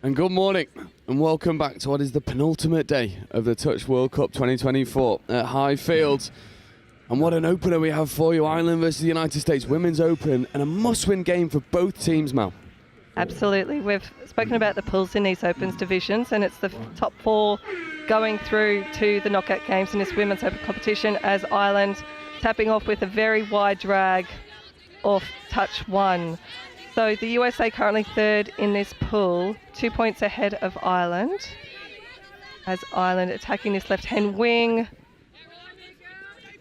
And good morning, and welcome back to what is the penultimate day of the Touch World Cup 2024 at Highfield. And what an opener we have for you, Ireland versus the United States Women's Open, and a must-win game for both teams, Mal. Absolutely. We've spoken about the pools in these Opens divisions, and it's the top four going through to the knockout games in this Women's Open competition, as Ireland tapping off with a very wide drag off touch one. So the USA currently third in this pool, 2 points ahead of Ireland. As Ireland attacking this left-hand wing.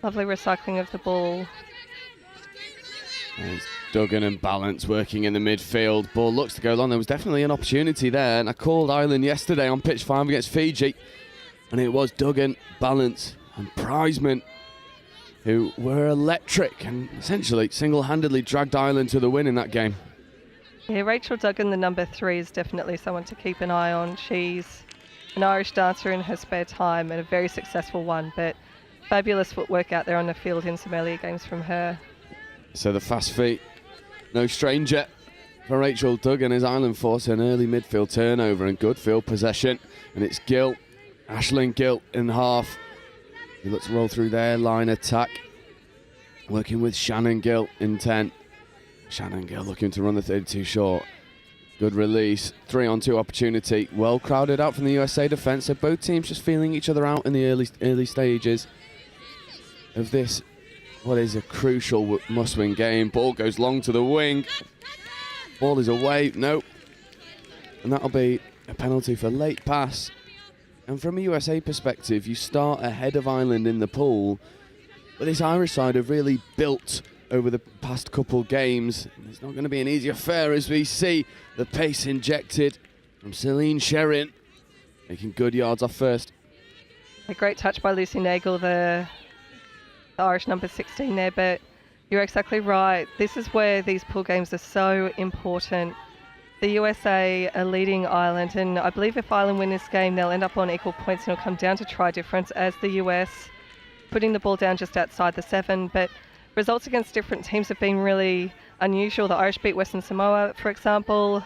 Lovely recycling of the ball. There's Duggan and Balance working in the midfield. Ball looks to go long. There was definitely an opportunity there, and I called Ireland yesterday on pitch 5 against Fiji, and it was Duggan, Balance and Prizeman who were electric and essentially single-handedly dragged Ireland to the win in that game. Yeah, Rachel Duggan, the number 3, is definitely someone to keep an eye on. She's an Irish dancer in her spare time and a very successful one, but fabulous footwork out there on the field in some earlier games from her. So the fast feet, no stranger for Rachel Duggan, as Ireland force an early midfield turnover and good field possession. And it's Gill, Aisling Gill in half. He looks to roll through their line attack, working with Shannon Gill in 10. Shannon Gill looking to run the 32 short. Good release, 3-on-2 opportunity. Well crowded out from the USA defence, so both teams just feeling each other out in the early stages of this, what is a crucial must-win game. Ball goes long to the wing. Ball is away, no. And that'll be a penalty for late pass. And from a USA perspective, you start ahead of Ireland in the pool, but this Irish side have really built over the past couple games. It's not going to be an easy affair, as we see the pace injected from Celine Sherin, making good yards off first. A great touch by Lucy Nagel, the Irish number 16 there, but you're exactly right. This is where these pool games are so important. The USA are leading Ireland, and I believe if Ireland win this game, they'll end up on equal points, and it'll come down to try difference, as the US putting the ball down just outside the 7. But results against different teams have been really unusual. The Irish beat Western Samoa, for example,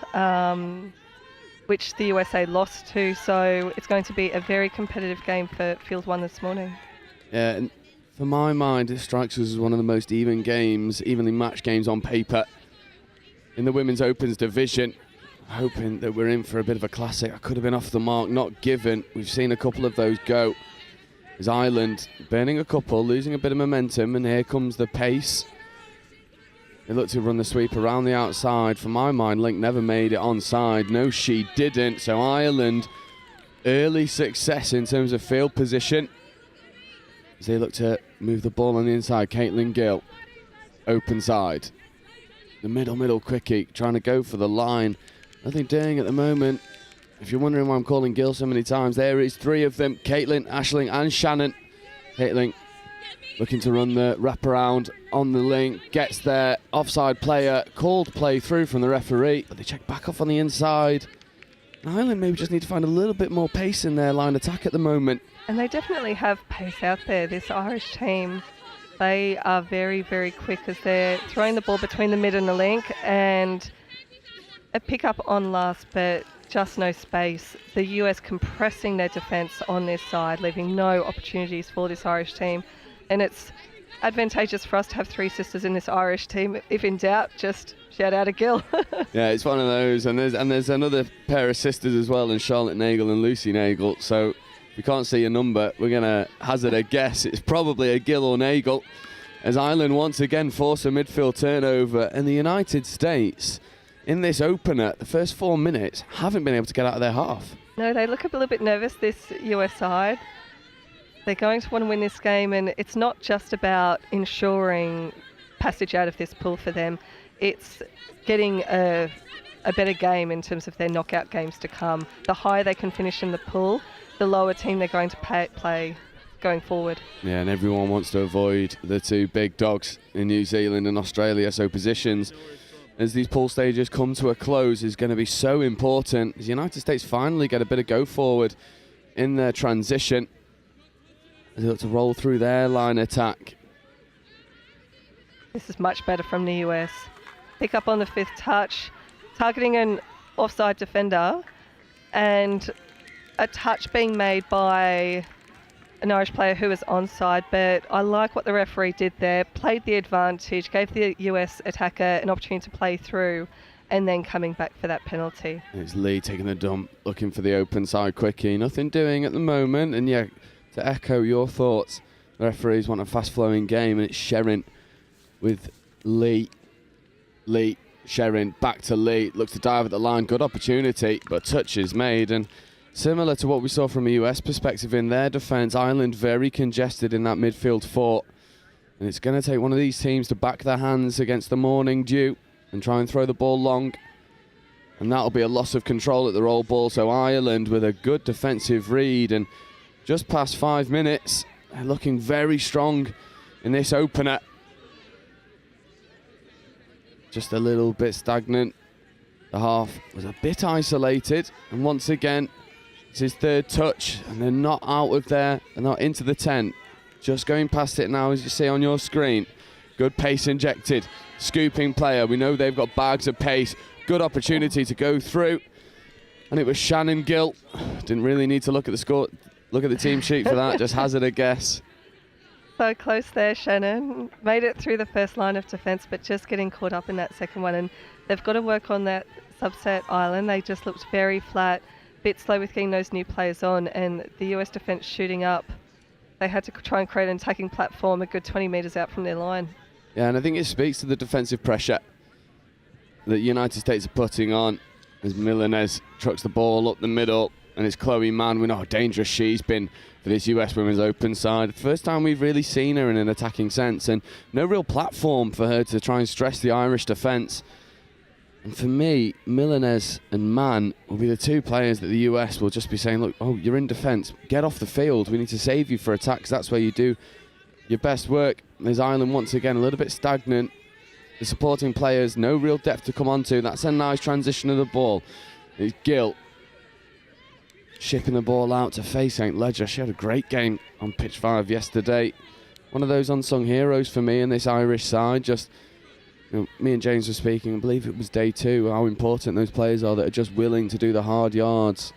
which the USA lost to. So it's going to be a very competitive game for Field 1 this morning. Yeah, and for my mind, it strikes us as one of the most evenly matched games on paper in the Women's Opens division. Hoping that we're in for a bit of a classic. I could have been off the mark, not given. We've seen a couple of those go. As Ireland burning a couple, losing a bit of momentum, and here comes the pace. They look to run the sweep around the outside. For my mind, Link never made it onside. No, she didn't. So Ireland, early success in terms of field position, as they look to move the ball on the inside. Caitlin Gill, open side. The middle quickie, trying to go for the line. Nothing doing at the moment. If you're wondering why I'm calling Gill so many times, there is 3 of them. Caitlin, Aisling and Shannon. Caitlin looking to run the wraparound on the link. Gets there. Offside player. Called play through from the referee. But they check back off on the inside. And Ireland maybe just need to find a little bit more pace in their line attack at the moment. And they definitely have pace out there, this Irish team. They are very, very quick as they're throwing the ball between the mid and the link, and a pick up on last, but just no space. The US compressing their defence on this side, leaving no opportunities for this Irish team. And it's advantageous for us to have 3 sisters in this Irish team. If in doubt, just shout out a Gill. Yeah, it's one of those. And there's another pair of sisters as well, in Charlotte Nagel and Lucy Nagel. So we can't see a number. We're going to hazard a guess. It's probably a Gill or Nagel, as Ireland once again force a midfield turnover. And the United States, in this opener, the first 4 minutes, haven't been able to get out of their half. No, they look a little bit nervous, this US side. They're going to want to win this game, and it's not just about ensuring passage out of this pool for them. It's getting a better game in terms of their knockout games to come. The higher they can finish in the pool, the lower team they're going to play going forward. Yeah, and everyone wants to avoid the 2 big dogs in New Zealand and Australia, so positions as these pool stages come to a close is going to be so important, as the United States finally get a bit of go forward in their transition as they look to roll through their line attack. This is much better from the US. Pick up on the 5th touch, targeting an offside defender, and a touch being made by an Irish player who was onside, but I like what the referee did there, played the advantage, gave the US attacker an opportunity to play through, and then coming back for that penalty. It's Lee taking the dump, looking for the open side quickie. Nothing doing at the moment, and yeah, to echo your thoughts, the referees want a fast-flowing game, and it's Sherrin with Lee. Lee, Sherrin, back to Lee, looks to dive at the line, good opportunity, but touch is made, and similar to what we saw from a US perspective in their defence, Ireland very congested in that midfield fort, and it's going to take one of these teams to back their hands against the morning dew and try and throw the ball long, and that'll be a loss of control at the roll ball. So Ireland with a good defensive read, and just past 5 minutes, they're looking very strong in this opener. Just a little bit stagnant. The half was a bit isolated, and once again it's his third touch, and they're not out of there, they're not into the 10, just going past it now, as you see on your screen. Good pace injected, scooping player. We know they've got bags of pace. Good opportunity to go through, and it was Shannon Gill. Didn't really need to look at the score, look at the team sheet for that. Just hazard a guess. So close there, Shannon. Made it through the first line of defence, but just getting caught up in that second one. And they've got to work on that subset, Ireland. They just looked very flat, bit slow with getting those new players on, and the US defence shooting up. They had to try and create an attacking platform a good 20 metres out from their line. Yeah, and I think it speaks to the defensive pressure that the United States are putting on as Milanez trucks the ball up the middle, and it's Chloe Mann. We know how dangerous she's been for this US Women's Open side. First time we've really seen her in an attacking sense, and no real platform for her to try and stress the Irish defence. And for me, Milanez and Mann will be the two players that the US will just be saying, look, oh, you're in defence, get off the field, we need to save you for attacks. That's where you do your best work. There's Ireland once again a little bit stagnant. The supporting players, no real depth to come onto. That's a nice transition of the ball. It's Gill shipping the ball out to Faye St. Ledger. She had a great game on pitch 5 yesterday. One of those unsung heroes for me in this Irish side. Just, you know, me and James were speaking, I believe it was day 2, how important those players are that are just willing to do the hard yards.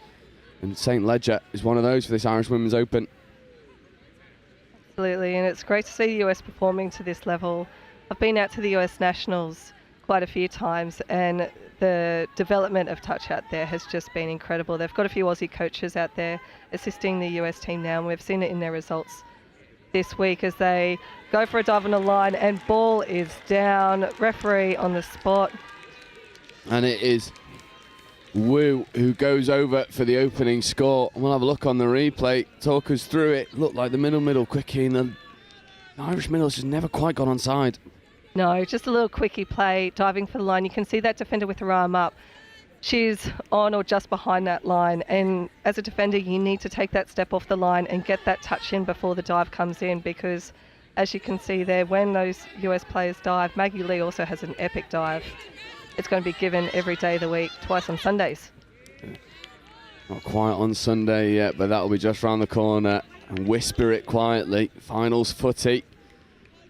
And St. Ledger is one of those for this Irish Women's Open. Absolutely, and it's great to see the US performing to this level. I've been out to the US Nationals quite a few times, and the development of touch out there has just been incredible. They've got a few Aussie coaches out there assisting the US team now, and we've seen it in their results this week as they go for a dive on the line, and ball is down. Referee on the spot. And it is Wu who goes over for the opening score. We'll have a look on the replay, talk us through it. Looked like the middle quickie, and the Irish middle's just never quite got onside. No, just a little quickie play, diving for the line. You can see that defender with her arm up. She's on or just behind that line, and as a defender you need to take that step off the line and get that touch in before the dive comes in, because as you can see there, when those US players dive, Maggie Lee also has an epic dive. It's going to be given every day of the week, twice on Sundays. Not quite on Sunday yet, but that'll be just round the corner. And whisper it quietly, finals footy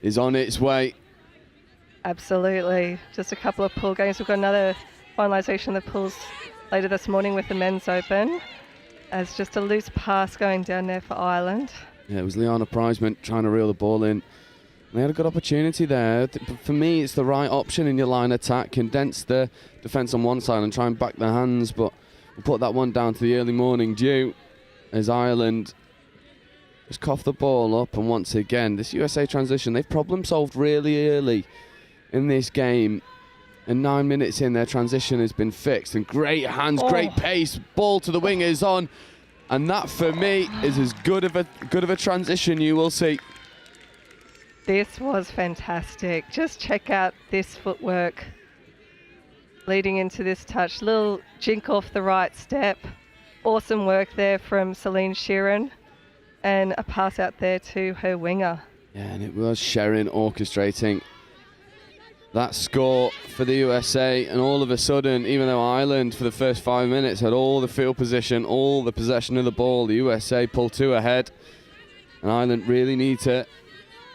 is on its way. Absolutely. Just a couple of pool games. We've got another finalisation of the pools later this morning with the Men's Open. As just a loose pass going down there for Ireland. Yeah, it was Liana Prizeman trying to reel the ball in. They had a good opportunity there. For me, it's the right option in your line attack. Condense the defence on one side and try and back their hands, but we'll put that one down to the early morning dew as Ireland just cough the ball up. And once again, this USA transition, they've problem solved really early in this game. And 9 minutes in, their transition has been fixed. And great hands, great pace, ball to the wingers on. And that, for me, is as good of a transition you will see. This was fantastic. Just check out this footwork leading into this touch. Little jink off the right step. Awesome work there from Celine Sheeran. And a pass out there to her winger. Yeah, and it was Sheeran orchestrating that score for the USA. And all of a sudden, even though Ireland for the first 5 minutes had all the field position, all the possession of the ball, the USA pulled 2 ahead. And Ireland really need to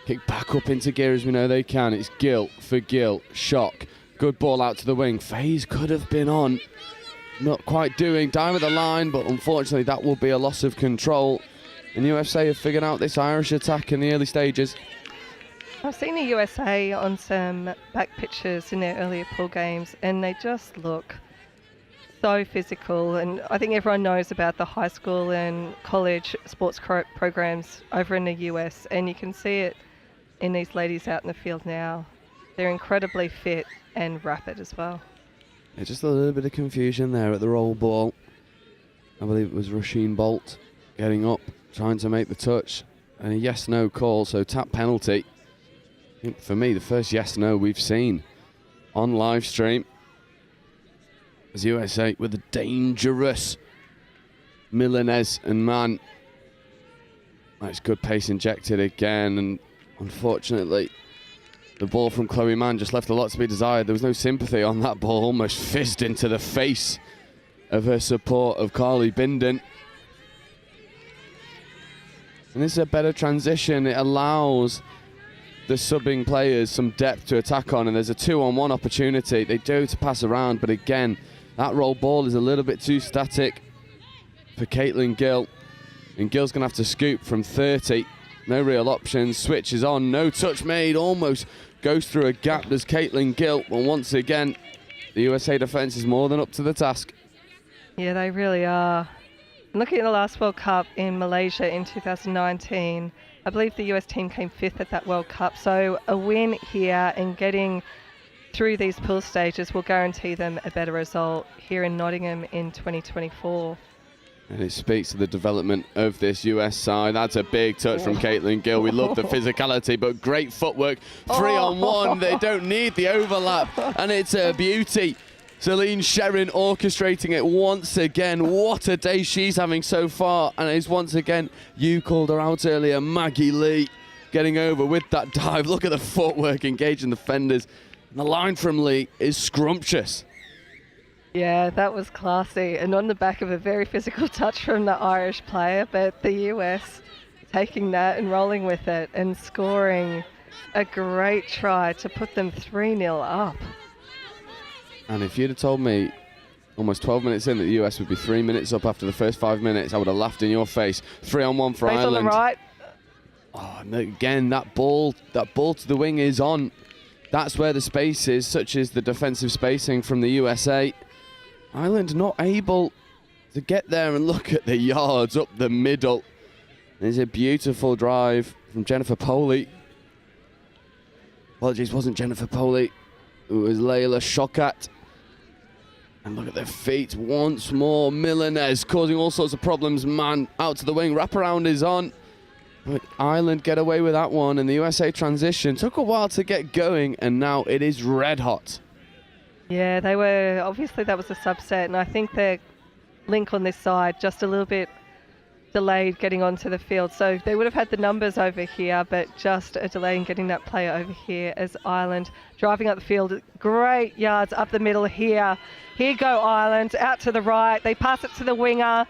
kick back up into gear as we know they can. It's Gill for Gill. Shock. Good ball out to the wing. Faze could have been on. not quite doing. Dive at the line, but unfortunately that will be a loss of control. And USA have figured out this Irish attack in the early stages. I've seen the USA on some back pictures in their earlier pool games, and they just look so physical. And I think everyone knows about the high school and college sports programs over in the US, and you can see it in these ladies out in the field now. They're incredibly fit and rapid as well. Yeah, just a little bit of confusion there at the roll ball. I believe it was Roisin Bolt getting up, trying to make the touch, and a yes-no call, so tap penalty. I think for me, the first yes-no we've seen on live stream. As USA with a dangerous Milanese and Mann. Nice good pace injected again, and unfortunately the ball from Chloe Mann just left a lot to be desired. There was no sympathy on that ball, almost fizzed into the face of her support of Carly Binden. And this is a better transition. It allows the subbing players some depth to attack on, and there's a 2-on-1 opportunity. They do to pass around, but again, that roll ball is a little bit too static for Caitlin Gill. And Gill's going to have to scoop from 30. No real options. Switch is on. No touch made. Almost goes through a gap. Does Caitlin Gill. But once again, the USA defence is more than up to the task. Yeah, they really are. Looking at the last World Cup in Malaysia in 2019, I believe the US team came 5th at that World Cup. So a win here and getting through these pool stages will guarantee them a better result here in Nottingham in 2024. And it speaks to the development of this US side. That's a big touch from Caitlin Gill. We love the physicality, but great footwork. 3-on-1, they don't need the overlap, and it's a beauty. Celine Sherrin orchestrating it once again. What a day she's having so far, and it's once again, you called her out earlier, Maggie Lee getting over with that dive. Look at the footwork, engaging the fenders. And the line from Lee is scrumptious. Yeah, that was classy, and on the back of a very physical touch from the Irish player, but the US taking that and rolling with it and scoring a great try to put them 3-0 up. And if you'd have told me almost 12 minutes in that the US would be 3 minutes up after the first 5 minutes, I would have laughed in your face. 3-on-1 for Ireland. On the right. Oh, and again, that ball to the wing is on. That's where the space is, such as the defensive spacing from the USA. Ireland not able to get there, and look at the yards up the middle. There's a beautiful drive from Jennifer Poley. Apologies, wasn't Jennifer Poley. It was Layla Shokat. And look at their feet once more. Milanese causing all sorts of problems. Man out to the wing. Wraparound is on. But Ireland get away with that one, and the USA transition took a while to get going, and now it is red hot. Yeah, they were, obviously that was a subset, and I think their link on this side just a little bit delayed getting onto the field. So they would have had the numbers over here, but just a delay in getting that player over here as Ireland driving up the field. Great yards up the middle here. Here go Ireland, out to the right. They pass it to the winger.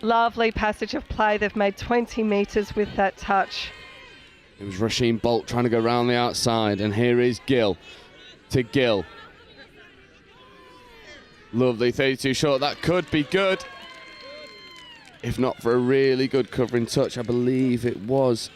Lovely passage of play. They've made 20 metres with that touch. It was Roisin Bolt trying to go round the outside, and here is Gill to Gill. Lovely 32 short, that could be good. If not for a really good covering touch, I believe it was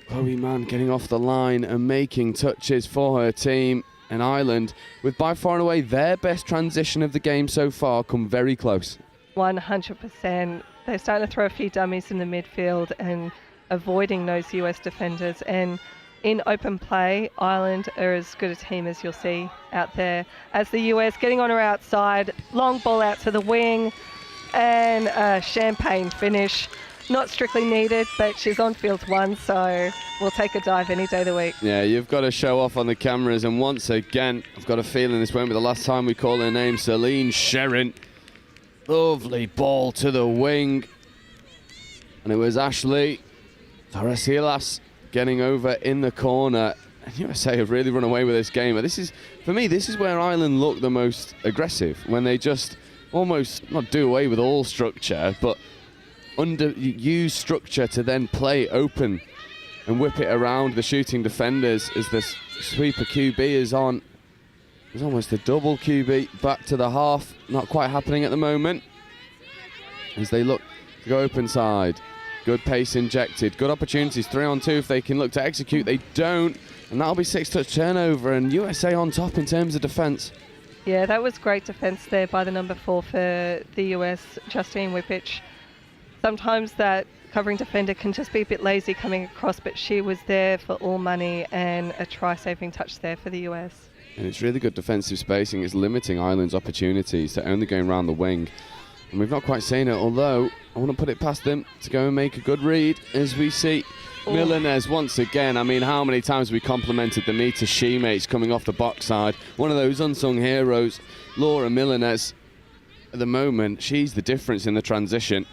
Chloe Mann getting off the line and making touches for her team. And Ireland, with by far and away their best transition of the game so far, come very close. 100%. They're starting to throw a few dummies in the midfield and avoiding those US defenders. And in open play, Ireland are as good a team as you'll see out there. As the US getting on her outside, long ball out to the wing, and a champagne finish. Not strictly needed, but she's on field 1, so we'll take a dive any day of the week. Yeah, you've got to show off on the cameras, and once again, I've got a feeling this won't be the last time we call her name, Celine Sherrin. Lovely ball to the wing. And it was Ashley Torresilas getting over in the corner. And USA have really run away with this game. But this is, for me, this is where Ireland look the most aggressive, when they just almost not do away with all structure, but use structure to then play open and whip it around the shooting defenders as the sweeper QB is on. It's almost a double QB back to the half. Not quite happening at the moment. As they look to go open side. Good pace injected. Good opportunities. 3-on-2 if they can look to execute. They don't. And that'll be 6-touch turnover. And USA on top in terms of defence. Yeah, that was great defence there by the number 4 for the US, Justine Whippich. Sometimes that covering defender can just be a bit lazy coming across, but she was there for all money and a try-saving touch there for the US. And it's really good defensive spacing. It's limiting Ireland's opportunities. They're only going around the wing. And we've not quite seen it, although I want to put it past them to go and make a good read as we see Milanez once again. I mean, how many times we complimented the meter she-mates coming off the box side. One of those unsung heroes, Laura Milanez. At the moment, she's the difference in the transition.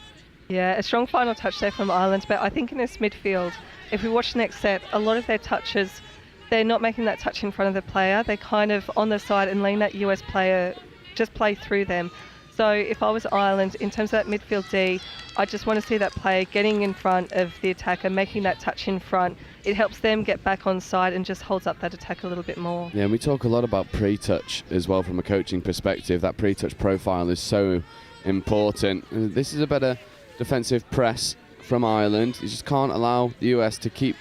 Yeah, a strong final touch there from Ireland, but I think in this midfield, if we watch the next set, a lot of their touches, they're not making that touch in front of the player. They're kind of on the side and letting that US player just play through them. So if I was Ireland, in terms of that midfield D, I just want to see that player getting in front of the attacker, making that touch in front. It helps them get back on side and just holds up that attack a little bit more. Yeah, and we talk a lot about pre-touch as well from a coaching perspective. That pre-touch profile is so important. This is a better defensive press from Ireland. You just can't allow the US to keep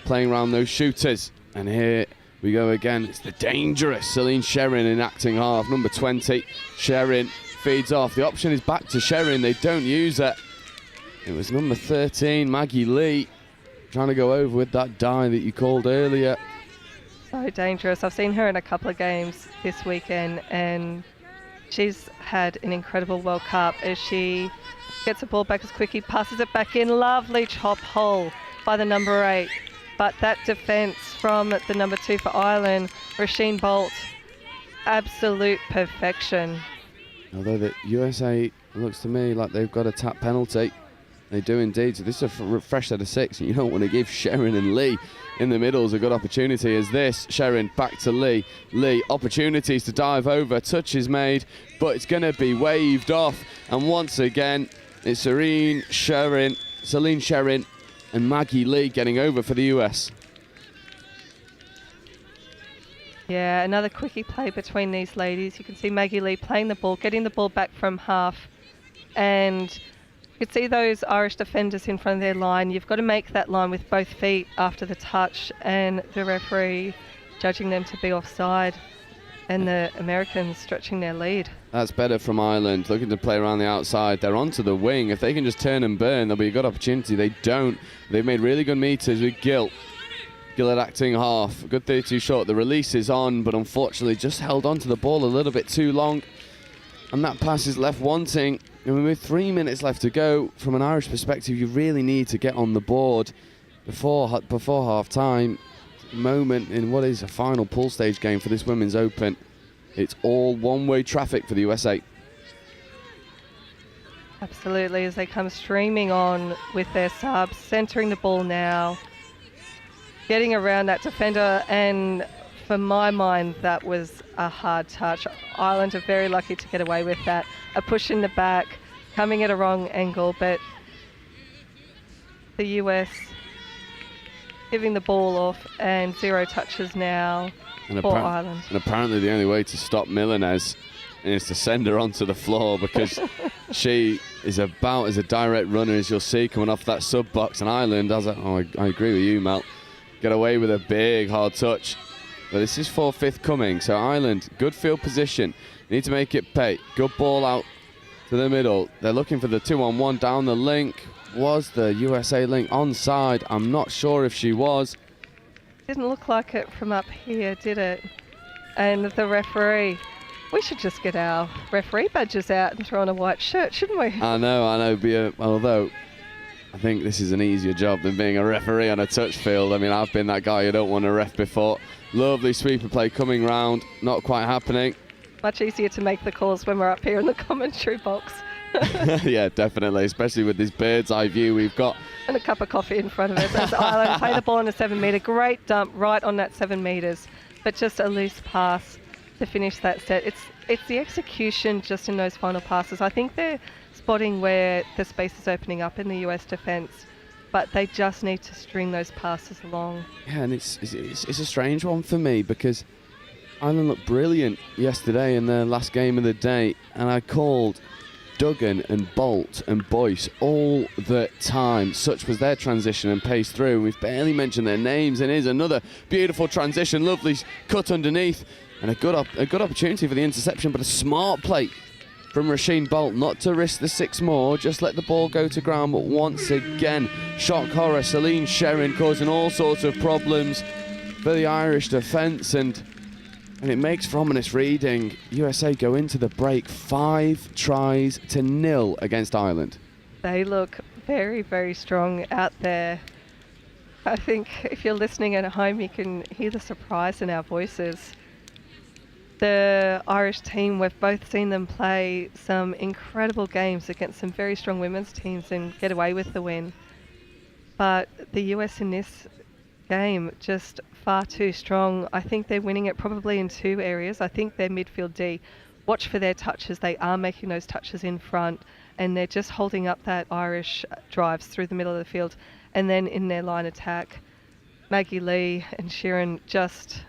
playing around those shooters. And here we go again. It's the dangerous Celine Sherin in acting half. Number 20, Sherin feeds off. The option is back to Sherin. They don't use it. It was number 13, Maggie Lee, trying to go over with that die that you called earlier. So dangerous. I've seen her in a couple of games this weekend, and she's had an incredible World Cup as she gets the ball back as quickly, passes it back in. Lovely chop hole by the number 8. But that defence from the number 2 for Ireland, Rasheen Bolt, absolute perfection. Although the USA looks to me like they've got a tap penalty. They do indeed. So this is a fresh set of 6. And you don't want to give Sherin and Lee in the middle as a good opportunity as this. Sherin back to Lee. Lee, opportunities to dive over. Touch is made, but it's going to be waved off. And once again, it's Celine Sherin and Maggie Lee getting over for the US. Yeah, another quickie play between these ladies. You can see Maggie Lee playing the ball, getting the ball back from half. And you can see those Irish defenders in front of their line. You've got to make that line with both feet after the touch, and the referee judging them to be offside. And the Americans stretching their lead. That's better from Ireland, looking to play around the outside. They're onto the wing. If they can just turn and burn, there'll be a good opportunity. They don't. They've made really good meters with Gill. Gill at acting half. Good 32 short. The release is on, but unfortunately just held on to the ball a little bit too long. And that pass is left wanting. And with 3 minutes left to go, from an Irish perspective, you really need to get on the board before half time. Moment in what is a final pool stage game for this Women's Open. It's all one-way traffic for the USA. Absolutely, as they come streaming on with their subs, centering the ball now, getting around that defender, and for my mind, that was a hard touch. Ireland are very lucky to get away with that. A push in the back, coming at a wrong angle, but the US giving the ball off, and 0 touches now for Ireland. And apparently the only way to stop Milanez is to send her onto the floor, because she is about as a direct runner as you'll see coming off that sub box. And Ireland, I agree with you, Mel, get away with a big hard touch. But this is 4/5 coming, so Ireland, good field position. Need to make it pay. Good ball out to the middle. They're looking for the 2-on-1 down the link. Was the USA link onside? I'm not sure if she was. Didn't look like it from up here, did it? And the referee, we should just get our referee badges out and throw on a white shirt, shouldn't we? I know, although I think this is an easier job than being a referee on a touch field. I mean, I've been that guy who don't want to ref before. Lovely sweeper play coming round, not quite happening. Much easier to make the calls when we're up here in the commentary box. Yeah, definitely, especially with this bird's eye view we've got. And a cup of coffee in front of us as Ireland play the ball on a 7 metre. Great dump right on that 7 metres, but just a loose pass to finish that set. It's the execution just in those final passes. I think they're spotting where the space is opening up in the US defence, but they just need to string those passes along. Yeah, and it's a strange one for me, because Ireland looked brilliant yesterday in their last game of the day, and I called Duggan and Bolt and Boyce all the time. Such was their transition and pace through. We've barely mentioned their names, and here's another beautiful transition, lovely cut underneath, and a good opportunity for the interception, but a smart play from Rasheen Bolt not to risk the 6 more, just let the ball go to ground. But once again, shock horror, Celine Sherrin causing all sorts of problems for the Irish defence, and it makes for ominous reading. USA go into the break 5-0 against Ireland. They look very, very strong out there. I think if you're listening at home, you can hear the surprise in our voices. The Irish team, we've both seen them play some incredible games against some very strong women's teams and get away with the win. But the US in this game, just far too strong. I think they're winning it probably in 2 areas. I think their midfield D, watch for their touches. They are making those touches in front, and they're just holding up that Irish drives through the middle of the field. And then in their line attack, Maggie Lee and Sheeran, just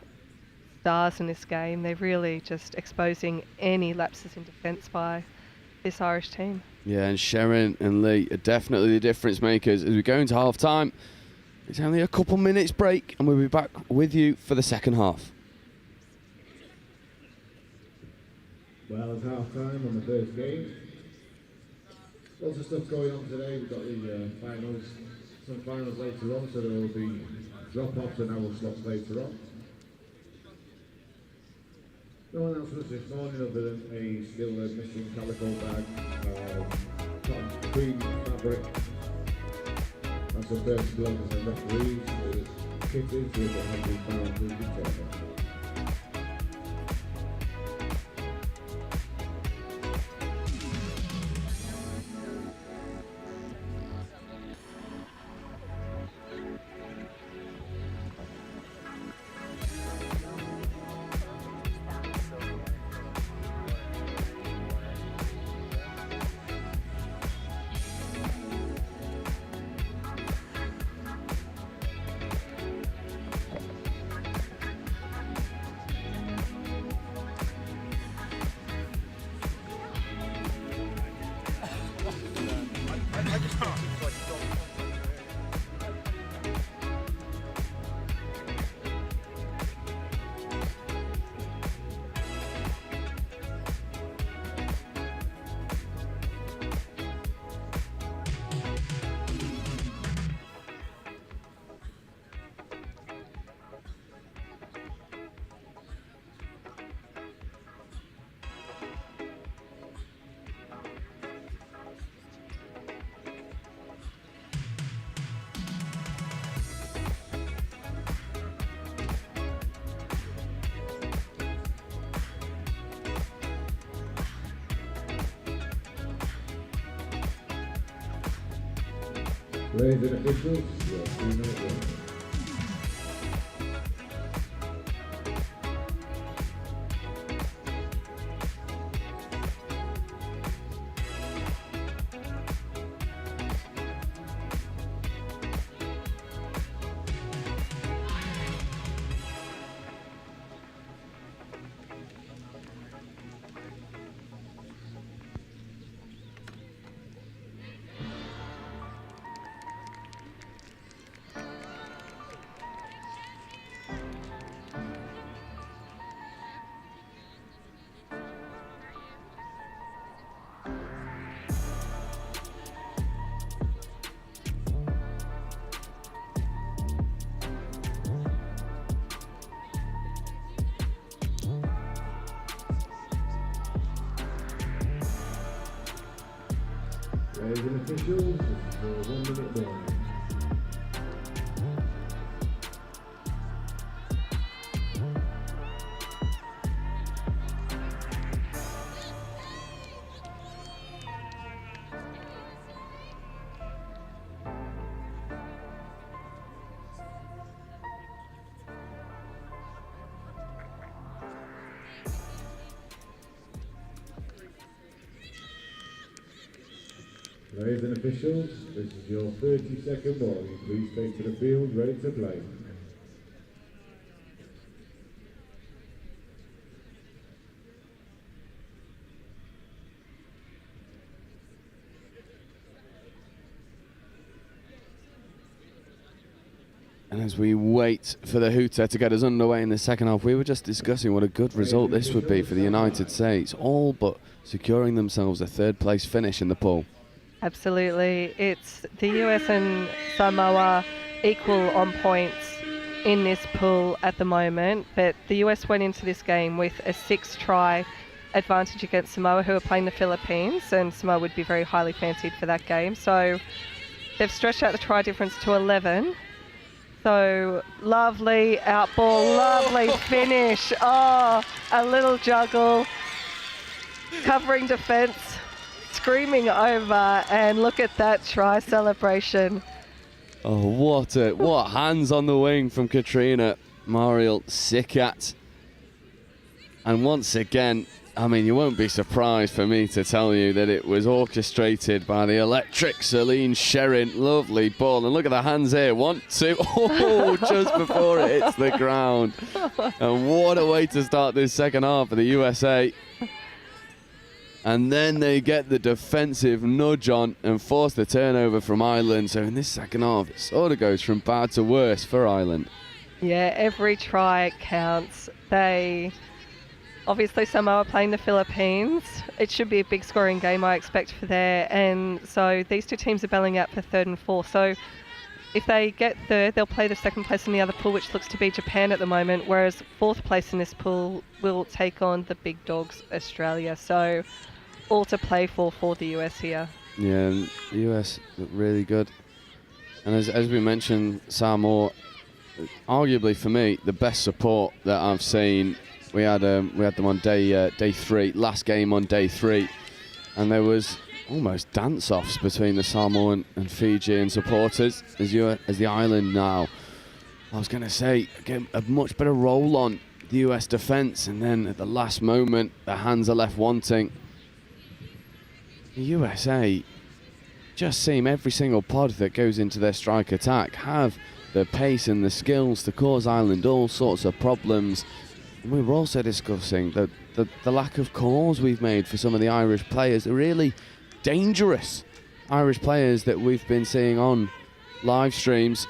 stars in this game. They're really just exposing any lapses in defence by this Irish team. Yeah, and Sherrin and Lee are definitely the difference makers as we go into half time. It's only a couple minutes break, and we'll be back with you for the second half. Well, it's half time on the first game. Lots of stuff going on today. We've got the finals, some finals later on, so there will be drop-offs and hour slots later on. No announcements this morning other than a still missing calico bag, cotton cream fabric, and some first gloves and referees. There's kittens with £100 etc. Ladies and officials, your 3-minute warning. Ladies and officials, this is your 1-minute warning. Ladies and officials, this is your 30-second warning. Please take to the field, ready to play. And as we wait for the hooter to get us underway in the second half, we were just discussing what a good result this would be for the United States, all but securing themselves a third-place finish in the pool. Absolutely. It's the US and Samoa equal on points in this pool at the moment, but the US went into this game with a 6-try advantage against Samoa, who are playing the Philippines, and Samoa would be very highly fancied for that game. So they've stretched out the try difference to 11. So lovely outball, lovely finish. Oh, a little juggle, covering defence, screaming over, and look at that try celebration. Oh, what hands on the wing from Katrina Mariel-Sikat. And once again, I mean, you won't be surprised for me to tell you that it was orchestrated by the electric Celine Sherin. Lovely ball. And look at the hands here. 1, 2. Oh, just before it hits the ground. And what a way to start this second half for the USA. And then they get the defensive nudge on and force the turnover from Ireland. So in this second half, it sort of goes from bad to worse for Ireland. Yeah, every try counts. Obviously, Samoa playing the Philippines. It should be a big scoring game, I expect, for there. And so these two teams are battling out for third and fourth. So if they get third, they'll play the second place in the other pool, which looks to be Japan at the moment, whereas fourth place in this pool will take on the big dogs, Australia. So all to play for the US here. Yeah, and the US look really good. And as we mentioned, Samoa, arguably for me, the best support that I've seen. We had them on day 3, last game on day 3, and there was almost dance-offs between the Samoan and Fijian supporters as the island now. I was going to say, get a much better roll on the US defence, and then at the last moment, the hands are left wanting. The USA just seem every single pod that goes into their strike attack have the pace and the skills to cause Ireland all sorts of problems. We were also discussing the lack of calls we've made for some of the Irish players, the really dangerous Irish players that we've been seeing on live streams.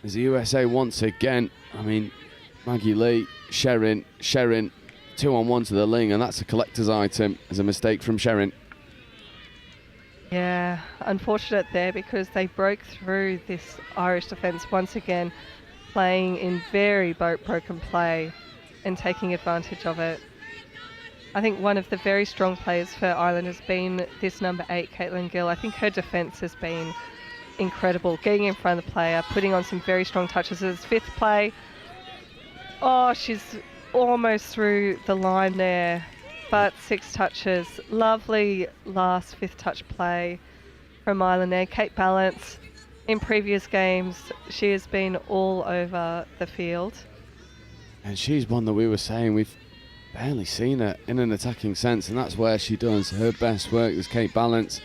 As the USA once again, I mean, Maggie Lee, Sherin, 2-on-1 to the Ling, and that's a collector's item as a mistake from Sherin. Yeah, unfortunate there because they broke through this Irish defence once again, playing in very broken play and taking advantage of it. I think one of the very strong players for Ireland has been this number 8, Caitlin Gill. I think her defence has been incredible, getting in front of the player, putting on some very strong touches. As fifth play, oh, she's almost through the line there, but 6 touches. Lovely last fifth touch play from Ireland there. Kate Balance, in previous games, she has been all over the field. And she's one that we were saying we've barely seen her in an attacking sense, and that's where she does her best work, is Kate Balance.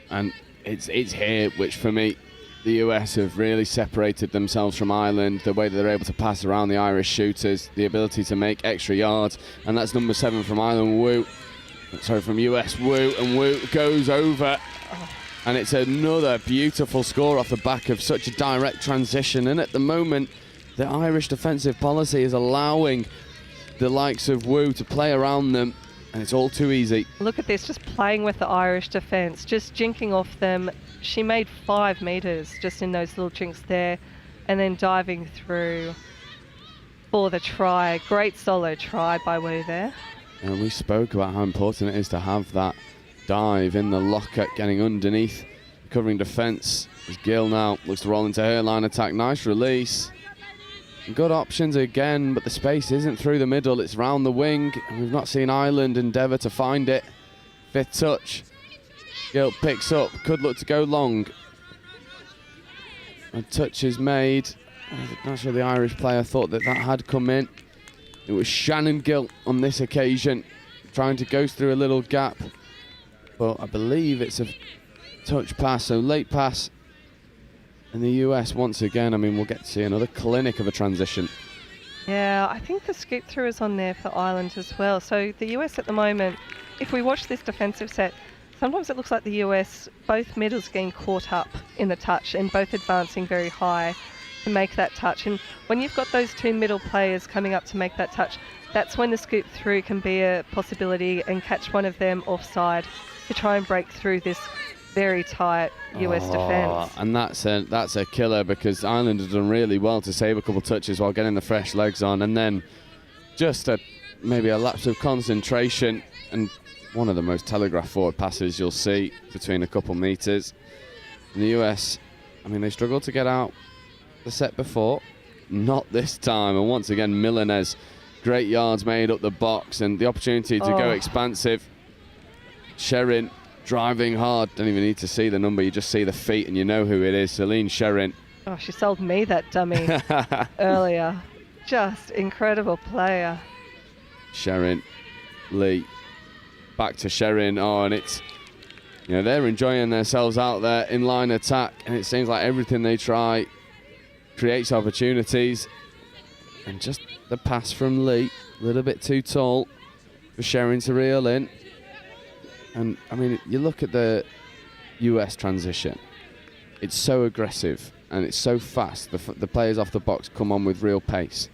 And it's here which, for me, the US have really separated themselves from Ireland, the way that they're able to pass around the Irish shooters, the ability to make extra yards, and that's number 7 from Ireland, from US, Wu, and Wu goes over. And it's another beautiful score off the back of such a direct transition, and at the moment, the Irish defensive policy is allowing the likes of Wu to play around them, and it's all too easy. Look at this, just playing with the Irish defence, just jinking off them. She made 5 metres just in those little jinks there, and then diving through for the try. Great solid try by Wu there. And we spoke about how important it is to have that dive in the locker, getting underneath, covering defence. As Gill now looks to roll into her line attack. Nice release. Good options again, but the space isn't through the middle, it's round the wing, and we've not seen Ireland endeavour to find it. 5th touch. Gill picks up, could look to go long. A touch is made. I'm not sure the Irish player thought that had come in. It was Shannon Gill on this occasion, trying to go through a little gap, but I believe it's a touch pass, so late pass. And the US, once again, I mean, we'll get to see another clinic of a transition. Yeah, I think the scoop through is on there for Ireland as well. So the US at the moment, if we watch this defensive set, sometimes it looks like the US, both middles getting caught up in the touch and both advancing very high. to make that touch. And when you've got those two middle players coming up to make that touch, that's when the scoop through can be a possibility and catch one of them offside to try and break through this very tight US defence. And that's a killer, because Ireland have done really well to save a couple touches while getting the fresh legs on, and then just maybe a lapse of concentration and one of the most telegraphed forward passes you'll see between a couple metres. And the US, I mean, they struggled to get out the set before, not this time, and once again Milanez, great yards made up the box and the opportunity to go expansive. Sherrin driving hard, don't even need to see the number, you just see the feet and you know who it is. Celine Sherrin. Oh, she sold me that dummy earlier. Just incredible player. Sherrin, Lee, back to Sherrin. Oh, and it's, you know, they're enjoying themselves out there in line attack, and it seems like everything they try creates opportunities. And just the pass from Lee, a little bit too tall for Sherrin to reel in. And I mean, you look at the US transition, it's so aggressive and it's so fast. The players off the box come on with real pace.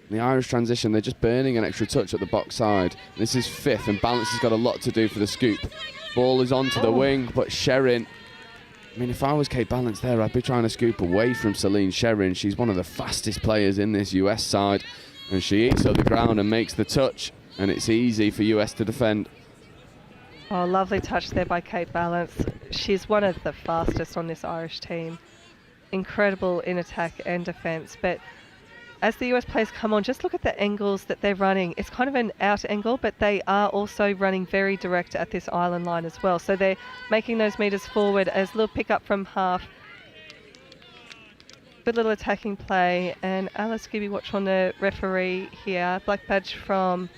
In the Irish transition, they're just burning an extra touch at the box side. This is fifth, and balance has got a lot to do for the scoop. Ball is onto the wing, but Sherrin, I mean, if I was Kate Balance there, I'd be trying to scoop away from Celine Sherrin. She's one of the fastest players in this US side, and she eats up the ground and makes the touch, and it's easy for US to defend. Oh, lovely touch there by Kate Balance. She's one of the fastest on this Irish team. Incredible in attack and defence, but as the US players come on, just look at the angles that they're running. It's kind of an out angle, but they are also running very direct at this island line as well. So they're making those metres forward as a little pick up from half. Good little attacking play. And Alice Gibby watch on the referee here. Black badge from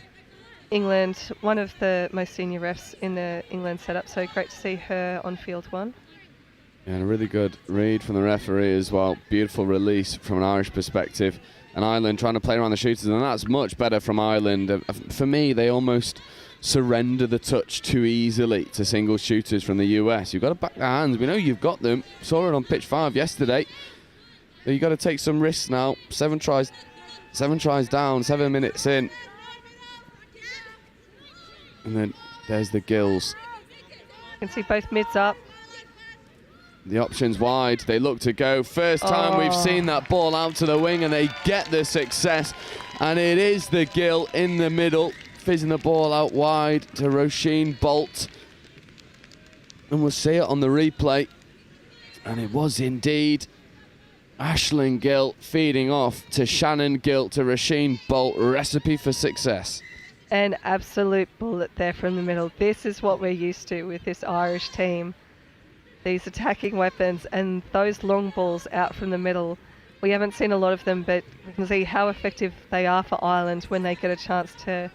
England, one of the most senior refs in the England setup. So great to see her on field one. Yeah, and a really good read from the referee as well. Beautiful release from an Irish perspective. And Ireland trying to play around the shooters, and that's much better from Ireland. For me, they almost surrender the touch too easily to single shooters from the US. You've got to back their hands. We know you've got them. Saw it on pitch 5 yesterday. But you've got to take some risks now. 7 tries down, 7 minutes in. And then there's the Gills. You can see both mids up. The options wide, they look to go. First time we've seen that ball out to the wing, and they get the success. And it is the Gill in the middle, fizzing the ball out wide to Roisin Bolt. And we'll see it on the replay. And it was indeed Aisling Gill feeding off to Shannon Gill to Roisin Bolt. Recipe for success. An absolute bullet there from the middle. This is what we're used to with this Irish team. These attacking weapons and those long balls out from the middle. We haven't seen a lot of them, but we can see how effective they are for Ireland when they get a chance to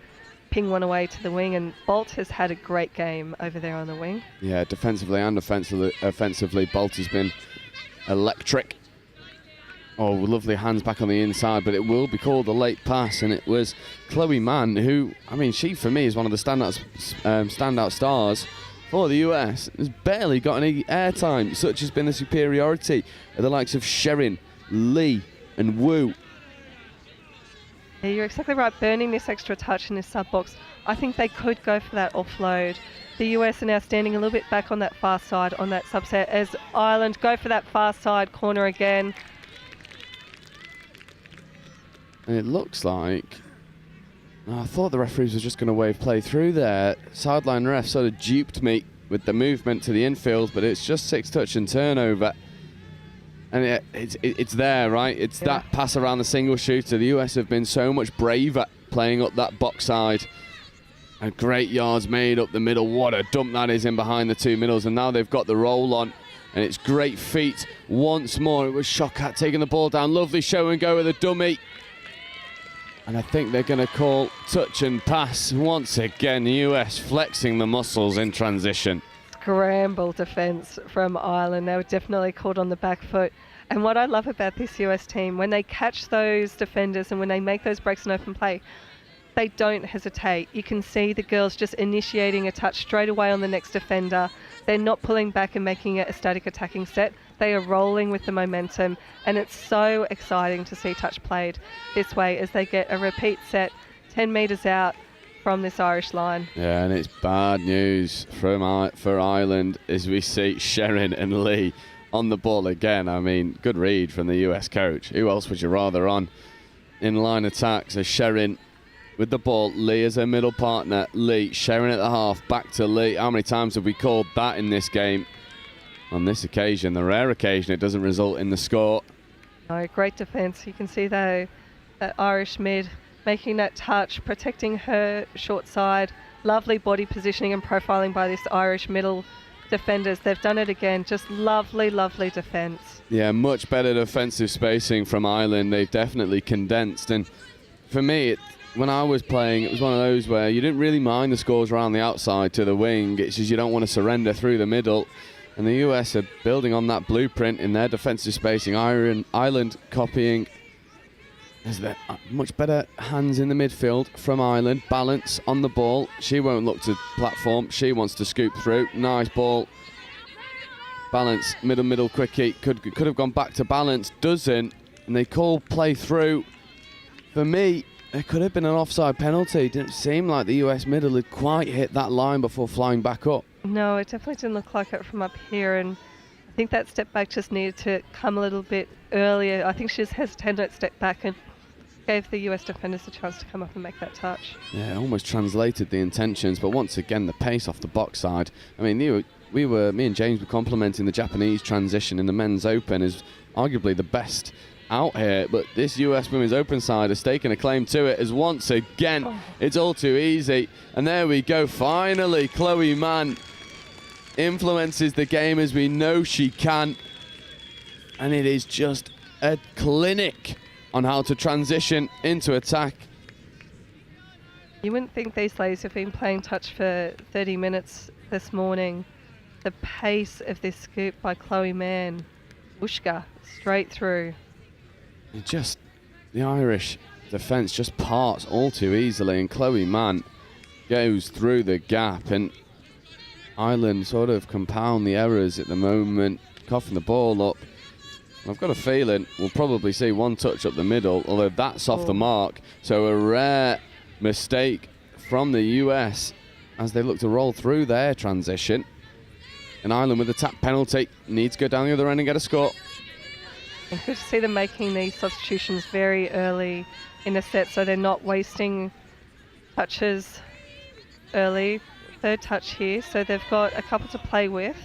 ping one away to the wing. And Bolt has had a great game over there on the wing. Yeah, defensively and offensively, Bolt has been electric. Oh, lovely hands back on the inside, but it will be called a late pass, and it was Chloe Mann, who, I mean, she for me is one of the standout stars for the US. Has barely got any airtime. Such has been the superiority of the likes of Sherrin, Lee and Wu. Yeah, you're exactly right. Burning this extra touch in this sub box, I think they could go for that offload. The US are now standing a little bit back on that far side on that subset as Ireland go for that far side corner again. And it looks like, I thought the referees were just going to wave play through there. Sideline ref sort of duped me with the movement to the infield, but it's just 6 touch and turnover. And it's there, right? It's that pass around the single shooter. The US have been so much braver playing up that box side. And great yards made up the middle. What a dump that is in behind the 2 middles. And now they've got the roll on. And it's great feet once more. It was Shokat taking the ball down. Lovely show and go with a dummy. And I think they're going to call touch and pass once again. The US flexing the muscles in transition. Scramble defence from Ireland. They were definitely caught on the back foot. And what I love about this US team, when they catch those defenders and when they make those breaks in open play, they don't hesitate. You can see the girls just initiating a touch straight away on the next defender. They're not pulling back and making it a static attacking set. They are rolling with the momentum, and it's so exciting to see touch played this way as they get a repeat set 10 metres out from this Irish line. Yeah, and it's bad news for Ireland as we see Sherrin and Lee on the ball again. I mean, good read from the US coach. Who else would you rather on in line attack? So Sherrin with the ball, Lee as her middle partner, Lee, Sherrin at the half, back to Lee. How many times have we called that in this game? On this occasion, the rare occasion, it doesn't result in the score. Oh, great defence. You can see though that Irish mid making that touch, protecting her short side. Lovely body positioning and profiling by this Irish middle defenders. They've done it again. Just lovely, lovely defence. Yeah, much better defensive spacing from Ireland. They've definitely condensed. And for me, when I was playing, it was one of those where you didn't really mind the scores around the outside to the wing. It's just you don't want to surrender through the middle. And the US are building on that blueprint in their defensive spacing. Ireland copying as they're much better hands in the midfield from Ireland. Balance on the ball. She won't look to platform. She wants to scoop through. Nice ball. Balance, middle, quickie. Could have gone back to Balance. Doesn't. And they call play through. For me, there could have been an offside penalty. Didn't seem like the US middle had quite hit that line before flying back up. No, it definitely didn't look like it from up here, and I think that step back just needed to come a little bit earlier. I think she just hesitated at step back and gave the US defenders a chance to come up and make that touch. Yeah, almost translated the intentions, but once again the pace off the box side. I mean, me and James were complimenting the Japanese transition in the men's open as arguably the best out here, but this US Women's Open side has taken a claim to it as once again it's all too easy. And there we go, finally Chloe Mann influences the game as we know she can, and it is just a clinic on how to transition into attack. You wouldn't think these ladies have been playing touch for 30 minutes this morning. The pace of this scoop by Chloe Mann, Whooshka, straight through. The Irish defence just parts all too easily, and Chloe Mann goes through the gap, and Ireland sort of compound the errors at the moment, coughing the ball up. I've got a feeling we'll probably see one touch up the middle, although that's off the mark. So a rare mistake from the US as they look to roll through their transition. And Ireland with a tap penalty needs to go down the other end and get a score. And good to see them making these substitutions very early in a set so they're not wasting touches early. Third touch here, so they've got a couple to play with.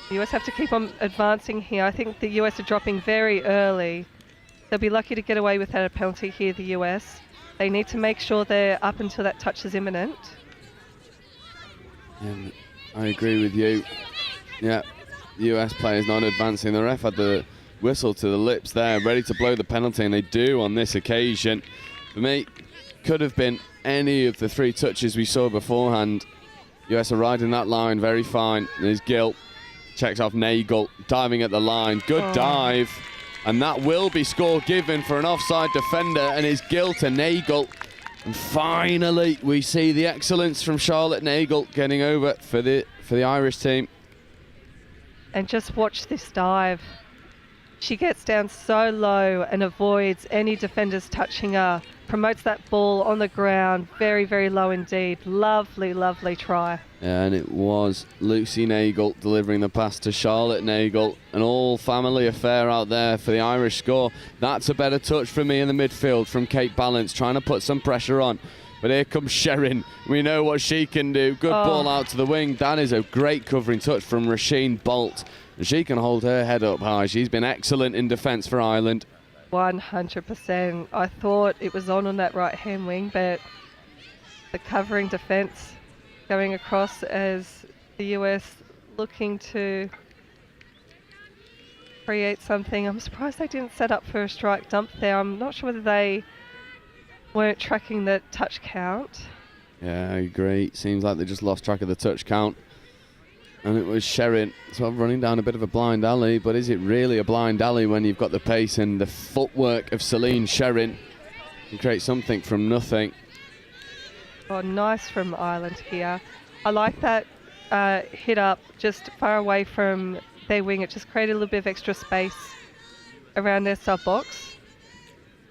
The US have to keep on advancing here. I think the US are dropping very early. They'll be lucky to get away without a penalty here, the US. They need to make sure they're up until that touch is imminent. And I agree with you. Yeah, the US players not advancing. The ref had the whistle to the lips there, ready to blow the penalty, and they do on this occasion. For me, could have been any of the three touches we saw beforehand. US are riding that line very fine. There's Gill, checks off Nagel, diving at the line. Good dive, and that will be score given for an offside defender, and it's Gill to Nagel. And finally, we see the excellence from Charlotte Nagel getting over for the Irish team. And just watch this dive. She gets down so low and avoids any defenders touching her. Promotes that ball on the ground. Very, very low indeed. Lovely, lovely try. Yeah, and it was Lucy Nagel delivering the pass to Charlotte Nagel. An all-family affair out there for the Irish score. That's a better touch for me in the midfield from Kate Balance, trying to put some pressure on. But here comes Sherrin. We know what she can do. Good ball out to the wing. That is a great covering touch from Rasheen Bolt. And she can hold her head up high. She's been excellent in defence for Ireland. 100%. I thought it was on that right-hand wing, but the covering defence going across as the US looking to create something. I'm surprised they didn't set up for a strike dump there. I'm not sure whether they weren't tracking the touch count. Yeah, I agree. Seems like they just lost track of the touch count. And it was Sherrin sort of running down a bit of a blind alley, but is it really a blind alley when you've got the pace and the footwork of Celine Sherrin to create something from nothing? Oh, nice from Ireland here. I like that hit up just far away from their wing. It just created a little bit of extra space around their sub box.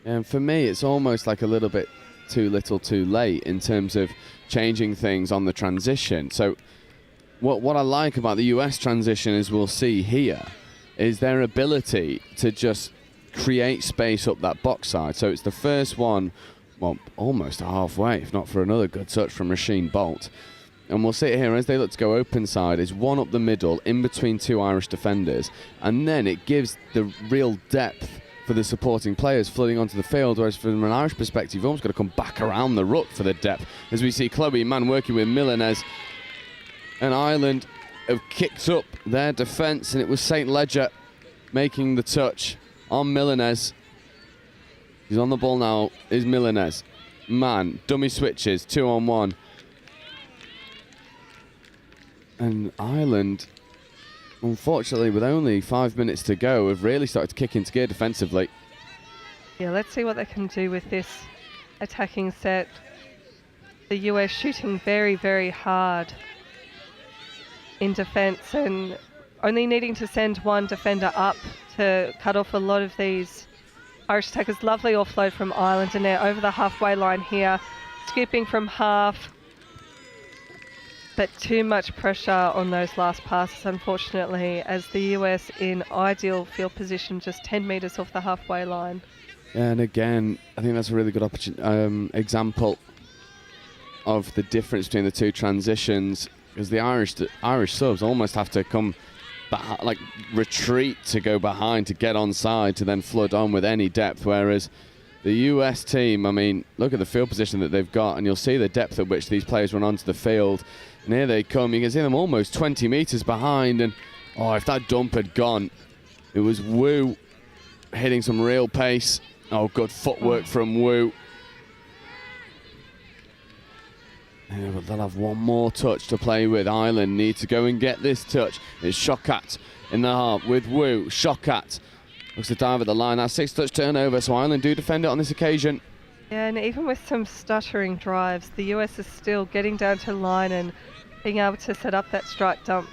And for me, it's almost like a little bit too little too late in terms of changing things on the transition. So what I like about the US transition, as we'll see here, is their ability to just create space up that box side. So it's the first one, well, almost halfway, if not for another good touch from Machine Bolt. And we'll see it here as they look to go open side, is one up the middle in between two Irish defenders, and then it gives the real depth for the supporting players flooding onto the field, whereas from an Irish perspective, you've almost got to come back around the ruck for the depth, as we see Chloe Mann working with Milanese. And Ireland have kicked up their defence, and it was St. Ledger making the touch on Milanese. He's on the ball now, is Milanese. Mann, dummy switches, 2-on-1. And Ireland, unfortunately, with only 5 minutes to go, have really started to kick into gear defensively. Yeah, let's see what they can do with this attacking set. The US shooting very, very hard in defence and only needing to send one defender up to cut off a lot of these Irish attackers. Lovely offload from Ireland, and they're over the halfway line here, scooping from half. But too much pressure on those last passes, unfortunately, as the US in ideal field position, just 10 metres off the halfway line. Yeah, and again, I think that's a really good example of the difference between the two transitions, because the Irish subs almost have to come back, like retreat to go behind to get onside to then flood on with any depth, whereas the US team, I mean, look at the field position that they've got, and you'll see the depth at which these players run onto the field. And here they come. You can see them almost 20 metres behind. And, oh, if that dump had gone, it was Wu hitting some real pace. Oh, good footwork from Wu. Yeah, but they'll have one more touch to play with. Ireland need to go and get this touch. It's Shokat in the half with Wu. Shokat looks to dive at the line. That's 6-touch turnover, so Ireland do defend it on this occasion. Yeah, and even with some stuttering drives, the US is still getting down to the line and being able to set up that strike dump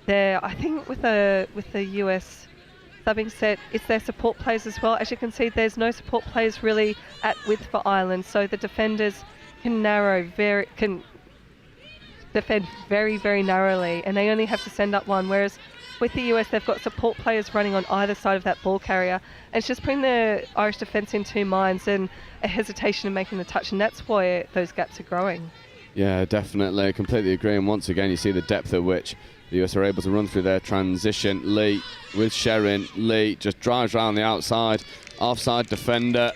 there. I think with the US subbing set, it's their support players as well. As you can see, there's no support players really at width for Ireland, so the defenders can defend very, very narrowly, and they only have to send up one, whereas with the US, they've got support players running on either side of that ball carrier. And it's just putting the Irish defence in two minds and a hesitation in making the touch, and that's why those gaps are growing. Yeah, definitely. I completely agree. And once again, you see the depth at which the US are able to run through their transition. Lee with Sherrin. Lee just drives around the outside. Offside defender.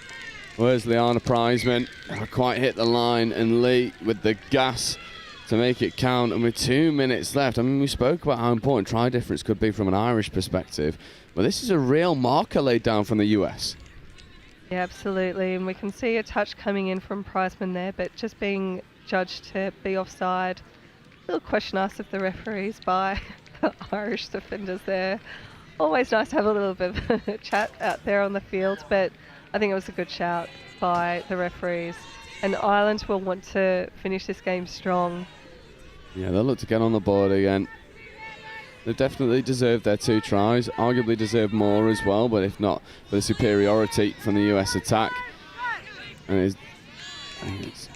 Where's Liana Prizeman? Never quite hit the line. And Lee with the gas to make it count. And with 2 minutes left, I mean, we spoke about how important try difference could be from an Irish perspective. But this is a real marker laid down from the US. Yeah, absolutely. And we can see a touch coming in from Prizeman there, but just being judged to be offside. Little question asked of the referees by the Irish defenders there. Always nice to have a little bit of a chat out there on the field, but I think it was a good shout by the referees. And Ireland will want to finish this game strong. Yeah, they'll look to get on the board again. They definitely deserved their 2 tries, arguably deserved more as well, but if not for the superiority from the US attack. And I think it's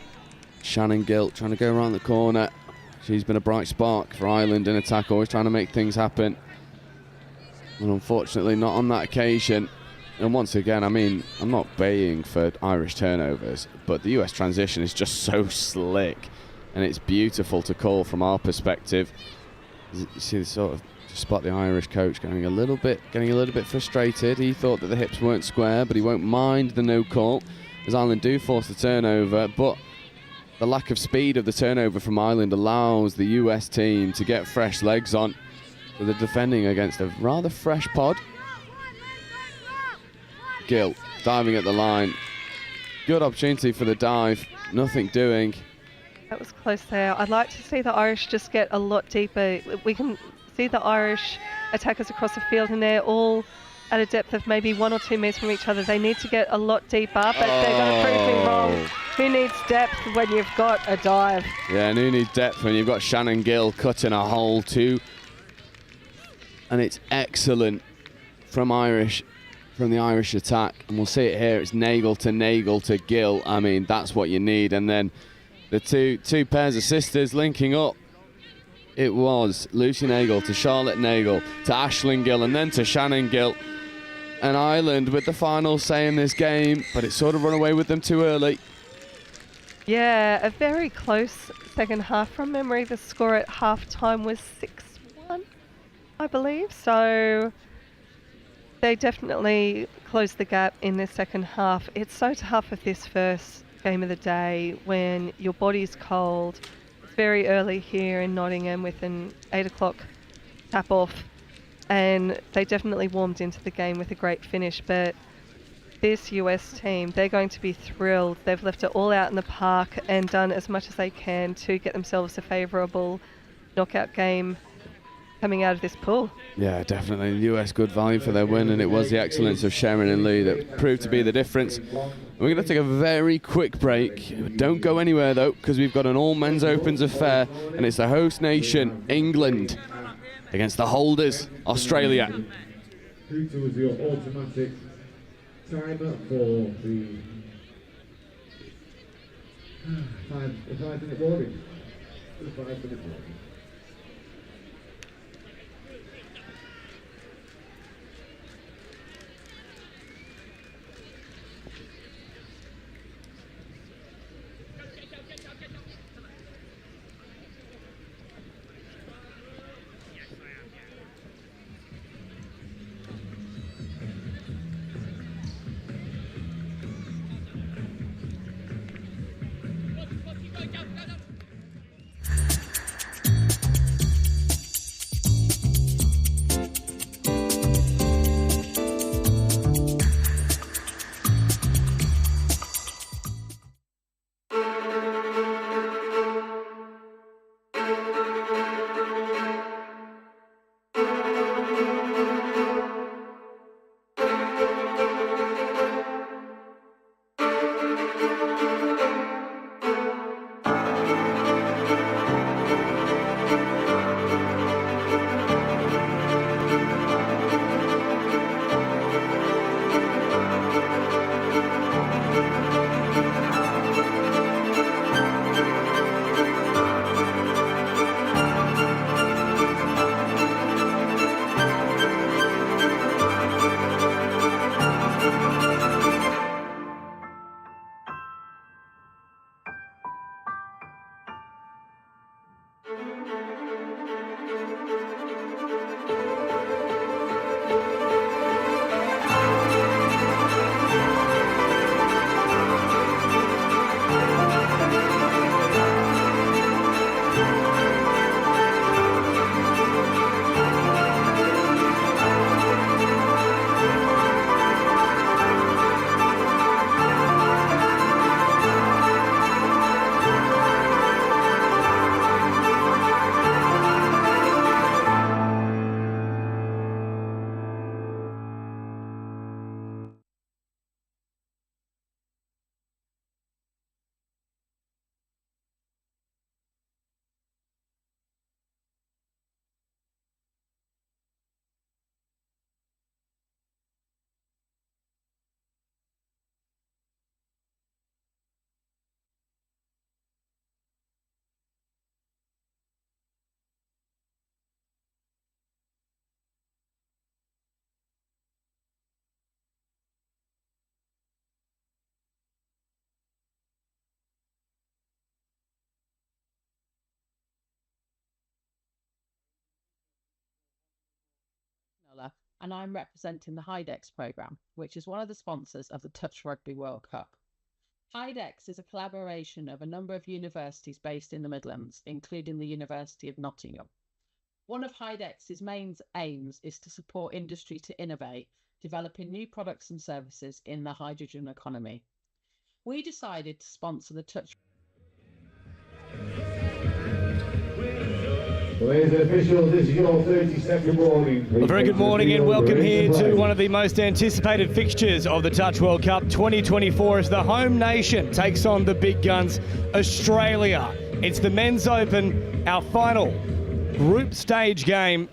Shannon Gilt trying to go around the corner. She's been a bright spark for Ireland in attack, always trying to make things happen. And unfortunately not on that occasion. And once again, I mean, I'm not baying for Irish turnovers, but the US transition is just so slick, and it's beautiful to call from our perspective. You see, sort of just spot the Irish coach getting a little bit frustrated. He thought that the hips weren't square, but he won't mind the no call, as Ireland do force the turnover. But the lack of speed of the turnover from Ireland allows the US team to get fresh legs on. So they're defending against a rather fresh pod. Gill diving at the line. Good opportunity for the dive. Nothing doing. That was close there. I'd like to see the Irish just get a lot deeper. We can see the Irish attackers across the field, and they're all at a depth of maybe 1 or 2 metres from each other. They need to get a lot deeper, but they're going to prove me wrong. Who needs depth when you've got a dive? Yeah, and who needs depth when you've got Shannon Gill cutting a hole too? And it's excellent from the Irish attack. And we'll see it here. It's Nagel to Gill. I mean, that's what you need. And then the two pairs of sisters linking up. It was Lucy Nagel to Charlotte Nagel to Aisling Gill and then to Shannon Gill. And Ireland with the final say in this game, but it sort of run away with them too early. Yeah, a very close second half. From memory, the score at half-time was 6-1, I believe. So they definitely closed the gap in the second half. It's so tough with this first game of the day when your body's cold. It's very early here in Nottingham with an 8 o'clock tap off, and they definitely warmed into the game with a great finish. But this US team, they're going to be thrilled. They've left it all out in the park and done as much as they can to get themselves a favourable knockout game coming out of this pool. Yeah, definitely. The US good value for their win, and it was the excellence of Sharon and Lee that proved to be the difference. We're going to take a very quick break. Don't go anywhere, though, because we've got an all-men's Opens affair, and it's the host nation, England, against the holders, Australia. Hooter was your automatic timer for the 5-minute warning. The 5-minute warning. And I'm representing the HIDEX programme, which is one of the sponsors of the Touch Rugby World Cup. HIDEX is a collaboration of a number of universities based in the Midlands, including the University of Nottingham. One of HIDEX's main aims is to support industry to innovate, developing new products and services in the hydrogen economy. We decided to sponsor the Touch. Ladies and officials, this is your 30-second warning. A very good morning and welcome here to one of the most anticipated fixtures of the Touch World Cup 2024 as the home nation takes on the big guns, Australia. It's the Men's Open, our final group stage game.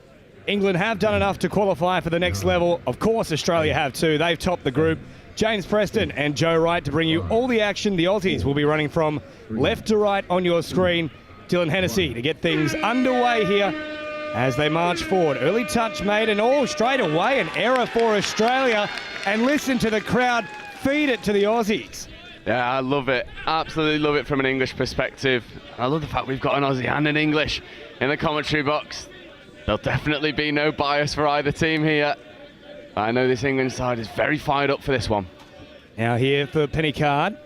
England have done enough to qualify for the next level. Of course, Australia have too. They've topped the group. James Preston and Joe Wright to bring you all the action. The Aussies will be running from left to right on your screen. Dylan Hennessy to get things underway here as they march forward. Early touch made and straight away an error for Australia. And listen to the crowd feed it to the Aussies. Yeah, I love it. Absolutely love it from an English perspective. I love the fact we've got an Aussie and an English in the commentary box. There'll definitely be no bias for either team here. I know this England side is very fired up for this one. Now here for Penny Card.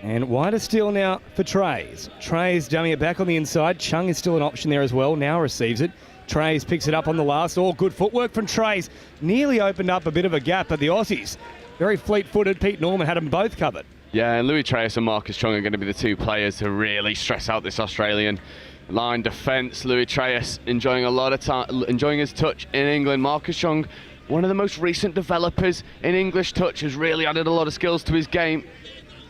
And wider still now for Trays. Trays dumping it back on the inside. Chung is still an option there as well. Now receives it. Trays picks it up on the last. All good footwork from Trays. Nearly opened up a bit of a gap, but the Aussies, very fleet-footed. Pete Norman had them both covered. Yeah, and Louis Treyas and Marcus Chung are going to be the two players to really stress out this Australian line defence. Louis Treyas enjoying a lot of time, enjoying his touch in England. Marcus Chung, one of the most recent developers in English touch, has really added a lot of skills to his game.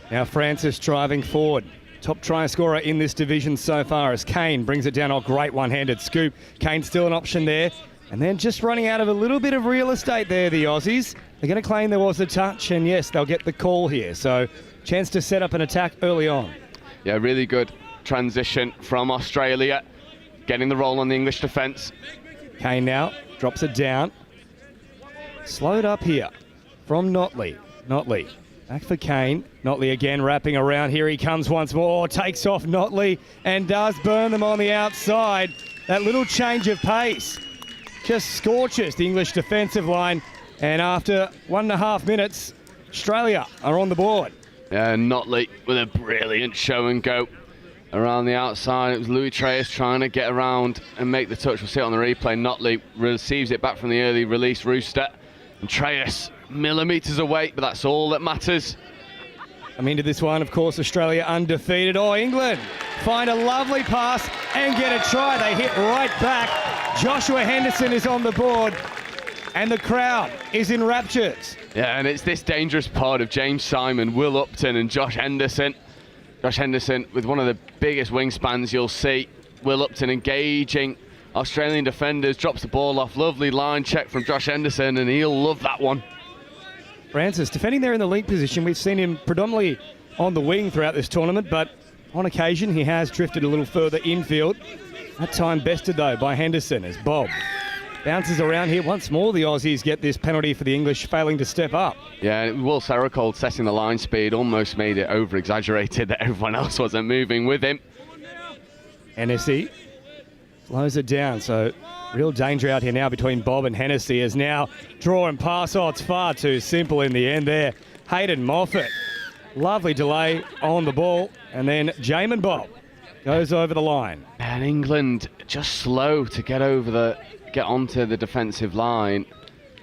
Now Francis driving forward. Top try scorer in this division so far as Kane brings it down. Oh, great one-handed scoop. Kane still an option there. And then just running out of a little bit of real estate there, the Aussies. They're going to claim there was a touch, and yes, they'll get the call here. So chance to set up an attack early on. Yeah, really good transition from Australia. Getting the roll on the English defence. Kane now drops it down. Slowed up here from Notley. Notley. Back for Kane. Notley again wrapping around. Here he comes once more. Takes off Notley and does burn them on the outside. That little change of pace just scorches the English defensive line. And after 1.5 minutes, Australia are on the board. Yeah, Notley with a brilliant show and go around the outside. It was Louis Treyas trying to get around and make the touch. We'll see it on the replay. Notley receives it back from the early release rooster. And Treyas millimetres away, but that's all that matters. I mean, to this one, of course, Australia undefeated. Oh, England find a lovely pass and get a try. They hit right back. Joshua Henderson is on the board, and the crowd is in raptures. Yeah, and it's this dangerous pod of James Simon, Will Upton and Josh Henderson. Josh Henderson with one of the biggest wingspans you'll see. Will Upton engaging Australian defenders, drops the ball off. Lovely line check from Josh Henderson, and he'll love that one. Francis defending there in the link position. We've seen him predominantly on the wing throughout this tournament, but on occasion he has drifted a little further infield. That time bested though by Henderson as Bob bounces around here once more. The Aussies get this penalty for the English failing to step up. Yeah, Will Saracold setting the line speed almost made it over-exaggerated that everyone else wasn't moving with him. Hennessy slows it down, so real danger out here now between Bob and Hennessy as now draw and pass. Oh, it's far too simple in the end there. Hayden Moffat, lovely delay on the ball, and then Jamin Bob goes over the line. And England just slow to get onto the defensive line,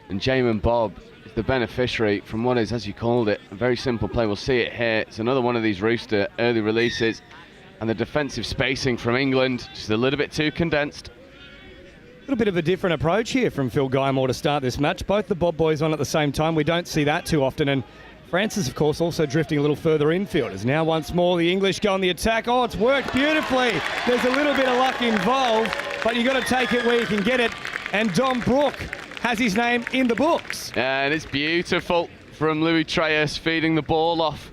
and Jamin Bob is the beneficiary from what is, as you called it, a very simple play. We'll see it here. It's another one of these rooster early releases, and the defensive spacing from England just a little bit too condensed. A little bit of a different approach here from Phil Guymore to start this match. Both the Bob boys on at the same time. We don't see that too often. And Francis, of course, also drifting a little further infield. As now once more the English go on the attack. Oh, it's worked beautifully. There's a little bit of luck involved, but you've got to take it where you can get it. And Dom Brooke has his name in the books. Yeah, and it's beautiful from Louis Treyas feeding the ball off.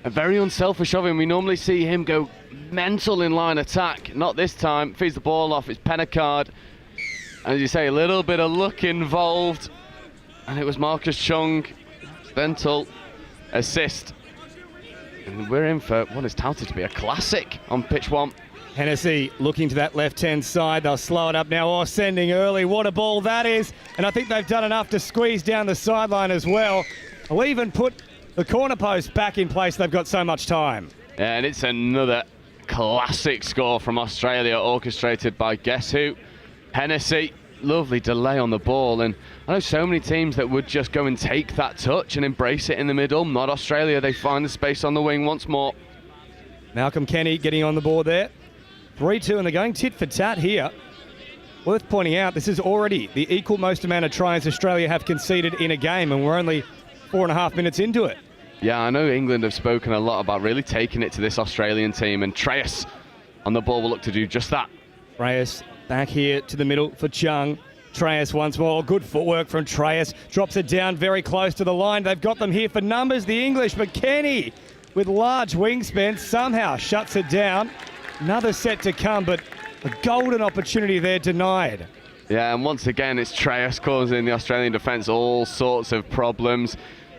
A very unselfish of him. We normally see him go mental in line attack. Not this time. Feeds the ball off. It's Pennicard. And as you say, a little bit of luck involved. And it was Marcus Chung. Accidental assist. And we're in for what is touted to be a classic on pitch one. Hennessy looking to that left-hand side. They'll slow it up now. Oh, sending early. What a ball that is. And I think they've done enough to squeeze down the sideline as well. They'll even put the corner post back in place. They've got so much time. Yeah, and it's another classic score from Australia, orchestrated by guess who? Hennessy. Lovely delay on the ball, and I know so many teams that would just go and take that touch and embrace it in the middle. Not Australia. They find the space on the wing once more. Malcolm Kenny getting on the board there. 3-2, and they're going tit for tat here. Worth pointing out, this is already the equal most amount of tries Australia have conceded in a game, and we're only 4.5 minutes into it. Yeah, I know England have spoken a lot about really taking it to this Australian team, and Treyas on the ball will look to do just that. Treyas back here to the middle for Chung. Treyas once more. Good footwork from Treyas. Drops it down very close to the line. They've got them here for numbers, the English, but Kenny, with large wingspan, somehow shuts it down. Another set to come, but a golden opportunity there denied. Yeah, and once again, it's Treyas causing the Australian defence all sorts of problems.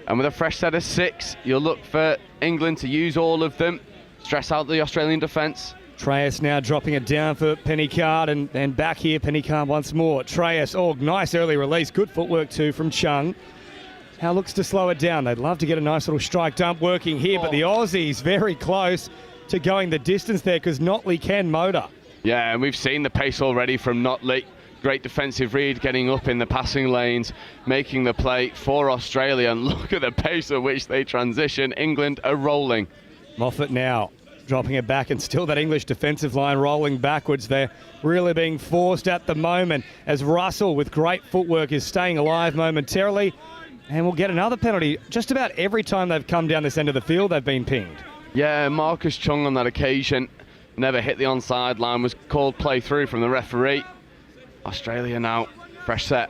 And with a fresh set of 6, you'll look for England to use all of them, stress out the Australian defence. Treyas now dropping it down for Pennicard, and then back here, Pennicard once more. Treyas, oh, nice early release. Good footwork too from Chung. Now looks to slow it down. They'd love to get a nice little strike dump working here, but the Aussies very close to going the distance there because Notley can motor. Yeah, and we've seen the pace already from Notley. Great defensive read, getting up in the passing lanes, making the play for Australia. And look at the pace at which they transition. England are rolling. Moffat now dropping it back, and still that English defensive line rolling backwards. They're really being forced at the moment as Russell, with great footwork, is staying alive momentarily. And we'll get another penalty. Just about every time they've come down this end of the field, they've been pinged. Yeah, Marcus Chung on that occasion never hit the onside line, was called play through from the referee. Australia now, fresh set.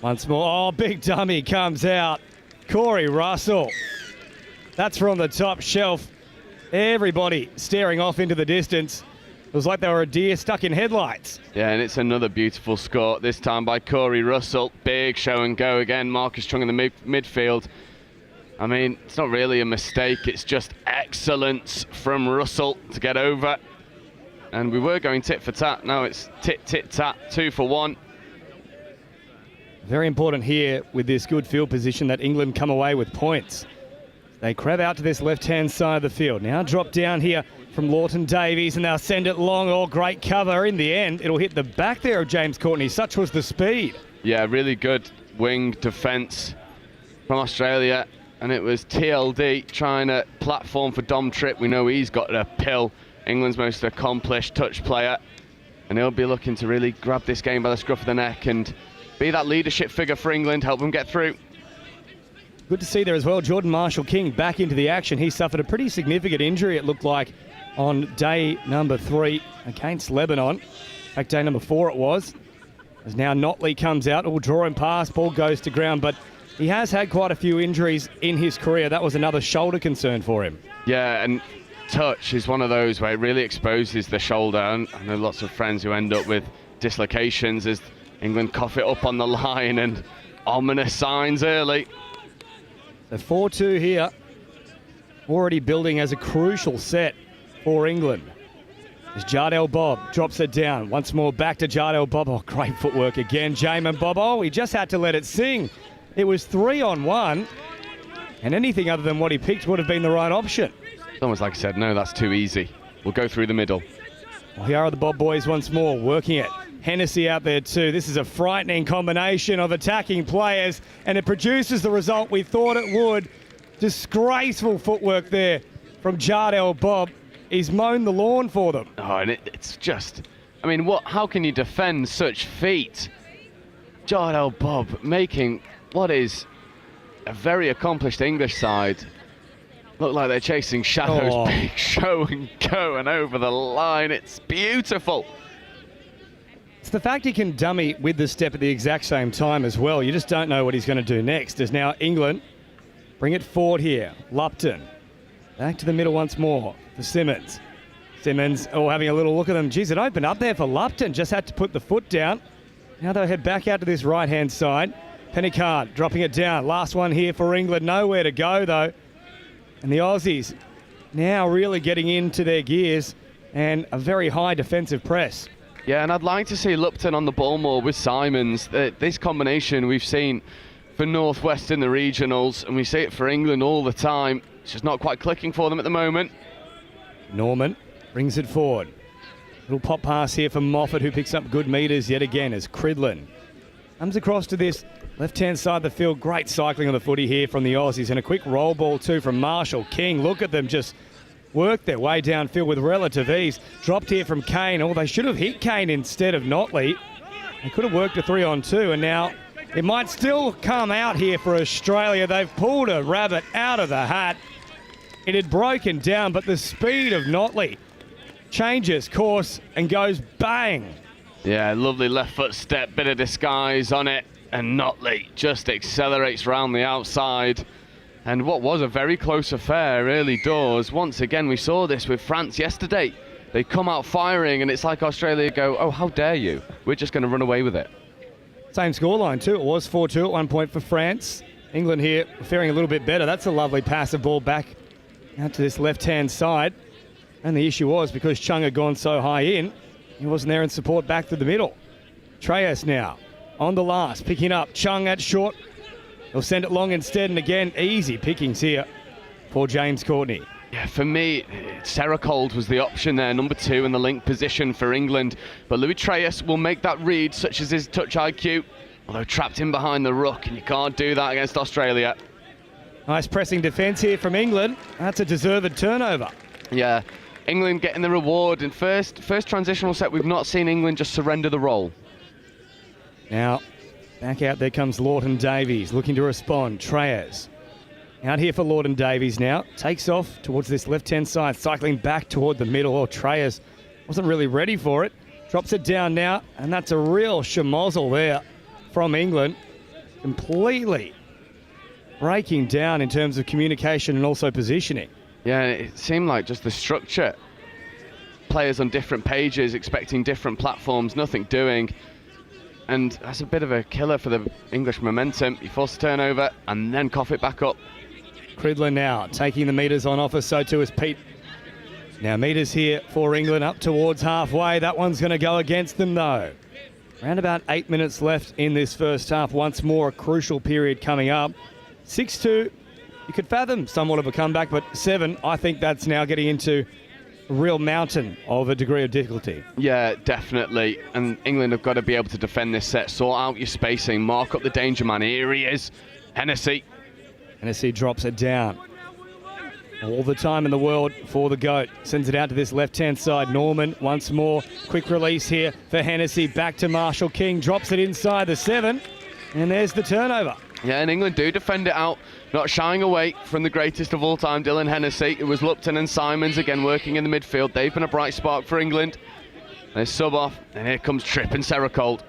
Once more, oh, big dummy comes out. Corey Russell. That's from the top shelf. Everybody staring off into the distance. It was like they were a deer stuck in headlights. Yeah, and it's another beautiful score, this time by Corey Russell. Big show and go again. Marcus Chung in the midfield. I mean, it's not really a mistake. It's just excellence from Russell to get over. And we were going tit for tat. Now it's tit, tit, tat, 2 for 1. Very important here with this good field position that England come away with points. They crab out to this left-hand side of the field. Now drop down here from Lawton Davies, and they'll send it long. Oh, great cover. In the end, it'll hit the back there of James Courtney. Such was the speed. Yeah, really good wing defence from Australia. And it was TLD trying to platform for Dom Tripp. We know he's got a pill. England's most accomplished touch player, and he'll be looking to really grab this game by the scruff of the neck and be that leadership figure for England, help them get through. Good to see there as well. Jordan Marshall-King back into the action. He suffered a pretty significant injury, it looked like, on day number 3 against Lebanon. In fact, day number 4 it was. As now Notley comes out, it will draw him past, ball goes to ground, but he has had quite a few injuries in his career. That was another shoulder concern for him. Yeah, and touch is one of those where it really exposes the shoulder, and I know lots of friends who end up with dislocations as England cough it up on the line, and ominous signs early. So 4-2 here, already building as a crucial set for England. As Jardel Bob drops it down. Once more back to Jardel Bob. Oh, great footwork again. Jamin Bob. Oh, he just had to let it sing. It was 3-on-1, and anything other than what he picked would have been the right option. It's almost like I said, no, that's too easy. We'll go through the middle. Well, here are the Bob boys once more, working it. Hennessy out there too. This is a frightening combination of attacking players, and it produces the result we thought it would. Disgraceful footwork there from Jardel Bob. He's mown the lawn for them. Oh, and it's just, I mean, how can you defend such feat? Jardel Bob making what is a very accomplished English side look like they're chasing shadows. Oh. Big show and go and over the line. It's beautiful. It's the fact he can dummy with the step at the exact same time as well. You just don't know what he's going to do next. As now England bring it forward here. Lupton back to the middle once more for Simmons. Simmons, having a little look at them. Geez, it opened up there for Lupton. Just had to put the foot down. Now they'll head back out to this right-hand side. Pennicard dropping it down. Last one here for England. Nowhere to go, though. And the Aussies now really getting into their gears and a very high defensive press. Yeah, and I'd like to see Lupton on the ball more with Simons. This combination we've seen for Northwest in the regionals, and we see it for England all the time. It's just not quite clicking for them at the moment. Norman brings it forward. Little pop pass here from Moffat, who picks up good metres yet again as Cridlin comes across to this left-hand side of the field. Great cycling on the footy here from the Aussies, and a quick roll ball too from Marshall King. Look at them just worked their way downfield with relative ease. Dropped here from Kane. Oh, they should have hit Kane instead of Notley. They could have worked a 3-on-2, and now it might still come out here for Australia. They've pulled a rabbit out of the hat. It had broken down, but the speed of Notley changes course and goes bang. Yeah, lovely left foot step, bit of disguise on it, and Notley just accelerates round the outside. And what was a very close affair early doors. Once again, we saw this with France yesterday. They come out firing, and it's like Australia go, oh, how dare you? We're just going to run away with it. Same scoreline too. It was 4-2 at one point for France. England here faring a little bit better. That's a lovely passive ball back out to this left-hand side. And the issue was because Chung had gone so high in, he wasn't there in support back to the middle. Treyas now on the last, picking up. Chung at short. He'll send it long instead, and again, easy pickings here for James Courtney. Yeah, for me, Seracold was the option there, number 2 in the link position for England. But Louis Treyas will make that read, such as his touch IQ. Although trapped in behind the ruck, and you can't do that against Australia. Nice pressing defence here from England. That's a deserved turnover. Yeah, England getting the reward. In first transitional set, we've not seen England just surrender the role. Now, back out there comes Lawton Davies, looking to respond. Treyas out here for Lawton Davies now. Takes off towards this left-hand side, cycling back toward the middle. Oh, Treyas wasn't really ready for it. Drops it down now, and that's a real schmozzle there from England. Completely breaking down in terms of communication and also positioning. Yeah, it seemed like just the structure. Players on different pages, expecting different platforms, nothing doing. And that's a bit of a killer for the English momentum. You force a turnover and then cough it back up. Cridler now taking the metres on offer, so too is Pete. Now metres here for England up towards halfway. That one's going to go against them though. Around about 8 minutes left in this first half. Once more, a crucial period coming up. 6-2, you could fathom somewhat of a comeback, but 7, I think that's now getting into a real mountain of a degree of difficulty. Yeah, definitely. And England have got to be able to defend this set, sort out your spacing, mark up the danger man. Here he is, Hennessy. Hennessy drops it down. All the time in the world for the GOAT. Sends it out to this left-hand side. Norman once more. Quick release here for Hennessy. Back to Marshall King. Drops it inside the 7. And there's the turnover. Yeah, and England do defend it out, not shying away from the greatest of all time, Dylan Hennessy. It was Lupton and Simons again working in the midfield. They've been a bright spark for England. They sub off, and here comes Tripp and Seracold.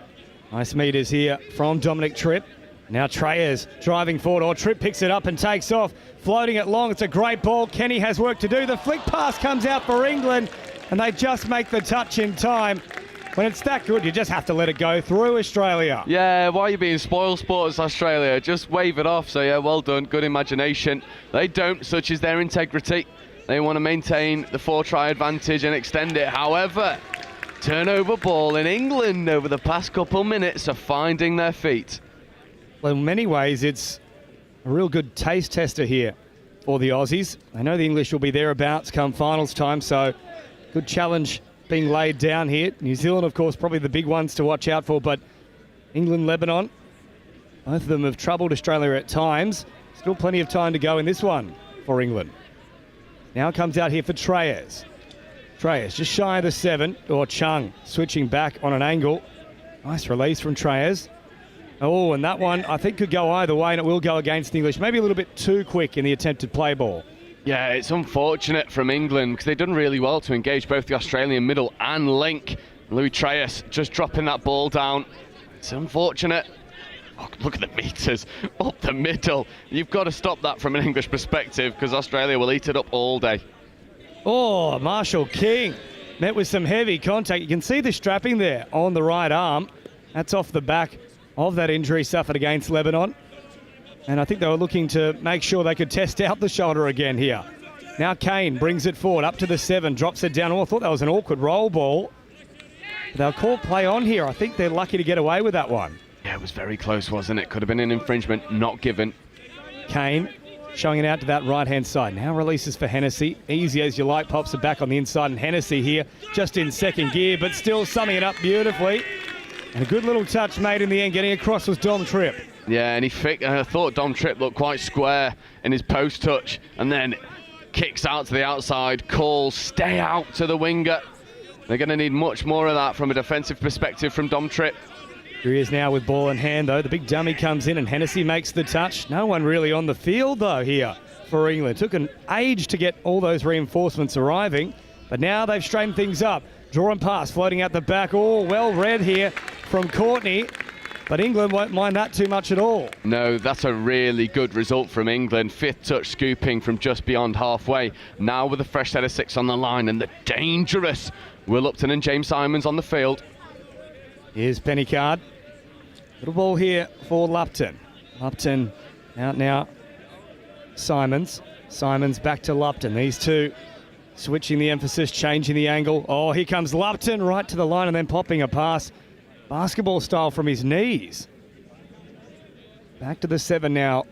Nice meters here from Dominic Tripp. Now Treyas driving forward, or Tripp picks it up and takes off, floating it long. It's a great ball. Kenny has work to do. The flick pass comes out for England, and they just make the touch in time. When it's that good, you just have to let it go through Australia. Yeah, why are you being spoil sports, Australia? Just wave it off. So yeah, well done, good imagination. They don't, such is their integrity. They want to maintain the 4-try advantage and extend it. However, turnover ball in England over the past couple minutes are finding their feet. Well, in many ways, it's a real good taste tester here for the Aussies. They know the English will be thereabouts come finals time, so good challenge being laid down here. New Zealand, of course, probably the big ones to watch out for, but England, Lebanon, both of them have troubled Australia at times. Still plenty of time to go in this one for England. Now comes out here for Treyas. Treyas just shy of the 7, or Chung switching back on an angle. Nice release from Treyas. Oh, and that one I think could go either way, and it will go against the English. Maybe a little bit too quick in the attempted play ball. Yeah, it's unfortunate from England because they've done really well to engage both the Australian middle and link. Louis Treyas just dropping that ball down. It's unfortunate. Oh, look at the meters up the middle. You've got to stop that from an English perspective because Australia will eat it up all day. Oh, Marshall King met with some heavy contact. You can see the strapping there on the right arm. That's off the back of that injury suffered against Lebanon. And I think they were looking to make sure they could test out the shoulder again here. Now Kane brings it forward up to the 7, drops it down. Oh, I thought that was an awkward roll ball. They'll call play on here. I think they're lucky to get away with that one. Yeah, it was very close, wasn't it? Could have been an infringement, not given. Kane showing it out to that right-hand side. Now releases for Hennessy. Easy as you like, pops it back on the inside. And Hennessy here just in second gear, but still summing it up beautifully. And a good little touch made in the end. Getting across was Dom Tripp. Yeah, and I thought Dom Tripp looked quite square in his post touch, and then kicks out to the outside, calls, stay out to the winger. They're going to need much more of that from a defensive perspective from Dom Tripp. Here he is now with ball in hand, though. The big dummy comes in and Hennessy makes the touch. No one really on the field, though, here for England. Took an age to get all those reinforcements arriving, but now they've straightened things up. Draw and pass floating out the back. Oh, well read here from Courtney, but England won't mind that too much at all. No, that's a really good result from England. Fifth touch scooping from just beyond halfway. Now with a fresh set of 6 on the line and the dangerous Will Upton and James Simons on the field. Here's Pennycard. Little ball here for Lupton. Lupton out now. Simons back to Lupton. These two switching the emphasis, changing the angle. Oh, here comes Lupton right to the line and then popping a pass. Basketball style from his knees. Back to the 7 now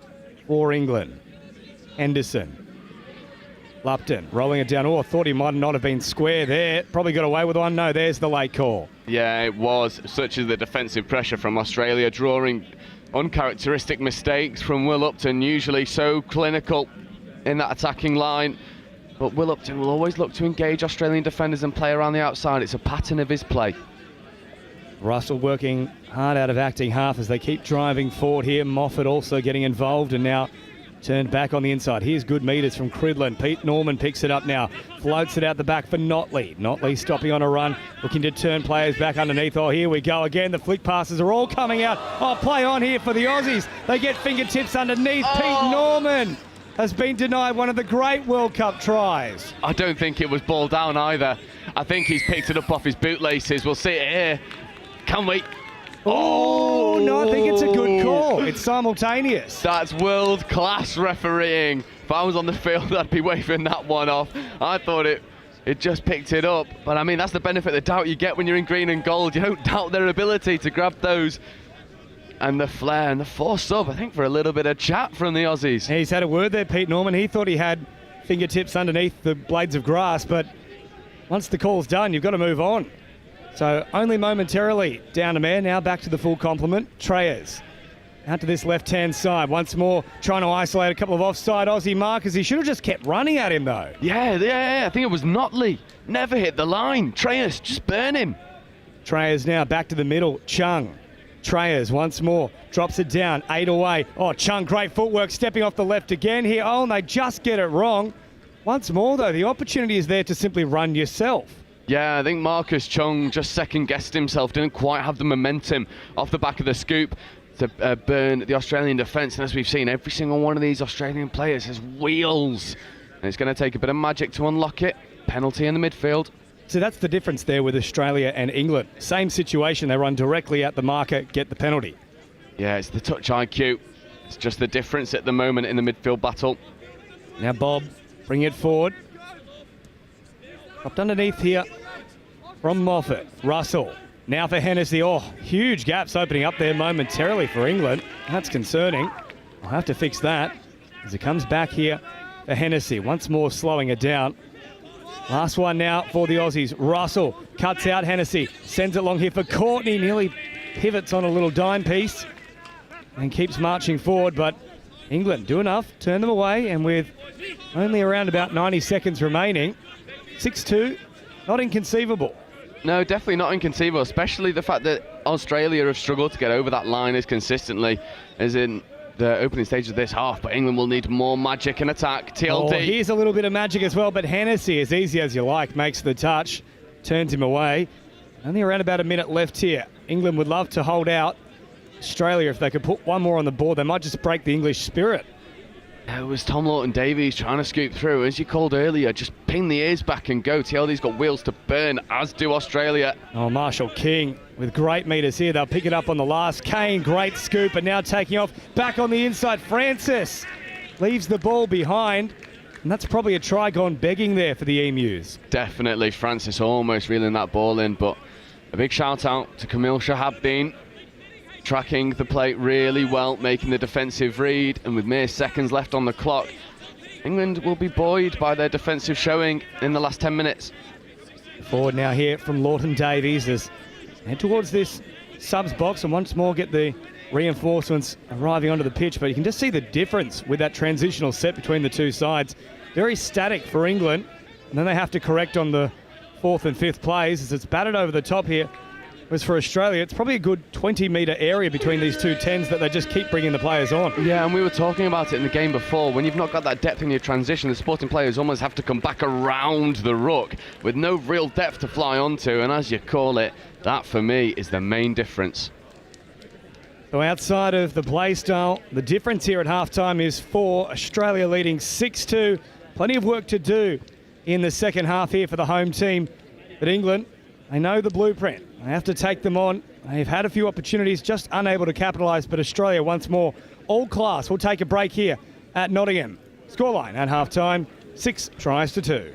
for England. Henderson. Lupton rolling it down. Oh, I thought he might not have been square there. Probably got away with one. No, there's the late call. Yeah, it was. Such as the defensive pressure from Australia, drawing uncharacteristic mistakes from Will Upton, usually so clinical in that attacking line. But Will Upton will always look to engage Australian defenders and play around the outside. It's a pattern of his play. Russell working hard out of acting half as they keep driving forward here. Moffat also getting involved and now turned back on the inside. Here's good meters from Cridlin. Pete Norman picks it up now. Floats it out the back for Notley. Notley stopping on a run, looking to turn players back underneath. Oh, here we go again. The flick passes are all coming out. Oh, play on here for the Aussies. They get fingertips underneath. Oh. Pete Norman has been denied one of the great World Cup tries. I don't think it was ball down either. I think he's picked it up off his bootlaces. We'll see it here. Can we? Oh, no, I think it's a good call. It's simultaneous. That's world-class refereeing. If I was on the field, I'd be waving that one off. I thought it just picked it up. But, I mean, that's the benefit of the doubt you get when you're in green and gold. You don't doubt their ability to grab those. And the flare and the force sub, I think, for a little bit of chat from the Aussies. He's had a word there, Pete Norman. He thought he had fingertips underneath the blades of grass, but once the call's done, you've got to move on. So only momentarily down a man, now back to the full complement. Treyers out to this left-hand side. Once more trying to isolate a couple of offside Aussie markers. He should have just kept running at him, though. Yeah, I think it was Notley. Never hit the line. Treyers, just burn him. Treyers now back to the middle. Chung. Treyers once more. Drops it down. 8 away. Oh, Chung, great footwork. Stepping off the left again here. Oh, and they just get it wrong. Once more, though, the opportunity is there to simply run yourself. Yeah, I think Marcus Chung just second-guessed himself, didn't quite have the momentum off the back of the scoop to burn the Australian defence. And as we've seen, every single one of these Australian players has wheels. And it's going to take a bit of magic to unlock it. Penalty in the midfield. So that's the difference there with Australia and England. Same situation, they run directly at the marker, get the penalty. Yeah, it's the touch IQ. It's just the difference at the moment in the midfield battle. Now Bob, bring it forward. Dropped underneath here from Moffat. Russell. Now for Hennessy. Oh, huge gaps opening up there momentarily for England. That's concerning. I'll have to fix that as it comes back here for Hennessy. Once more slowing it down. Last one now for the Aussies. Russell cuts out Hennessy. Sends it long here for Courtney. Nearly pivots on a little dime piece and keeps marching forward. But England do enough. Turn them away. And with only around about 90 seconds remaining, 6-2, not inconceivable. No, definitely not inconceivable, especially the fact that Australia have struggled to get over that line as consistently as in the opening stage of this half, but England will need more magic and attack. TLD. Oh, here's a little bit of magic as well, but Hennessy, as easy as you like, makes the touch, turns him away. Only around about a minute left here. England would love to hold out. Australia, if they could put one more on the board, they might just break the English spirit. It was Tom Lawton-Davies trying to scoop through. As you called earlier, just ping the ears back and go. TLD's got wheels to burn, as do Australia. Oh, Marshall King with great meters here. They'll pick it up on the last. Kane, great scoop, and now taking off. Back on the inside, Francis leaves the ball behind. And that's probably a try gone begging there for the Emus. Definitely, Francis almost reeling that ball in, but a big shout out to Camille Shahabdeen. Tracking the play really well, making the defensive read, and with mere seconds left on the clock, England will be buoyed by their defensive showing in the last 10 minutes. Forward now here from Lawton-Davies as head towards this subs box and once more get the reinforcements arriving onto the pitch, but you can just see the difference with that transitional set between the two sides. very static for England. And then they have to correct on the 4th and 5th plays as it's batted over the top here. Whereas for Australia, it's probably a good 20-metre area between these two 10s that they just keep bringing the players on. Yeah, and we were talking about it in the game before. When you've not got that depth in your transition, the sporting players almost have to come back around the ruck with no real depth to fly onto. And as you call it, that for me is the main difference. So outside of the play style, the difference here at halftime is 4. Australia leading 6-2. Plenty of work to do in the second half here for the home team. But England, they know the blueprint. They have to take them on. They've had a few opportunities, just unable to capitalise. But Australia, once more, all class. We'll take a break here at Nottingham. Scoreline at halftime, 6-2.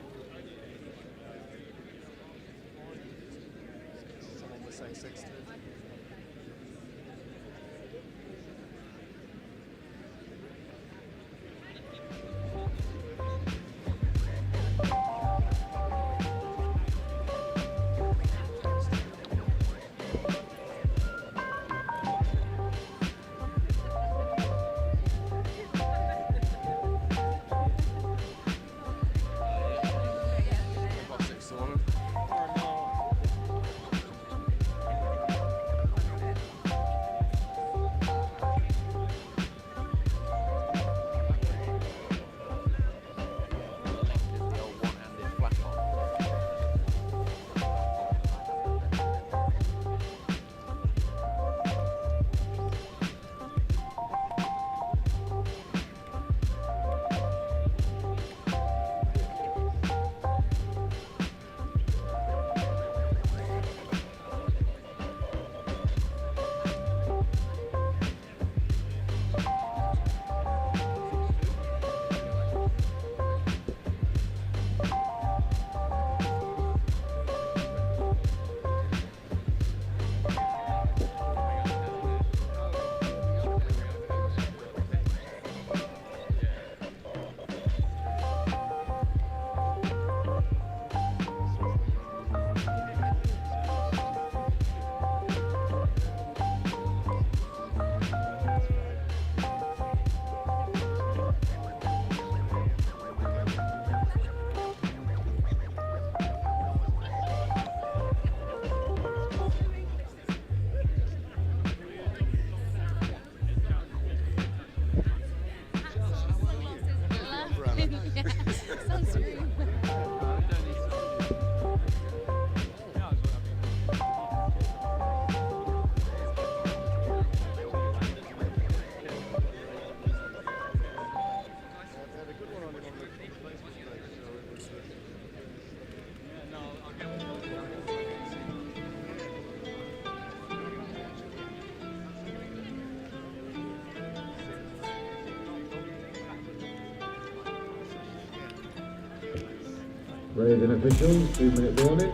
Raven officials, 2-minute warning.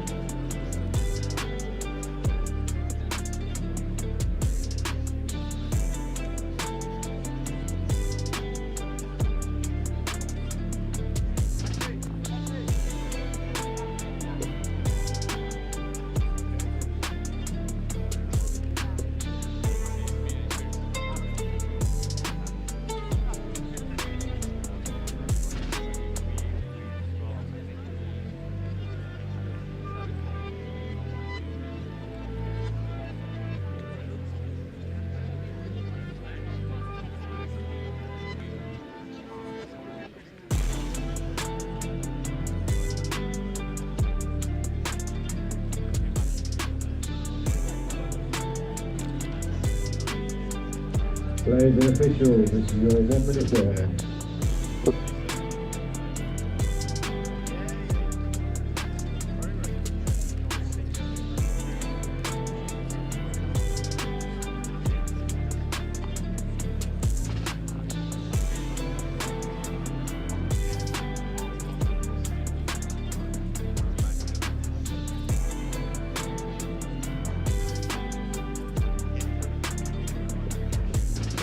Players and officials, this is your 1-minute warning.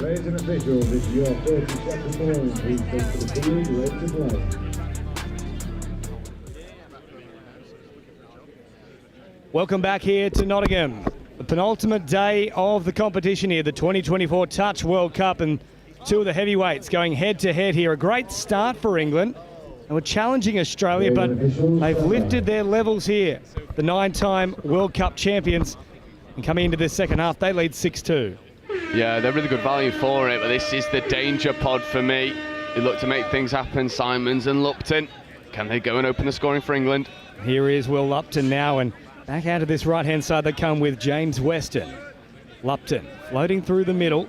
Players and officials, this is your 30-second warning. Please take to the field, ready to play. Welcome back here to Nottingham. The penultimate day of the competition here, the 2024 Touch World Cup, and two of the heavyweights going head-to-head here. A great start for England. They were challenging Australia, but they've lifted their levels here. The 9-time World Cup champions. And coming into this second half, they lead 6-2. Yeah, they're really good value for it, but this is the danger pod for me. They look to make things happen, Simons and Lupton. Can they go and open the scoring for England? Here is Will Lupton now, and back out to this right-hand side they come with James Weston. Lupton floating through the middle.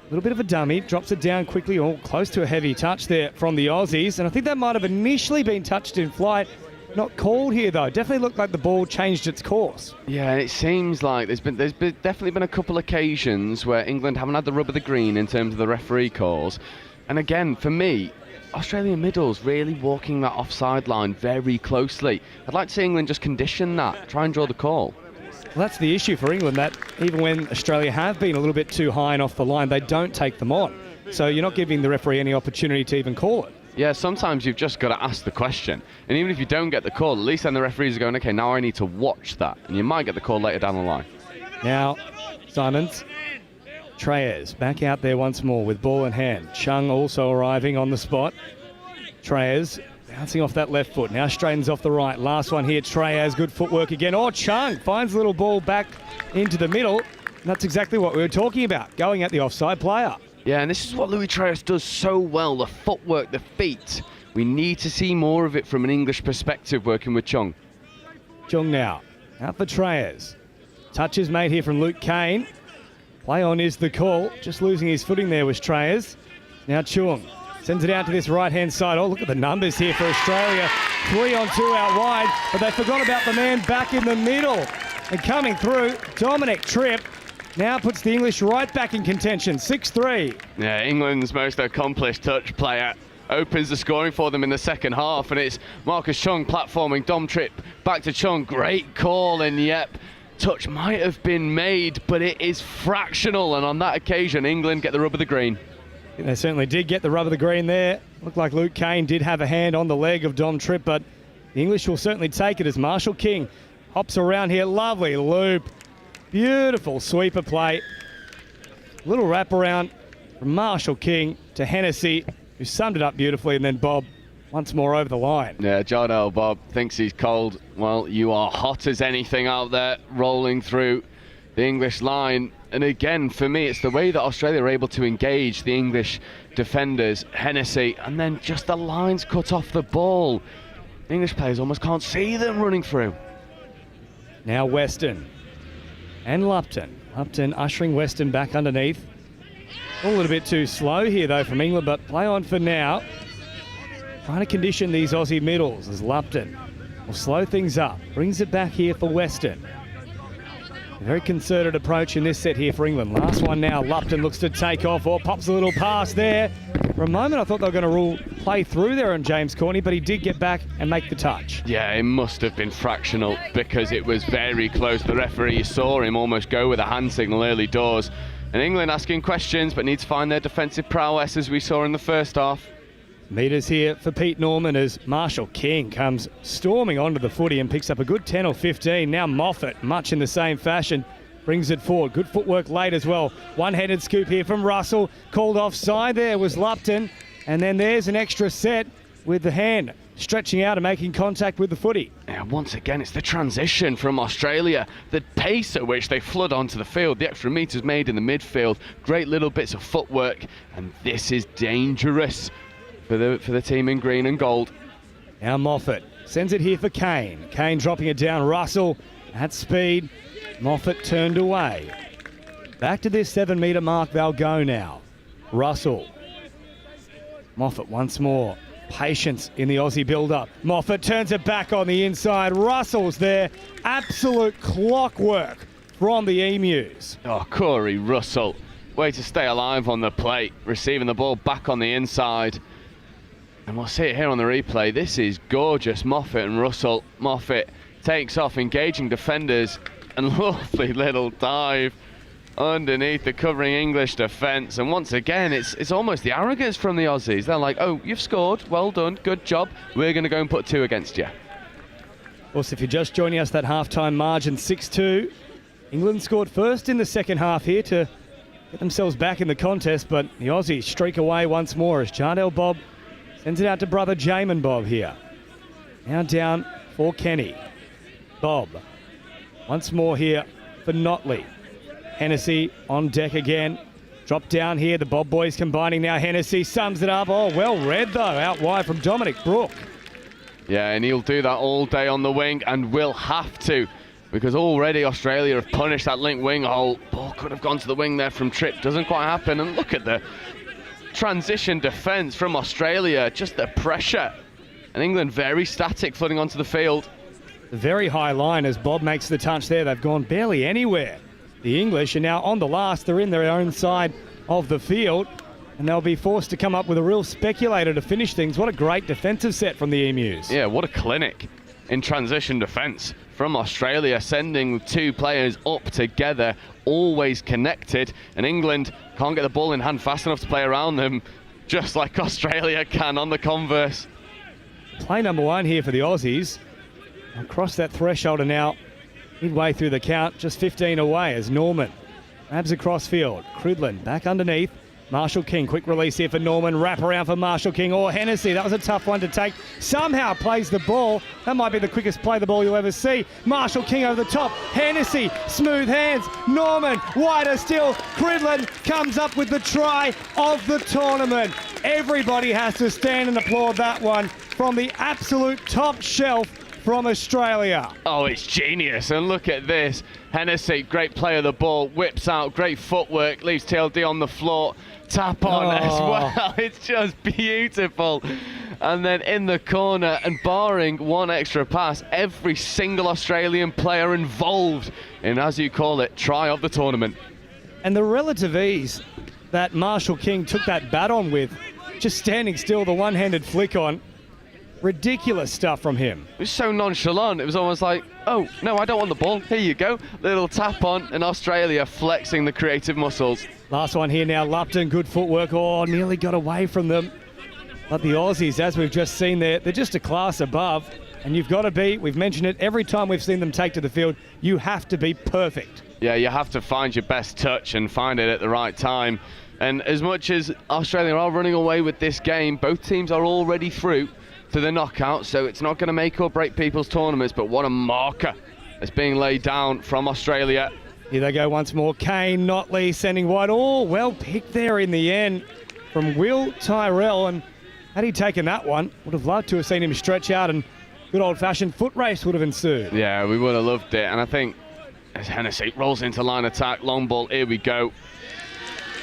A little bit of a dummy, drops it down quickly, all close to a heavy touch there from the Aussies. And I think that might have initially been touched in flight. Not called here, though. Definitely looked like the ball changed its course. Yeah, it seems like there's definitely been a couple occasions where England haven't had the rub of the green in terms of the referee calls. And again, for me, Australian middles really walking that offside line very closely. I'd like to see England just condition that, try and draw the call. Well, that's the issue for England, that even when Australia have been a little bit too high and off the line, they don't take them on. So you're not giving the referee any opportunity to even call it. Yeah, sometimes you've just got to ask the question. And even if you don't get the call, at least then the referees are going, okay, now I need to watch that. And you might get the call later down the line. Now, Simons, Treyas back out there once more with ball in hand. Chung also arriving on the spot. Treyas bouncing off that left foot. Now straightens off the right. Last one here, Treyas, good footwork again. Oh, Chung finds the little ball back into the middle. And that's exactly what we were talking about, going at the offside player. Yeah, and this is what Louis Treyas does so well, the footwork, the feet. We need to see more of it from an English perspective working with Chung. Chung now, out for Treyas. Touch is made here from Luke Kane. Play on is the call. Just losing his footing there was Treyas. Now Chung sends it out to this right-hand side. Oh, look at the numbers here for Australia. 3 on 2 out wide, but they forgot about the man back in the middle. And coming through, Dominic Tripp now puts the English right back in contention, 6-3. Yeah, England's most accomplished touch player opens the scoring for them in the second half, and it's Marcus Chung platforming Dom Tripp back to Chung. Great call, and yep, touch might have been made, but it is fractional, and on that occasion, England get the rub of the green. They certainly did get the rub of the green there. Looked like Luke Kane did have a hand on the leg of Dom Tripp, but the English will certainly take it as Marshall King hops around here. Lovely loop. Beautiful sweeper play. Little wraparound from Marshall King to Hennessy, who summed it up beautifully, and then Bob once more over the line. Yeah, John L. Bob thinks he's cold. Well, you are hot as anything out there, rolling through the English line. And again, for me, it's the way that Australia are able to engage the English defenders, Hennessy, and then just the lines cut off the ball. The English players almost can't see them running through. Now Weston and Lupton. Lupton ushering Weston back underneath. A little bit too slow here, though, from England, but play on for now. Trying to condition these Aussie middles as Lupton will slow things up. Brings it back here for Weston. A very concerted approach in this set here for England. Last one now. Lupton looks to take off, or pops a little pass there. For a moment, I thought they were going to play through there on James Corney, but he did get back and make the touch. Yeah, it must have been fractional because it was very close. The referee saw him almost go with a hand signal early doors. And England asking questions, but need to find their defensive prowess as we saw in the first half. Meters here for Pete Norman as Marshall King comes storming onto the footy and picks up a good 10 or 15. Now Moffat, much in the same fashion, brings it forward. Good footwork late as well. One-headed scoop here from Russell. Called offside there was Lupton. And then there's an extra set with the hand stretching out and making contact with the footy. Yeah, once again, it's the transition from Australia. The pace at which they flood onto the field. The extra meters made in the midfield. Great little bits of footwork. And this is dangerous for the team in green and gold. Now Moffat sends it here for Kane. Kane dropping it down. Russell at speed. Moffat turned away. Back to this 7 metre mark they'll go now. Russell. Moffat once more. Patience in the Aussie build-up. Moffat turns it back on the inside. Russell's there. Absolute clockwork from the Emus. Oh, Corey Russell. Way to stay alive on the plate. Receiving the ball back on the inside. And we'll see it here on the replay. This is gorgeous. Moffat and Russell. Moffat takes off, engaging defenders. And lovely little dive underneath the covering English defence. And once again, it's almost the arrogance from the Aussies. They're like, oh, you've scored. Well done. Good job. We're going to go and put 2 against you. Also, if you're just joining us, that half-time margin 6-2. England scored first in the second half here to get themselves back in the contest, but the Aussies streak away once more as Jardel Bob Sends it out to brother Jamin Bob here. Now down for Kenny. Bob. Once more here for Notley. Hennessy on deck again. Drop down here. The Bob boys combining now. Hennessy sums it up. Oh, well read though. Out wide from Dominic Brook. Yeah, and he'll do that all day on the wing and will have to, because already Australia have punished that link wing hole. Ball could have gone to the wing there from Tripp. Doesn't quite happen. And look at the transition defence from Australia. Just the pressure. And England very static flooding onto the field. A very high line as Bob makes the touch there. They've gone barely anywhere. The English are now on the last. They're in their own side of the field, and they'll be forced to come up with a real speculator to finish things. What a great defensive set from the Emus. Yeah, what a clinic in transition defence from Australia, sending two players up together, always connected, and England can't get the ball in hand fast enough to play around them, just like Australia can on the converse. Play number one here for the Aussies. Across that threshold, and now midway through the count, just 15 away as Norman grabs across field. Cridlin back underneath. Marshall King, quick release here for Norman. Wrap around for Marshall King or Hennessy. That was a tough one to take. Somehow plays the ball. That might be the quickest play the ball you'll ever see. Marshall King over the top. Hennessy, smooth hands. Norman, wider still. Cridlin comes up with the try of the tournament. Everybody has to stand and applaud that one from the absolute top shelf from Australia. Oh, it's genius. And look at this. Hennessy, great play of the ball, whips out, great footwork, leaves TLD on the floor. Tap on as well. It's just beautiful. And then in the corner, and barring one extra pass, every single Australian player involved in, as you call it, try of the tournament. And the relative ease that Marshall King took that bat on with, just standing still, the one-handed flick on. Ridiculous stuff from him. It was so nonchalant. It was almost like, oh, no, I don't want the ball. Here you go. Little tap on, and Australia flexing the creative muscles. Last one here now, Lupton, good footwork. Oh, nearly got away from them. But the Aussies, as we've just seen there, they're just a class above. And you've got to be, we've mentioned it, every time we've seen them take to the field, you have to be perfect. Yeah, you have to find your best touch and find it at the right time. And as much as Australia are running away with this game, both teams are already through to the knockout, so it's not going to make or break people's tournaments, but what a marker that's being laid down from Australia. Here they go once more. Kane, Notley sending wide. Oh, well picked there in the end from Will Tyrrell, and had he taken that one, would have loved to have seen him stretch out, and good old-fashioned foot race would have ensued. Yeah, we would have loved it, and I think as Hennessy rolls into line attack, long ball, here we go.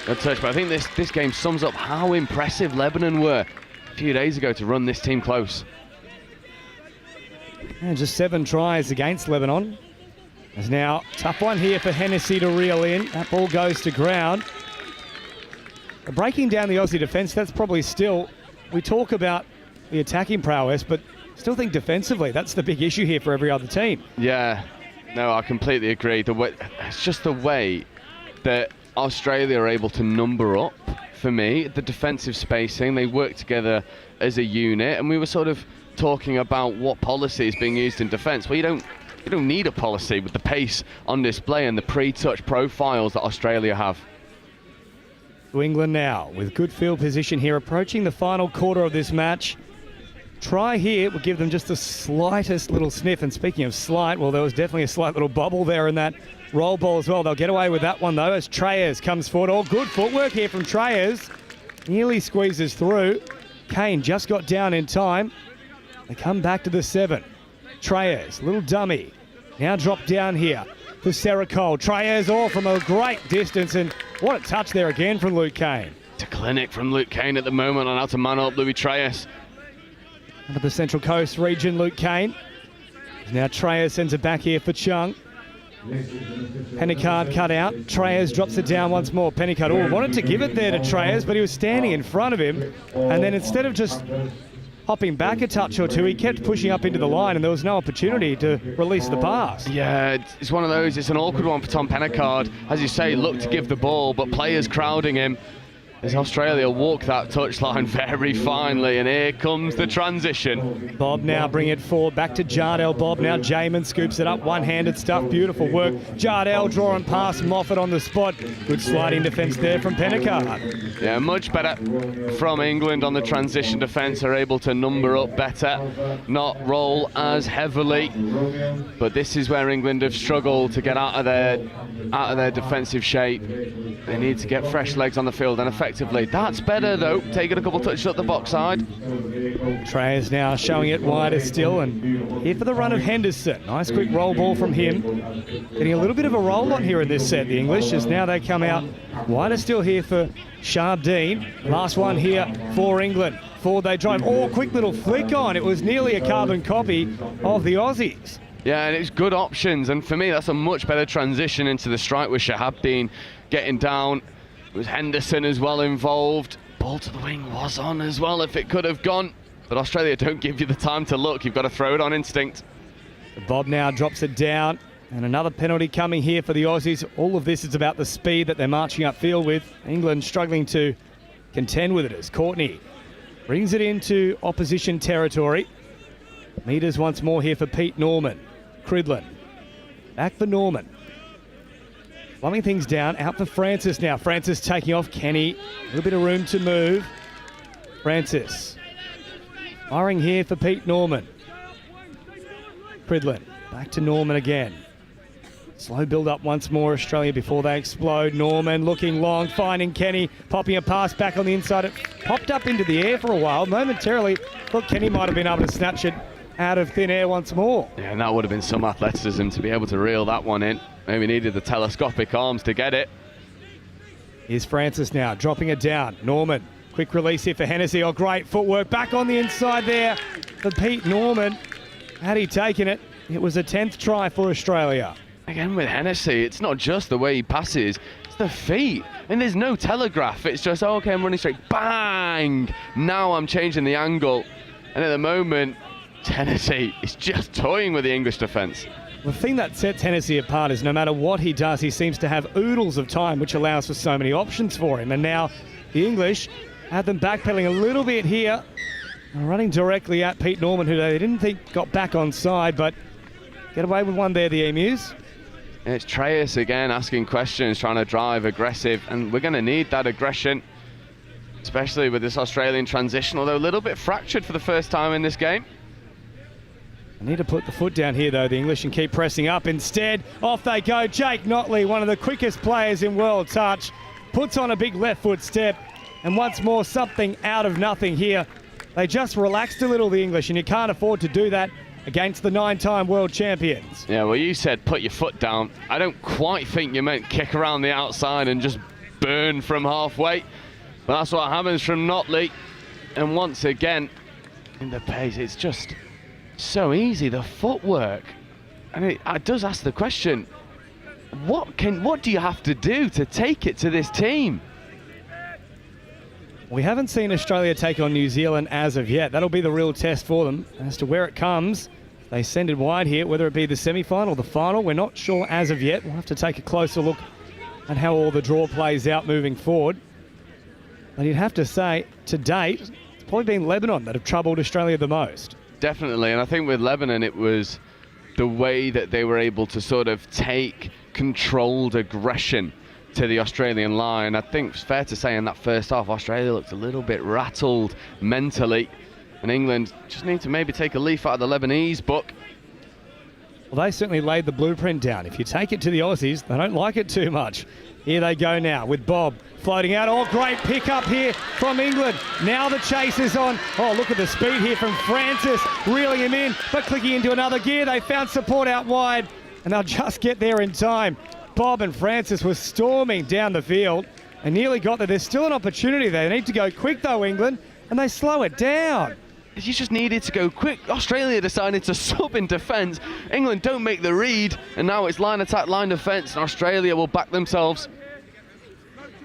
Good touch, but I think this game sums up how impressive Lebanon were a few days ago to run this team close. And just 7 tries against Lebanon. There's now tough one here for Hennessy to reel in. That ball goes to ground. Breaking down the Aussie defence, that's probably still, we talk about the attacking prowess, but still think defensively, that's the big issue here for every other team. Yeah, no, I completely agree. It's just the way that Australia are able to number up. For me, the defensive spacing, they work together as a unit, and we were sort of talking about what policy is being used in defence. Well, you don't need a policy with the pace on display and the pre-touch profiles that Australia have. To England now, with good field position here, approaching the final quarter of this match. Try here will give them just the slightest little sniff, and speaking of slight, well, there was definitely a slight little bubble there in that roll ball as well. They'll get away with that one though as Treyers comes forward. Oh, good footwork here from Treyers. Nearly squeezes through. Kane just got down in time. They come back to the 7. Treyers, little dummy. Now drop down here for Sarah Cole. Treyers all from a great distance, and what a touch there again from Luke Kane. It's a clinic from Luke Kane at the moment on how to man up Louis Treyers. Under the Central Coast region, Luke Kane. Now Treyers sends it back here for Chung. Pennicard cut out. Treyers drops it down once more. Pennicard wanted to give it there to Treyers, but he was standing in front of him. And then instead of just hopping back a touch or two, he kept pushing up into the line, and there was no opportunity to release the pass. Yeah, it's one of those. It's an awkward one for Tom Pennicard. As you say, looked to give the ball, but players crowding him. as Australia walk that touchline very finely, and here comes the transition. Bob now bring it forward, back to Jardel. Bob now, Jamin scoops it up, one-handed stuff, beautiful work. Jardel drawing past Moffat on the spot. Good sliding defence there from Pennicard. Yeah, much better from England on the transition defence, are able to number up better, not roll as heavily. But this is where England have struggled to get out of their defensive shape. They need to get fresh legs on the field, and effectively that's better though, taking a couple touches up the box side. Treyers now showing it wider still, and here for the run of Henderson. Nice quick roll ball from him. Getting a little bit of a roll on here in this set, the English, as now they come out wider still here for Sharpdean. Last one here for England. Forward they drive. Oh, quick little flick on. It was nearly a carbon copy of the Aussies. Yeah, and it's good options, and for me that's a much better transition into the strike with Shabdeen getting down. It was Henderson as well involved. Ball to the wing was on as well if it could have gone, but Australia don't give you the time to look. You've got to throw it on instinct. Bob now drops it down, and another penalty coming here for the Aussies. All of this is about the speed that they're marching upfield with. England struggling to contend with it as Courtney brings it into opposition territory. Meters once more here for Pete Norman. Cridlin back for Norman. Slumming things down, out for Francis now. Francis taking off Kenny. A little bit of room to move. Francis firing here for Pete Norman. Cridlin back to Norman again. Slow build up once more, Australia, before they explode. Norman looking long, finding Kenny, popping a pass back on the inside. It popped up into the air for a while. Momentarily, thought Kenny might have been able to snatch it out of thin air once more. Yeah, and that would have been some athleticism to be able to reel that one in. Maybe needed the telescopic arms to get it. Here's Francis now, dropping it down. Norman, quick release here for Hennessy. Oh, great footwork back on the inside there for Pete Norman. Had he taken it, it was a 10th try for Australia. Again with Hennessy, it's not just the way he passes, it's the feet. And there's no telegraph. It's just, oh, okay, I'm running straight, bang! Now I'm changing the angle. And at the moment, Hennessy is just toying with the English defence. The thing that sets Hennessy apart is no matter what he does, he seems to have oodles of time, which allows for so many options for him. And now the English had them backpedaling a little bit here, running directly at Pete Norman, who they didn't think got back on side, but get away with one there, the Emus. And it's Treyas again asking questions, trying to drive aggressive, and we're going to need that aggression, especially with this Australian transition, although a little bit fractured for the first time in this game. I need to put the foot down here, though, the English, and keep pressing up. Instead, off they go. Jake Notley, one of the quickest players in world touch, puts on a big left foot step, and once more, something out of nothing here. They just relaxed a little, the English, and you can't afford to do that against the 9-time world champions. Yeah, well, you said put your foot down. I don't quite think you meant kick around the outside and just burn from halfway. But that's what happens from Notley. And once again, in the pace, it's just so easy, the footwork. And it does ask the question, what do you have to do to take it to this team? We haven't seen Australia take on New Zealand as of yet. That'll be the real test for them. As to where it comes, they send it wide here, whether it be the semi-final or the final, we're not sure as of yet. We'll have to take a closer look at how all the draw plays out moving forward. But you'd have to say, to date, it's probably been Lebanon that have troubled Australia the most. Definitely, and I think with Lebanon it was the way that they were able to sort of take controlled aggression to the Australian line. I think it's fair to say in that first half Australia looked a little bit rattled mentally, and England just need to maybe take a leaf out of the Lebanese book. Well, they certainly laid the blueprint down. If you take it to the Aussies, they don't like it too much. Here they go now with Bob floating out. Oh, great pick up here from England. Now the chase is on. Oh, look at the speed here from Francis, reeling him in, but clicking into another gear. They found support out wide, and they'll just get there in time. Bob and Francis were storming down the field and nearly got there. There's still an opportunity there. They need to go quick, though, England, and they slow it down. You just needed to go quick. Australia decided to sub in defence. England don't make the read, and now it's line attack, line defence, and Australia will back themselves.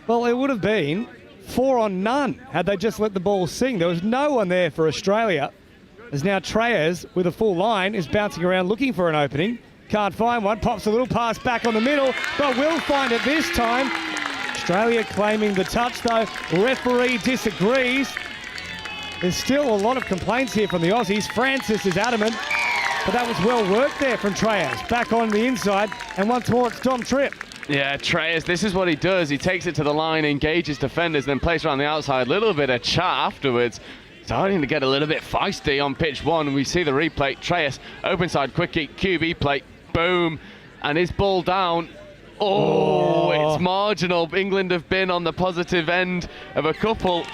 Well, it would have been 4 on none had they just let the ball sing. There was no one there for Australia. As now Treyas, with a full line, is bouncing around looking for an opening. Can't find one. Pops a little pass back on the middle, but will find it this time. Australia claiming the touch though. Referee disagrees. There's still a lot of complaints here from the Aussies. Francis is adamant, but that was well worked there from Treyas. Back on the inside, and once more it's Tom Tripp. Yeah, Treyas, this is what he does. He takes it to the line, engages defenders, then plays around the outside. Little bit of chat afterwards. Starting to get a little bit feisty on pitch one. We see the replay. Treyas, open side, quickie, QB play, boom, and his ball down. Oh, it's marginal. England have been on the positive end of a couple.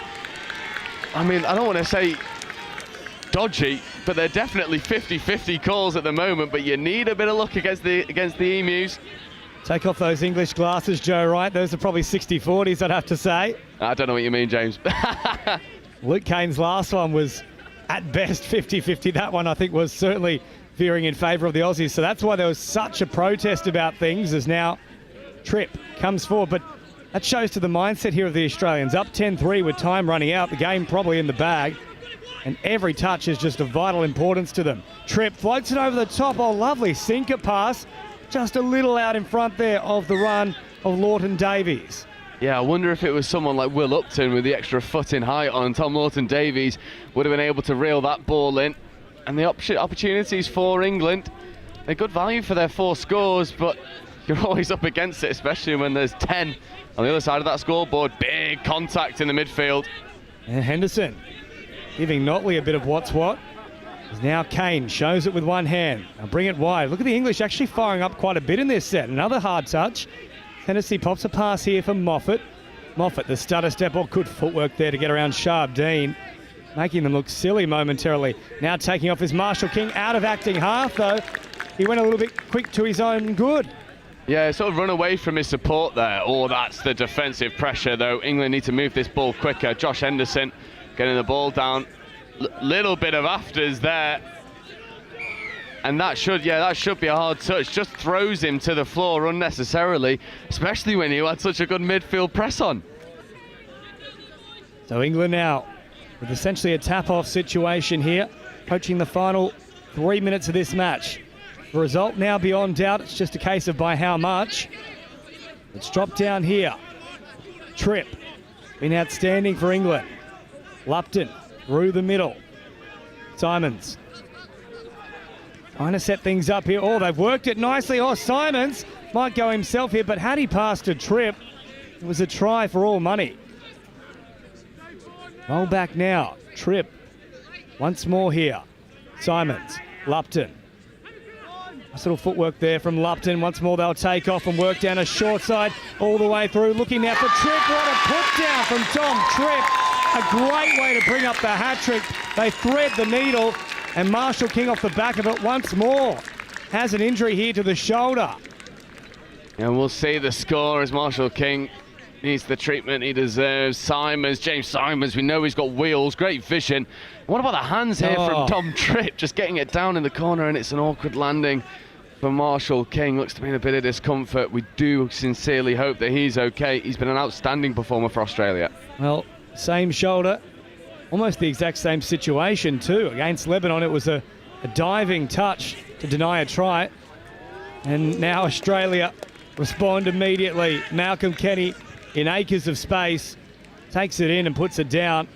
I mean, I don't want to say dodgy, but they're definitely 50-50 calls at the moment, but you need a bit of luck against the Emus. Take off those English glasses, Joe, right? Those are probably 60-40s, I'd have to say. I don't know what you mean, James. Luke Kane's last one was at best 50-50. That one, I think, was certainly veering in favour of the Aussies. So that's why there was such a protest about things, as now Tripp comes forward. But that shows to the mindset here of the Australians. Up 10-3 with time running out. The game probably in the bag. And every touch is just of vital importance to them. Tripp floats it over the top. Oh, lovely sinker pass. Just a little out in front there of the run of Lawton Davies. Yeah, I wonder if it was someone like Will Upton with the extra foot in height on Tom Lawton Davies would have been able to reel that ball in. And the opportunities for England, they're good value for their 4 scores, but you're always up against it, especially when there's 10 on the other side of that scoreboard. Big contact in the midfield. And Henderson giving Notley a bit of what's what. As now Kane shows it with one hand. Now bring it wide. Look at the English actually firing up quite a bit in this set. Another hard touch. Tennessee pops a pass here for Moffat. Moffat, the stutter step, or good footwork there to get around Sharp Dean, making them look silly momentarily. Now taking off his Marshall King, out of acting half though. He went a little bit quick to his own good. Yeah, sort of run away from his support there. Oh, that's the defensive pressure though. England need to move this ball quicker. Josh Henderson getting the ball down. Little bit of afters there. And that should be a hard touch. Just throws him to the floor unnecessarily, especially when you had such a good midfield press on. So England now with essentially a tap-off situation here, approaching the final 3 minutes of this match. The result now beyond doubt. It's just a case of by how much. It's dropped down here. Tripp, been outstanding for England. Lupton through the middle. Simons trying to set things up here. Oh, they've worked it nicely. Oh, Simons might go himself here, but had he passed to Tripp, it was a try for all money. Roll back now. Tripp once more here. Simons, Lupton. Nice little footwork there from Lupton. Once more they'll take off and work down a short side all the way through. Looking now for Tripp. What a put down from Tom Tripp. A great way to bring up the hat-trick. They thread the needle, and Marshall King off the back of it once more. Has an injury here to the shoulder. And we'll see the score as Marshall King needs the treatment he deserves. James Simons, we know he's got wheels, great vision. What about the hands here from Tom Tripp? Just getting it down in the corner, and it's an awkward landing for Marshall King. Looks to be in a bit of discomfort. We do sincerely hope that he's okay. He's been an outstanding performer for Australia. Well, same shoulder, almost the exact same situation too. Against Lebanon, it was a diving touch to deny a try. And now Australia respond immediately. Malcolm Kenny, in acres of space, takes it in and puts it down.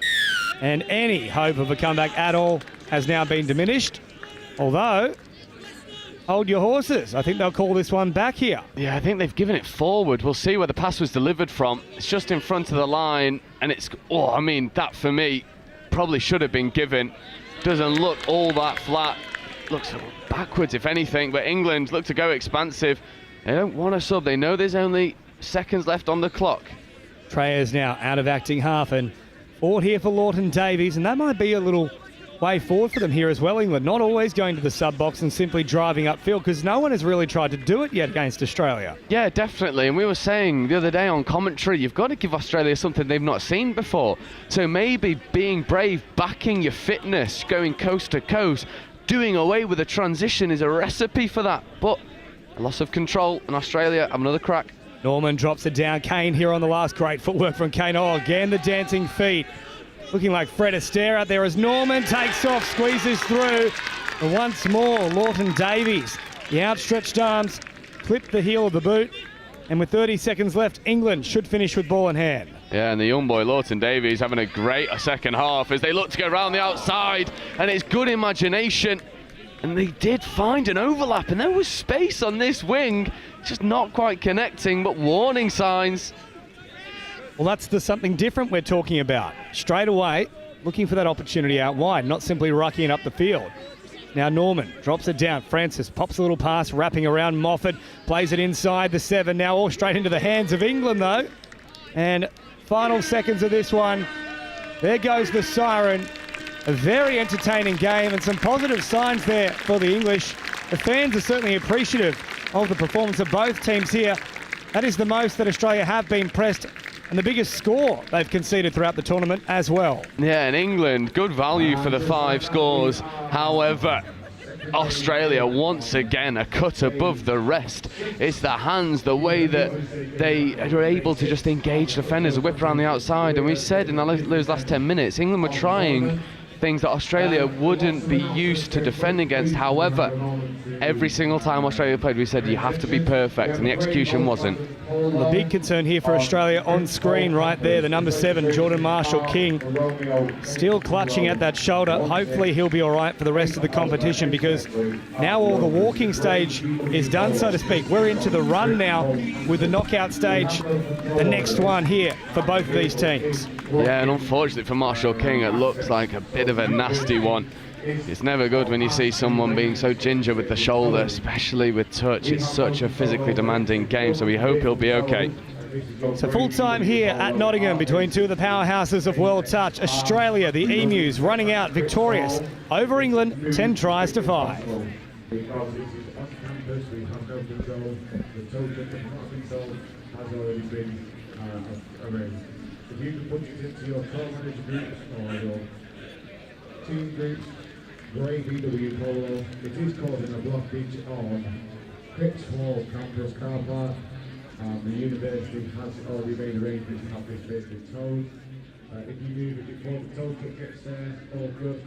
And any hope of a comeback at all has now been diminished. Although, hold your horses. I think they'll call this one back here. Yeah, I think they've given it forward. We'll see where the pass was delivered from. It's just in front of the line, and it's, I mean, that for me probably should have been given. Doesn't look all that flat. Looks backwards, if anything, but England look to go expansive. They don't want to sub. They know there's only seconds left on the clock. Treyas now out of acting half, and forward here for Lawton Davies, and that might be a little way forward for them here as well, England. Not always going to the sub box and simply driving upfield, because no one has really tried to do it yet against Australia. Yeah, definitely. And we were saying the other day on commentary, you've got to give Australia something they've not seen before. So maybe being brave, backing your fitness, going coast to coast, doing away with the transition is a recipe for that. But a loss of control, and Australia have another crack. Norman drops it down. Kane here on the last. Great footwork from Kane. Oh, again, the dancing feet. Looking like Fred Astaire out there as Norman takes off, squeezes through. And once more, Lawton Davies, the outstretched arms, clipped the heel of the boot. And with 30 seconds left, England should finish with ball in hand. Yeah, and the young boy Lawton Davies having a great second half as they look to go around the outside, and it's good imagination. And they did find an overlap, and there was space on this wing, just not quite connecting, but warning signs. Well, that's the something different we're talking about. Straight away, looking for that opportunity out wide, not simply rucking up the field. Now Norman drops it down. Francis pops a little pass, wrapping around Moffat, plays it inside the 7. Now all straight into the hands of England, though. And final seconds of this one. There goes the siren. A very entertaining game and some positive signs there for the English. The fans are certainly appreciative of the performance of both teams here. That is the most that Australia have been pressed, and the biggest score they've conceded throughout the tournament as well. Yeah, and England, good value for the 5 scores. However, Australia once again a cut above the rest. It's the hands, the way that they are able to just engage defenders, whip around the outside. And we said in those last 10 minutes, England were trying things that Australia wouldn't be used to defending against. However, every single time Australia played, we said you have to be perfect, and the execution wasn't. The big concern here for Australia on screen right there, the number 7, Jordan Marshall-King, still clutching at that shoulder. Hopefully he'll be all right for the rest of the competition, because now all the walking stage is done, so to speak. We're into the run now with the knockout stage, the next one here for both of these teams. Yeah, and unfortunately for Marshall-King, it looks like a bit of a nasty one. It's never good when you see someone being so ginger with the shoulder, especially with touch. It's such a physically demanding game, so we hope he'll be okay. So full time here at Nottingham between two of the powerhouses of world touch. Australia, the Emus, running out victorious over England, 10 tries to 5. Because this is on campus, we have no control. The total control has already been arranged. If you can put it into your co-manager groups or your team groups, great EW polo. It is causing a blockage on Pitch Hall campus car park. The university has already made arrangements to have this basically towed. If you move it before the tow truck gets there, all good.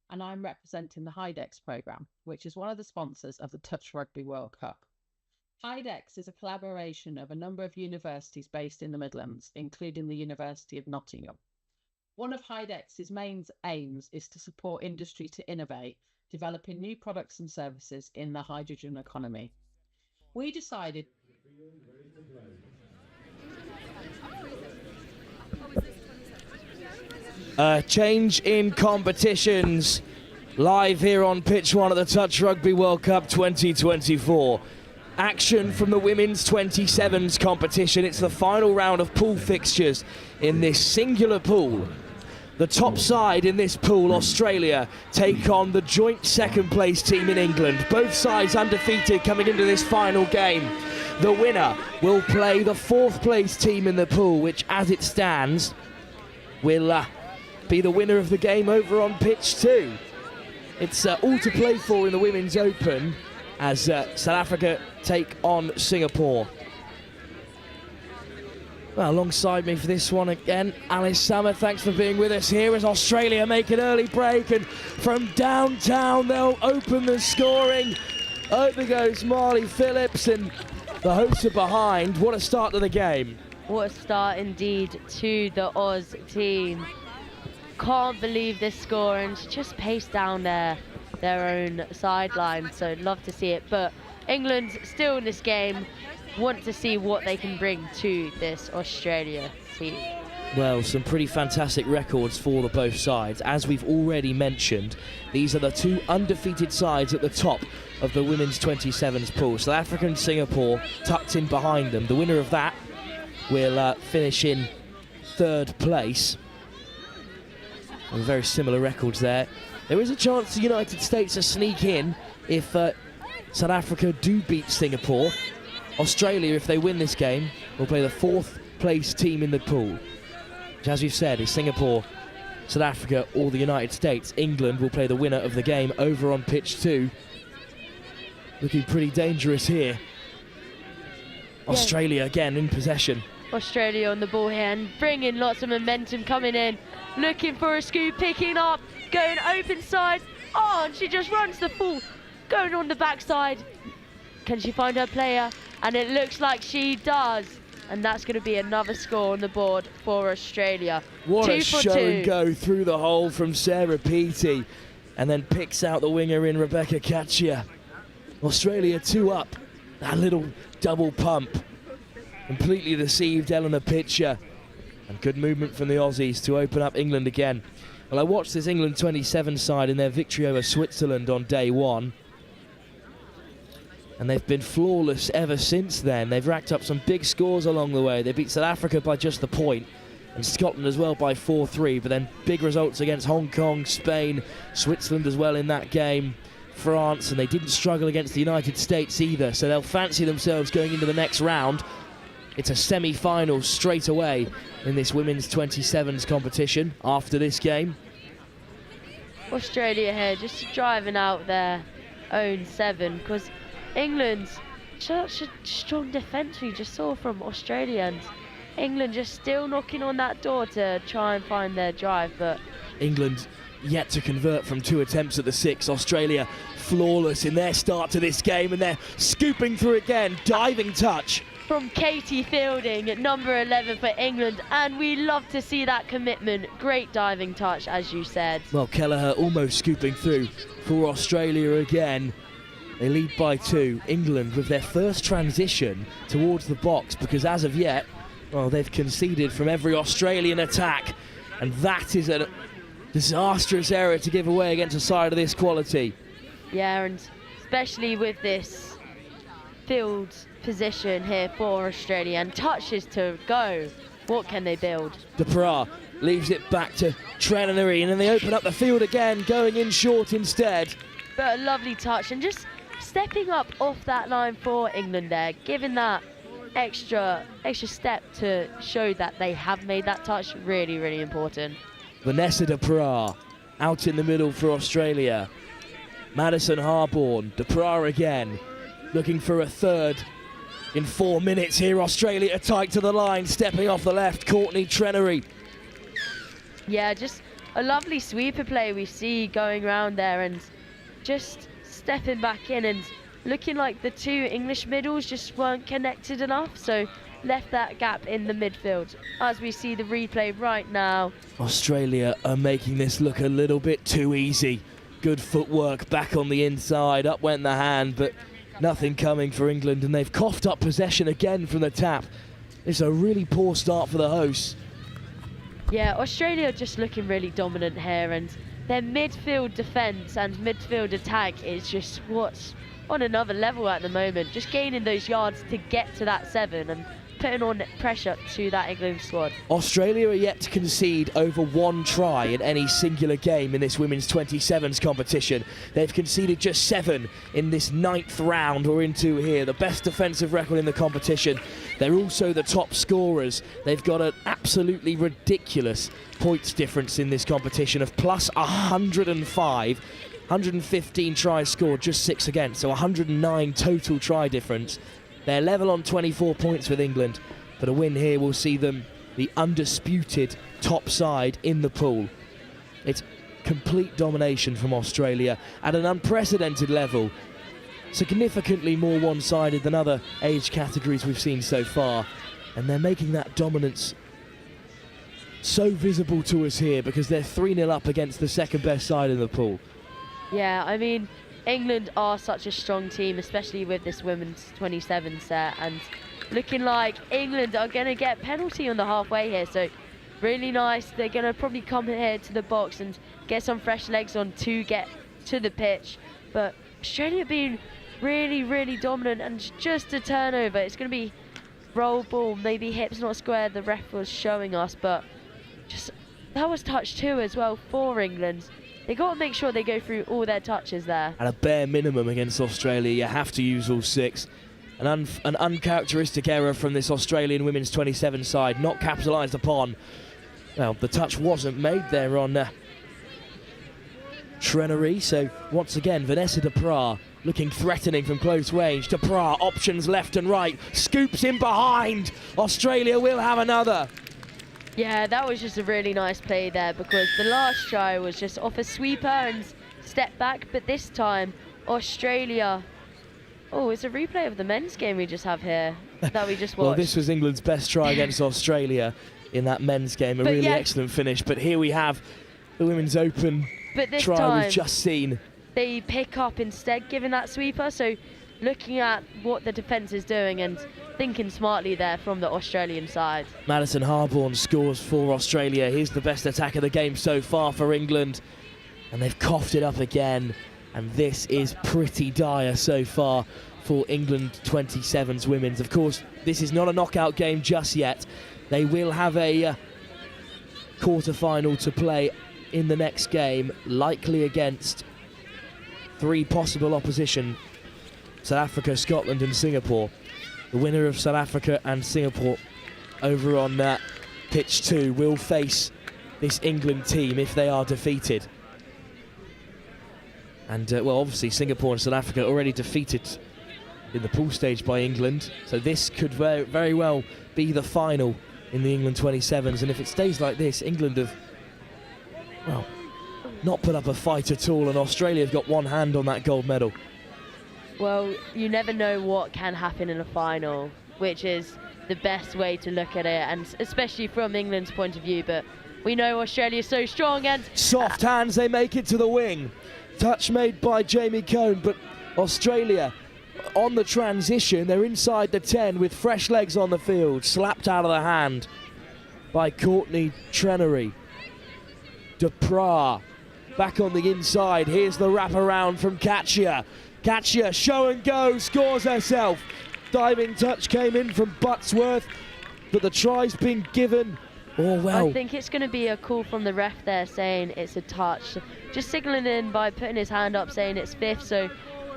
And I'm representing the HyDex program, which is one of the sponsors of the Touch Rugby World Cup. HyDex is a collaboration of a number of universities based in the Midlands, including the University of Nottingham. One of Hydex's main aims is to support industry to innovate, developing new products and services in the hydrogen economy. We decided change in competitions live here on pitch 1 at the Touch Rugby World Cup 2024. Action from the women's 27s competition. It's the final round of pool fixtures in this singular pool. The top side in this pool, Australia, take on the joint second place team in England. Both sides undefeated coming into this final game. The winner will play the 4th place team in the pool, which as it stands will be the winner of the game over on pitch 2. It's all to play for in the Women's Open as South Africa take on Singapore. Well, alongside me for this one again, Alice Summer, thanks for being with us here as Australia make an early break, and from downtown they'll open the scoring. Over goes Marley Phillips, and the hosts are behind. What a start to the game. What a start indeed to the Oz team. Can't believe this score, and just paced down their own sideline, so love to see it. But England still in this game, want to see what they can bring to this Australia team. Well, some pretty fantastic records for the both sides. As we've already mentioned, these are the 2 undefeated sides at the top of the women's 27s pool. South Africa and Singapore tucked in behind them. The winner of that will finish in 3rd place. And very similar records there. There is a chance the United States to sneak in if South Africa do beat Singapore. Australia, if they win this game, will play the 4th place team in the pool, which, as we've said, is Singapore, South Africa or the United States. England will play the winner of the game over on pitch 2. Looking pretty dangerous here. Yeah. Australia again in possession. Australia on the ball here and bringing lots of momentum coming in. Looking for a scoop, picking up, going open side. Oh, and she just runs the full, going on the backside. Can she find her player? And it looks like she does. And that's going to be another score on the board for Australia. What a show and go through the hole from Sarah Peaty. And then picks out the winger in Rebecca Katchia. Australia 2 up. That little double pump completely deceived Eleanor Pitcher. And good movement from the Aussies to open up England again. Well, I watched this England 27 side in their victory over Switzerland on day 1. And they've been flawless ever since then. They've racked up some big scores along the way. They beat South Africa by just the point, and Scotland as well by 4-3, but then big results against Hong Kong, Spain, Switzerland as well in that game, France, and they didn't struggle against the United States either, so they'll fancy themselves going into the next round. It's a semi-final straight away in this women's 27s competition after this game. Australia here just driving out their own 7, because England, such a strong defence we just saw from Australia, and England just still knocking on that door to try and find their drive. But England yet to convert from 2 attempts at the 6. Australia flawless in their start to this game, and they're scooping through again. Diving touch from Katie Fielding at number 11 for England, and we love to see that commitment. Great diving touch, as you said. Well, Kelleher almost scooping through for Australia again. They lead by 2. England with their first transition towards the box, because as of yet, well, they've conceded from every Australian attack, and that is a disastrous error to give away against a side of this quality. Yeah, and especially with this field position here for Australia, and touches to go. What can they build? Duprat leaves it back to Trenary, and then they open up the field again, going in short instead. But a lovely touch, and just stepping up off that line for England there, giving that extra step to show that they have made that touch. Really, really important. Vanessa Duprat out in the middle for Australia. Madison Harborn, Duprat again, looking for a 3rd in 4 minutes here. Australia tight to the line, stepping off the left, Courtney Trenary. Yeah, just a lovely sweeper play we see going around there, and just stepping back in, and looking like the 2 English middles just weren't connected enough. So left that gap in the midfield. As we see the replay right now. Australia are making this look a little bit too easy. Good footwork back on the inside, up went the hand, but nothing coming for England, and they've coughed up possession again from the tap. It's a really poor start for the hosts. Yeah, Australia are just looking really dominant here, and their midfield defence and midfield attack is just what's on another level at the moment. Just gaining those yards to get to that 7 and putting on pressure to that England squad. Australia are yet to concede over 1 try in any singular game in this women's 27s competition. They've conceded just 7 in this 9th round we're into here, the best defensive record in the competition. They're also the top scorers. They've got an absolutely ridiculous points difference in this competition of plus 105. 115 tries scored, just 6 against, so 109 total try difference. They're level on 24 points with England, but a win here will see them the undisputed top side in the pool. It's complete domination from Australia at an unprecedented level, significantly more one-sided than other age categories we've seen so far, and they're making that dominance so visible to us here because they're 3-0 up against the second best side in the pool. Yeah, I mean, England are such a strong team, especially with this women's 27 set, and looking like England are going to get penalty on the halfway here, so really nice. They're going to probably come here to the box and get some fresh legs on to get to the pitch, but Australia being really, really dominant, and just a turnover. It's going to be roll ball, maybe hips not square, the ref was showing us, but just that was touch 2 as well for England. They got to make sure they go through all their touches there. At a bare minimum against Australia, you have to use all 6. An uncharacteristic error from this Australian women's 27 side, not capitalised upon. Well, the touch wasn't made there on Trenery, so once again, Vanessa Duprat looking threatening from close range. Duprat, options left and right, scoops in behind. Australia will have another. Yeah, that was just a really nice play there, because the last try was just off a sweeper and step back, but this time Australia... Oh, it's a replay of the men's game we just have here that we just watched. Well, this was England's best try against Australia in that men's game, a really excellent finish, but here we have the Women's Open try we've just seen. They pick up instead, giving that sweeper, so looking at what the defence is doing and thinking smartly there from the Australian side. Madison Harborne scores for Australia. He's the best attack of the game so far for England. And they've coughed it up again. And this is pretty dire so far for England 27s women's. Of course, this is not a knockout game just yet. They will have a quarter-final to play in the next game, likely against 3 possible opposition: South Africa, Scotland and Singapore. The winner of South Africa and Singapore over on pitch 2 will face this England team if they are defeated. And, well, obviously Singapore and South Africa already defeated in the pool stage by England, so this could very well be the final in the England 27s, and if it stays like this, England have, well, not put up a fight at all, and Australia have got one hand on that gold medal. Well, you never know what can happen in a final, which is the best way to look at it, and especially from England's point of view, but we know Australia's so strong. And soft hands, they make it to the wing. Touch made by Jamie Cohn, but Australia on the transition, they're inside the 10 with fresh legs on the field, slapped out of the hand by Courtney Trenery. Duprat back on the inside. Here's the wraparound from Katja. Katja, show and go, scores herself. Diving touch came in from Buttsworth, but the try's been given. Oh, well. I think it's going to be a call from the ref there saying it's a touch. Just signalling in by putting his hand up saying it's 5th, so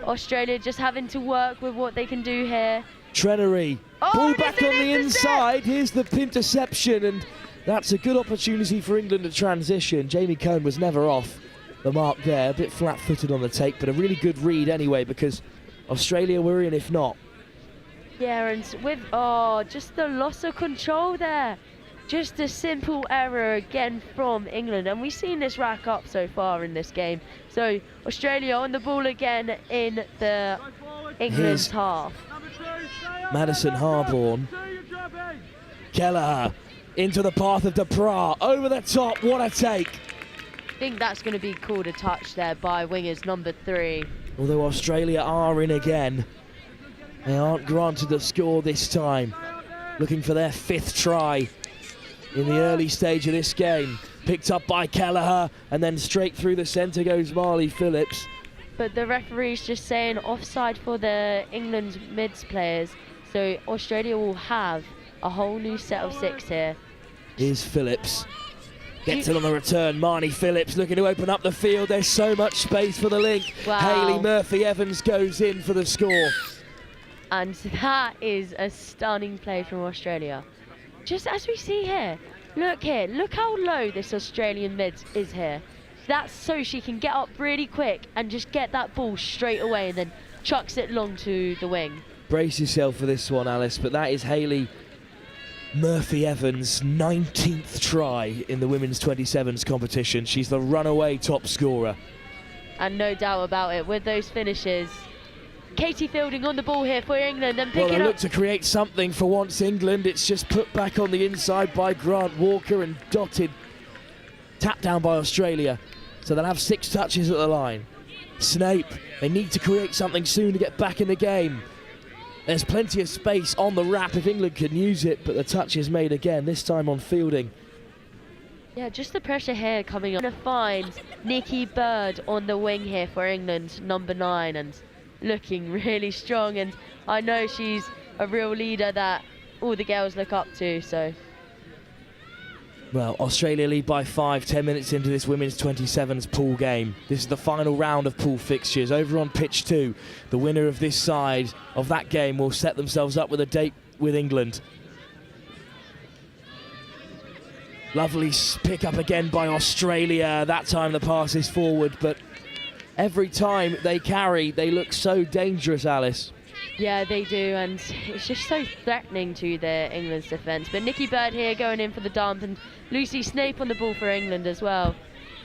Australia just having to work with what they can do here. Trenery, ball back on the inside. Here's the interception, and that's a good opportunity for England to transition. Jamie Cohn was never off the mark there, a bit flat-footed on the take, but a really good read anyway, because Australia were in if not. Yeah, and with, just the loss of control there. Just a simple error again from England, and we've seen this rack up so far in this game. So Australia on the ball again in the England's half. Madison Harborne Kelleher into the path of Duprat, over the top, what a take. I think that's going to be called a touch there by wingers number 3. Although Australia are in again, they aren't granted the score this time. Looking for their 5th try in the early stage of this game. Picked up by Kelleher, and then straight through the centre goes Marley Phillips. But the referee's just saying offside for the England mids players, so Australia will have a whole new set of 6 here. Here's Phillips. Gets it on the return. Marnie Phillips looking to open up the field. There's so much space for the link. Wow. Hayley Murphy-Evans goes in for the score. And that is a stunning play from Australia. Just as we see here, look how low this Australian mid is here. That's so she can get up really quick and just get that ball straight away and then chucks it long to the wing. Brace yourself for this one, Alice, but that is Hayley Murphy-Evans' 19th try in the women's 27s competition. She's the runaway top scorer. And no doubt about it, with those finishes. Katie Fielding on the ball here for England and picking Well, they up. look to create something for once England. It's just put back on the inside by Grant Walker and dotted. Tapped down by Australia. So they'll have 6 touches at the line. Snape, they need to create something soon to get back in the game. There's plenty of space on the wrap if England can use it, but the touch is made again, this time on Fielding. Yeah, just the pressure here coming on. Gonna find Nikki Bird on the wing here for England, number 9, and looking really strong. And I know she's a real leader that all the girls look up to, so. Well, Australia lead by 5, 10 minutes into this women's 27s pool game. This is the final round of pool fixtures. Over on pitch 2, the winner of this side of that game will set themselves up with a date with England. Lovely pick up again by Australia. That time the pass is forward, but every time they carry, they look so dangerous, Alice. Yeah, they do, and it's just so threatening to the England's defence. But Nikki Bird here going in for the dump, and Lucy Snape on the ball for England as well.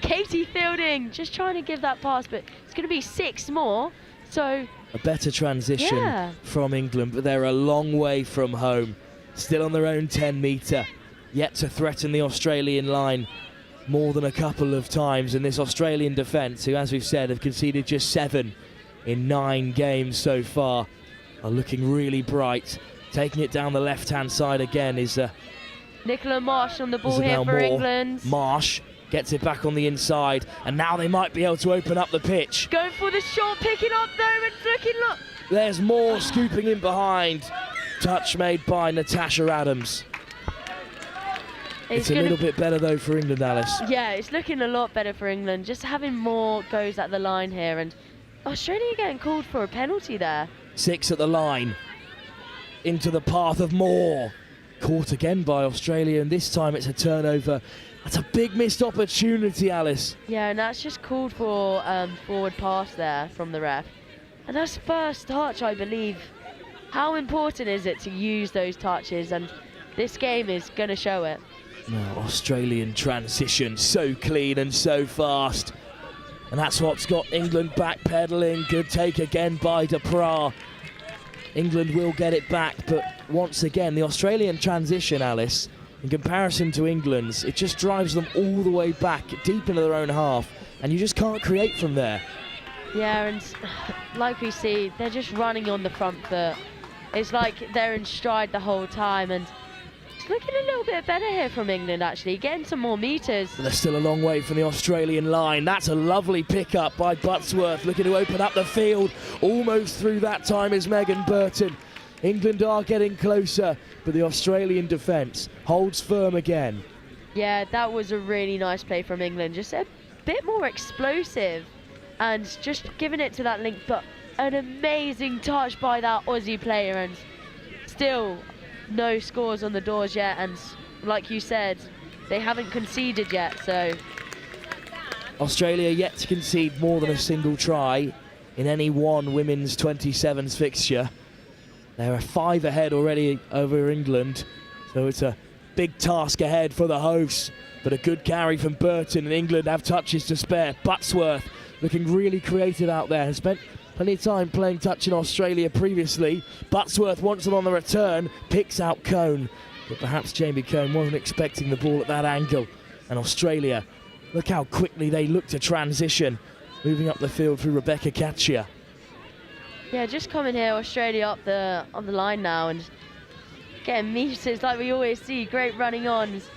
Katie Fielding just trying to give that pass, but it's going to be 6 more, so. A better transition from England, but they're a long way from home. Still on their own 10 metre, yet to threaten the Australian line more than a couple of times. And this Australian defence, who, as we've said, have conceded just 7 in 9 games so far, are looking really bright. Taking it down the left-hand side again is Nicola Marsh on the ball here Isabel for Moore. England. Marsh gets it back on the inside, and now they might be able to open up the pitch. Going for the shot, picking up there and looking, look. There's more scooping in behind. Touch made by Natasha Adams. It's a little bit better though for England, Alice. Yeah, it's looking a lot better for England. Just having more goes at the line here, and Australia getting called for a penalty there. 6 at the line. Into the path of Moore. Caught again by Australia, and this time it's a turnover. That's a big missed opportunity, Alice. Yeah, and that's just called for forward pass there from the ref. And that's first touch, I believe. How important is it to use those touches? And this game is going to show it. Now, Australian transition, so clean and so fast. And that's what's got England backpedaling. Good take again by Duprat. England will get it back, but once again, the Australian transition, Alice, in comparison to England's, it just drives them all the way back, deep into their own half, and you just can't create from there. Yeah, and like we see, they're just running on the front foot. It's like they're in stride the whole time, and it's looking a little bit better here from England, actually, getting some more metres. But they're still a long way from the Australian line. That's a lovely pick-up by Buttsworth, looking to open up the field. Almost through that time is Megan Burton. England are getting closer, but the Australian defence holds firm again. Yeah, that was a really nice play from England. Just a bit more explosive and just giving it to that link, but an amazing touch by that Aussie player, and still no scores on the doors yet, and like you said, they haven't conceded yet, so. Australia yet to concede more than a single try in any one women's 27s fixture. They're 5 ahead already over England, so it's a big task ahead for the hosts, but a good carry from Burton, and England have touches to spare. Buttsworth looking really creative out there, has spent plenty of time playing touch in Australia previously. Buttsworth wants them on the return, picks out Cone. but perhaps Jamie Cohn wasn't expecting the ball at that angle. And Australia, look how quickly they look to transition, moving up the field through Rebecca Katchia. Yeah, just coming here, Australia up the line now and getting meters like we always see. Great running ons.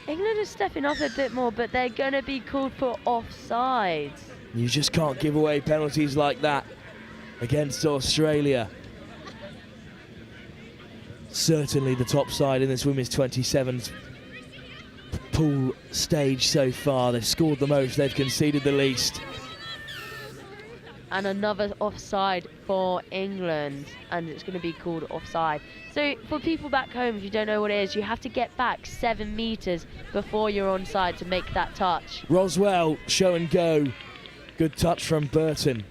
England is stepping up a bit more, but they're going to be called for offside. You just can't give away penalties like that against Australia. Certainly the top side in this women's 27s pool stage so far. They've scored the most, they've conceded the least. And another offside for England, and it's going to be called offside. So for people back home, if you don't know what it is, you have to get back 7 meters before you're onside to make that touch. Roswell, show and go. Good touch from Burton.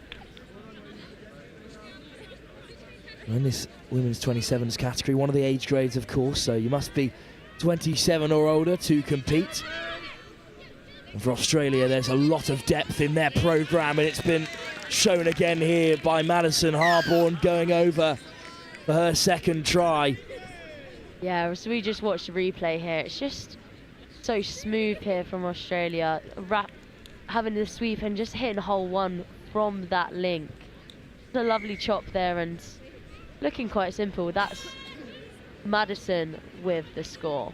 In this women's 27s category, one of the age grades, of course, so you must be 27 or older to compete. And for Australia, there's a lot of depth in their programme, and it's been shown again here by Madison Harborne going over for her second try. Yeah, so we just watched the replay here. It's just so smooth here from Australia. Having the sweep and just hitting hole one from that link. A lovely chop there and looking quite simple. That's Madison with the score.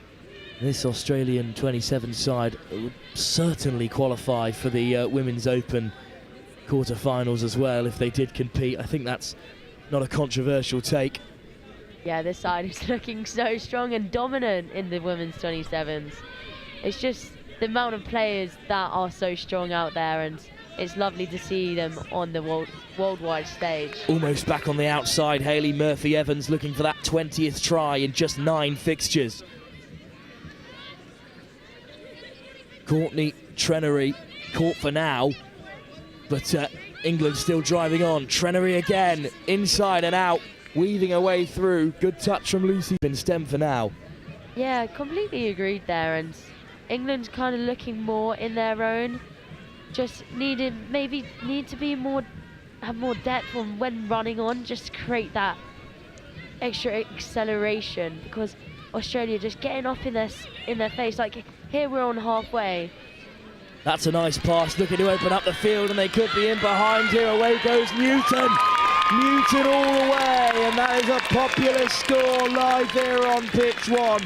This Australian 27 side would certainly qualify for the Women's Open quarterfinals as well if they did compete. I think that's not a controversial take. Yeah, this side is looking so strong and dominant in the women's 27s. It's just the amount of players that are so strong out there, and it's lovely to see them on the worldwide stage. Almost back on the outside, Hayley Murphy-Evans looking for that 20th try in just 9 fixtures. Courtney Trenery caught for now, but England still driving on. Trenery again, inside and out, weaving her way through. Good touch from Lucy. Been stem for now. Yeah, completely agreed there, and England's kind of looking more in their own. Just need to be have more depth on when running on, just to create that extra acceleration, because Australia just getting off in their face. Like here we're on halfway. That's a nice pass, looking to open up the field, and they could be in behind here. Away goes Newton. Newton all the way, and that is a popular score live here on pitch 1.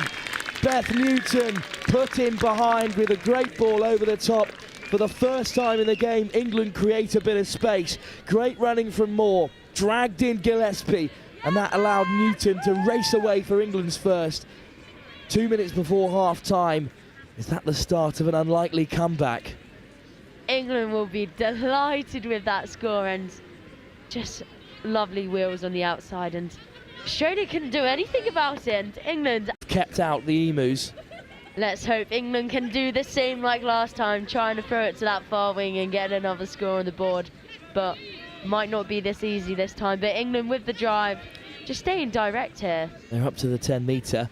Beth Newton put in behind with a great ball over the top. For the first time in the game, England create a bit of space. Great running from Moore, dragged in Gillespie, and that allowed Newton to race away for England's first. 2 minutes before half-time. Is that the start of an unlikely comeback? England will be delighted with that score, and just lovely wheels on the outside, and Australia couldn't do anything about it, and England kept out the Emus. Let's hope England can do the same like last time, trying to throw it to that far wing and get another score on the board, but might not be this easy this time. But England with the drive, just staying direct here. They're up to the 10 metre.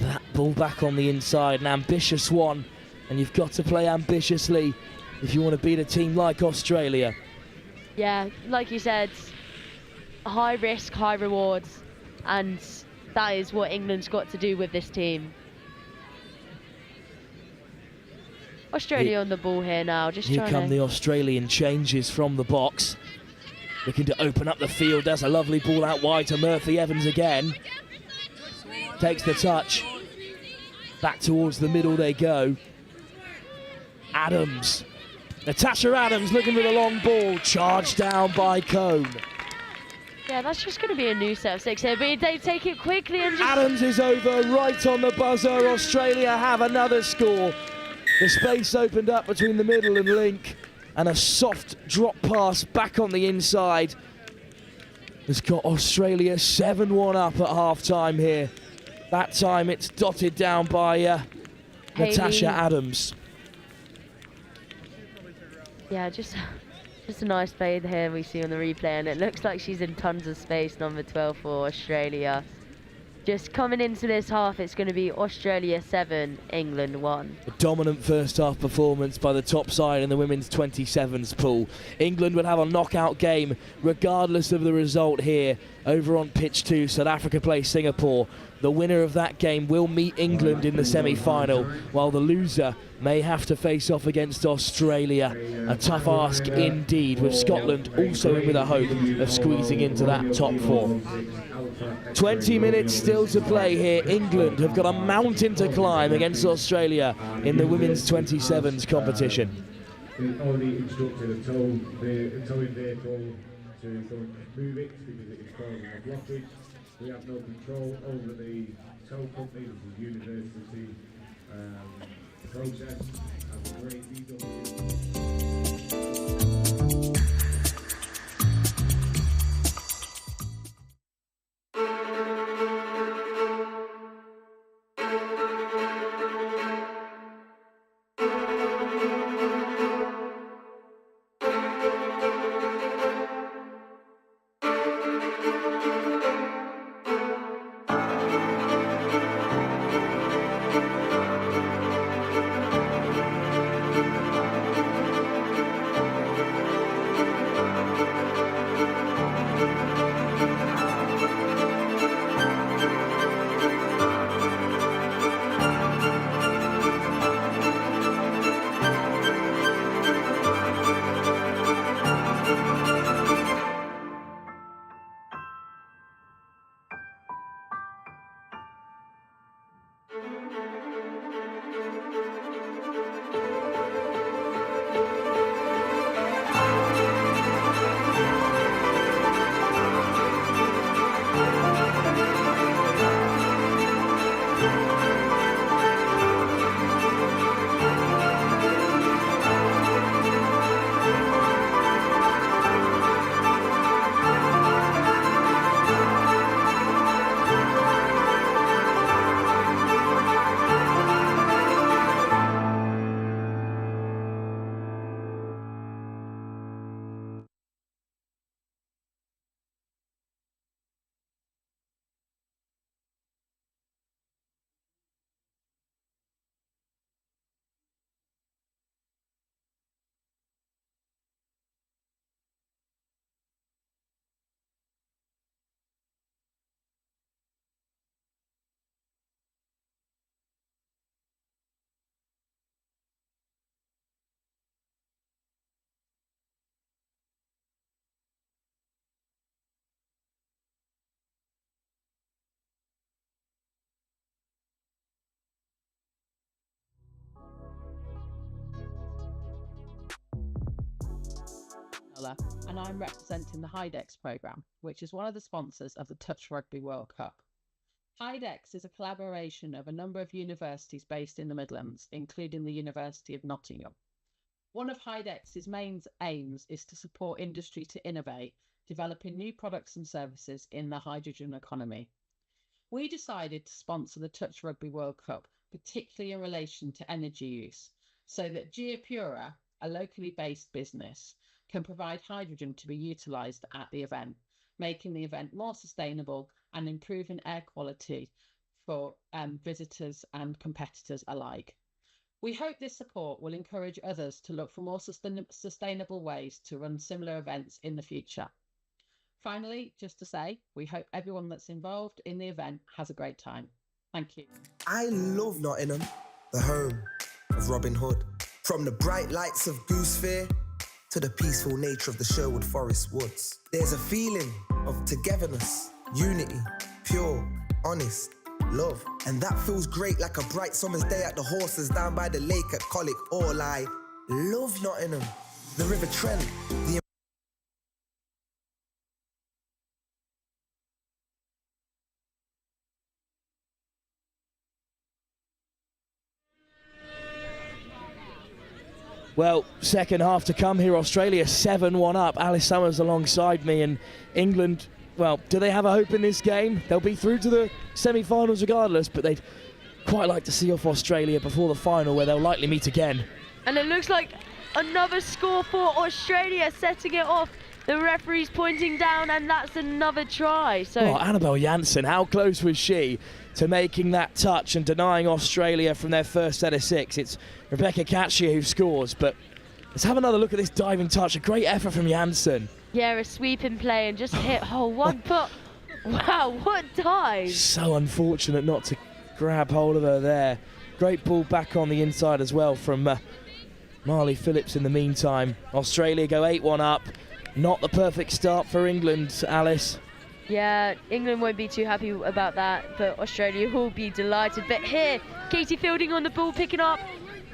That ball back on the inside, an ambitious one, and you've got to play ambitiously if you want to beat a team like Australia. Yeah, like you said, high risk, high rewards, and that is what England's got to do with this team. Australia on the ball here now, just here trying come the Australian changes from the box. Looking to open up the field. There's a lovely ball out wide to Murphy-Evans again. Takes the touch. Back towards the middle they go. Adams. Natasha Adams looking for the long ball. Charged down by Cohn. Yeah, that's just going to be a new set of 6 here, but they take it quickly and just... Adams is over, right on the buzzer. Australia have another score. The space opened up between the middle and link, and a soft drop pass back on the inside has got Australia 7-1 up at half-time here. That time it's dotted down by Natasha Adams. Yeah, just a nice play here we see on the replay, and it looks like she's in tons of space, number 12 for Australia. Just coming into this half, it's going to be Australia 7, England 1. A dominant first half performance by the top side in the women's 27s pool. England will have a knockout game regardless of the result here over on pitch 2. South Africa play Singapore. The winner of that game will meet England in the semi-final, while the loser may have to face off against Australia. A tough ask indeed, with Scotland also in with a hope of squeezing into that top 4. 20 minutes still to play here. England have got a mountain to climb against Australia in the women's 27s competition. Already instructed a towing vehicle to go and move it because it is causing a blockage. We have no control over the tow company, which is university process. Have a great and I'm representing the HyDex programme, which is one of the sponsors of the Touch Rugby World Cup. HyDex is a collaboration of a number of universities based in the Midlands, including the University of Nottingham. One of HyDex's main aims is to support industry to innovate, developing new products and services in the hydrogen economy. We decided to sponsor the Touch Rugby World Cup, particularly in relation to energy use, so that Geopura, a locally based business, can provide hydrogen to be utilised at the event, making the event more sustainable and improving air quality for visitors and competitors alike. We hope this support will encourage others to look for more sustainable ways to run similar events in the future. Finally, just to say, we hope everyone that's involved in the event has a great time. Thank you. I love Nottingham, the home of Robin Hood. From the bright lights of Goosefair to the peaceful nature of the Sherwood Forest woods. There's a feeling of togetherness, unity, pure, honest, love. And that feels great, like a bright summer's day at the horses down by the lake at Colic. All I love Nottingham. The River Trent, the Well, second half to come here. Australia 7-1 up. Alice Summers alongside me, and England, well, do they have a hope in this game? They'll be through to the semi-finals regardless, but they'd quite like to see off Australia before the final, where they'll likely meet again. And it looks like another score for Australia, setting it off The referee's pointing down, and that's another try. So Oh, Annabelle Janssen, how close was she to making that touch and denying Australia from their first set of 6? It's Rebecca Katchia who scores, but let's have another look at this diving touch. A great effort from Janssen. yeah, a sweeping play and just hit hole one. But wow, what dive! So unfortunate not to grab hold of her there. Great ball back on the inside as well from Marley Phillips in the meantime. Australia go 8-1 up. Not the perfect start for England, Alice. Yeah, England won't be too happy about that, but Australia will be delighted. But here, Katie Fielding on the ball, picking up,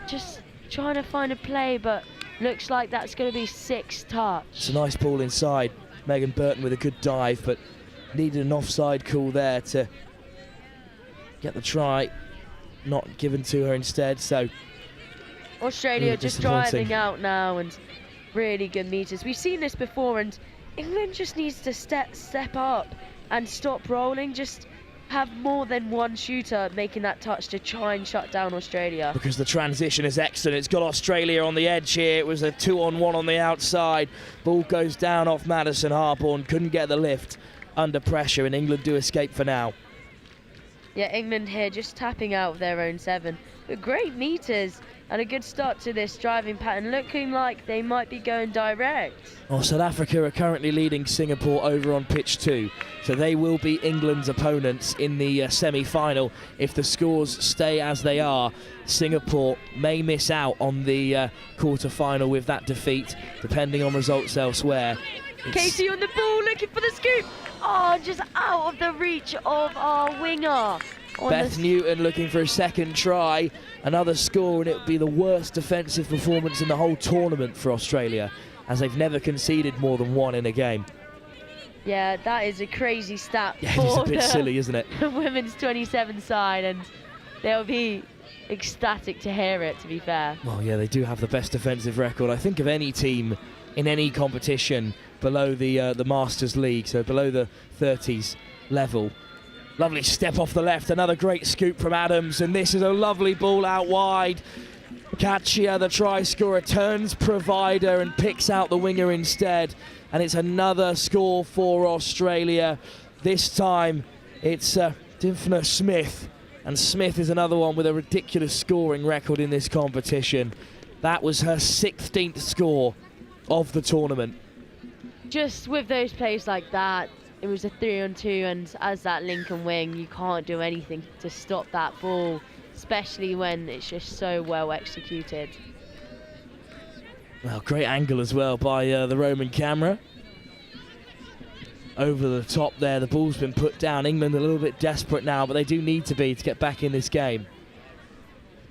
just trying to find a play, but looks like that's going to be 6 touch. It's a nice ball inside. Megan Burton with a good dive, but needed an offside call there to get the try. Not given to her instead, so Australia just disappointing. driving out now, and really good meters. We've seen this before, and England just needs to step up and stop rolling. Just have more than one shooter making that touch to try and shut down Australia. because the transition is excellent. It's got Australia on the edge here. It was a 2-on-1 on the outside. Ball goes down off Madison Harborne. Couldn't get the lift under pressure, and England do escape for now. Yeah, England here just tapping out of their own 7. But great meters and a good start to this driving pattern, looking like they might be going direct. Well, South Africa are currently leading Singapore over on pitch 2, so they will be England's opponents in the semi-final. If the scores stay as they are, Singapore may miss out on the quarter-final with that defeat, depending on results elsewhere. Casey on the ball, looking for the scoop. Oh, just out of the reach of our winger. Beth Newton looking for a second try, another score, and it would be the worst defensive performance in the whole tournament for Australia, as they've never conceded more than 1 in a game. Yeah, that is a crazy stat Yeah, it's a for bit the silly, isn't it? women's 27 side, and they'll be ecstatic to hear it, to be fair. Well, yeah, they do have the best defensive record, I think, of any team in any competition below the Masters League, so below the 30s level. Lovely step off the left, another great scoop from Adams, and this is a lovely ball out wide. Katchia, the try scorer, turns provider and picks out the winger instead, and it's another score for Australia. This time it's Dimfna Smith, and Smith is another one with a ridiculous scoring record in this competition. That was her 16th score of the tournament. Just with those plays like that, it was a 3-on-2, and as that Lincoln wing, you can't do anything to stop that ball, especially when it's just so well executed. Well, great angle as well by the Roman camera. Over the top there, the ball's been put down. England a little bit desperate now, but they do need to be to get back in this game.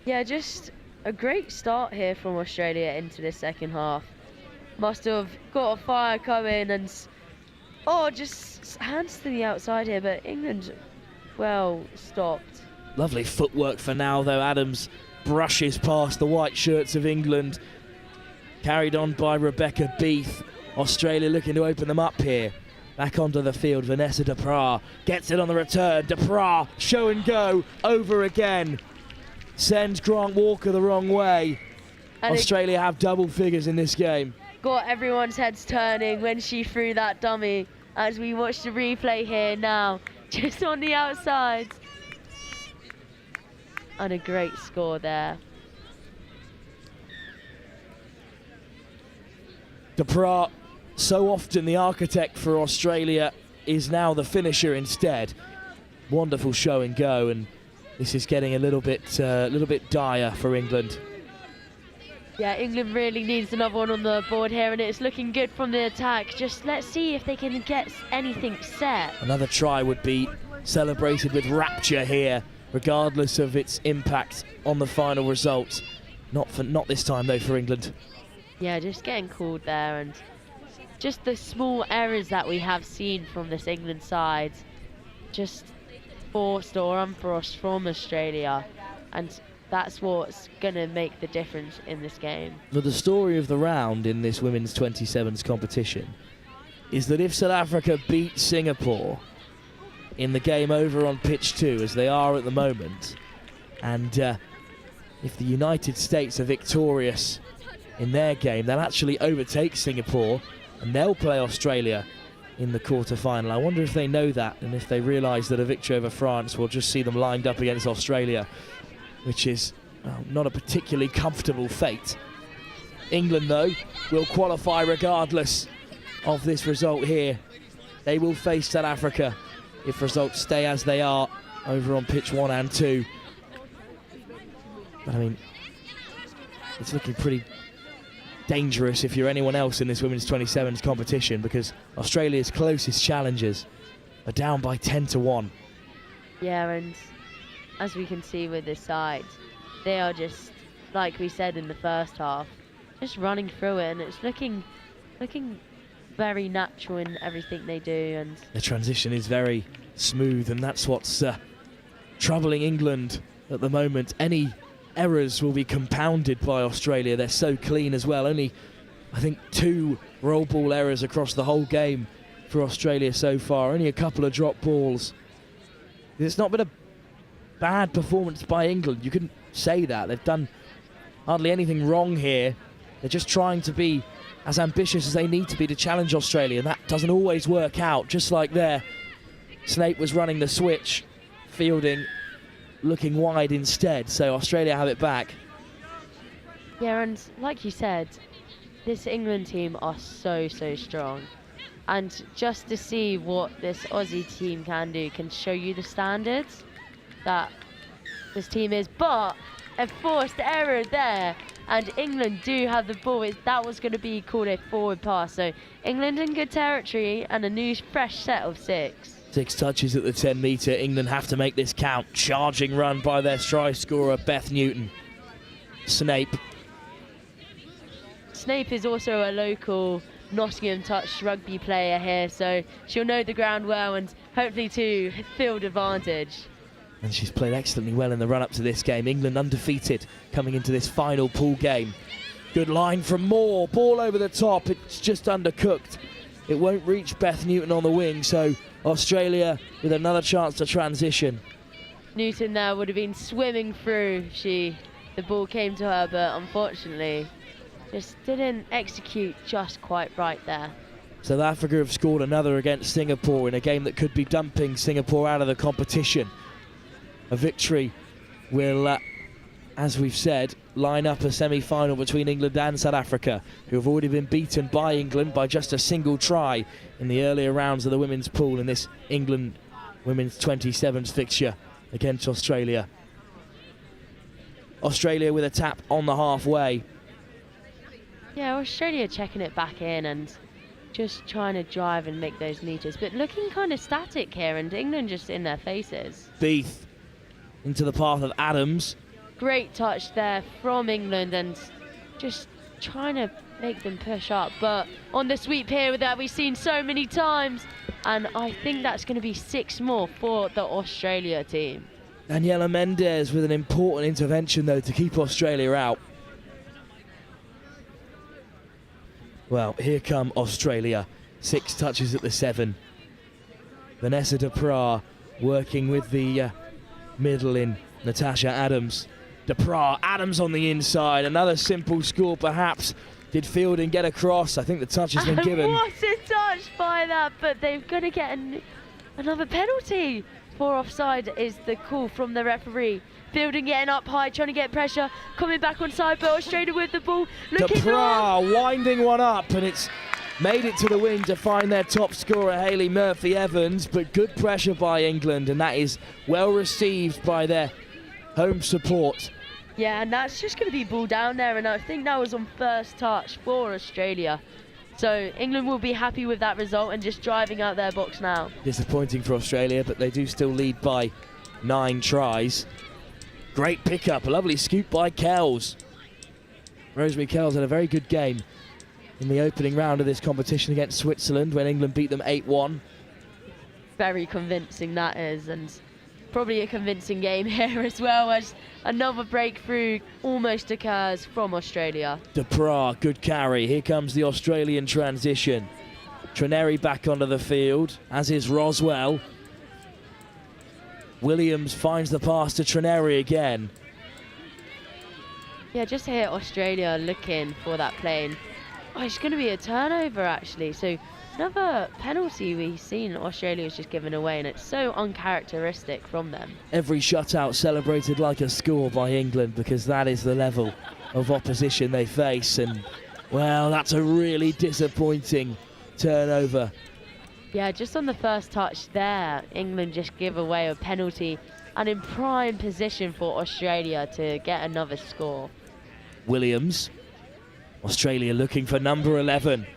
Yeah, just a great start here from Australia into this second half. Must have got a fire coming, and just hands to the outside here, but England well stopped. Lovely footwork for now, though. Adams brushes past the white shirts of England. Carried on by Rebecca Beath. Australia looking to open them up here. Back onto the field, Vanessa Dupras gets it on the return. Dupras, show and go, over again. Sends Grant Walker the wrong way. And Australia have double figures in this game. Got everyone's heads turning when she threw that dummy, as we watch the replay here now, just on the outside. And a great score there. Dupras, so often the architect for Australia, is now the finisher instead. Wonderful show and go, and this is getting a little bit dire for England. Yeah, England really needs another one on the board here, and it's looking good from the attack. Just let's see if they can get anything set. Another try would be celebrated with rapture here, regardless of its impact on the final result. Not this time though for England. Yeah, just getting called there, and just the small errors that we have seen from this England side, just forced or unforced from Australia, and that's what's going to make the difference in this game. But the story of the round in this women's 27s competition is that if South Africa beat Singapore in the game over on pitch 2, as they are at the moment, and if the United States are victorious in their game, they'll actually overtake Singapore and they'll play Australia in the quarter-final. I wonder if they know that, and if they realise that a victory over France will just see them lined up against Australia, which is not a particularly comfortable fate. England, though, will qualify regardless of this result here. They will face South Africa if results stay as they are over on pitch 1 and 2. But I mean, it's looking pretty dangerous if you're anyone else in this women's 27s competition, because Australia's closest challengers are down by 10-1. Yeah, and as we can see with this side, they are just, like we said in the first half, just running through it, and it's looking very natural in everything they do. And the transition is very smooth, and that's what's troubling England at the moment. Any errors will be compounded by Australia. They're so clean as well. Only, I think, 2 roll ball errors across the whole game for Australia so far. Only a couple of drop balls. It's not been a bad performance by England. You couldn't say that. They've done hardly anything wrong here. They're just trying to be as ambitious as they need to be to challenge Australia, and that doesn't always work out. Just like there, Snape was running the switch, fielding, looking wide instead, so Australia have it back. yeah, and like you said, this England team are so strong, and just to see what this Aussie team can do can show you the standards that this team is. But a forced error there, and England do have the ball. That was going to be called a forward pass, so England in good territory and a new fresh set of 6. 6 touches at the 10 metre. England have to make this count. Charging run by their strike scorer, Beth Newton. Snape. Snape is also a local Nottingham touch rugby player here, so she'll know the ground well and hopefully to field advantage. And she's played excellently well in the run-up to this game. England undefeated coming into this final pool game. Good line from Moore. Ball over the top. It's just undercooked. It won't reach Beth Newton on the wing, so Australia with another chance to transition. Newton there would have been swimming through. The ball came to her, but unfortunately just didn't execute just quite right there. South Africa have scored another against Singapore in a game that could be dumping Singapore out of the competition. A victory will, as we've said, line up a semi-final between England and South Africa, who have already been beaten by England by just a single try in the earlier rounds of the women's pool in this England women's 27s fixture against Australia. Australia with a tap on the halfway. Yeah, Australia checking it back in and just trying to drive and make those meters, but looking kind of static here, and England just in their faces. Beath into the path of Adams. Great touch there from England and just trying to make them push up, but on the sweep here that we've seen so many times, and I think that's going to be 6 more for the Australia team. Daniela Mendes with an important intervention though to keep Australia out. Well, here come Australia. 6 touches at the 7. Vanessa Dupras working with the middle in Natasha Adams. Dupras, Adams on the inside. Another simple score perhaps. Did Fielding get across? I think the touch has been given. What a touch by that, but they're going to get another penalty. For offside is the call from the referee. Fielding getting up high, trying to get pressure, coming back on side, but Australia with the ball. Dupras winding one up, and it's made it to the wing to find their top scorer, Hayley Murphy-Evans, but good pressure by England, and that is well received by their home support. Yeah, and that's just going to be ball down there, and I think that was on first touch for Australia. So England will be happy with that result and just driving out their box now. Disappointing for Australia, but they do still lead by 9 tries. Great pickup, a lovely scoop by Kells. Rosemary Kells had a very good game in the opening round of this competition against Switzerland when England beat them 8-1. Very convincing that is, and probably a convincing game here as well, as another breakthrough almost occurs from Australia. Dupras, good carry. Here comes the Australian transition. Treneri back onto the field, as is Roswell. Williams finds the pass to Treneri again. Yeah, just here Australia looking for that plane. Oh, it's going to be a turnover, actually. So another penalty we've seen Australia's just given away, and it's so uncharacteristic from them. Every shutout celebrated like a score by England, because that is the level of opposition they face. And, well, that's a really disappointing turnover. Yeah, just on the first touch there, England just give away a penalty, and in prime position for Australia to get another score. Williams. Australia looking for number 11.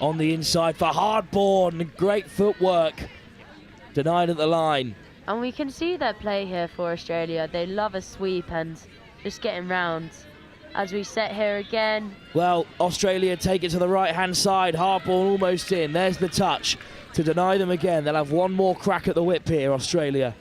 On the inside for Hardborn. Great footwork. Denied at the line. And we can see their play here for Australia. They love a sweep and just getting round. As we set here again. Well, Australia take it to the right-hand side. Hardborn almost in. There's the touch to deny them again. They'll have one more crack at the whip here, Australia.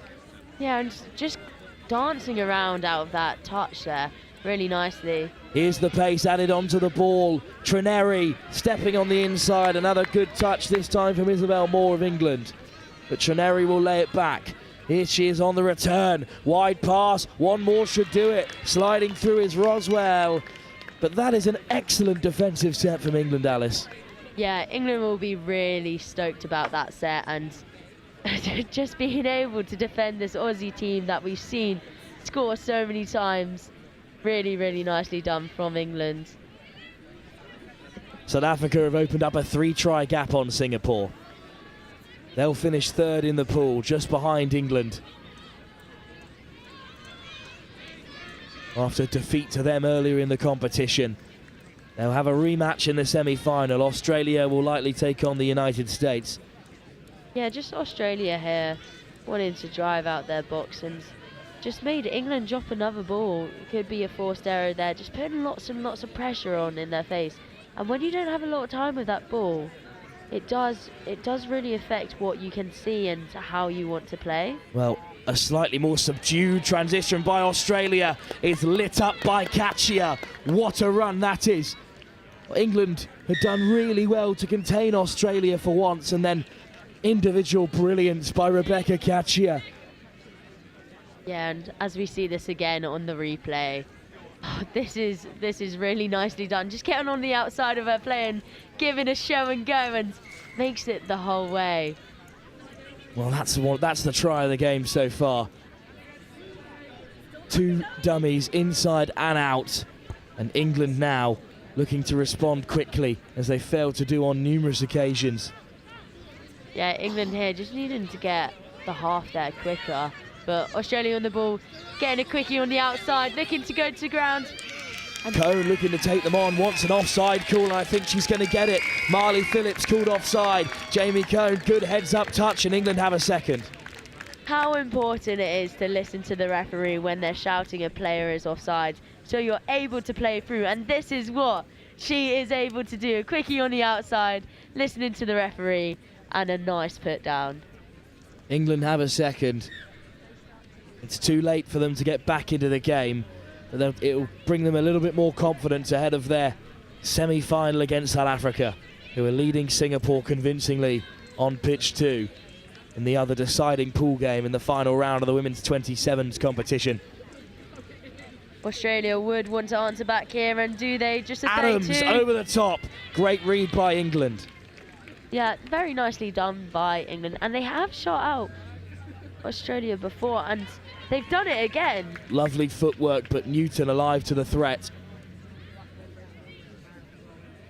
Yeah, and just dancing around out of that touch there really nicely. Here's the pace added onto the ball. Trineri stepping on the inside. Another good touch this time from Isabel Moore of England. But Trineri will lay it back. Here she is on the return. Wide pass. One more should do it. Sliding through is Roswell. But that is an excellent defensive set from England, Alice. Yeah, England will be really stoked about that set, and just being able to defend this Aussie team that we've seen score so many times. Really, really nicely done from England. South Africa have opened up a 3-try gap on Singapore. They'll finish third in the pool, just behind England. After defeat to them earlier in the competition. They'll have a rematch in the semi-final. Australia will likely take on the United States. Yeah, just Australia here wanting to drive out their box and just made England drop another ball. It could be a forced error there, just putting lots and lots of pressure on in their face. And when you don't have a lot of time with that ball, it does really affect what you can see and how you want to play. Well, a slightly more subdued transition by Australia is lit up by Kachia. What a run that is. England had done really well to contain Australia for once, and then individual brilliance by Rebecca Kachia. Yeah, and as we see this again on the replay, this is really nicely done. Just getting on the outside of her play and giving a show and go, and makes it the whole way. Well, that's the try of the game so far. 2 dummies inside and out, and England now looking to respond quickly, as they failed to do on numerous occasions. Yeah, England here just needing to get the half there quicker. But Australia on the ball, getting a quickie on the outside, looking to go to ground. And Cone looking to take them on, wants an offside call, and I think she's going to get it. Marley Phillips called offside. Jamie Cone, good heads-up touch, and England have a second. how important it is to listen to the referee when they're shouting a player is offside, so you're able to play through. And this is what she is able to do. A quickie on the outside, listening to the referee, and a nice put down. England have a second. It's too late for them to get back into the game, but it'll bring them a little bit more confidence ahead of their semi-final against South Africa, who are leading Singapore convincingly on pitch 2 in the other deciding pool game in the final round of the women's 27s competition. Australia would want to answer back here, and do they? Just a Adams 32. over the top. Great read by England. Yeah, very nicely done by England, and they have shot out Australia before, and they've done it again. Lovely footwork, but Newton alive to the threat.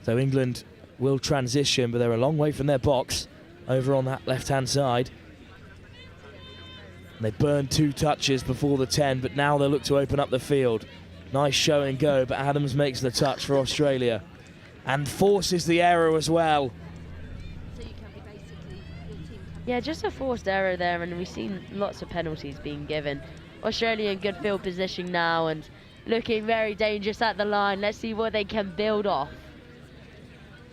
So England will transition, but they're a long way from their box over on that left-hand side. And they burned 2 touches before the 10, but now they'll look to open up the field. Nice show and go, but Adams makes the touch for Australia and forces the error as well. Yeah, just a forced error there, and we've seen lots of penalties being given. Australia in good field position now and looking very dangerous at the line. Let's see what they can build off.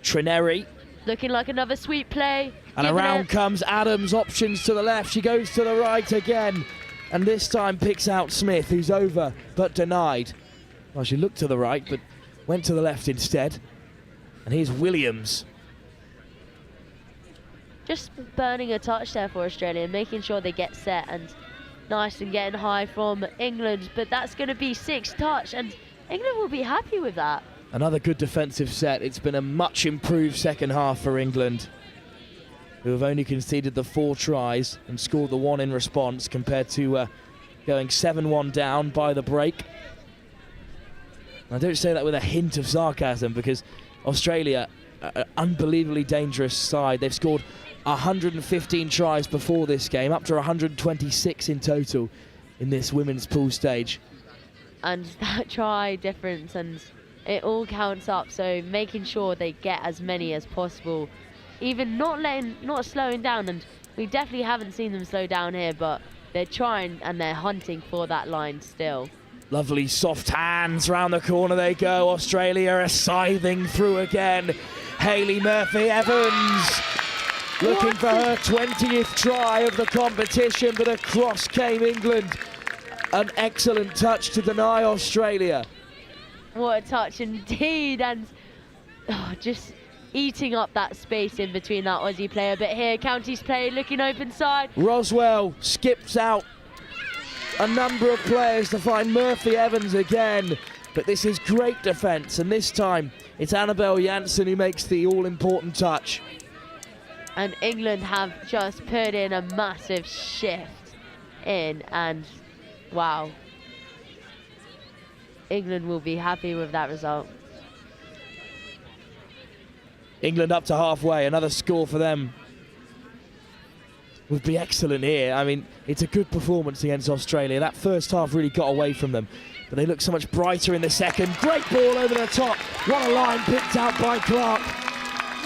Trineri. Looking like another sweet play. And around comes Adams, options to the left. She goes to the right again. And this time picks out Smith, who's over, but denied. Well, she looked to the right, but went to the left instead. And here's Williams. Just burning a touch there for Australia, making sure they get set, and nice and getting high from England. But that's going to be 6 touch, and England will be happy with that. Another good defensive set. It's been a much improved second half for England, who have only conceded the 4 tries and scored the 1 in response, compared to going 7-1 down by the break. I don't say that with a hint of sarcasm, because Australia, an unbelievably dangerous side. They've scored 115 tries before this game, up to 126 in total in this women's pool stage. And that try difference, and it all counts up, so making sure they get as many as possible, even not slowing down. And we definitely haven't seen them slow down here, but they're trying and they're hunting for that line still. Lovely soft hands round the corner they go. Australia are scything through again. Hayley Murphy-Evans looking for her 20th try of the competition, but across came England. An excellent touch to deny Australia. What a touch indeed, and just eating up that space in between that Aussie player. But here, Counties play looking open side. Roswell skips out a number of players to find Murphy-Evans again. But this is great defence, and this time it's Annabelle Janssen who makes the all-important touch. And England have just put in a massive shift in, and wow. England will be happy with that result. England up to halfway, another score for them would be excellent here. I mean, it's a good performance against Australia. That first half really got away from them, but they look so much brighter in the second. Great ball over the top. What a line picked out by Clark.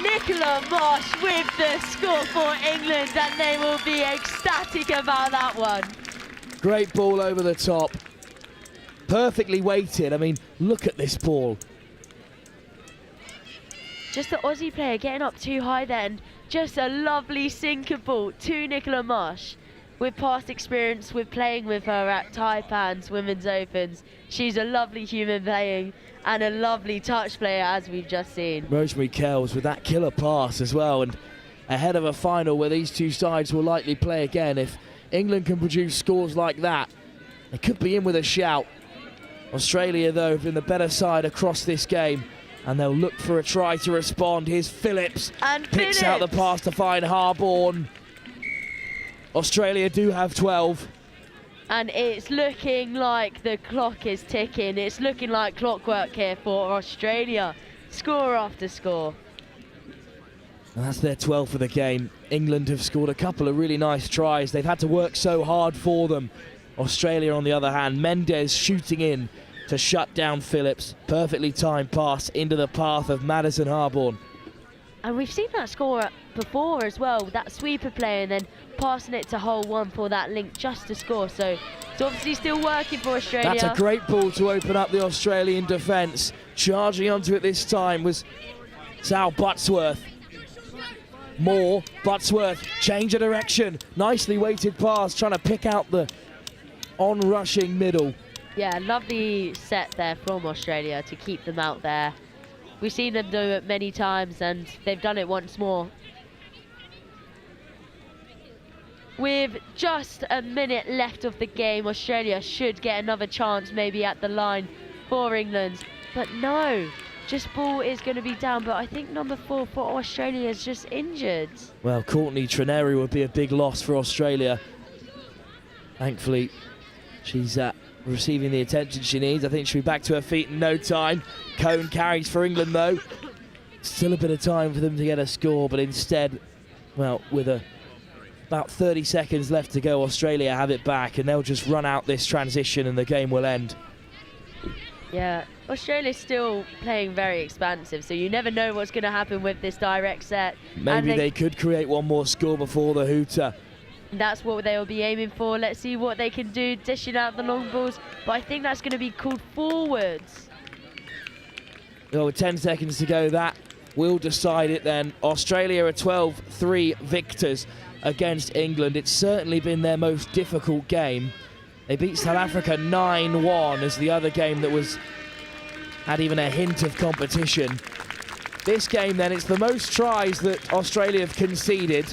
Nicola Marsh with the score for England, and they will be ecstatic about that one. Great ball over the top. Perfectly weighted. I mean, look at this ball. Just the Aussie player getting up too high then. Just a lovely sinker ball to Nicola Marsh. With past experience with playing with her at Taipan's Women's Opens, she's a lovely human being and a lovely touch player, as we've just seen. Rosemary Kells with that killer pass as well, and ahead of a final where these two sides will likely play again. If England can produce scores like that, they could be in with a shout. Australia, though, have been the better side across this game, and they'll look for a try to respond. Here's Phillips, and picks out the pass to find Harborne. Australia do have 12. And it's looking like the clock is ticking. It's looking like clockwork here for Australia. Score after score. And that's their 12 for the game. England have scored a couple of really nice tries. They've had to work so hard for them. Australia, on the other hand, Mendes shooting in to shut down Phillips. Perfectly timed pass into the path of Madison Harborne. And we've seen that score before as well, that sweeper play and then passing it to hole 1 for that link just to score. So it's obviously still working for Australia. That's a great ball to open up the Australian defence. Charging onto it this time was Sal Buttsworth. More, Buttsworth, change of direction. Nicely weighted pass, trying to pick out the on-rushing middle. Yeah, lovely set there from Australia to keep them out there. We've seen them do it many times and they've done it once more. With just a minute left of the game, Australia should get another chance maybe at the line for England. But no, just ball is going to be down. But I think number 4 for Australia is just injured. Well, Courtney Trenary would be a big loss for Australia. Thankfully, she's receiving the attention she needs. I think she'll be back to her feet in no time. Cone carries for England, though. Still a bit of time for them to get a score, but instead, well, with about 30 seconds left to go, Australia have it back, and they'll just run out this transition and the game will end. Yeah, Australia's still playing very expansive, so you never know what's going to happen with this direct set. Maybe they could create one more score before the hooter. That's what they'll be aiming for. Let's see what they can do, dishing out the long balls. But I think that's going to be called forwards. Well, with 10 seconds to go, that will decide it then. Australia are 12-3 victors against England. It's certainly been their most difficult game. They beat South Africa 9-1 as the other game that had even a hint of competition. This game then, it's the most tries that Australia have conceded.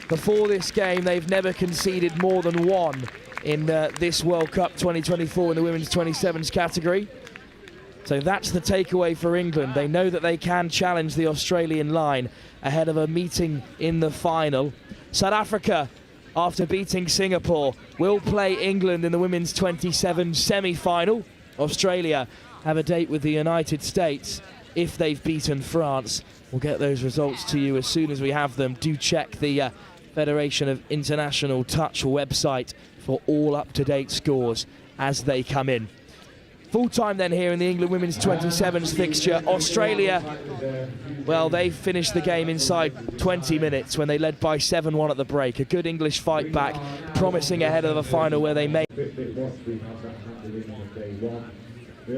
Before this game, they've never conceded more than 1 in this World Cup 2024 in the women's 27s category. So that's the takeaway for England. They know that they can challenge the Australian line ahead of a meeting in the final. South Africa, after beating Singapore, will play England in the women's 27 semi-final. Australia have a date with the United States if they've beaten France. We'll get those results to you as soon as we have them. Do check the Federation of International Touch website for all up-to-date scores as they come in. Full time then here in the England Women's 27s fixture. Australia, well, they finished the game inside 20 minutes when they led by 7-1 at the break. A good English fight back, promising ahead of a final where they may. We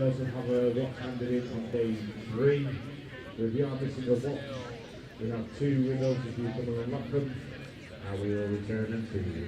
also have a watch handed in on day 3. So if you are missing a watch, we have 2 windows if you come and unlock them, and we will return them to you.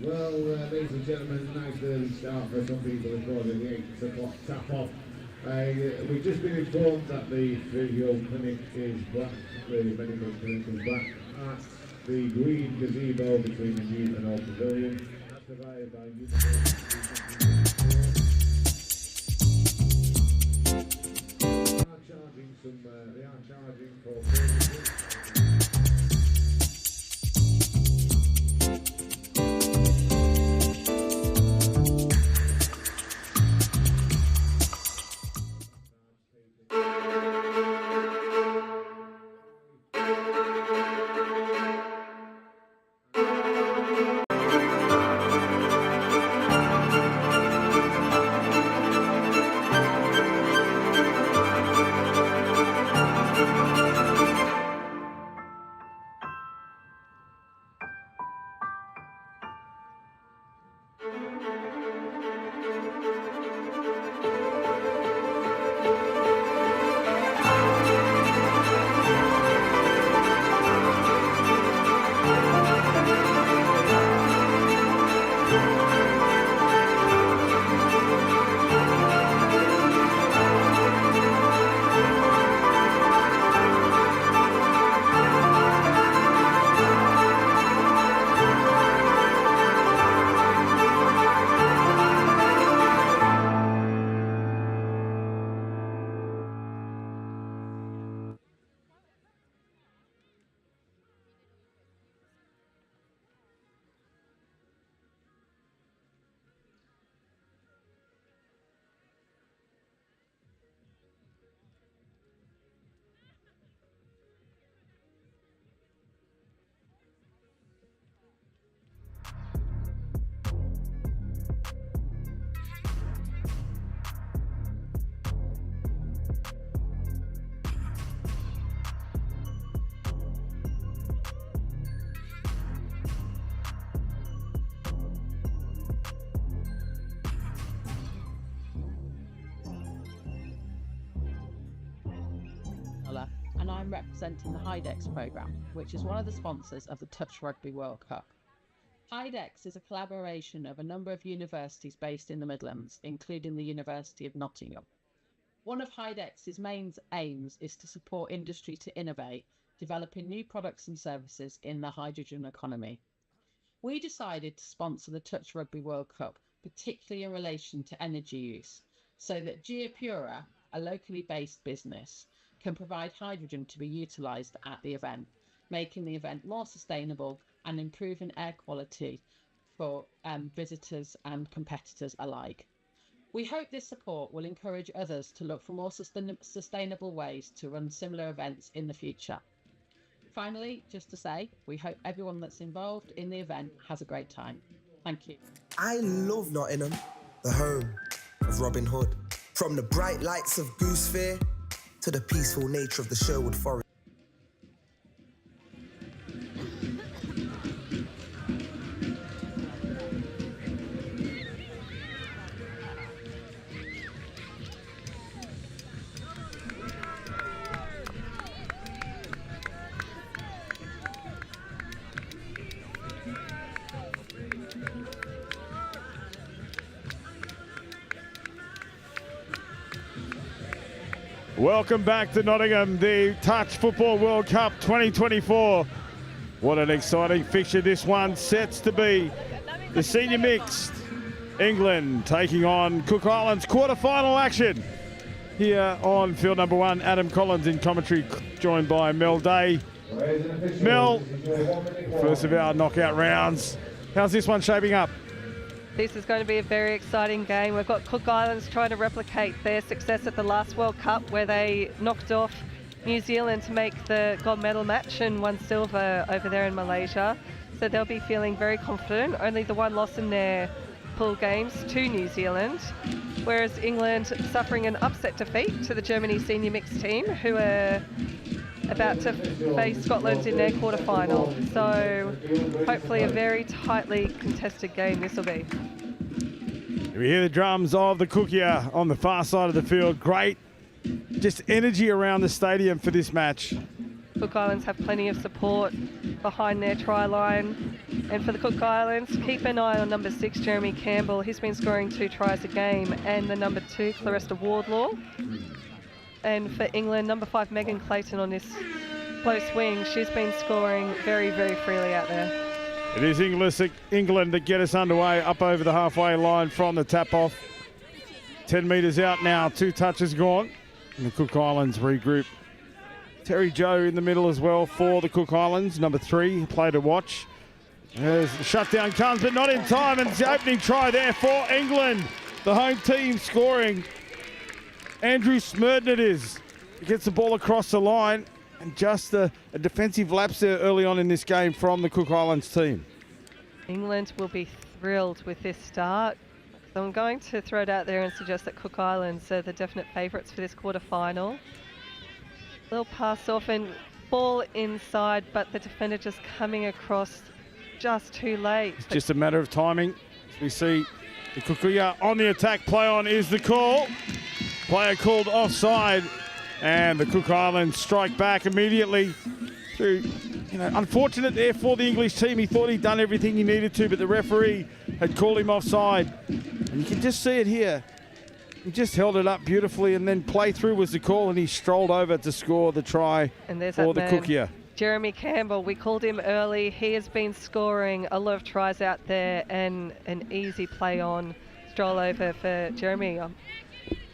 Well, ladies and gentlemen, nice early start for some people recording the 8 o'clock tap-off. We've just been informed that the physio clinic is back, the medical clinic is back at the green gazebo between the youth and old pavilion. That's provided by they are charging for and I'm representing the HYDEX programme, which is one of the sponsors of the Touch Rugby World Cup. HYDEX is a collaboration of a number of universities based in the Midlands, including the University of Nottingham. One of HYDEX's main aims is to support industry to innovate, developing new products and services in the hydrogen economy. We decided to sponsor the Touch Rugby World Cup, particularly in relation to energy use, so that Geopura, a locally based business, can provide hydrogen to be utilised at the event, making the event more sustainable and improving air quality for visitors and competitors alike. We hope this support will encourage others to look for more sustainable ways to run similar events in the future. Finally, just to say, we hope everyone that's involved in the event has a great time. Thank you. I love Nottingham, the home of Robin Hood. From the bright lights of Goose Fair to the peaceful nature of the Sherwood Forest. Welcome back to Nottingham, the Touch Football World Cup 2024. What an exciting fixture this one sets to be. The senior mixed, England taking on Cook Islands, quarterfinal action. Here on field number 1, Adam Collins in commentary, joined by Mel Day. Mel, first of our knockout rounds. How's this one shaping up? This is going to be a very exciting game. We've got Cook Islands trying to replicate their success at the last World Cup, where they knocked off New Zealand to make the gold medal match and won silver over there in Malaysia. So they'll be feeling very confident. Only the one loss in their pool games to New Zealand, whereas England suffering an upset defeat to the Germany senior mixed team, who are about to face Scotland in their quarterfinal. So hopefully a very tightly contested game this will be. We hear the drums of the Cookia on the far side of the field. Great, just energy around the stadium for this match. Cook Islands have plenty of support behind their try line. And for the Cook Islands, keep an eye on number 6, Jeremy Campbell. He's been scoring 2 tries a game. And the number 2, Clarissa Wardlaw. And for England, number 5, Megan Clayton on this close wing. She's been scoring very, very freely out there. It is England that get us underway up over the halfway line from the tap-off. 10 metres out now, 2 touches gone. And the Cook Islands regroup. Terry Joe in the middle as well for the Cook Islands. Number 3, play to watch. As the shutdown comes, but not in time. And it's the opening try there for England. The home team scoring. Andrew Smurden it is. He gets the ball across the line. And just a defensive lapse there early on in this game from the Cook Islands team. England will be thrilled with this start. So I'm going to throw it out there and suggest that Cook Islands are the definite favourites for this quarter-final. Little pass off and ball inside, but the defender just coming across just too late. It's just a matter of timing. We see the Kukuya on the attack. Play on is the call. Player called offside. And the Cook Islands strike back immediately through, unfortunate there for the English team. He thought he'd done everything he needed to, but the referee had called him offside. And you can just see it here. He just held it up beautifully, and then play through was the call, and he strolled over to score the try for the Cookia. Jeremy Campbell, we called him early. He has been scoring a lot of tries out there, and an easy play on stroll over for Jeremy.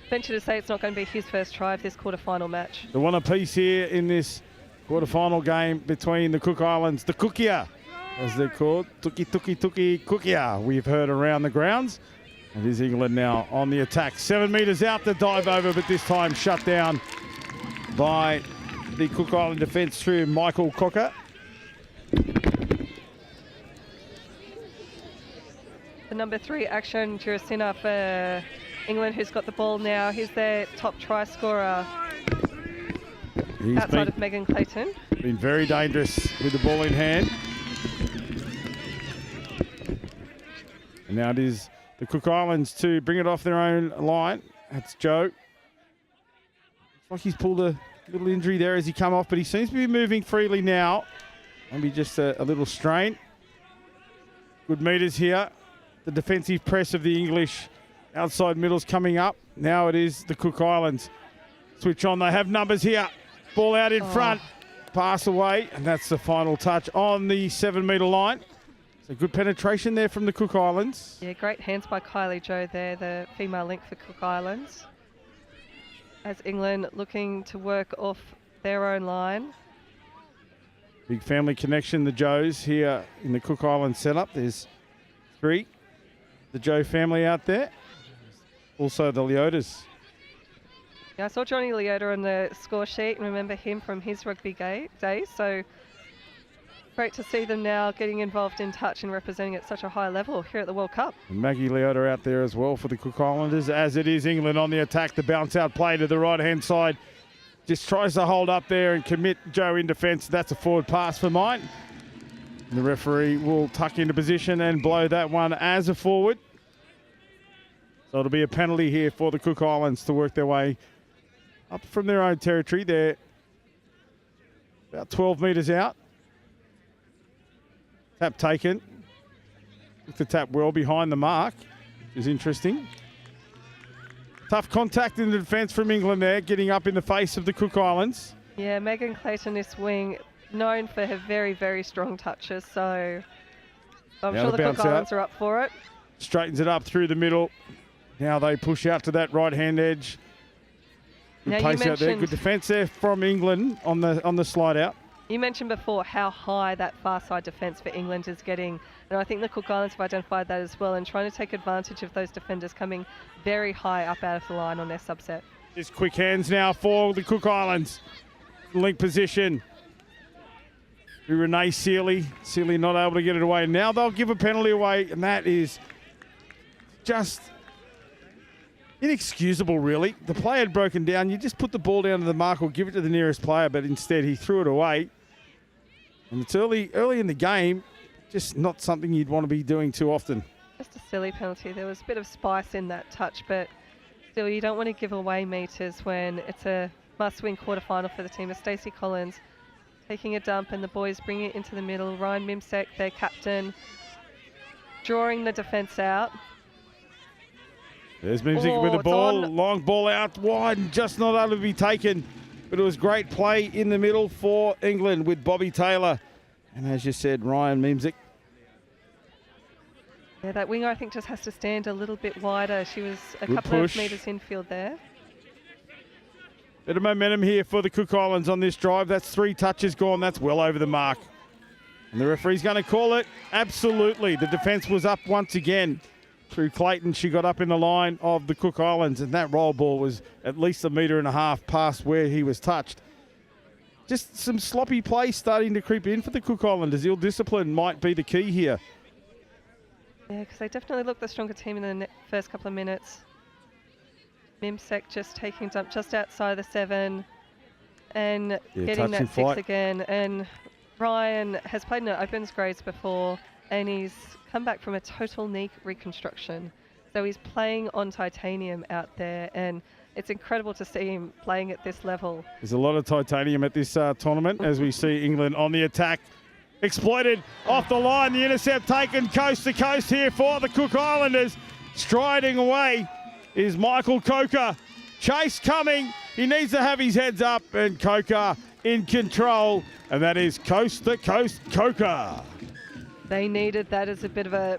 Venture to say it's not going to be his first try of this quarterfinal match. The one apiece here in this quarterfinal game between the Cook Islands, the Cookia, as they're called, Tuki Cookia, we've heard around the grounds. It is England now on the attack. 7 metres out the dive over, but this time shut down by the Cook Island defence through Michael Cocker. The number 3 action, Jurasina for England, who's got the ball now. He's their top try scorer outside of Megan Clayton. Been very dangerous with the ball in hand. And now it is the Cook Islands to bring it off their own line. That's Joe. Looks like he's pulled a Little injury there as he come off, but he seems to be moving freely now. Maybe just a little strain. Good meters here. The defensive press of the English outside middle's coming up. Now it is the Cook Islands. Switch on. They have numbers here. Ball out in front. Pass away, and that's the final touch on the 7-metre line. So good penetration there from the Cook Islands. Yeah, great hands by Kylie Joe there, the female link for Cook Islands. As England looking to work off their own line. Big family connection, the Joes here in the Cook Islands setup. There's 3, the Joe family out there. Also the Leotas. Yeah, I saw Johnny Leota on the score sheet and remember him from his rugby days. So great to see them now getting involved in touch and representing at such a high level here at the World Cup. And Maggie Leota out there as well for the Cook Islanders, as it is England on the attack. The bounce out play to the right-hand side. Just tries to hold up there and commit Joe in defence. That's a forward pass for mine. And the referee will tuck into position and blow that one as a forward. So it'll be a penalty here for the Cook Islands to work their way up from their own territory. They're about 12 metres out. Tap taken. Took the tap well behind the mark, which is interesting. Tough contact in the defence from England there, getting up in the face of the Cook Islands. Yeah, Megan Clayton, this wing, known for her very, very strong touches. So I'm Now sure the the Cook bounce Islands out. are up for it. Straightens it up through the middle. Now they push out to that right-hand edge. Good Now, you pace out there. mentioned- Good defence there from England on the slide out. You mentioned before how high that far side defence for England is getting, and I think the Cook Islands have identified that as well and trying to take advantage of those defenders coming very high up out of the line on their subset. Just quick hands now for the Cook Islands. Link position. Renee Sealy. Sealy not able to get it away. Now they'll give a penalty away, and that is just inexcusable, really. The play had broken down. You just put the ball down to the mark or give it to the nearest player, but instead he threw it away. And it's early in the game, just not something you'd want to be doing too often. Just a silly penalty. There was a bit of spice in that touch, but still you don't want to give away meters when it's a must-win quarterfinal for the team. Of Stacey Collins taking a dump and the boys bring it into the middle. Ryan Mimsek, their captain, drawing the defence out. There's Mimsek with the it's ball. on. Long ball out wide and just not able to be taken. But it was great play in the middle for England with Bobby Taylor. And as you said, Ryan Mimsek. Yeah, that winger I think just has to stand a little bit wider. She was a Good couple push. of metres infield there. Bit of momentum here for the Cook Islands on this drive. That's 3 touches gone. That's well over the mark. And the referee's going to call it. Absolutely. The defence was up once again. Through Clayton, she got up in the line of the Cook Islands, and that roll ball was at least 1.5 metres past where he was touched. Just some sloppy play starting to creep in for the Cook Islanders. Ill discipline might be the key here. Yeah, because they definitely looked the stronger team in the first couple of minutes. Mimsek just taking dump just outside the 7 and getting that 6 flight. again. And Ryan has played in the opens grades before, and he's come back from a total knee reconstruction. So he's playing on titanium out there, and it's incredible to see him playing at this level. There's a lot of titanium at this tournament as we see England on the attack. Exploited off the line. The intercept taken coast to coast here for the Cook Islanders. Striding away is Michael Coker. Chase coming. He needs to have his heads up, and Coker in control. And that is coast to coast Coker. They needed that as a bit of a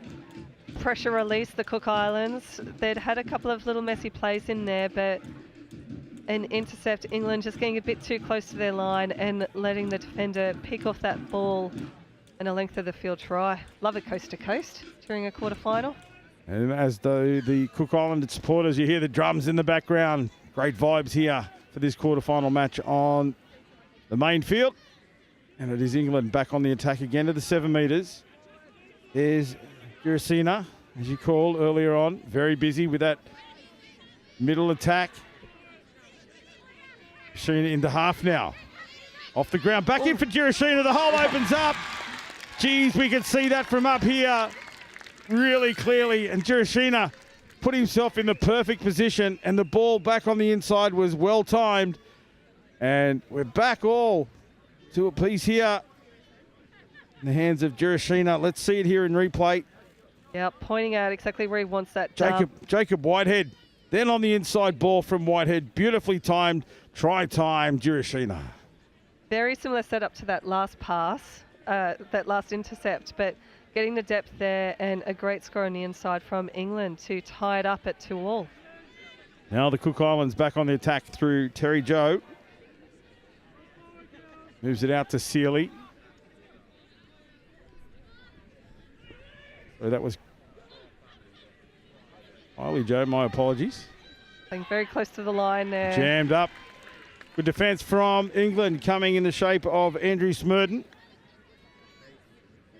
pressure release, the Cook Islands. They'd had a couple of little messy plays in there, but an intercept, England just getting a bit too close to their line and letting the defender pick off that ball and a length of the field try. Love it coast to coast during a quarterfinal. And as though the Cook Island supporters, you hear the drums in the background. Great vibes here for this quarterfinal match on the main field. And it is England back on the attack again to the 7 metres. There's Girasina, as you called earlier on. Very busy with that middle attack. Girasina into half now. Off the ground. Back in for Girasina. The hole opens up. Geez, we can see that from up here really clearly. And Girasina put himself in the perfect position, and the ball back on the inside was well timed. And we're back all to a piece here in the hands of Jurashina. Let's see it here in replay. Yeah, pointing out exactly where he wants that dump. Jacob Whitehead. Then on the inside ball from Whitehead. Beautifully timed. Try time, Jurashina. Very similar setup to that last pass, that last intercept, but getting the depth there and a great score on the inside from England to tie it up at 2-2. Now the Cook Islands back on the attack through Terry Joe. Moves it out to Sealy. So that was Wiley Joe, my apologies. Playing very close to the line there. Jammed up. Good defence from England coming in the shape of Andrew Smurden.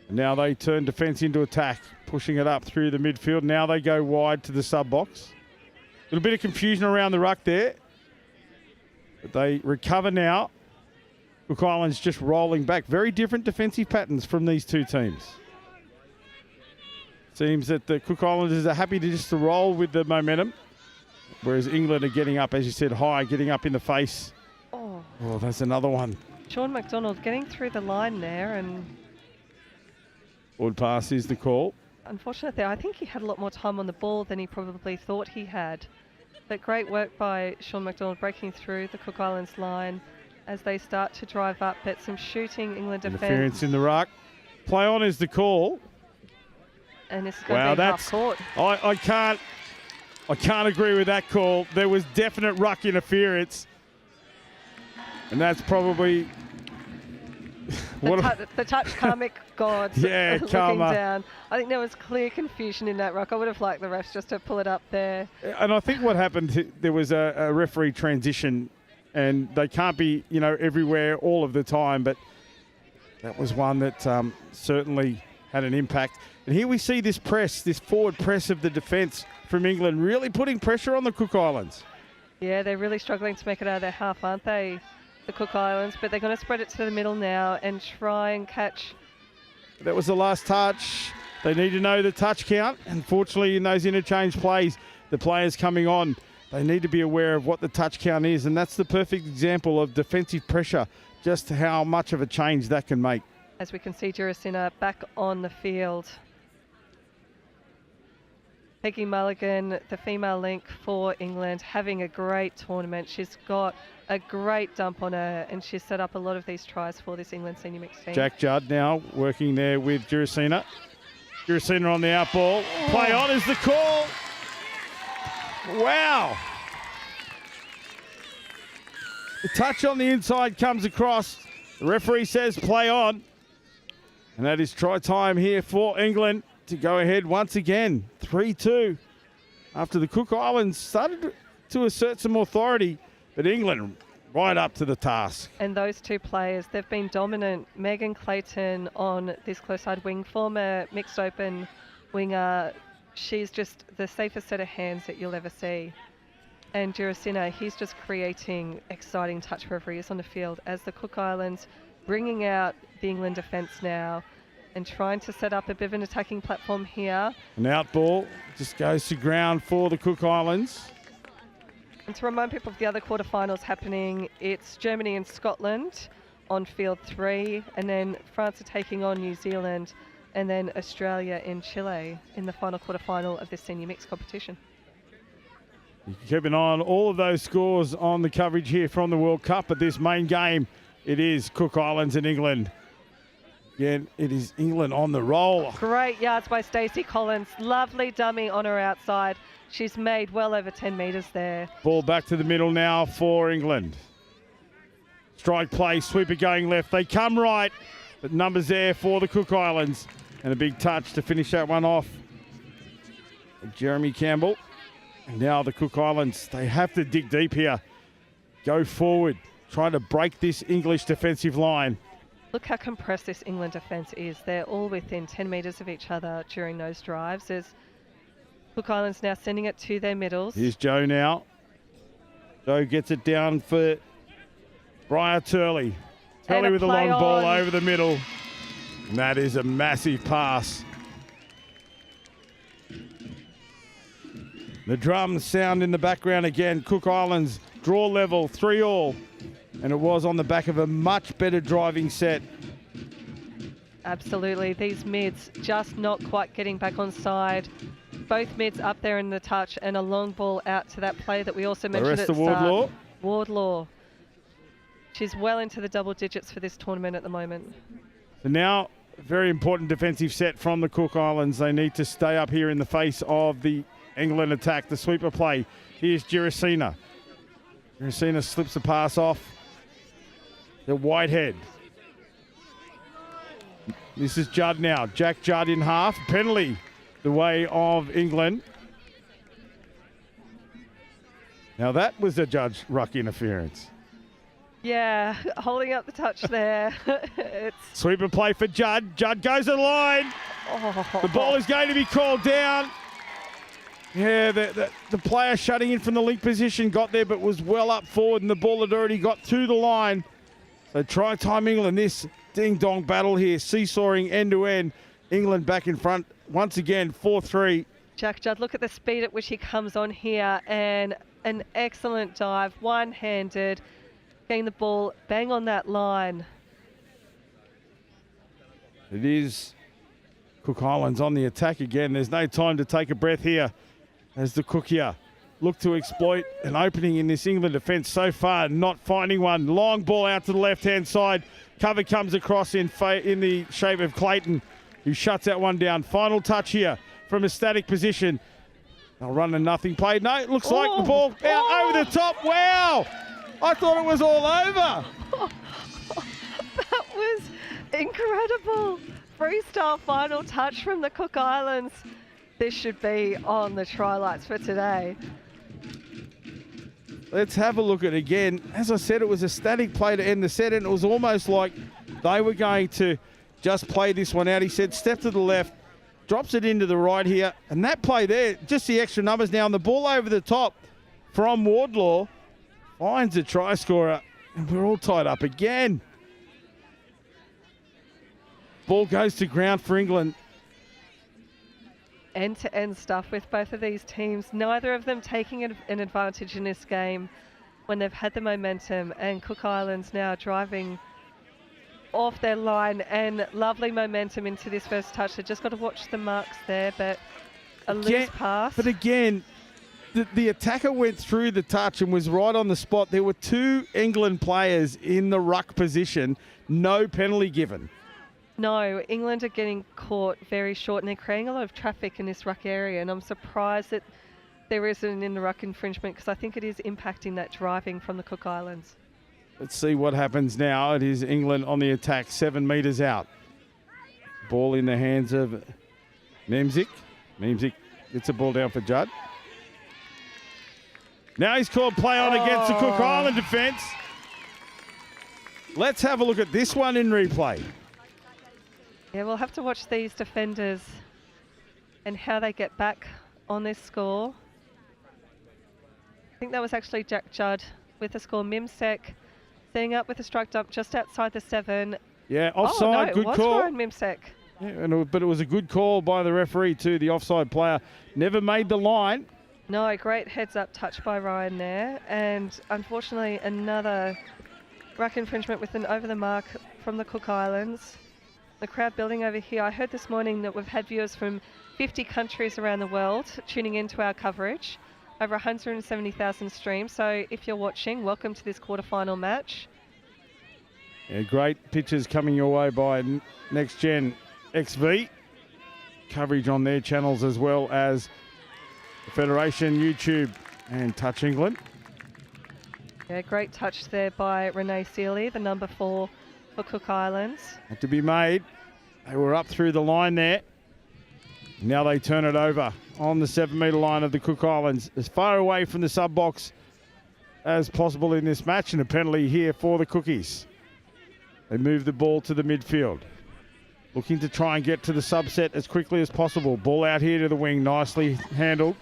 Now they turn defence into attack, pushing it up through the midfield. Now they go wide to the sub-box. A little bit of confusion around the ruck there. But they recover now. Cook Islands just rolling back. Very different defensive patterns from these two teams. Seems that the Cook Islanders are happy to just roll with the momentum, whereas England are getting up, as you said, high, getting up in the face. Oh, that's another one. Sean McDonald getting through the line there, and Forward pass is the call. unfortunately, I think he had a lot more time on the ball than he probably thought he had. But great work by Sean McDonald breaking through the Cook Islands line as they start to drive up. But some shooting England defence. Interference in the ruck. Play on is the call. And this is going to be half court. I can't agree with that call. There was definite ruck interference. And that's probably the touch karmic gods looking karma. down. I think there was clear confusion in that ruck. I would have liked the refs just to pull it up there. And I think what happened, there was a referee transition, and they can't be, everywhere all of the time, but that was one that certainly had an impact. And here we see this press, this forward press of the defence from England, really putting pressure on the Cook Islands. Yeah, they're really struggling to make it out of their half, aren't they, the Cook Islands? But they're going to spread it to the middle now and try and catch. That was the last touch. They need to know the touch count. Unfortunately, in those interchange plays, the players coming on, they need to be aware of what the touch count is. And that's the perfect example of defensive pressure, just how much of a change that can make. As we can see, Juracina back on the field. Peggy Mulligan, the female link for England, having a great tournament. She's got a great dump on her, and she's set up a lot of these tries for this England senior mixed team. Jack Judd now working there with Juracina. Juracina on the out ball. Play on is the call. Wow. The touch on the inside comes across. The referee says play on. And that is try time here for England to go ahead once again. 3-2. After the Cook Islands started to assert some authority, but England right up to the task. And those two players, they've been dominant. Megan Clayton on this close side wing, former mixed open winger. She's just the safest set of hands that you'll ever see. And Juracina, he's just creating exciting touch wherever he is on the field as the Cook Islands bringing out the England defence now and trying to set up a bit of an attacking platform here. An out ball just goes to ground for the Cook Islands. And to remind people of the other quarterfinals happening, it's Germany and Scotland on field 3, and then France are taking on New Zealand, and then Australia and Chile in the final quarterfinal of this senior mixed competition. You can keep an eye on all of those scores on the coverage here from the World Cup, but this main game, it is Cook Islands and England. Again, it is England on the roll. Great yards by Stacey Collins. Lovely dummy on her outside. She's made well over 10 metres there. Ball back to the middle now for England. Strike play, sweeper going left. They come right, but numbers there for the Cook Islands. And a big touch to finish that one off. Jeremy Campbell. And now the Cook Islands, they have to dig deep here. Go forward, trying to break this English defensive line. Look how compressed this England defence is. They're all within 10 metres of each other during those drives. There's Cook Islands now sending it to their middles. Here's Joe now. Joe gets it down for Briar Turley. Turley with a long ball over the middle. And that is a massive pass. The drums sound in the background again. Cook Islands draw level, 3-3. And it was on the back of a much better driving set. Absolutely. These mids just not quite getting back on side. Both mids up there in the touch, and a long ball out to that play that we also mentioned Arrest at the the start. Wardlaw. Wardlaw. She's well into the double digits for this tournament at the moment. So now, a very important defensive set from the Cook Islands. They need to stay up here in the face of the England attack. The sweeper play. Here's Girasina. Girasina slips the pass off. The Whitehead. This is Judd now. Jack Judd in half. Penalty the way of England. Now that was a judge ruck interference. Yeah, holding up the touch there. It's Sweeper play for Judd. Judd goes to the line. The ball is going to be called down. Yeah, the player shutting in from the link position got there, but was well up forward, and the ball had already got to the line. So try time England. This ding-dong battle here, seesawing end-to-end. England back in front once again, 4-3. Jack Judd, look at the speed at which he comes on here, and an excellent dive, one-handed, getting the ball bang on that line. It is Cook Islands on the attack again. There's no time to take a breath here as the Cookia look to exploit an opening in this England defence. So far, not finding one. Long ball out to the left-hand side. Cover comes across in the shape of Clayton, who shuts that one down. Final touch here from a static position. They'll run a nothing play. No, it looks like the ball out over the top. Wow! I thought it was all over. That was incredible. Freestyle final touch from the Cook Islands. This should be on the try lights for today. Let's have a look at it again. As I said, it was a static play to end the set, and it was almost like they were going to just play this one out. He said, step to the left, drops it into the right here, and that play there, just the extra numbers now, and the ball over the top from Wardlaw finds a try scorer, and we're all tied up again. Ball goes to ground for England. End-to-end stuff with both of these teams. Neither of them taking an advantage in this game when they've had the momentum, and Cook Islands now driving off their line, and lovely momentum into this first touch. They've just got to watch the marks there, but a loose pass. But again, the attacker went through the touch and was right on the spot. There were two England players in the ruck position, no penalty given. No, England are getting caught very short, and they're creating a lot of traffic in this ruck area, and I'm surprised that there isn't in the ruck infringement, because I think it is impacting that driving from the Cook Islands. Let's see what happens now. It is England on the attack, 7 metres out. Ball in the hands of Memzik. Memzik gets a ball down for Judd. Now he's called play on against the Cook Island defence. Let's have a look at this one in replay. Yeah, we'll have to watch these defenders and how they get back on this score. I think that was actually Jack Judd with the score. Mimsek setting up with a strike dump just outside the 7. Yeah, offside, good call. Ryan Mimsek. Yeah, but it was a good call by the referee too. The offside player never made the line. No, great heads-up touch by Ryan there. And unfortunately, another ruck infringement with an over-the-mark from the Cook Islands. The crowd building over here. I heard this morning that we've had viewers from 50 countries around the world tuning into our coverage. Over 170,000 streams. So if you're watching, welcome to this quarterfinal match. Yeah, great pictures coming your way by NextGenXV. Coverage on their channels as well as the Federation, YouTube and Touch England. Yeah, great touch there by Renee Seeley, the number 4 for Cook Islands. Had to be made. They were up through the line there. Now they turn it over on the 7 metre line of the Cook Islands, as far away from the sub box as possible in this match, and a penalty here for the Cookies. They move the ball to the midfield, looking to try and get to the subset as quickly as possible. Ball out here to the wing, nicely handled.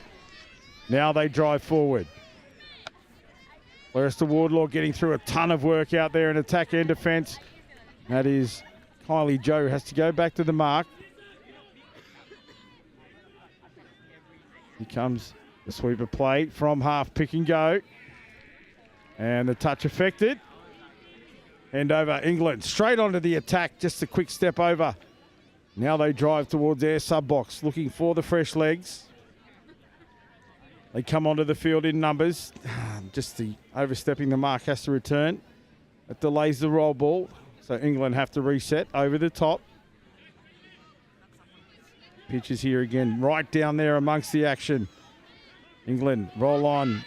Now they drive forward. Whereas the Wardlaw getting through a ton of work out there in attack and defence. That is Kylie Joe has to go back to the mark. Here comes the sweeper play from half, pick and go. And the touch affected. Hand over, England. Straight onto the attack, just a quick step over. Now they drive towards their sub-box, looking for the fresh legs. They come onto the field in numbers. Just the overstepping the mark has to return. It delays the roll ball, so England have to reset over the top. Pitches here again, right down there amongst the action. England roll on.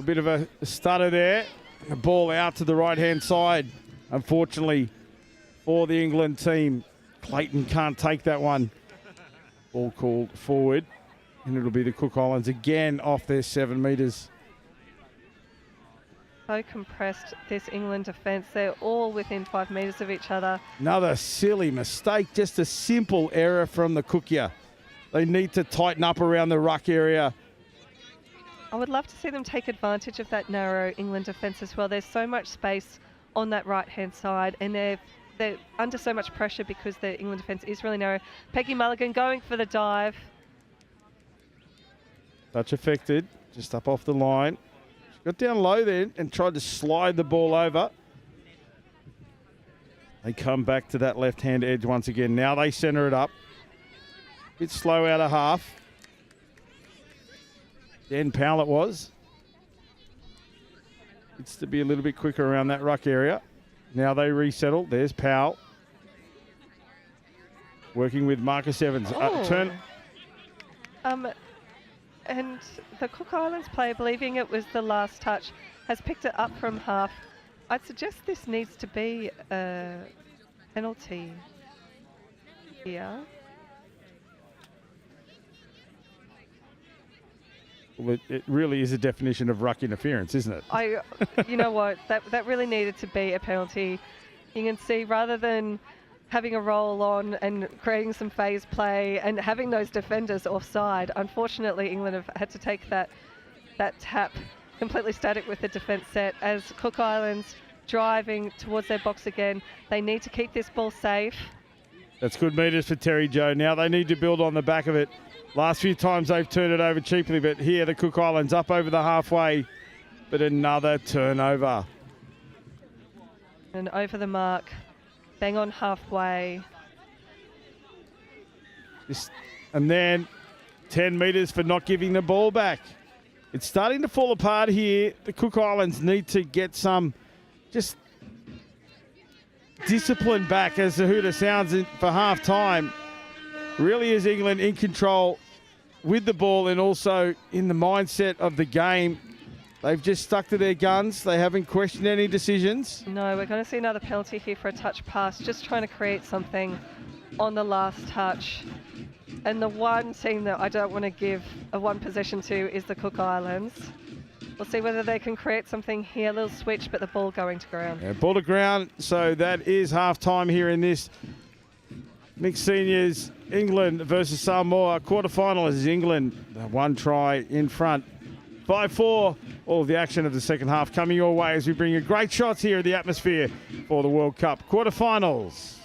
A bit of a stutter there. The ball out to the right-hand side. Unfortunately for the England team, Clayton can't take that one. Ball called forward, and it'll be the Cook Islands again off their 7 metres. So compressed, this England defence. They're all within 5 metres of each other. Another silly mistake, just a simple error from the Cookia. They need to tighten up around the ruck area. I would love to see them take advantage of that narrow England defence as well. There's so much space on that right-hand side, and they're under so much pressure because the England defence is really narrow. Peggy Mulligan going for the dive. Touch affected, just up off the line. She got down low then and tried to slide the ball over. They come back to that left-hand edge once again. Now they centre it up. Bit slow out of half. Dan Powell it was. It's to be a little bit quicker around that ruck area. Now they resettle. There's Powell. Working with Marcus Evans. Turn. And the Cook Islands player, believing it was the last touch, has picked it up from half. I'd suggest this needs to be a penalty here. Well, it really is a definition of ruck interference, isn't it? You know what? That really needed to be a penalty. You can see, rather than having a roll on and creating some phase play and having those defenders offside, unfortunately England have had to take that tap completely static with the defence set as Cook Islands driving towards their box again. They need to keep this ball safe. That's good metres for Terry Joe. Now they need to build on the back of it. Last few times they've turned it over cheaply, but here the Cook Islands up over the halfway, but another turnover. And over the mark, bang on halfway. And then 10 metres for not giving the ball back. It's starting to fall apart here. The Cook Islands need to get some just discipline back as the hooter sounds for half time. Really is England in control with the ball and also in the mindset of the game. They've just stuck to their guns. They haven't questioned any decisions. No, we're going to see another penalty here for a touch pass, just trying to create something on the last touch. And the one team that I don't want to give a one possession to is the Cook Islands. We'll see whether they can create something here. A little switch, but the ball going to ground. Yeah, ball to ground. So that is half time here in this mixed seniors England versus Samoa quarterfinal. As England, one try in front. 5-4. All of the action of the second half coming your way as we bring you great shots here at the atmosphere for the World Cup quarterfinals.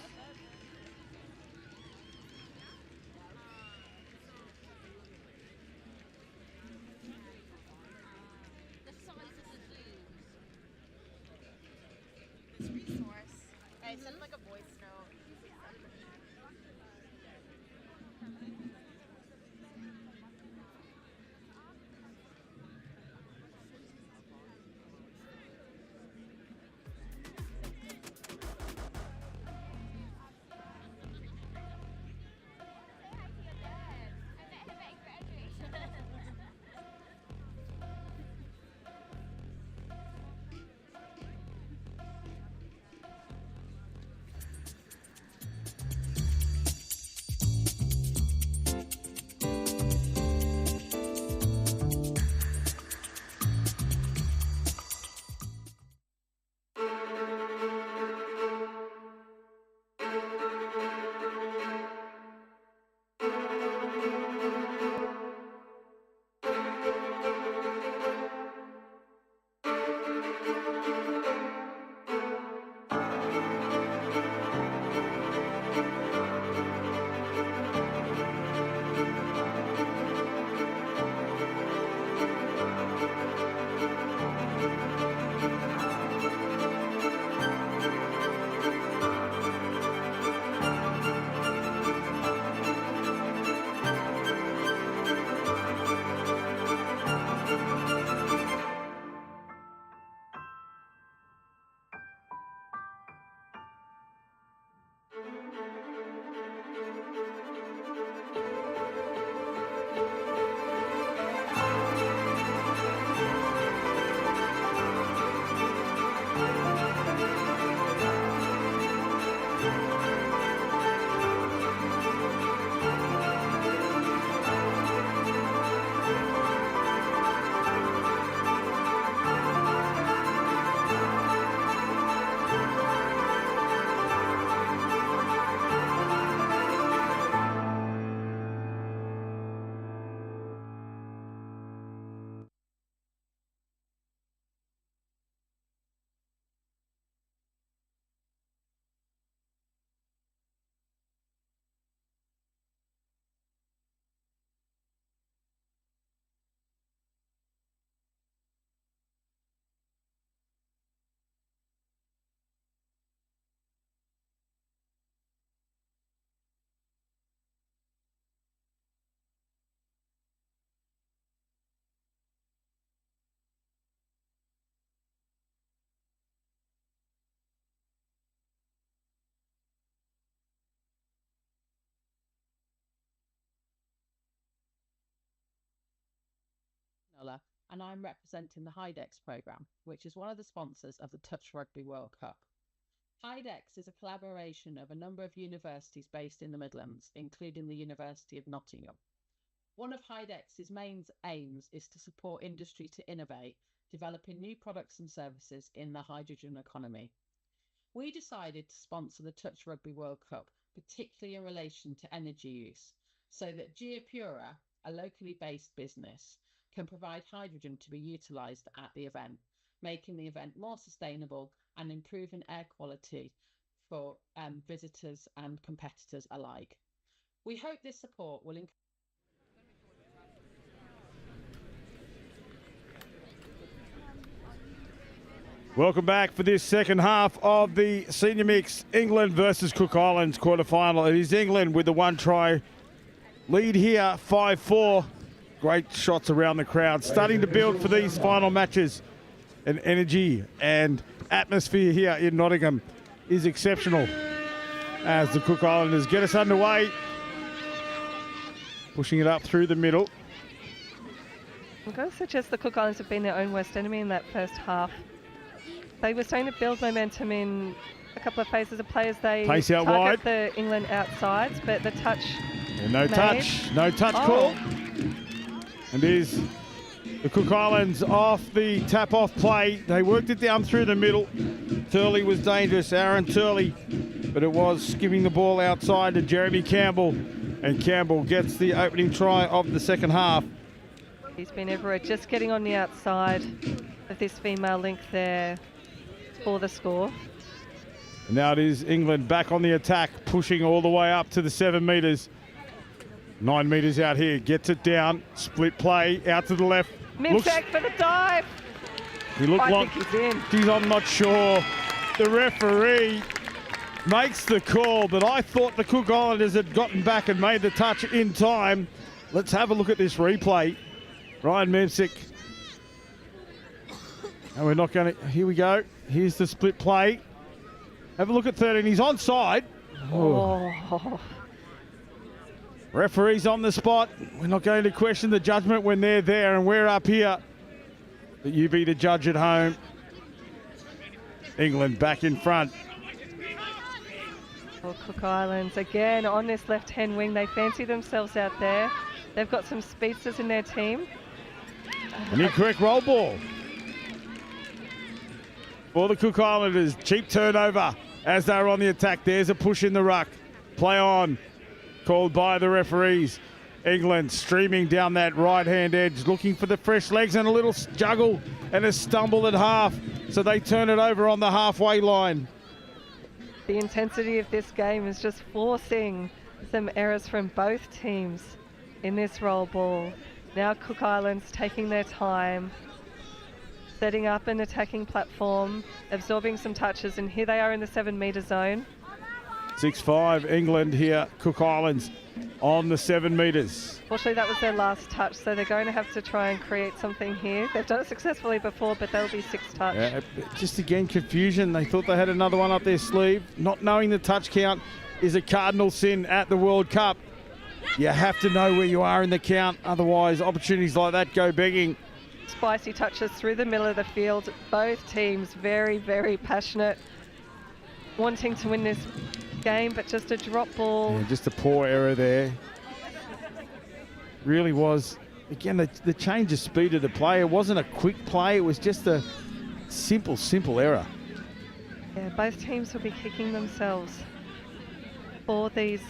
and I'm representing the HIDEX program, which is one of the sponsors of the Touch Rugby World Cup. HIDEX is a collaboration of a number of universities based in the Midlands, including the University of Nottingham. One of HIDEX's main aims is to support industry to innovate, developing new products and services in the hydrogen economy. We decided to sponsor the Touch Rugby World Cup, particularly in relation to energy use, so that Geopura, a locally based business, can provide hydrogen to be utilised at the event, making the event more sustainable and improving air quality for visitors and competitors alike. We hope this support will encourage. Welcome back for this second half of the senior mix, England versus Cook Islands quarterfinal. It is England with the 1 try lead here, 5-4. Great shots around the crowd, starting to build for these final matches. And energy and atmosphere here in Nottingham is exceptional as the Cook Islanders get us underway. Pushing it up through the middle. I'm going to suggest the Cook Islands have been their own worst enemy in that first half. They were starting to build momentum in a couple of phases of players. They Pace out target wide. the England outsides, but the touch. And no touch call. And is the Cook Islands off the tap-off play. They worked it down through the middle. Turley was dangerous, Aaron Turley, but it was giving the ball outside to Jeremy Campbell. And Campbell gets the opening try of the second half. He's been everywhere, just getting on the outside of this female link there for the score. And now it is England back on the attack, pushing all the way up to the 7 metres. 9 metres out here, gets it down, split play, out to the left. Mimsek for the dive. He looked I like think he's in. Geez, I'm not sure. The referee makes the call, but I thought the Cook Islanders had gotten back and made the touch in time. Let's have a look at this replay. Ryan Mimsek. And we're not going to, here we go. Here's the split play. Have a look at 13, he's onside. Oh. Referee's on the spot. We're not going to question the judgment when they're there and we're up here. But you be the judge at home. England back in front. Well, Cook Islands again on this left-hand wing. They fancy themselves out there. They've got some speedsters in their team. An incorrect roll ball. For the Cook Islanders, cheap turnover as they're on the attack. There's a push in the ruck. Play on. Called by the referees. England streaming down that right-hand edge, looking for the fresh legs and a little juggle and a stumble at half. So they turn it over on the halfway line. The intensity of this game is just forcing some errors from both teams in this roll ball. Now Cook Islands taking their time, setting up an attacking platform, absorbing some touches, and here they are in the 7 metre zone. 6-5 England here, Cook Islands on the 7 metres. Fortunately, that was their last touch, so they're going to have to try and create something here. They've done it successfully before, but that'll be 6 touch. Yeah, just again, confusion. They thought they had another one up their sleeve. Not knowing the touch count is a cardinal sin at the World Cup. You have to know where you are in the count, otherwise opportunities like that go begging. Spicy touches through the middle of the field. Both teams very, very passionate, wanting to win this game, but just a drop ball. Yeah, just a poor error there. Really was, again, the change of speed of the play. It wasn't a quick play, it was just a simple error. Yeah, both teams will be kicking themselves for these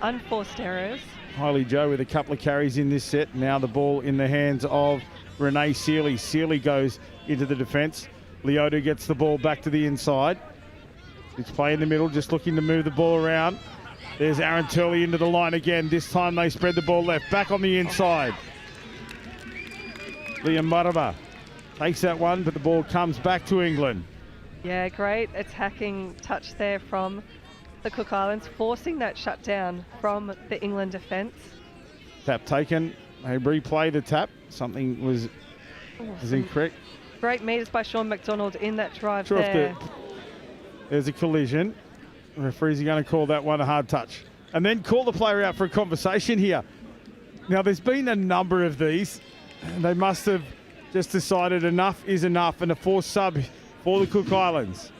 unforced errors. Hailey Joe with a couple of carries in this set. Now the ball in the hands of Renee Seeley. Seeley goes into the defence. Leota gets the ball back to the inside. It's play in the middle, just looking to move the ball around. There's Aaron Turley into the line again. This time they spread the ball left, back on the inside. Liam Maraba takes that one, but the ball comes back to England. Yeah, great attacking touch there from the Cook Islands, forcing that shutdown from the England defence. Tap taken. They replay the tap. Something was incorrect. Great metres by Sean McDonald in that drive Sure, there. There's a collision. The referees are going to call that one a hard touch. And then call the player out for a conversation here. Now, there's been a number of these. They must have just decided enough is enough and a forced sub for the Cook Islands.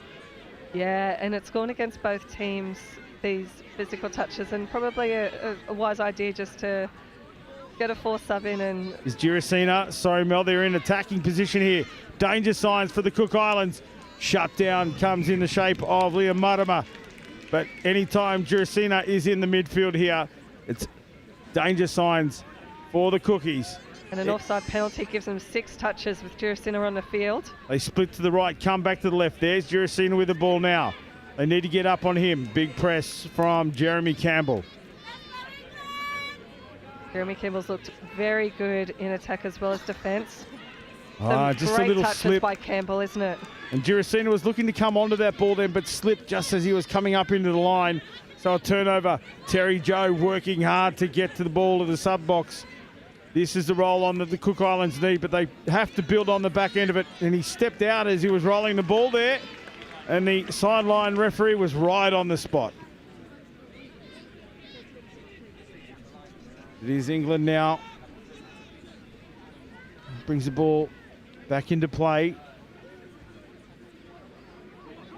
Yeah, and it's gone against both teams, these physical touches, and probably a wise idea just to get a forced sub in. And Is Girasina, sorry Mel, they're in attacking position here. Danger signs for the Cook Islands. Shut down comes in the shape of Liam Marama. But anytime Girasina is in the midfield here, it's danger signs for the Cookies. And an offside penalty gives them 6 touches with Girasina on the field. They split to the right, come back to the left. There's Girasina with the ball now. They need to get up on him. Big press from Jeremy Campbell. Jeremy Campbell's looked very good in attack as well as defence. Just a great little touches slip. by Campbell, isn't it? And Girasina was looking to come onto that ball then, but slipped just as he was coming up into the line. So a turnover. Terry Joe working hard to get to the ball of the sub box. This is the roll on that the Cook Islands need, but they have to build on the back end of it. And he stepped out as he was rolling the ball there. And the sideline referee was right on the spot. It is England now. Brings the ball back into play.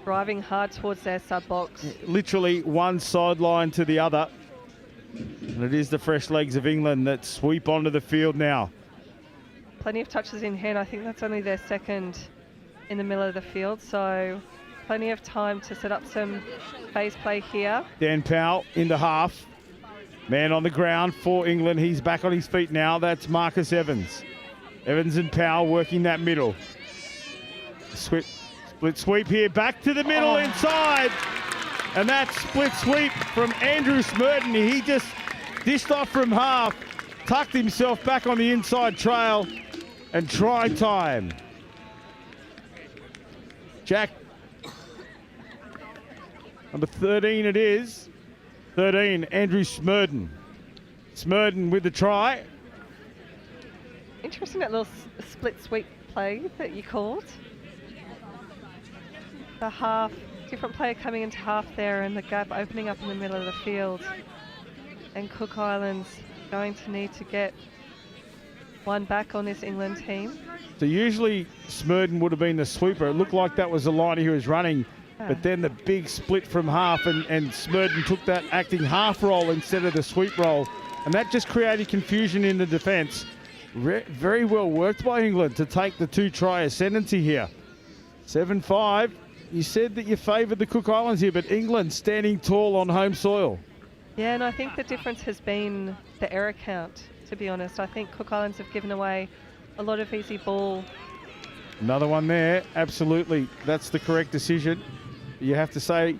Driving hard towards their sub box. Literally one sideline to the other. And it is the fresh legs of England that sweep onto the field now. Plenty of touches in hand. I think that's only their second in the middle of the field. So plenty of time to set up some phase play here. Dan Powell into half. Man on the ground for England. He's back on his feet now. That's Marcus Evans. Evans and Powell working that middle. Split sweep here. Back to the middle inside. And that split sweep from Andrew Smurden. He just dished off from half, tucked himself back on the inside trail, and try time. Jack, number 13 it is. 13, Andrew Smurden. Smurden with the try. Interesting that little split sweep play that you called. The half, different player coming into half there and the gap opening up in the middle of the field. And Cook Islands going to need to get one back on this England team. So usually Smurden would have been the sweeper. It looked like that was the line he was running. But then the big split from half and Smurden took that acting half roll instead of the sweep roll. And that just created confusion in the defence. Very well worked by England to take the 2-try ascendancy here. 7-5. You said that you favoured the Cook Islands here, but England standing tall on home soil. Yeah, and I think the difference has been the error count, to be honest. I think Cook Islands have given away a lot of easy ball. Another one there. Absolutely. That's the correct decision. You have to say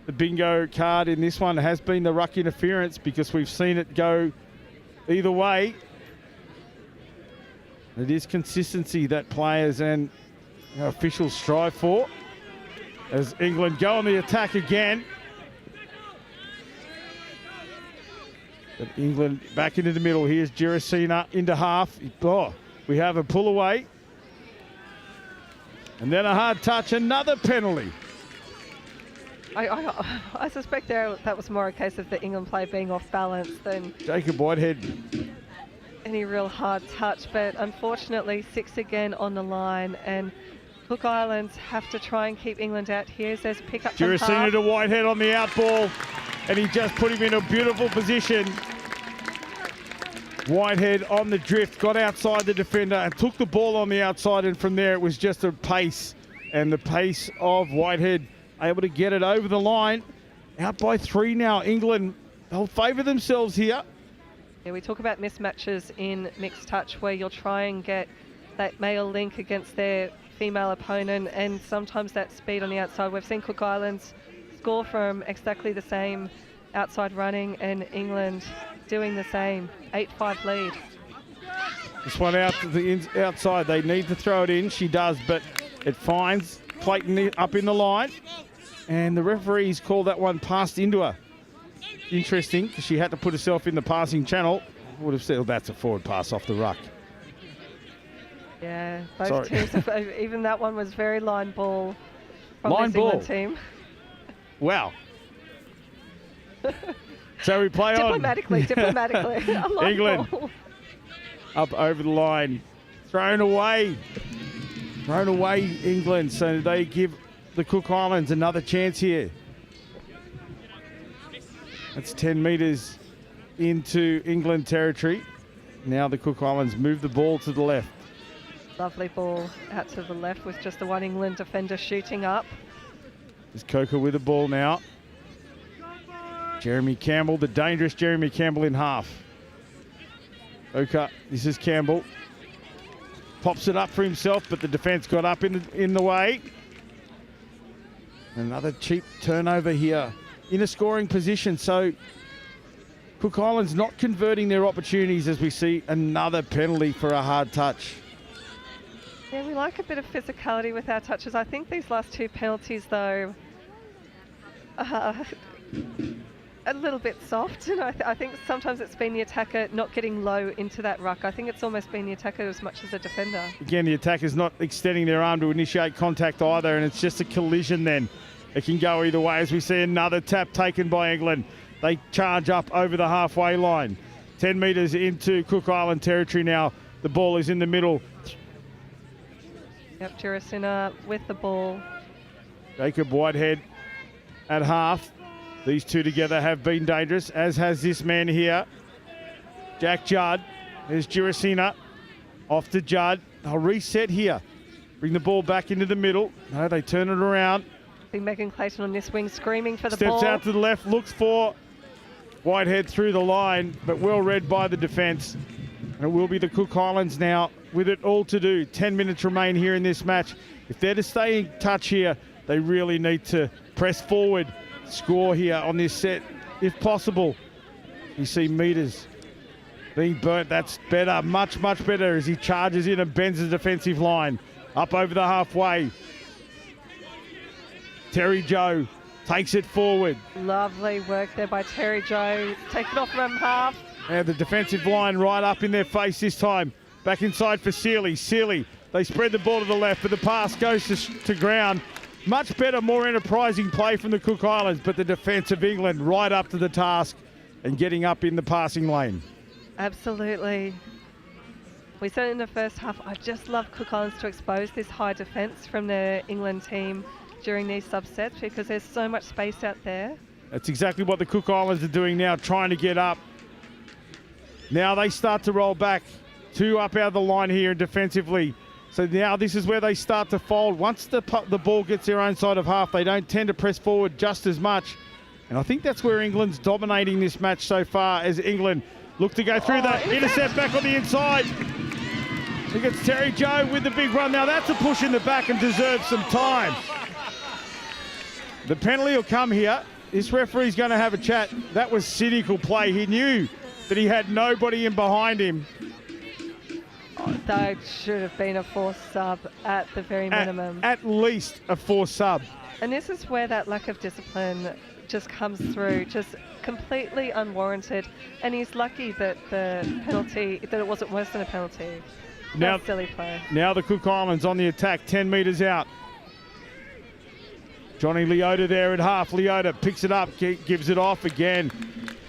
the bingo card in this one has been the ruck interference because we've seen it go either way. It is consistency that players and officials strive for. As England go on the attack again. But England back into the middle. Here's Girasina into half. Oh, we have a pull away. And then a hard touch, another penalty. I suspect that was more a case of the England player being off balance than Jacob Whitehead. any real hard touch. But unfortunately, 6 again on the line. And Cook Islands have to try and keep England out here. There's a pick up from half. Girasina to Whitehead on the out ball. And he just put him in a beautiful position. Whitehead on the drift, got outside the defender and took the ball on the outside. And from there, it was just a pace. And the pace of Whitehead able to get it over the line. Out by 3 now. England, they'll favour themselves here. Yeah, we talk about mismatches in mixed touch where you'll try and get that male link against their female opponent, and sometimes that speed on the outside. We've seen Cook Islands score from exactly the same outside running, and England doing the same. 8-5 lead. This one out to the outside. They need to throw it in. She does, but it finds Clayton up in the line. And the referees call that one passed into her. Interesting, because she had to put herself in the passing channel. Would have said, oh, that's a forward pass off the ruck. Yeah, both teams, even that one was very line ball from Line this ball. England team. Wow. So we play Diplomatically, on. a line England ball. up over the line. Thrown away. Thrown away, England. So they give the Cook Islands another chance here. That's 10 metres into England territory. Now the Cook Islands move the ball to the left. Lovely ball out to the left with just the one England defender shooting up. There's Coker with the ball now. Jeremy Campbell, the dangerous Jeremy Campbell in half. Coker, this is Campbell. Pops it up for himself, but the defence got up in the way. Another cheap turnover here in a scoring position. So Cook Islands not converting their opportunities as we see another penalty for a hard touch. Yeah, we like a bit of physicality with our touches. I think these last two penalties, though, a little bit soft. And I think sometimes it's been the attacker not getting low into that ruck. I think it's almost been the attacker as much as the defender. Again, the attacker's not extending their arm to initiate contact either, and it's just a collision then. It can go either way as we see another tap taken by England. They charge up over the halfway line. 10 metres into Cook Island territory now. The ball is in the middle. Yep, Jurasina with the ball. Jacob Whitehead at half. These two together have been dangerous, as has this man here. Jack Judd. There's Jurasina. Off to Judd. They'll reset here. Bring the ball back into the middle. No, they turn it around. See Megan Clayton on this wing screaming for the ball. Steps out to the left, looks for Whitehead through the line, but well read by the defence. And it will be the Cook Islands now with it all to do. 10 minutes remain here in this match. If they're to stay in touch here, they really need to press forward, score here on this set if possible. You see meters being burnt. That's better, much, much better as he charges in and bends the defensive line. Up over the halfway. Terry Joe takes it forward. Lovely work there by Terry Joe. Take it off from half. And the defensive line right up in their face this time. Back inside for Sealy. Sealy, they spread the ball to the left, but the pass goes to ground. Much better, more enterprising play from the Cook Islands, but the defence of England right up to the task and getting up in the passing lane. Absolutely. We said in the first half, I just love Cook Islands to expose this high defence from the England team during these subsets because there's so much space out there. That's exactly what the Cook Islands are doing now, trying to get up. Now they start to roll back. Two up out of the line here defensively. So now this is where they start to fold. Once the ball gets their own side of half, they don't tend to press forward just as much. And I think that's where England's dominating this match so far as England look to go through the intercept back on the inside. I think it's Terry Joe with the big run. Now that's a push in the back and deserves some time. The penalty will come here. This referee's going to have a chat. That was cynical play. He knew that he had nobody in behind him. That should have been a forced sub at the very minimum. At least a forced sub. And this is where that lack of discipline just comes through, just completely unwarranted. And he's lucky that the penalty, that it wasn't worse than a penalty. Now, that's silly play. Now the Cook Islands on the attack, 10 metres out. Johnny Leota there at half. Leota picks it up, gives it off again.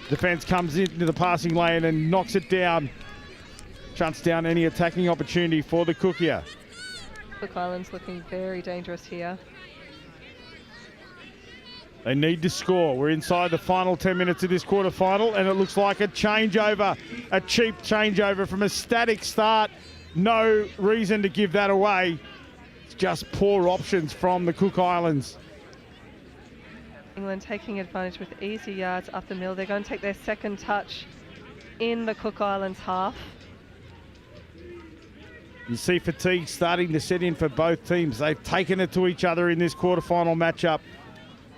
Defence comes into the passing lane and knocks it down. Shuts down any attacking opportunity for the Cook here. Cook Islands looking very dangerous here. They need to score. We're inside the final 10 minutes of this quarterfinal, and it looks like a changeover, a cheap changeover from a static start. No reason to give that away. It's just poor options from the Cook Islands. England taking advantage with easy yards up the middle. They're going to take their second touch in the Cook Islands half. You see fatigue starting to set in for both teams. They've taken it to each other in this quarterfinal matchup.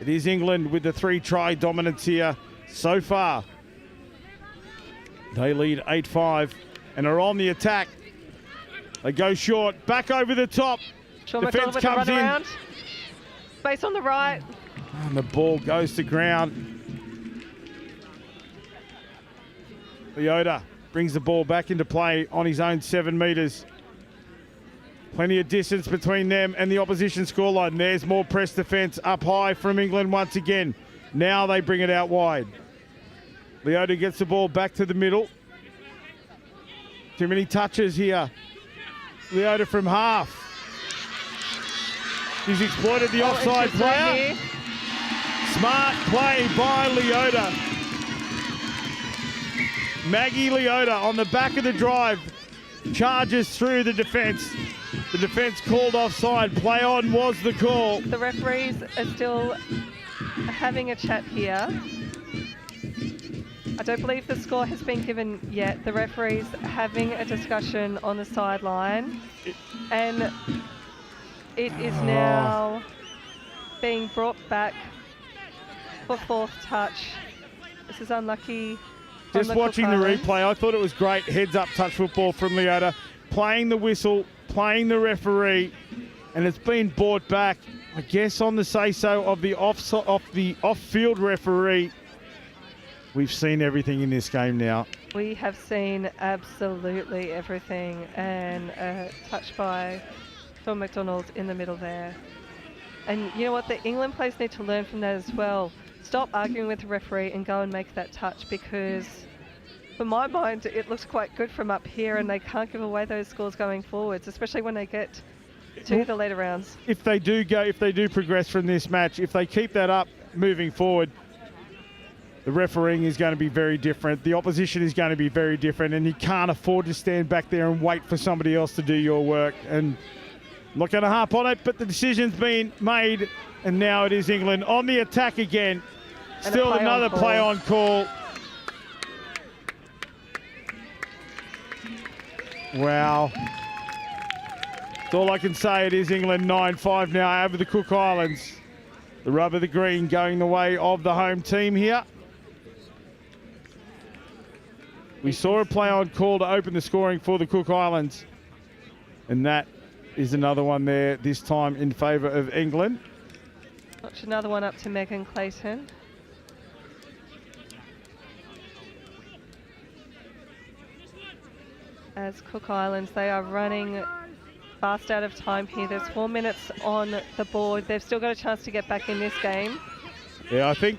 It is England with the 3-try dominance here so far. They lead 8-5 and are on the attack. They go short, back over the top. Sean McDonald with a run around. Space on the right. And the ball goes to ground. Leota brings the ball back into play on his own 7 metres. Plenty of distance between them and the opposition scoreline. There's more press defence up high from England once again. Now they bring it out wide. Leota gets the ball back to the middle. Too many touches here. Leota from half. He's exploited the offside player. Smart play by Leota. Maggie Leota on the back of the drive. Charges through the defence. The defence called offside. Play on was the call. The referees are still having a chat here. I don't believe the score has been given yet. The referees having a discussion on the sideline. And it is now being brought back for fourth touch. This is unlucky. Just watching the replay, I thought it was great heads-up touch football from Leota, playing the whistle, playing the referee, and it's been brought back, I guess, on the say-so of the off-field referee. We've seen everything in this game now. We have seen absolutely everything, and a touch by Tom McDonald in the middle there. And you know what? The England players need to learn from that as well. Stop arguing with the referee and go and make that touch, because for my mind it looks quite good from up here, and they can't give away those scores going forwards, especially when they get to the later rounds. If they do progress from this match, if they keep that up moving forward, the refereeing is going to be very different. The opposition is going to be very different, and you can't afford to stand back there and wait for somebody else to do your work. And I'm not going to harp on it, but the decision's been made, and now it is England on the attack again. Still another play on call. Wow. That's all I can say. It is England 9-5 now over the Cook Islands. The rub of the green going the way of the home team here. We saw a play on call to open the scoring for the Cook Islands. And that is another one there, this time in favour of England. Watch another one up to Megan Clayton. As Cook Islands, they are running fast out of time here. There's 4 minutes on the board. They've still got a chance to get back in this game. Yeah, I think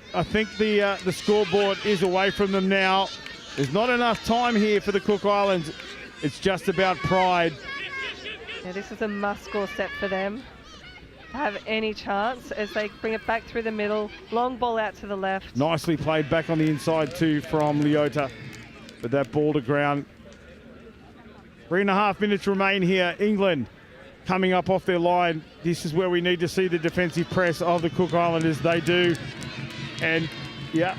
the scoreboard is away from them now. There's not enough time here for the Cook Islands. It's just about pride. Yeah, this is a must-score set for them to have any chance as they bring it back through the middle. Long ball out to the left. Nicely played back on the inside too from Leota. But that ball to ground. 3.5 minutes remain here. England coming up off their line. This is where we need to see the defensive press of the Cook Islanders. They do. And, yeah,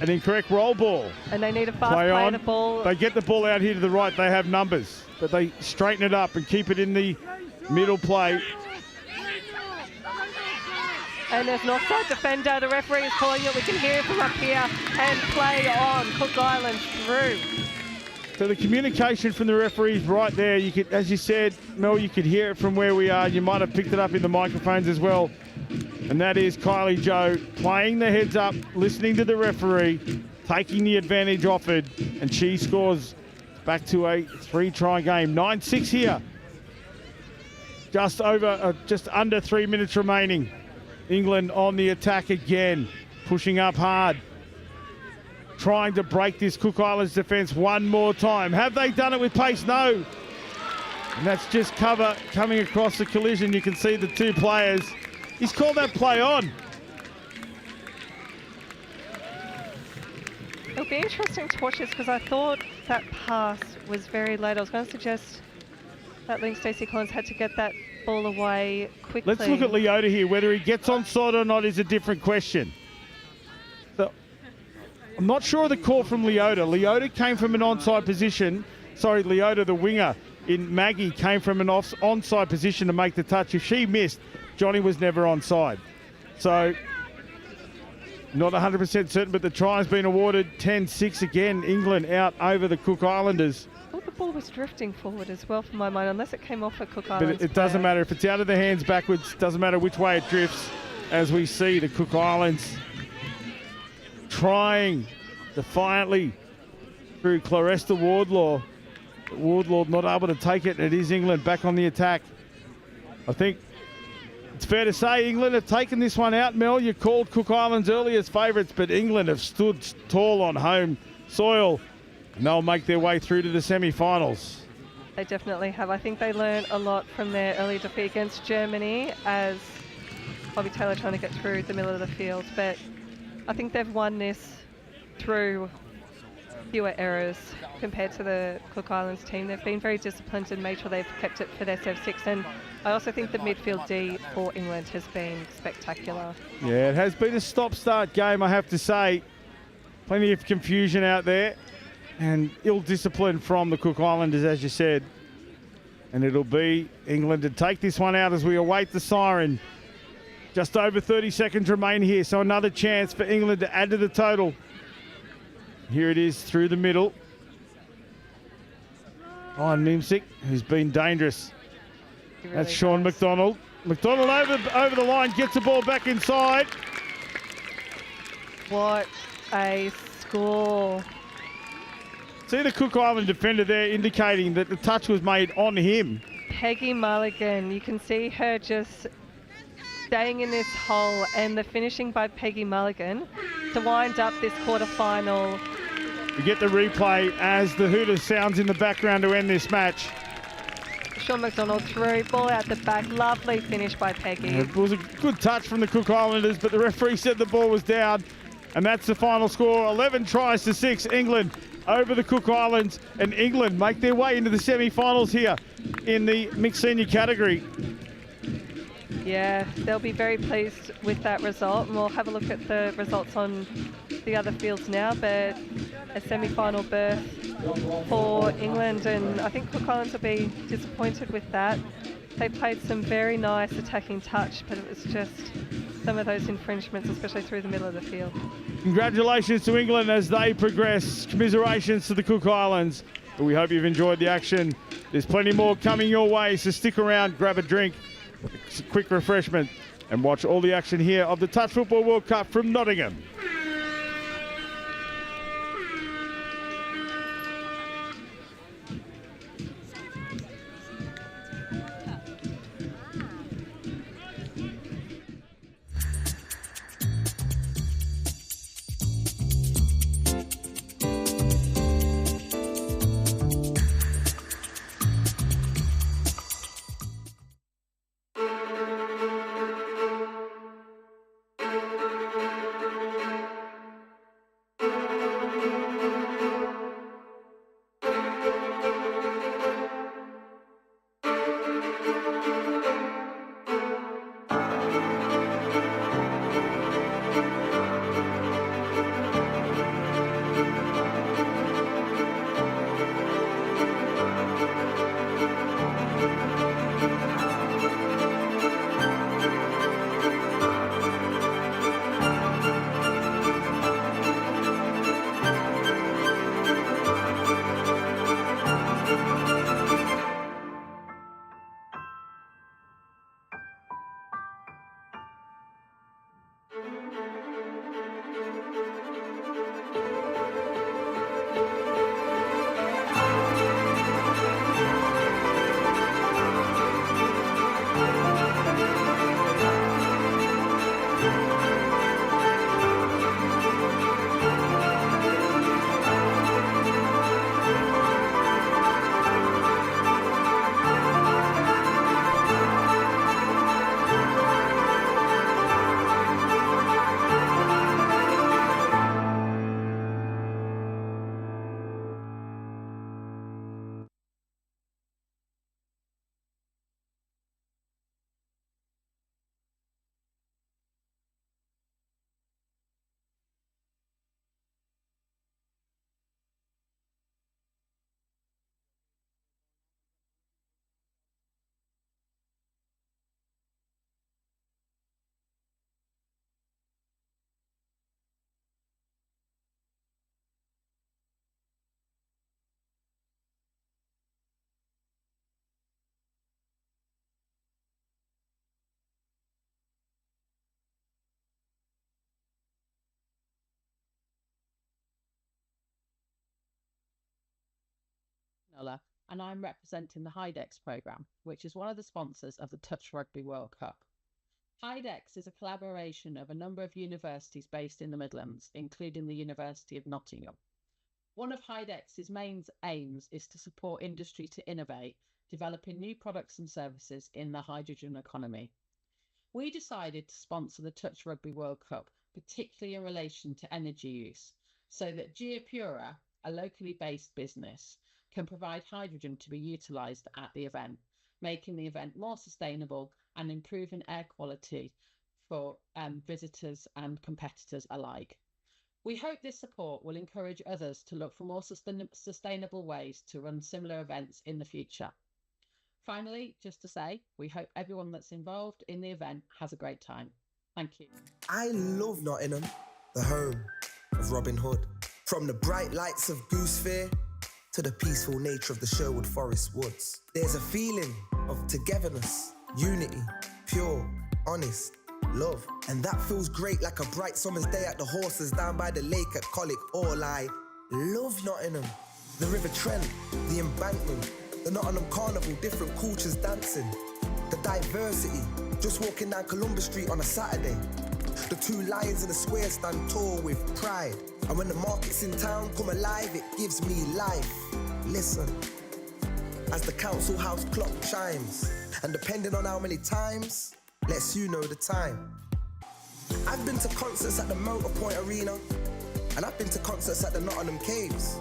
an incorrect roll ball. And they need a fast play on the ball. They get the ball out here to the right. They have numbers. But they straighten it up and keep it in the middle play. And there's an offside defender. The referee is calling it. We can hear it from up here. And play on. Cook Islands through. So the communication from the referees right there, you could, as you said, Mel, you could hear it from where we are. You might have picked it up in the microphones as well. And that is Kylie Joe playing the heads up, listening to the referee, taking the advantage offered, and she scores back to a 3-try game. 9-6 here. Just under 3 minutes remaining. England on the attack again, pushing up hard. Trying to break this Cook Islands defence one more time. Have they done it with pace? No. And that's just cover coming across the collision. You can see the two players. He's called that play on. It'll be interesting to watch this because I thought that pass was very late. I was going to suggest that Link Stacey Collins had to get that ball away quickly. Let's look at Leota here. Whether he gets onside or not is a different question. So, I'm not sure of the call from Leota. Leota came from an onside position. Sorry, Leota, the winger in Maggie, came from an onside position to make the touch. If she missed, Johnny was never onside. So, not 100% certain, but the try has been awarded. 10-6 again. England out over the Cook Islanders. I thought the ball was drifting forward as well, from my mind, unless it came off a Cook Islands. But it doesn't matter. If it's out of the hands backwards, doesn't matter which way it drifts. As we see the Cook Islands trying defiantly through Claresta Wardlaw. Wardlaw not able to take it. It is England back on the attack. I think it's fair to say England have taken this one out. Mel, you called Cook Islands early as favourites, but England have stood tall on home soil, and they'll make their way through to the semi-finals. They definitely have. I think they learned a lot from their early defeat against Germany as Bobby Taylor trying to get through the middle of the field. But I think they've won this through fewer errors compared to the Cook Islands team. They've been very disciplined and made sure they've kept it for their serve 6. And I also think the midfield D for England has been spectacular. Yeah, it has been a stop-start game, I have to say. Plenty of confusion out there and ill discipline from the Cook Islanders, as you said. And it'll be England to take this one out as we await the siren. Just over 30 seconds remain here, so another chance for England to add to the total. Here it is through the middle. Ryan Nimsick, who's been dangerous. Really That's Sean McDonald. McDonald over the line, gets the ball back inside. What a score. See the Cook Island defender there indicating that the touch was made on him. Peggy Mulligan, you can see her just staying in this hole, and the finishing by Peggy Mulligan to wind up this quarterfinal. We get the replay as the hooter sounds in the background to end this match. Sean McDonald through, ball out the back, lovely finish by Peggy. It was a good touch from the Cook Islanders, but the referee said the ball was down, and that's the final score. 11 tries to 6, England over the Cook Islands, and England make their way into the semi-finals here in the mixed senior category. Yeah, they'll be very pleased with that result, and we'll have a look at the results on the other fields now, but a semi-final berth for England, and I think Cook Islands will be disappointed with that. They played some very nice attacking touch, but it was just some of those infringements, especially through the middle of the field. Congratulations to England as they progress. Commiserations to the Cook Islands. But we hope you've enjoyed the action. There's plenty more coming your way, so stick around, grab a drink, a quick refreshment, and watch all the action here of the Touch Football World Cup from Nottingham. And I'm representing the HIDEX program, which is one of the sponsors of the Touch Rugby World Cup. HIDEX is a collaboration of a number of universities based in the Midlands, including the University of Nottingham. One of Hydex's main aims is to support industry to innovate, developing new products and services in the hydrogen economy. We decided to sponsor the Touch Rugby World Cup, particularly in relation to energy use, so that Geopura, a locally based business, can provide hydrogen to be utilised at the event, making the event more sustainable and improving air quality for visitors and competitors alike. We hope this support will encourage others to look for more sustainable ways to run similar events in the future. Finally, just to say, we hope everyone that's involved in the event has a great time. Thank you. I love Nottingham, the home of Robin Hood. From the bright lights of Goose Fair to the peaceful nature of the Sherwood Forest woods. There's a feeling of togetherness, unity, pure, honest, love. And that feels great like a bright summer's day at the horses down by the lake at Colwick Hall. I love Nottingham. The River Trent, the embankment, the Nottingham Carnival, different cultures dancing. The diversity, just walking down Columbus Street on a Saturday. The two lions in the square stand tall with pride. And when the markets in town come alive, it gives me life. Listen, as the council house clock chimes, and depending on how many times, lets you know the time. I've been to concerts at the Motorpoint Arena, and I've been to concerts at the Nottingham Caves.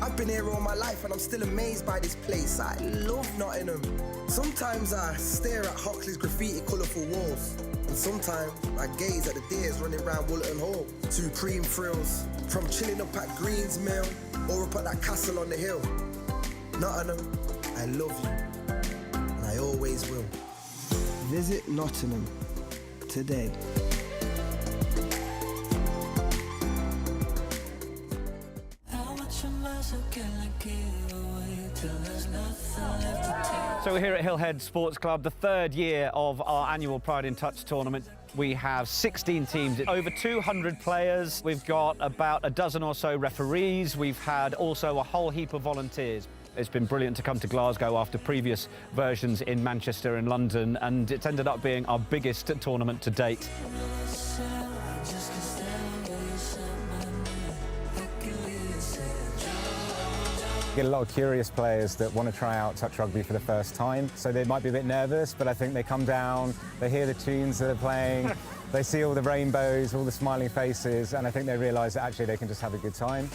I've been here all my life and I'm still amazed by this place. I love Nottingham. Sometimes I stare at Hockley's graffiti colourful walls, and sometimes I gaze at the deers running around Woolton Hall. Supreme thrills, from chilling up at Greens Mill or up at that castle on the hill. Nottingham, I love you, and I always will. Visit Nottingham today. So we're here at Hillhead Sports Club, the third year of our annual Pride in Touch tournament. We have 16 teams, over 200 players. We've got about a dozen or so referees. We've had also a whole heap of volunteers. It's been brilliant to come to Glasgow after previous versions in Manchester and London, and it's ended up being our biggest tournament to date. Get a lot of curious players that want to try out touch rugby for the first time, so they might be a bit nervous, but I think they come down, they hear the tunes that are playing, they see all the rainbows, all the smiling faces, and I think they realise that actually they can just have a good time.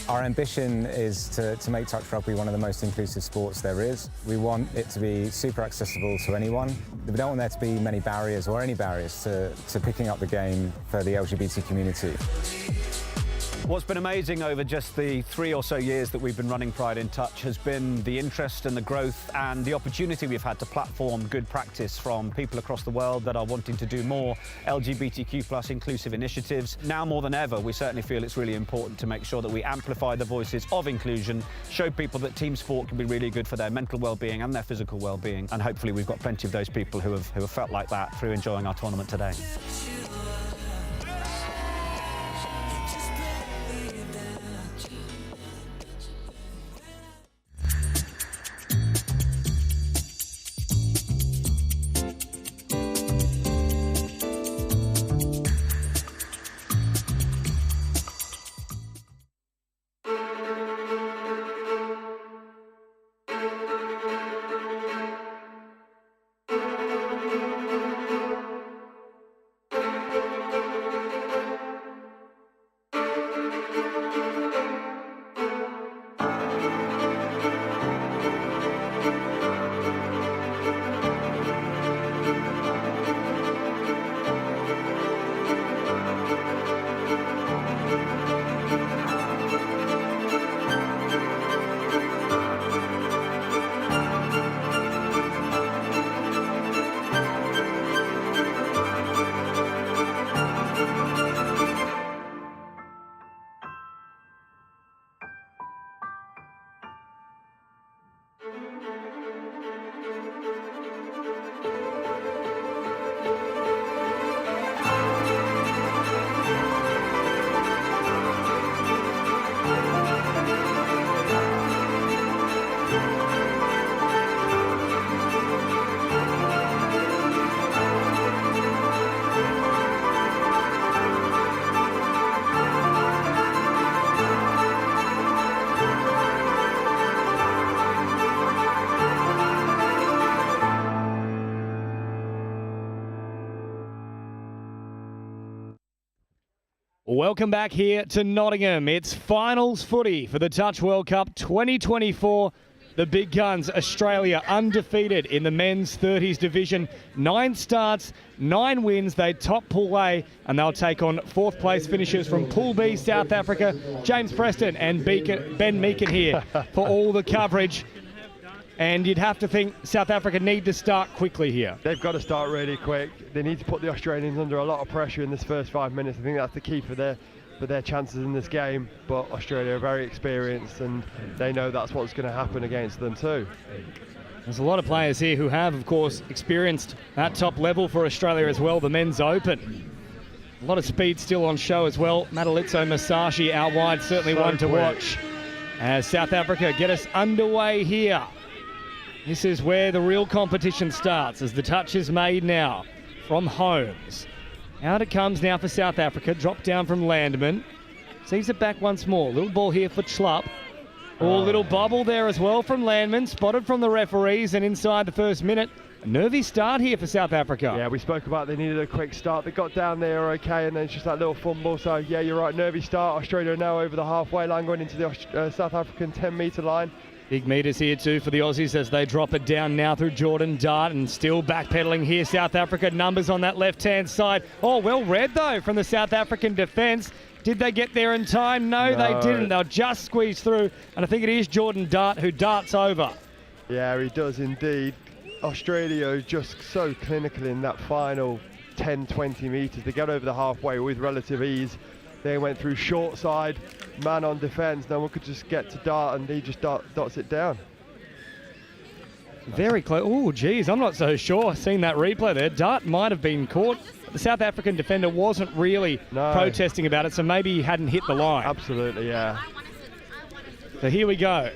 Our ambition is to make touch rugby one of the most inclusive sports there is. We want it to be super accessible to anyone. We don't want there to be many barriers or any barriers to picking up the game for the LGBT community. What's been amazing over just the 3 or so years that we've been running Pride in Touch has been the interest and the growth and the opportunity we've had to platform good practice from people across the world that are wanting to do more LGBTQ+ inclusive initiatives. Now more than ever, we certainly feel it's really important to make sure that we amplify the voices of inclusion, show people that team sport can be really good for their mental well-being and their physical well-being, and hopefully we've got plenty of those people who have felt like that through enjoying our tournament today. Welcome back here to Nottingham. It's finals footy for the Touch World Cup 2024. The big guns, Australia, undefeated in the men's 30s division. 9 starts, 9 wins. They top Pool A, and they'll take on 4th place finishers from Pool B, South Africa. James Preston and Ben Meakin here for all the coverage. And you'd have to think South Africa need to start quickly here. They've got to start really quick. They need to put the Australians under a lot of pressure in this first 5 minutes. I think that's the key for their chances in this game. But Australia are very experienced, and they know that's what's going to happen against them too. There's a lot of players here who have, of course, experienced that top level for Australia as well, the men's open. A lot of speed still on show as well. Matalitso Masashi out wide, certainly one to watch. As South Africa get us underway here. This is where the real competition starts, as the touch is made now from Holmes. Out it comes now for South Africa, dropped down from Landman. Sees it back once more. Little ball here for Schlupp. Little bubble there as well from Landman, spotted from the referees, and inside the first minute. A nervy start here for South Africa. Yeah, we spoke about they needed a quick start. They got down there okay, and then it's just that little fumble. So yeah, you're right, nervy start. Australia now over the halfway line, going into the South African 10-metre line. Big meters here too for the Aussies as they drop it down now through Jordan Dart, and still backpedaling here South Africa. Numbers on that left-hand side. Oh, well read though from the South African defence. Did they get there in time? No, they didn't. They'll just squeeze through, and I think it is Jordan Dart who darts over. Yeah, he does indeed. Australia is just so clinical in that final 10-20 metres. They get over the halfway with relative ease. They went through short side, man on defence. No one could just get to Dart, and he just dots it down. Very close. Oh, geez, I'm not so sure. Seen that replay there. Dart might have been caught. The South African defender wasn't really protesting about it, so maybe he hadn't hit the line. Absolutely, yeah. So here we go.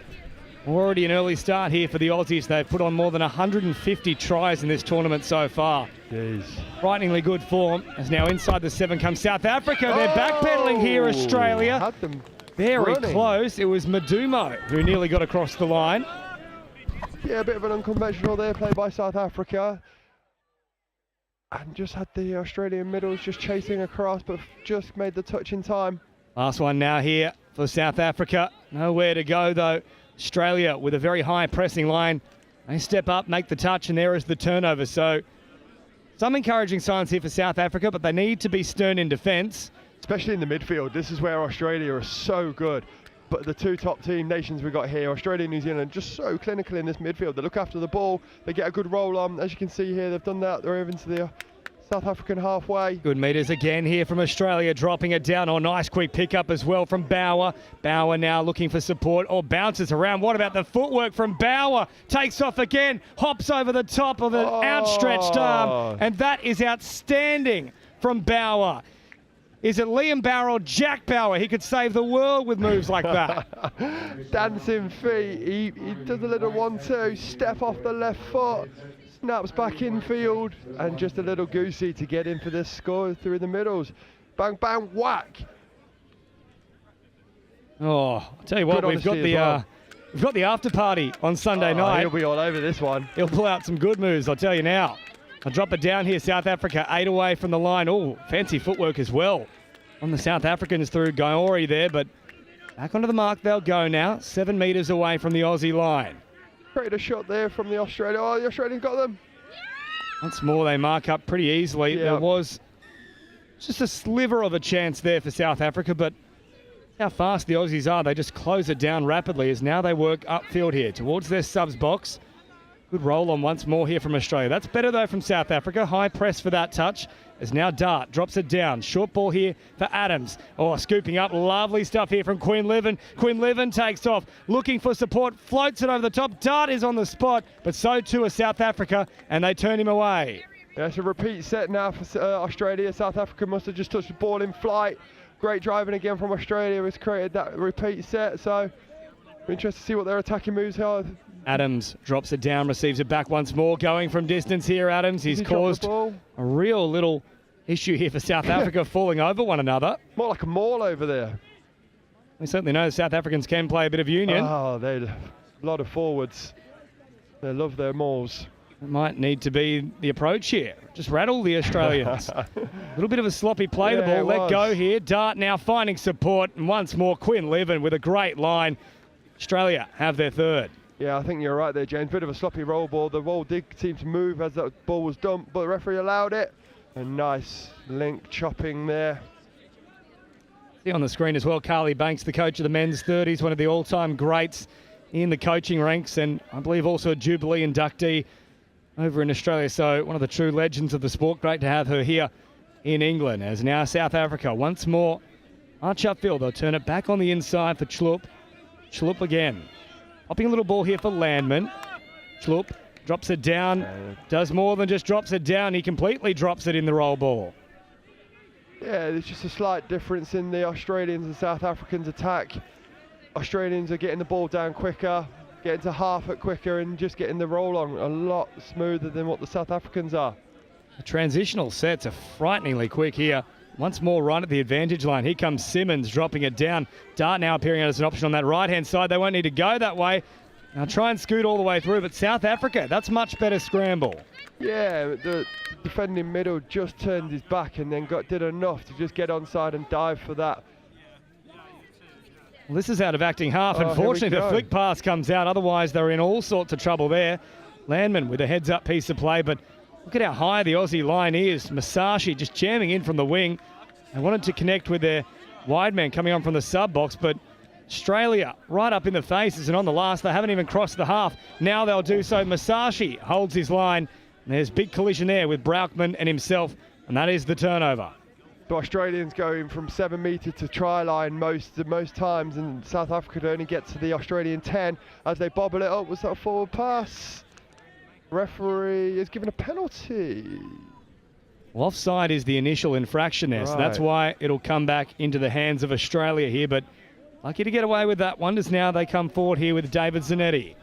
Already an early start here for the Aussies. They've put on more than 150 tries in this tournament so far. Jeez. Frighteningly good form. As now inside the 7 comes South Africa. They're backpedaling here, Australia. Had them very running. close. It was Madumo who nearly got across the line. Yeah, a bit of an unconventional there, play by South Africa. And just had the Australian middles just chasing across, but just made the touch in time. Last one now here for South Africa. Nowhere to go though. Australia with a very high pressing line. They step up, make the touch, and there is the turnover. So some encouraging signs here for South Africa, but they need to be stern in defence. Especially in the midfield. This is where Australia are so good. But the 2 top team nations we got here, Australia and New Zealand, just so clinical in this midfield. They look after the ball, they get a good roll on. As you can see here, they've done that. They're over into the South African halfway. Good meters again here from Australia, dropping it down. Oh, nice quick pickup as well from Bauer. Bauer now looking for support, or bounces around. What about the footwork from Bauer? Takes off again, hops over the top of an outstretched arm, and that is outstanding from Bauer. Is it Liam Bauer or Jack Bauer? He could save the world with moves like that. Dancing feet. He does a little 1-2, step off the left foot, snaps back infield, and just a little goosey to get in for this score through the middles. Bang, bang, whack. Oh, I'll tell you what, we've got the after party on Sunday night. He'll be all over this one. He'll pull out some good moves, I'll tell you now. I'll drop it down here, South Africa, 8 away from the line. Oh, fancy footwork as well on the South Africans through Gaori there, but back onto the mark they'll go now, 7 metres away from the Aussie line. Create a shot there from the Australia. Oh, the Australians got them. Once more, they mark up pretty easily. Yeah. There was just a sliver of a chance there for South Africa, but how fast the Aussies are, they just close it down rapidly as now they work upfield here towards their subs box. Good roll on once more here from Australia. That's better though from South Africa. High press for that touch. As now Dart drops it down. Short ball here for Adams. Oh, scooping up. Lovely stuff here from Quinlivan. Quinlivan takes off. Looking for support. Floats it over the top. Dart is on the spot, but so too is South Africa, and they turn him away. Yeah, it's a repeat set now for Australia. South Africa must have just touched the ball in flight. Great driving again from Australia has created that repeat set. So we're interested to see what their attacking moves are. Adams drops it down, receives it back once more. Going from distance here, Adams. He's caused a real little issue here for South Africa, falling over one another. More like a maul over there. We certainly know the South Africans can play a bit of union. Oh, they're a lot of forwards. They love their mauls. It might need to be the approach here. Just rattle the Australians. little bit of a sloppy play, the ball let go here. Dart now finding support, and once more Quinn Liven with a great line. Australia have their third. Yeah, I think you're right there, James. Bit of a sloppy roll ball. The ball did seem to move as that ball was dumped, but the referee allowed it. A nice link chopping there. See on the screen as well, Carly Banks, the coach of the men's 30s, one of the all-time greats in the coaching ranks, and I believe also a Jubilee inductee over in Australia. So one of the true legends of the sport. Great to have her here in England. As now South Africa once more arch upfield. They'll turn it back on the inside for Chloop. Chloop again. Popping a little ball here for Landman. Chloop drops it down. Does more than just drops it down. He completely drops it in the roll ball. Yeah, there's just a slight difference in the Australians and South Africans' attack. Australians are getting the ball down quicker, getting to half it quicker, and just getting the roll on a lot smoother than what the South Africans are. The transitional sets are frighteningly quick here. Once more right at the advantage line. Here comes Simmons dropping it down. Dart now appearing as an option on that right-hand side. They won't need to go that way. Now try and scoot all the way through, but South Africa, that's much better scramble. Yeah, the defending middle just turned his back and then did enough to just get onside and dive for that. Well, this is out of acting half. Unfortunately, the flick pass comes out. Otherwise, they're in all sorts of trouble there. Landman with a heads-up piece of play, but look at how high the Aussie line is. Masashi just jamming in from the wing. They wanted to connect with their wide man coming on from the sub-box, but Australia right up in the faces, and on the last, they haven't even crossed the half. Now they'll do so. Masashi holds his line, and there's big collision there with Braukman and himself, and that is the turnover. The Australians going from 7 metre to try line most times, and South Africa only get to the Australian 10 as they bobble it up. Was that a forward pass? Referee is given a penalty. Well, offside is the initial infraction there, so that's why it'll come back into the hands of Australia here, but lucky to get away with that one as now they come forward here with David Zanetti.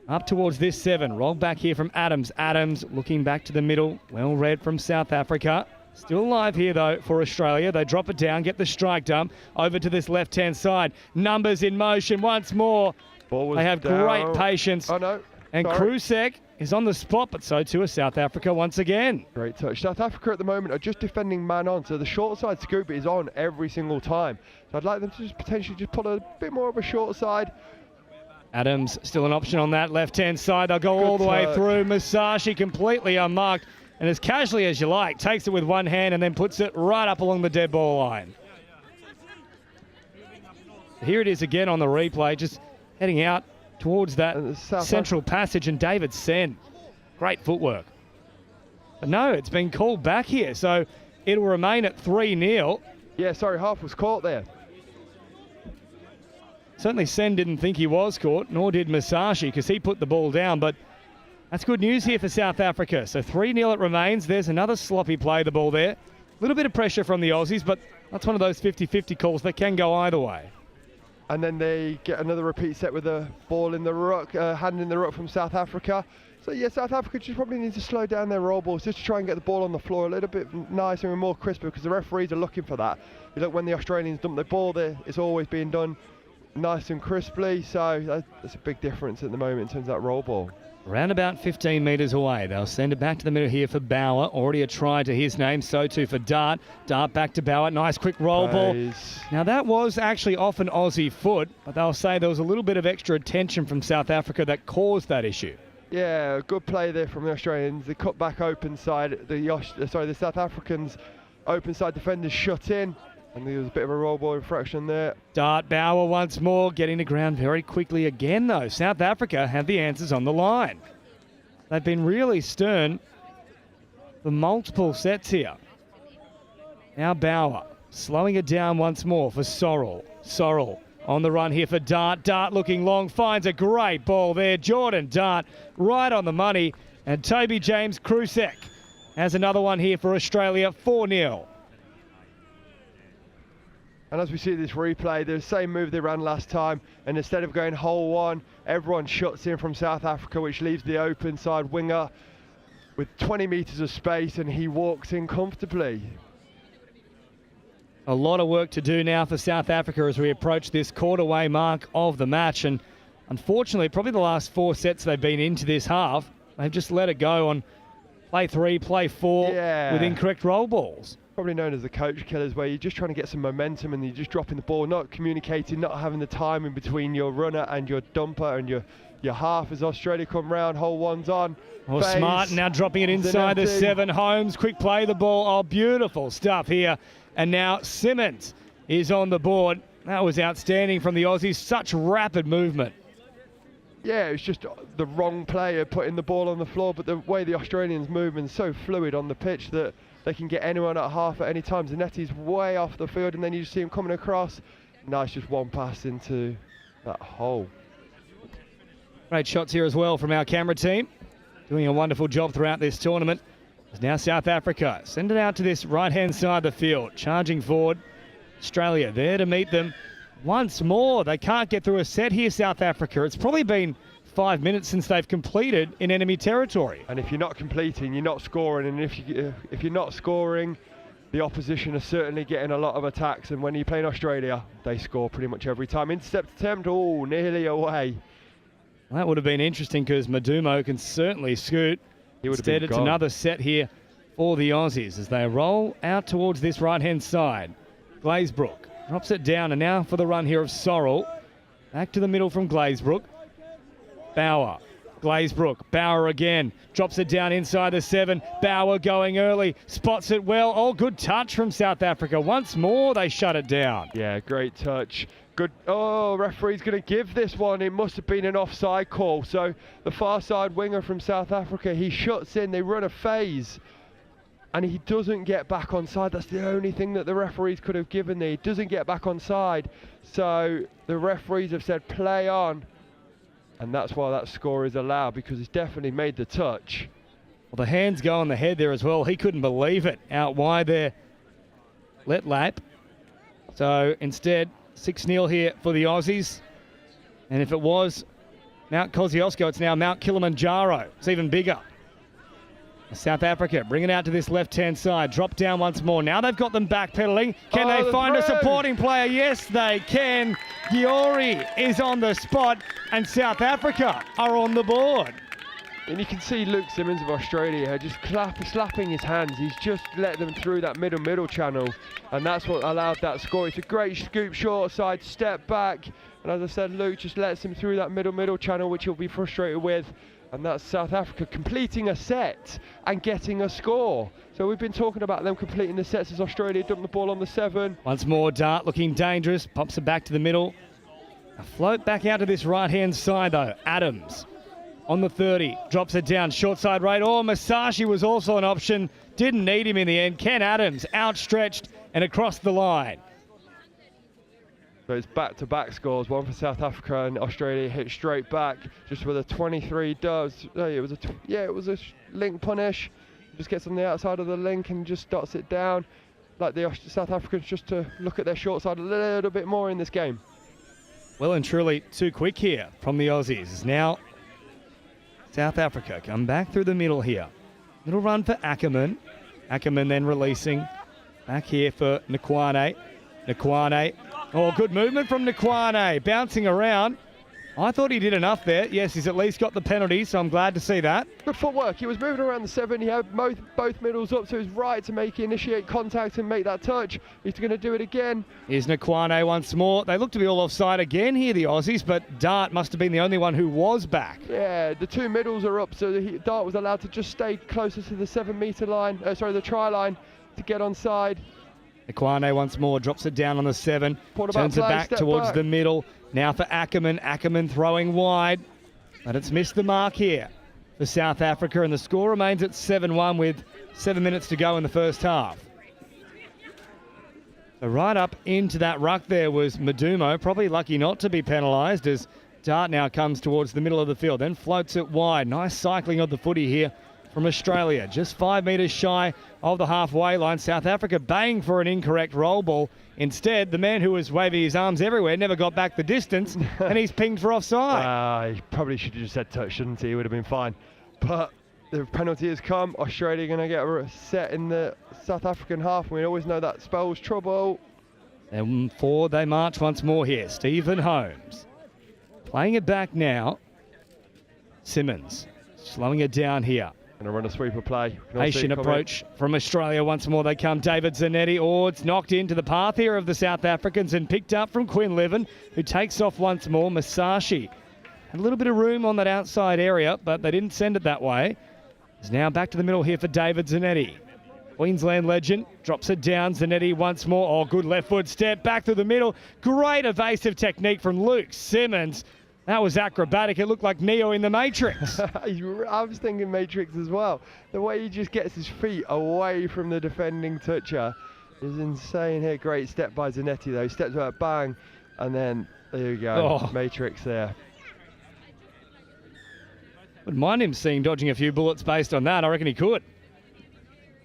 Up towards this 7, rolled back here from Adams. Adams looking back to the middle, well read from South Africa. Still alive here though for Australia. They drop it down, get the strike dump over to this left-hand side. Numbers in motion once more. They have great patience. Oh no. And Krusek is on the spot, but so too is South Africa once again. Great touch. South Africa at the moment are just defending man on, so the short side scoop is on every single time. So I'd like them to just potentially just pull a bit more of a short side. Adams still an option on that left-hand side. They'll go all the way through. Masashi completely unmarked, and as casually as you like, takes it with one hand and then puts it right up along the dead ball line. Here it is again on the replay, just heading out towards that central passage, and David Sen. Great footwork. But no, it's been called back here, so it'll remain at 3-0. Yeah, sorry, half was caught there. Certainly Sen didn't think he was caught, nor did Masashi, because he put the ball down, but that's good news here for South Africa. So 3-0 it remains. There's another sloppy play, the ball there. A little bit of pressure from the Aussies, but that's one of those 50-50 calls that can go either way. And then they get another repeat set with a ball in the ruck, hand in the ruck from South Africa. So yeah, South Africa just probably need to slow down their roll balls just to try and get the ball on the floor a little bit nicer and more crisper, because the referees are looking for that. You look, when the Australians dump the ball there, it's always being done nice and crisply. So that's a big difference at the moment in terms of that roll ball. Around about 15 metres away. They'll send it back to the middle here for Bauer. Already a try to his name, so too for Dart. Dart back to Bauer. Nice quick roll ball. Now that was actually off an Aussie foot, but they'll say there was a little bit of extra attention from South Africa that caused that issue. Yeah, good play there from the Australians. They cut back open side. The South Africans open side defenders shut in. And there was a bit of a roll ball infraction there. Dart Bauer once more, getting to ground very quickly again though. South Africa have the answers on the line. They've been really stern for multiple sets here. Now Bauer, slowing it down once more for Sorrell. Sorrell on the run here for Dart. Dart looking long, finds a great ball there. Jordan Dart right on the money. And Toby James Krusek has another one here for Australia, 4-0. And as we see this replay, the same move they ran last time, and instead of going hole one, everyone shuts in from South Africa, which leaves the open side winger with 20 metres of space, and he walks in comfortably. A lot of work to do now for South Africa as we approach this quarter-way mark of the match, and unfortunately, probably the last 4 sets they've been into this half, they've just let it go on play 3, play 4 Yeah. with incorrect roll balls. Probably known as the coach killers, where you're just trying to get some momentum and you're just dropping the ball, not communicating, not having the time in between your runner and your dumper and your half. As Australia come round, hole one's on. Oh, Phase. Smart now dropping it inside the Zanetti. 7. Holmes, quick play the ball. Oh, beautiful stuff here. And now Simmons is on the board. That was outstanding from the Aussies. Such rapid movement. Yeah, it was just the wrong player putting the ball on the floor, but the way the Australians move is so fluid on the pitch that they can get anyone at half at any time. Zanetti's way off the field, and then you just see him coming across. Nice, just one pass into that hole. Great shots here as well from our camera team. Doing a wonderful job throughout this tournament. As now South Africa send it out to this right-hand side of the field. Charging forward. Australia there to meet them once more. They can't get through a set here, South Africa. It's probably been 5 minutes since they've completed in enemy territory. And if you're not completing, you're not scoring. And if you're not scoring, the opposition are certainly getting a lot of attacks. And when you play in Australia, they score pretty much every time. Intercept attempt, oh, nearly away. Well, that would have been interesting because Madumo can certainly scoot. Instead, it's another set here for the Aussies as they roll out towards this right-hand side. Glazebrook drops it down, and now for the run here of Sorrell. Back to the middle from Glazebrook. Bauer. Glazebrook. Bauer again. Drops it down inside the 7. Bauer going early. Spots it well. Oh, good touch from South Africa. Once more, they shut it down. Yeah, great touch. Good. Oh, referee's going to give this one. It must have been an offside call. So the far side winger from South Africa, he shuts in. They run a phase. And he doesn't get back on side. That's the only thing that the referees could have given there. He doesn't get back on side. So the referees have said play on. And that's why that score is allowed, because he's definitely made the touch. Well, the hands go on the head there as well. He couldn't believe it. Out wide there. Let lap. So instead, 6-0 here for the Aussies. And if it was Mount Kosciuszko, it's now Mount Kilimanjaro. It's even bigger. South Africa bring it out to this left-hand side. Drop down once more. Now they've got them backpedaling. Can they find a supporting player? Yes, they can. Giori is on the spot, and South Africa are on the board. And you can see Luke Simmons of Australia just slapping his hands. He's just let them through that middle channel, and that's what allowed that score. It's a great scoop, short side, step back, and as I said, Luke just lets him through that middle channel, which he'll be frustrated with. And that's South Africa completing a set and getting a score. So we've been talking about them completing the sets as Australia dumped the ball on the 7. Once more, Dart looking dangerous. Pops it back to the middle. A float back out to this right-hand side, though. Adams on the 30. Drops it down. Short side right. Oh, Masashi was also an option. Didn't need him in the end. Ken Adams outstretched and across the line. So it's back-to-back scores, one for South Africa, and Australia hit straight back just with a 23 does. It was a link punish. Just gets on the outside of the link and just dots it down. Like the South Africans just to look at their short side a little bit more in this game. Well and truly too quick here from the Aussies. Now South Africa come back through the middle here. Little run for Ackerman. Ackerman then releasing. Back here for Nkwane. Nkwane. Oh, good movement from Nkwane, bouncing around. I thought he did enough there. Yes, he's at least got the penalty, so I'm glad to see that. Good footwork. He was moving around the 7. He had both middles up, so he was right to initiate contact and make that touch. He's going to do it again. Here's Nkwane once more. They look to be all offside again here, the Aussies, but Dart must have been the only one who was back. Yeah, the 2 middles are up, so Dart was allowed to just stay closer to the 7-metre line, the try line, to get on side. Nkwane once more drops it down on the 7, turns it back towards the middle. Now for Ackerman. Ackerman throwing wide, but it's missed the mark here for South Africa, and the score remains at 7-1 with 7 minutes to go in the first half. So right up into that ruck there was Madumo, probably lucky not to be penalised as Dart now comes towards the middle of the field, then floats it wide. Nice cycling of the footy here from Australia, just 5 metres shy of the halfway line. South Africa baying for an incorrect roll ball. Instead, the man who was waving his arms everywhere never got back the distance, and he's pinged for offside. He probably should have just said touch, shouldn't he? It would have been fine. But the penalty has come. Australia going to get a set in the South African half. We always know that spells trouble. And forward they march once more here. Stephen Holmes playing it back now. Simmons slowing it down here. Going to run a sweeper play. Patient approach from Australia once more. They come. David Zanetti. Oh, it's knocked into the path here of the South Africans and picked up from Quinlivan, who takes off once more. Masashi had a little bit of room on that outside area, but they didn't send it that way. It's now back to the middle here for David Zanetti. Queensland legend drops it down. Zanetti once more. Oh, good left foot step back through the middle. Great evasive technique from Luke Simmons. That was acrobatic. It looked like Neo in the Matrix. I was thinking Matrix as well. The way he just gets his feet away from the defending toucher is insane here. Great step by Zanetti though. Steps out, bang, and then there you go. Oh. Matrix there. Wouldn't mind him seeing dodging a few bullets based on that. I reckon he could.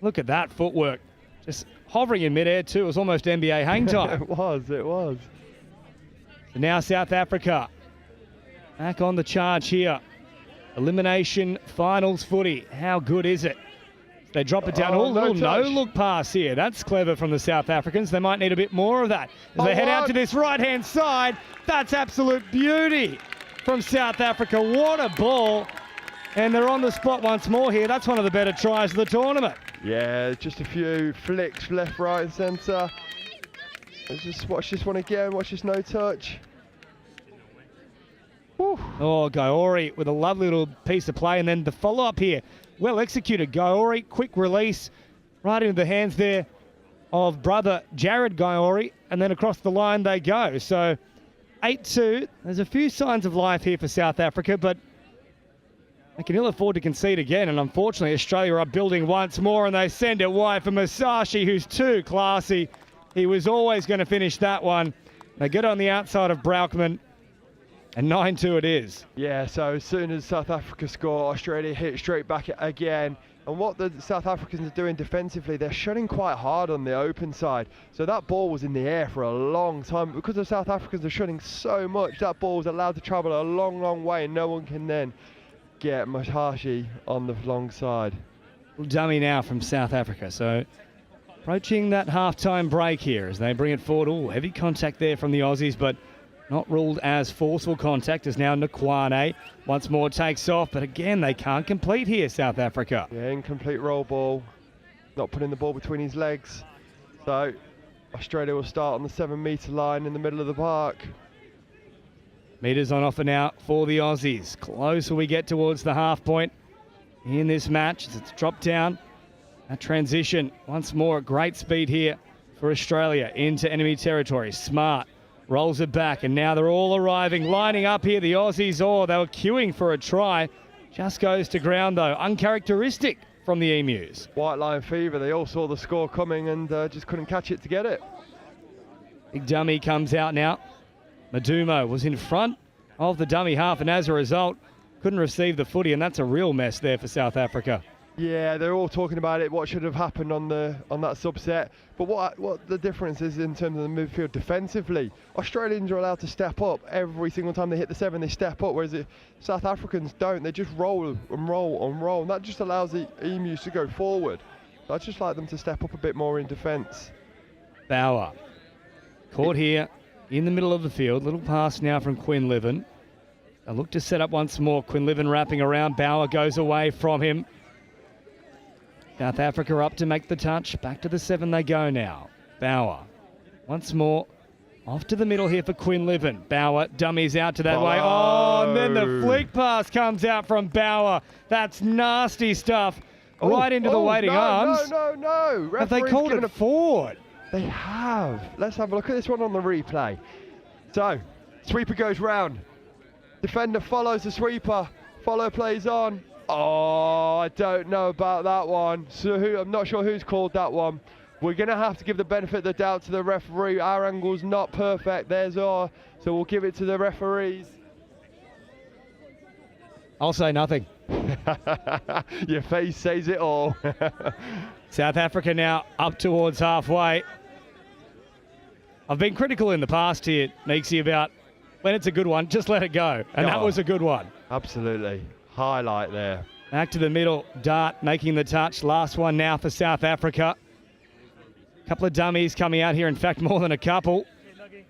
Look at that footwork. Just hovering in midair too. It was almost NBA hang time. It was. So now South Africa back on the charge here. Elimination finals footy. How good is it? They drop it down. Oh, little no-look pass here. That's clever from the South Africans. They might need a bit more of that. As they head out to this right-hand side, that's absolute beauty from South Africa. What a ball. And they're on the spot once more here. That's one of the better tries of the tournament. Yeah, just a few flicks left, right and centre. Let's just watch this one again. Watch this no touch. Whew. Oh, Gaori with a lovely little piece of play. And then the follow-up here. Well executed, Gaori. Quick release right into the hands there of brother Jared Gaori. And then across the line they go. So 8-2. There's a few signs of life here for South Africa, but they can ill afford to concede again. And unfortunately, Australia are building once more, and they send it wide for Masashi, who's too classy. He was always going to finish that one. They get on the outside of Braukman. And 9-2 it is. Yeah, so as soon as South Africa score, Australia hit straight back again. And what the South Africans are doing defensively, they're shutting quite hard on the open side. So that ball was in the air for a long time. Because the South Africans are shutting so much, that ball was allowed to travel a long, long way, and no one can then get Masashi on the long side. Dummy now from South Africa. So approaching that half-time break here as they bring it forward. Oh, heavy contact there from the Aussies, but not ruled as forceful contact as now Nkwane once more takes off, but again they can't complete here, South Africa. Yeah, incomplete roll ball, not putting the ball between his legs. So Australia will start on the 7-metre line in the middle of the park. Meters on offer now for the Aussies. Closer we get towards the half point in this match as it's dropped down. That transition once more at great speed here for Australia into enemy territory. Smart rolls it back, and now they're all arriving, lining up here. The Aussies, they were queuing for a try. Just goes to ground, though. Uncharacteristic from the Emus. White line fever. They all saw the score coming and just couldn't catch it to get it. Big dummy comes out now. Madumo was in front of the dummy half, and as a result, couldn't receive the footy, and that's a real mess there for South Africa. Yeah, they're all talking about it, what should have happened on that subset. But what the difference is in terms of the midfield defensively, Australians are allowed to step up every single time they hit the 7, they step up, whereas the South Africans don't. They just roll and roll and roll, and that just allows the Emus to go forward. I'd just like them to step up a bit more in defence. Bauer caught here in the middle of the field. Little pass now from Quinlivan. They look to set up once more. Quinlivan wrapping around. Bauer goes away from him. South Africa up to make the touch. Back to the 7 they go now. Bauer once more off to the middle here for Quinlivan. Bauer dummies out to that way. Oh, and then the flick pass comes out from Bauer. That's nasty stuff. Right into the waiting arms. No. Have they called it forward? They have. Let's have a look at this one on the replay. So, sweeper goes round. Defender follows the sweeper. Follow plays on. Oh, I don't know about that one. So I'm not sure who's called that one. We're going to have to give the benefit of the doubt to the referee. Our angle's not perfect. There's our, so we'll give it to the referees. I'll say nothing. Your face says it all. South Africa now up towards halfway. I've been critical in the past here, Meeksy, about when it's a good one, just let it go. And that was a good one. Absolutely. Highlight there. Back to the middle. Dart making the touch. Last one now for South Africa. Couple of dummies coming out here. In fact, more than a couple.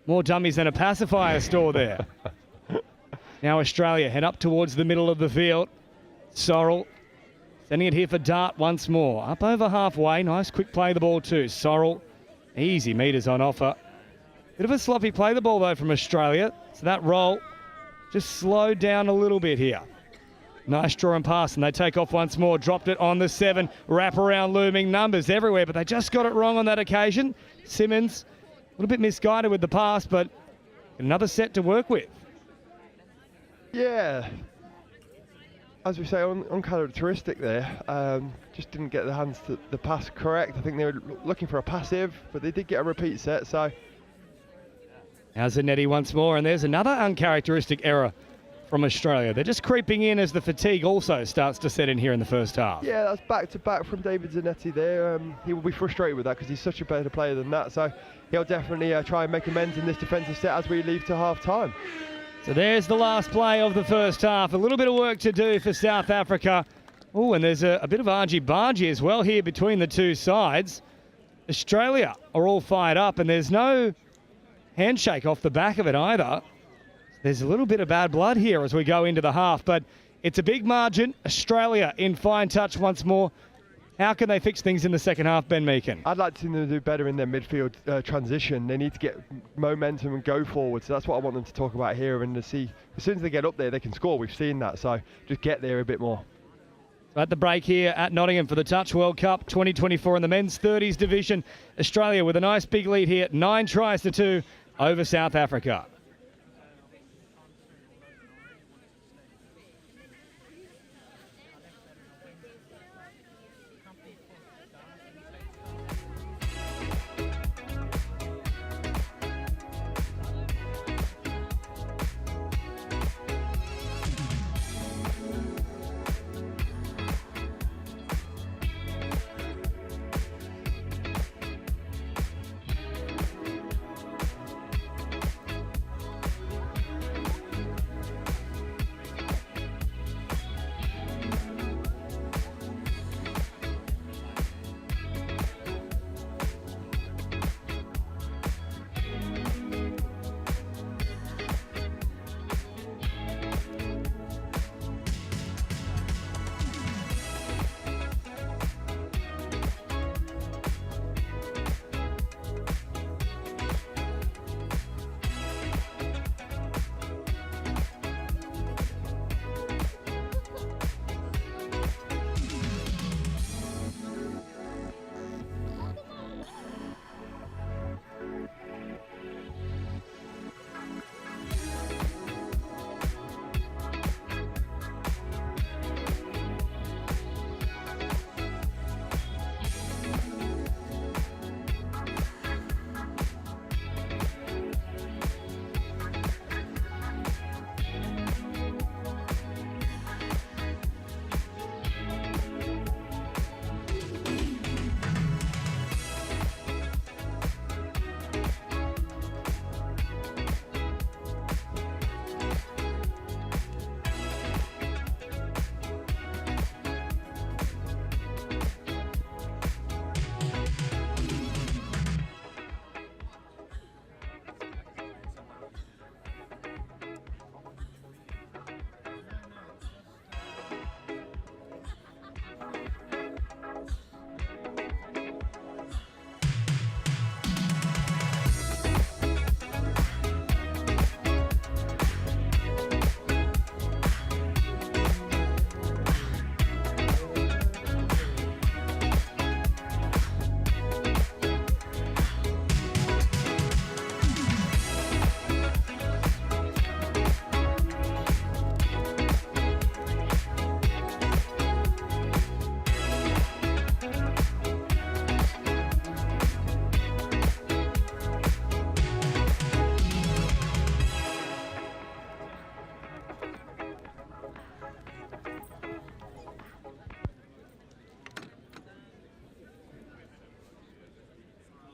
More dummies than a pacifier store there. Now Australia head up towards the middle of the field. Sorrell Sending it here for Dart once more. Up over halfway. Nice quick play the ball too. Sorrel. Easy meters on offer. Bit of a sloppy play the ball though from Australia. So that roll just slowed down a little bit here. Nice draw and pass, and they take off once more. Dropped it on the 7. Wrap around looming, numbers everywhere, but they just got it wrong on that occasion. Simmons, a little bit misguided with the pass, but another set to work with. Yeah. As we say, uncharacteristic there. Just didn't get the hands to the pass correct. I think they were looking for a passive, but they did get a repeat set, so. Now Zanetti once more, and there's another uncharacteristic error from Australia. They're just creeping in as the fatigue also starts to set in here in the first half. Yeah, that's back-to-back from David Zanetti there. He will be frustrated with that because he's such a better player than that, so he'll definitely try and make amends in this defensive set as we leave to half-time. So there's the last play of the first half. A little bit of work to do for South Africa. Oh, and there's a bit of argy-bargy as well here between the two sides. Australia are all fired up, and there's no handshake off the back of it either. There's a little bit of bad blood here as we go into the half, but it's a big margin. Australia in fine touch once more. How can they fix things in the second half, Ben Meakin? I'd like to see them do better in their midfield transition. They need to get momentum and go forward. So that's what I want them to talk about here, and to see as soon as they get up there, they can score. We've seen that, so just get there a bit more. At the break here at Nottingham for the Touch World Cup 2024 in the men's 30s division. Australia with a nice big lead here, 9 tries to 2 over South Africa.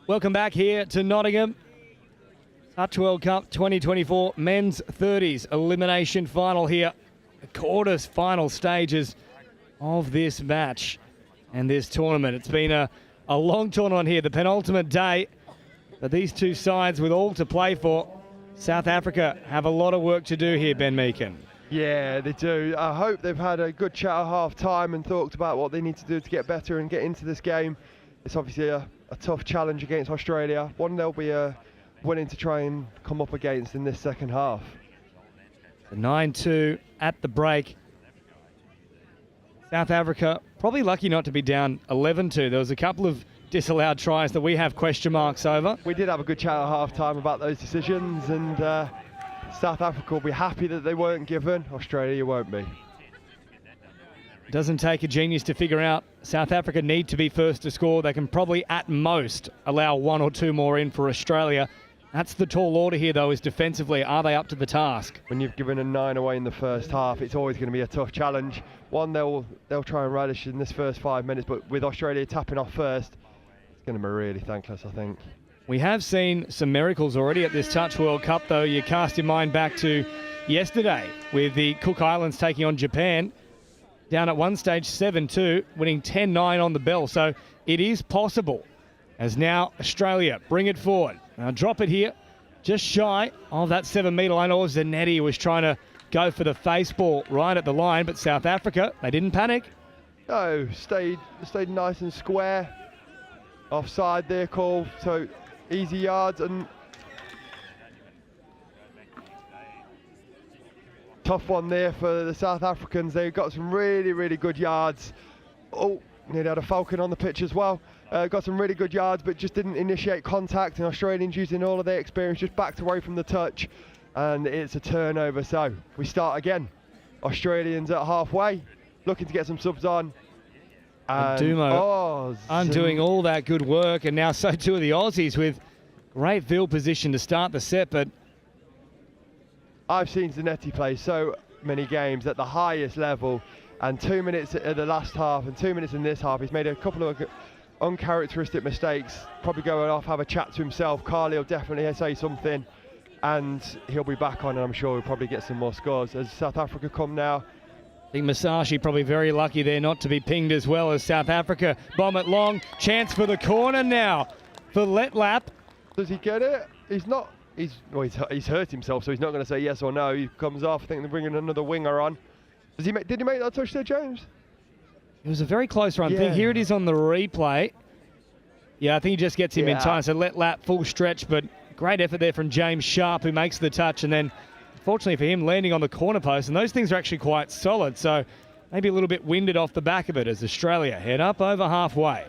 Welcome back here to Nottingham. Touch World Cup 2024 men's 30s elimination final here. The quarters final stages of this match and this tournament. It's been a long tournament here, the penultimate day. But these two sides with all to play for. South Africa have a lot of work to do here, Ben Meakin. Yeah, they do. I hope they've had a good chat at half-time and talked about what they need to do to get better and get into this game. It's obviously a tough challenge against Australia, one they'll be willing to try and come up against in this second half. 9-2 at the break. South Africa probably lucky not to be down 11-2. There was a couple of disallowed tries that we have question marks over. We did have a good chat at half-time about those decisions, and South Africa will be happy that they weren't given. Australia won't be. Doesn't take a genius to figure out South Africa need to be first to score. They can probably at most allow 1 or 2 more in for Australia. That's the tall order here, though, is defensively. Are they up to the task? When you've given a 9 away in the first half, it's always going to be a tough challenge. One, they'll try and relish in this first 5 minutes, but with Australia tapping off first, it's going to be really thankless, I think. We have seen some miracles already at this Touch World Cup, though. You cast your mind back to yesterday with the Cook Islands taking on Japan. Down at one stage 7-2, winning 10-9 on the bell. So it is possible. As now Australia bring it forward. Now drop it here, just shy of that 7-metre line. Or Zanetti was trying to go for the face ball right at the line, but South Africa, they didn't panic. No, stayed nice and square. Offside there call, so easy yards and tough one there for the South Africans. They've got some really, really good yards. Oh, nearly had a falcon on the pitch as well. Got some really good yards, but just didn't initiate contact, and Australians, using all of their experience, just backed away from the touch, and it's a turnover. So we start again. Australians at halfway, looking to get some subs on. And Dumo undoing all that good work, and now so too are the Aussies with great field position to start the set. But I've seen Zanetti play so many games at the highest level, and 2 minutes at the last half and 2 minutes in this half, he's made a couple of uncharacteristic mistakes. Probably going off, have a chat to himself. Carly will definitely say something, and he'll be back on, and I'm sure he'll probably get some more scores. As South Africa come now, I think Masashi probably very lucky there not to be pinged as well as South Africa. Bomb it long. Chance for the corner now for Letlap. Does he get it? He's not. He's hurt himself, so he's not going to say yes or no. He comes off. I think they're bringing another winger on. Did he make that touch there, James? It was a very close run. Yeah. Here it is on the replay. Yeah, I think he just gets him in time. So Letlap full stretch, but great effort there from James Sharp, who makes the touch, and then fortunately for him, landing on the corner post, and those things are actually quite solid, so maybe a little bit winded off the back of it as Australia head up over halfway.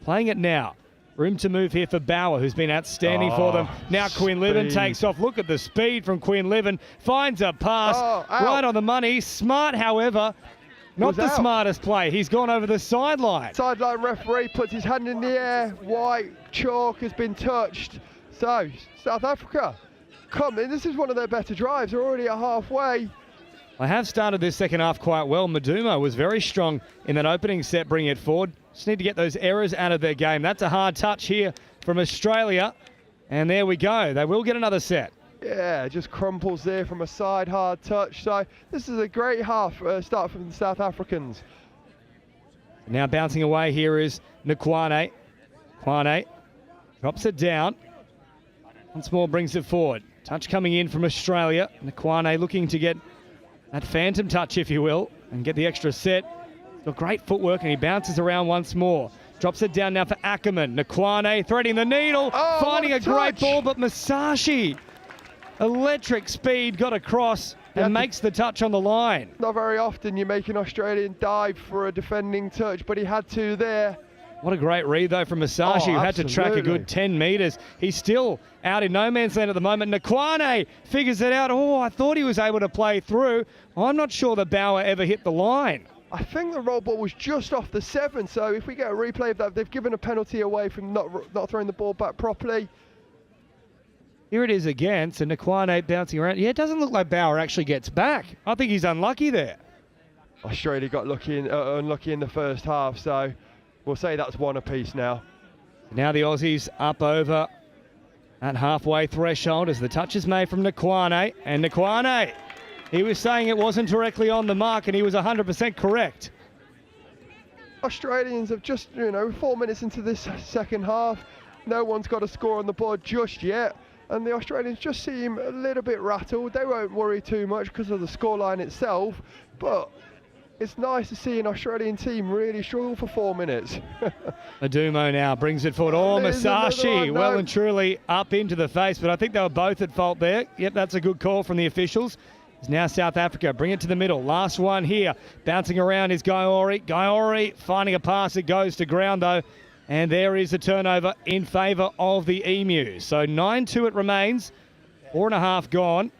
Playing it now. Room to move here for Bauer, who's been outstanding for them. Now Quinlivan takes off. Look at the speed from Quinlivan. Finds a pass right on the money. Smart, however, not the smartest play. He's gone over the sideline. Sideline referee puts his hand in the air. White chalk has been touched. So, South Africa, come in. This is one of their better drives. They're already at halfway. I have started this second half quite well. Madumo was very strong in that opening set, bringing it forward. Just need to get those errors out of their game. That's a hard touch here from Australia. And there we go. They will get another set. Yeah, just crumples there from a side hard touch. So this is a great half start from the South Africans. Now bouncing away here is Nkwane. Nkwane drops it down. Once more brings it forward. Touch coming in from Australia. Nkwane looking to get that phantom touch, if you will, and get the extra set. He's got great footwork, and he bounces around once more. Drops it down now for Ackerman. Nkwane threading the needle, finding a great ball, but Masashi, electric speed, got across and makes the touch on the line. Not very often you make an Australian dive for a defending touch, but he had to there. What a great read, though, from Masashi, who had to track a good 10 metres. He's still out in no man's land at the moment. Nkwane figures it out. Oh, I thought he was able to play through. I'm not sure that Bauer ever hit the line. I think the roll ball was just off the 7, so if we get a replay of that, they've given a penalty away from not throwing the ball back properly. Here it is again, so Nkwane bouncing around. Yeah, it doesn't look like Bauer actually gets back. I think he's unlucky there. Australia got unlucky in the first half, so we'll say that's one apiece now. Now the Aussies up over at halfway threshold as the touch is made from Nkwane. And Nkwane, he was saying it wasn't directly on the mark, and he was 100% correct. Australians have just, 4 minutes into this second half. No one's got a score on the board just yet. and the Australians just seem a little bit rattled. They won't worry too much because of the scoreline itself, but it's nice to see an Australian team really struggle for 4 minutes. Adumo now brings it forward. Oh, Masashi, well and truly up into the face, but I think they were both at fault there. Yep, that's a good call from the officials. It's now South Africa. Bring it to the middle. Last one here. Bouncing around is Gaiori. Gaiori finding a pass. It goes to ground, though. And there is a turnover in favour of the Emus. So 9-2 it remains. 4.5 gone.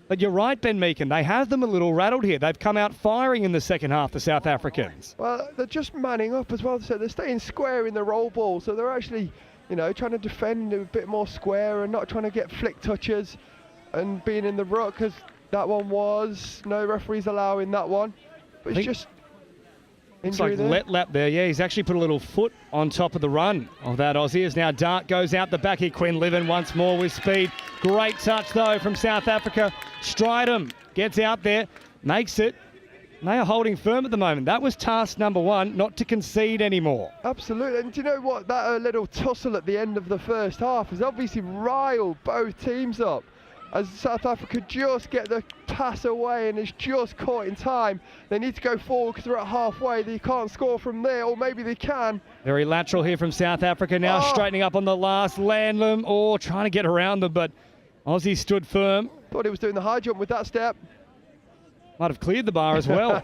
But you're right, Ben Meakin. They have them a little rattled here. They've come out firing in the second half, the South Africans. Well, they're just manning up as well. So they're staying square in the roll ball. So they're actually, trying to defend a bit more square and not trying to get flick touches and being in the ruck, because that one was no referees allowing that one. But it's just It's like let lap there. Yeah, he's actually put a little foot on top of the run of that Aussie. As now Dart goes out the back here. Quinlivan once more with speed. Great touch, though, from South Africa. Strydom gets out there, makes it. And they are holding firm at the moment. That was task number one, not to concede anymore. Absolutely. And do you know what? That little tussle at the end of the first half has obviously riled both teams up. As South Africa just get the pass away and is just caught in time. They need to go forward because they're at halfway. They can't score from there, or maybe they can. Very lateral here from South Africa now, straightening up on the last. Landlam, trying to get around them, but Aussie stood firm. Thought he was doing the high jump with that step. Might have cleared the bar as well.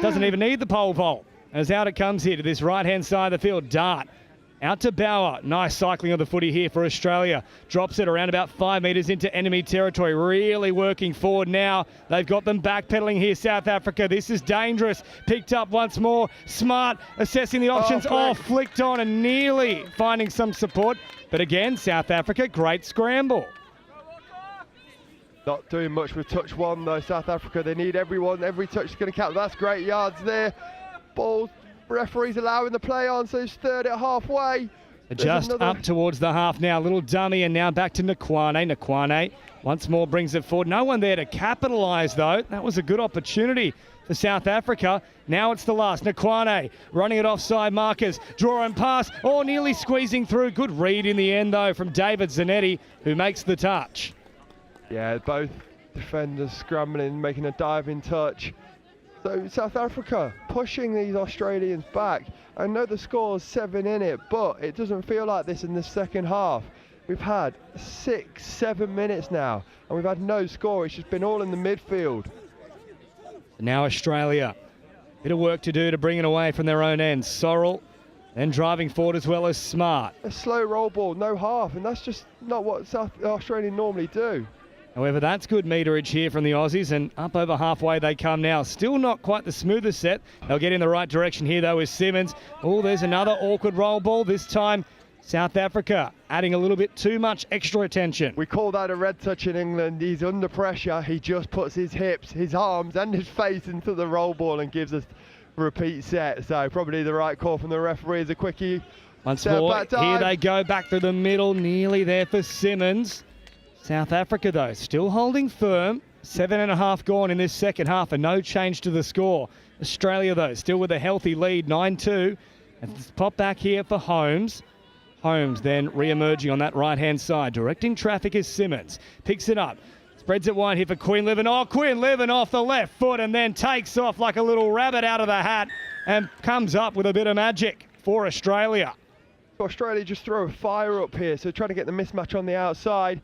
Doesn't even need the pole vault. As out it comes here to this right-hand side of the field. Dart out to Bauer. Nice cycling of the footy here for Australia. Drops it around about 5 metres into enemy territory. Really working forward now. They've got them backpedaling here, South Africa. This is dangerous. Picked up once more. Smart assessing the options. Flicked on and nearly finding some support. But again, South Africa, great scramble. Not doing much with touch one, though, South Africa. They need everyone. Every touch is going to count. That's great yards there. Ball. Referees allowing the play on, so it's third at halfway. Just up towards the half now. Little dummy, and now back to Nakwane. Nakwane once more brings it forward. No one there to capitalise, though. That was a good opportunity for South Africa. Now it's the last. Nakwane running it offside markers. Draw and pass. Nearly squeezing through. Good read in the end, though, from David Zanetti, who makes the touch. Yeah, both defenders scrambling, making a diving touch. So South Africa pushing these Australians back. I know the score's 7 in it, but it doesn't feel like this in the second half. We've had 6-7 minutes now, and we've had no score. It's just been all in the midfield. Now Australia. Bit of work to do to bring it away from their own end. Sorrell then driving forward as well as Smart. A slow roll ball, no half, and that's just not what South Australia normally do. However, that's good meterage here from the Aussies, and up over halfway they come now. Still not quite the smoothest set. They'll get in the right direction here, though, with Simmons. There's another awkward roll ball. This time, South Africa adding a little bit too much extra attention. We call that a red touch in England. He's under pressure. He just puts his hips, his arms, and his face into the roll ball and gives us a repeat set. So probably the right call from the referee is a quickie. Once more, here they go back through the middle. Nearly there for Simmons. South Africa, though, still holding firm. 7.5 gone in this second half, and no change to the score. Australia, though, still with a healthy lead, 9-2. And let's pop back here for Holmes. Holmes then re-emerging on that right-hand side. Directing traffic is Simmons. Picks it up. Spreads it wide here for Quinlivan. Quinlivan off the left foot and then takes off like a little rabbit out of the hat and comes up with a bit of magic for Australia. Australia just throw a fire up here, so trying to get the mismatch on the outside.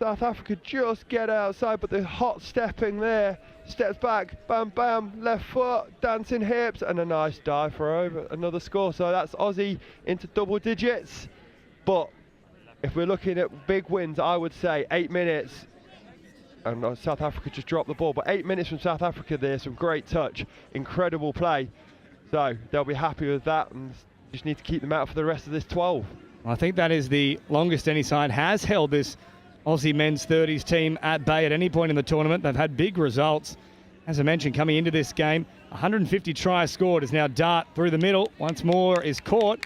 South Africa just get outside, but the hot stepping there. Steps back, bam, bam, left foot, dancing hips, and a nice dive for over another score. So that's Aussie into double digits. But if we're looking at big wins, I would say 8 minutes. And South Africa just dropped the ball, but 8 minutes from South Africa there, some great touch, incredible play. So they'll be happy with that, and just need to keep them out for the rest of this 12. I think that is the longest any side has held this Aussie men's 30s team at bay at any point in the tournament. They've had big results. As I mentioned, coming into this game, 150 tries scored is now Dart through the middle. Once more is caught.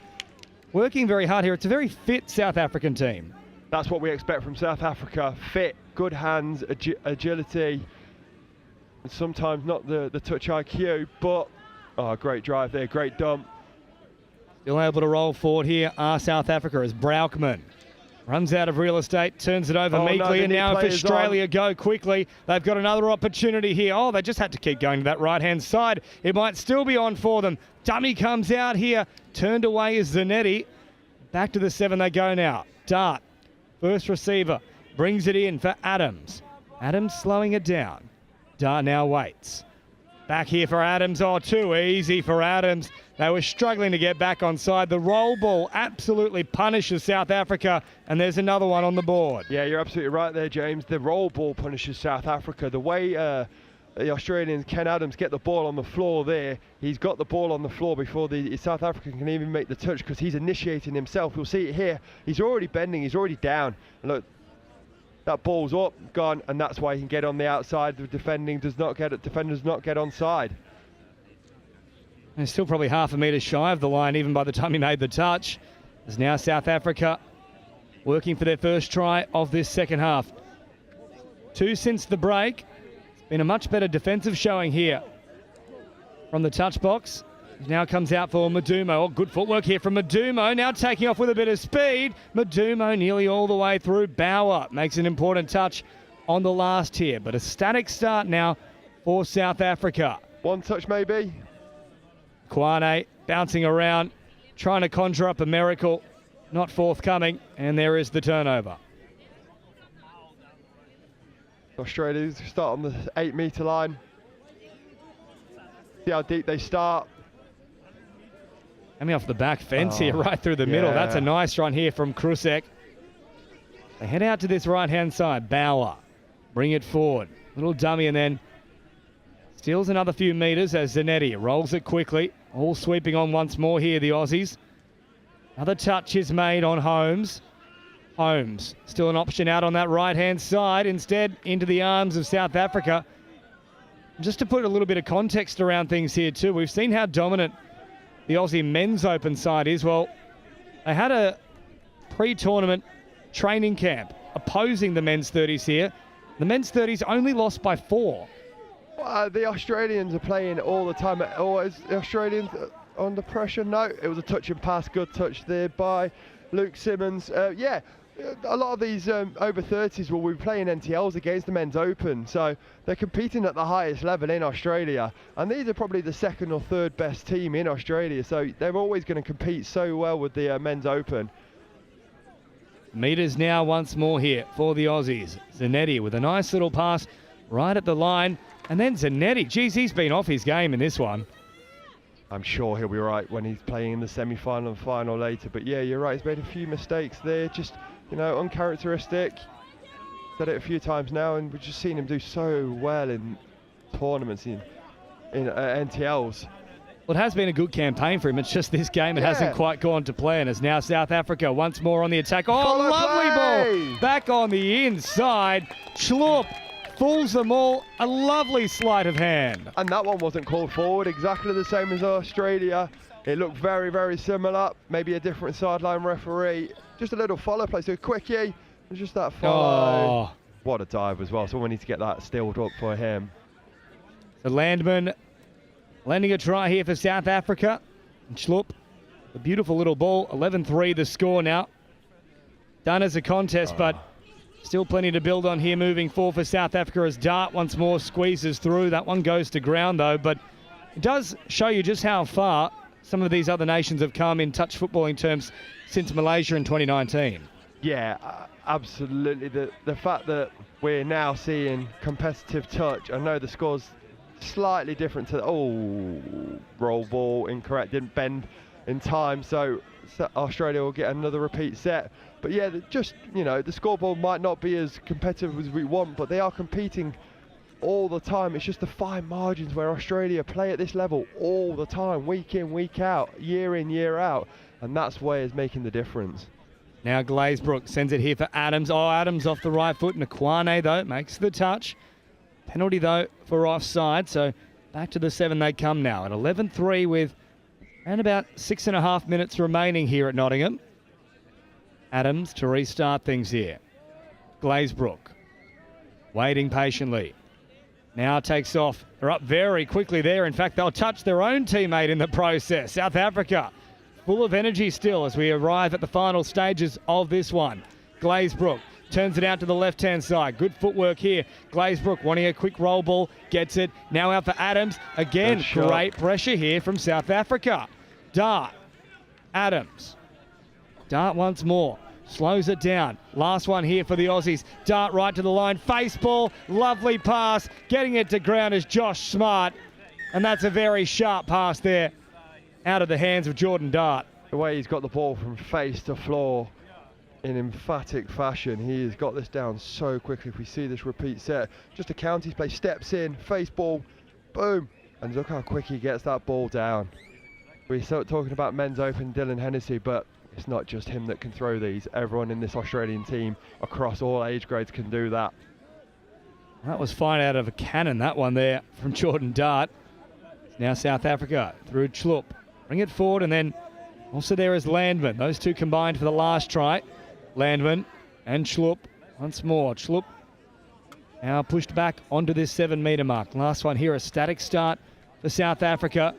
Working very hard here. It's a very fit South African team. That's what we expect from South Africa. Fit, good hands, agility, and sometimes not the touch IQ, but great drive there, great dump. Still able to roll forward here are South Africa as Braukman Runs out of real estate, turns it over meekly, and now if Australia go quickly, they've got another opportunity here. Oh, they just had to keep going to that right-hand side. It might still be on for them. Dummy comes out here, turned away is Zanetti. Back to the 7 they go now. Dart, first receiver, brings it in for Adams. Adams slowing it down. Dart now waits. Back here for Adams. Oh, too easy for Adams. They were struggling to get back onside. The roll ball absolutely punishes South Africa, and there's another one on the board. Yeah, you're absolutely right there, James. The roll ball punishes South Africa. The way the Australians, Ken Adams, get the ball on the floor there, he's got the ball on the floor before the South African can even make the touch because he's initiating himself. You'll see it here. He's already bending. He's already down. And look, that ball's up, gone, and that's why he can get on the outside. The defenders does not get onside. They're still probably half a metre shy of the line even by the time he made the touch. There's now South Africa working for their first try of this second half. 2 since the break. It's been a much better defensive showing here from the touch box. Now comes out for Madumo. Oh, good footwork here from Madumo. Now taking off with a bit of speed. Madumo nearly all the way through. Bauer makes an important touch on the last here. But a static start now for South Africa. One touch maybe. Kwane bouncing around, trying to conjure up a miracle. Not forthcoming. And there is the turnover. Australia start on the 8-metre line. See how deep they start. Coming off the back fence here, right through the middle. That's a nice run here from Krusek. They head out to this right-hand side. Bauer, bring it forward. Little dummy and then steals another few metres as Zanetti rolls it quickly. All sweeping on once more here, the Aussies. Another touch is made on Holmes. Holmes, still an option out on that right-hand side. Instead, into the arms of South Africa. Just to put a little bit of context around things here too, we've seen how dominant the Aussie men's open side is. Well, they had a pre-tournament training camp opposing the men's 30s here. The men's 30s only lost by 4. The Australians are playing all the time. Oh, is the Australians under pressure? No, it was a touch and pass. Good touch there by Luke Simmons. Yeah, a lot of these over 30s will be playing NTLs against the men's open, so they're competing at the highest level in Australia, and these are probably the 2nd or 3rd best team in Australia, so they're always going to compete so well with the men's open. Meters now once more here for the Aussies. Zanetti with a nice little pass right at the line, and then Zanetti, geez, he's been off his game in this one. I'm sure he'll be right when he's playing in the semi-final and final later, but yeah, you're right, he's made a few mistakes there, just, you know, uncharacteristic. Said it a few times now, and we've just seen him do so well in tournaments, in NTLs. Well, it has been a good campaign for him. It's just this game, it hasn't quite gone to plan. As now South Africa once more on the attack. Oh, lovely ball! Back on the inside. Schlupp fools them all. A lovely sleight of hand. And that one wasn't called forward, exactly the same as Australia. It looked very, very similar. Maybe a different sideline referee. Just a little follow play, so a quickie. And just that follow. Oh. What a dive as well. So we need to get that stilled up for him. So Landman landing a try here for South Africa. And Schlupp, the beautiful little ball. 11-3 the score now. Done as a contest, but still plenty to build on here moving forward for South Africa as Dart once more squeezes through. That one goes to ground though, but it does show you just how far some of these other nations have come in touch footballing terms since Malaysia in 2019. Yeah, absolutely. The fact that we're now seeing competitive touch, I know the score's slightly different to, roll ball, incorrect, didn't bend in time, so Australia will get another repeat set. But yeah, just, you know, the scoreboard might not be as competitive as we want, but they are competing all the time. It's just the fine margins where Australia play at this level all the time, week in, week out, year in, year out, and that's where it's making the difference. Now Glazebrook sends it here for Adams. Oh, Adams off the right foot. Nakwane, though, makes the touch. Penalty, though, for offside. So back to the 7 they come now at 11-3 with around about 6.5 minutes remaining here at Nottingham. Adams to restart things here. Glazebrook waiting patiently. Now takes off. They're up very quickly there. In fact, they'll touch their own teammate in the process. South Africa full of energy still as we arrive at the final stages of this one. Glazebrook. Turns it out to the left-hand side. Good footwork here. Glazebrook wanting a quick roll ball. Gets it. Now out for Adams. Again, great pressure here from South Africa. Dart. Adams. Dart once more. Slows it down. Last one here for the Aussies. Dart right to the line. Face ball. Lovely pass. Getting it to ground is Josh Smart. And that's a very sharp pass there out of the hands of Jordan Dart. The way he's got the ball from face to floor in emphatic fashion. He has got this down so quickly. If we see this repeat set, just a counties play, steps in, face ball, boom. And look how quick he gets that ball down. We're talking about men's open, Dylan Hennessy, but it's not just him that can throw these. Everyone in this Australian team across all age grades can do that. That was fine out of a cannon, that one there from Jordan Dart. Now South Africa through Chlup. Bring it forward, and then also there is Landman. Those two combined for the last try. Landman and Chlup once more. Chlup now pushed back onto this 7 metre mark. Last one here, a static start for South Africa.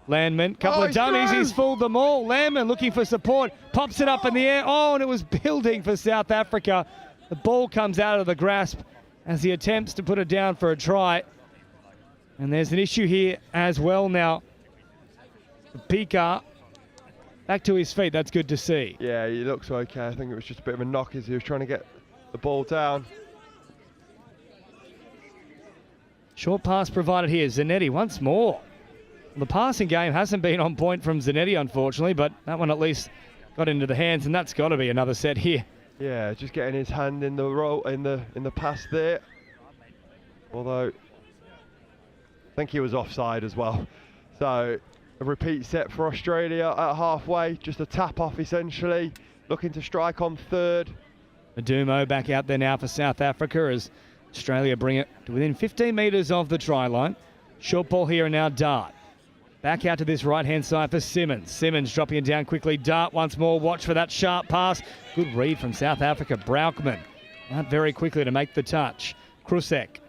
Landman, couple of dummies, he's fooled them all. Landman looking for support, pops it up in the air. Oh, and it was building for South Africa. The ball comes out of the grasp as he attempts to put it down for a try. And there's an issue here as well now. Pika back to his feet, that's good to see. Yeah, he looks okay. I think it was just a bit of a knock as he was trying to get the ball down. Short pass provided here. Zanetti once more. The passing game hasn't been on point from Zanetti, unfortunately, but that one at least got into the hands, and that's got to be another set here. Yeah, just getting his hand in the roll in the pass there. Although I think he was offside as well. So a repeat set for Australia at halfway, just a tap off essentially, looking to strike on third. Adumo back out there now for South Africa as Australia bring it to within 15 metres of the try line. Short ball here and now Dart. Back out to this right-hand side for Simmons. Simmons dropping it down quickly. Dart once more. Watch for that sharp pass. Good read from South Africa. Braukman out very quickly to make the touch. Krusek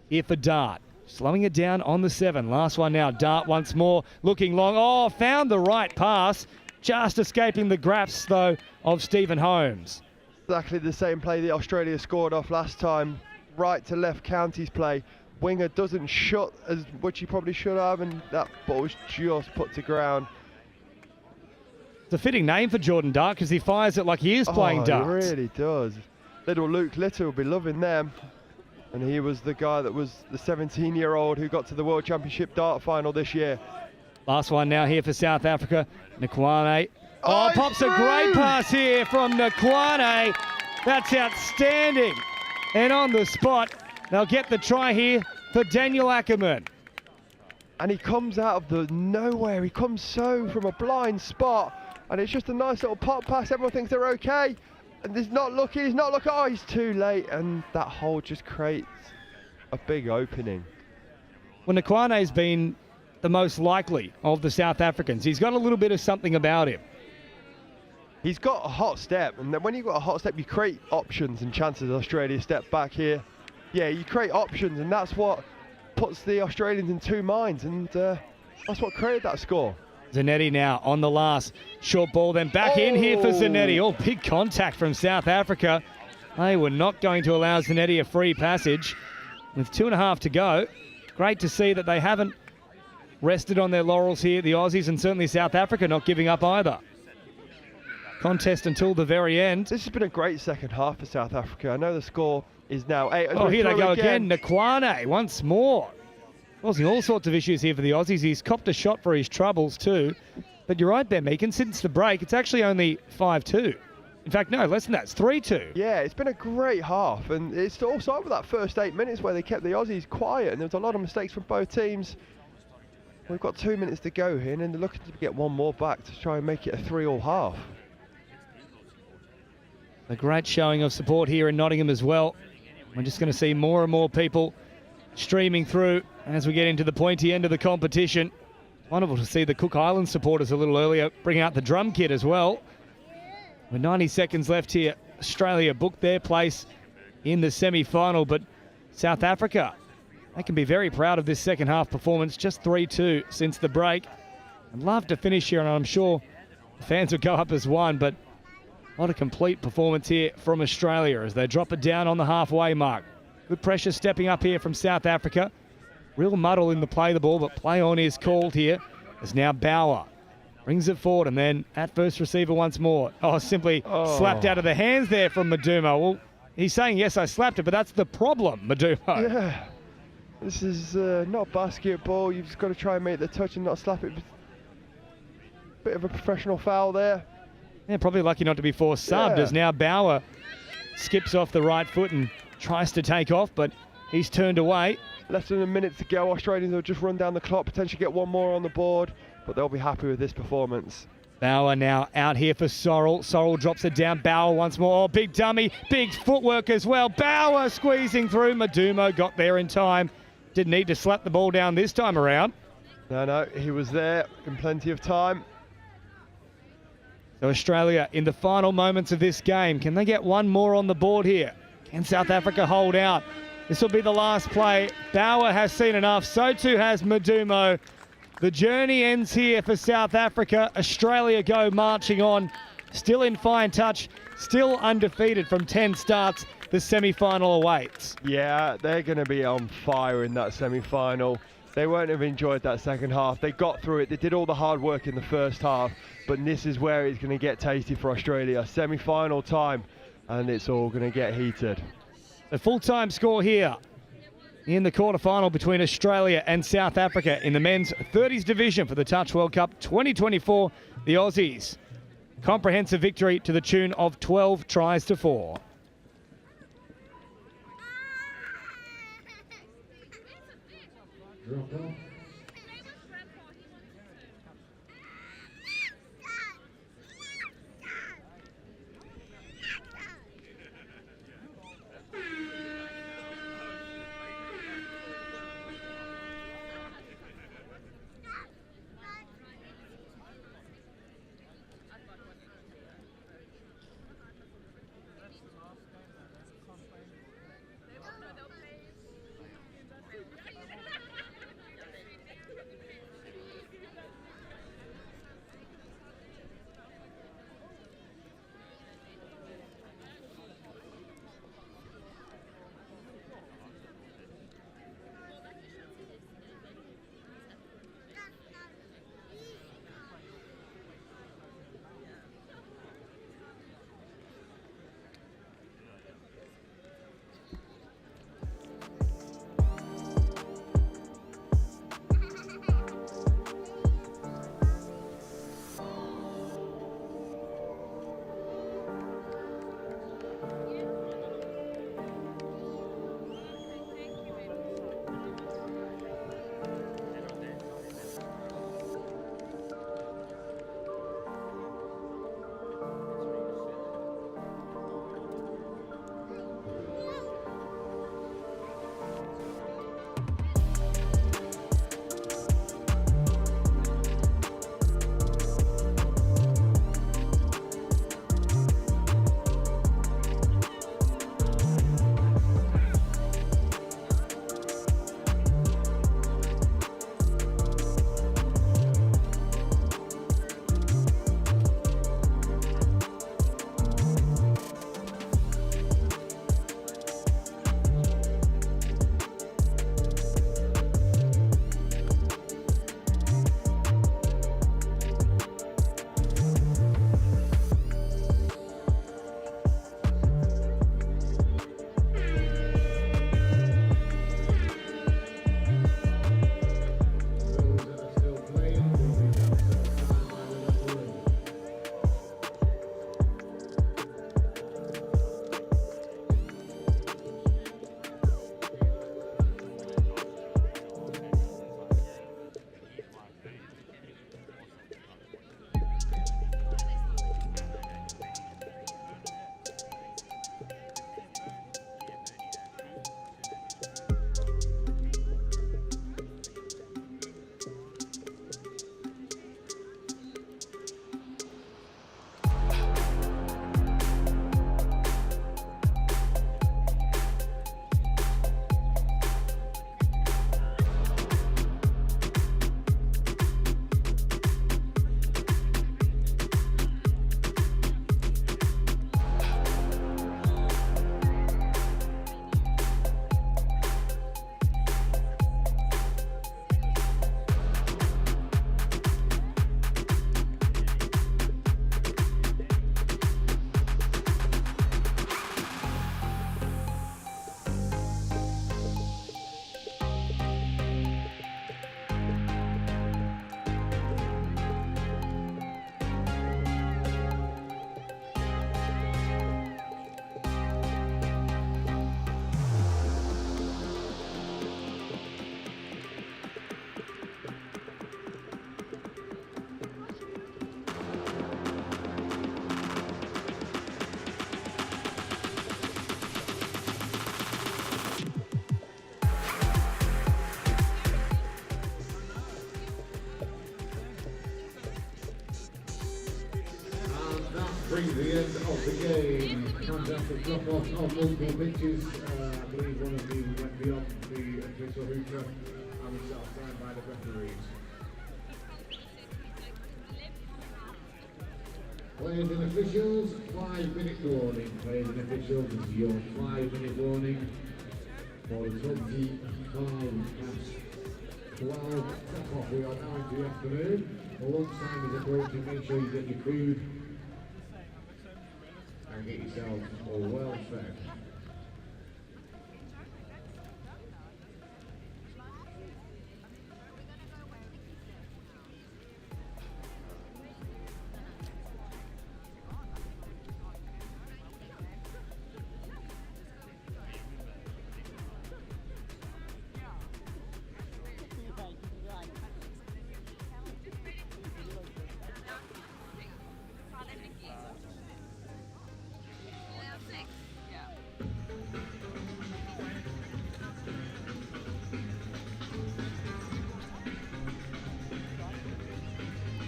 here for Dart. Slowing it down on the 7. Last one now. Dart once more. Looking long. Oh, found the right pass. Just escaping the grasp, though, of Stephen Holmes. Exactly the same play that Australia scored off last time. Right to left counties play. Winger doesn't shut as which he probably should have, and that ball was just put to ground. It's a fitting name for Jordan Dart because he fires it like he is playing darts. He really does. Little Luke Litter will be loving them. And he was the guy that was the 17-year-old who got to the World Championship dart final this year. Last one now here for South Africa. Nkwane. Oh, pops a great pass here from Nkwane. That's outstanding. And on the spot, they'll get the try here for Daniel Ackerman. And he comes out of the nowhere. He comes so from a blind spot. And it's just a nice little pop pass. Everyone thinks they're okay. And he's not looking. Oh, he's too late. And that hole just creates a big opening. Well, Nkwane's been the most likely of the South Africans. He's got a little bit of something about him. He's got a hot step. And then when you've got a hot step, you create options and chances. Australia step back here. Yeah, you create options, and that's what puts the Australians in two minds, and that's what created that score. Zanetti now on the last short ball, then back in here for Zanetti. Oh, big contact from South Africa. They were not going to allow Zanetti a free passage with 2.5 to go. Great to see that they haven't rested on their laurels here, the Aussies, and certainly South Africa not giving up either. Contest until the very end. This has been a great second half for South Africa. I know the score is now 8. Oh, here they go again. Nkwane once more. Causing all sorts of issues here for the Aussies. He's copped a shot for his troubles too. But you're right, Ben Meakin. Since the break, it's actually only 5-2. In fact, no, less than that. It's 3-2. Yeah, it's been a great half. And it's all started with that first 8 minutes where they kept the Aussies quiet. And there was a lot of mistakes from both teams. We've got 2 minutes to go here. And then they're looking to get one more back to try and make it a 3-3 half. A great showing of support here in Nottingham as well. We're just going to see more and more people streaming through as we get into the pointy end of the competition. Wonderful to see the Cook Islands supporters a little earlier bring out the drum kit as well. With 90 seconds left here, Australia booked their place in the semi-final, but South Africa, they can be very proud of this second half performance, just 3-2 since the break. I'd love to finish here, and I'm sure the fans would go up as one, but What a complete performance here from Australia as they drop it down on the halfway mark. Good pressure stepping up here from South Africa. Real muddle in the play the ball, but play on is called here. As now Bauer brings it forward and then at first receiver once more. Oh, simply slapped out of the hands there from Madumo. Well, he's saying, yes, I slapped it, but that's the problem, Madumo. Yeah, this is not basketball. You've just got to try and make the touch and not slap it. Bit of a professional foul there. Yeah, probably lucky not to be forced subbed as now Bauer skips off the right foot and tries to take off, but he's turned away. Less than a minute to go. Australians will just run down the clock, potentially get one more on the board, but they'll be happy with this performance. Bauer now out here for Sorrell. Sorrell drops it down. Bauer once more. Oh, big dummy. Big footwork as well. Bauer squeezing through. Madumo got there in time. Didn't need to slap the ball down this time around. No, he was there in plenty of time. So Australia in the final moments of this game. Can they get one more on the board here? Can South Africa hold out? This will be the last play. Bauer has seen enough. So too has Madumo. The journey ends here for South Africa. Australia go marching on. Still in fine touch. Still undefeated from 10 starts. The semi-final awaits. Yeah, they're going to be on fire in that semi-final. They won't have enjoyed that second half. They got through it. They did all the hard work in the first half. But this is where it's going to get tasty for Australia. Semi-final time. And it's all going to get heated. The full-time score here in the quarterfinal between Australia and South Africa in the men's 30s division for the Touch World Cup 2024. The Aussies. Comprehensive victory to the tune of 12 tries to 4. Drop off. brings the end of the game. Fantastic drop off of multiple pitches. I believe one of them went beyond the official hooker and was set offside by the referees. Players and officials, 5-minute warning. Players and officials, this is your 5-minute warning for the 25 past 12 tap off. We are now into the afternoon. The lunchtime is approaching. Make sure you get your food and get yourself all well fed.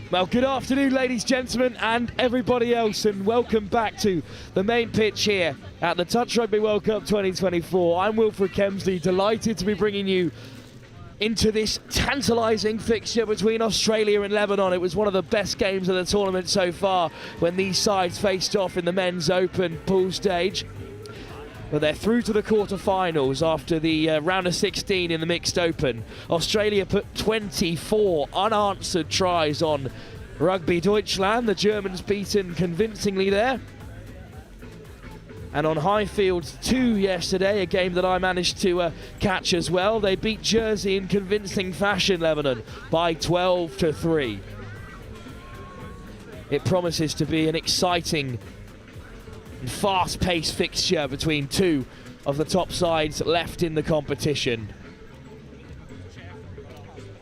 Well, good afternoon, ladies, gentlemen, and everybody else, and welcome back to the main pitch here at the Touch Rugby World Cup 2024. I'm Wilfred Kemsley, delighted to be bringing you into this tantalising fixture between Australia and Lebanon. It was one of the best games of the tournament so far when these sides faced off in the men's open pool stage. But they're through to the quarterfinals after the round of 16 in the mixed open. Australia put 24 unanswered tries on Rugby Deutschland. The Germans beaten convincingly there. And on Highfield 2 yesterday, a game that I managed to catch as well, they beat Jersey in convincing fashion, Lebanon, by 12-3. It promises to be an exciting and fast-paced fixture between two of the top sides left in the competition.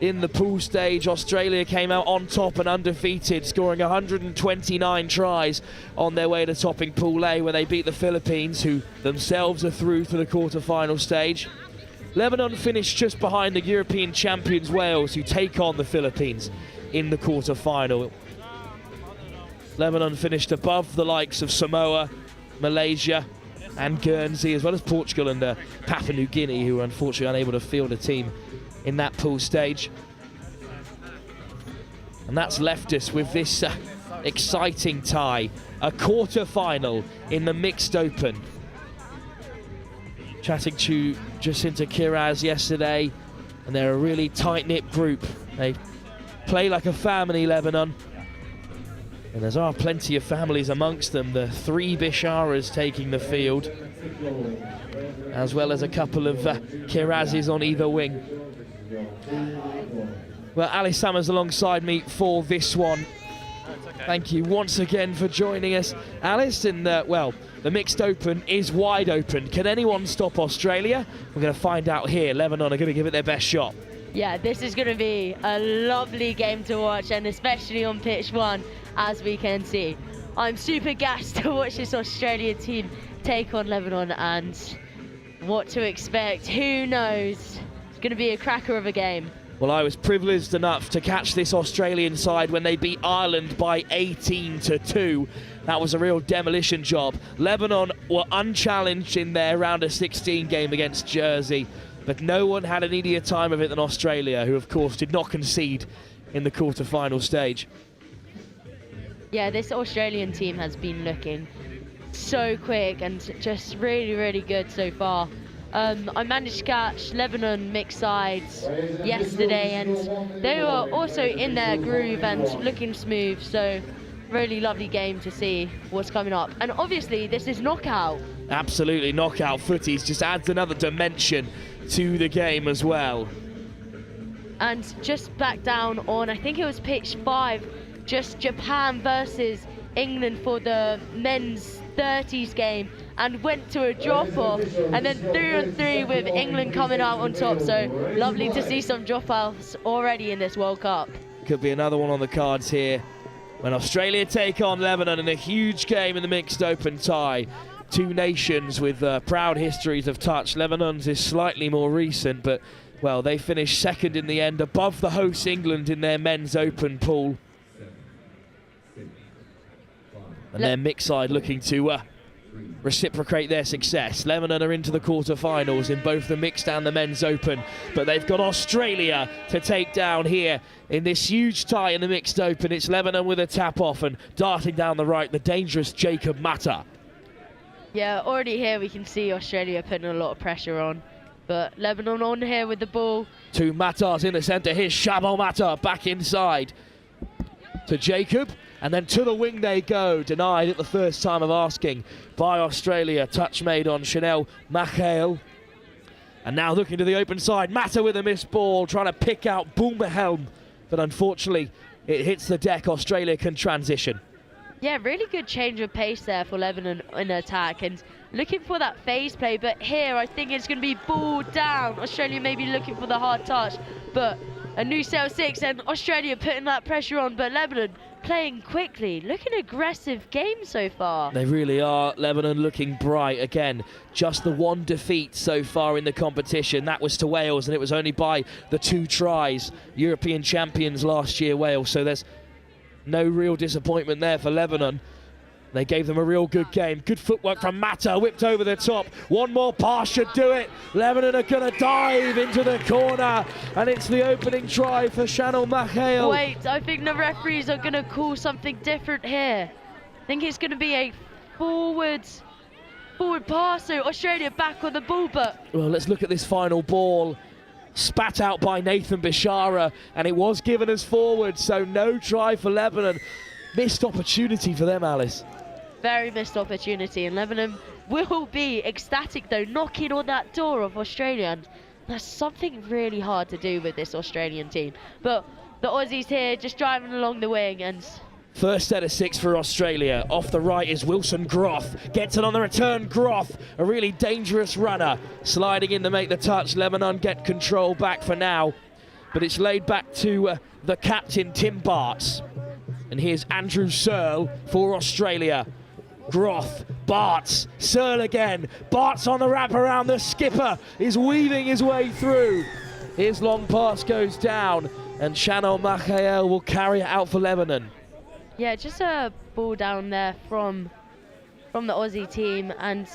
In the pool stage, Australia came out on top and undefeated, scoring 129 tries on their way to topping Pool A, where they beat the Philippines, who themselves are through to the quarter-final stage. Lebanon finished just behind the European champions Wales, who take on the Philippines in the quarter-final. Lebanon finished above the likes of Samoa, Malaysia and Guernsey, as well as Portugal and Papua New Guinea, who were unfortunately unable to field a team in that pool stage. And that's left us with this exciting tie, a quarter-final in the mixed open. Chatting to Jacinta Kiraz yesterday, and they're a really tight-knit group. They play like a family, Lebanon. And there are plenty of families amongst them. The 3 Bisharas taking the field, as well as a couple of Kirazis on either wing. Well, Alice Summers alongside me for this one. Thank you once again for joining us, Alice. And well, the mixed open is wide open. Can anyone stop Australia? We're going to find out here. Lebanon are going to give it their best shot. Yeah, this is going to be a lovely game to watch, and especially on pitch 1, as we can see. I'm super gassed to watch this Australia team take on Lebanon, and what to expect, who knows? It's going to be a cracker of a game. Well, I was privileged enough to catch this Australian side when they beat Ireland by 18-2. That was a real demolition job. Lebanon were unchallenged in their round of 16 game against Jersey, but no one had an easier time of it than Australia, who of course did not concede in the quarter-final stage. Yeah, this Australian team has been looking so quick and just really, really good so far. I managed to catch Lebanon mixed sides yesterday, and they were also in their groove and looking smooth, so really lovely game to see what's coming up. And obviously this is knockout. Absolutely, knockout footies just adds another dimension to the game as well. And just back down on, I think it was pitch 5, just Japan versus England for the men's 30s game, and went to a drop-off, and then 3-on-3 with England coming out on top. So lovely to see some drop-offs already in this World Cup. Could be another one on the cards here when Australia take on Lebanon in a huge game in the mixed open tie. Two nations with proud histories of touch. Lebanon's is slightly more recent, but well, they finished second in the end, above the hosts England in their men's open pool. And their mixed side looking to reciprocate their success. Lebanon are into the quarterfinals in both the mixed and the men's open, but they've got Australia to take down here in this huge tie in the mixed open. It's Lebanon with a tap off, and darting down the right, the dangerous Jacob Mata. Yeah, already here we can see Australia putting a lot of pressure on, but Lebanon on here with the ball. Two Matas in the centre. Here's Shabo Mata back inside to Jacob, and then to the wing they go. Denied at the first time of asking by Australia. Touch made on Chanel Machael. And now looking to the open side. Mata with a missed ball, trying to pick out Boomerhelm, but unfortunately it hits the deck. Australia can transition. Yeah, really good change of pace there for Lebanon in attack, and looking for that phase play, but here I think it's going to be ball down. Australia may be looking for the hard touch, but a new cell 6 and Australia putting that pressure on, but Lebanon playing quickly, looking aggressive game so far. They really are. Lebanon looking bright again. Just the one defeat so far in the competition. That was to Wales, and it was only by the 2 tries. European champions last year, Wales, so there's no real disappointment there for Lebanon. They gave them a real good game. Good footwork from Mata, whipped over the top. One more pass should do it. Lebanon are going to dive into the corner, and it's the opening try for Chanel Machael. Wait, I think the referees are going to call something different here. I think it's going to be a forward pass, so Australia back on the ball, but... Well, let's look at this final ball. Spat out by Nathan Bishara, and it was given as forward, so no try for Lebanon. Missed opportunity for them, Alice. Very missed opportunity, and Lebanon will be ecstatic though, knocking on that door of Australia, and that's something really hard to do with this Australian team. But the Aussies here just driving along the wing, and first set of 6 for Australia. Off the right is Wilson Groth. Gets it on the return. Groth, a really dangerous runner, sliding in to make the touch. Lebanon get control back for now, but it's laid back to the captain, Tim Bartz. And here's Andrew Searle for Australia. Groth, Bartz, Searle again. Bartz on the wrap around. The skipper is weaving his way through. His long pass goes down, and Chanel Machael will carry it out for Lebanon. yeah, just a ball down there from the Aussie team, and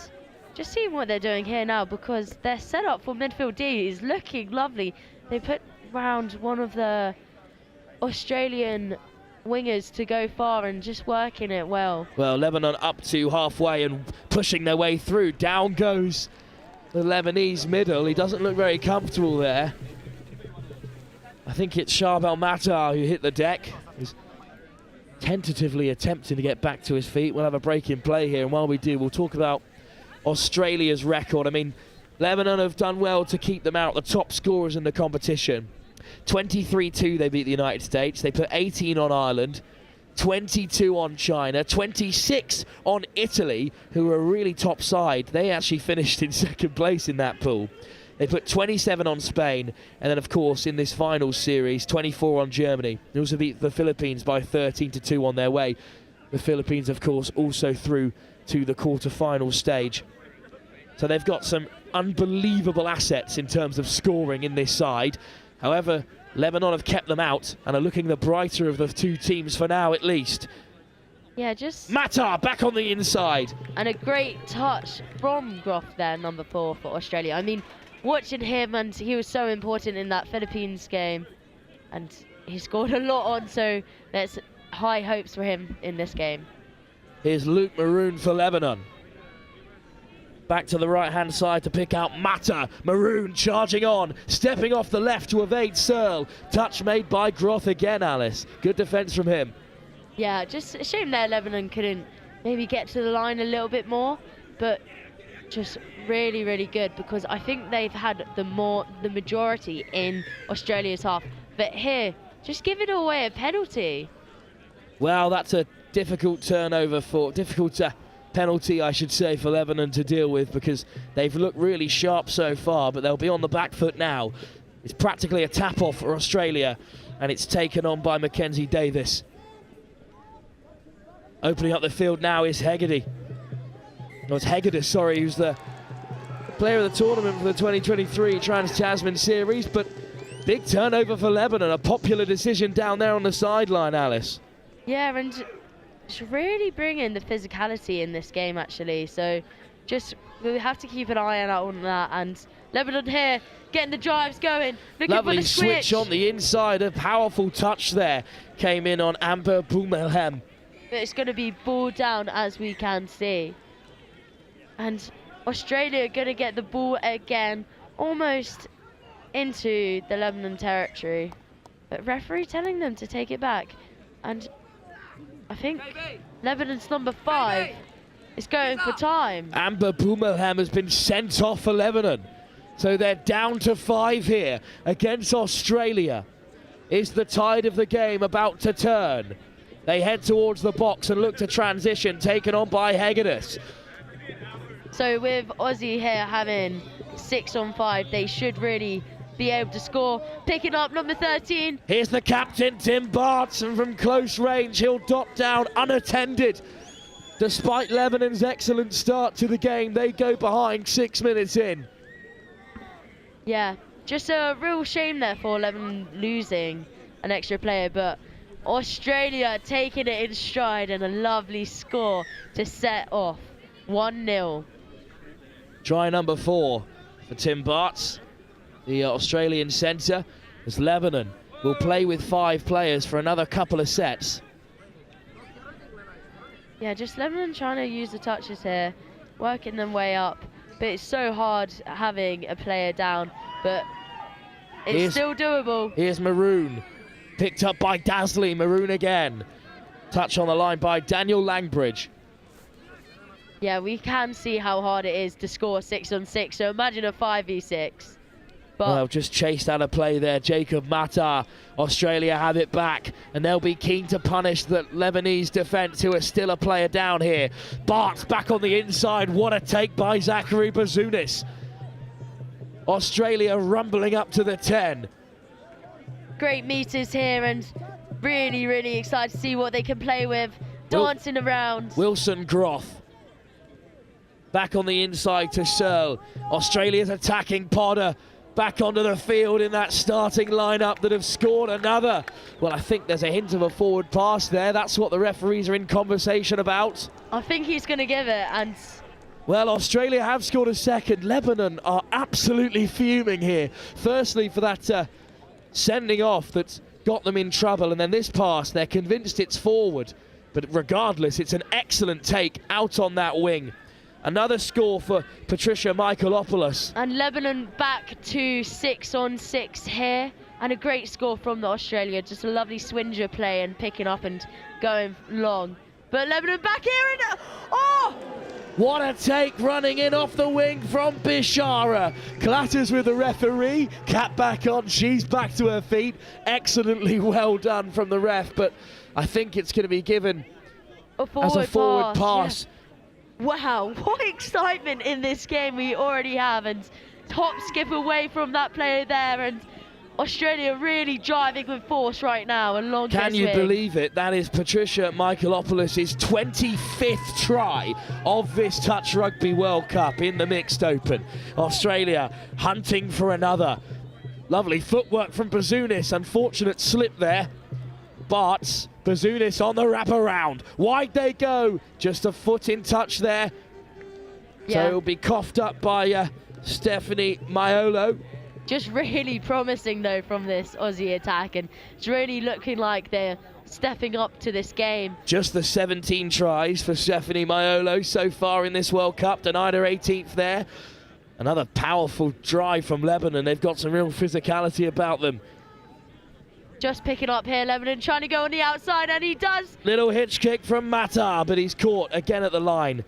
just seeing what they're doing here now, because their setup for midfield D is looking lovely. They put round one of the Australian wingers to go far and just working it well. Well, Lebanon up to halfway and pushing their way through. Down goes the Lebanese middle. He doesn't look very comfortable there. I think it's Sharbel Matar who hit the deck. He's tentatively attempting to get back to his feet. We'll have a break in play here, and while we do, we'll talk about Australia's record. I mean, Lebanon have done well to keep them out, the top scorers in the competition. 23-2 they beat the United States. They put 18 on Ireland, 22 on China, 26 on Italy, who are a really top side. They actually finished in second place in that pool. They put 27 on Spain, and then of course in this final series 24 on Germany. They also beat the Philippines by 13-2 on their way. The Philippines of course also through to the quarter-final stage. So they've got some unbelievable assets in terms of scoring in this side. However, Lebanon have kept them out and are looking the brighter of the two teams for now, at least. Yeah, just... Matar back on the inside. And a great touch from Groff there, number 4 for Australia. I mean, watching him, and he was so important in that Philippines game. And he scored a lot on, so there's high hopes for him in this game. Here's Luke Maroon for Lebanon. Back to the right-hand side to pick out Mata. Maroon charging on, stepping off the left to evade Searle. Touch made by Groth again, Alice. Good defence from him. Yeah, just a shame that Lebanon couldn't maybe get to the line a little bit more, but just really, really good, because I think they've had the majority in Australia's half. But here, just giving away a penalty. Well, that's a difficult penalty, I should say, for Lebanon to deal with, because they've looked really sharp so far, but they'll be on the back foot now. It's practically a tap-off for Australia, and it's taken on by Mackenzie Davis. Opening up the field now is Hegarty. No, it's Hegedus, sorry, who's the player of the tournament for the 2023 Trans-Tasman Series, but big turnover for Lebanon, a popular decision down there on the sideline, Alice. Yeah, and It's really bringing the physicality in this game, actually. So just we have to keep an eye out on that. And Lebanon here getting the drives going, looking Lovely for the switch on the inside. A powerful touch there came in on Amber Boumelhem. But it's going to be ball down, as we can see. And Australia going to get the ball again, almost into the Lebanon territory. But referee telling them to take it back. And I think Lebanon's number 5 is going for time. Amber Boumelhem has been sent off for Lebanon. So they're down to 5 here against Australia. Is the tide of the game about to turn? They head towards the box and look to transition, taken on by Hegedus. So with Aussie here having 6 on 5, they should really be able to score. Picking up number 13. Here's the captain, Tim Bartz, and from close range, he'll dot down unattended. Despite Lebanon's excellent start to the game, they go behind 6 minutes in. Yeah, just a real shame there for Lebanon losing an extra player, but Australia taking it in stride and a lovely score to set off 1-0. Try number 4 for Tim Bartz, the Australian centre, as Lebanon will play with 5 players for another couple of sets. Yeah, just Lebanon trying to use the touches here, working them way up, but it's so hard having a player down, but it's still doable. Here's Maroon, picked up by Dasley. Maroon again. Touch on the line by Daniel Langbridge. Yeah, we can see how hard it is to score 6 on 6, so imagine a 5v6. But Well, just chased out of play there, Jacob Matar. Australia have it back, and they'll be keen to punish the Lebanese defence, who are still a player down here. Bart's back on the inside. What a take by Zachary Bazounis. Australia rumbling up to the 10. great meters here, and really, really excited to see what they can play with. Dancing around. Wilson Groth. Back on the inside to Searle. Australia's attacking Potter. Back onto the field in that starting lineup that have scored another. Well, I think there's a hint of a forward pass there. That's what the referees are in conversation about. I think he's going to give it, and well, Australia have scored a second. Lebanon are absolutely fuming here. Firstly, for that sending off that's got them in trouble, and then this pass, they're convinced it's forward. But regardless, it's an excellent take out on that wing. Another score for Patricia Michaelopoulos. And Lebanon back to 6 on 6 here. And a great score from the Australia. Just a lovely swinger play and picking up and going long. But Lebanon back here and oh! What a take running in off the wing from Bishara. Clatters with the referee. Cap back on. She's back to her feet. Excellently well done from the ref. But I think it's going to be given as a forward pass. Yeah. Wow, what excitement in this game we already have, and hop skip away from that player there, and Australia really driving with force right now along this Can you wing. believe it? That is Patricia Michaelopoulos' 25th try of this Touch Rugby World Cup in the Mixed Open. Australia hunting for another. Lovely footwork from Bazounis, unfortunate slip there. Bart's Bazounis on the wraparound. Wide they go. Just a foot in touch there. Yeah. So it'll be coughed up by Stephanie Maiolo. Just really promising though from this Aussie attack, and it's really looking like they're stepping up to this game. Just the 17 tries for Stephanie Maiolo so far in this World Cup. Denied her 18th there. Another powerful drive from Lebanon. They've got some real physicality about them. Just picking up here, Lebanon trying to go on the outside, and he does. Little hitch kick from Matar, but he's caught again at the line.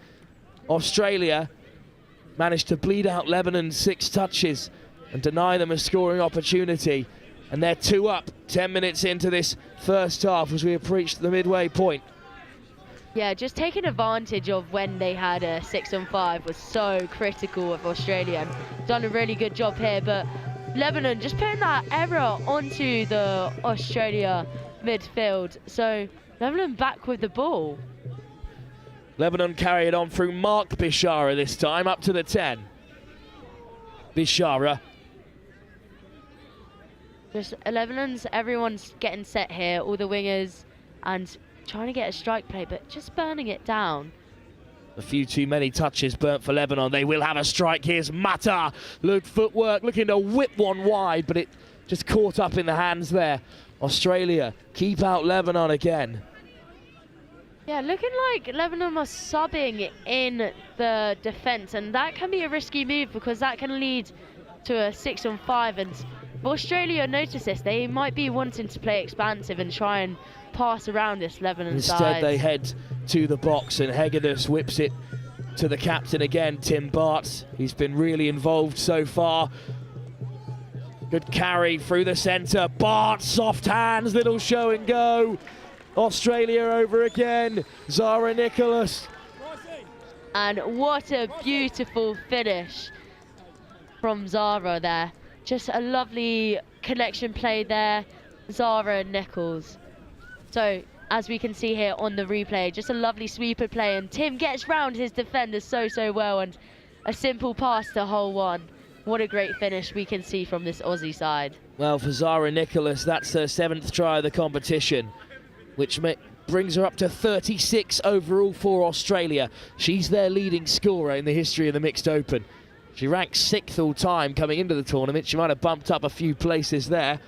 Australia managed to bleed out Lebanon's 6 touches and deny them a scoring opportunity. And they're 2 up 10 minutes into this first half as we have reached the midway point. Yeah, just taking advantage of when they had a 6 on 5 was so critical of Australia. Done a really good job here, but Lebanon just putting that error onto the Australia midfield. So Lebanon back with the ball. Lebanon carry it on through Mark Bishara this time, up to the 10. Bishara. Just Lebanon's, everyone's getting set here, all the wingers, and trying to get a strike play, but just burning it down. A few too many touches burnt for Lebanon. They will have a strike. Here's Mata. Look, footwork, looking to whip one wide, but it just caught up in the hands there. Australia keep out Lebanon again. Yeah, looking like Lebanon are subbing in the defence, and that can be a risky move because that can lead to a 6-on-5. And if Australia notice this, they might be wanting to play expansive and try and pass around this Lebanon side. Instead, they head to the box, and Hegedus whips it to the captain again, Tim Bartz. He's been really involved so far. Good carry through the centre. Bartz, soft hands, little show and go. Australia over again. Zara Nicholas. And what a beautiful finish from Zara there. Just a lovely connection play there, Zara and Nichols. So, as we can see here on the replay, just a lovely sweeper play, and Tim gets round his defenders so well, and a simple pass to hole one. What a great finish we can see from this Aussie side. Well, for Zara Nicholas, that's her 7th try of the competition, which brings her up to 36 overall for Australia. She's their leading scorer in the history of the Mixed Open. She ranks 6th all time coming into the tournament. She might have bumped up a few places there.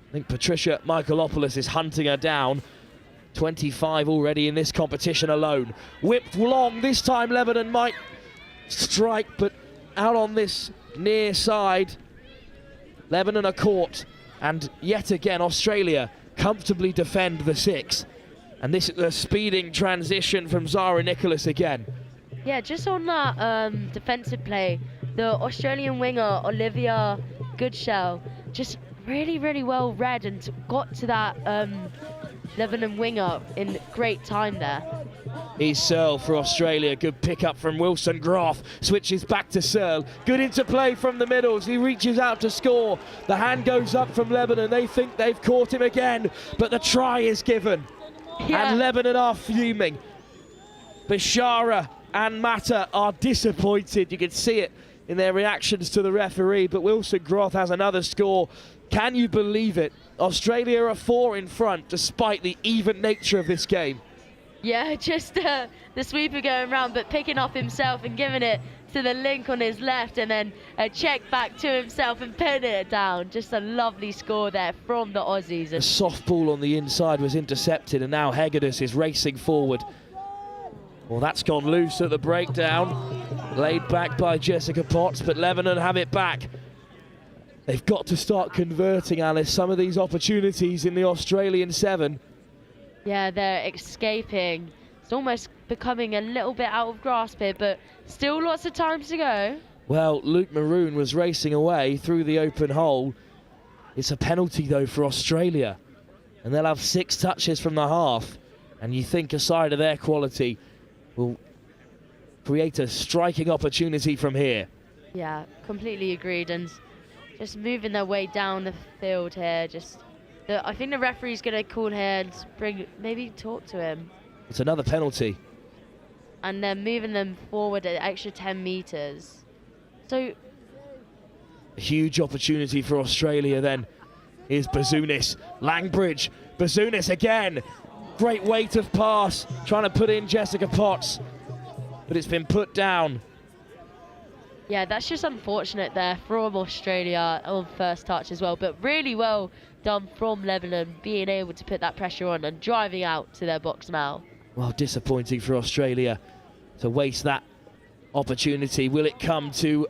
I think Patricia Michaelopoulos is hunting her down. 25 already in this competition alone. Whipped long, this time Lebanon might strike, but out on this near side. Lebanon are caught, and yet again Australia comfortably defend the 6. And this is a speeding transition from Zara Nicholas again. Yeah, just on that defensive play, the Australian winger Olivia Goodshell just really well read and got to that Lebanon winger in great time there. Here's Searle for Australia. Good pick up from Wilson Groff. Switches back to Searle. Good interplay from the middles. He reaches out to score. The hand goes up from Lebanon. They think they've caught him again, but the try is given. Yeah. And Lebanon are fuming. Bashara and Mata are disappointed. You can see it in their reactions to the referee, but Wilson Groff has another score. Can you believe it? Australia are 4 in front despite the even nature of this game. Yeah, just the sweeper going round, but picking up himself and giving it to the link on his left, and then a check back to himself and pinning it down. Just a lovely score there from the Aussies. A soft ball on the inside was intercepted, and now Hegedus is racing forward. Well, that's gone loose at the breakdown. Laid back by Jessica Potts, but Lebanon have it back. They've got to start converting, Alice, some of these opportunities in the Australian 7. Yeah, they're escaping. It's almost becoming a little bit out of grasp here, but still lots of time to go. Well, Luke Maroon was racing away through the open hole. It's a penalty, though, for Australia. And they'll have 6 touches from the half. And you think a side of their quality will create a striking opportunity from here. Yeah, completely agreed. And just moving their way down the field here, I think the referee's going to call here and maybe talk to him. It's another penalty. And they're moving them forward an extra 10 metres. So, a huge opportunity for Australia then. Here's Bazounis, Langbridge, Bazounis again. Great weight of pass, trying to put in Jessica Potts, but it's been put down. yeah, that's just unfortunate there from Australia on first touch as well, but really well done from Lebanon, being able to put that pressure on and driving out to their box now. Well, disappointing for Australia to waste that opportunity. Will it come to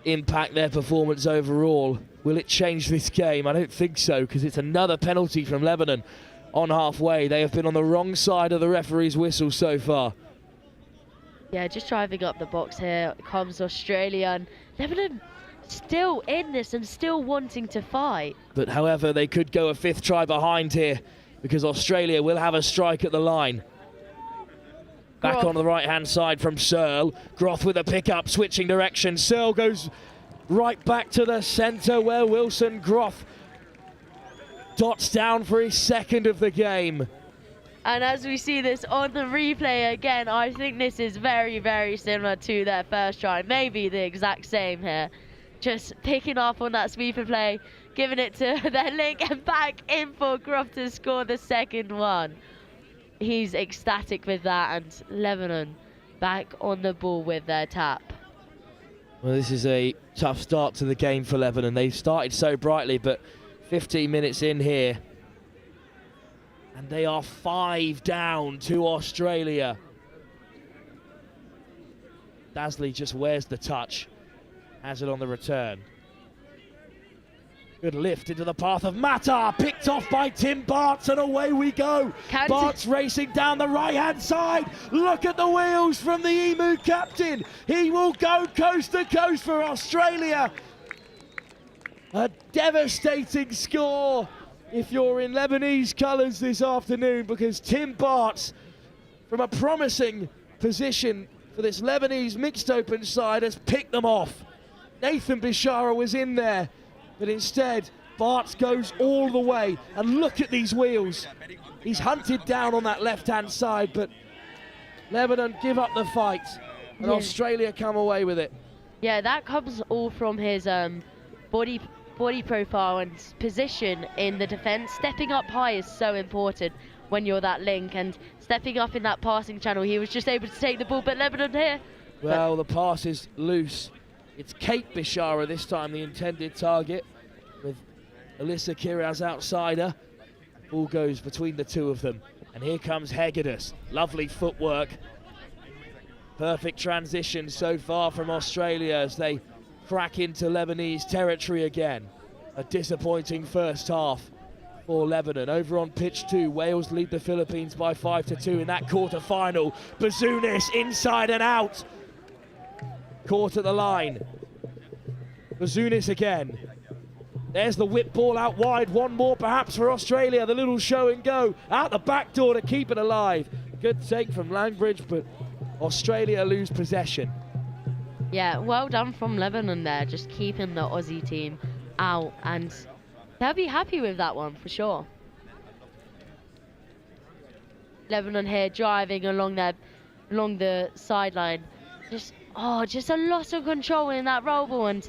impact their performance overall? Will it change this game? I don't think so, because it's another penalty from Lebanon on halfway. They have been on the wrong side of the referee's whistle so far. Yeah, just driving up the box here comes Australia, and Lebanon still in this and still wanting to fight. But however, they could go a 5th try behind here, because Australia will have a strike at the line. Back on the right-hand side from Searle. Groff with a pick-up, switching direction. Searle goes right back to the centre where Wilson Groff dots down for his 2nd of the game. And as we see this on the replay again, I think this is very, very similar to their first try. Maybe the exact same here. Just picking up on that sweeper play, giving it to their link and back in for Groff to score the 2nd one. he's ecstatic with that, and Lebanon back on the ball with their tap. Well, this is a tough start to the game for Lebanon. They've started so brightly, but 15 minutes in here, and they are 5 down to Australia. Dasley just wears the touch, has it on the return. Good lift into the path of Matar, picked off by Tim Bartz, and away we go. Bartz racing down the right-hand side. Look at the wheels from the Emu captain. He will go coast to coast for Australia. A devastating score if you're in Lebanese colours this afternoon, because Tim Bartz, from a promising position for this Lebanese mixed open side, has picked them off. Nathan Bishara was in there, but instead Bartz goes all the way, and look at these wheels. He's hunted down on that left-hand side, but Lebanon give up the fight, and Australia come away with it. Yeah, that comes all from his body profile and position in the defence. Stepping up high is so important when you're that link, and stepping up in that passing channel, he was just able to take the ball, but Lebanon here. Well, the pass is loose. It's Kate Bishara this time, the intended target, with Alyssa Kiraz outsider. Ball goes between the two of them, and here comes Hegedus. Lovely footwork. Perfect transition so far from Australia as they crack into Lebanese territory again. A disappointing first half for Lebanon. Over on pitch 2, Wales lead the Philippines by 5-2 in that quarter-final. Bazounis inside and out. Caught at the line. Bazounis again. There's the whip ball out wide. One more perhaps for Australia. The little show and go. Out the back door to keep it alive. Good take from Langbridge, but Australia lose possession. Yeah, well done from Lebanon there, just keeping the Aussie team out, and they'll be happy with that one for sure. Lebanon here driving along the sideline. Just a loss of control in that roll ball, and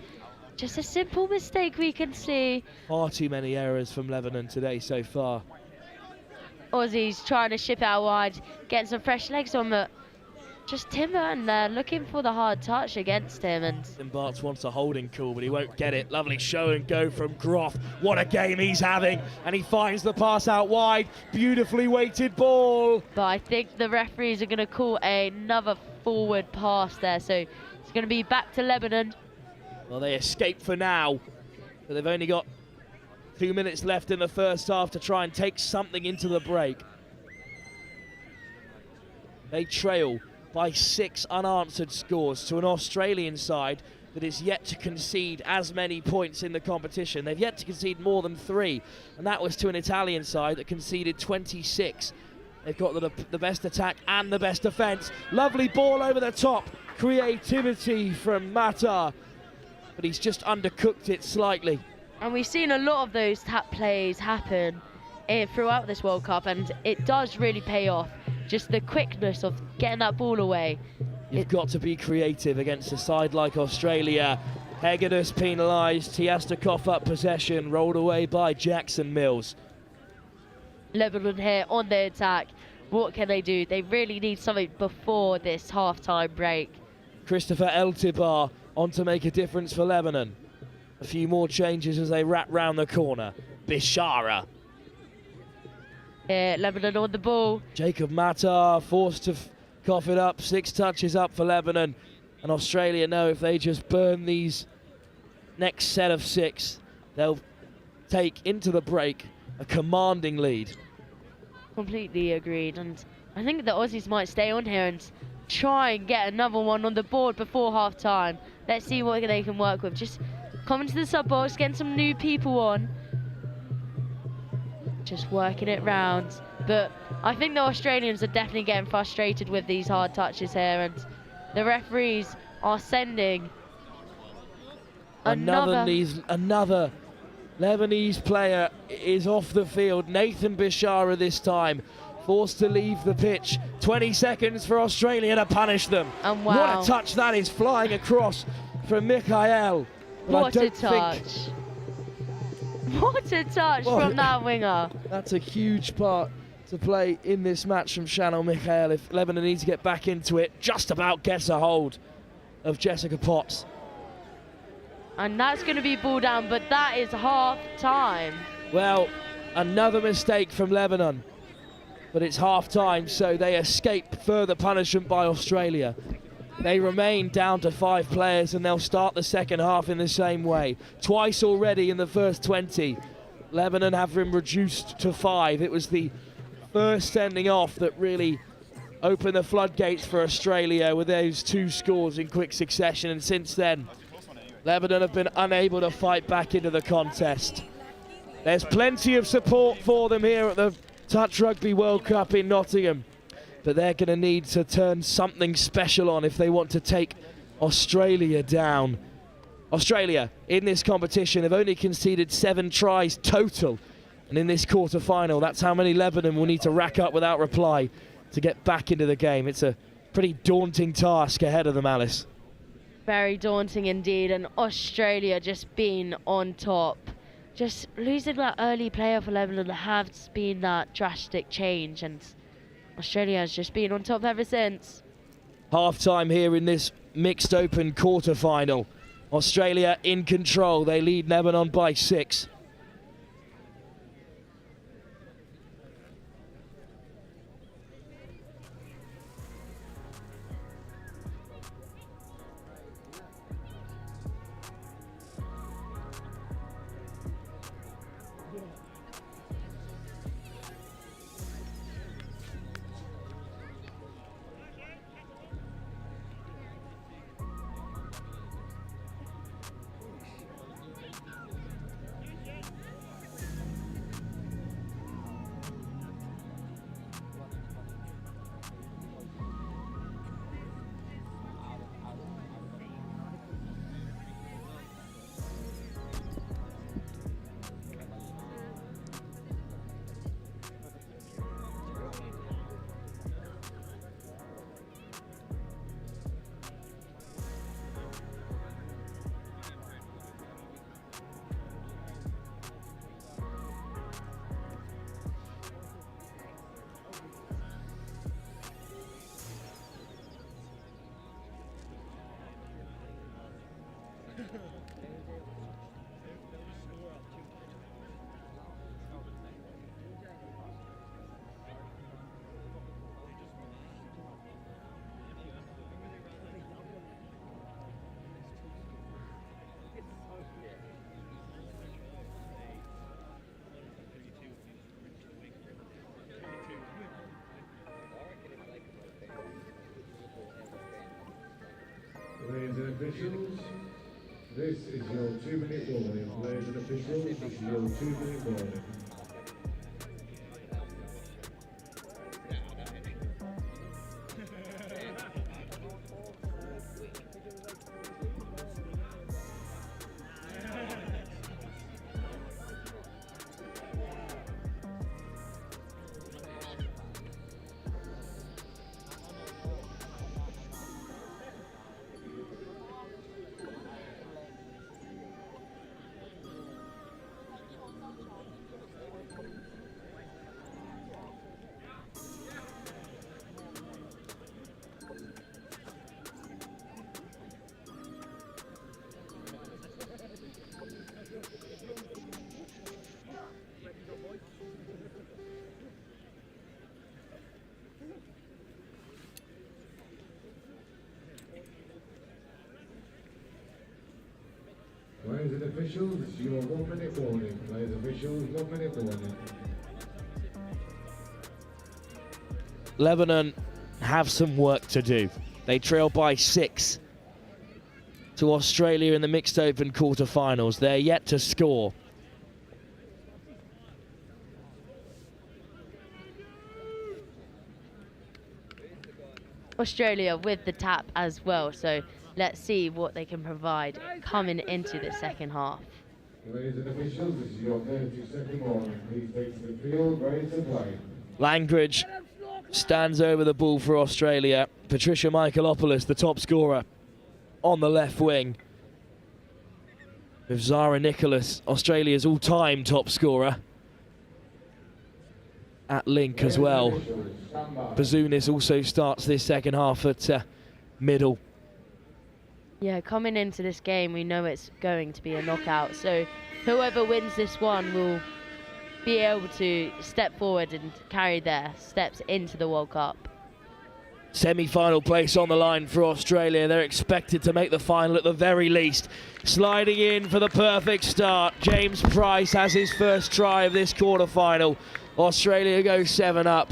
just a simple mistake we can see. Far too many errors from Lebanon today so far. Aussies trying to ship out wide, getting some fresh legs on, but just Tim Burton there looking for the hard touch against him. And Tim Bartz wants a holding call, but he won't get it. Lovely show and go from Groff. What a game he's having. And he finds the pass out wide. Beautifully weighted ball. But I think the referees are going to call another forward pass there. So it's going to be back to Lebanon. Well, they escape for now. But they've only got 2 minutes left in the first half to try and take something into the break. They trail by 6 unanswered scores to an Australian side that is yet to concede as many points in the competition. They've yet to concede more than 3, and that was to an Italian side that conceded 26. They've got the best attack and the best defence. Lovely ball over the top. Creativity from Matar, but he's just undercooked it slightly. And we've seen a lot of those tap plays happen throughout this World Cup, and it does really pay off. Just the quickness of getting that ball away. You've got to be creative against a side like Australia. Hegedus penalised. He has to cough up possession, rolled away by Jackson Mills. Lebanon here on the attack. What can they do? They really need something before this half-time break. Christopher Eltibar on to make a difference for Lebanon. A few more changes as they wrap round the corner. Bishara. Lebanon on the ball. Jacob Matar forced to cough it up. 6 touches up for Lebanon. And Australia know if they just burn these next set of 6, they'll take into the break a commanding lead. Completely agreed. And I think the Aussies might stay on here and try and get another one on the board before half-time. Let's see what they can work with. Just coming to the sub-box, getting some new people on. Just working it round. But I think the Australians are definitely getting frustrated with these hard touches here, and the referees are sending another Lebanese player is off the field. Nathan Bishara this time, forced to leave the pitch. 20 seconds for Australia to punish them. And wow. What a touch that is, flying across from Mikhail. What a touch. What a touch from that winger. That's a huge part to play in this match from Shannon Michael if Lebanon needs to get back into it. Just about gets a hold of Jessica Potts. And that's going to be ball down, but that is half time. Well, another mistake from Lebanon, but it's half time, so they escape further punishment by Australia. They remain down to 5 players, and they'll start the second half in the same way. Twice already in the first 20, Lebanon have been reduced to 5. It was the first sending off that really opened the floodgates for Australia with those 2 scores in quick succession, and since then, Lebanon have been unable to fight back into the contest. There's plenty of support for them here at the Touch Rugby World Cup in Nottingham, but they're going to need to turn something special on if they want to take Australia down. Australia, in this competition, have only conceded 7 tries total, and in this quarter-final, that's how many Lebanon will need to rack up without reply to get back into the game. It's a pretty daunting task ahead of them, Alice. Very daunting indeed, and Australia just being on top. Just losing that early player for Lebanon has been that drastic change, and Australia has just been on top ever since. Half-time here in this mixed open quarter-final. Australia in control. They lead Lebanon by 6. Players and officials, this is your 2-minute warning. Players and officials, this is your 2-minute warning. Players and officials, this is your 1-minute warning. Players and officials, 1-minute warning. Lebanon have some work to do. They trail by 6 to Australia in the mixed open quarterfinals. They're yet to score. Australia with the tap as well, so let's see what they can provide coming into the second half. Ladies and officials, this is your 30-second warning. Please take to the field, ready to play. Langridge stands over the ball for Australia. Patricia Michaelopoulos, the top scorer, on the left wing. With Zara Nicholas, Australia's all-time top scorer. at link as well. Bazounis also starts this second half at middle. Yeah, coming into this game, we know it's going to be a knockout. So whoever wins this one will be able to step forward and carry their steps into the World Cup. Semi-final place on the line for Australia. They're expected to make the final at the very least. Sliding in for the perfect start, James Price has his first try of this quarter-final. Australia goes 7 up,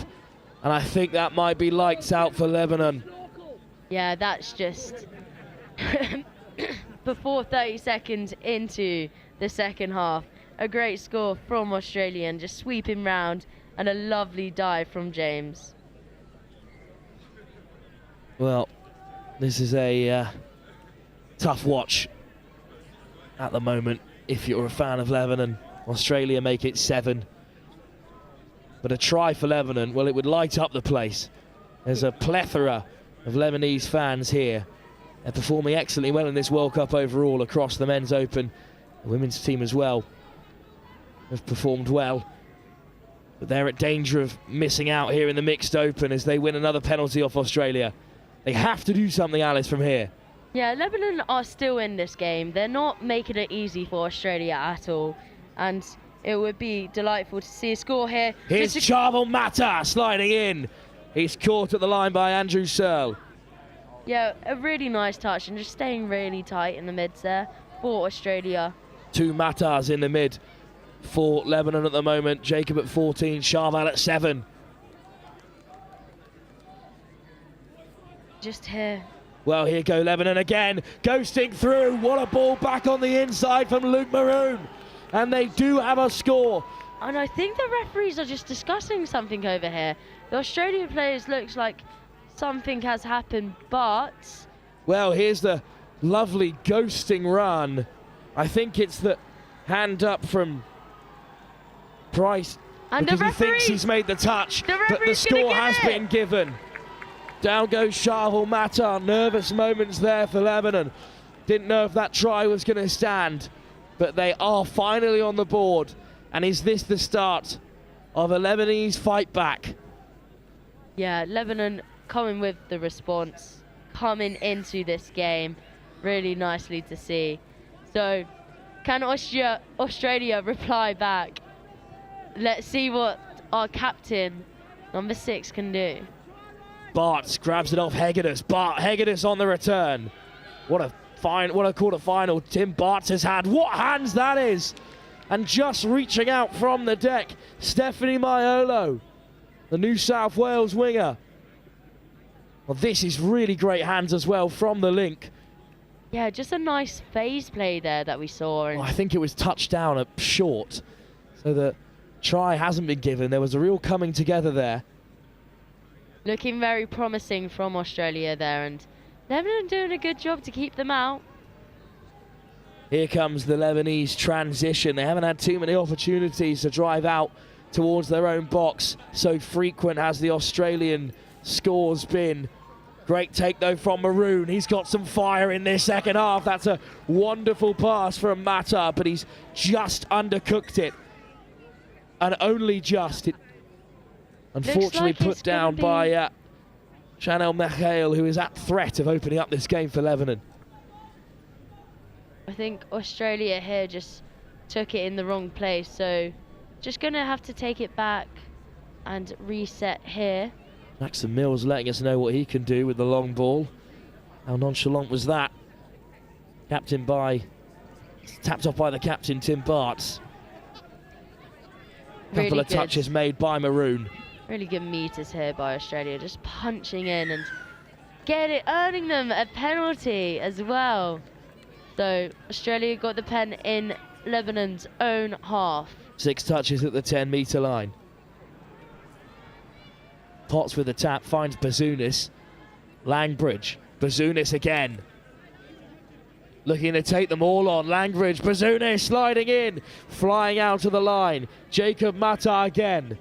and I think that might be lights out for Lebanon. Yeah, that's just before 30 seconds into the second half. A great score from Australia and just sweeping round, and a lovely dive from James. Well, this is a tough watch at the moment if you're a fan of Lebanon. Australia make it 7. But a try for Lebanon, well, it would light up the place. There's a plethora of Lebanese fans here. They're performing excellently well in this World Cup overall across the men's open. The women's team as well have performed well. But they're at danger of missing out here in the mixed open as they win another penalty off Australia. They have to do something, Alice, from here. Yeah, Lebanon are still in this game. They're not making it easy for Australia at all. And it would be delightful to see a score here. Here's Charvel Mata sliding in. He's caught at the line by Andrew Searle. Yeah, a really nice touch and just staying really tight in the mids there for Australia. 2 Matas in the mid for Lebanon at the moment. Jacob at 14, Charvel at 7. Just here. Well, here go Lebanon again, ghosting through. What a ball back on the inside from Luke Maroon. And they do have a score. And I think the referees are just discussing something over here. The Australian players looks like something has happened, but... Well, here's the lovely ghosting run. I think it's the hand up from Price. And because he thinks he's made the touch, but the score has been given. Down goes Charvel Mata. Nervous moments there for Lebanon. Didn't know if that try was going to stand, but they are finally on the board. And is this the start of a Lebanese fight back? Yeah, Lebanon coming with the response, coming into this game. Really nicely to see. So, can Australia reply back? Let's see what our captain, number 6, can do. Bartz grabs it off Hegedus. Hegedus on the return. What a quarter-final Tim Bartz has had. What hands that is! And just reaching out from the deck, Stephanie Maiolo, the New South Wales winger. Well, this is really great hands as well from the link. Yeah, just a nice phase play there that we saw. And I think it was touched down at short, so the try hasn't been given. There was a real coming together there. Looking very promising from Australia there, and Lebanon doing a good job to keep them out. Here comes the Lebanese transition. They haven't had too many opportunities to drive out towards their own box. So frequent has the Australian scores been. Great take though from Maroon. He's got some fire in this second half. That's a wonderful pass from Mata, but he's just undercooked it. And only just. It unfortunately like put down by Chanel Michael, who is at threat of opening up this game for Lebanon. I think Australia here just took it in the wrong place, so just going to have to take it back and reset here. Maxim Mills letting us know what he can do with the long ball. How nonchalant was that? Tapped off by the captain, Tim Bartz. Couple of touches made by Maroon. Really good meters here by Australia, just punching in and earning them a penalty as well. So Australia got the pen in Lebanon's own half. 6 touches at the 10-metre line. Potts with the tap, finds Bazounis. Langbridge, Bazounis again. Looking to take them all on. Langbridge, Bazounis sliding in, flying out of the line. Jacob Mata again.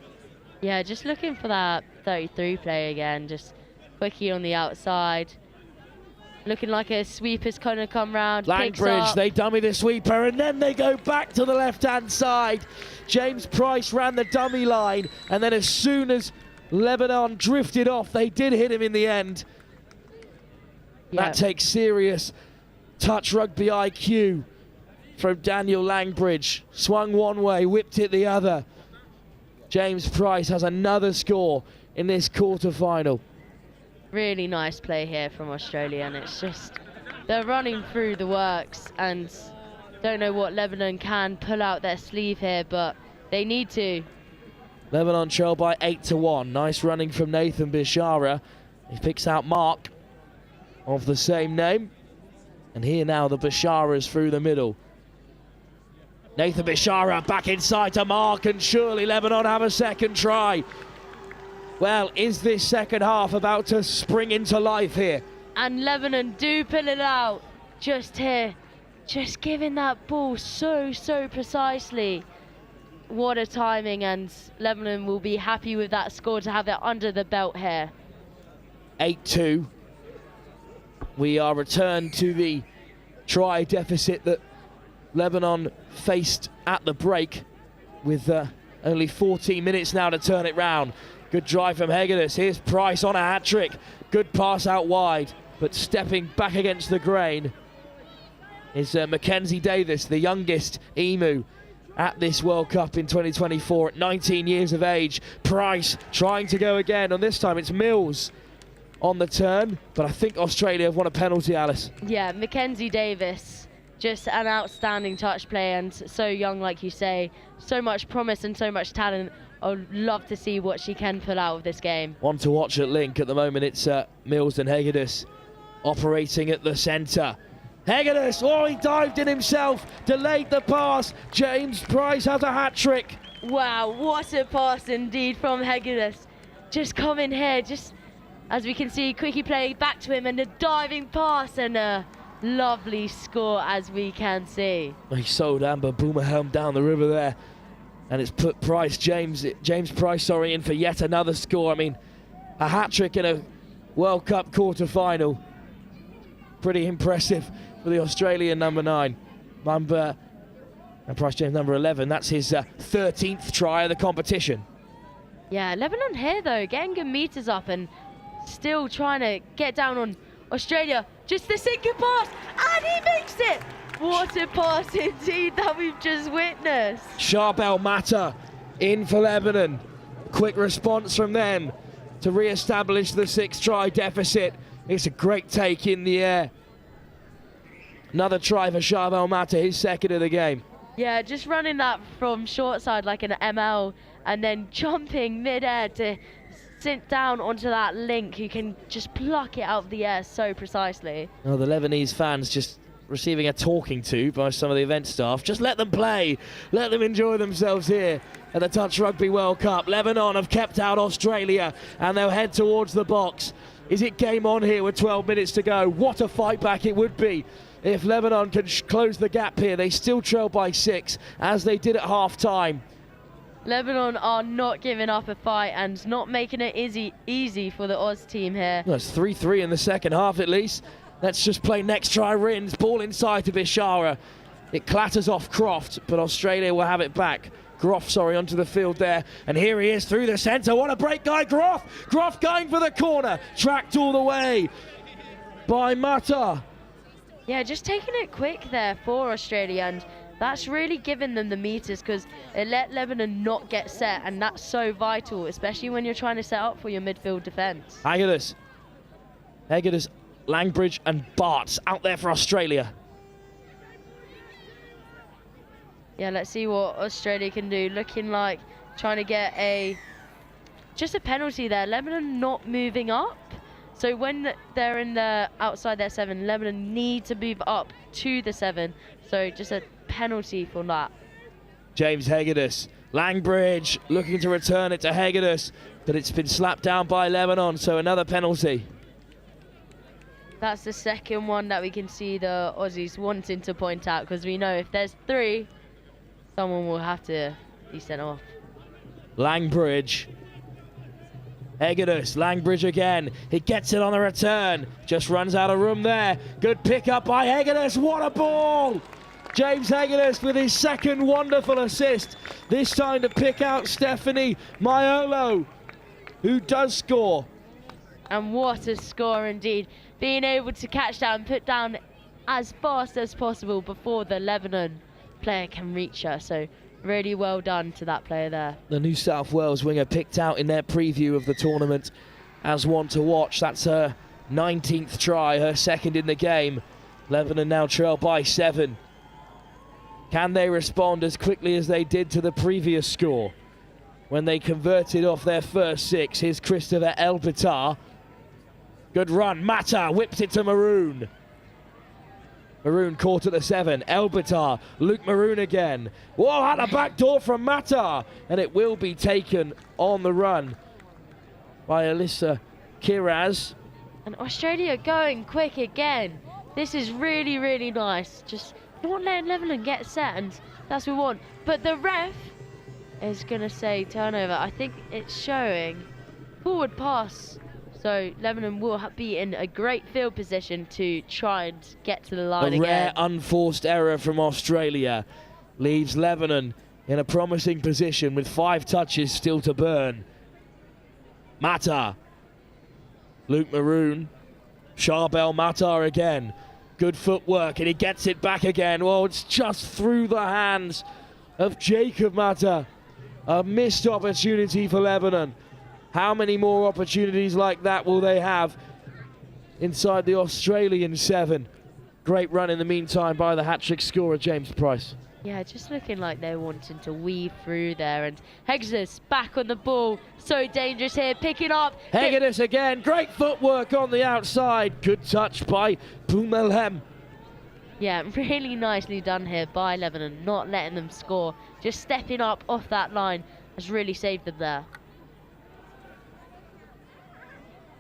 Yeah, just looking for that 33 play again, just quickie on the outside. Looking like a sweeper's going to come round. Langbridge, they dummy the sweeper, and then they go back to the left-hand side. James Price ran the dummy line, and then as soon as Lebanon drifted off, they did hit him in the end. That takes serious touch rugby IQ from Daniel Langbridge. Swung one way, whipped it the other. James Price has another score in this quarter-final. Really nice play here from Australia, and it's just they're running through the works, and don't know what Lebanon can pull out their sleeve here, but they need to. Lebanon trail by 8-1. Nice running from Nathan Bishara. He picks out Mark of the same name, and here now the Bisharas through the middle. Nathan Bishara back inside to Mark, and surely Lebanon have a second try. Well, is this second half about to spring into life here? And Lebanon do pull it out just here. Just giving that ball so precisely. What a timing, and Lebanon will be happy with that score to have it under the belt here. 8-2. We are returned to the try deficit that Lebanon faced at the break, with only 14 minutes now to turn it round. Good drive from Hegedus. Here's Price on a hat-trick. Good pass out wide, but stepping back against the grain is Mackenzie Davis, the youngest Emu at this World Cup in 2024 at 19 years of age. Price trying to go again, and this time it's Mills on the turn, but I think Australia have won a penalty, Alice. Yeah, Mackenzie Davis, just an outstanding touch player, and so young, like you say. So much promise and so much talent. I'd love to see what she can pull out of this game. One to watch at Link. At the moment, it's Mills and Hegedus operating at the centre. Hegedus, oh, he dived in himself, delayed the pass. James Price has a hat-trick. Wow, what a pass indeed from Hegedus. Just coming here, just as we can see, Quickie play back to him, and a diving pass, and a lovely score as we can see. He sold Amber Boomerhelm down the river there, and it's put James Price, in for yet another score. I mean, a hat-trick in a World Cup quarter-final. Pretty impressive for the Australian number 9. And Price James number 11. That's his 13th try of the competition. Yeah, Lebanon here though, getting good meters up and still trying to get down on Australia. Just the single pass, and he makes it! What a pass indeed that we've just witnessed. Charbel Mata in for Lebanon. Quick response from them to re-establish the 6 try deficit. It's a great take in the air. Another try for Charbel Mata, his second of the game. Yeah, just running that from short side like an ML, and then jumping mid-air to sit down onto that link who can just pluck it out of the air so precisely. Oh, the Lebanese fans just receiving a talking to by some of the event staff. Just let them play, let them enjoy themselves here at the Touch Rugby World Cup. Lebanon have kept out Australia, and they'll head towards the box. Is it game on here with 12 minutes to go? What a fight back it would be if Lebanon can close the gap here. They still trail by 6, as they did at half-time. Lebanon are not giving up a fight and not making it easy for the Oz team here. Well, it's 3-3 in the second half at least. Let's just play next try Rins. Ball inside to Bishara. It clatters off Croft, but Australia will have it back. Groff, onto the field there. And here he is through the centre. What a break guy, Groff! Groff going for the corner. Tracked all the way by Mata. Yeah, just taking it quick there for Australia, and that's really given them the meters because it let Lebanon not get set, and that's so vital, especially when you're trying to set up for your midfield defence. Hegedus, Langbridge and Bartz out there for Australia. Yeah, let's see what Australia can do. Looking like trying to get just a penalty there. Lebanon not moving up. So when they're in the outside their 7, Lebanon need to move up to the 7. So just a penalty for that. James Hegedus, Langbridge looking to return it to Hegedus, but it's been slapped down by Lebanon, so another penalty. That's the second one that we can see the Aussies wanting to point out, because we know if there's 3, someone will have to be sent off. Langbridge Hegedus, Langbridge again. He gets it on the return. Just runs out of room there. Good pick up by Hegedus. What a ball! James Hegedus with his second wonderful assist. This time to pick out Stephanie Maiolo, who does score. And what a score indeed. Being able to catch that and put down as fast as possible before the Lebanon player can reach her. So really well done to that player there. The New South Wales winger picked out in their preview of the tournament as one to watch. That's her 19th try, her second in the game. Lebanon now trail by 7. Can they respond as quickly as they did to the previous score when they converted off their first 6? Here's Christopher Elbitar. Good run. Mata whips it to Maroon. Maroon caught at the 7. Elbitar. Luke Maroon again. Whoa, had a back door from Mata. And it will be taken on the run by Alyssa Kiraz. And Australia going quick again. This is really, really nice. Just not letting Lebanon get set, and that's what we want. But the ref is going to say turnover. I think it's showing forward pass. So Lebanon will be in a great field position to try and get to the line again. A rare unforced error from Australia leaves Lebanon in a promising position with 5 touches still to burn. Mata. Luke Maroon. Charbel Mata again. Good footwork, and he gets it back again. Well, it's just through the hands of Jacob Mata. A missed opportunity for Lebanon. How many more opportunities like that will they have inside the Australian 7? Great run in the meantime by the hat-trick scorer, James Price. Yeah, just looking like they're wanting to weave through there. And Hegedus back on the ball. So dangerous here, picking up. Hegedus again. Great footwork on the outside. Good touch by Pumelhem. Yeah, really nicely done here by Lebanon, not letting them score. Just stepping up off that line has really saved them there.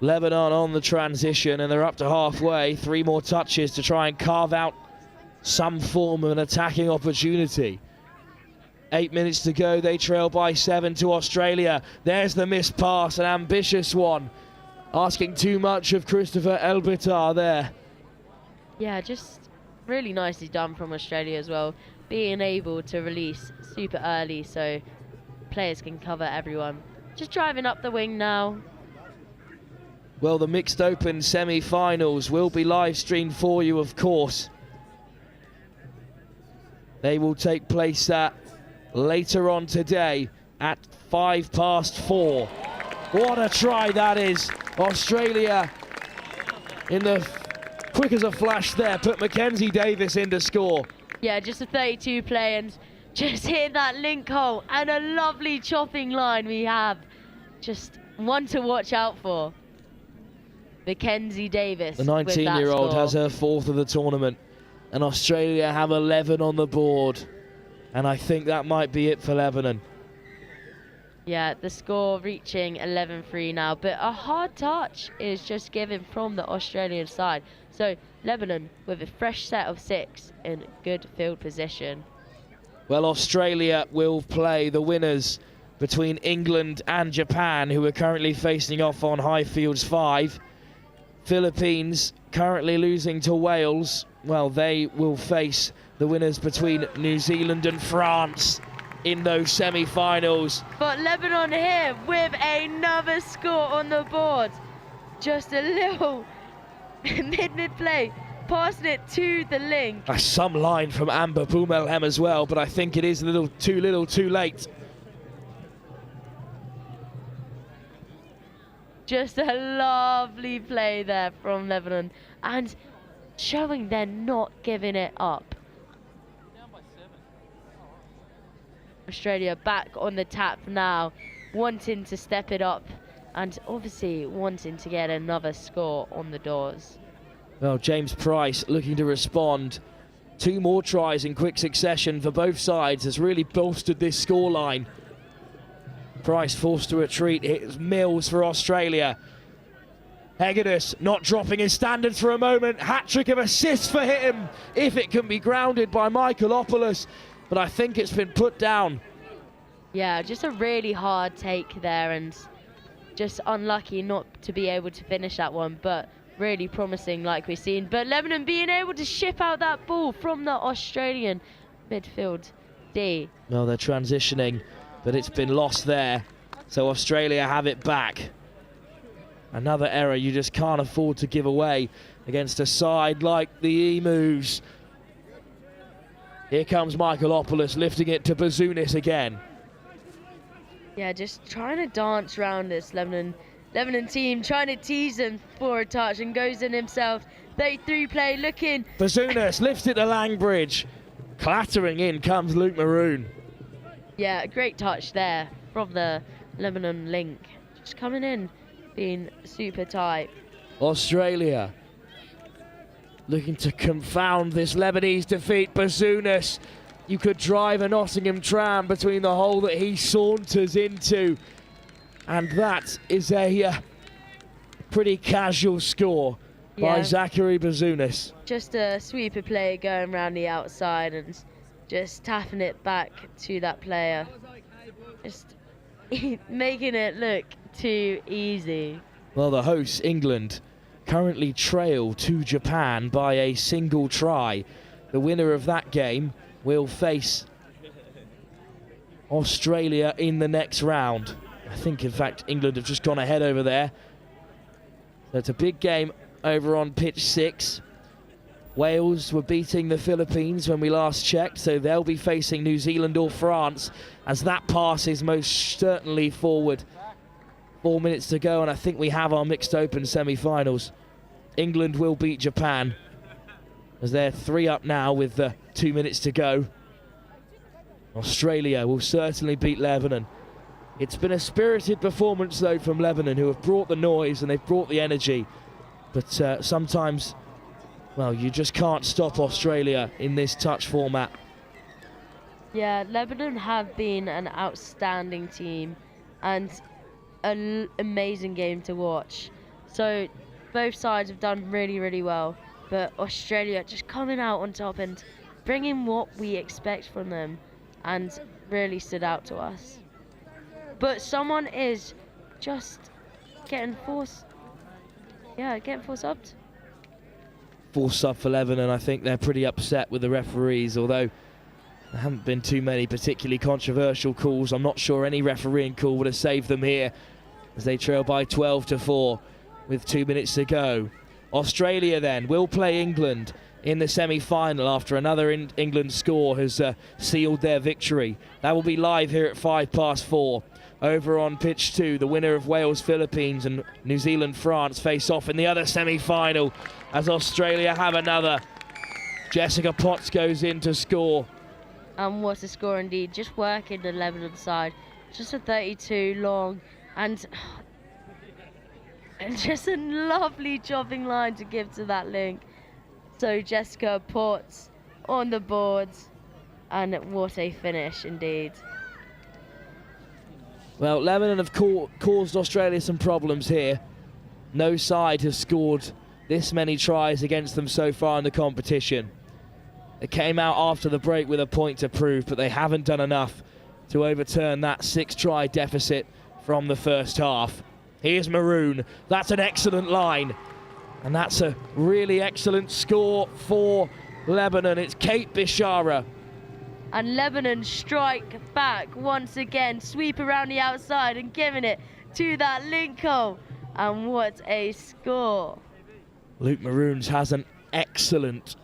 Lebanon on the transition, and they're up to halfway. 3 more touches to try and carve out some form of an attacking opportunity. 8 minutes to go. They trail by 7 to Australia. There's the missed pass, an ambitious one. Asking too much of Christopher Elbitar there. Yeah, just really nicely done from Australia as well. Being able to release super early so players can cover everyone. Just driving up the wing now. Well, the Mixed Open semi-finals will be live streamed for you, of course. They will take place later on today at 4:05. What a try that is. Australia in the quick as a flash there put Mackenzie Davis in to score. Yeah, just a 32 play and just hit that link hole, and a lovely chopping line we have. Just one to watch out for. Mackenzie Davis. The 19-year-old has her 4th of the tournament, and Australia have 11 on the board, and I think that might be it for Lebanon. Yeah, the score reaching 11-3 now, but a hard touch is just given from the Australian side. So Lebanon with a fresh set of 6 in good field position. Well, Australia will play the winners between England and Japan, who are currently facing off on Highfields 5. Philippines currently losing to Wales. Well, they will face the winners between New Zealand and France in those semi-finals. But Lebanon here with another score on the board. Just a little mid play, passing it to the link. Some line from Amber Pumelhem as well, but I think it is a little too late. Just a lovely play there from Lebanon, and showing they're not giving it up. Australia back on the tap now, wanting to step it up and obviously wanting to get another score on the doors. Well, James Price looking to respond. 2 more tries in quick succession for both sides has really bolstered this scoreline. Price forced to retreat. It's Mills for Australia. Hegedus not dropping his standards for a moment. Hat-trick of assists for him, if it can be grounded by Michaelopoulos. But I think it's been put down. Yeah, just a really hard take there, and just unlucky not to be able to finish that one, but really promising like we've seen. But Lebanon being able to ship out that ball from the Australian midfield D. Well, they're transitioning, but it's been lost there. So Australia have it back. Another error you just can't afford to give away against a side like the Emus. Here comes Michaelopoulos lifting it to Bazounis again. Yeah, just trying to dance around this Lebanon team, trying to tease them for a touch, and goes in himself. 33 play, looking. Bazounis lifts it to Langbridge. Clattering in comes Luke Maroon. Yeah, a great touch there from the Lebanon link. Just coming in, being super tight. Australia looking to confound this Lebanese defeat. Bazounis, you could drive a Nottingham tram between the hole that he saunters into. And that is a pretty casual score by Zachary Bazounis. Just a sweeper play going around the outside and just tapping it back to that player. Just making it look too easy. Well, the hosts, England, currently trail to Japan by a single try. The winner of that game will face Australia in the next round. I think, in fact, England have just gone ahead over there. So it's a big game over on pitch 6. Wales were beating the Philippines when we last checked, so they'll be facing New Zealand or France as that pass is most certainly forward. 4 minutes to go, and I think we have our mixed open semi-finals. England will beat Japan as they're 3 up now with 2 minutes to go. Australia will certainly beat Lebanon. It's been a spirited performance, though, from Lebanon, who have brought the noise and they've brought the energy. But sometimes, well, you just can't stop Australia in this touch format. Yeah, Lebanon have been an outstanding team and an amazing game to watch. So both sides have done really, really well. But Australia just coming out on top and bringing what we expect from them and really stood out to us. But someone is just getting forced. Yeah, getting forced subbed. Forced sub for Lebanon. I think they're pretty upset with the referees, although there haven't been too many particularly controversial calls. I'm not sure any refereeing call would have saved them here as they trail by 12-4 with 2 minutes to go. Australia then will play England in the semi-final after another England score has sealed their victory. That will be live here at 4:05. Over on pitch 2, the winner of Wales-Philippines and New Zealand-France face off in the other semi-final as Australia have another. Jessica Potts goes in to score. And what a score indeed. Just working the Lebanon side. Just a 32 long and just a lovely jobbing line to give to that link. So Jessica Potts on the boards, and what a finish indeed. Well, Lebanon have caused Australia some problems here. No side has scored this many tries against them so far in the competition. They came out after the break with a point to prove, but they haven't done enough to overturn that 6-try deficit from the first half. Here's Maroon. That's an excellent line. And that's a really excellent score for Lebanon. It's Kate Bishara. And Lebanon strike back once again, sweep around the outside and giving it to that Linko. And what a score. Luke Maroons has an excellent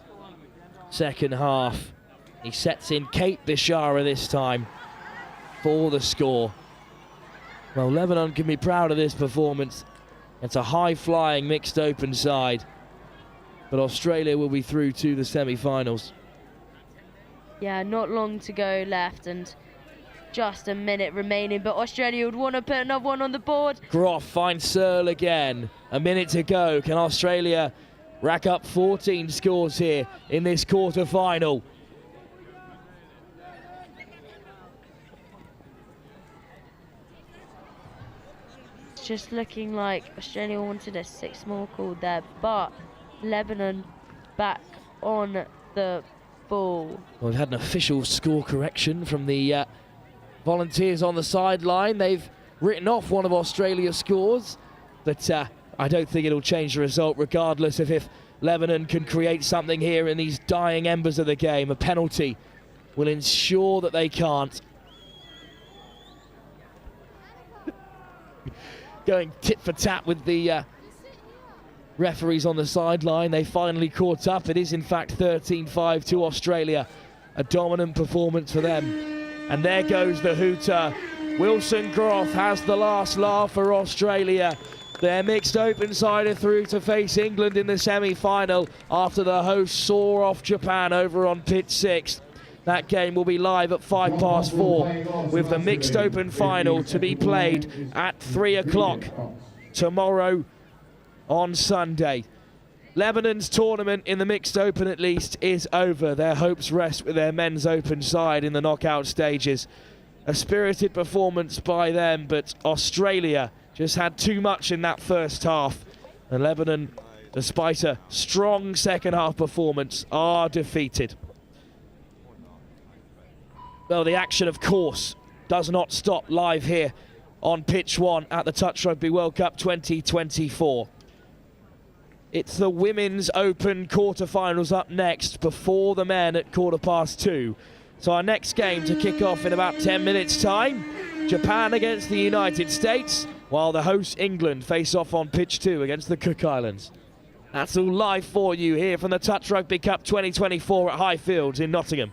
second half. He sets in Kate Bishara this time for the score. Well, Lebanon can be proud of this performance. It's a high-flying mixed open side. But Australia will be through to the semi-finals. Yeah, not long to go left and just a minute remaining, but Australia would want to put another one on the board. Groff finds Searle again. A minute to go. Can Australia rack up 14 scores here in this quarter-final? It's just looking like Australia wanted a 6 more called there, but Lebanon back on the ball. Well, we've had an official score correction from the volunteers on the sideline. They've written off one of Australia's scores, but I don't think it'll change the result regardless of if Lebanon can create something here in these dying embers of the game. A penalty will ensure that they can't. Going tit for tat with the referees on the sideline. They finally caught up. It is in fact 13-5 to Australia. A dominant performance for them. And there goes the hooter. Wilson Groth has the last laugh for Australia. Their mixed open side are through to face England in the semi-final after the hosts saw off Japan over on pitch 6. That game will be live at 4:05 with the mixed open final to be played at 3 o'clock tomorrow on Sunday. Lebanon's tournament in the mixed open at least is over. Their hopes rest with their men's open side in the knockout stages. A spirited performance by them, but Australia just had too much in that first half. And Lebanon, despite a strong second half performance, are defeated. Well, the action, of course, does not stop live here on pitch 1 at the Touch Rugby World Cup 2024. It's the Women's Open quarterfinals up next before the men at 2:15. So our next game to kick off in about 10 minutes' time. Japan against the United States, while the hosts England face off on pitch 2 against the Cook Islands. That's all live for you here from the Touch Rugby Cup 2024 at Highfields in Nottingham.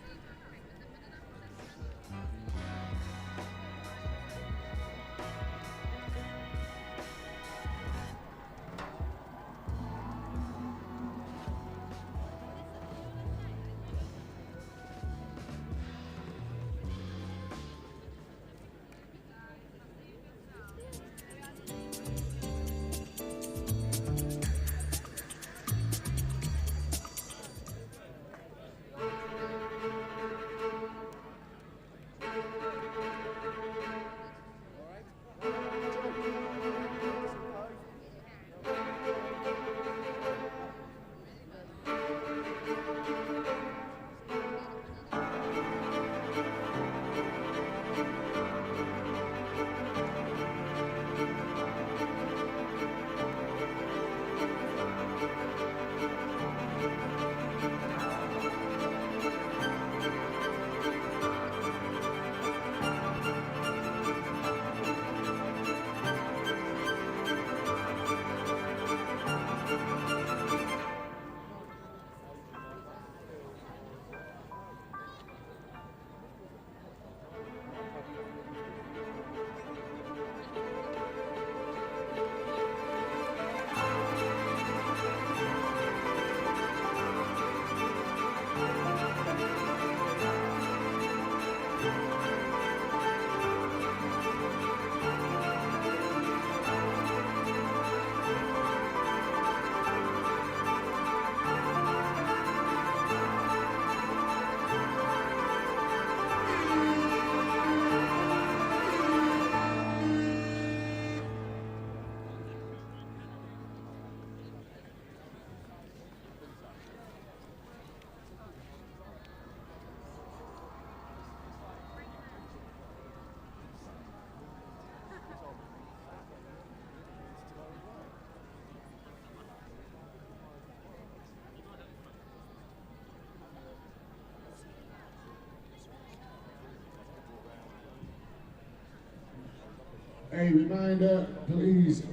A reminder, please.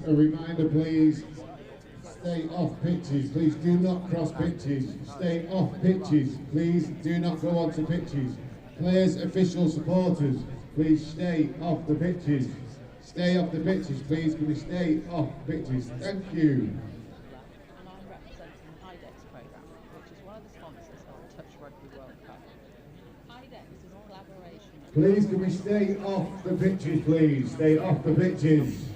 Stay off pitches. Please do not cross pitches. Stay off pitches. Please do not go onto pitches. Players, officials, supporters, please stay off the pitches. Stay off the pitches, please. Can we stay off pitches? Thank you. And I'm representing the HIDEX programme, which is one of the sponsors of the Touch Rugby World Cup. HIDEX is a collaboration. Please, can we stay off the pitches, please? Stay off the pitches.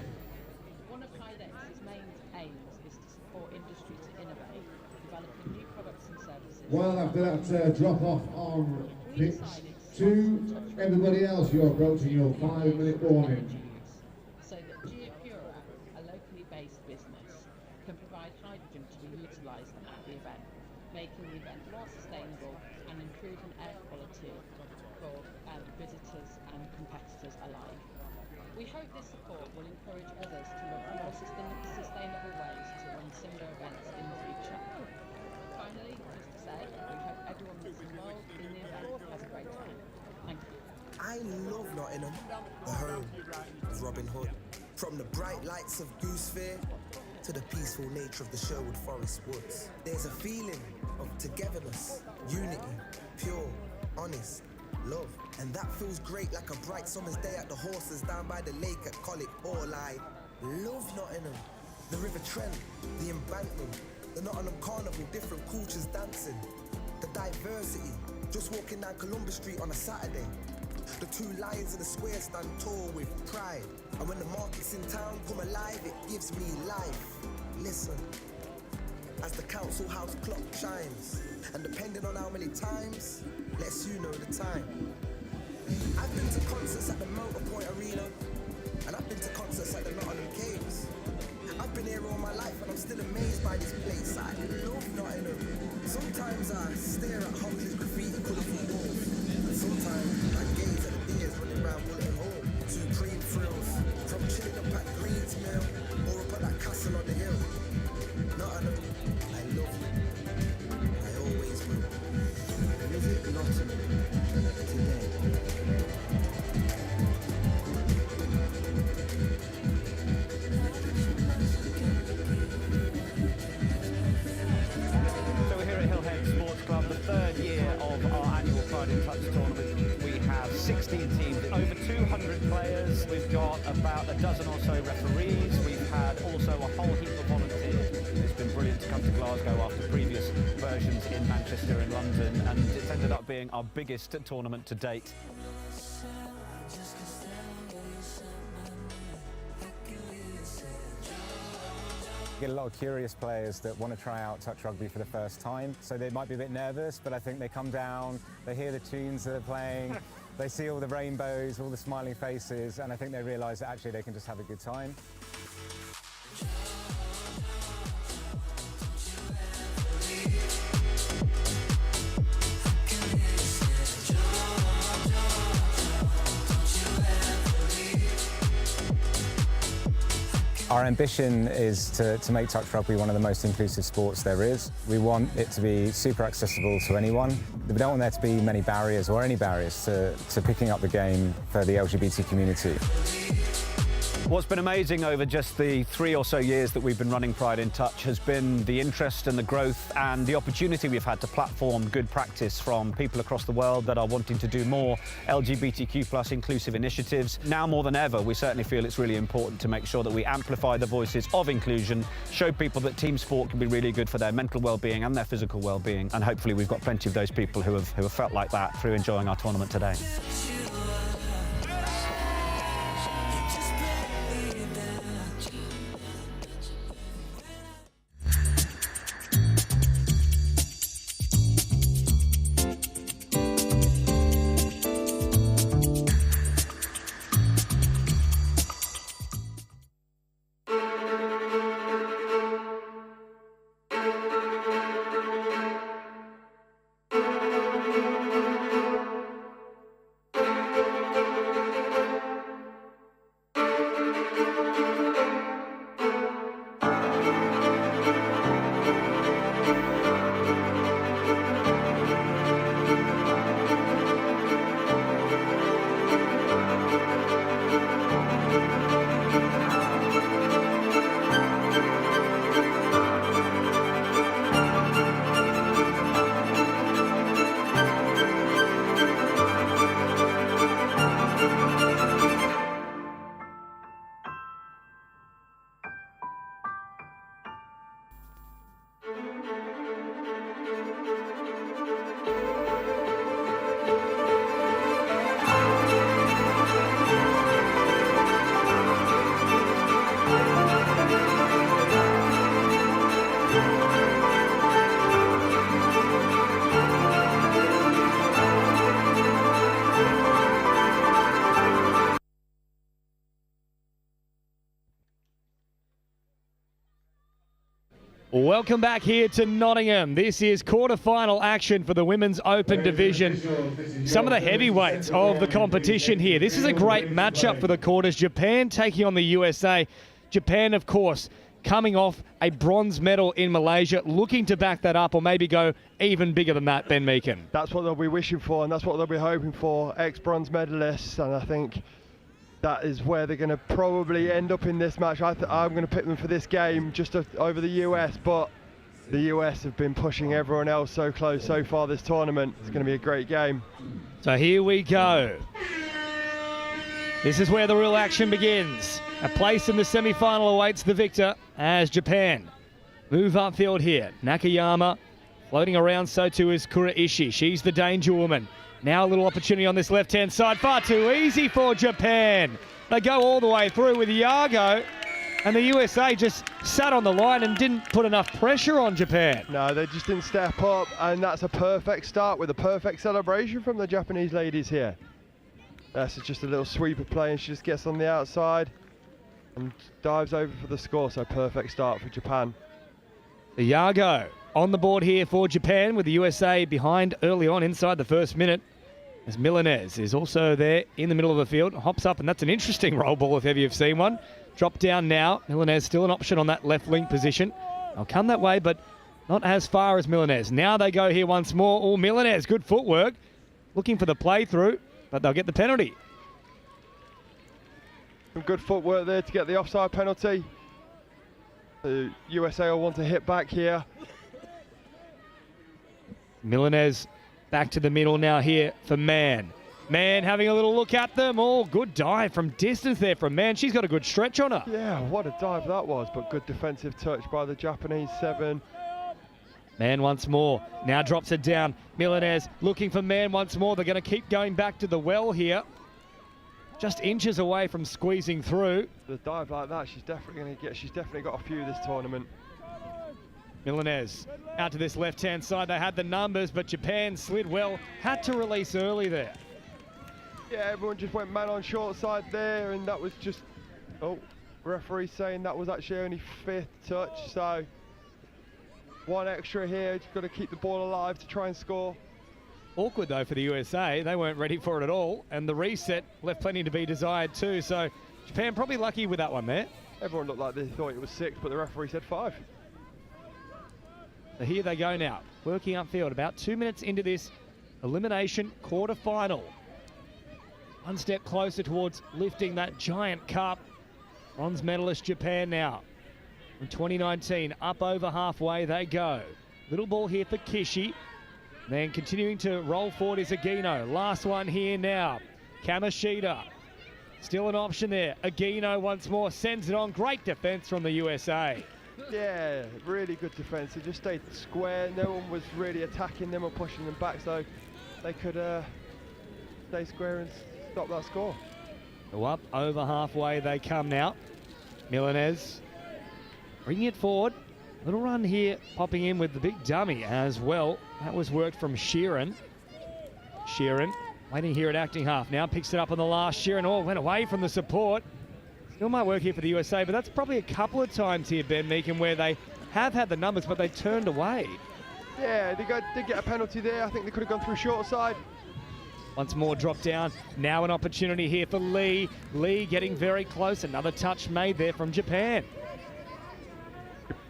One of HIDEX's main aims is to support industry to innovate, developing new products and services. Well, after that drop off on pitch 2, everybody else, you're approaching your 5-minute warning. So that Geopura, a locally based business, can provide hydrogen to be utilised at the event, making the event more sustainable and improving air quality for visitors and competitors alike. We hope this support will encourage others to look for more sustainable ways to run similar events in the future. Finally, just to say, we hope everyone that's involved in the event has a great time. Thank you. I love Nottingham, the home of Robin Hood. From the bright lights of Goose Fair to the peaceful nature of the Sherwood Forest woods. There's a feeling of togetherness, unity, pure, honest, love. And that feels great like a bright summer's day at the horses down by the lake at Collick Hall. I love Nottingham. The River Trent, the embankment, the Nottingham Carnival, different cultures dancing. The diversity, just walking down Columbus Street on a Saturday. The two lions in the square stand tall with pride. And when the markets in town come alive, it gives me life. Listen, as the council house clock chimes, and depending on how many times, lets you know the time. I've been to concerts at the Motorpoint Arena, and I've been to concerts at the Nottingham Caves. I've been here all my life and I'm still amazed by this place. I love Nottingham. Sometimes I stare at Humphrey's graffiti colourful walls, and sometimes I gaze at the deers running around Woolton Hall. Supreme thrills, from chilling up at Green's Mill, or up at that castle on the hill. Nottingham, I love you. I always will. Visit Nottingham today. So we're here at Hillhead Sports Club, the third year of our annual Pride in Touch tournament. We have 16 teams, over 200 players. We've got about a dozen or so referees. We've had also a whole heap of volunteers. It's been brilliant to come to Glasgow after previous versions in Manchester and London, and it's ended up being our biggest tournament to date. You get a lot of curious players that want to try out touch rugby for the first time, so they might be a bit nervous, but I think they come down, they hear the tunes that are playing, they see all the rainbows, all the smiling faces, and I think they realise that actually they can just have a good time. Our ambition is to make touch rugby one of the most inclusive sports there is. We want it to be super accessible to anyone. We don't want there to be many barriers or any barriers to picking up the game for the LGBT community. What's been amazing over just the 3 or so years that we've been running Pride in Touch has been the interest and the growth and the opportunity we've had to platform good practice from people across the world that are wanting to do more LGBTQ+ inclusive initiatives. Now more than ever, we certainly feel it's really important to make sure that we amplify the voices of inclusion, show people that team sport can be really good for their mental well-being and their physical well-being, and hopefully we've got plenty of those people who have felt like that through enjoying our tournament today. Welcome back here to Nottingham. This is quarterfinal action for the Women's Open Division. Some of the heavyweights of the competition here. This is a great matchup for the quarters. Japan taking on the USA. Japan, of course, coming off a bronze medal in Malaysia, looking to back that up or maybe go even bigger than that, Ben Meakin. That's what they'll be wishing for, and that's what they'll be hoping for, ex-bronze medalists, and I think that is where they're going to probably end up in this match. I'm going to pick them for this game just over the US, but the US have been pushing everyone else so close so far this tournament. It's going to be a great game. So here we go. This is where the real action begins. A place in the semi-final awaits the victor as Japan move upfield here. Nakayama floating around, so too is Kuraishi. She's the danger woman. Now a little opportunity on this left-hand side. Far too easy for Japan. They go all the way through with Yago, and the USA just sat on the line and didn't put enough pressure on Japan. No, they just didn't step up, and that's a perfect start with a perfect celebration from the Japanese ladies here. That's just a little sweeper play, and she just gets on the outside and dives over for the score, so perfect start for Japan. The Yago on the board here for Japan, with the USA behind early on inside the first minute, as Milanese is also there in the middle of the field. Hops up, and that's an interesting roll ball if ever you've seen one. Drop down now. Milanese still an option on that left wing position. They'll come that way, but not as far as Milanese. Now they go here once more. Oh, Milanese, good footwork. Looking for the play through, but they'll get the penalty. Some good footwork there to get the offside penalty. The USA will want to hit back here. Milanese back to the middle now here for Mann. Mann having a little look at them. Oh, good dive from distance there from Mann. She's got a good stretch on her. Yeah, what a dive that was, but good defensive touch by the Japanese 7. Mann once more. Now drops it down. Milanese looking for Mann once more. They're going to keep going back to the well here. Just inches away from squeezing through. The dive like that, she's definitely got a few this tournament. Milanese out to this left-hand side. They had the numbers, but Japan slid well. Had to release early there. Yeah, everyone just went man on short side there, and that was just, referee saying that was actually only 5th touch, so one extra here. Just got to keep the ball alive to try and score. Awkward though for the USA. They weren't ready for it at all, and the reset left plenty to be desired too, so Japan probably lucky with that one there. Everyone looked like they thought it was 6, but the referee said 5. So here they go now, working upfield. About 2 minutes into this elimination quarter-final. One step closer towards lifting that giant cup. Bronze medalist Japan now. From 2019, up over halfway they go. Little ball here for Kishi. Then continuing to roll forward is Agino. Last one here now. Kamashita. Still an option there. Agino once more sends it on. Great defense from the USA. Yeah, really good defense. They just stayed square. No one was really attacking them or pushing them back, so they could stay square and stop that score. So up over halfway they come now. Milanese bringing it forward. Little run here, popping in with the big dummy as well. That was worked from Sheeran. Sheeran waiting here at acting half. Now picks it up on the last. Sheeran went away from the support. Still might work here for the USA, but that's probably a couple of times here, Ben Meakin, where they have had the numbers, but they turned away. Yeah, did get a penalty there. I think they could have gone through short side. Once more drop down. Now an opportunity here for Lee. Lee getting very close. Another touch made there from Japan.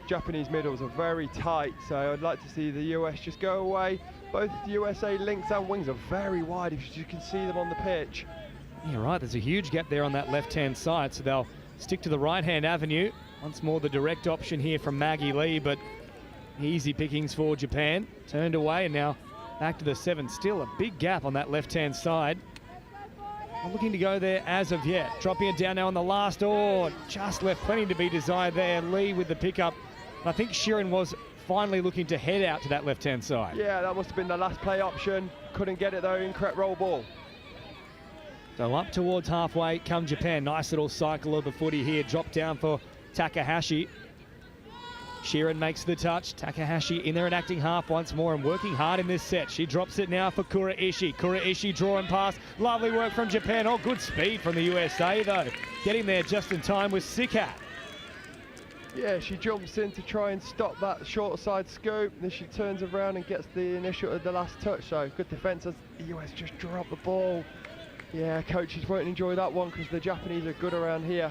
Japanese middles are very tight, so I'd like to see the US just go away. Both the USA links and wings are very wide, if you can see them on the pitch. Yeah, right, there's a huge gap there on that left-hand side, so they'll stick to the right-hand avenue. Once more the direct option here from Maggie Lee, but easy pickings for Japan. Turned away, and now back to the 7. Still a big gap on that left-hand side. Not looking to go there as of yet. Dropping it down now on the last. Just left plenty to be desired there. Lee with the pickup. I think Sheeran was finally looking to head out to that left-hand side. Yeah, that must have been the last play option. Couldn't get it though, incorrect roll ball. So up towards halfway come Japan. Nice little cycle of the footy here. Drop down for Takahashi. Sheeran makes the touch. Takahashi in there and acting half once more and working hard in this set. She drops it now for Kuraishi. Kuraishi drawing past. Lovely work from Japan. Good speed from the USA though. Getting there just in time was Sikat. Yeah, she jumps in to try and stop that short side scoop, then she turns around and gets the last touch. So good defence as the US just dropped the ball. Yeah, coaches won't enjoy that one because the Japanese are good around here.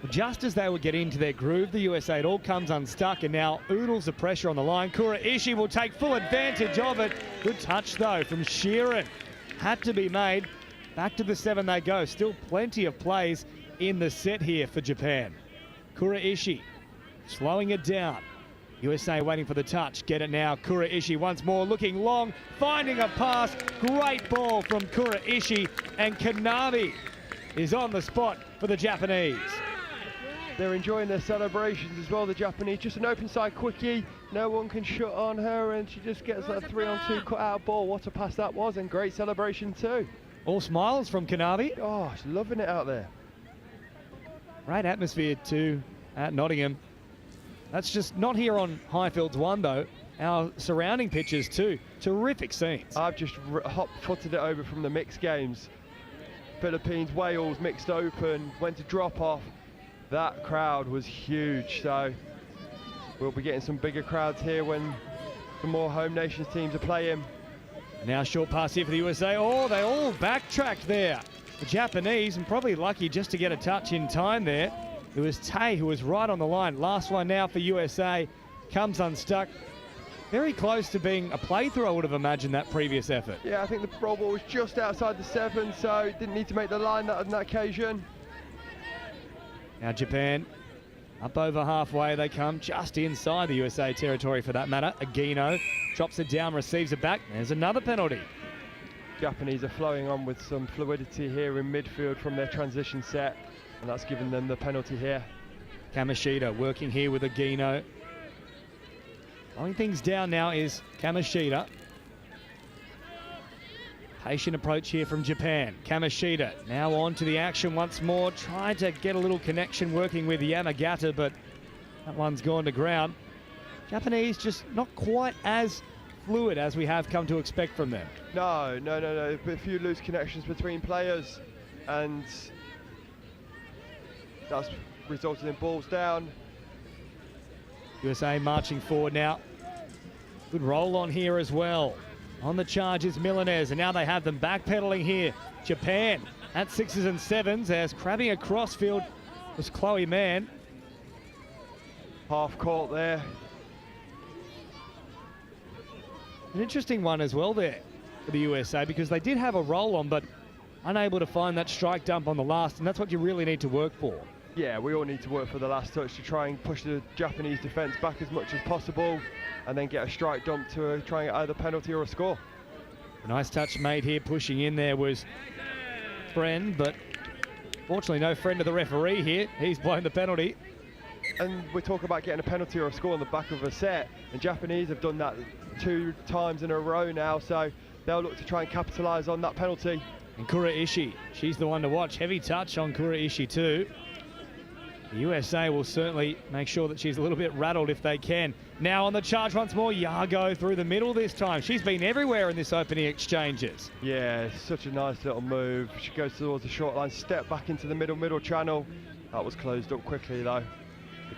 Just as they would get into their groove, the USA, it all comes unstuck and now oodles of pressure on the line. Kura Ishii will take full advantage of it. Good touch though from Sheeran. Had to be made. Back to the 7 they go. Still plenty of plays in the set here for Japan. Kura Ishii slowing it down. USA waiting for the touch. Get it now. Kura Ishii once more looking long, finding a pass. Great ball from Kura Ishii, and Kanavi is on the spot for the Japanese. They're enjoying their celebrations as well, the Japanese. Just an open side quickie. No one can shut on her, and she just gets that 3-on-2 cut out ball. What a pass that was, and great celebration too. All smiles from Kanavi. Oh, she's loving it out there. Great atmosphere too at Nottingham. That's just not here on Highfields 1 though. Our surrounding pitches too. Terrific scenes. I've just hot-footed it over from the mixed games. Philippines, Wales, mixed open, went to drop off. That crowd was huge, so we'll be getting some bigger crowds here when the more home nations teams are playing. Now short pass here for the USA. Oh, they all backtracked there. The Japanese, and probably lucky just to get a touch in time there. It was Tay who was right on the line. Last one now for USA. Comes unstuck. Very close to being a playthrough, I would have imagined, that previous effort. Yeah, I think the roll ball was just outside the 7, so didn't need to make the line on that occasion. Now Japan up over halfway. They come just inside the USA territory for that matter. Agino drops it down, receives it back. There's another penalty. Japanese are flowing on with some fluidity here in midfield from their transition set, and that's given them the penalty here. Kamishita working here with Agino. Slowing things down now is Kamishita. Patient approach here from Japan. Kamishita now on to the action once more. Trying to get a little connection working with Yamagata, but that one's gone to ground. Japanese just not quite as fluid as we have come to expect from them. No. A few loose connections between players, and that's resulted in balls down. USA marching forward now. Good roll on here as well. On the charge is Milanese, and now they have them backpedaling here. Japan at 6s and 7s as crabbing across field was Chloe Mann. Half court there. An interesting one as well there for the USA, because they did have a roll on, but unable to find that strike dump on the last, and that's what you really need to work for. Yeah, we all need to work for the last touch to try and push the Japanese defence back as much as possible, and then get a strike dump to try and get either penalty or a score. A nice touch made here, pushing in there was Friend, but fortunately no friend of the referee here. He's blown the penalty. And we talk about getting a penalty or a score on the back of a set, and Japanese have done that 2 times in a row now, so they'll look to try and capitalise on that penalty. And Kura Ishii, she's the one to watch. Heavy touch on Kura Ishii too. The USA will certainly make sure that she's a little bit rattled if they can. Now on the charge once more, Yago through the middle this time. She's been everywhere in this opening exchanges. Yeah, such a nice little move. She goes towards the short line, step back into the middle channel. That was closed up quickly though.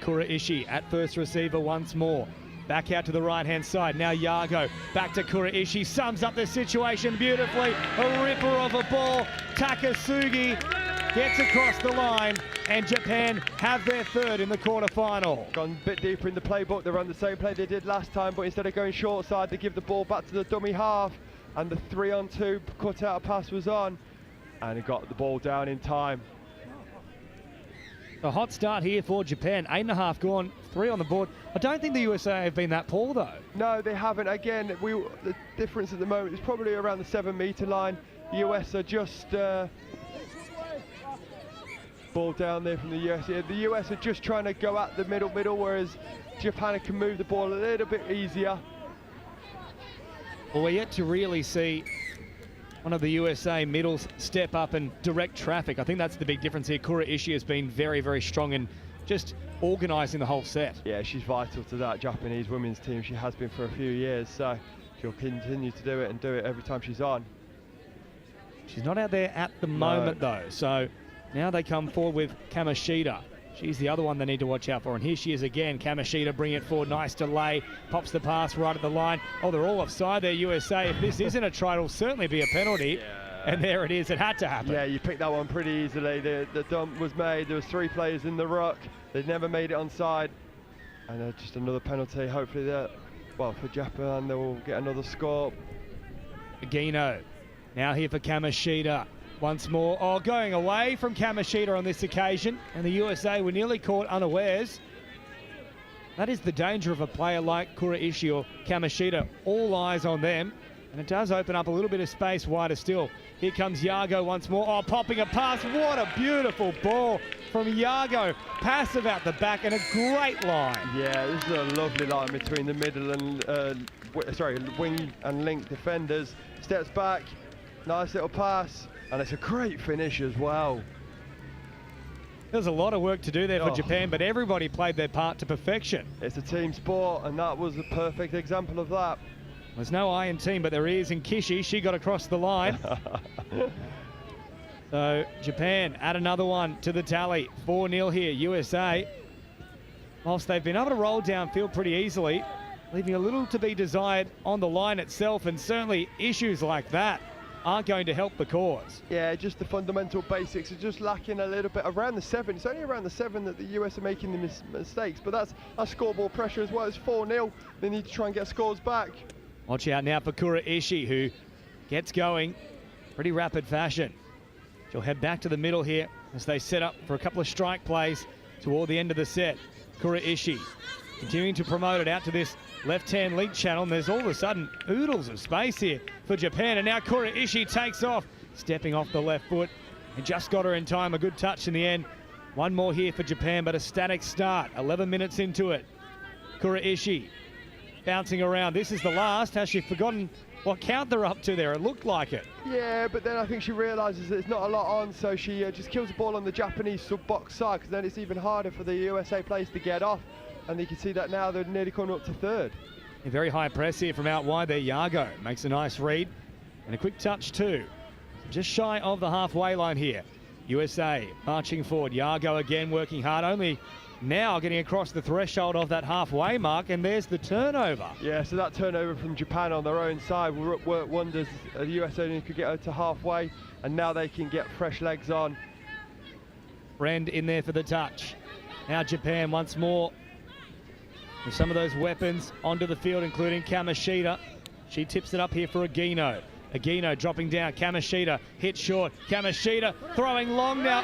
Kura Ishii at first receiver once more. Back out to the right-hand side. Now Yago back to Kura Ishii. Sums up the situation beautifully. A ripper of a ball. Takasugi gets across the line, and Japan have their third in the quarterfinal. Gone a bit deeper in the playbook. They run the same play they did last time, but instead of going short side, they give the ball back to the dummy half, and the 3-on-2 cut-out pass was on, and it got the ball down in time. A hot start here for Japan. 8.5 gone, 3 on the board. I don't think the USA have been that poor though. No, they haven't. Again, the difference at the moment is probably around the 7-metre line. The US are just ball down there from the US. Yeah, the US are just trying to go at the middle, whereas Japan can move the ball a little bit easier. Well, we're yet to really see one of the USA middles step up and direct traffic. I think that's the big difference here. Kura Ishii has been very, very strong in just organising the whole set. Yeah, she's vital to that Japanese women's team. She has been for a few years, so she'll continue to do it and do it every time she's on. She's not out there at the moment though, so now they come forward with Kamishita. She's the other one they need to watch out for. And here she is again. Kamishita bringing it forward. Nice delay. Pops the pass right at the line. Oh, they're all offside there, USA. If this isn't a try, it'll certainly be a penalty. Yeah. And there it is. It had to happen. Yeah, you picked that one pretty easily. The dump was made. There was 3 players in the ruck. They never made it onside. And just another penalty. Hopefully that, well, for Japan, they will get another score. Agino now here for Kamishita. Once more, going away from Kamishita on this occasion, and the USA were nearly caught unawares. That is the danger of a player like Kuraishi or Kamishita. All eyes on them, and it does open up a little bit of space wider still. Here comes Yago once more. Popping a pass. What a beautiful ball from Yago. Passive out the back and a great line. Yeah, this is a lovely line between the middle and, wing and link defenders. Steps back, nice little pass. And it's a great finish as well. There's a lot of work to do there for Japan, but everybody played their part to perfection. It's a team sport, and that was a perfect example of that. There's no I in team, but there is in Kishi. She got across the line. So Japan add another one to the tally. 4-0 here, USA. Whilst they've been able to roll downfield pretty easily, leaving a little to be desired on the line itself, and certainly issues like that aren't going to help the cause. Yeah, just the fundamental basics are just lacking a little bit around the 7. It's only around the 7 that the US are making the mistakes, but that's scoreboard pressure as well. It's 4-0. They need to try and get scores back. Watch out now for Kuraishi, who gets going pretty rapid fashion. She'll head back to the middle here as they set up for a couple of strike plays toward the end of the set. Kuraishi continuing to promote it out to this left-hand lead channel, and there's all of a sudden oodles of space here for Japan, and now Kuraishi takes off, stepping off the left foot, and just got her in time. A good touch in the end. One more here for Japan, but a static start. 11 minutes into it. Kuraishi bouncing around. This is the last. Has she forgotten what count they're up to there? It looked like it. Yeah, but then I think she realises there's not a lot on, so she just kills the ball on the Japanese sub-box side, because then it's even harder for the USA players to get off. And you can see that now they're nearly coming up to 3rd. A very high press here from out wide there. Yago makes a nice read and a quick touch too. Just shy of the halfway line here. USA marching forward. Yago again working hard, only now getting across the threshold of that halfway mark, and there's the turnover. Yeah, so that turnover from Japan on their own side will work wonders. The US only could get to halfway, and now they can get fresh legs on. Friend in there for the touch. Now Japan once more with some of those weapons onto the field, including Kamishita. She tips it up here for Agino. Agino dropping down. Kamishita hit short. Kamishita throwing long now.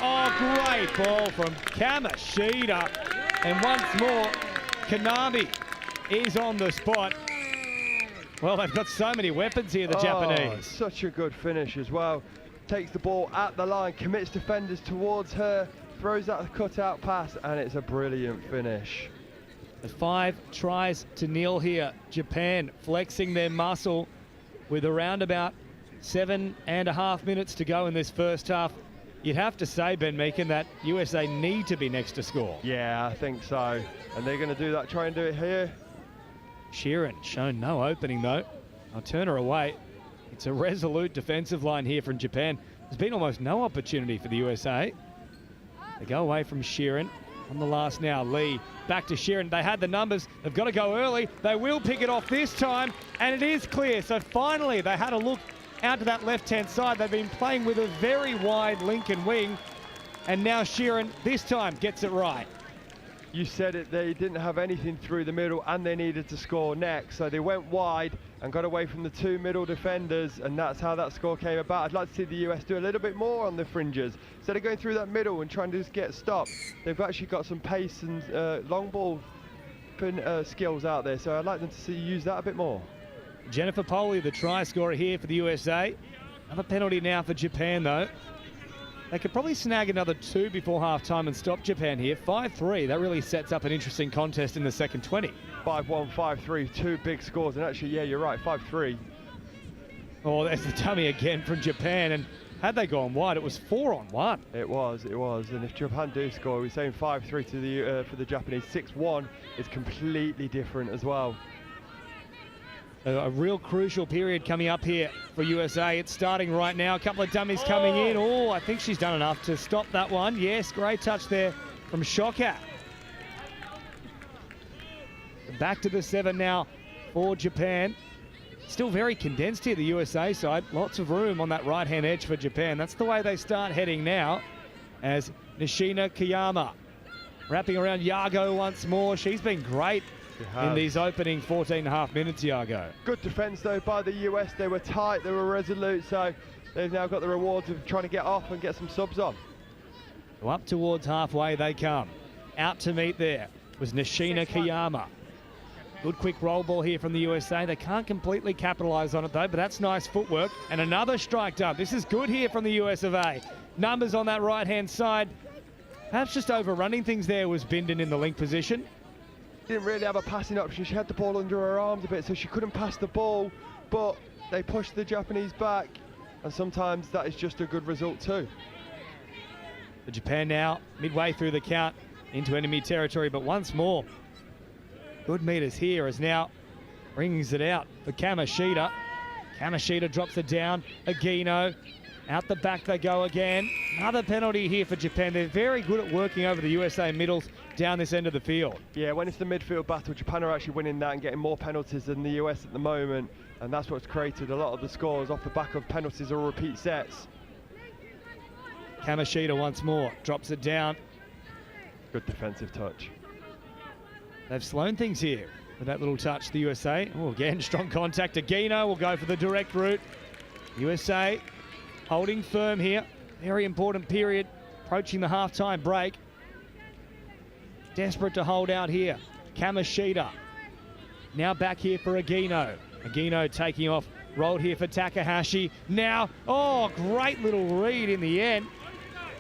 Great ball from Kamishita. And once more, Kanami is on the spot. Well, they've got so many weapons here, the Japanese. Such a good finish as well. Takes the ball at the line, commits defenders towards her, throws out the cutout pass, and it's a brilliant finish. 5 tries to nil here. Japan flexing their muscle with around about 7.5 minutes to go in this first half. You'd have to say, Ben Meakin, that USA need to be next to score. Yeah, I think so. And they're going to do that, try and do it here. Sheeran shown no opening though. I'll turn her away. It's a resolute defensive line here from Japan. There's been almost no opportunity for the USA. They go away from Sheeran. On the last now, Lee back to Sheeran. They had the numbers. They've got to go early. They will pick it off this time, and it is clear. So finally, they had a look out to that left-hand side. They've been playing with a very wide Lincoln wing, and now Sheeran this time gets it right. You said it, they didn't have anything through the middle, and they needed to score next. So they went wide and got away from the 2 middle defenders, and that's how that score came about. I'd like to see the US do a little bit more on the fringes. Instead of going through that middle and trying to just get stopped, they've actually got some pace and long ball skills out there. So I'd like them to use that a bit more. Jennifer Poley, the try scorer here for the USA. Another penalty now for Japan though. They could probably snag another 2 before half-time and stop Japan here. 5-3, that really sets up an interesting contest in the second 20. 5-1, 5-3, 2 big scores. And actually, yeah, you're right, 5-3. Oh, there's the dummy again from Japan. And had they gone wide, it was 4-on-1. It was. And if Japan do score, we're saying 5-3 to the for the Japanese. 6-1 is completely different as well. A real crucial period coming up here for USA. It's starting right now. A couple of dummies coming in. Oh, I think she's done enough to stop that one. Yes, great touch there from Shoka. Back to the 7 now for Japan. Still very condensed here, the USA side. Lots of room on that right-hand edge for Japan. That's the way they start heading now, as Nishina Kiyama wrapping around Yago once more. She's been great in these opening 14.5 minutes, Yago. Good defence, though, by the US. They were tight, they were resolute, so they've now got the rewards of trying to get off and get some subs on. So up towards halfway they come. Out to meet there was Nishina Kiyama. Good quick roll ball here from the USA. They can't completely capitalise on it, though, but that's nice footwork. And another strike done. This is good here from the US of A. Numbers on that right-hand side. Perhaps just overrunning things there was Bindon in the link position. Didn't really have a passing option. She had the ball under her arms a bit, so she couldn't pass the ball, but they pushed the Japanese back, and sometimes that is just a good result too. For Japan now, midway through the count into enemy territory, but once more, good meters here as now brings it out for Kamishita. Kamishita drops it down. Agino. Out the back they go again. Another penalty here for Japan. They're very good at working over the USA middles down this end of the field. Yeah, when it's the midfield battle, Japan are actually winning that and getting more penalties than the US at the moment, and that's what's created a lot of the scores off the back of penalties or repeat sets. Kamishita once more drops it down. Good defensive touch. They've slowed things here with that little touch, the USA. Oh, again, strong contact. Agino will go for the direct route. USA holding firm here. Very important period, approaching the half-time break. Desperate to hold out here. Kamishita now back here for Agino. Agino taking off, rolled here for Takahashi. Now, oh, great little read in the end.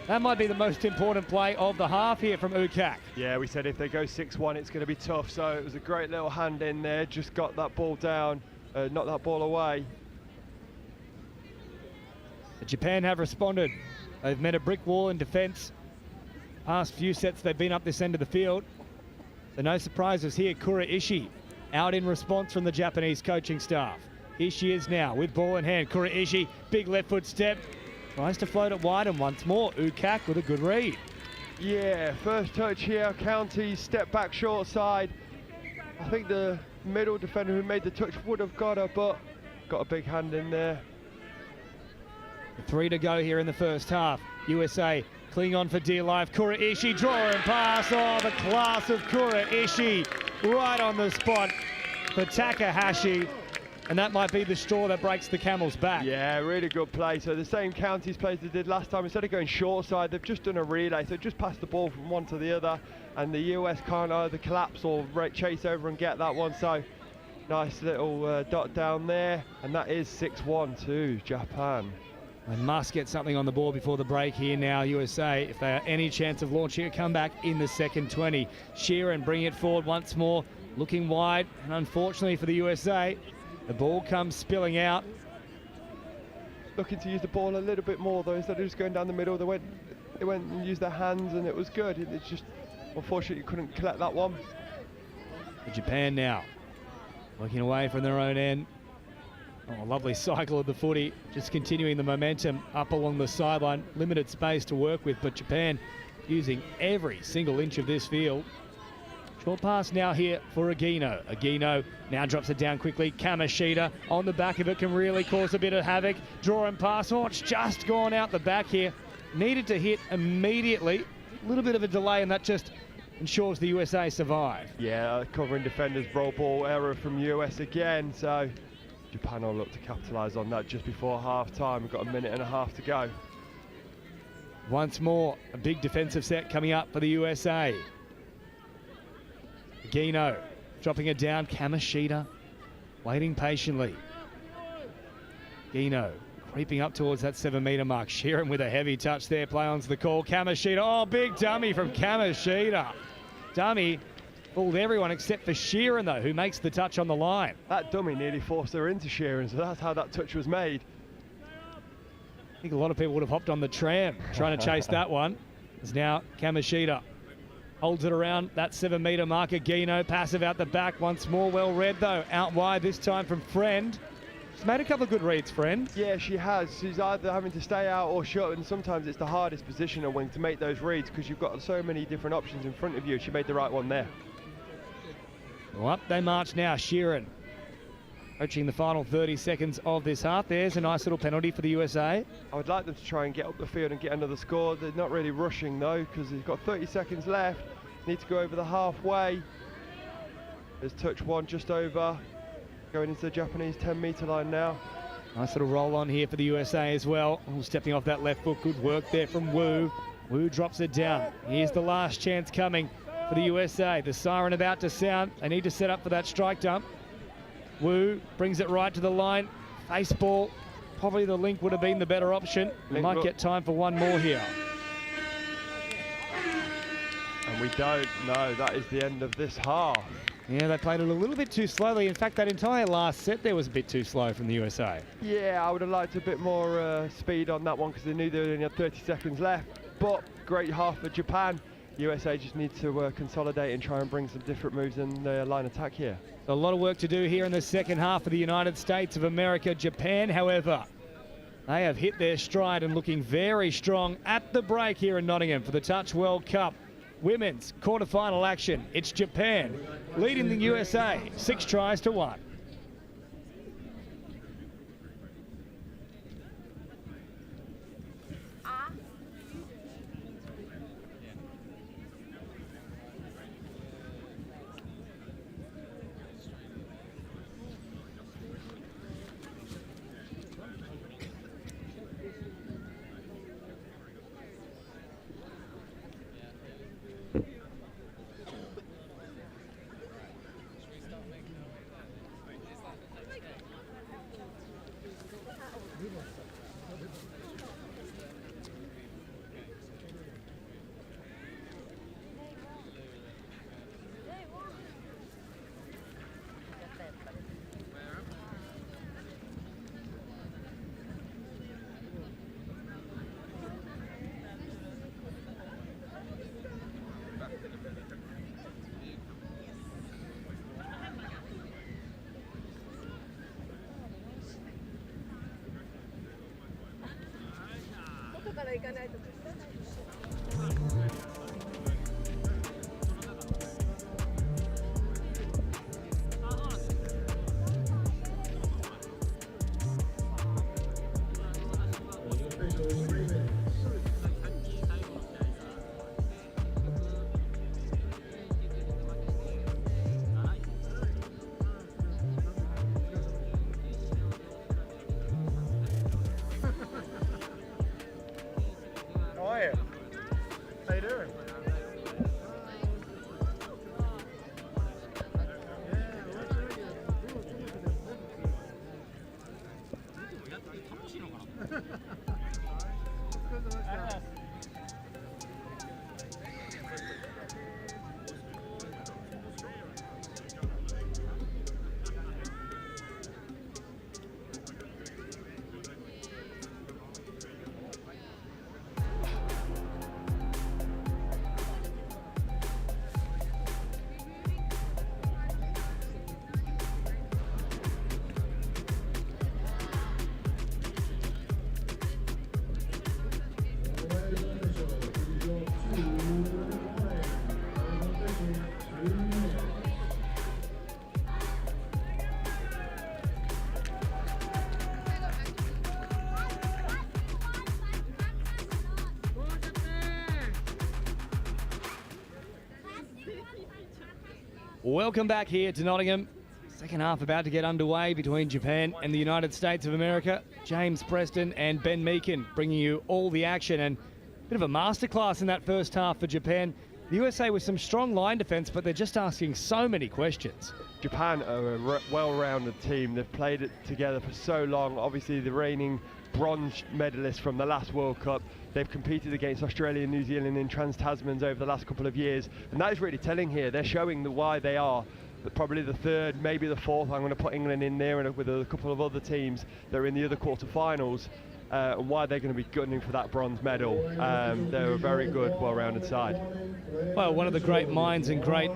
That might be the most important play of the half here from Ukak. Yeah, we said if they go 6-1, it's going to be tough. So it was a great little hand in there. Just got that ball down, knocked that ball away. Japan have responded. They've met a brick wall in defence. Past few sets they've been up this end of the field. So no surprises here. Kura Ishii out in response from the Japanese coaching staff. Here she is now with ball in hand. Kura Ishii, big left foot step. Tries to float it wide, and once more, Ukak with a good read. Yeah, first touch here. County step back short side. I think the middle defender who made the touch would have got her, but got a big hand in there. 3 to go here in the first half. USA clinging on for dear life. Kura Ishii, draw and pass. Oh, the class of Kura Ishii right on the spot for Takahashi. And that might be the straw that breaks the camel's back. Yeah, really good play. So the same Counties plays they did last time. Instead of going short side, they've just done a relay. So just pass the ball from one to the other. And the US can't either collapse or chase over and get that one. So nice little dot down there. And that is 6-1 to Japan. They must get something on the board before the break here now, USA, if they have any chance of launching a comeback in the second 20. Sheeran bringing it forward once more, looking wide, and unfortunately for the USA, the ball comes spilling out. Looking to use the ball a little bit more though, instead of just going down the middle, they went and used their hands, and it was good. It's just, unfortunately, you couldn't collect that one. For Japan now, working away from their own end. Oh, a lovely cycle of the footy, just continuing the momentum up along the sideline. Limited space to work with, but Japan using every single inch of this field. Short pass now here for Agino. Agino now drops it down quickly. Kamishita on the back of it can really cause a bit of havoc. Draw and pass. Oh, it's just gone out the back here. Needed to hit immediately. A little bit of a delay, and that just ensures the USA survive. Yeah, covering defenders, roll ball error from US again. So Japan will look to capitalise on that just before half-time. We've got a minute and a half to go. Once more, a big defensive set coming up for the USA. Agino dropping it down. Kamishita waiting patiently. Agino creeping up towards that 7-metre mark. Sheeran with a heavy touch there. Play on's the call. Kamishita. Oh, big dummy from Kamishita. Dummy fooled everyone except for Sheeran, though, who makes the touch on the line. That dummy nearly forced her into Sheeran, so that's how that touch was made. I think a lot of people would have hopped on the tram trying to chase that one. As now Kamishita holds it around that 7-metre marker. Agino passive out the back once more. Well read, though. Out wide this time from Friend. She's made a couple of good reads, friend. Yeah, she has. She's either having to stay out or shut, and sometimes it's the hardest position on wing to make those reads because you've got so many different options in front of you. She made the right one there. Well, up they march now. Sheeran approaching the final 30 seconds of this half. There's a nice little penalty for the USA. I would like them to try and get up the field and get another score. They're not really rushing though because they've got 30 seconds left. Need to go over the halfway. There's touch one just over. Going into the Japanese 10-meter line now. Nice little roll on here for the USA as well. Stepping off that left foot. Good work there from Wu. Wu drops it down. Here's the last chance coming for the USA. The siren about to sound. They need to set up for that strike dump. Wu brings it right to the line. Face ball. Probably the link would have been the better option. We might get time for one more here. And we don't know. That is the end of this half. Yeah, they played it a little bit too slowly. In fact, that entire last set there was a bit too slow from the USA. Yeah, I would have liked a bit more speed on that one because they knew they only had 30 seconds left. But great half for Japan. USA just need to consolidate and try and bring some different moves in the line attack here. A lot of work to do here in the second half for the United States of America. Japan, however, they have hit their stride and looking very strong at the break here in Nottingham for the Touch World Cup. Women's quarterfinal action. It's Japan leading the USA 6-1. How you doing? Welcome back here to Nottingham. Second half about to get underway between Japan and the United States of America. James Preston and Ben Meakin bringing you all the action, and a bit of a masterclass in that first half for Japan. The USA with some strong line defence, but they're just asking so many questions. Japan are a well-rounded team. They've played it together for so long. Obviously, the reigning bronze medalists from the last World Cup. They've competed against Australia and New Zealand in Trans-Tasmans over the last couple of years. And that is really telling here. They're showing why they are probably the third, maybe the fourth. I'm going to put England in there and with a couple of other teams that are in the other quarterfinals. And why they're going to be gunning for that bronze medal. They're a very good, well-rounded side. Well, one of the great minds and great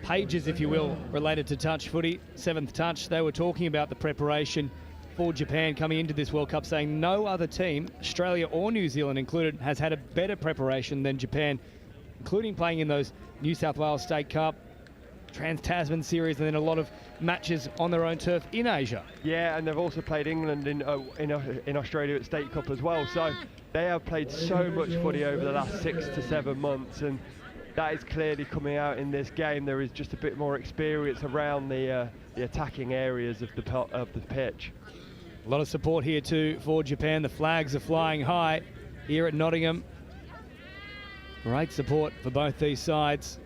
pages, if you will, related to touch footy, Seventh Touch, they were talking about the preparation for Japan coming into this World Cup, saying no other team, Australia or New Zealand included, has had a better preparation than Japan, including playing in those New South Wales State Cup, Trans-Tasman Series, and then a lot of matches on their own turf in Asia. Yeah, and they've also played England in Australia at State Cup as well. So they have played so much footy over the last 6 to 7 months, and that is clearly coming out in this game. There is just a bit more experience around the attacking areas of the pitch. A lot of support here too for Japan. The flags are flying high here at Nottingham. Great support for both these sides.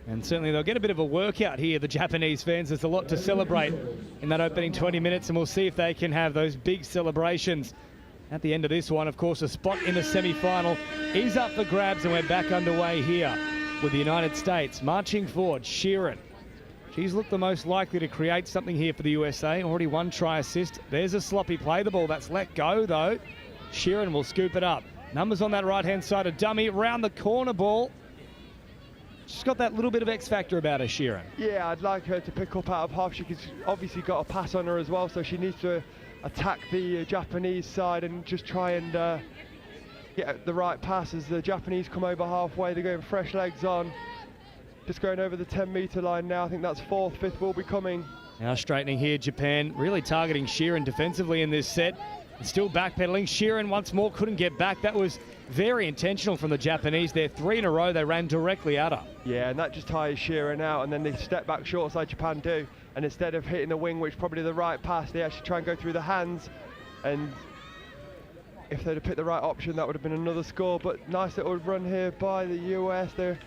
And certainly they'll get a bit of a workout here, the Japanese fans. There's a lot to celebrate in that opening 20 minutes, and we'll see if they can have those big celebrations at the end of this one. Of course, a spot in the semi-final is up for grabs, and we're back underway here with the United States marching forward. Sheeran, she's looked the most likely to create something here for the USA. Already one try assist. There's a sloppy play. The ball that's let go, though. Sheeran will scoop it up. Numbers on that right-hand side, a dummy, round the corner ball. She's got that little bit of X factor about her, Sheeran. Yeah, I'd like her to pick up out of half. She's obviously got a pass on her as well, so she needs to attack the Japanese side and just try and get the right pass as the Japanese come over halfway. They're going fresh legs on, just going over the 10-metre line now. I think that's fourth, fifth will be coming. Now straightening here, Japan really targeting Sheeran defensively in this set. Still backpedaling. Sheeran once more couldn't get back. That was very intentional from the Japanese. They're 3 in a row. They ran directly at her. Yeah, and that just tires Sheeran out, and then they step back short side, Japan do. And instead of hitting the wing, which probably the right pass, they actually try and go through the hands. And if they'd have picked the right option, that would have been another score. But nice little run here by the US. They're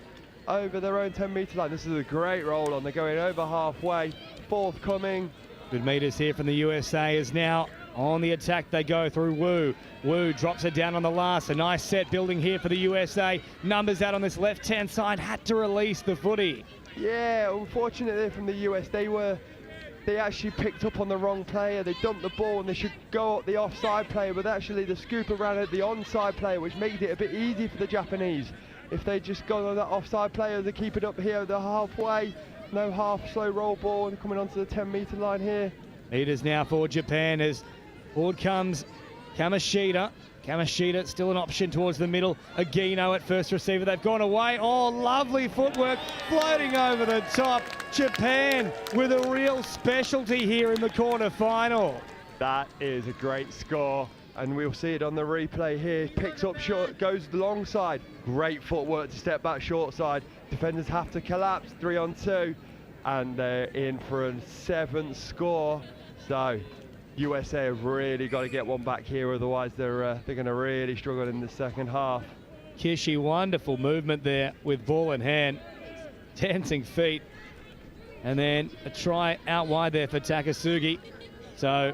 over their own 10-metre line. This is a great roll on. They're going over halfway. Fourth coming. Good meters here from the USA is now on the attack. They go through Wu. Wu drops it down on the last. A nice set building here for the USA. Numbers out on this left-hand side. Had to release the footy. Yeah, unfortunately from the US, they actually picked up on the wrong player. They dumped the ball and they should go at the offside player, but actually the scoop around at the onside player, which made it a bit easy for the Japanese. If they just gone on that offside player, they keep it up here at the halfway. No half, slow roll ball, and coming onto the 10-metre line here. Meters now for Japan as forward comes Kamishita. Kamishita still an option towards the middle. Agino at first receiver. They've gone away. Oh, lovely footwork floating over the top. Japan with a real specialty here in the quarter-final. That is a great score, and we'll see it on the replay here. Picks up short, goes the long side. Great footwork to step back short side. Defenders have to collapse, 3 on 2, and they're in for a 7th score. So USA have really got to get one back here, otherwise they're going to really struggle in the second half. Kishi, wonderful movement there with ball in hand, dancing feet, and then a try out wide there for Takasugi. So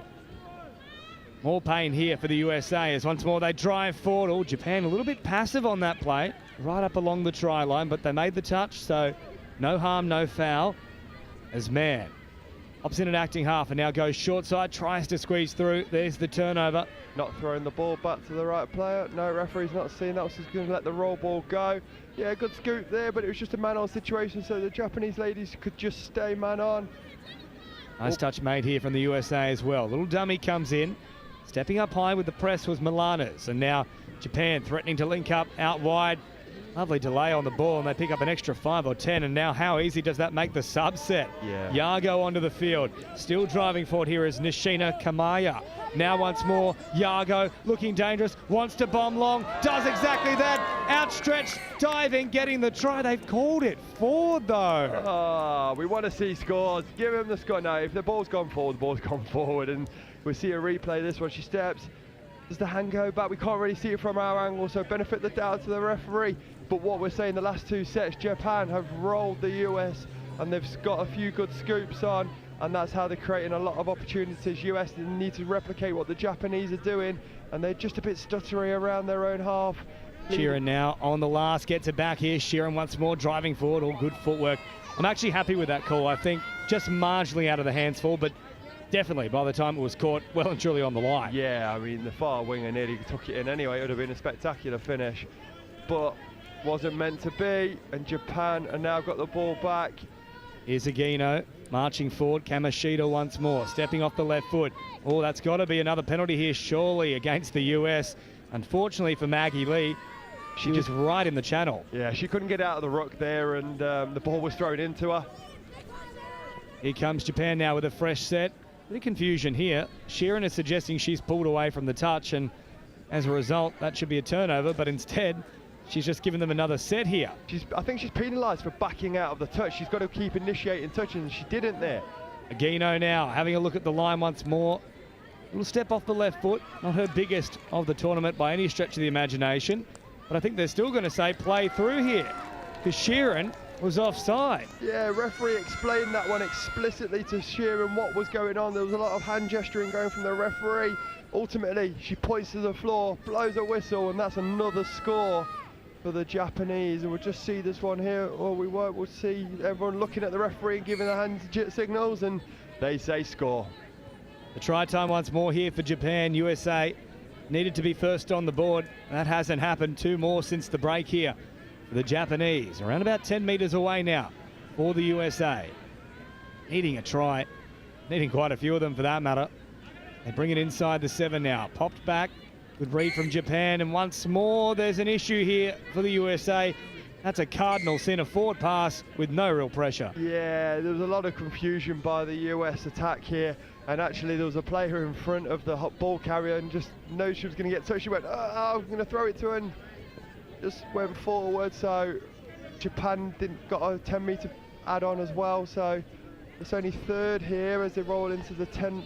more pain here for the USA as once more they drive forward. Oh, Japan a little bit passive on that play, right up along the try line, but they made the touch, so no harm, no foul. As man hops in an acting half and now goes short side, tries to squeeze through. There's the turnover. Not throwing the ball back to the right player. No, referee's not seeing that. Was just going to let the roll ball go. Yeah, good scoop there, but it was just a man-on situation, so the Japanese ladies could just stay man-on. Nice touch made here from the USA as well. Little dummy comes in. Stepping up high with the press was Milanes, and now Japan threatening to link up out wide. Lovely delay on the ball, and they pick up an extra 5 or 10, and now how easy does that make the subset? Yeah. Yago onto the field. Still driving forward here is Nishina Kamaya. Now once more, Yago looking dangerous, wants to bomb long, does exactly that. Outstretched, diving, getting the try. They've called it forward though. Oh, we want to see scores. Give him the score. No, if the ball's gone forward, the ball's gone forward, and we'll see a replay of this one. She steps. Does the hand go back? We can't really see it from our angle, so benefit the doubt to the referee. But what we're saying, the last 2 sets, Japan have rolled the US, and they've got a few good scoops on, and that's how they're creating a lot of opportunities. US need to replicate what the Japanese are doing, and they're just a bit stuttery around their own half. Sheeran now on the last, gets it back here. Sheeran once more driving forward, all good footwork. I'm actually happy with that call. I think just marginally out of the hands full, but definitely by the time it was caught, well and truly on the line. Yeah, I mean, the far winger nearly took it in anyway. It would have been a spectacular finish, but wasn't meant to be, and Japan have now got the ball back. Here's Agino marching forward. Kamashita once more, stepping off the left foot. Oh, that's got to be another penalty here, surely, against the US. Unfortunately for Maggie Lee, she's just right in the channel. Yeah, she couldn't get out of the ruck there, and the ball was thrown into her. Here comes Japan now with a fresh set. Bit of confusion here. Sheeran is suggesting she's pulled away from the touch, and as a result, that should be a turnover, but instead, she's just given them another set here. I think she's penalised for backing out of the touch. She's got to keep initiating touch, and she didn't there. Agino now having a look at the line once more. Little step off the left foot, not her biggest of the tournament by any stretch of the imagination, but I think they're still going to say play through here, because Sheeran was offside. Yeah, referee explained that one explicitly to Sheeran what was going on. There was a lot of hand gesturing going from the referee. Ultimately, she points to the floor, blows a whistle, and that's another score for the Japanese. And we'll just see this one here, or we won't. We'll see everyone looking at the referee and giving the hand signals, and they say score. The try time once more here for Japan. USA needed to be first on the board. That hasn't happened. 2 more since the break here for the Japanese. Around about 10 metres away now for the USA. Needing a try. Needing quite a few of them for that matter. They bring it inside the 7 now. Popped back. Good read from Japan. And once more, there's an issue here for the USA. That's a cardinal sin, a forward pass with no real pressure. Yeah, there was a lot of confusion by the US attack here. And actually, there was a player in front of the ball carrier and just knew she was going to get touched. She went, I'm going to throw it to her, and just went forward. So Japan got a 10-metre add-on as well. So it's only third here as they roll into the 10.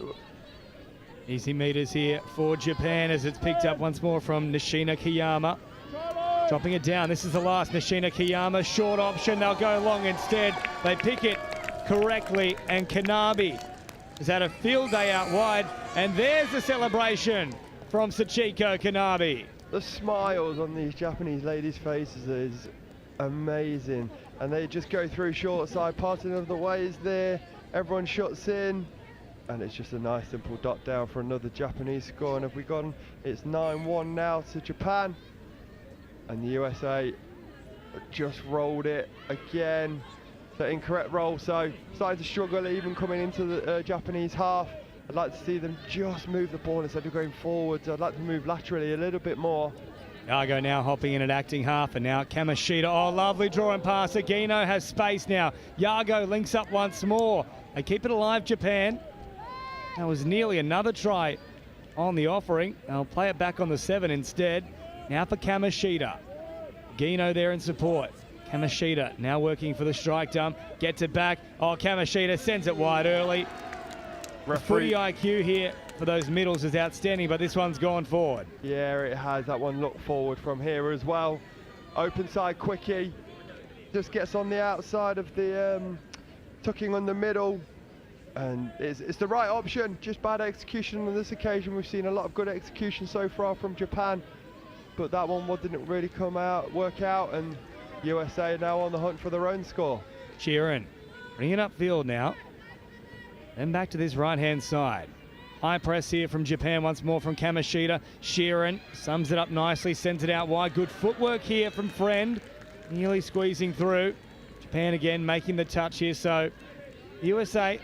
Easy meters here for Japan as it's picked up once more from Nishina Kiyama. Dropping it down. This is the last. Nishina Kiyama, short option. They'll go long instead. They pick it correctly, and Kanabi has had a field day out wide. And there's the celebration from Sachiko Kanabi. The smiles on these Japanese ladies' faces is amazing. And they just go through short side, parting of the ways there. Everyone shuts in. And it's just a nice simple dot down for another Japanese score. And have we gone? It's 9-1 now to Japan. And the USA just rolled it again. The incorrect roll, so starting to struggle even coming into the Japanese half. I'd like to see them just move the ball instead of going forwards. I'd like to move laterally a little bit more. Yago now hopping in at acting half, and now Kamashita. Oh, lovely drawing pass. Agino has space now. Yago links up once more. They keep it alive, Japan. That was nearly another try on the offering. They'll play it back on the 7 instead. Now for Kamashita. Agino there in support. Kamashita now working for the strike dump. Gets it back. Oh, Kamashita sends it wide early. Footy IQ here for those middles is outstanding, but this one's gone forward. Yeah, it has. That one looked forward from here as well. Open side quickie. Just gets on the outside of the tucking on the middle. And it's the right option, just bad execution on this occasion. We've seen a lot of good execution so far from Japan, but that one didn't really work out, and USA now on the hunt for their own score. Sheeran bringing it upfield now. Then back to this right-hand side. High press here from Japan once more from Kamashita. Sheeran sums it up nicely, sends it out wide. Good footwork here from Friend, nearly squeezing through. Japan again making the touch here, so USA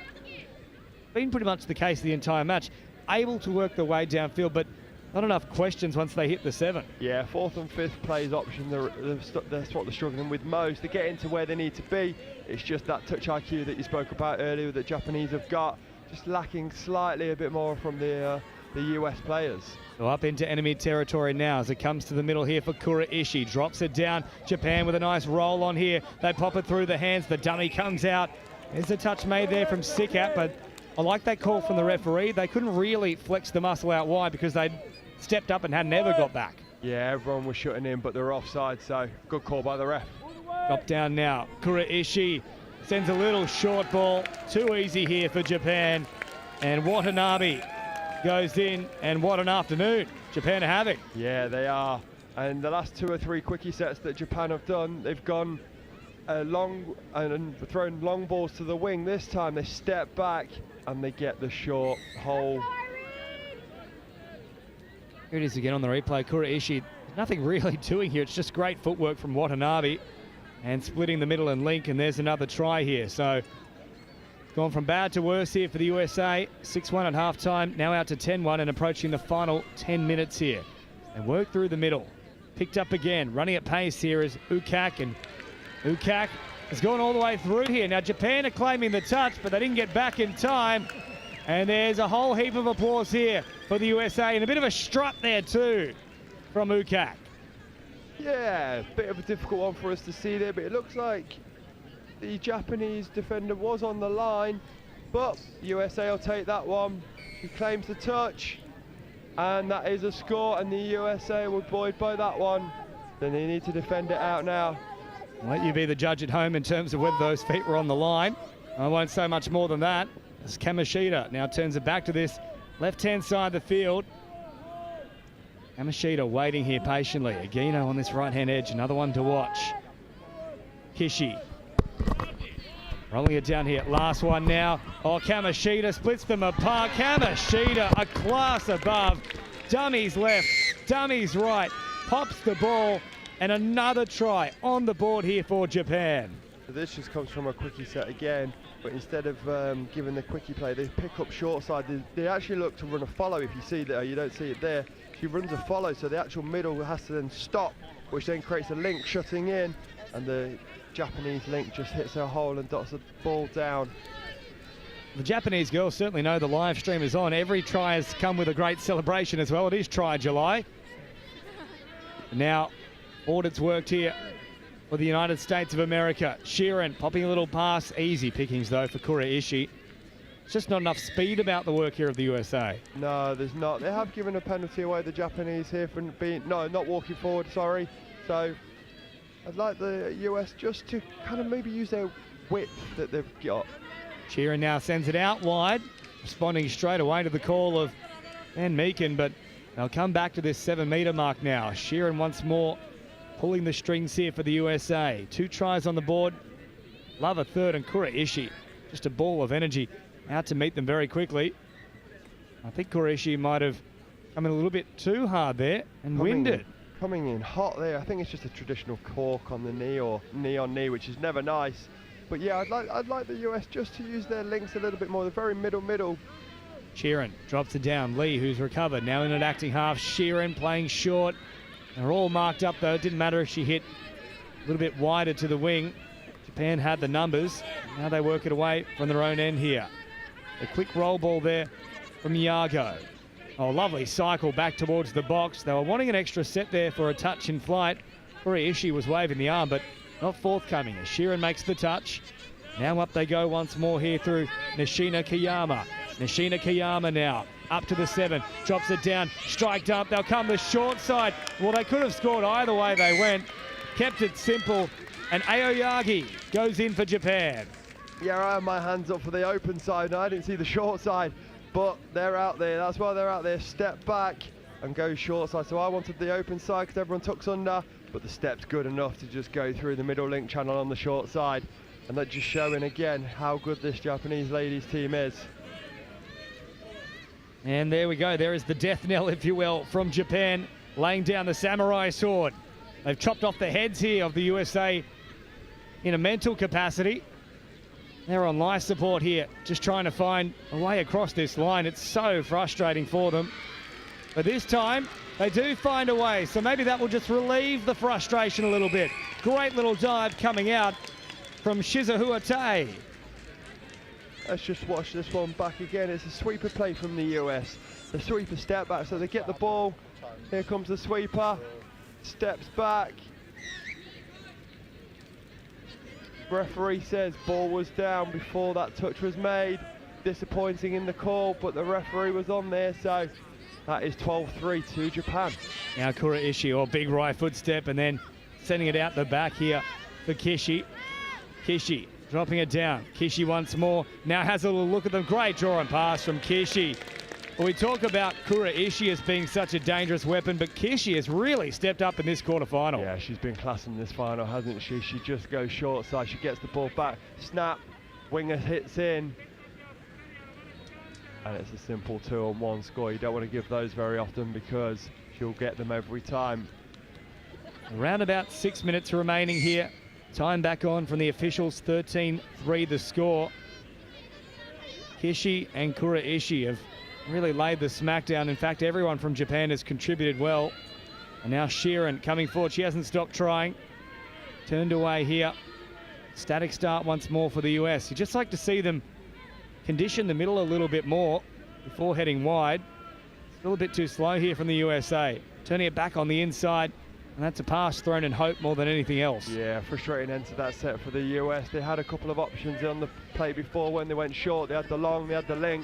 been pretty much the case the entire match, able to work their way downfield, but not enough questions once they hit the 7. Yeah, 4th and 5th plays option, that's what they're struggling with most. They're getting to where they need to be. It's just that touch IQ that you spoke about earlier that Japanese have got, just lacking slightly a bit more from the US players. So up into enemy territory now as it comes to the middle here for Kuraishi. Drops it down. Japan with a nice roll on here. They pop it through the hands. The dummy comes out. There's a touch made there from Sikat, but I like that call from the referee. They couldn't really flex the muscle out wide because they'd stepped up and had never got back. Yeah, everyone was shutting in, but they're offside, so good call by the ref. Drop down now. Kuraishi sends a little short ball. Too easy here for Japan. And Watanabe goes in, and what an afternoon Japan are having. Yeah, they are. And the last 2 or 3 quickie sets that Japan have done, they've gone long and thrown long balls to the wing. This time they step back and they get the short hole. Here it is again on the replay. Kuraishi, nothing really doing here. It's just great footwork from Watanabe and splitting the middle and link, and there's another try here. So Gone from bad to worse here for the USA. 6-1 at halftime, now out to 10-1 and approaching the final 10 minutes here. They work through the middle. Picked up again, running at pace here is Ukak, and Ukak has gone all the way through here. Now Japan are claiming the touch, but they didn't get back in time. And there's a whole heap of applause here for the USA, and a bit of a strut there too from Ukak. Yeah, bit of a difficult one for us to see there, but it looks like the Japanese defender was on the line, but USA will take that one. He claims the touch, and that is a score, and the USA will buoyed by that one. Then they need to defend it out now. I'll let you be the judge at home in terms of whether those feet were on the line. I won't say much more than that. As Kamishita now turns it back to this left-hand side of the field. Kamishita waiting here patiently. Agino on this right-hand edge, another one to watch. Kishi rolling it down here. Last one now. Oh, Kamishita splits them apart. Kamishita, a class above. Dummies left, dummies right. Pops the ball, and another try on the board here for Japan. This just comes from a quickie set again, but instead of giving the quickie play, they pick up short side. They actually look to run a follow. If you see that, you don't see it there. She runs a follow, so the actual middle has to then stop, which then creates a link shutting in, and the Japanese link just hits a hole and dots the ball down. The Japanese girls certainly know the live stream is on. Every try has come with a great celebration as well. It is Try July. Now, audits worked here for the United States of America. Sheeran popping a little pass. Easy pickings, though, for Kuraishi. It's just not enough speed about the work here of the USA. No, there's not. They have given a penalty away, the Japanese here, for not walking forward, sorry. So I'd like the US just to kind of maybe use their width that they've got. Sheeran now sends it out wide, responding straight away to the call of Van Meeken, but they'll come back to this 7-metre mark now. Sheeran once more pulling the strings here for the USA. 2 tries on the board. Love a third, and Kuraishi, just a ball of energy, out to meet them very quickly. I think Kuraishi might have come in a little bit too hard there and winded. Coming in hot there. I think it's just a traditional cork on the knee, or knee on knee, which is never nice. But yeah, I'd like the US just to use their links a little bit more. They're very middle. Sheeran drops it down. Lee, who's recovered, now in an acting half. Sheeran playing short. They're all marked up, though. It didn't matter if she hit a little bit wider to the wing. Japan had the numbers. Now they work it away from their own end here. A quick roll ball there from Yago. Oh, lovely cycle back towards the box. They were wanting an extra set there for a touch in flight. Kuraishi was waving the arm, but not forthcoming as Sheeran makes the touch. Now up they go once more here through Nishina Kiyama. Nishina Kiyama now up to the 7, drops it down, striked up. They'll come the short side. Well, they could have scored either way they went. Kept it simple, and Aoyagi goes in for Japan. Yeah, I have my hands up for the open side. I didn't see the short side, but they're out there. That's why they're out there. Step back and go short side. So I wanted the open side because everyone tucks under, but the step's good enough to just go through the middle link channel on the short side. And that's just showing again how good this Japanese ladies team is. And there we go. There is the death knell, if you will, from Japan, laying down the samurai sword. They've chopped off the heads here of the USA in a mental capacity. They're on life support here, just trying to find a way across this line. It's so frustrating for them. But this time, they do find a way, so maybe that will just relieve the frustration a little bit. Great little dive coming out from Shizuhua Tae. Let's just watch this one back again. It's a sweeper play from the US. The sweeper step back, so they get the ball. Here comes the sweeper. Steps back. Referee says ball was down before that touch was made. Disappointing in the call, but the referee was on there, so that is 12-3 to Japan. Now Kuraishi, or big right foot step, and then sending it out the back here for Kishi. Kishi dropping it down. Kishi once more. Now has a little look at them. Great draw and pass from Kishi. Well, we talk about Kuraishi as being such a dangerous weapon, but Kishi has really stepped up in this quarterfinal. Yeah, she's been class in this final, hasn't she? She just goes short side. She gets the ball back. Snap. Winger hits in. And it's a simple 2-on-1 score. You don't want to give those very often because she'll get them every time. Around about 6 minutes remaining here. Time back on from the officials, 13-3 the score. Kishi and Kuraishi have really laid the smackdown. In fact, everyone from Japan has contributed well. And now Sheeran coming forward. She hasn't stopped trying. Turned away here. Static start once more for the US. You just like to see them condition the middle a little bit more before heading wide. Still a bit too slow here from the USA. Turning it back on the inside. And that's a pass thrown in hope more than anything else. Yeah, frustrating end to that set for the US. They had a couple of options on the play before when they went short. They had the long, they had the link.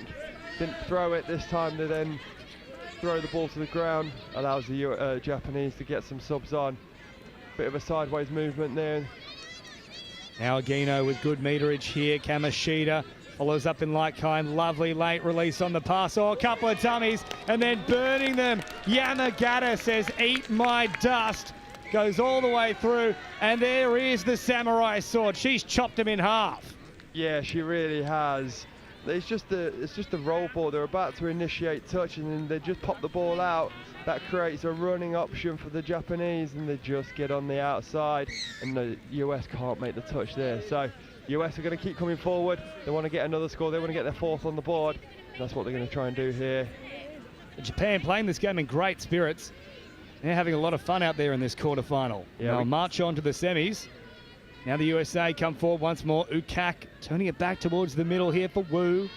Didn't throw it this time. They then throw the ball to the ground. Allows the Japanese to get some subs on. Bit of a sideways movement there. Now Agino with good meterage here. Kamishita follows up in like kind. Lovely late release on the pass. Oh, a couple of dummies and then burning them. Yamagata says, eat my dust. Goes all the way through. And there is the samurai sword. She's chopped him in half. Yeah, she really has. It's just the roll ball. They're about to initiate touch and then they just pop the ball out. That creates a running option for the Japanese and they just get on the outside and the US can't make the touch there. So US are going to keep coming forward. They want to get another score. They want to get their fourth on the board. That's what they're going to try and do here. Japan playing this game in great spirits. They're having a lot of fun out there in this quarterfinal. Yeah, they'll march on to the semis. Now the USA come forward once more. Ukak turning it back towards the middle here for Wu.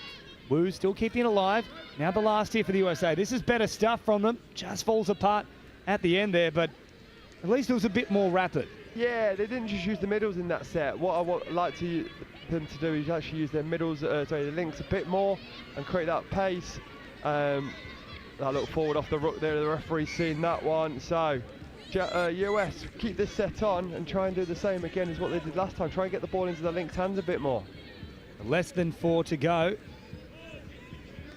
Wu still keeping it alive. Now the last here for the USA. This is better stuff from them. Just falls apart at the end there, but at least it was a bit more rapid. Yeah, they didn't just use the middles in that set. What I would like them to do is actually use their middles, the links a bit more and create that pace. I look forward off the ruck there. The referee's seen that one. So US, keep this set on and try and do the same again as what they did last time. Try and get the ball into the link's hands a bit more. Less than 4 to go.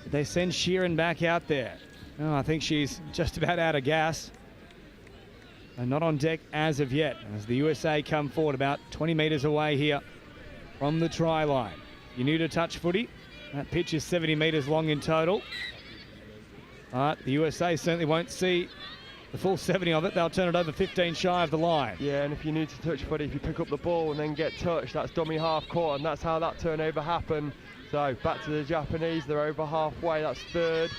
They send Sheeran back out there. Oh, I think she's just about out of gas. And not on deck as of yet, as the USA come forward about 20 metres away here from the try line. You new to touch footy. That pitch is 70 metres long in total. But the USA certainly won't see the full 70 of it. They'll turn it over 15 shy of the line. Yeah, and if you need to touch footy, if you pick up the ball and then get touched, that's dummy half court, and that's how that turnover happened. So back to the Japanese, they're over halfway, that's third.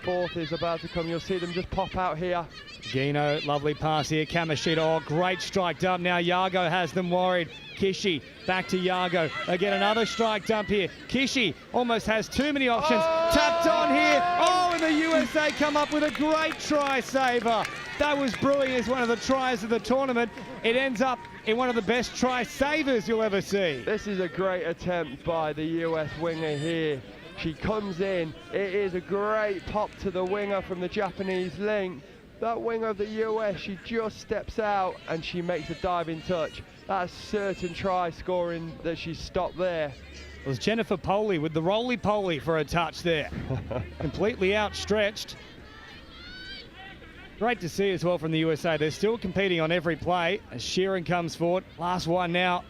Fourth is about to come, you'll see them just pop out here. Gino, lovely pass here. Kamishita, oh, great strike dump. Now Yago has them worried. Kishi, back to Yago. Again, another strike dump here. Kishi almost has too many options. Tapped on here. Oh, and the USA come up with a great try saver. That was brewing as one of the tries of the tournament. It ends up in one of the best try savers you'll ever see. This is a great attempt by the US winger here. She comes in. It is a great pop to the winger from the Japanese link. That winger of the US, she just steps out and she makes a diving touch. That's certain try scoring that she stopped there. It was Jennifer Poley with the roly-poly for a touch there. Completely outstretched. Great to see as well from the USA. They're still competing on every play as Sheeran comes forward. Last one now.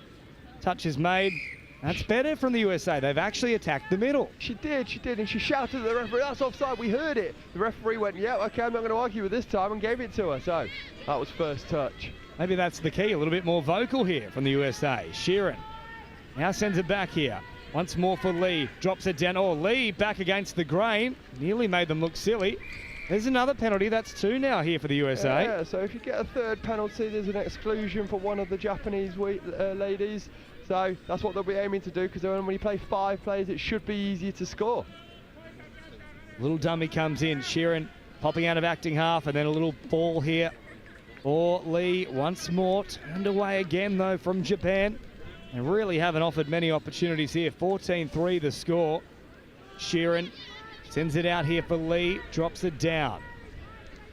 Touch is made. That's better from the USA. They've actually attacked the middle. She did, and she shouted at the referee, that's offside, we heard it. The referee went, yeah, okay, I'm not going to argue with this time, and gave it to her. So that was first touch. Maybe that's the key, a little bit more vocal here from the USA. Sheeran now sends it back here. Once more for Lee, drops it down. Oh, Lee back against the grain. Nearly made them look silly. There's another penalty. That's 2 now here for the USA. Yeah, so if you get a third penalty, there's an exclusion for one of the Japanese ladies. So that's what they'll be aiming to do, because when you play 5 players, it should be easier to score. Little dummy comes in. Sheeran popping out of acting half, and then a little ball here for Lee. Once more, turned away again, though, from Japan. They really haven't offered many opportunities here. 14-3 the score. Sheeran sends it out here for Lee, drops it down.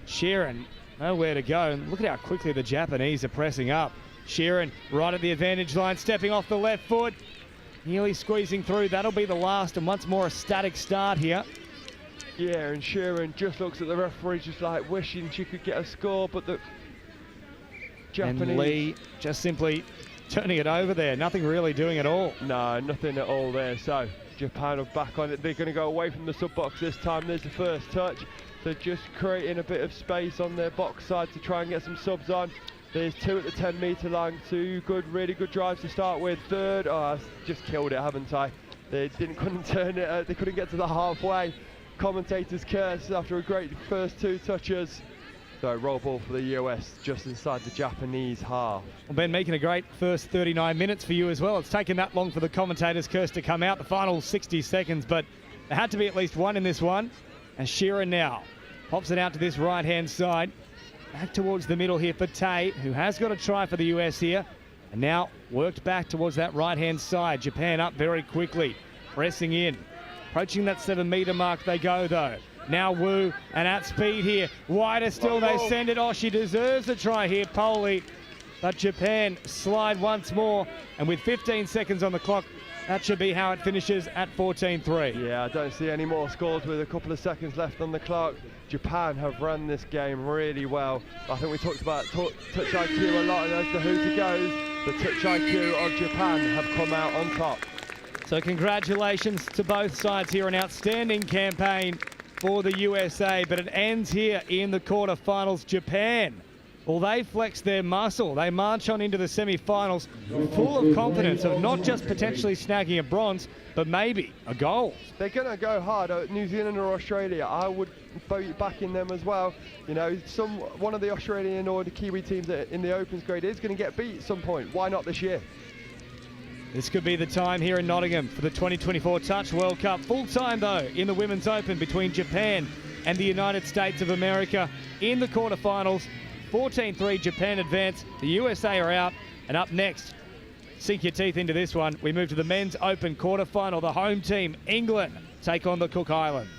Sheeran, nowhere to go. And look at how quickly the Japanese are pressing up. Sheeran right at the advantage line, stepping off the left foot. Nearly squeezing through. That'll be the last, and once more a static start here. Yeah, and Sheeran just looks at the referee just like wishing she could get a score, but the Japanese... And Lee just simply turning it over there. Nothing really doing at all. No, nothing at all there. So Japan are back on it. They're going to go away from the sub-box this time. There's the first touch. So just creating a bit of space on their box side to try and get some subs on. There's 2 at the 10-metre line. 2 good, really good drives to start with. Third, oh, I've just killed it, haven't I? They couldn't turn it. They couldn't get to the halfway. Commentators curse after a great first 2 touches. So roll ball for the US just inside the Japanese half. Well, Ben, making a great first 39 minutes for you as well. It's taken that long for the commentators' curse to come out, the final 60 seconds, but there had to be at least one in this one. And Shearer now pops it out to this right-hand side. Back towards the middle here for Tay, who has got a try for the US here. And now worked back towards that right-hand side. Japan up very quickly, pressing in. Approaching that 7-metre mark they go, though. Now Wu, and at speed here. Wider still, they send it. Oh, she deserves a try here, Poli. But Japan slide once more. And with 15 seconds on the clock, that should be how it finishes at 14-3. Yeah, I don't see any more scores with a couple of seconds left on the clock. Japan have run this game really well. I think we talked about touch IQ a lot, and as the hooter goes, the touch IQ of Japan have come out on top. So congratulations to both sides here. An outstanding campaign for the USA, but it ends here in the quarterfinals. Japan, well, they flex their muscle. They march on into the semi-finals full of confidence of not just potentially snagging a bronze, but maybe a gold. They're going to go hard at New Zealand or Australia. I would vote back in them as well. You know, one of the Australian or the Kiwi teams in the Opens grade is going to get beat at some point. Why not this year? This could be the time here in Nottingham for the 2024 Touch World Cup. Full time, though, in the Women's Open between Japan and the United States of America in the quarterfinals. 14-3, Japan advance. The USA are out. And up next, sink your teeth into this one. We move to the Men's Open quarterfinal. The home team, England, take on the Cook Islands.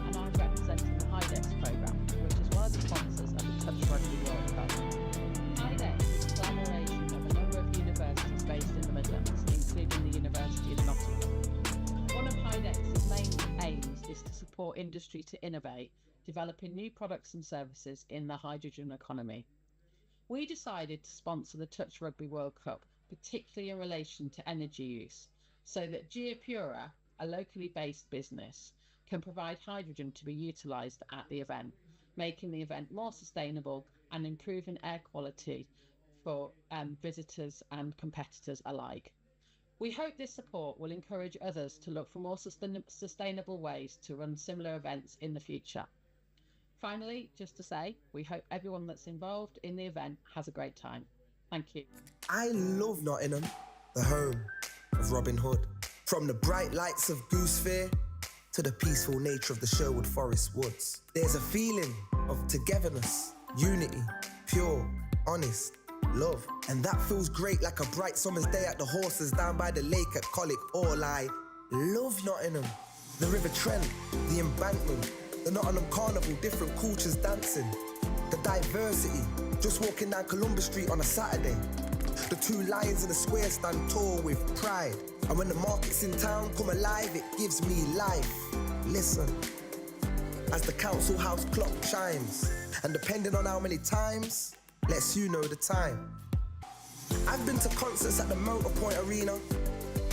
And I'm representing the HIDEX program, which is one of the sponsors of the Touch Rugby World Cup. HIDEX is a collaboration of a number of universities based in the Midlands, including the University of Nottingham. One of HIDEX's main aims is to support industry to innovate, developing new products and services in the hydrogen economy. We decided to sponsor the Touch Rugby World Cup, particularly in relation to energy use, so that Geopura, a locally based business, can provide hydrogen to be utilised at the event, making the event more sustainable and improving air quality for visitors and competitors alike. We hope this support will encourage others to look for more sustainable ways to run similar events in the future. Finally, just to say, we hope everyone that's involved in the event has a great time. Thank you. I love Nottingham, the home of Robin Hood. From the bright lights of Goose Fair to the peaceful nature of the Sherwood Forest woods. There's a feeling of togetherness, unity, pure, honest, love. And that feels great like a bright summer's day at the horses down by the lake at Colic. All I love Nottingham. The River Trent, the embankment, the Nottingham Carnival, different cultures dancing. The diversity, just walking down Columbus Street on a Saturday. The two lions in the square stand tall with pride. And when the markets in town come alive, it gives me life. Listen, as the council house clock chimes, and depending on how many times, lets you know the time. I've been to concerts at the Motorpoint Arena,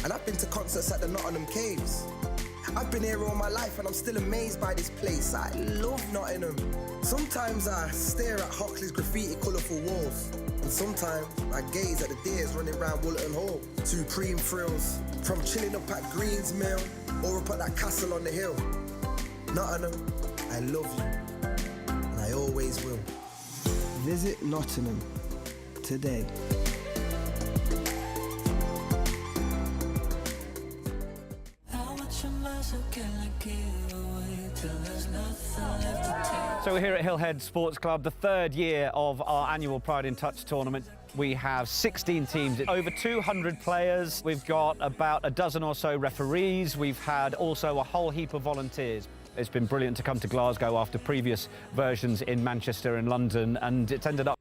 and I've been to concerts at the Nottingham Caves. I've been here all my life and I'm still amazed by this place. I love Nottingham. Sometimes I stare at Hoxley's graffiti colourful walls, and sometimes I gaze at the deers running round Woollerton Hall. Supreme thrills, from chilling up at Green's Mill or up at that castle on the hill. Nottingham, I love you, and I always will. Visit Nottingham today. So we're here at Hillhead Sports Club, the third year of our annual Pride in Touch tournament. We have 16 teams, over 200 players. We've got about a dozen or so referees. We've had also a whole heap of volunteers. It's been brilliant to come to Glasgow after previous versions in Manchester and London, and it's ended up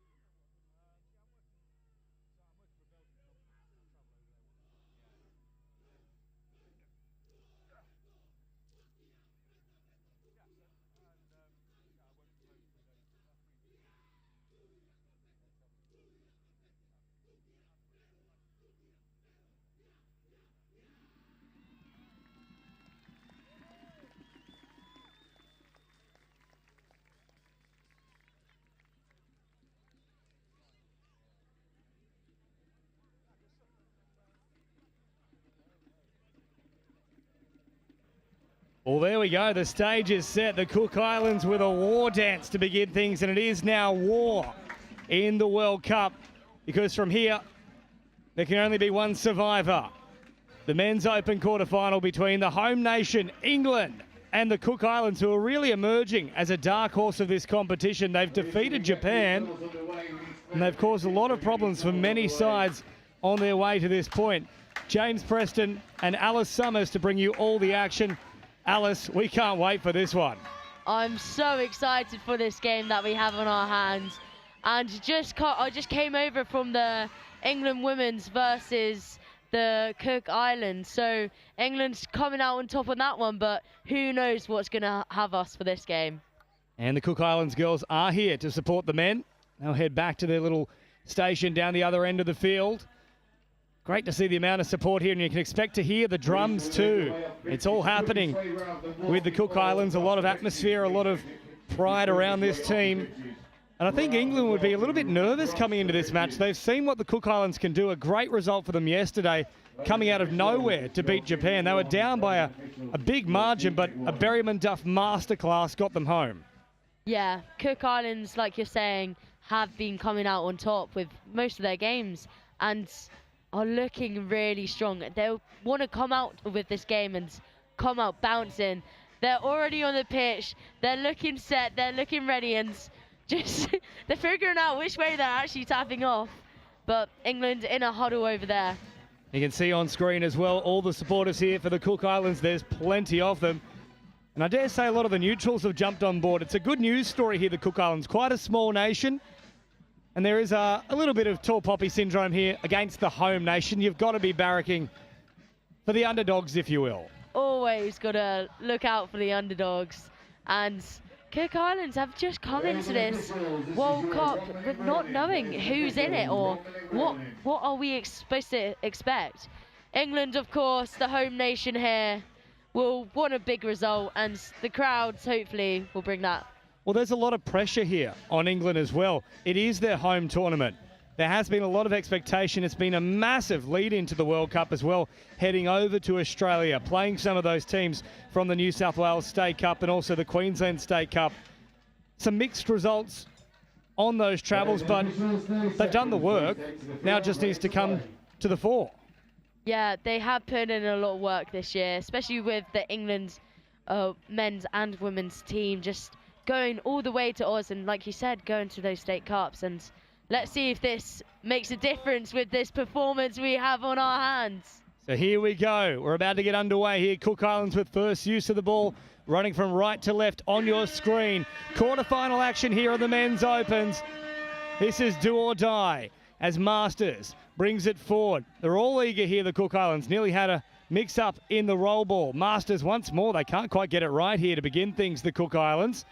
Well, there we go. The stage is set. The Cook Islands with a war dance to begin things, and it is now war in the World Cup, because from here there can only be one survivor. The Men's Open quarterfinal between the home nation, England, and the Cook Islands, who are really emerging as a dark horse of this competition. They've defeated Japan, and they've caused a lot of problems for many sides on their way to this point. James Preston and Alice Summers to bring you all the action. Alice, we can't wait for this one. I'm so excited for this game that we have on our hands. And I just came over from the England women's versus the Cook Islands. So England's coming out on top on that one, but who knows what's going to have us for this game. And the Cook Islands girls are here to support the men. They'll head back to their little station down the other end of the field. Great to see the amount of support here, and you can expect to hear the drums too. It's all happening with the Cook Islands. A lot of atmosphere, a lot of pride around this team. And I think England would be a little bit nervous coming into this match. They've seen what the Cook Islands can do. A great result for them yesterday, coming out of nowhere to beat Japan. They were down by a big margin, but a Berryman Duff masterclass got them home. Yeah, Cook Islands, like you're saying, have been coming out on top with most of their games and are looking really strong. They want to come out with this game and come out bouncing. They're already on the pitch. They're looking set. They're looking ready, and just they're figuring out which way they're actually tapping off. But England in a huddle over there. You can see on screen as well all the supporters here for the Cook Islands. There's plenty of them. And I dare say a lot of the neutrals have jumped on board. It's a good news story here, the Cook Islands. Quite a small nation. And there is a little bit of tall poppy syndrome here against the home nation. You've got to be barracking for the underdogs, if you will. Always got to look out for the underdogs. And Cook Islands have just come into this World Cup with not knowing who's in it or what are we supposed to expect. England, of course, the home nation here, will want a big result, and the crowds hopefully will bring that. Well, there's a lot of pressure here on England as well. It is their home tournament. There has been a lot of expectation. It's been a massive lead into the World Cup as well, heading over to Australia, playing some of those teams from the New South Wales State Cup and also the Queensland State Cup. some mixed results on those travels, but they've done the work. Now it just needs to come to the fore. Yeah, they have put in a lot of work this year, especially with the England's men's and women's team just going all the way to Oz and, like you said, going to those state cups. And let's see if this makes a difference with this performance we have on our hands. So here we go. We're about to get underway here. Cook Islands with first use of the ball, running from right to left on your screen. Quarterfinal action here on the Men's Opens. This is do or die as Masters brings it forward. They're all eager here, the Cook Islands. Nearly had a mix-up in the roll ball. Masters once more. They can't quite get it right here to begin things, the Cook Islands.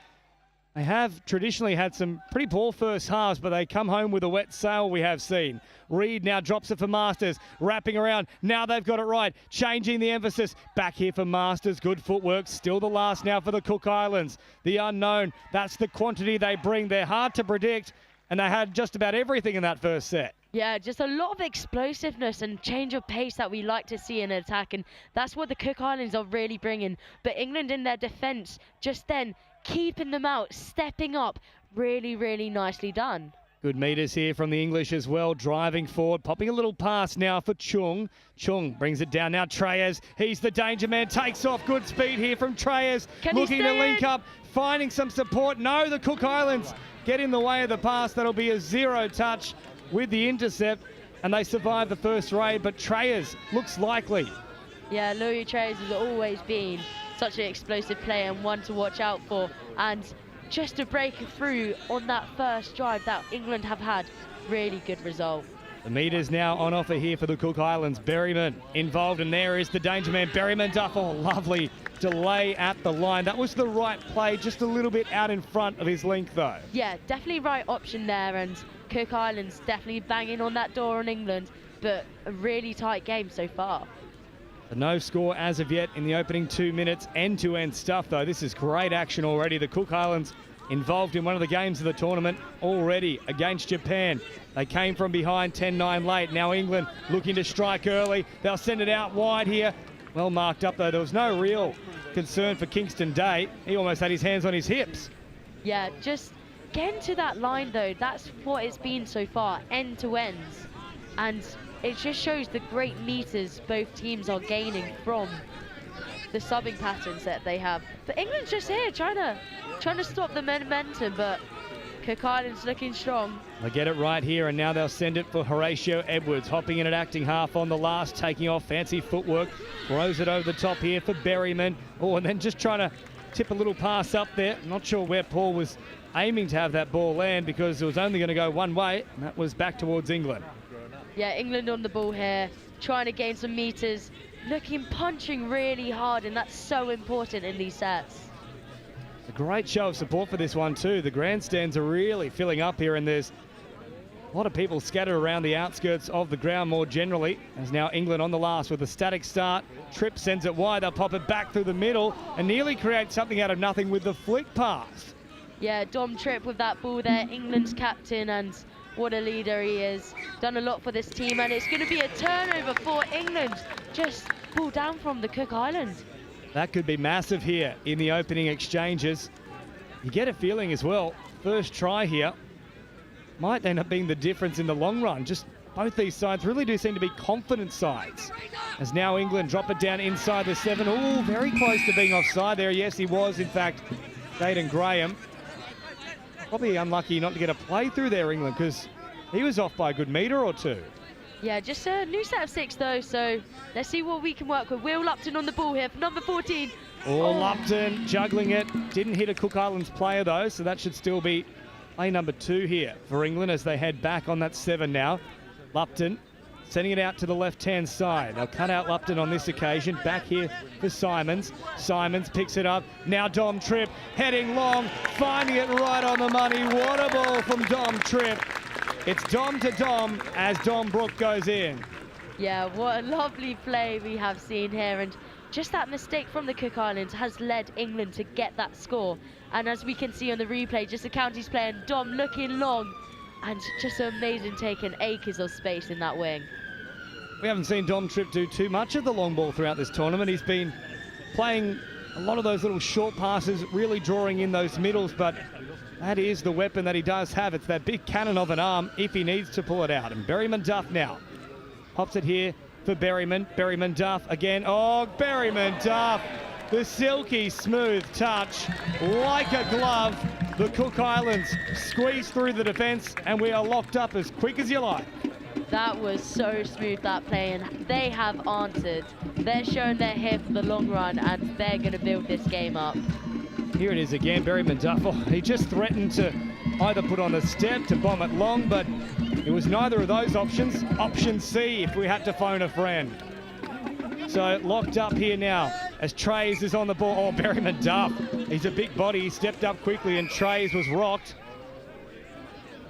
They have traditionally had some pretty poor first halves, but they come home with a wet sail, we have seen. Reed now drops it for Masters, wrapping around. Now they've got it right, changing the emphasis. Back here for Masters, good footwork. Still the last now for the Cook Islands. The unknown, that's the quantity they bring. They're hard to predict, and they had just about everything in that first set. Yeah, just a lot of explosiveness and change of pace that we like to see in an attack, and that's what the Cook Islands are really bringing. But England in their defence, just then keeping them out, stepping up, really, really nicely done. Good meters here from the English as well, driving forward, popping a little pass now for Chung. Chung brings it down now, Treyas, he's the danger man, takes off, good speed here from Treyas, looking to link up, finding some support. No, the Cook Islands get in the way of the pass. That'll be a 0 touch with the intercept, and they survive the first raid, but Treyas looks likely. Yeah, Louis Treyas has always been such an explosive player and one to watch out for, and just to break through on that first drive that England have had, really good result. The meters now on offer here for the Cook Islands. Berryman involved, and there is the danger man, Berryman Duffel. Lovely delay at the line. That was the right play, just a little bit out in front of his link though. Yeah, definitely right option there, and Cook Islands definitely banging on that door on England, but a really tight game so far. No score as of yet in the opening 2 minutes. End-to-end stuff, though. This is great action already. The Cook Islands involved in one of the games of the tournament already against Japan. They came from behind 10-9 late. Now England looking to strike early. They'll send it out wide here. Well marked up, though. There was no real concern for Kingston Day. He almost had his hands on his hips. Yeah, just getting to that line, though. That's what it's been so far, end-to-ends. And it just shows the great meters both teams are gaining from the subbing patterns that they have. But England's just here trying to stop the momentum, but Cook Islands looking strong. They get it right here, and now they'll send it for Horatio Edwards, hopping in and acting half on the last, taking off fancy footwork, throws it over the top here for Berryman. Oh, and then just trying to tip a little pass up there. Not sure where Paul was aiming to have that ball land, because it was only going to go one way, and that was back towards England. Yeah, England on the ball here, trying to gain some meters, punching really hard, and that's so important in these sets. A great show of support for this one too. The grandstands are really filling up here, and there's a lot of people scattered around the outskirts of the ground more generally. As now England on the last with a static start. Tripp sends it wide, they'll pop it back through the middle and nearly create something out of nothing with the flick pass. Yeah, Dom Tripp with that ball there, England's captain, and what a leader he is. Done a lot for this team, and it's going to be a turnover for England. Just ball down from the Cook Islands. That could be massive here in the opening exchanges. You get a feeling as well, first try here might end up being the difference in the long run. Just both these sides really do seem to be confident sides. As now England drop it down inside the 7. Oh, very close to being offside there. Yes, he was, in fact, Dayton Graham. Probably unlucky not to get a play through there, England, because he was off by a good metre or two. Yeah, just a new set of 6 though, so let's see what we can work with. Will Lupton on the ball here for number 14. Oh, Lupton juggling it. Didn't hit a Cook Islands player though, so that should still be play number 2 here for England as they head back on that 7 now. Lupton sending it out to the left-hand side. They'll cut out Lupton on this occasion. Back here for Simons. Simons picks it up. Now Dom Tripp heading long, finding it right on the money. What a ball from Dom Tripp. It's Dom to Dom as Dom Brook goes in. Yeah, what a lovely play we have seen here, and just that mistake from the Cook Islands has led England to get that score. And as we can see on the replay, just the counties player and Dom looking long, and just amazing, taking acres of space in that wing. We haven't seen Dom Tripp do too much of the long ball throughout this tournament. He's been playing a lot of those little short passes, really drawing in those middles, but That is the weapon that he does have. It's that big cannon of an arm if he needs to pull it out. And Berryman Duff now pops it here for Berryman. Berryman Duff again. Oh, Berryman Duff. The silky smooth touch like a glove. The Cook Islands squeeze through the defence and we are locked up as quick as you like. That was so smooth, that play, and they have answered. They're showing they're here for the long run and they're going to build this game up. Here it is again, Berryman Duff. Oh, he just threatened to either put on a step to bomb it long, but it was neither of those options. Option C if we had to phone a friend. So locked up here now as Trays is on the ball. Oh, Berryman Duff. He's a big body. He stepped up quickly and Trays was rocked.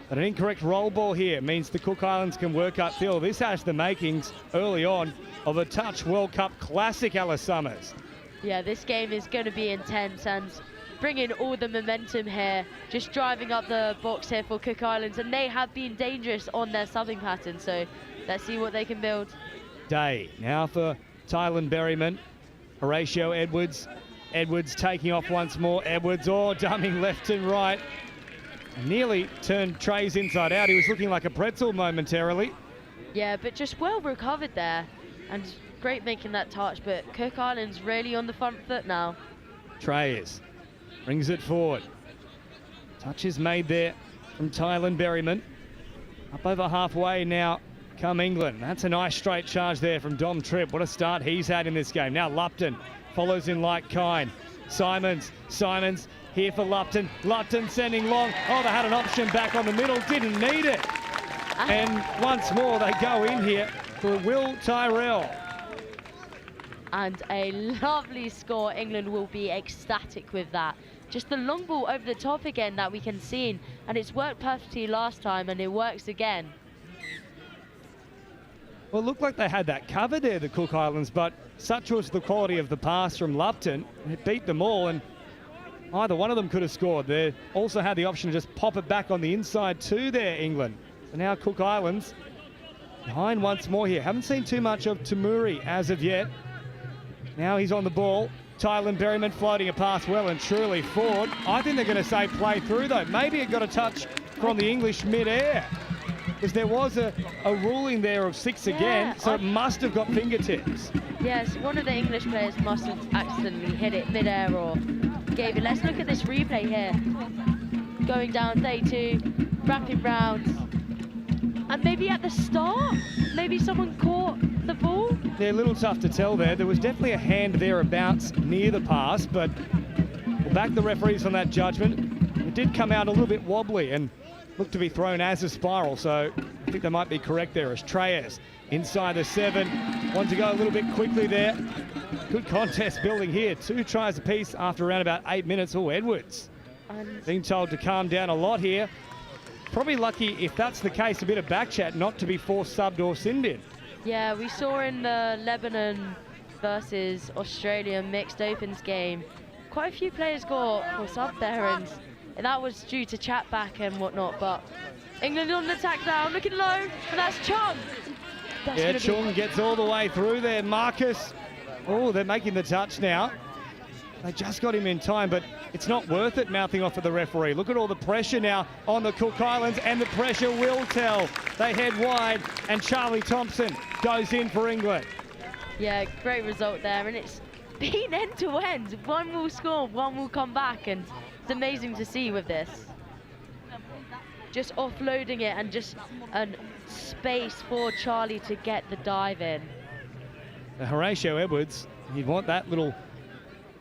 But an incorrect roll ball here means the Cook Islands can work upfield. This has the makings early on of a Touch World Cup classic, Alice Summers. Yeah, this game is going to be intense and bringing all the momentum here, just driving up the box here for Cook Islands, and they have been dangerous on their subbing pattern, so let's see what they can build. Day now for Tylan Berryman. Horatio Edwards. Edwards taking off once more. Edwards, dumbing left and right. Nearly turned Trays inside out. He was looking like a pretzel momentarily. Yeah, but just well recovered there. And great making that touch, but Cook Island's really on the front foot now. Trays brings it forward. Touch is made there from Tylan Berryman. Up over halfway now come England. That's a nice straight charge there from Dom Tripp. What a start he's had in this game. Now Lupton follows in like kind. Simons here for Lupton. Lupton sending long. Oh, they had an option back on the middle. Didn't need it. And once more they go in here for Will Tyrell. And a lovely score. England will be ecstatic with that. Just the long ball over the top again that we can see. And it's worked perfectly last time and it works again. Well, it looked like they had that covered there, the Cook Islands, but such was the quality of the pass from Lupton. It beat them all, and either one of them could have scored. They also had the option to just pop it back on the inside too there, England. So now Cook Islands behind once more here. Haven't seen too much of Tamuri as of yet. Now he's on the ball. Tylan Berryman floating a pass well and truly forward. I think they're going to say play through though. Maybe it got a touch from the English mid-air. Because there was a ruling there of 6 again, so it must have got fingertips. Yes, one of the English players must have accidentally hit it mid-air or gave it. Let's look at this replay here. Going down 32, wrapping round. And maybe at the start, maybe someone caught the ball? Yeah, a little tough to tell there. There was definitely a hand thereabouts near the pass, but we'll back the referees on that judgment. It did come out a little bit wobbly and looked to be thrown as a spiral, so I think they might be correct there as Treyas inside the 7. Want to go a little bit quickly there. Good contest building here. 2 tries apiece after around about 8 minutes. Oh, Edwards being told to calm down a lot here. Probably lucky, if that's the case, a bit of back chat not to be forced subbed or sinned in. Yeah, we saw in the Lebanon versus Australia mixed opens game, quite a few players got subbed there, and that was due to chat back and whatnot, but England on the attack now, looking low, and that's Chung. Yeah, Chung gets all the way through there. Marcus, oh, they're making the touch now. They just got him in time, but it's not worth it mouthing off at the referee. Look at all the pressure now on the Cook Islands, and the pressure will tell. They head wide, and Charlie Thompson goes in for England. Yeah, great result there, and it's been end to end. One will score, one will come back, and it's amazing to see with this. Just offloading it and just a space for Charlie to get the dive in. Horatio Edwards, he'd want that little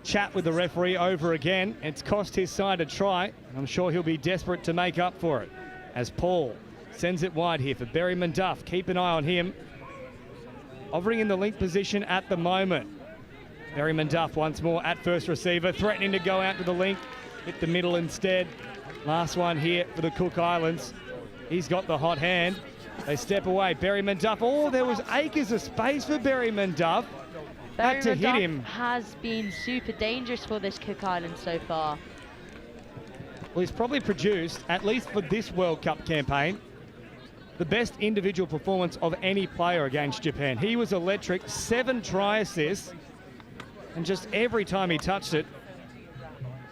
chat with the referee over again. It's cost his side a try. I'm sure he'll be desperate to make up for it. As Paul sends it wide here for Berryman Duff. Keep an eye on him. Hovering in the link position at the moment. Berryman Duff once more at first receiver, threatening to go out to the link. Hit the middle instead. Last one here for the Cook Islands. He's got the hot hand. They step away. Berryman Duff. Oh, there was acres of space for Berryman Duff. Had to hit him. Has been super dangerous for this Cook Island so far. Well, he's probably produced, at least for this World Cup campaign, the best individual performance of any player against Japan. He was electric, 7 try assists, and just every time he touched it,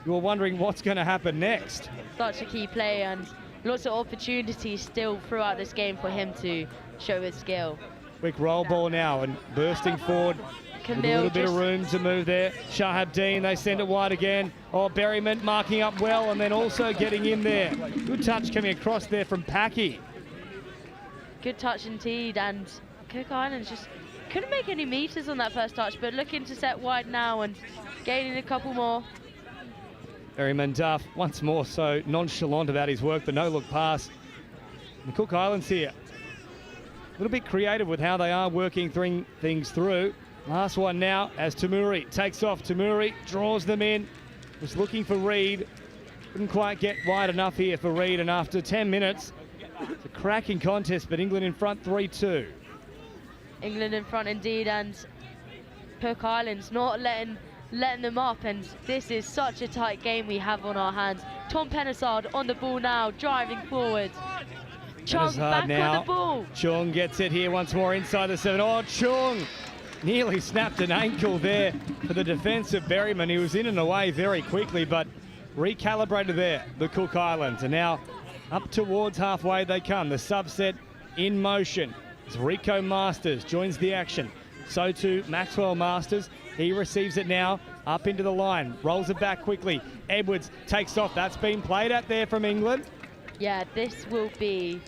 you're wondering what's going to happen next. Such a key play and lots of opportunities still throughout this game for him to show his skill. Quick roll ball now and bursting forward. With a little bit of room to move there. Shahabdeen, they send it wide again. Oh, Berryman marking up well and then also getting in there. Good touch coming across there from Packy. Good touch indeed, and Cook Islands just couldn't make any meters on that first touch, but looking to set wide now and gaining a couple more. Berryman Duff once more so nonchalant about his work, the no-look pass. The Cook Islands here, a little bit creative with how they are working things through. Last one now as Tamuri takes off. Tamuri draws them in. Was looking for Reed. Couldn't quite get wide enough here for Reed. And after 10 minutes, it's a cracking contest, but England in front 3-2. England in front indeed, and Cook Islands not letting them up. And this is such a tight game we have on our hands. Tom Penasard on the ball now, driving forward. Chung back on the ball. Chung gets it here once more inside the 7. Oh, Chung nearly snapped an ankle there for the defence of Berryman. He was in and away very quickly, but recalibrated there, the Cook Islands. And now up towards halfway they come. The subset in motion. As Rico Masters joins the action. So too Maxwell Masters. He receives it now up into the line. Rolls it back quickly. Edwards takes off. That's been played at there from England. Yeah, this will be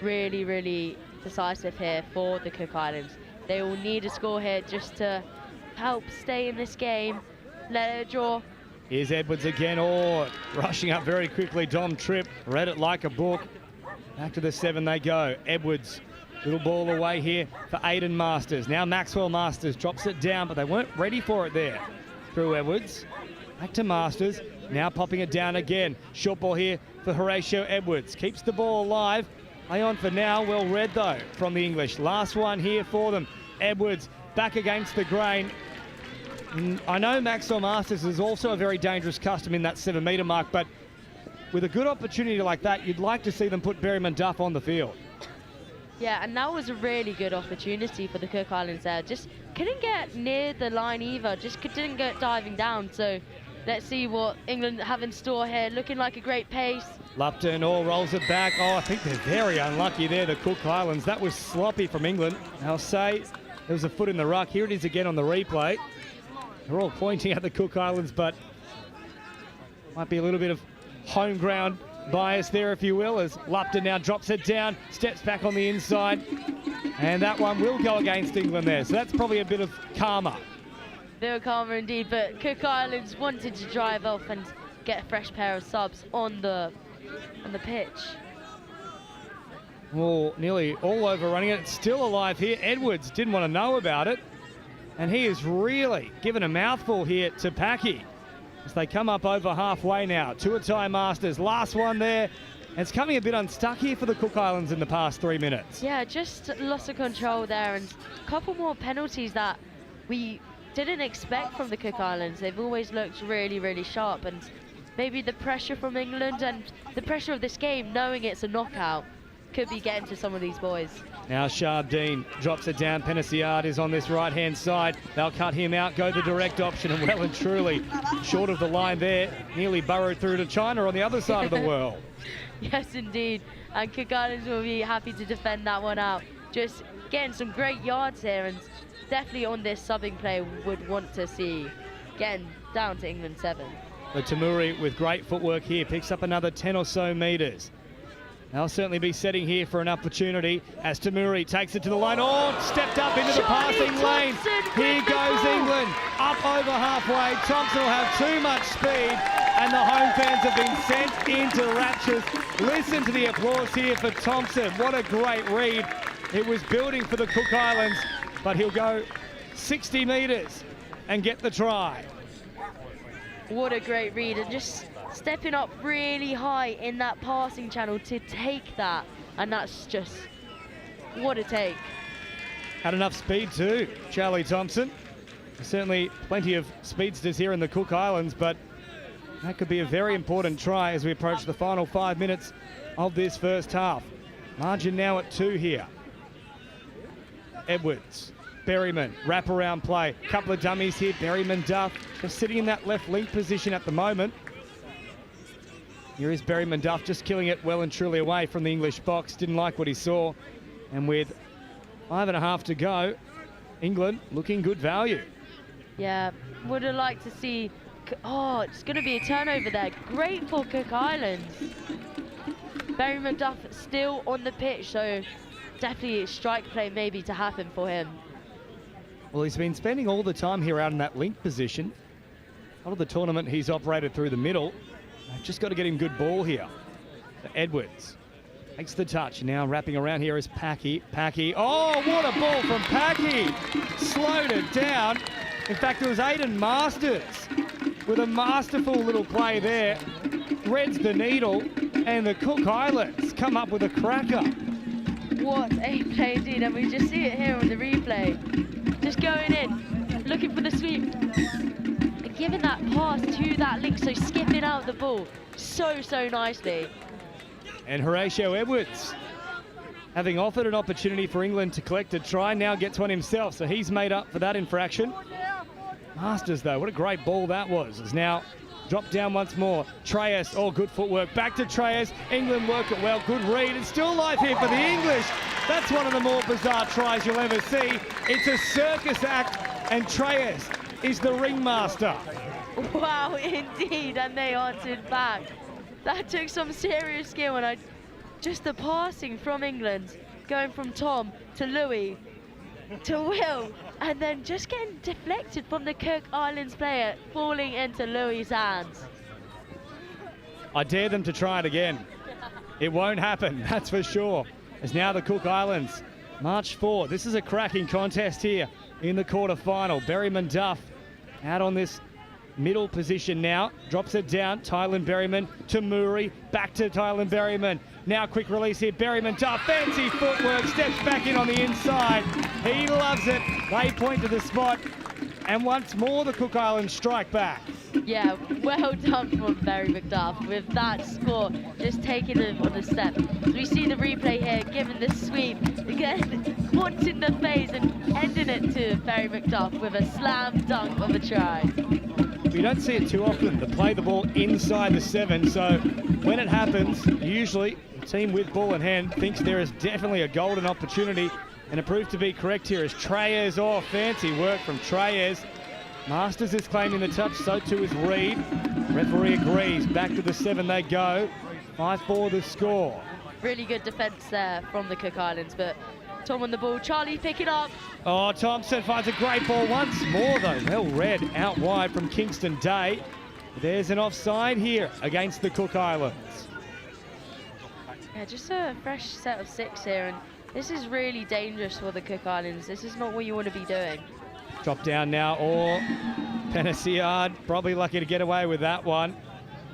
really, really decisive here for the Cook Islands. They will need a score here just to help stay in this game. Let it draw. Here's Edwards again. Oh, rushing up very quickly. Dom Tripp read it like a book. Back to the 7 they go. Edwards, little ball away here for Aiden Masters. Now Maxwell Masters drops it down, but they weren't ready for it there. Through Edwards. Back to Masters. Now popping it down again. Short ball here for Horatio Edwards. Keeps the ball alive. Play on for now. Well read though from the English. Last one here for them. Edwards back against the grain. I know Maxwell Masters is also a very dangerous custom in that 7 metre mark, but with a good opportunity like that, you'd like to see them put Berryman Duff on the field. Yeah, and that was a really good opportunity for the Cook Islands there. Just couldn't get near the line either. Just didn't get diving down. So let's see what England have in store here. Looking like a great pace. Lupton all rolls it back. Oh, I think they're very unlucky there, the Cook Islands. That was sloppy from England. I'll say there was a foot in the ruck. Here it is again on the replay. They're all pointing at the Cook Islands, but might be a little bit of home ground bias there, if you will, as Lupton now drops it down, steps back on the inside, and that one will go against England there. So that's probably a bit of karma. Bit of karma indeed, but Cook Islands wanted to drive off and get a fresh pair of subs on the pitch. Oh, nearly all overrunning it. It's still alive here. Edwards didn't want to know about it, and he is really given a mouthful here to Packy as they come up over halfway now. Tuatai Masters, last one there. And it's coming a bit unstuck here for the Cook Islands in the past 3 minutes. Yeah, just loss of control there, and a couple more penalties that we didn't expect from the Cook Islands. They've always looked really, really sharp, and maybe the pressure from England and the pressure of this game, knowing it's a knockout, could be getting to some of these boys. Now Shabdeen drops it down. Penasiard is on this right-hand side. They'll cut him out, go the direct option, and well and truly short of the line there. Nearly burrowed through to China on the other side of the world. Yes, indeed. And Cook Islands will be happy to defend that one out. Just getting some great yards here, and definitely on this subbing play would want to see getting down to England 7. But Tamuri with great footwork here picks up another 10 or so metres. They'll certainly be setting here for an opportunity as Tamuri takes it to the line. Oh, stepped up into the passing lane. Here goes England up over halfway. Thompson will have too much speed, and the home fans have been sent into raptures. Listen to the applause here for Thompson. What a great read. It was building for the Cook Islands, but he'll go 60 metres and get the try. What a great read, and just stepping up really high in that passing channel to take that, and that's just what a take. Had enough speed too, Charlie Thompson. Certainly plenty of speedsters here in the Cook Islands, but that could be a very important try as we approach the final 5 minutes of this first half. Margin now at 2 here. Edwards, Berryman, wraparound play. Couple of dummies here. Berryman Duff just sitting in that left link position at the moment. Here is Berryman Duff just killing it well and truly away from the English box. Didn't like what he saw. And with 5.5 to go, England looking good value. Yeah, would have liked to see... Oh, it's going to be a turnover there. Great for Cook Islands. Berryman Duff still on the pitch, so definitely a strike play maybe to happen for him. Well, he's been spending all the time here out in that link position. A lot of the tournament he's operated through the middle. They've just got to get him good ball here. So Edwards takes the touch. Now wrapping around here is Packy. Packy. Oh, what a ball from Packy. Slowed it down. In fact, it was Aiden Masters with a masterful little play there. Threads the needle, and the Cook Islands come up with a cracker. What a play indeed, and we just see it here on the replay. Just going in, looking for the sweep, and giving that pass to that link, so skipping out the ball so nicely. And Horatio Edwards, having offered an opportunity for England to collect a try, now gets one himself, so he's made up for that infraction. Masters, though, what a great ball that was. Is now dropped down once more. Treyas, oh, good footwork. Back to Treyas. England work it well. Good read. It's still live here for the English. That's one of the more bizarre tries you'll ever see. It's a circus act, and Treyas is the ringmaster. Wow, indeed, and they answered back. That took some serious skill, and just the passing from England, going from Tom to Louis to Will, and then just getting deflected from the Cook Islands player, falling into Louis' hands. I dare them to try it again. It won't happen, that's for sure. As now the Cook Islands march forward. This is a cracking contest here in the quarterfinal. Berryman Duff out on this middle position now. Drops it down. Tylan Berryman to Murray. Back to Tylan Berryman. Now quick release here. Berryman Duff. Fancy footwork. Steps back in on the inside. He loves it. They point to the spot. And once more the Cook Islands strike back. Yeah, well done from Barry McDuff with that score, just taking him on the step. So we see the replay here, giving the sweep, again, haunting the face and ending it to Barry McDuff with a slam dunk of a try. We don't see it too often to play the ball inside the 7, so when it happens, usually the team with ball in hand thinks there is definitely a golden opportunity, and it proved to be correct here as Treyas, oh, fancy work from Treyas. Masters is claiming the touch, so too is Reed. Referee agrees, back to the 7 they go. 5-4 the score. Really good defence there from the Cook Islands, but Tom on the ball, Charlie picking up. Oh, Thompson finds a great ball once more though. Well read out wide from Kingston Day. There's an offside here against the Cook Islands. Yeah, just a fresh set of 6 here, and this is really dangerous for the Cook Islands. This is not what you want to be doing. Drop down now, or Penasiard probably lucky to get away with that one.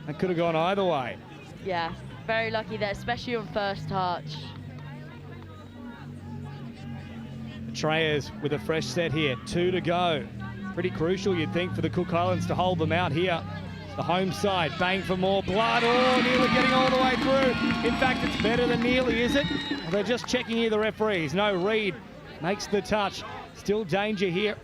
That could have gone either way. Yeah, very lucky there, especially on first touch. Treyas with a fresh set here, 2 to go. Pretty crucial, you'd think, for the Cook Islands to hold them out here. The home side, bang for more blood. Oh, nearly getting all the way through. In fact, it's better than nearly, is it? Well, they're just checking here, the referees. No, Reed makes the touch. Still danger here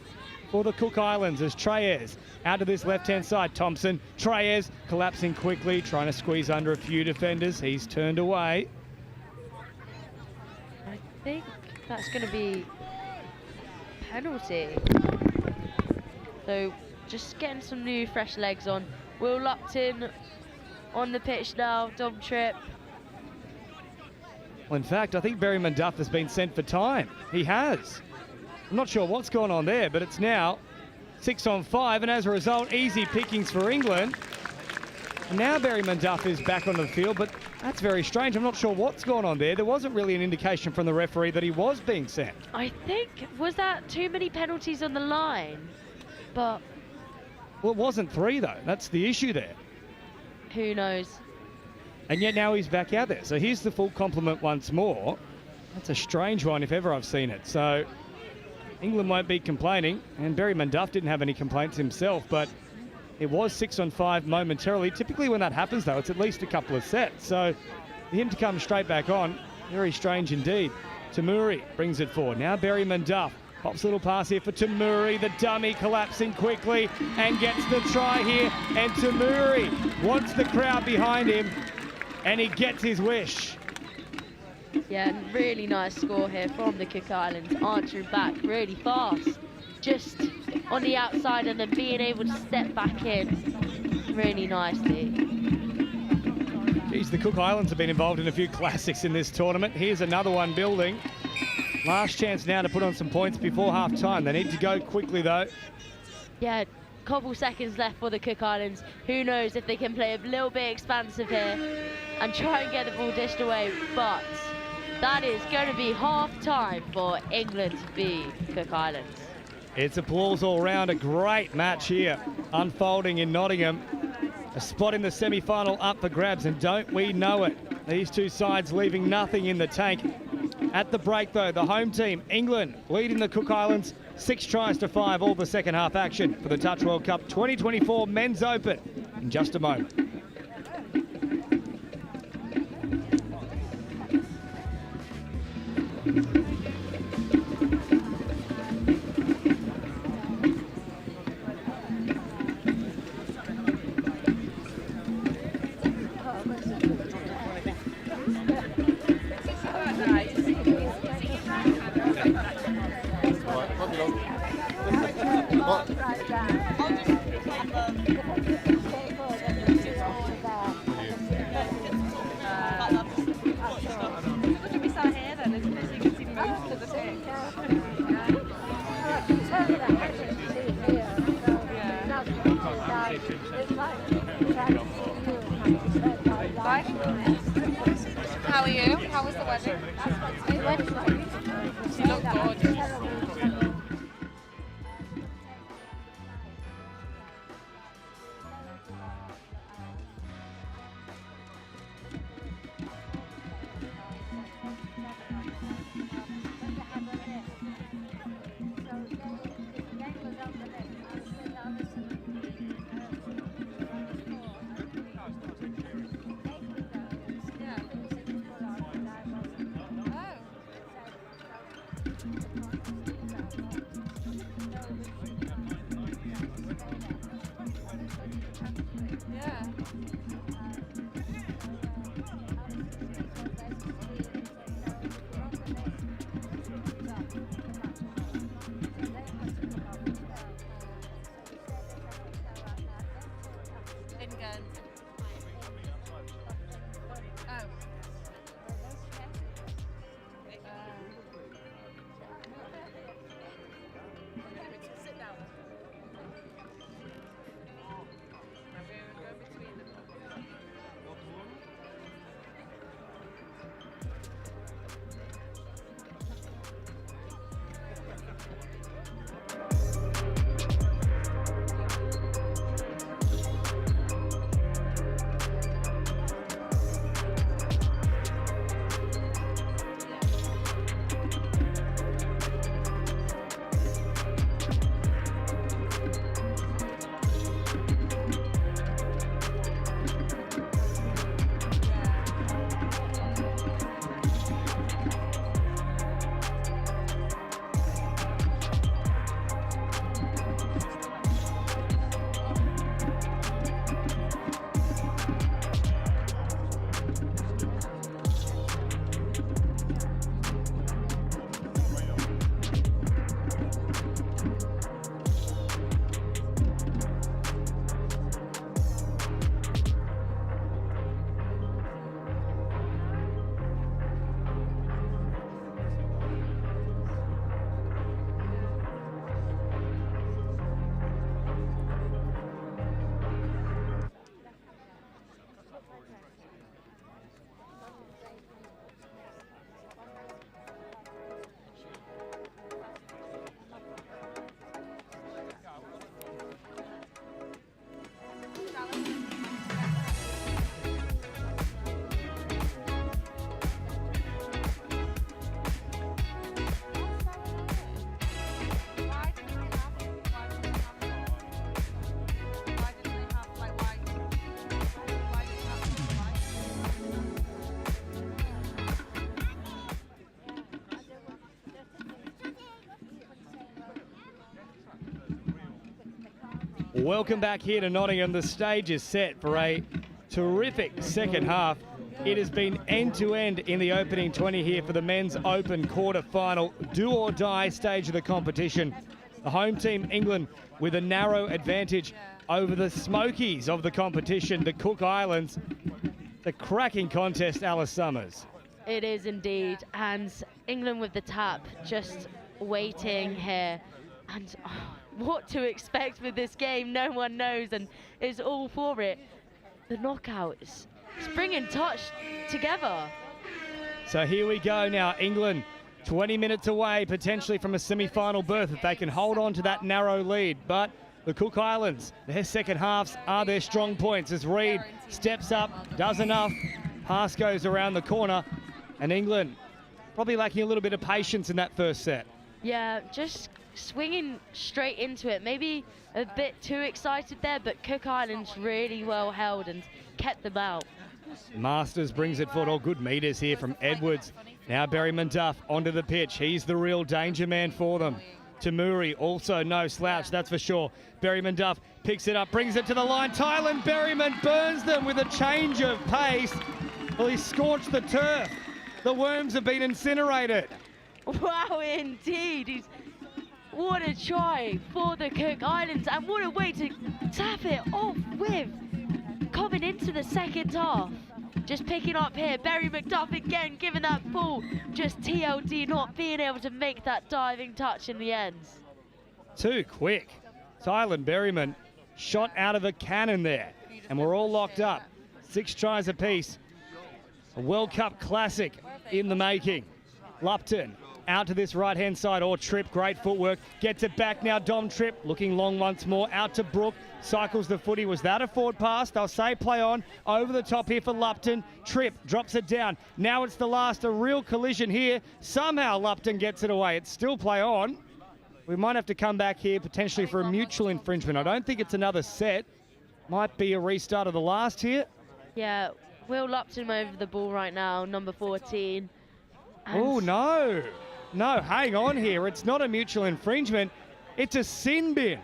for the Cook Islands as Treyas out to this left-hand side. Thompson, Treyas collapsing quickly, trying to squeeze under a few defenders. He's turned away. I think that's going to be penalty. So just getting some new fresh legs on. Will Lupton on the pitch now, Dom Tripp. Well, in fact, I think Berryman Duff has been sent for time. He has. I'm not sure what's gone on there, but it's now 6 on 5, and as a result, easy pickings for England. And now Berryman Duff is back on the field, but that's very strange. I'm not sure what's gone on there. There wasn't really an indication from the referee that he was being sent. I think, was that too many penalties on the line? But... well, it wasn't 3, though. That's the issue there. Who knows? And yet now he's back out there. So here's the full complement once more. That's a strange one if ever I've seen it. So England won't be complaining, and Berryman Duff didn't have any complaints himself, but it was 6 on 5 momentarily. Typically when that happens, though, it's at least a couple of sets. So for him to come straight back on, very strange indeed. Tamuri brings it forward. Now Berryman Duff Pops a little pass here for Tamuri, the dummy collapsing quickly and gets the try here. And Tamuri wants the crowd behind him and he gets his wish. Yeah, really nice score here from the Cook Islands, answering back really fast. Just on the outside and then being able to step back in really nicely. Geez, the Cook Islands have been involved in a few classics in this tournament. Here's another one building. Last chance now to put on some points before half-time. They need to go quickly, though. Yeah, couple seconds left for the Cook Islands. Who knows if they can play a little bit expansive here and try and get the ball dished away. But that is going to be half-time for England v Cook Islands. It's applause all round. A great match here unfolding in Nottingham. A spot in the semi-final up for grabs, and don't we know it. These two sides leaving nothing in the tank. At the break, though, the home team, England, leading the Cook Islands 6 tries to 5, all the second half action for the Touch World Cup 2024 Men's Open in just a moment. How are you? How was the wedding? You look gorgeous. Oh. Welcome back here to Nottingham. The stage is set for a terrific second half. It has been end-to-end in the opening 20 here for the Men's Open quarter-final do-or-die stage of the competition. The home team, England, with a narrow advantage over the Smokies of the competition, the Cook Islands. The cracking contest, Alice Summers. It is indeed, and England with the tap, just waiting here. And what to expect with this game, no one knows and is all for it. The knockout is bringing touch together. So here we go now, England 20 minutes away potentially from a semi-final berth if they can hold on to that narrow lead. But the Cook Islands, their second halves are their strong points as Reid steps up, does enough, pass goes around the corner, and England probably lacking a little bit of patience in that first set. Yeah, just swinging straight into it. Maybe a bit too excited there, but Cook Islands really well held and kept them out. Masters brings it forward. All good meters here from Edwards. Now Berryman Duff onto the pitch. He's the real danger man for them. Tamuri also no slouch, that's for sure. Berryman Duff picks it up, brings it to the line. Tylan Berryman burns them with a change of pace. Well, he scorched the turf. The worms have been incinerated. Wow, indeed. What a try for the Cook Islands, and what a way to tap it off with coming into the second half. Just picking up here, Berry McDuff again giving that pull. Just TLD not being able to make that diving touch in the end. Too quick. Tylan Berryman shot out of a cannon there, and we're all locked up. 6 tries apiece. A World Cup classic in the making. Lupton out to this right-hand side, or Tripp, great footwork. Gets it back now, Dom Tripp, looking long once more, out to Brook, cycles the footy. Was that a forward pass? They'll say play on, over the top here for Lupton. Tripp drops it down. Now it's the last, a real collision here. Somehow Lupton gets it away. It's still play on. We might have to come back here potentially for a mutual infringement. I don't think it's another set. Might be a restart of the last here. Yeah, Will Lupton over the ball right now, number 14. Oh, no. No, hang on here. It's not a mutual infringement. It's a sin bin.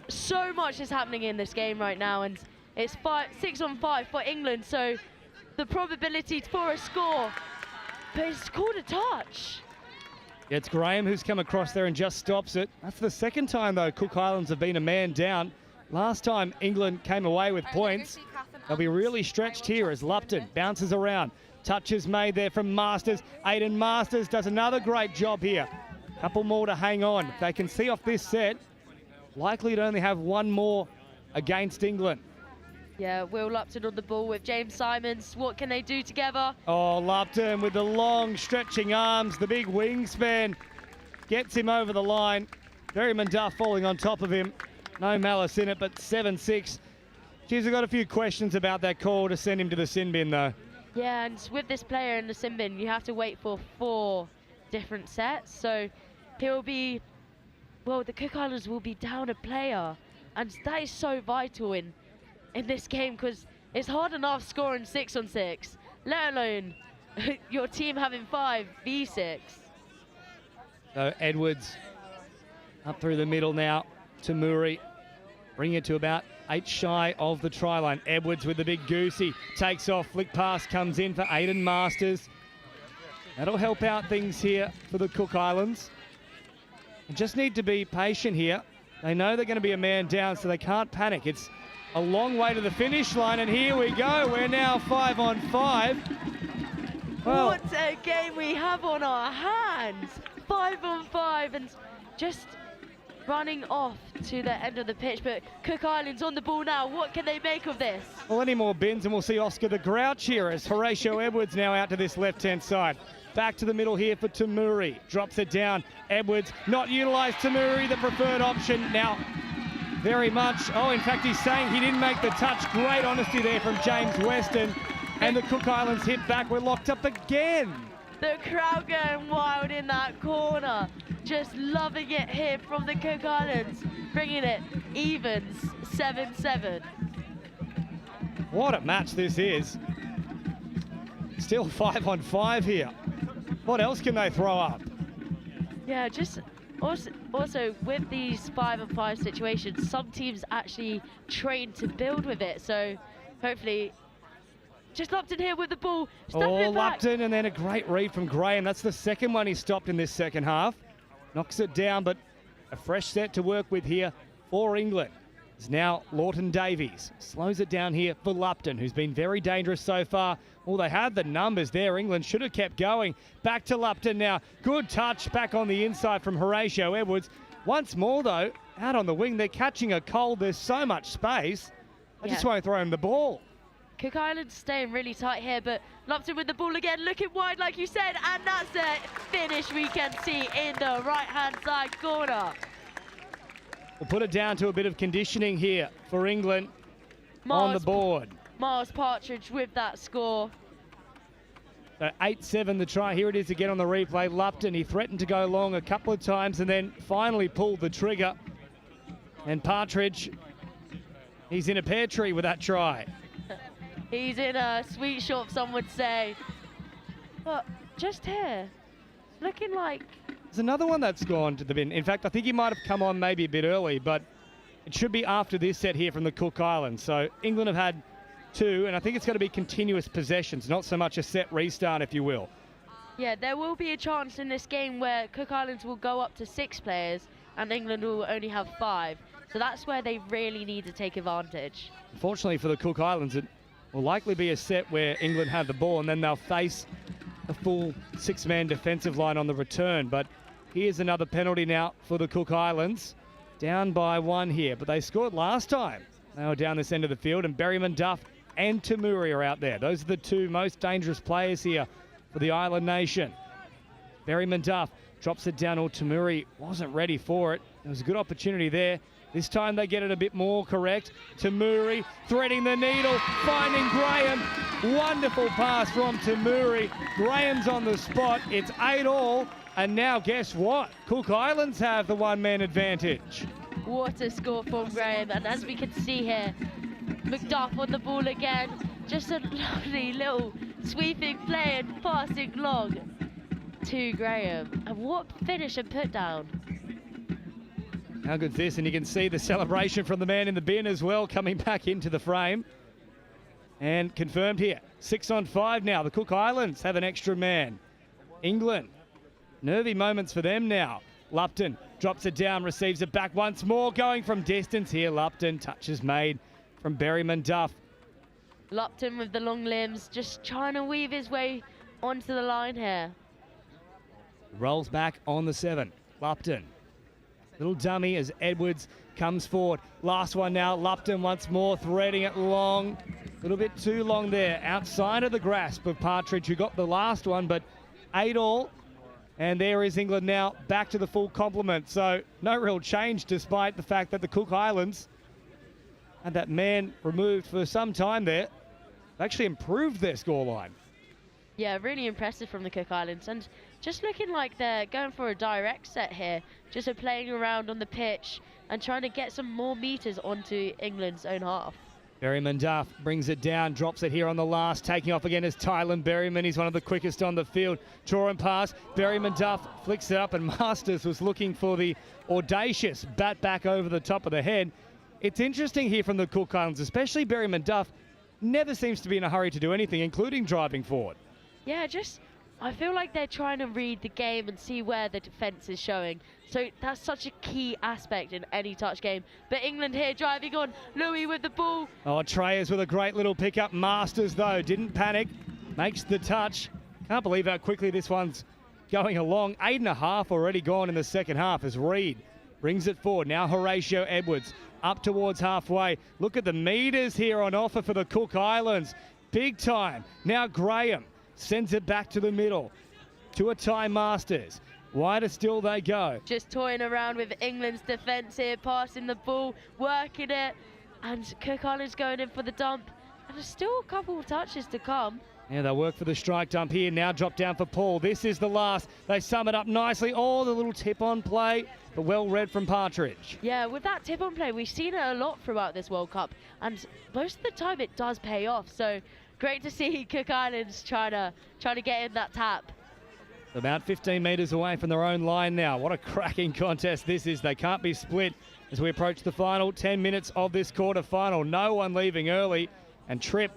So much is happening in this game right now, and it's 6-on-5 for England, so the probability for a score, but it's called a touch. It's Graham who's come across there and just stops it. That's the second time, though, Cook Islands have been a man down. Last time England came away with points. They'll be really stretched here as Lupton bounces around. Touches made there from Masters. Aiden Masters does another great job here. Couple more to hang on. If they can see off this set, likely to only have one more against England. Yeah, Will Lupton on the ball with James Simons. What can they do together? Oh, Lupton with the long stretching arms, the big wingspan. Gets him over the line. Berryman Duff falling on top of him. No malice in it, but 7-6. Geez, I've got a few questions about that call to send him to the sin bin, though. Yeah, and with this player in the sin bin, you have to wait for 4 different sets. So he'll be, well, the Cook Islands will be down a player. And that is so vital in this game, because it's hard enough scoring 6-on-6, let alone your team having 5v6. So Edwards up through the middle now to Muri. Bring it to about 8 shy of the try line. Edwards with the big goosey. Takes off, flick pass comes in for Aiden Masters. That'll help out things here for the Cook Islands. They just need to be patient here. They know they're going to be a man down, so they can't panic. It's a long way to the finish line, and here we go. We're now 5-on-5. Well, what a game we have on our hands. 5-on-5, and just running off to the end of the pitch, but Cook Islands on the ball now. What can they make of this? Well, any more bins and we'll see Oscar the Grouch here as Horatio Edwards now out to this left-hand side. Back to the middle here for Tamuri. Drops it down. Edwards not utilised. Tamuri, the preferred option. Now, very much. Oh, in fact, he's saying he didn't make the touch. Great honesty there from James Weston. And the Cook Islands hit back. We're locked up again. The crowd going wild in that corner. Just loving it here from the Cook Islands. Bringing it evens, 7-7. What a match this is. Still 5-on-5 here. What else can they throw up? Yeah, just Also, with these 5-on-5 situations, some teams actually train to build with it. So hopefully, just Lupton here with the ball. Lupton, and then a great read from Graham. That's the second one he stopped in this second half. Knocks it down, but a fresh set to work with here for England. It's now Lawton Davies. Slows it down here for Lupton, who's been very dangerous so far. Well, they had the numbers there. England should have kept going. Back to Lupton now. Good touch back on the inside from Horatio Edwards. Once more, though, out on the wing. They're catching a cold. There's so much space. They just won't throw him the ball. Cook Islands staying really tight here, but Lupton with the ball again, looking wide like you said, and that's a finish we can see in the right-hand side corner. We'll put it down to a bit of conditioning here for England on the board. Miles Partridge with that score. So 8-7 the try. Here it is again on the replay. Lupton, he threatened to go long a couple of times and then finally pulled the trigger. And Partridge, he's in a pear tree with that try. He's in a sweet shop, some would say. But just here, looking like... There's another one that's gone to the bin. In fact, I think he might have come on maybe a bit early, but it should be after this set here from the Cook Islands. So England have had 2, and I think it's going to be continuous possessions, not so much a set restart, if you will. Yeah, there will be a chance in this game where Cook Islands will go up to 6 players and England will only have 5. So that's where they really need to take advantage. Unfortunately for the Cook Islands, it will likely be a set where England have the ball and then they'll face a full 6-man defensive line on the return. But here's another penalty now for the Cook Islands. Down by 1 here, but they scored last time. They were down this end of the field, and Berryman Duff and Tamuri are out there. Those are the 2 most dangerous players here for the island nation. Berryman Duff drops it down, or Tamuri wasn't ready for it. There was a good opportunity there. This time they get it a bit more correct. Tamuri threading the needle, finding Graham. Wonderful pass from Tamuri. Graham's on the spot. It's 8-all. And now guess what? Cook Islands have the 1-man advantage. What a score from Graham. And as we can see here, McDuff on the ball again. Just a lovely little sweeping play and passing long to Graham. And what finish and put down. How good's this? And you can see the celebration from the man in the bin as well, coming back into the frame. And confirmed here, 6-on-5 now. The Cook Islands have an extra man. England, nervy moments for them now. Lupton drops it down, receives it back once more, going from distance here. Lupton, touches made from Berryman Duff. Lupton with the long limbs, just trying to weave his way onto the line here. Rolls back on the 7. Lupton. Little dummy as Edwards comes forward. Last one now. Lupton once more, threading it long. A little bit too long there. Outside of the grasp of Partridge, who got the last one, but 8-all. And there is England now back to the full complement. So no real change despite the fact that the Cook Islands had that man removed for some time there. They actually improved their scoreline. Yeah, really impressive from the Cook Islands. And just looking like they're going for a direct set here. Just playing around on the pitch and trying to get some more meters onto England's own half. Berryman Duff brings it down, drops it here on the last. Taking off again is Tylan Berryman. He's one of the quickest on the field. Draw and pass. Berryman Duff flicks it up, and Masters was looking for the audacious bat back over the top of the head. It's interesting here from the Cook Islands, especially Berryman Duff, never seems to be in a hurry to do anything, including driving forward. Yeah, I feel like they're trying to read the game and see where the defence is showing. So that's such a key aspect in any touch game. But England here driving on. Louis with the ball. Oh, Treyers with a great little pickup. Masters, though, didn't panic. Makes the touch. Can't believe how quickly this one's going along. 8.5 already gone in the second half as Reed brings it forward. Now Horatio Edwards up towards halfway. Look at the meters here on offer for the Cook Islands. Big time. Now Graham sends it back to the middle to a tie Masters. Wider still they go. Just toying around with England's defence here, passing the ball, working it, and Cook Islands going in for the dump. And there's still a couple of touches to come. Yeah, they'll work for the strike dump here. Now drop down for Paul. This is the last. They sum it up nicely. Oh, the little tip-on play, but well read from Partridge. Yeah, with that tip-on play, we've seen it a lot throughout this World Cup, and most of the time it does pay off. So great to see Cook Islands trying to get in that tap. About 15 metres away from their own line now. What a cracking contest this is. They can't be split as we approach the final 10 minutes of this quarter-final. No one leaving early, and Tripp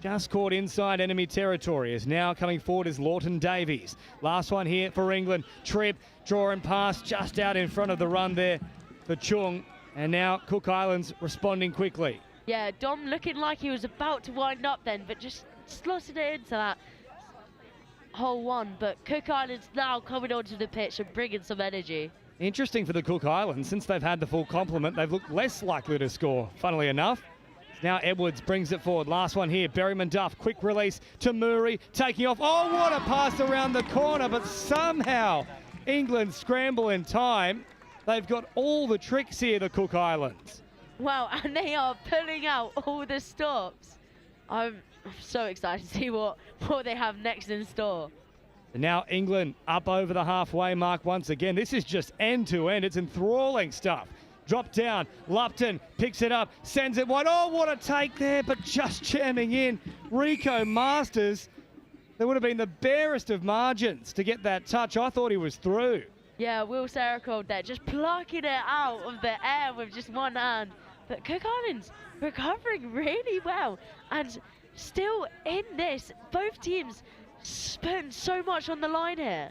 just caught inside enemy territory. Is now coming forward is Lawton Davies. Last one here for England. Tripp drawing past just out in front of the run there for Chung. And now Cook Islands responding quickly. Yeah, Dom looking like he was about to wind up then, but just slotted it into that hole one. But Cook Islands now coming onto the pitch and bringing some energy. Interesting for the Cook Islands. Since they've had the full complement, they've looked less likely to score, funnily enough. Now Edwards brings it forward. Last one here, Berryman Duff. Quick release to Murray, taking off. Oh, what a pass around the corner, but somehow England scramble in time. They've got all the tricks here, the Cook Islands. Wow, and they are pulling out all the stops. I'm so excited to see what they have next in store. And now England up over the halfway mark once again. This is just end-to-end. It's enthralling stuff. Drop down. Lupton picks it up, sends it wide. Oh, what a take there, but just jamming in. Rico Masters. There would have been the barest of margins to get that touch. I thought he was through. Yeah, Will Saracold there, just plucking it out of the air with just one hand. But Cook Islands recovering really well. And still in this, both teams spend so much on the line here.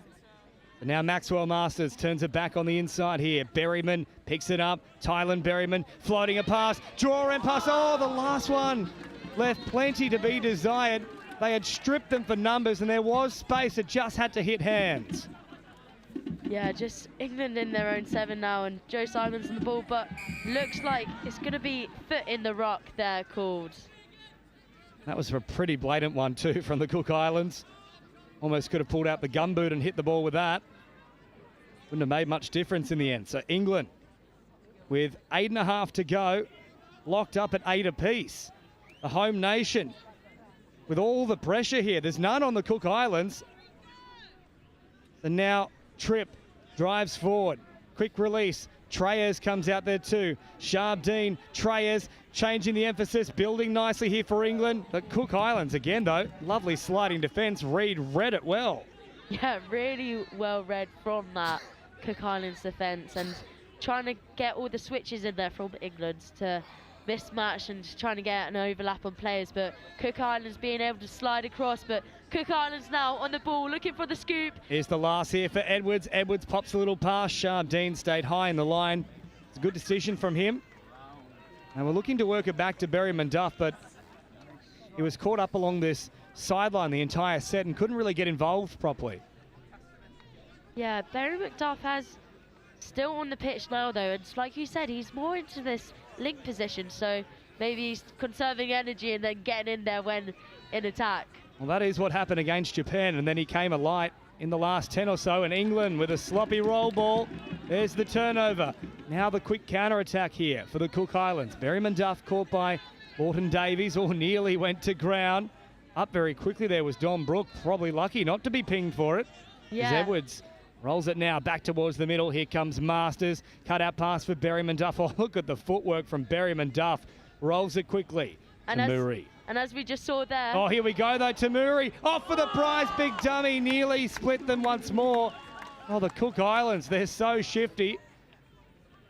And now Maxwell Masters turns it back on the inside here. Berryman picks it up. Tylan Berryman floating a pass. Draw and pass. Oh, the last one left plenty to be desired. They had stripped them for numbers and there was space. It just had to hit hands. Yeah, just England in their own 7 now, and Joe Simons on the ball, but looks like it's going to be foot in the rock there called. That was a pretty blatant one too from the Cook Islands. Almost could have pulled out the gumboot and hit the ball with that. Wouldn't have made much difference in the end. So England, with 8.5 to go, locked up at 8 apiece. The home nation, with all the pressure here. There's none on the Cook Islands. And now Tripp drives forward. Quick release. Treyers comes out there too. Sharpdean, Treyers changing the emphasis, building nicely here for England. But Cook Islands again though, lovely sliding defence. Reed read it well. Yeah, really well read from that Cook Islands defence, and trying to get all the switches in there from England to mismatch and trying to get an overlap on players, but Cook Islands being able to slide across. But Cook Islands now on the ball, looking for the scoop. Here's the last here for Edwards. Edwards pops a little pass. Sharpdean stayed high in the line. It's a good decision from him. And we're looking to work it back to Berryman Duff, but he was caught up along this sideline the entire set and couldn't really get involved properly. Yeah, Barry McDuff has still on the pitch now though, and like you said, he's more into this link position, so maybe he's conserving energy and then getting in there when in attack. Well, that is what happened against Japan, and then he came alight in the last 10 or so, and England with a sloppy roll ball. There's the turnover. Now the quick counter-attack here for the Cook Islands. Berryman Duff caught by Lawton Davies, or nearly went to ground. Up very quickly there was Dom Brook, probably lucky not to be pinged for it. Yeah. As Edwards rolls it now back towards the middle. Here comes Masters. Cut out pass for Berryman Duff. Oh, look at the footwork from Berryman Duff. Rolls it quickly to Murray. And as we just saw there... Oh, here we go, though, to Murray. Off for the prize, big dummy. Nearly split them once more. Oh, the Cook Islands, they're so shifty.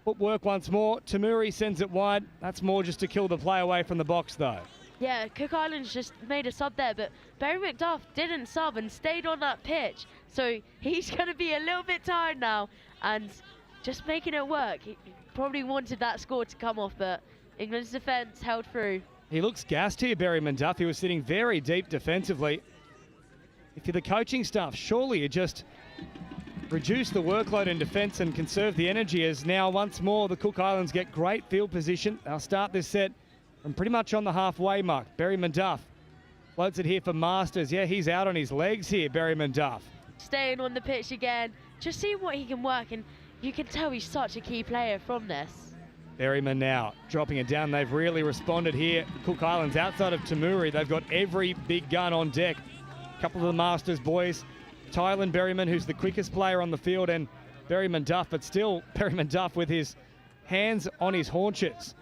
Footwork once more. Tamuri sends it wide. That's more just to kill the play away from the box, though. Yeah, Cook Islands just made a sub there, but Barry McDuff didn't sub and stayed on that pitch. So he's going to be a little bit tired now and just making it work. He probably wanted that score to come off, but England's defence held through. He looks gassed here, Berryman Duff. He was sitting very deep defensively. If you're the coaching staff, surely you just reduce the workload in defence and conserve the energy, as now once more the Cook Islands get great field position. They'll start this set from pretty much on the halfway mark. Berryman Duff floats it here for Masters. Yeah, he's out on his legs here, Berryman Duff. Staying on the pitch again, just seeing what he can work, and you can tell he's such a key player from this. Berryman now dropping it down. They've really responded here. Cook Islands outside of Tamuri. They've got every big gun on deck. A couple of the Masters boys. Tylan Berryman, who's the quickest player on the field, and Berryman Duff, but still Berryman Duff with his hands on his haunches.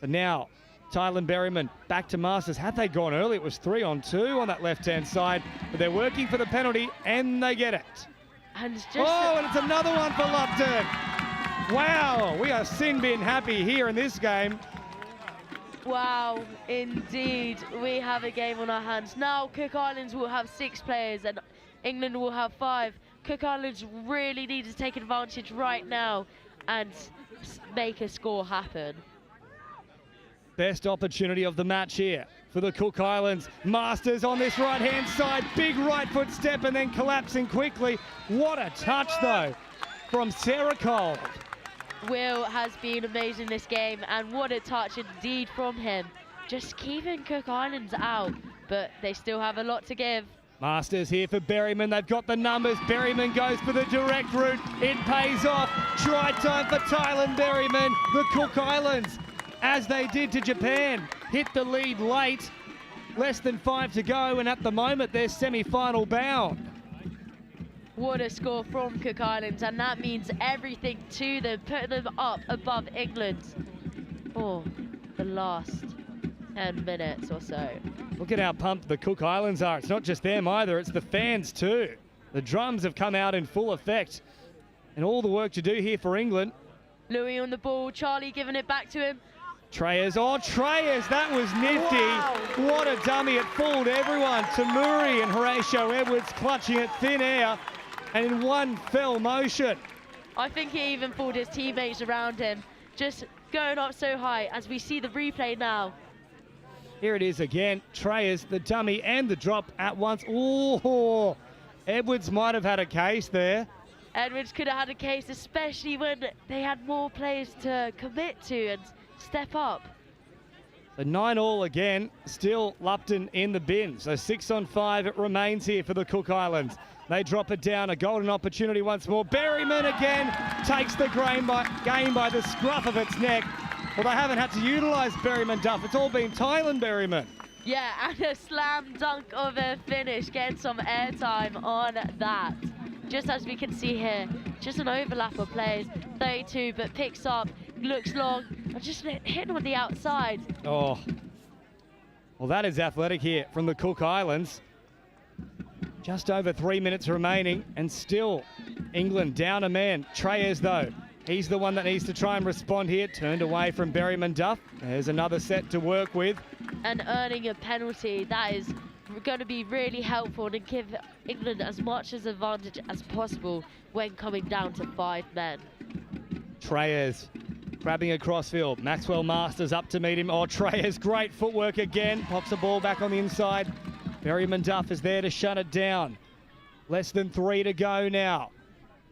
And now Tylen Berryman back to Masters. Had they gone early, it was 3-on-2 on that left-hand side. But they're working for the penalty, and they get it. And just and it's another one for Lupton. Wow, we are sin bin happy here in this game. Wow, indeed, we have a game on our hands. Now Cook Islands will have 6 players and England will have 5. Cook Islands really need to take advantage right now and make a score happen. Best opportunity of the match here for the Cook Islands. Masters on this right-hand side, big right foot step and then collapsing quickly. What a touch though from Sarah Cole. Will has been amazing this game, and what a touch indeed from him. Just keeping Cook Islands out, but they still have a lot to give. Masters here for Berryman. They've got the numbers. Berryman goes for the direct route. It pays off. Try time for Tylen Berryman. The Cook Islands, as they did to Japan, hit the lead late. Less than 5 to go, and at the moment they're semi-final bound. What a score from Cook Islands, and that means everything to them, putting them up above England for the last 10 minutes or so. Look at how pumped the Cook Islands are. It's not just them either, it's the fans too. The drums have come out in full effect, and all the work to do here for England. Louis on the ball, Charlie giving it back to him. Treyers, Treyers, that was nifty. Wow. What a dummy, it fooled everyone. Tamuri and Horatio Edwards clutching at thin air and in one fell motion. I think he even fooled his teammates around him, just going up so high as we see the replay now. Here it is again, Treyers, the dummy and the drop at once. Oh, Edwards might have had a case there. Edwards could have had a case, especially when they had more players to commit to and step up. So 9-all again, still Lupton in the bin. So 6-on-5 it remains here for the Cook Islands. They drop it down, a golden opportunity once more. Berryman again takes the game by the scruff of its neck. Well, they haven't had to utilise Berryman Duff. It's all been Tylen Berryman. Yeah, and a slam dunk of a finish, getting some airtime on that. Just as we can see here, just an overlap of players. 32, but picks up, looks long, and just hitting on the outside. Oh, well, that is athletic here from the Cook Islands. Just over 3 minutes remaining, and still England down a man. Treyers, though, he's the one that needs to try and respond here. Turned away from Berryman Duff. There's another set to work with. And earning a penalty, that is going to be really helpful and give England as much as advantage as possible when coming down to 5 men. Treyers grabbing a crossfield. Maxwell Masters up to meet him. Treyers, great footwork again. Pops the ball back on the inside. Berryman Duff is there to shut it down. Less than 3 to go now.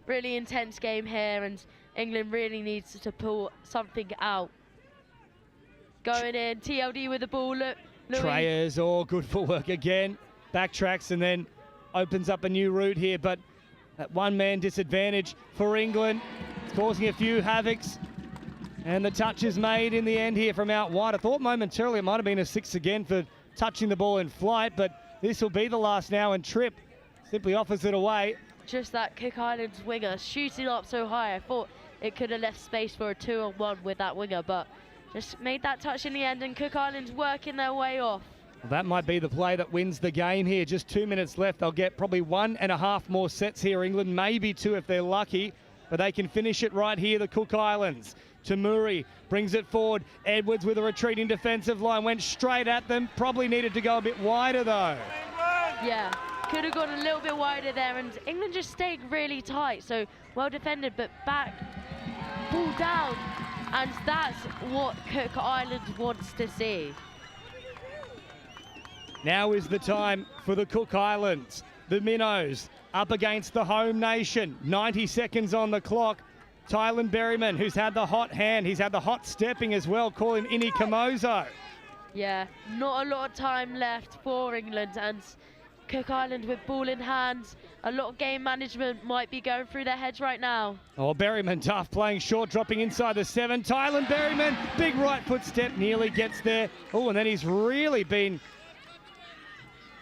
Really intense game here, and England really needs to pull something out. Going in, TLD with the ball. Look, Treyers, good footwork again. Backtracks and then opens up a new route here, but that one-man disadvantage for England. It's causing a few havocs. And the touch is made in the end here from out wide. I thought momentarily it might have been a 6 again for touching the ball in flight, but this will be the last now, and Tripp simply offers it away. Just that Cook Islands winger shooting up so high. I thought it could have left space for a 2-on-1 with that winger, but just made that touch in the end, and Cook Islands working their way off. Well, that might be the play that wins the game here. Just 2 minutes left. They'll get probably 1.5 more sets here, England, maybe 2 if they're lucky, but they can finish it right here, the Cook Islands. Tamuri brings it forward. Edwards with a retreating defensive line, went straight at them. Probably needed to go a bit wider though. Yeah, could have gone a little bit wider there, and England just stayed really tight. So well defended, but back, ball down, and that's what Cook Islands wants to see. Now is the time for the Cook Islands. The Minnows up against the home nation. 90 seconds on the clock. Tylen Berryman, who's had the hot hand, he's had the hot stepping as well, call him Ini Kamozo. Yeah, not a lot of time left for England, and Cook Island with ball in hand. A lot of game management might be going through their heads right now. Berryman Duff playing short, dropping inside the 7. Tylen Berryman, big right foot step, nearly gets there. And then he's really been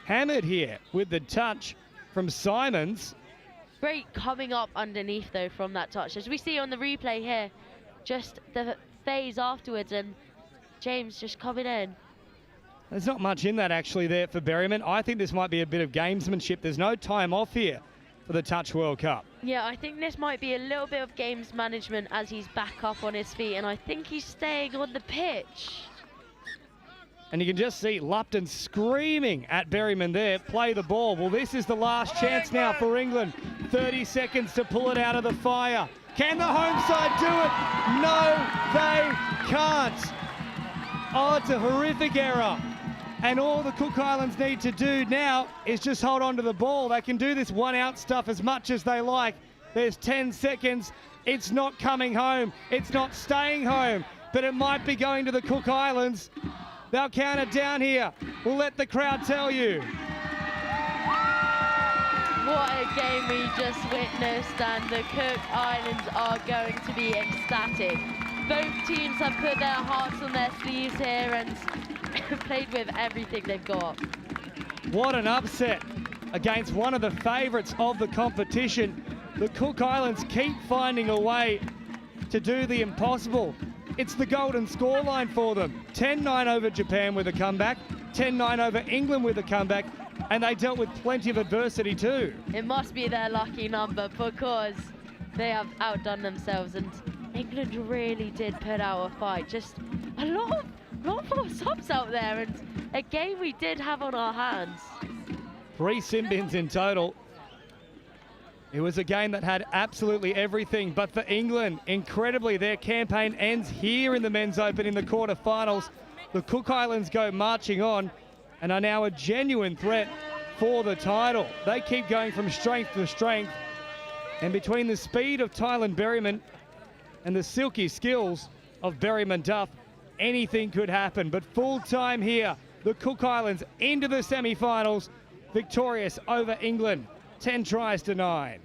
hammered here with the touch from Simons. Great coming up underneath though from that touch. As we see on the replay here, just the phase afterwards, and James just coming in. There's not much in that actually there for Berryman. I think this might be a bit of gamesmanship. There's no time off here for the Touch World Cup. Yeah, I think this might be a little bit of games management as he's back up on his feet, and I think he's staying on the pitch. And you can just see Lupton screaming at Berryman there, play the ball. Well, this is the last chance now for England. 30 seconds to pull it out of the fire. Can the home side do it? No, they can't. Oh, it's a horrific error. And all the Cook Islands need to do now is just hold on to the ball. They can do this one-out stuff as much as they like. There's 10 seconds. It's not coming home. It's not staying home. But it might be going to the Cook Islands. They'll count it down here. We'll let the crowd tell you. What a game we just witnessed, and the Cook Islands are going to be ecstatic. Both teams have put their hearts on their sleeves here and played with everything they've got. What an upset against one of the favourites of the competition. The Cook Islands keep finding a way to do the impossible. It's the golden scoreline for them. 10-9 over Japan with a comeback, 10-9 over England with a comeback, and they dealt with plenty of adversity too. It must be their lucky number because they have outdone themselves, and England really did put out a fight. Just a lot more subs out there, and a game we did have on our hands. 3 sin bins in total. It was a game that had absolutely everything, but for England, incredibly, their campaign ends here in the Men's Open in the quarterfinals. The Cook Islands go marching on and are now a genuine threat for the title. They keep going from strength to strength, and between the speed of Tylen Berryman and the silky skills of Berryman Duff, anything could happen. But full time here, the Cook Islands into the semi-finals, victorious over England, 10 tries to 9.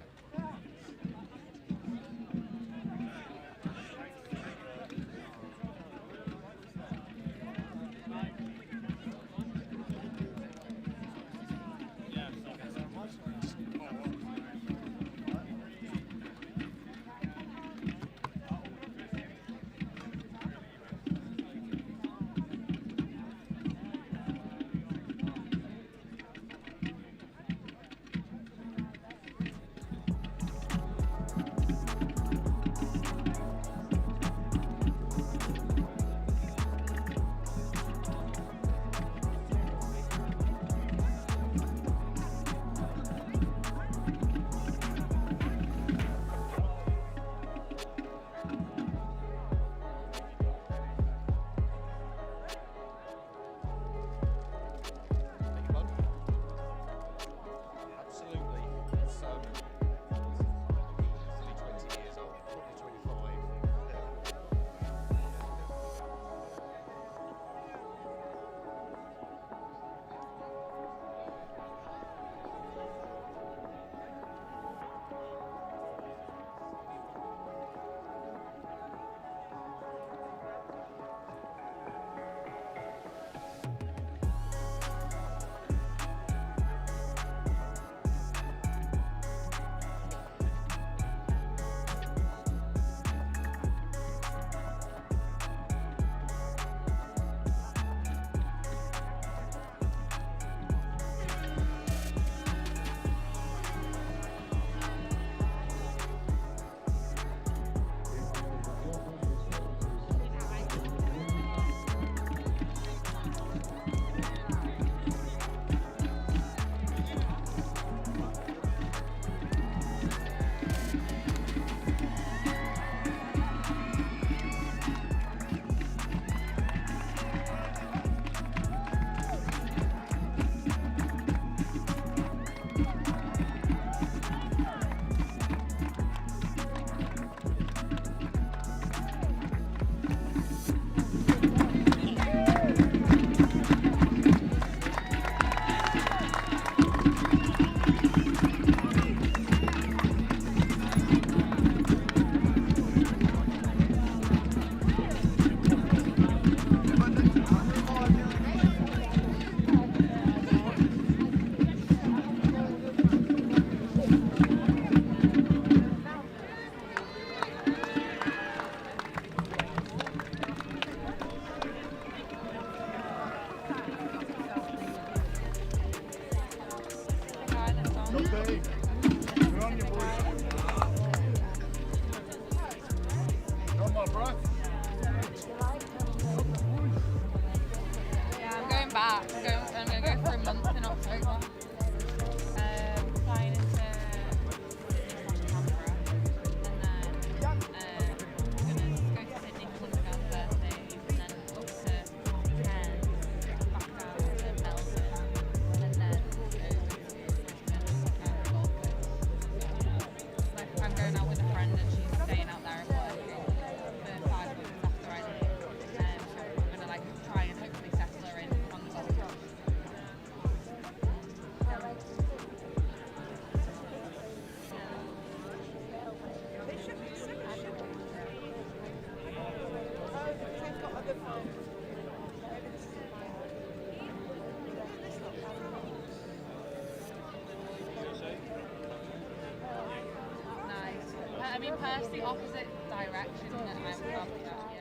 I mean, personally, opposite direction that I'm probably at, yeah.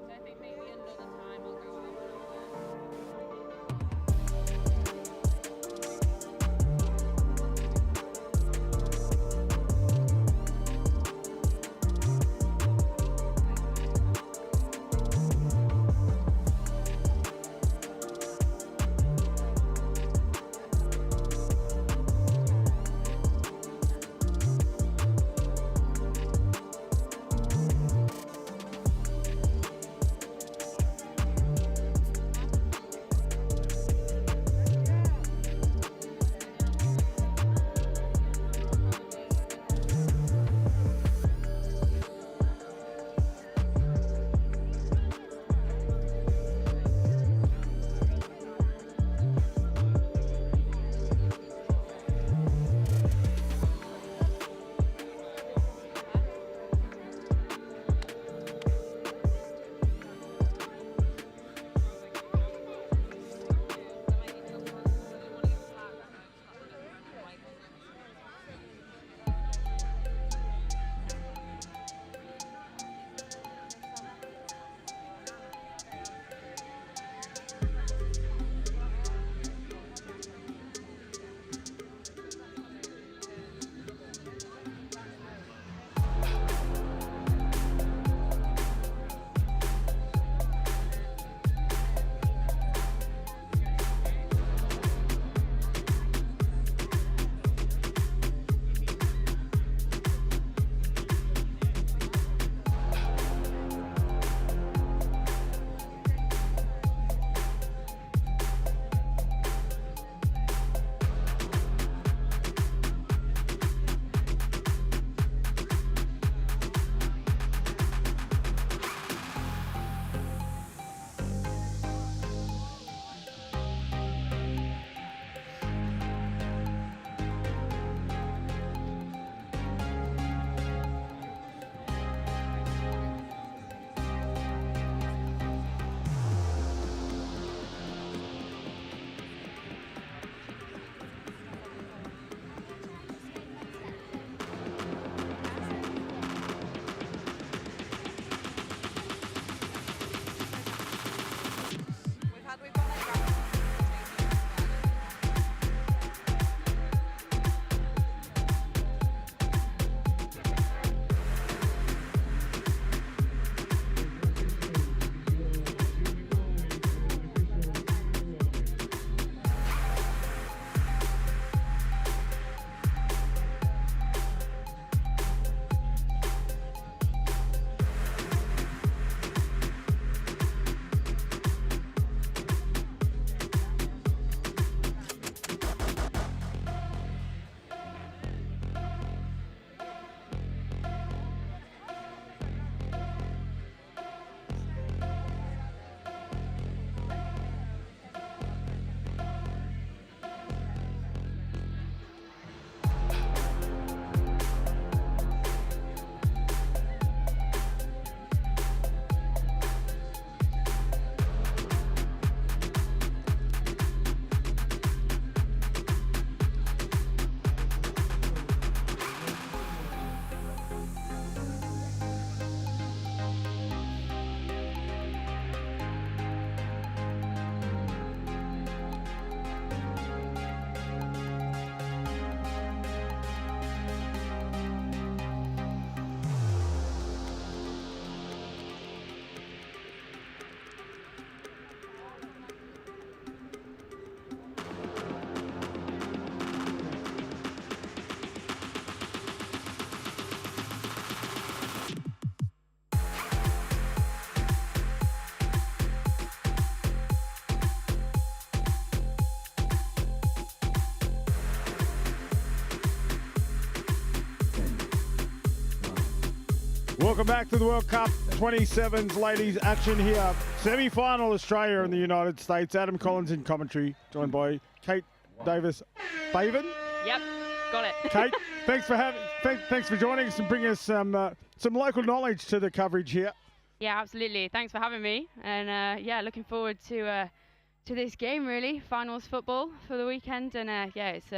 So I think maybe another time I'll go out. Welcome back to the World Cup 27s ladies action here. Semi-final Australia and the United States. Adam Collins in commentary, joined by Kate Davis. Faven? Yep, got it. Kate, thanks for joining us and bringing us some local knowledge to the coverage here. Yeah, absolutely. Thanks for having me. And yeah, looking forward to this game really. Finals football for the weekend, and yeah, it's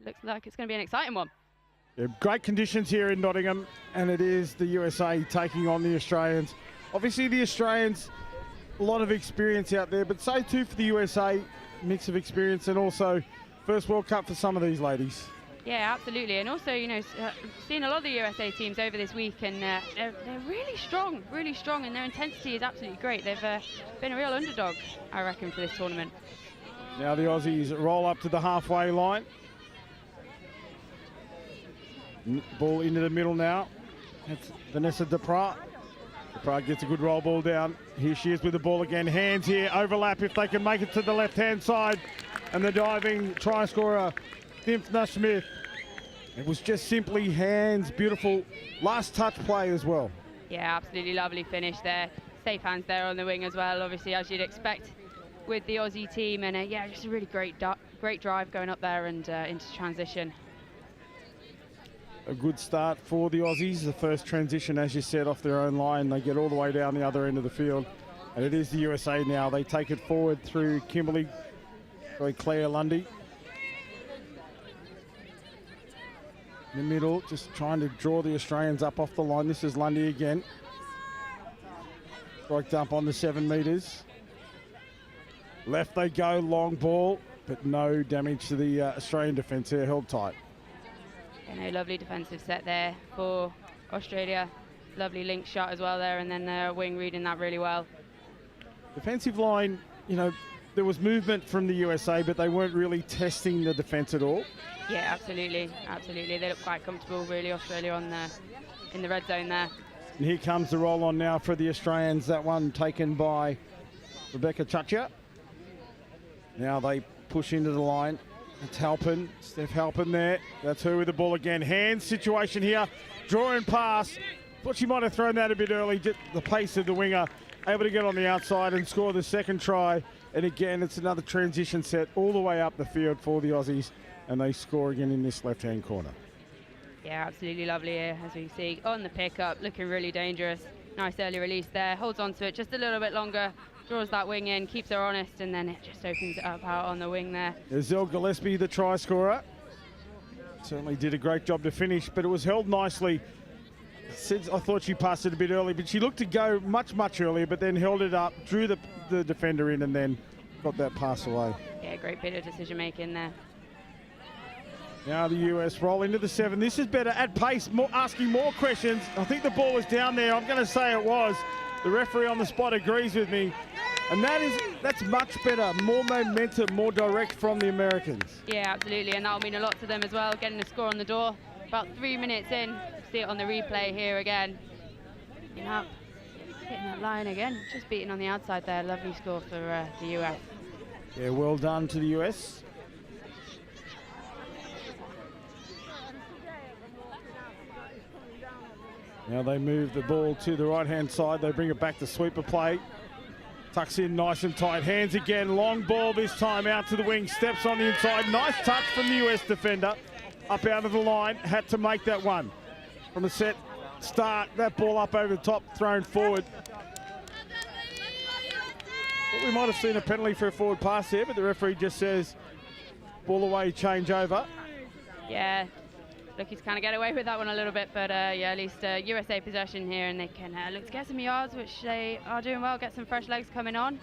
looks like it's going to be an exciting one. Yeah, great conditions here in Nottingham, and it is the USA taking on the Australians. Obviously, the Australians, a lot of experience out there, but so too for the USA, mix of experience, and also first World Cup for some of these ladies. Yeah, absolutely. And also, you know, seeing a lot of the USA teams over this week, and they're really strong, and their intensity is absolutely great. They've been a real underdog, I reckon, for this tournament. Now the Aussies roll up to the halfway line. Ball into the middle now. That's Vanessa Duprat. Duprat gets a good roll ball down. Here she is with the ball again. Hands here, overlap if they can make it to the left-hand side. And the diving try scorer, Dimfna Smith. It was just simply hands, beautiful last touch play as well. Yeah, absolutely lovely finish there. Safe hands there on the wing as well, obviously, as you'd expect with the Aussie team. And yeah, just a really great drive going up there and into transition. A good start for the Aussies. The first transition, as you said, off their own line. They get all the way down the other end of the field. And it is the USA now. They take it forward through Claire Lundy. In the middle, just trying to draw the Australians up off the line. This is Lundy again. Strike dump on the 7 metres. Left they go, long ball, but no damage to the Australian defence here, held tight. And a lovely defensive set there for Australia. Lovely link shot as well there, and then their wing reading that really well. Defensive line, you know, there was movement from the USA, but they weren't really testing the defence at all. Yeah, absolutely. They look quite comfortable, really, Australia in the red zone there. And here comes the roll on now for the Australians. That one taken by Rebecca Chacha. Now they push into the line. It's Halpin, Steph Halpin there. That's her with the ball again. Hands situation here. Drawing pass. Thought she might have thrown that a bit early. Just the pace of the winger. Able to get on the outside and score the second try. And again, it's another transition set all the way up the field for the Aussies. And they score again in this left-hand corner. Yeah, absolutely lovely here, as we see. On the pickup, looking really dangerous. Nice early release there. Holds on to it just a little bit longer. Draws that wing in, keeps her honest, and then it just opens it up out on the wing there. Zell Gillespie, the try scorer. Certainly did a great job to finish, but it was held nicely. I thought she passed it a bit early, but she looked to go much earlier, but then held it up, drew the defender in, and then got that pass away. Yeah, great bit of decision making there. Now the US roll into the 7. This is better at pace, asking more questions. I think the ball was down there. I'm going to say it was. The referee on the spot agrees with me. And that's much better, more momentum, more direct from the Americans. Yeah, absolutely, and that'll mean a lot to them as well, getting a score on the door. About 3 minutes in, see it on the replay here again. Hitting that line again, just beating on the outside there. Lovely score for the US. Yeah, well done to the US. Now they move the ball to the right-hand side. They bring it back to sweeper play. Tucks in nice and tight. Hands again. Long ball this time out to the wing. Steps on the inside. Nice touch from the US defender. Up out of the line. Had to make that one. From a set start, that ball up over the top, thrown forward. Well, we might have seen a penalty for a forward pass here, but the referee just says ball away, change over. Yeah. Looking to kind of get away with that one a little bit, but yeah, at least USA possession here, and they can look to get some yards, which they are doing well, get some fresh legs coming on.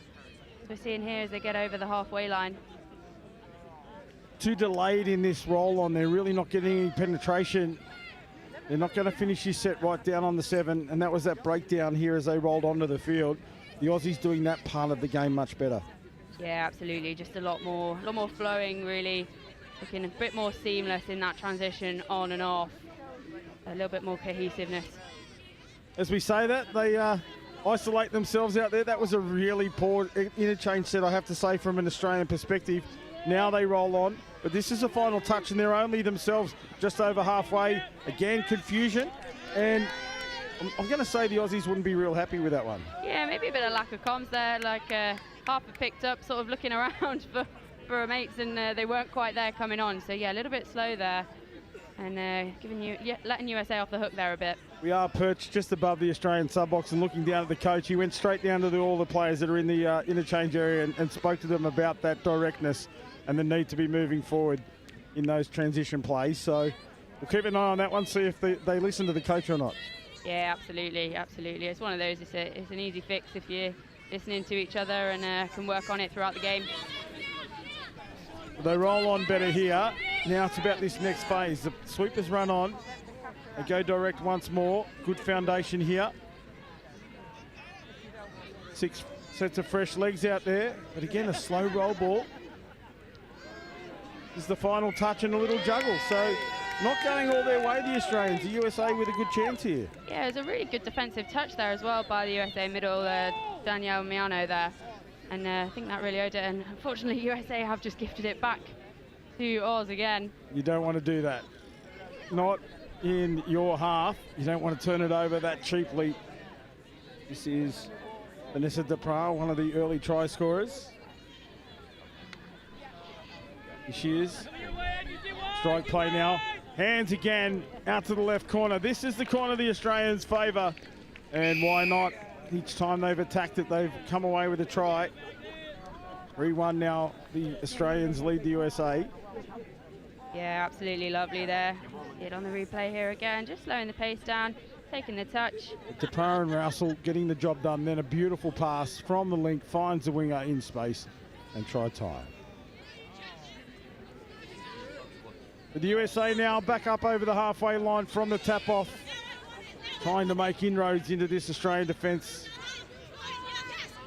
As we're seeing here as they get over the halfway line. Too delayed in this roll on. They're really not getting any penetration. They're not going to finish this set right down on the 7, and that was that breakdown here as they rolled onto the field. The Aussies doing that part of the game much better. Yeah, absolutely. Just a lot more flowing, really. Looking a bit more seamless in that transition on and off. A little bit more cohesiveness. As we say that, they isolate themselves out there. That was a really poor interchange set, I have to say, from an Australian perspective. Now they roll on, but this is a final touch, and they're only themselves just over halfway. Again, confusion, and I'm going to say the Aussies wouldn't be real happy with that one. Yeah, maybe a bit of lack of comms there, like Harper picked up, sort of looking around for her mates, and they weren't quite there coming on. So yeah, a little bit slow there, and letting USA off the hook there a bit. We are perched just above the Australian sub-box and looking down at the coach. He went straight down to all the players that are in the interchange area and spoke to them about that directness and the need to be moving forward in those transition plays. So We'll keep an eye on that one, see if they listen to the coach or not. Yeah, absolutely, absolutely. It's one of those, it's an easy fix if you're listening to each other and can work on it throughout the game. They roll on better here. Now it's about this next phase. The sweepers run on. They go direct once more. Good foundation here. 6 sets of fresh legs out there. But again, a slow roll ball. This is the final touch and a little juggle. So not going all their way, the Australians. The USA with a good chance here. Yeah, it was a really good defensive touch there as well by the USA middle, Danielle Miano there. And I think that really owed it. And unfortunately, USA have just gifted it back to Oz again. You don't want to do that. Not in your half. You don't want to turn it over that cheaply. This is Vanessa Depras, one of the early try scorers. Here she is. Strike play now. Hands again out to the left corner. This is the corner the Australians favour. And why not? Each time they've attacked it, they've come away with a try. 3-1 now. The Australians lead the USA. Yeah, absolutely lovely there. See it on the replay here again. Just slowing the pace down, taking the touch. Depras and Russell getting the job done. Then a beautiful pass from the link, finds the winger in space and try time. With the USA now back up over the halfway line from the tap-off, trying to make inroads into this Australian defence.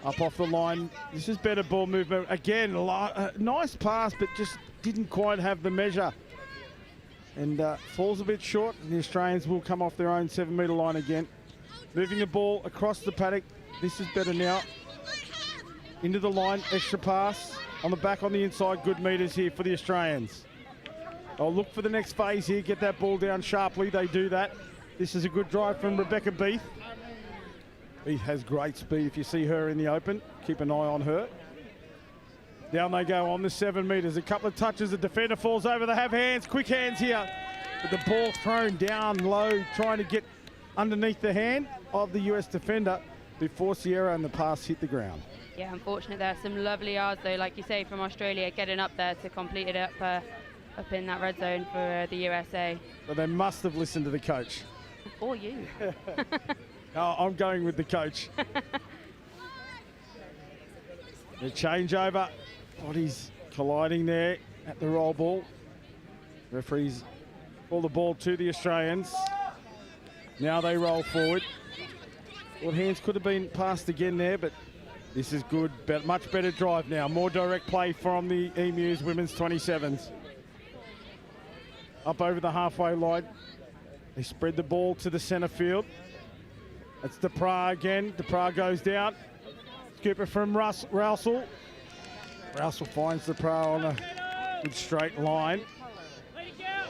Up off the line. This is better ball movement. Again, a nice pass, but just didn't quite have the measure. And falls a bit short, and the Australians will come off their own 7-metre line again. Moving the ball across the paddock. This is better now. Into the line, extra pass. On the back, on the inside, good metres here for the Australians. They'll look for the next phase here, get that ball down sharply. They do that. This is a good drive from Rebecca Beath. Beath has great speed. If you see her in the open, keep an eye on her. Down they go on the 7 metres. A couple of touches. The defender falls over. They have hands. Quick hands here. But the ball thrown down low, trying to get underneath the hand of the US defender before Sierra and the pass hit the ground. Yeah, unfortunate there. Some lovely yards though, like you say, from Australia, getting up there to complete it up in that red zone for the USA. But they must have listened to the coach. Or you. No, I'm going with the coach. The changeover. Bodies colliding there at the roll ball. Referees call the ball to the Australians. Now they roll forward. Well, hands could have been passed again there, but this is good. Much better drive now. More direct play from the Emus women's 27s. Up over the halfway line. They spread the ball to the centre field. That's Depras again. Depras goes down. Scoop it from Rousel. Rousel finds Depras on a good straight line.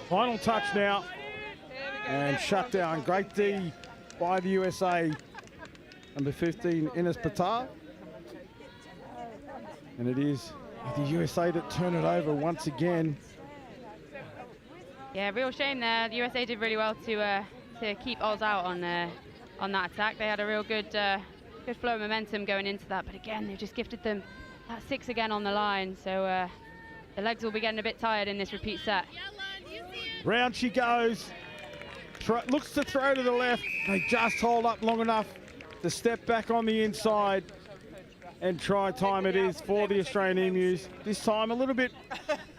Final touch now. And shut down. Great D by the USA. Number 15, Ines Patar. And it is the USA that turn it over once again. Yeah, real shame there. The USA did really well to keep Oz out on that attack. They had a real good flow of momentum going into that, but again, they've just gifted them that 6 again on the line. So the legs will be getting a bit tired in this repeat set. Round she goes. Looks to throw to the left. They just hold up long enough to step back on the inside. And try time it is for the Australian Emus. This time a little bit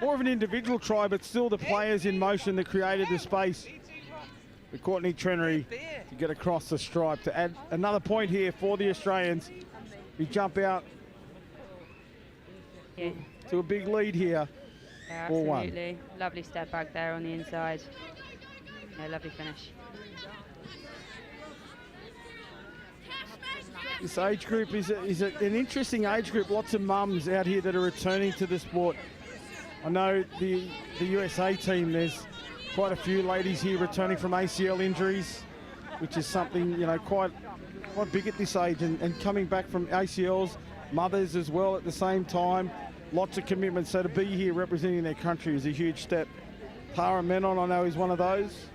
more of an individual try, but still the players in motion that created the space. With Courtney Trenery to get across the stripe to add another point here for the Australians. We jump out to a big lead here. Yeah, 4-1. absolutely. Lovely step back there on the inside. Yeah, lovely finish. This age group is an interesting age group. Lots of mums out here that are returning to the sport. I know the USA team, there's quite a few ladies here returning from ACL injuries, which is something, you know, quite big at this age, and coming back from ACLs, mothers as well at the same time. Lots of commitment, so to be here representing their country is a huge step. Tara Menon, I know, is one of those,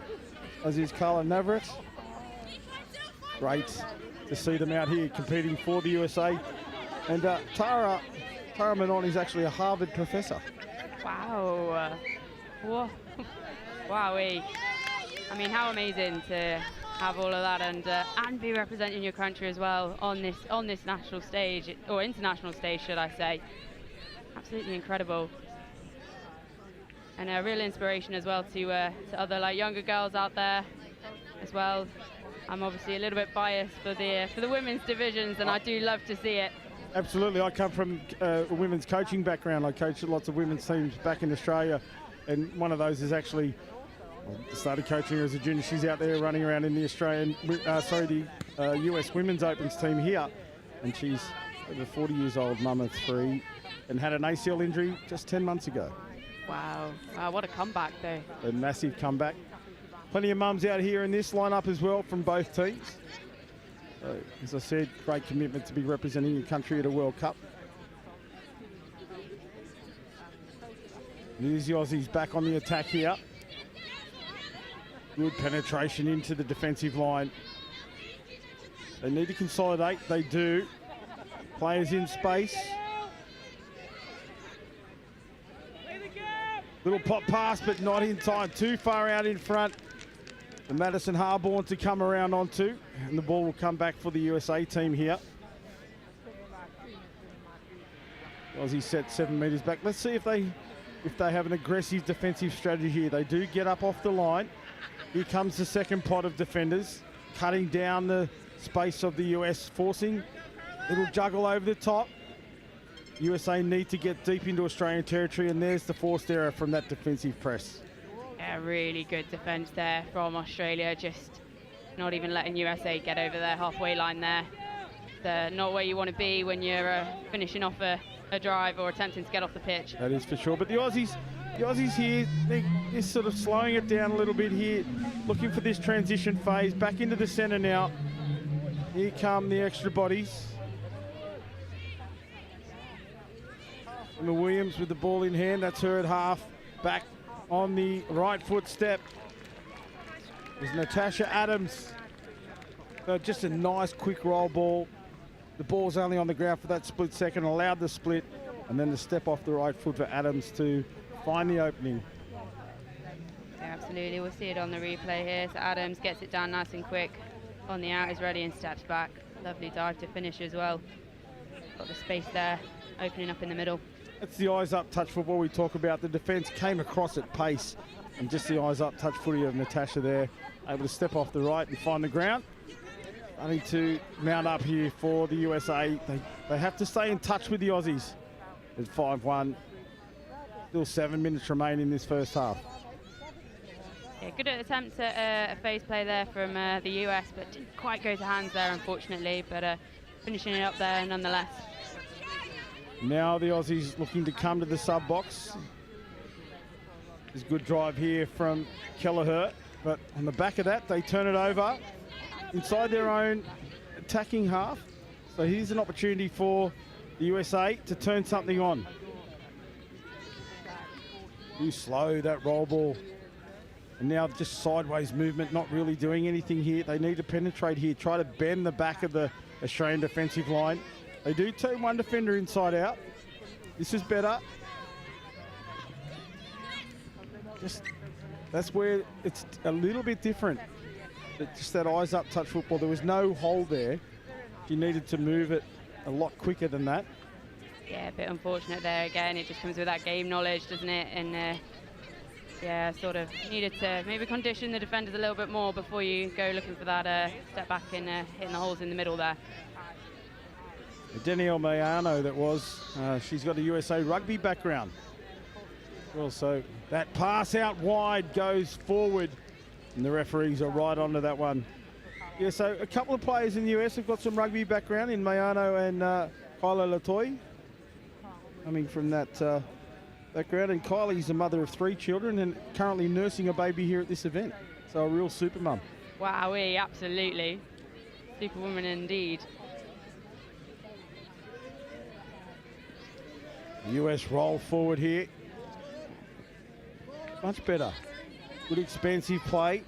as is Carla Navarrete. Great to see them out here competing for the USA. And Tara Menon is actually a Harvard professor. Wow. Whoa. Wowee. I mean, how amazing to have all of that and be representing your country as well on this national stage, or international stage, should I say. Absolutely incredible. And a real inspiration as well to other like younger girls out there as well. I'm obviously a little bit biased for the women's divisions, and I do love to see it. Absolutely. I come from a women's coaching background. I coach lots of women's teams back in Australia, and one of those is actually, I started coaching her as a junior. She's out there running around in the US Women's Opens team here, and she's over 40 years old, mum of 3, and had an ACL injury just 10 months ago. Wow, what a comeback though. A massive comeback. Plenty of mums out here in this lineup as well from both teams. So, as I said, great commitment to be representing your country at a World Cup. Here's the Aussies back on the attack here. Good penetration into the defensive line. They need to consolidate, they do. Players in space. Little pop pass, but not in time. Too far out in front. The Madison Harborn to come around onto, and the ball will come back for the USA team here. Aussie set 7 metres back. Let's see if they have an aggressive defensive strategy here. They do get up off the line. Here comes the second pot of defenders, cutting down the space of the US, forcing little juggle over the top. USA need to get deep into Australian territory, and there's the forced error from that defensive press. Yeah, really good defence there from Australia, just not even letting USA get over their halfway line there. Not where you want to be when you're finishing off a drive or attempting to get off the pitch. That is for sure, but the Aussies here, they're sort of slowing it down a little bit here, looking for this transition phase, back into the centre now. Here come the extra bodies. Emma Williams with the ball in hand, that's her at half. Back on the right foot step is Natasha Adams. Just a nice quick roll ball. The ball's only on the ground for that split second, allowed the split, and then the step off the right foot for Adams to find the opening. Yeah, absolutely, we'll see it on the replay here. So Adams gets it down nice and quick. On the out is ready and steps back. Lovely dive to finish as well. Got the space there, opening up in the middle. That's the eyes up touch football we talk about. The defence came across at pace, and just the eyes up touch footy of Natasha there, able to step off the right and find the ground. Starting to mount up here for the USA. They have to stay in touch with the Aussies. It's 5-1. Still 7 minutes remain in this first half. Yeah, good attempts at a phase play there from the US, but didn't quite go to hands there, unfortunately. But finishing it up there nonetheless. Now the Aussies looking to come to the sub box. There's a good drive here from Kelleher, but on the back of that, they turn it over inside their own attacking half. So here's an opportunity for the USA to turn something on. Too slow, that roll ball. And now just sideways movement, not really doing anything here. They need to penetrate here, try to bend the back of the Australian defensive line. They do turn one defender inside out. This is better. That's where it's a little bit different. Just that eyes up touch football. There was no hold there. You needed to move it a lot quicker than that. Yeah, a bit unfortunate there again. It just comes with that game knowledge, doesn't it? And yeah, sort of needed to maybe condition the defenders a little bit more before you go looking for that step back and hitting the holes in the middle there. Danielle Mayano, that was. She's got a USA Rugby background. Well, so that pass out wide goes forward, and the referees are right onto that one. Yeah, so a couple of players in the US have got some rugby background in Mayano and Kyla Latoy, coming from that background. And Kylie's a mother of 3 children and currently nursing a baby here at this event. So a real super mum. Wowee, absolutely. Superwoman indeed. US roll forward here. Much better. Good expansive play.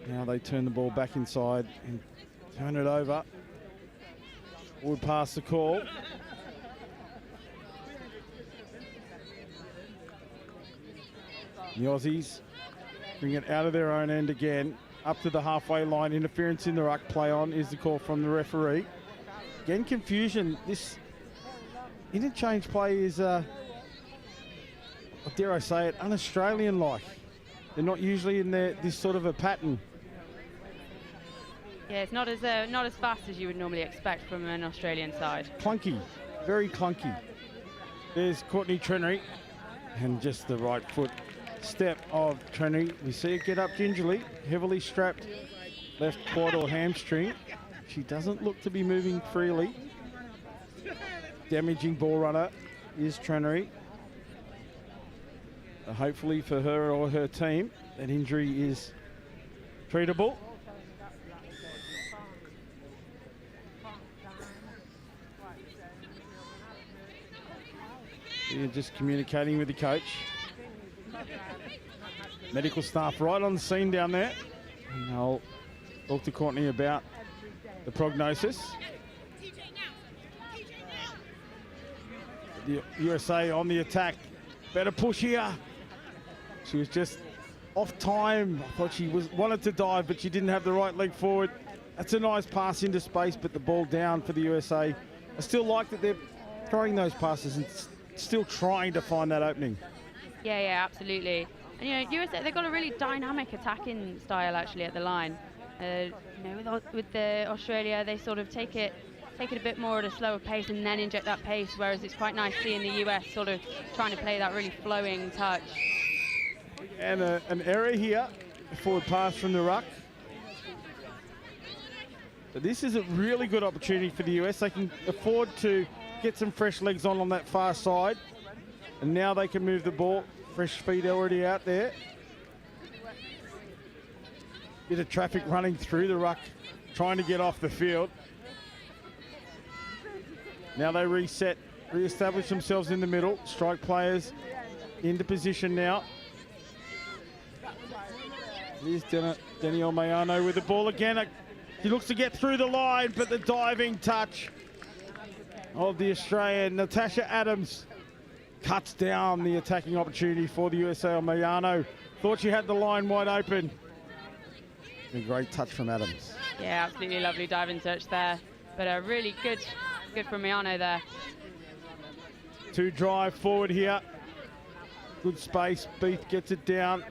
Now they turn the ball back inside and turn it over. Would pass the call. The Aussies bring it out of their own end again, up to the halfway line. Interference in the ruck, play on is the call from the referee. Again, confusion. This interchange play is, dare I say it, un-Australian-like. They're not usually in this sort of a pattern. Yeah, it's not as fast as you would normally expect from an Australian side. Clunky, very clunky. There's Courtney Trenery, and just the right foot step of Trenery. We see it get up gingerly, heavily strapped left quad or hamstring. She doesn't look to be moving freely. Damaging ball runner is Trenery. Hopefully for her or her team, that injury is treatable. You're just communicating with the coach. Medical staff right on the scene down there. And they'll talk to Courtney about the prognosis. The USA on the attack. Better push here. She was just off time. I thought she wanted to dive, but she didn't have the right leg forward. That's a nice pass into space, but the ball down for the USA. I still like that they're throwing those passes and still trying to find that opening. Yeah, absolutely. And USA, they've got a really dynamic attacking style actually at the line. With the Australia, they sort of take it a bit more at a slower pace and then inject that pace, whereas it's quite nice seeing the US sort of trying to play that really flowing touch. And an error here, a forward pass from the ruck. But this is a really good opportunity for the US. They can afford to get some fresh legs on that far side. And now they can move the ball. Fresh feet already out there. Bit of traffic running through the ruck, trying to get off the field. Now they reset, re-establish themselves in the middle. Strike players into position now. Here's Danielle Mayano with the ball again. He looks to get through the line, but the diving touch of the Australian Natasha Adams cuts down the attacking opportunity for the USA. Mayano thought she had the line wide open. A great touch from Adams. Yeah, absolutely lovely diving touch there, but a really good from Mayano there. To drive forward here. Good space. Beath gets it down.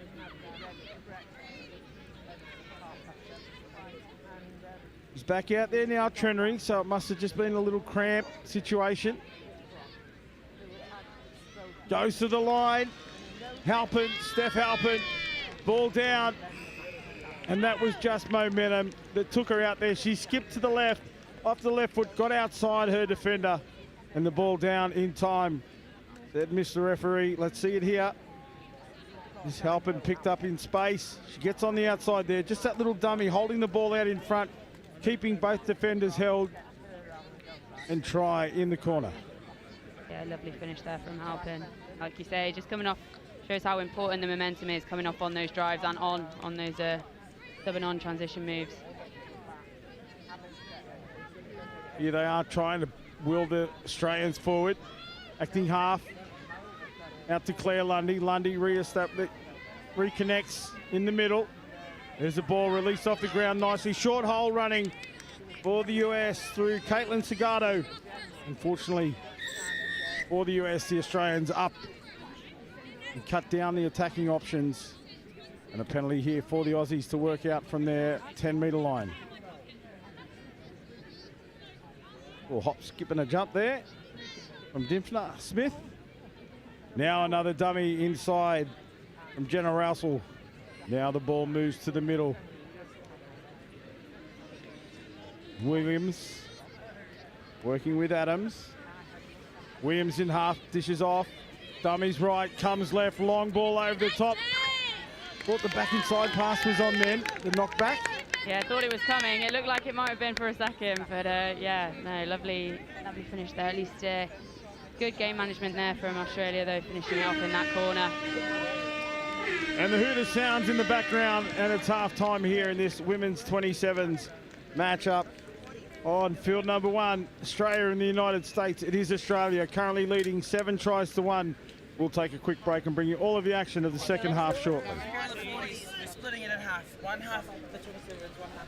He's back out there now, Trenery, so it must have just been a little cramp situation. Goes to the line. Halpin, Steph Halpin, ball down. And that was just momentum that took her out there. She skipped to the left, off the left foot, got outside her defender, and the ball down in time. That missed the referee. Let's see it here. This Halpin picked up in space. She gets on the outside there. Just that little dummy holding the ball out in front, keeping both defenders held, and try in the corner. Yeah, lovely finish there from Halpin. Like you say, just coming off, shows how important the momentum is coming off on those drives and on those sub and on transition moves. Here they are trying to will the Australians forward. Acting half. Out to Claire Lundy. Lundy reconnects in the middle. There's the ball released off the ground nicely. Short hole running for the US through Caitlin Segato. Unfortunately for the US, the Australians up and cut down the attacking options. And a penalty here for the Aussies to work out from their 10-metre line. Well, hop, skip and a jump there from Dimfna Smith. Now another dummy inside from Jenna Rousel. Now the ball moves to the middle. Williams working with Adams. Williams in half, dishes off. Dummies right, comes left, long ball over the top. Thought the back inside pass was on then, the knockback. Yeah, thought it was coming. It looked like it might have been for a second, but yeah, no, lovely finish there. At least good game management there from Australia, though, finishing it off in that corner. And the Hooters sounds in the background, and it's half time here in this women's 27s matchup on field number 1. Australia and the United States. It is Australia currently leading 7 tries to 1 We'll take a quick break and bring you all of the action of the second half shortly. We're splitting it in half. One half the 27s, one half.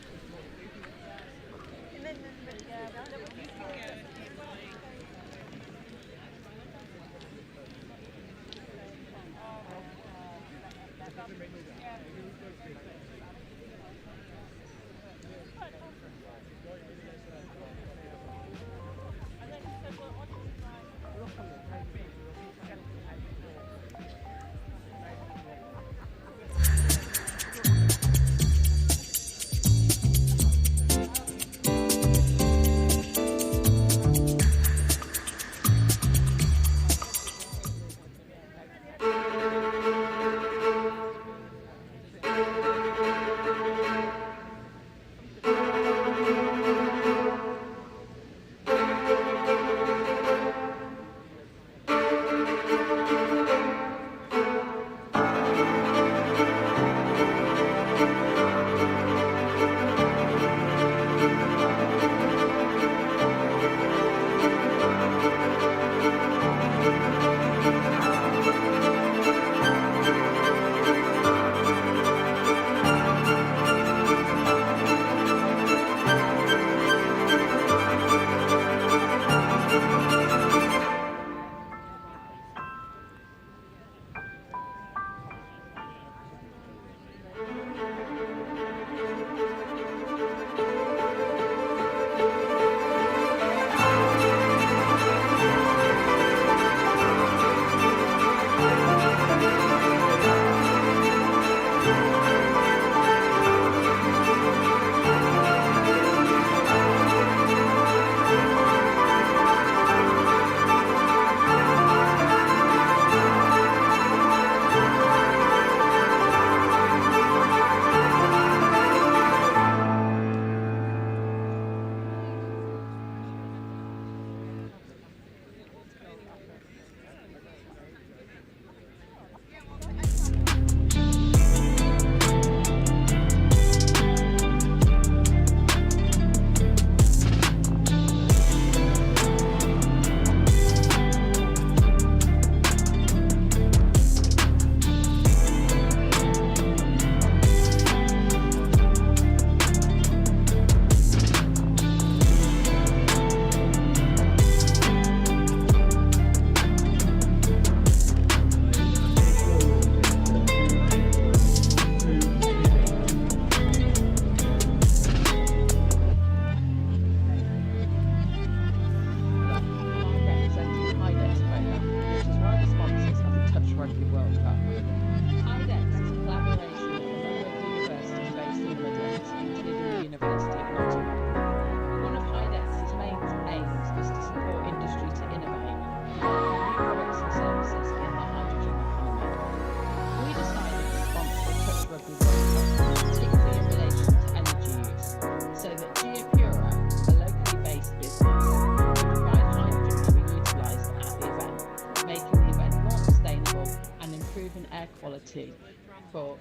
for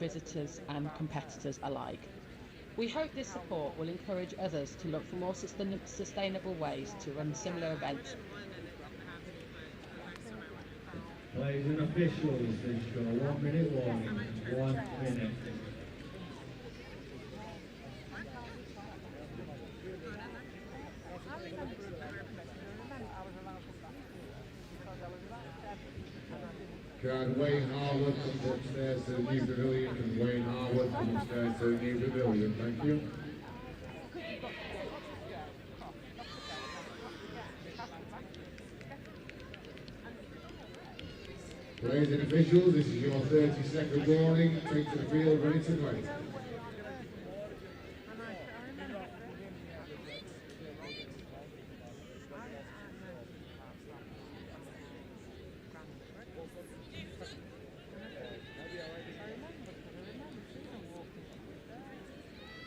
visitors and competitors alike. We hope this support will encourage others to look for more sustainable ways to run similar events. Players and officials, this show 1 minute warning, 1 minute. Can Wayne Harwood come upstairs to the new pavilion? Can Wayne Harwood come upstairs to the new pavilion? Thank you. Players and officials, this is your 30-second warning. Take to the field, ready to play.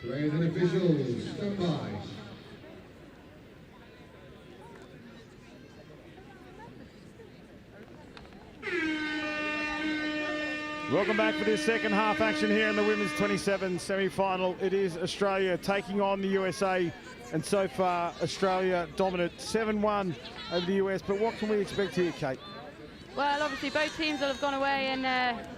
Players and officials, stand by. Welcome back for this second half action here in the women's 27 semi-final. It is Australia taking on the USA, and so far Australia dominant 7-1 over the US. But what can we expect here, Kate? Well, obviously both teams will have gone away and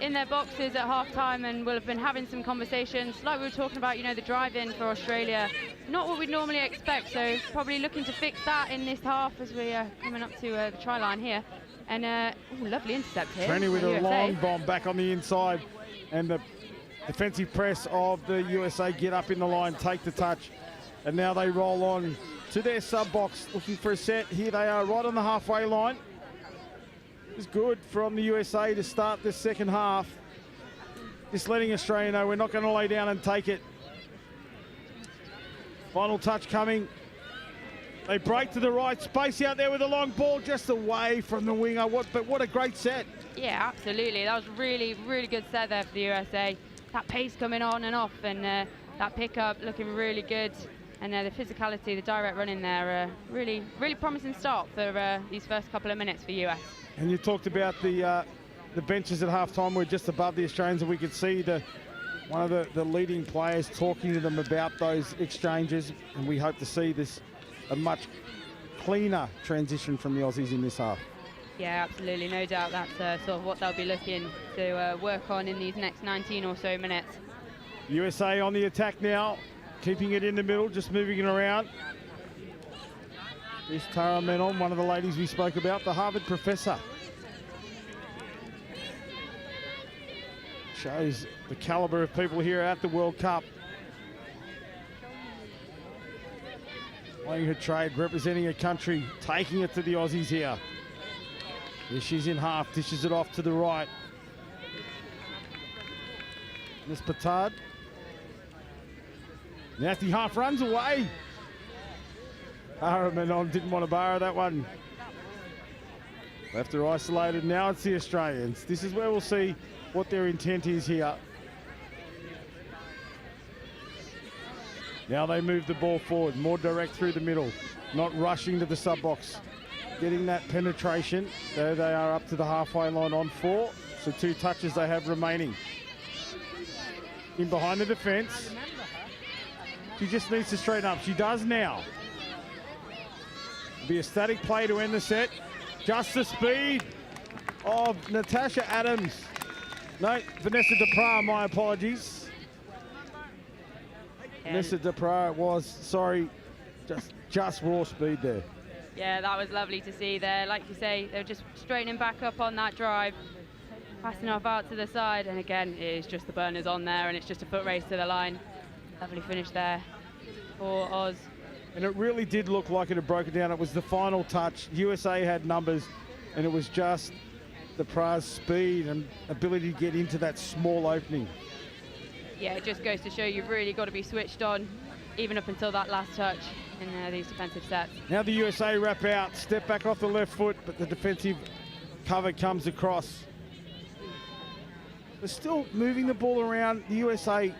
in their boxes at half-time and will have been having some conversations. Like we were talking about, you know, the drive-in for Australia, not what we'd normally expect, so probably looking to fix that in this half as we are coming up to the try line here. And ooh, lovely intercept here. Trenny with by a USA. long bomb back on the inside, and the defensive press of the USA get up in the line, take the touch, and now they roll on to their sub-box looking for a set. Here they are right on the halfway line. It's good from the USA to start this second half. Just letting Australia know we're not going to lay down and take it. Final touch coming. They break to the right, space out there with a long ball just away from the winger. But what a great set. Yeah, absolutely. That was really, really good set there for the USA. That pace coming on and off, and that pickup looking really good. And the physicality, the direct running there, really, really promising start for these first couple of minutes for US. And you talked about the benches at halftime were just above the Australians, and we could see one of the leading players talking to them about those exchanges, and we hope to see a much cleaner transition from the Aussies in this half. Yeah, absolutely, no doubt that's sort of what they'll be looking to work on in these next 19 or so minutes. USA on the attack now, keeping it in the middle, just moving it around. This Tara Menon, one of the ladies we spoke about, the Harvard professor. Shows the caliber of people here at the World Cup. Playing her trade, representing her country, taking it to the Aussies here. Here she's in half, dishes it off to the right. Miss Petard. Nasty half runs away. Menon didn't want to borrow that one. Left her isolated. Now it's the Australians. This is where we'll see what their intent is here. Now they move the ball forward, more direct through the middle, not rushing to the sub-box. Getting that penetration. There they are up to the halfway line on 4. So 2 touches they have remaining. In behind the defence. She just needs to straighten up. She does now. Be a static play to end the set. Just the speed of Natasha Adams. No, Vanessa Duprat, my apologies. Vanessa Duprat it was, sorry, just raw speed there. Yeah, that was lovely to see there. Like you say, they were just straightening back up on that drive, passing off out to the side, and again, it is just the burners on there, and it's just a foot race to the line. Lovely finish there for Oz. And it really did look like it had broken down. It was the final touch. USA had numbers, and it was just the Pra's speed and ability to get into that small opening. Yeah, it just goes to show you've really got to be switched on, even up until that last touch in these defensive sets. Now the USA wrap out, step back off the left foot, but the defensive cover comes across. They're still moving the ball around. The USA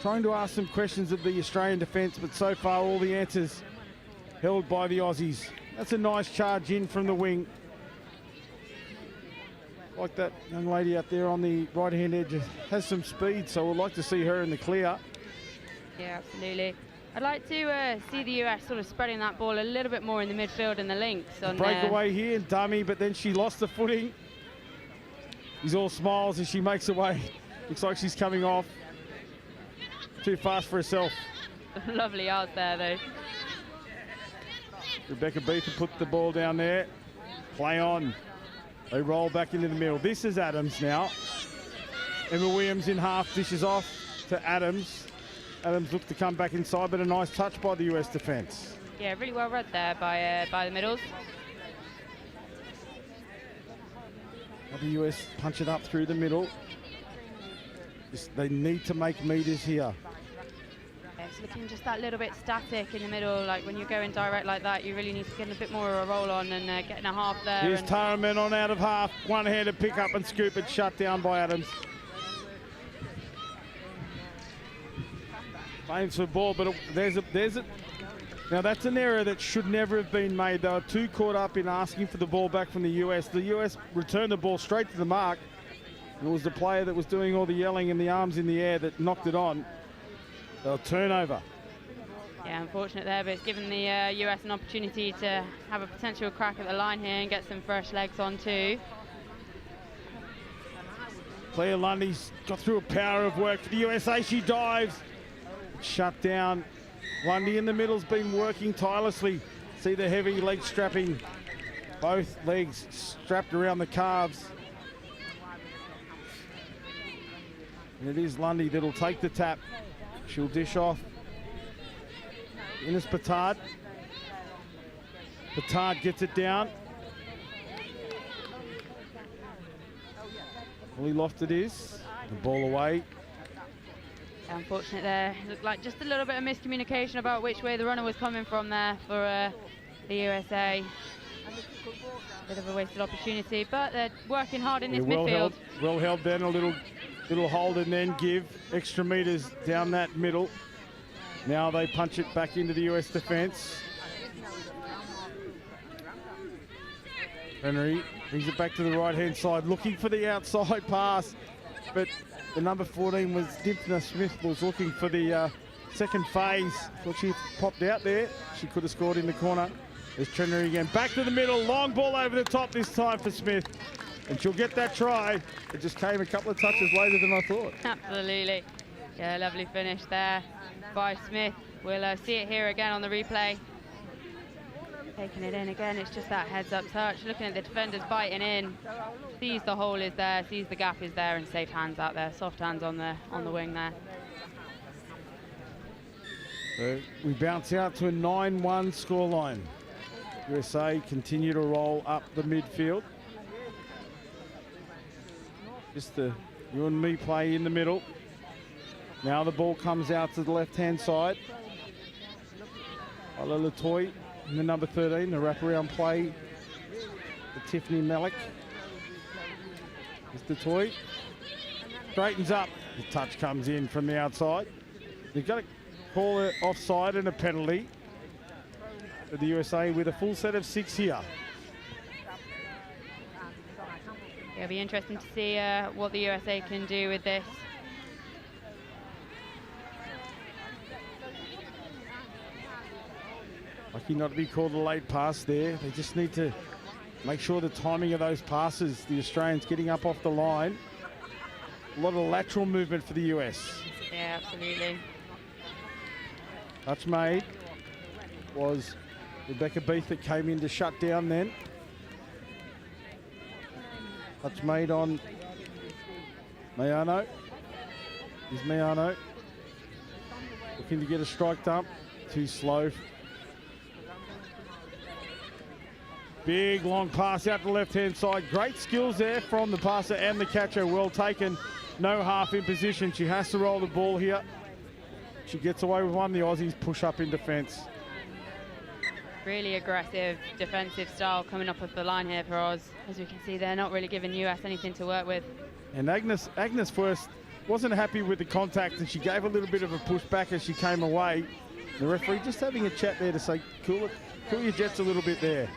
trying to ask some questions of the Australian defence, but so far all the answers held by the Aussies. That's a nice charge in from the wing. Like that young lady out there on the right-hand edge has some speed, so we'd like to see her in the clear. Yeah, absolutely. I'd like to see the US sort of spreading that ball a little bit more in the midfield and the links. On Breakaway here, dummy, but then she lost the footing. He's all smiles as she makes away. Looks like she's coming off. Too fast for herself. Lovely yards there, though. Rebecca Beather put the ball down there. Play on. They roll back into the middle. This is Adams now. Emma Williams in half, dishes off to Adams. Adams looked to come back inside, but a nice touch by the US defence. Yeah, really well read there by the middles. The US punch it up through the middle. They need to make meters here. Yeah, it's looking just that little bit static in the middle. Like when you're going direct like that, you really need to get a bit more of a roll on and getting a half there. Here's Tara Menon out of half. One-handed pick up and scoop it, shut down by Adams. Aims for the ball, but there's a. Now that's an error that should never have been made. They were too caught up in asking for the ball back from the US. The US returned the ball straight to the mark. It was the player that was doing all the yelling and the arms in the air that knocked it on. A turnover. Yeah, unfortunate there, but it's given the US an opportunity to have a potential crack at the line here and get some fresh legs on too. Claire Lundy's got through a power of work for the USA. She dives. Shut down. Lundy in the middle's been working tirelessly. See the heavy leg strapping. Both legs strapped around the calves. And it is Lundy that'll take the tap. She'll dish off. Ines Petard. Petard gets it down. Fully lofted is. The ball away. Unfortunate there. Looked like just a little bit of miscommunication about which way the runner was coming from there for the USA. Bit of a wasted opportunity, but they're working hard in this midfield. Well held then, a little hold and then give. Extra meters down that middle. Now they punch it back into the US defence. Henry brings it back to the right-hand side, looking for the outside pass, but the number 14 was Dipna Smith, was looking for the second phase. Thought she popped out there. She could have scored in the corner. There's Trennery again, back to the middle, long ball over the top this time for Smith. And she'll get that try. It just came a couple of touches later than I thought. Absolutely. Yeah, lovely finish there by Smith. We'll see it here again on the replay. Taking it in again, it's just that heads-up touch. Looking at the defenders biting in. Sees the hole is there, sees the gap is there, and safe hands out there. Soft hands on the wing there. So we bounce out to a 9-1 scoreline. USA continue to roll up the midfield. Just the you and me play in the middle. Now the ball comes out to the left-hand side. Ola Latoy in the number 13, the wraparound play for Tiffany Malik. Mr. Toy straightens up. The touch comes in from the outside. You've got to call it offside and a penalty for the USA with a full set of 6 here. It'll be interesting to see what the USA can do with this. Lucky not to be called a late pass there. They just need to make sure the timing of those passes, the Australians getting up off the line. A lot of lateral movement for the US. Yeah, absolutely. Touch made was Rebecca Beath that came in to shut down then. Touch made on Mayano. Is Mayano looking to get a strike dump. Too slow. Big long pass out the left-hand side. Great skills there from the passer and the catcher. Well taken. No half in position. She has to roll the ball here. She gets away with one. The Aussies push up in defence. Really aggressive defensive style coming up with the line here for Oz. As we can see, they're not really giving US anything to work with. And Agnes first wasn't happy with the contact, and she gave a little bit of a push back as she came away. The referee just having a chat there to say, cool your jets a little bit there.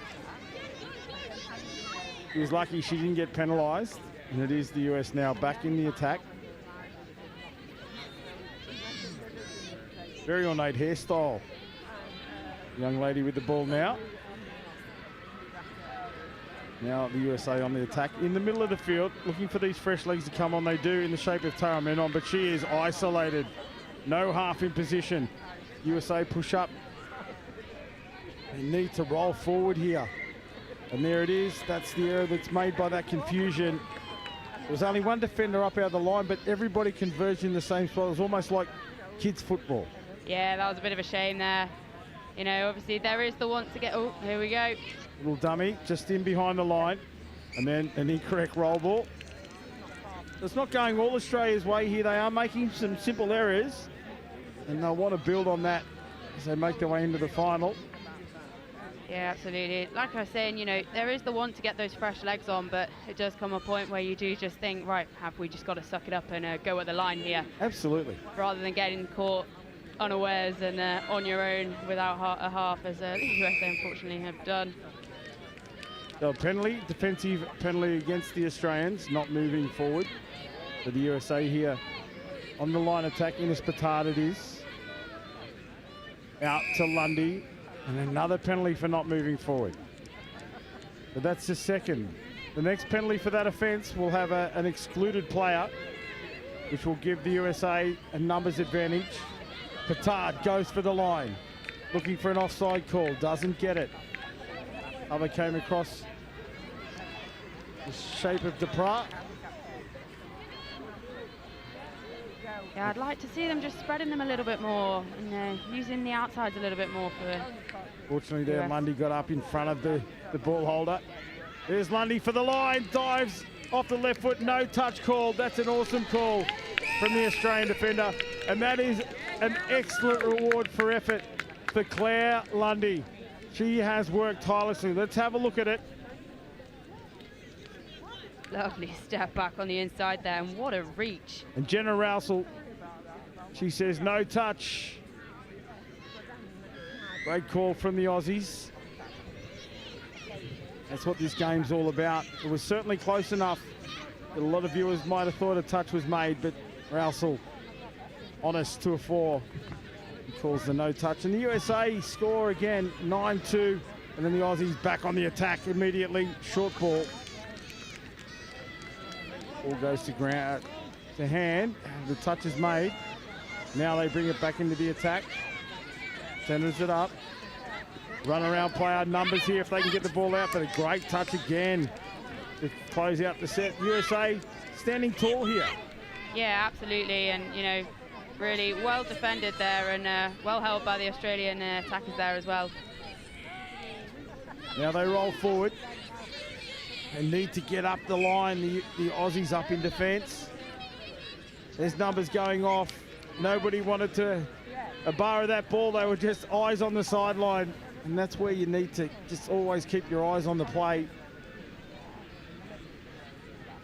She was lucky she didn't get penalised, and it is the US now back in the attack. Very ornate hairstyle. Young lady with the ball now. Now the USA on the attack in the middle of the field, looking for these fresh legs to come on. They do in the shape of Tara Menon, but she is isolated. No half in position. USA push up. They need to roll forward here. And there it is. That's the error that's made by that confusion. There was only one defender up out of the line, but everybody converged in the same spot. It was almost like kids' football. Yeah, that was a bit of a shame there. You know, obviously there is the want to get... Oh, here we go. Little dummy just in behind the line. And then an incorrect roll ball. It's not going all Australia's way here. They are making some simple errors. And they'll want to build on that as they make their way into the final. Yeah, absolutely. Like I was saying, you know, there is the want to get those fresh legs on, but it does come a point where you do just think, right, have we just got to suck it up and go at the line here? Absolutely. Rather than getting caught unawares and on your own without a half, as the USA unfortunately have done. So penalty, defensive penalty against the Australians, not moving forward for the USA here. On the line attack, Ines Petard it is. Out to Lundy. And another penalty for not moving forward. But that's the second. The next penalty for that offence will have an excluded player, which will give the USA a numbers advantage. Petard goes for the line, looking for an offside call, doesn't get it. Other came across the shape of Duprat. Yeah, I'd like to see them just spreading them a little bit more and using the outsides a little bit more for. Fortunately there, Lundy got up in front of the ball holder. There's Lundy for the line, dives off the left foot, no touch called. That's an awesome call from the Australian defender. And that is an excellent reward for effort for Claire Lundy. She has worked tirelessly. Let's have a look at it. Lovely step back on the inside there, and what a reach. And Jenna Rousel, she says no touch. Great call from the Aussies. That's what this game's all about. It was certainly close enough that a lot of viewers might have thought a touch was made, but Rousel, honest to a 4. He calls the no touch. And the USA score again, 9-2. And then the Aussies back on the attack immediately. Short ball. Ball goes to ground, to hand. The touch is made. Now they bring it back into the attack. Centers it up. Run around player numbers here if they can get the ball out, but a great touch again to close out the set. USA standing tall here. Yeah, absolutely, and you know, really well defended there and well held by the Australian attackers there as well. Now they roll forward. They need to get up the line, the Aussies up in defence. There's numbers going off. Nobody wanted to borrow that ball. They were just eyes on the sideline. And that's where you need to just always keep your eyes on the play.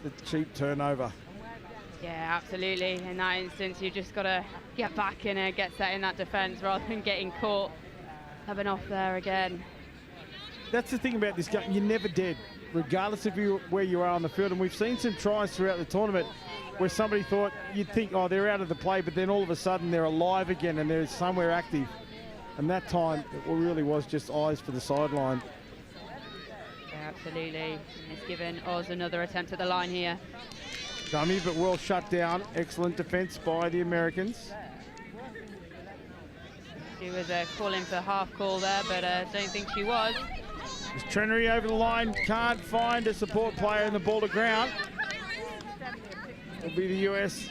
The cheap turnover. Yeah, absolutely. In that instance, you just got to get back and get set in that defence rather than getting caught having off there again. That's the thing about this game. You're never dead, regardless of where you are on the field. And we've seen some tries throughout the tournament where somebody thought, you'd think, oh, they're out of the play, but then all of a sudden they're alive again and they're somewhere active. And that time, it really was just eyes for the sideline. Yeah, absolutely. It's given Oz another attempt at the line here. Dummy, but well shut down. Excellent defence by the Americans. She was calling for half call there, but don't think she was. As Trenery over the line, can't find a support player in the ball to ground. It'll be the US.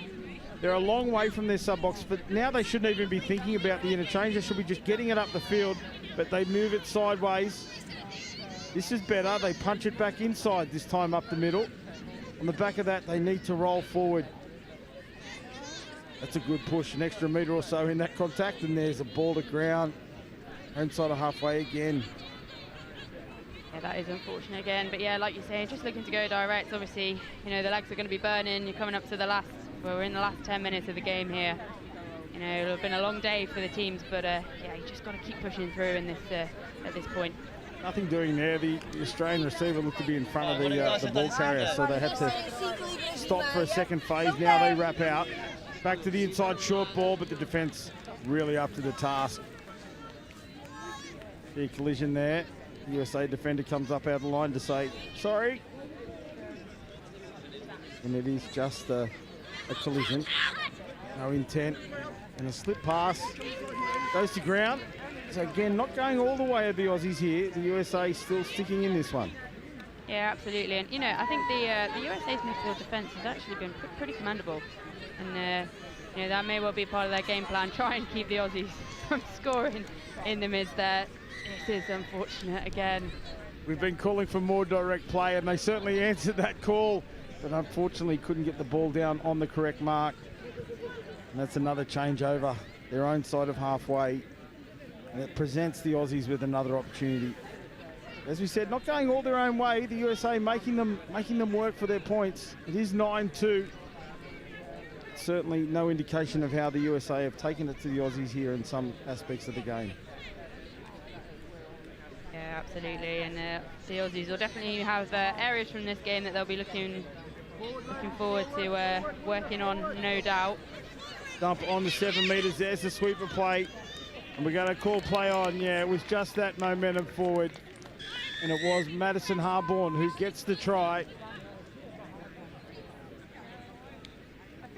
They're a long way from their sub-box, but now they shouldn't even be thinking about the interchange. They should be just getting it up the field, but they move it sideways. This is better. They punch it back inside, this time up the middle. On the back of that, they need to roll forward. That's a good push, an extra metre or so in that contact, and there's a ball to ground. Inside of halfway again. Yeah, that is unfortunate again, but yeah, like you say, just looking to go direct. Obviously, you know, the legs are going to be burning. You're coming up to the last, we're in the last 10 minutes of the game here. You know, it'll have been a long day for the teams, but yeah, you just got to keep pushing through in this at this point. Nothing doing there. The Australian receiver looked to be in front of the ball carrier, so they had to stop for a second phase. Now they wrap out. Back to the inside short ball, but the defence really up to the task. The collision there. The USA defender comes up out of the line to say, sorry. And it is just a collision. No intent. And a slip pass. Goes to ground. So again, not going all the way of the Aussies here. The USA still sticking in this one. Yeah, absolutely. And, you know, I think the USA's midfield defence has actually been pretty commendable. And, you know, that may well be part of their game plan. Try and keep the Aussies from scoring in the mids there. This is unfortunate again. We've been calling for more direct play, and they certainly answered that call, but unfortunately couldn't get the ball down on the correct mark. And that's another changeover, their own side of halfway. And it presents the Aussies with another opportunity. As we said, not going all their own way, the USA making them work for their points. It is 9-2. Certainly no indication of how the USA have taken it to the Aussies here in some aspects of the game. Yeah, absolutely, and the Aussies will definitely have areas from this game that they'll be looking forward to working on, no doubt. Dump on the 7 metres, there's the sweeper play, and we're going to call play on. Yeah, it was just that momentum forward. and it was Madison Harborn who gets the try.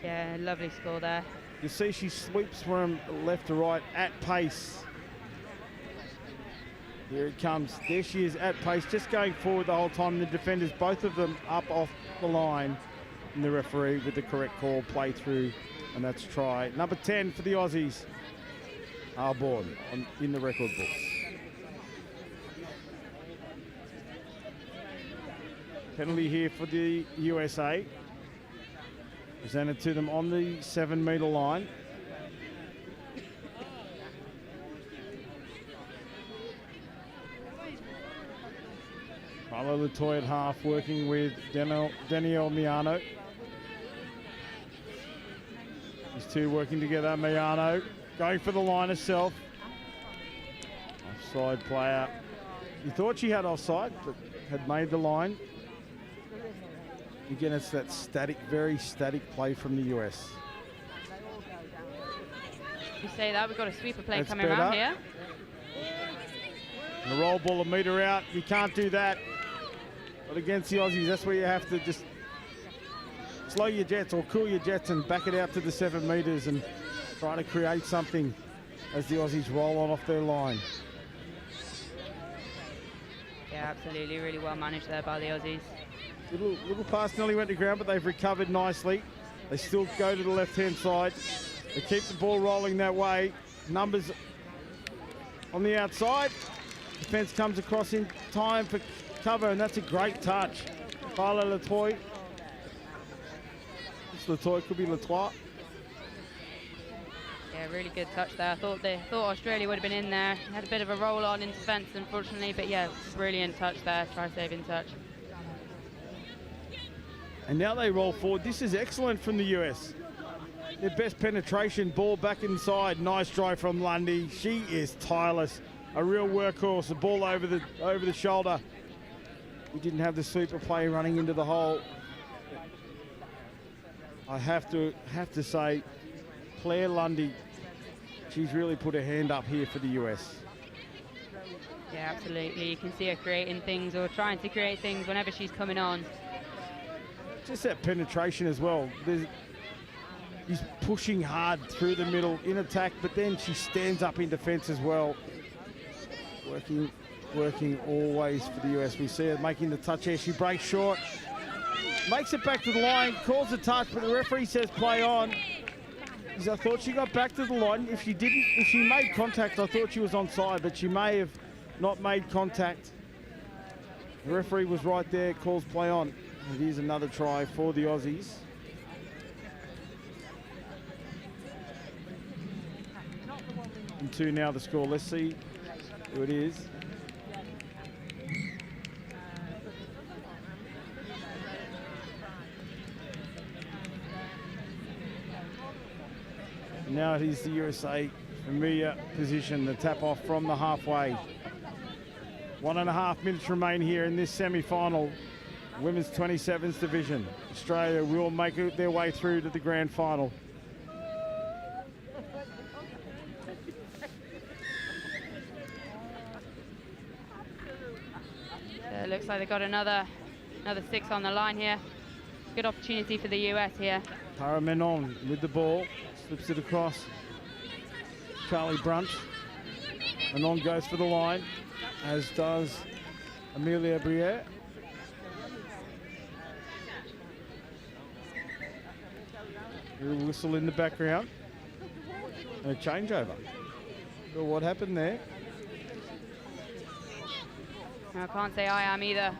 Yeah, lovely score there. You see she sweeps from left to right at pace. Here it comes. There she is at pace, just going forward the whole time. The defenders, both of them up off the line. And the referee with the correct call, play through, and that's try. Number 10 for the Aussies. Harborn in the record books. Penalty here for the USA. Presented to them on the 7-metre line. Carlo Latoy at half, working with Danielle Miano. These two working together. Miano going for the line herself. Offside player. You thought she had offside, but had made the line. Again, it's that static, very static play from the US. You say that, we've got a sweeper play That's coming better. around here. And the roll ball a metre out, you can't do that. But against the Aussies, that's where you have to just slow your jets or cool your jets and back it out to the 7 metres and try to create something as the Aussies roll on off their line. Yeah, absolutely, really well managed there by the Aussies. Little pass nearly went to ground, but they've recovered nicely. They still go to the left-hand side. They keep the ball rolling that way. Numbers on the outside. Defence comes across in time for cover, and that's a great touch. Carla Latoy. It's Latoy, could be Latoy. Yeah, really good touch there. I thought Australia would have been in there. Had a bit of a roll on in defence, unfortunately, but yeah, brilliant touch there. Try-saving touch. And now they roll forward. This is excellent from the US. Their best penetration, ball back inside. Nice drive from Lundy. She is tireless. A real workhorse. The ball over the shoulder. We didn't have the sweeper play running into the hole. I have to say, Claire Lundy, she's really put her hand up here for the US. Yeah, absolutely. You can see her creating things or trying to create things whenever she's coming on. Just that penetration as well. He's pushing hard through the middle in attack, but then she stands up in defence as well. Working always for the US. We see her making the touch here. She breaks short, makes it back to the line, calls the touch, but the referee says play on. I thought she got back to the line. If she made contact, I thought she was onside, but she may have not made contact. The referee was right there, calls play on. And here's another try for the Aussies. And 2 now the score. Let's see who it is. Now it is the USA familiar position, the tap off from the halfway. 1.5 minutes remain here in this semi-final. Women's 27s division. Australia will make their way through to the grand final. It looks like they've got another 6 on the line here. Good opportunity for the US here. Tara Menon with the ball, slips it across. Charlie Brunt. Menon goes for the line, as does Amelia Briere. A little whistle in the background. And a changeover. But what happened there? I can't say I am either.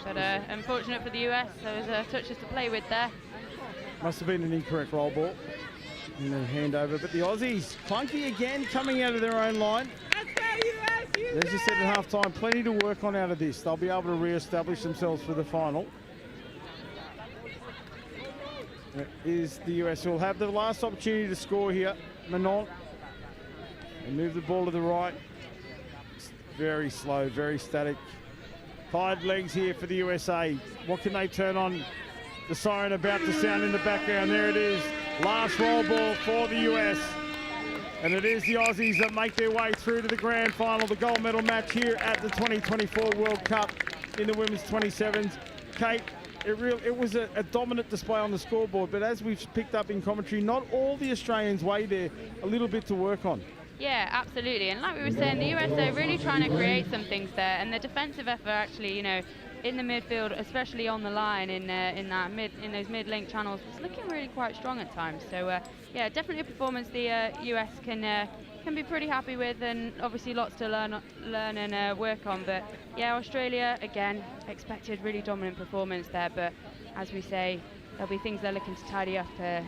But unfortunate for the US, there was touches to play with there. Must have been an incorrect roll ball. And then handover. But the Aussies, clunky again, coming out of their own line. As you said at half time, plenty to work on out of this. They'll be able to re-establish themselves for the final. It is the US who will have the last opportunity to score here. Manon. And move the ball to the right. It's very slow, very static. Tied legs here for the USA. What can they turn on? The siren about to sound in the background. There it is. Last roll ball for the US. And it is the Aussies that make their way through to the grand final, the gold medal match here at the 2024 World Cup in the women's 27s. Kate, it was a dominant display on the scoreboard, but as we've picked up in commentary, not all the Australians weigh there, a little bit to work on. Yeah, absolutely. And like we were saying, the USA are really trying to create some things there, and the defensive effort actually, you know, in the midfield, especially on the line in those mid-link channels, was looking really quite strong at times. So yeah, definitely a performance the US can be pretty happy with, and obviously lots to learn and work on. But yeah, Australia again expected really dominant performance there, but as we say, there'll be things they're looking to tidy up,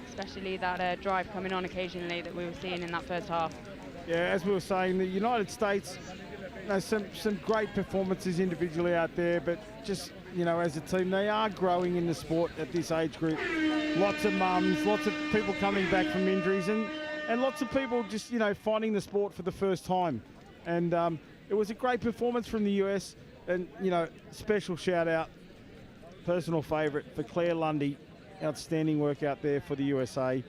especially that drive coming on occasionally that we were seeing in that first half. Yeah, as we were saying, the United States, you know, some great performances individually out there, but just, you know, as a team, they are growing in the sport at this age group. Lots of mums, lots of people coming back from injuries, and lots of people just, you know, finding the sport for the first time. And it was a great performance from the US, and, you know, special shout out, personal favourite for Claire Lundy. Outstanding work out there for the USA.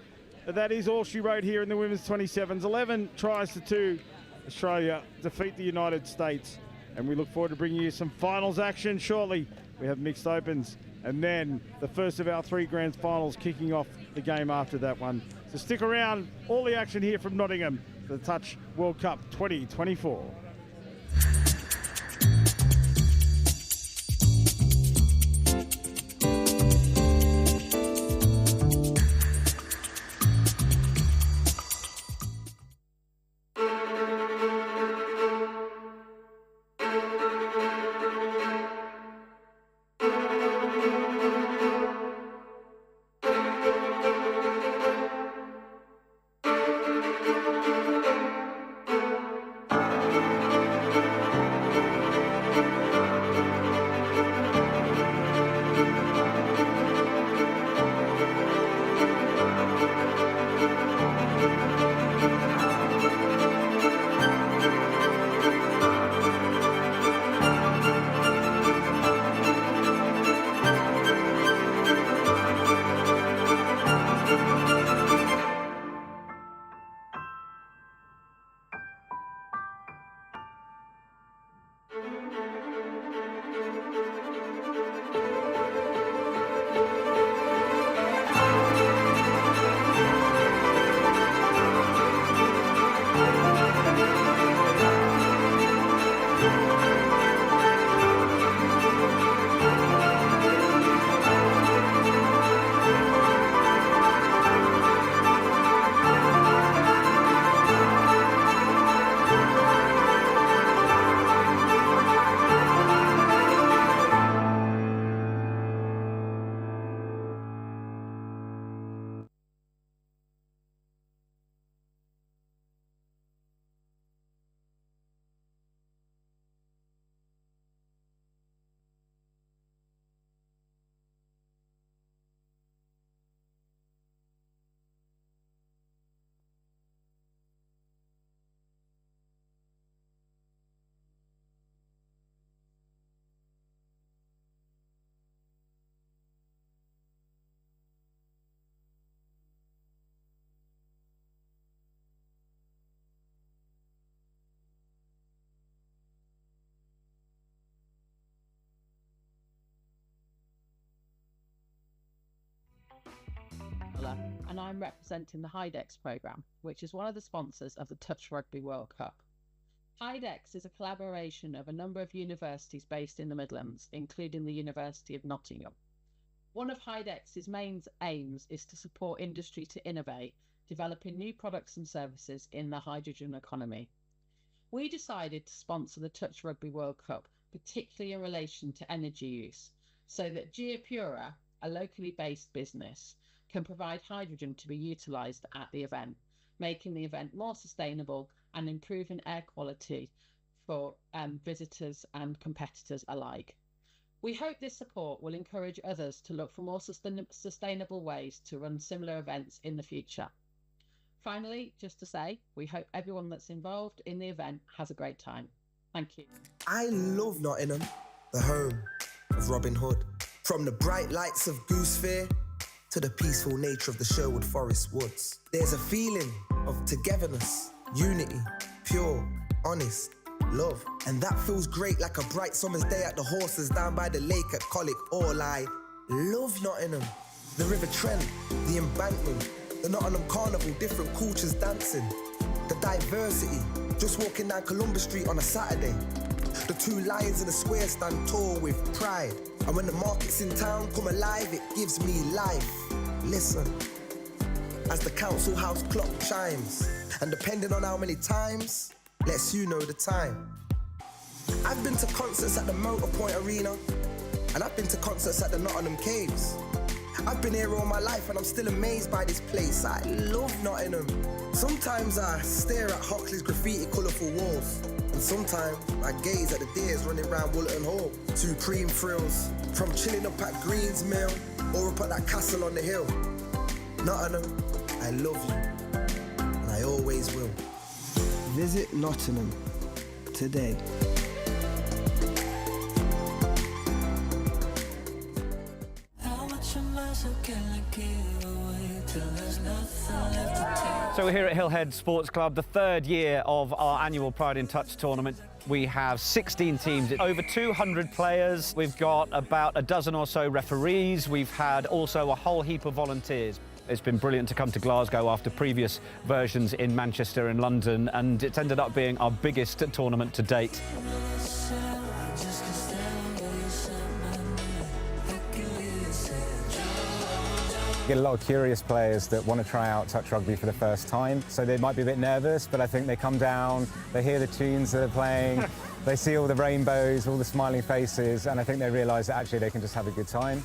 That is all she wrote here in the women's 27s. 11 tries to 2. Australia defeat the United States, and we look forward to bringing you some finals action shortly. We have mixed opens, and then the first of our 3 grand finals kicking off the game after that one. So stick around, all the action here from Nottingham, the Touch World Cup 2024. And I'm representing the HIDEX programme, which is one of the sponsors of the Touch Rugby World Cup. HIDEX is a collaboration of a number of universities based in the Midlands, including the University of Nottingham. One of HIDEX's main aims is to support industry to innovate, developing new products and services in the hydrogen economy. We decided to sponsor the Touch Rugby World Cup, particularly in relation to energy use, so that Geopura, a locally based business, can provide hydrogen to be utilised at the event, making the event more sustainable and improving air quality for visitors and competitors alike. We hope this support will encourage others to look for more sustainable ways to run similar events in the future. Finally, just to say, we hope everyone that's involved in the event has a great time. Thank you. I love Nottingham, the home of Robin Hood. From the bright lights of Goose Fair to the peaceful nature of the Sherwood Forest woods. There's a feeling of togetherness Unity, pure, honest, love. And that feels great like a bright summer's day at the horses down by the lake at Colic. All I love Nottingham. The River Trent, the embankment, the Nottingham Carnival, different cultures dancing. The diversity, just walking down Columbus Street on a Saturday. The two lions in the square stand tall with pride. And when the markets in town come alive, it gives me life. Listen, as the council house clock chimes, and depending on how many times, lets you know the time. I've been to concerts at the Motorpoint Arena, and I've been to concerts at the Nottingham Caves. I've been here all my life and I'm still amazed by this place. I love Nottingham. Sometimes I stare at Hockley's graffiti colourful walls, and sometimes I gaze at the deers running around Woollerton Hall. Supreme thrills, from chilling up at Green's Mill or up at that castle on the hill. Nottingham, I love you, and I always will. Visit Nottingham today. So we're here at Hillhead Sports Club, the third year of our annual Pride in Touch tournament. We have 16 teams, over 200 players. We've got about a dozen or so referees. We've had also a whole heap of volunteers. It's been brilliant to come to Glasgow after previous versions in Manchester and London, and it's ended up being our biggest tournament to date. Get a lot of curious players that want to try out touch rugby for the first time, so they might be a bit nervous, but I think they come down, they hear the tunes that are playing, they see all the rainbows, all the smiling faces, and I think they realise that actually they can just have a good time.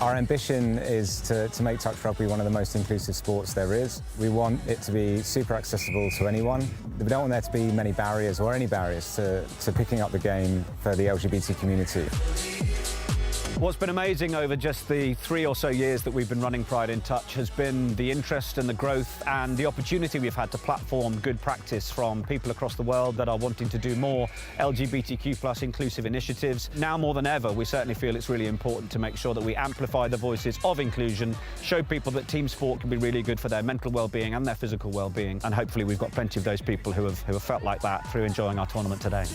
Our ambition is to make touch rugby one of the most inclusive sports there is. We want it to be super accessible to anyone. We don't want there to be many barriers or any barriers to picking up the game for the LGBT community. What's been amazing over just the 3 or so years that we've been running Pride in Touch has been the interest and the growth and the opportunity we've had to platform good practice from people across the world that are wanting to do more LGBTQ+ inclusive initiatives. Now more than ever, we certainly feel it's really important to make sure that we amplify the voices of inclusion, show people that team sport can be really good for their mental well-being and their physical well-being, and hopefully we've got plenty of those people who have felt like that through enjoying our tournament today.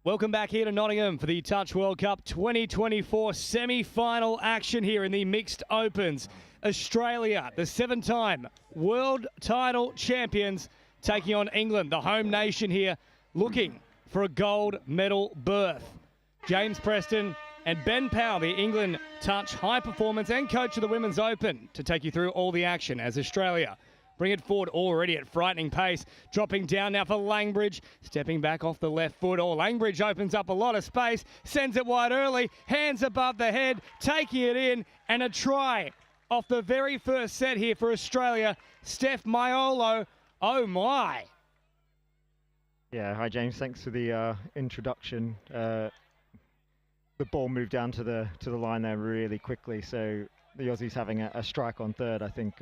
Welcome back here to Nottingham for the Touch World Cup 2024 semi-final action here in the Mixed Opens. Australia, the 7-time world title champions, taking on England, the home nation here, looking for a gold medal berth. James Preston And Ben Powell, the England touch high performance and coach of the Women's Open, to take you through all the action as Australia bring it forward already at frightening pace. Dropping down now for Langbridge. Stepping back off the left foot. Langbridge opens up a lot of space. Sends it wide early. Hands above the head. Taking it in. And a try off the very first set here for Australia. Steph Maiolo. Oh, my. Yeah, hi, James. Thanks for the introduction. The ball moved down to the line there really quickly. So the Aussies having a strike on third, I think,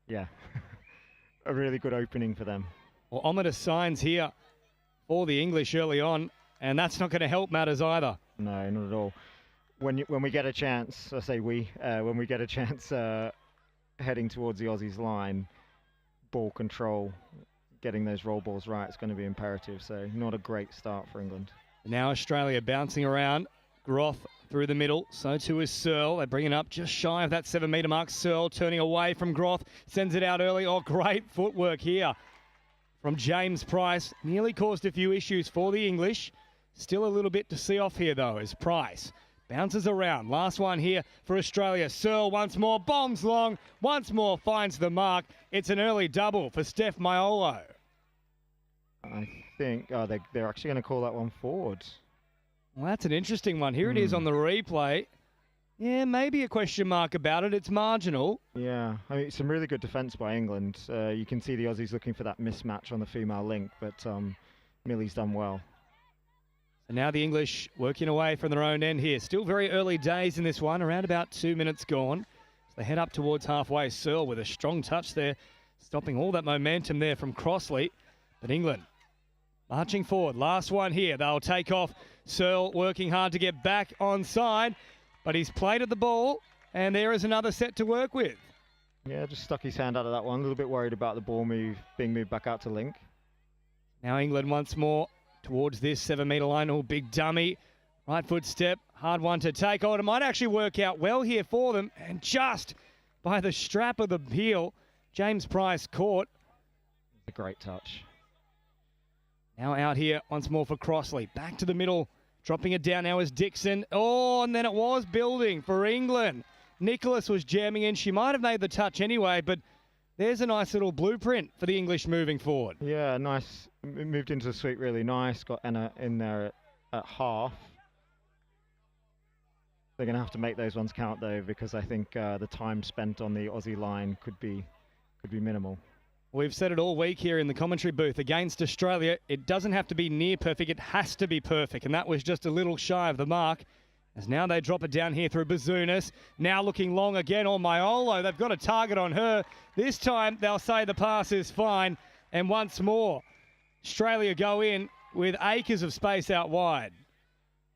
yeah. A really good opening for them. Well, ominous signs here for the English early on, and that's not going to help matters either. No, not at all. When we get a chance, I say when we get a chance heading towards the Aussies line, ball control, getting those roll balls right, it's going to be imperative. So not a great start for England. Now Australia bouncing around. Groth through the middle, so too is Searle. They bring it up just shy of that 7 metre mark. Searle turning away from Groth, sends it out early. Great footwork here from James Price. Nearly caused a few issues for the English. Still a little bit to see off here though, as Price bounces around. Last one here for Australia. Searle once more, bombs long, once more finds the mark. It's an early double for Steph Maiolo. I think they're actually going to call that one forward. Well, that's an interesting one. Here it is on the replay. Yeah, maybe a question mark about it. It's marginal. Yeah, I mean, some really good defence by England. You can see the Aussies looking for that mismatch on the female link, but Millie's done well. So now the English working away from their own end here. Still very early days in this one, around about 2 minutes gone. So they head up towards halfway. Searle with a strong touch there, stopping all that momentum there from Crossley. But England marching forward. Last one here. They'll take off. Searle working hard to get back onside, but he's played at the ball, and there is another set to work with. Yeah, just stuck his hand out of that one. A little bit worried about the ball being moved back out to link. Now England once more towards this 7 metre line. Big dummy. Right foot step. Hard one to take. It might actually work out well here for them. And just by the strap of the heel, James Price caught. A great touch. Now out here once more for Crossley. Back to the middle. Dropping it down now is Dixon. And then it was building for England. Nicholas was jamming in. She might have made the touch anyway, but there's a nice little blueprint for the English moving forward. Yeah, nice. Moved into the sweep really nice. Got Anna in there at half. They're going to have to make those ones count, though, because I think the time spent on the Aussie line could be minimal. We've said it all week here in the commentary booth. Against Australia, it doesn't have to be near perfect, it has to be perfect. And that was just a little shy of the mark. As now they drop it down here through Bazounis. Now looking long again on Maiolo. They've got a target on her. This time they'll say the pass is fine. And once more, Australia go in with acres of space out wide.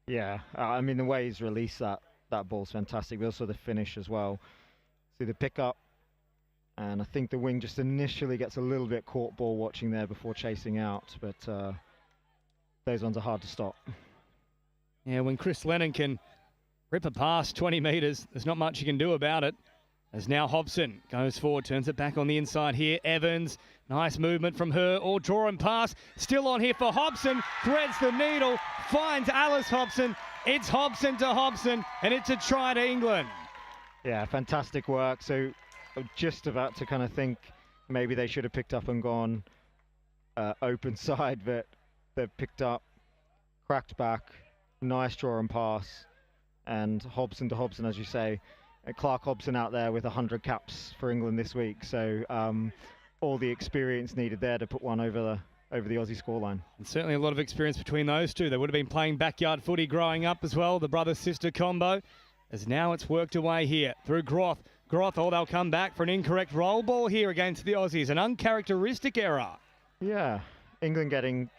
Yeah, I mean, the way he's released that ball's fantastic. We also saw the finish as well. See the pickup. And I think the wing just initially gets a little bit caught ball watching there before chasing out. But those ones are hard to stop. Yeah, when Chris Lennon can rip a pass 20 metres, there's not much you can do about it. As now Hobson goes forward, turns it back on the inside here. Evans, nice movement from her. Draw and pass. Still on here for Hobson. Threads the needle. Finds Alice Hobson. It's Hobson to Hobson. And it's a try to England. Yeah, fantastic work. So just about to kind of think maybe they should have picked up and gone open side, but they've picked up, cracked back, nice draw and pass, and Hobson to Hobson, as you say. Clark Hobson out there with 100 caps for England this week, so all the experience needed there to put one over the Aussie scoreline. And certainly a lot of experience between those two. They would have been playing backyard footy growing up as well, the brother-sister combo, as now it's worked away here through Groth. They'll come back for an incorrect roll ball here against the Aussies. An uncharacteristic error. Yeah, England getting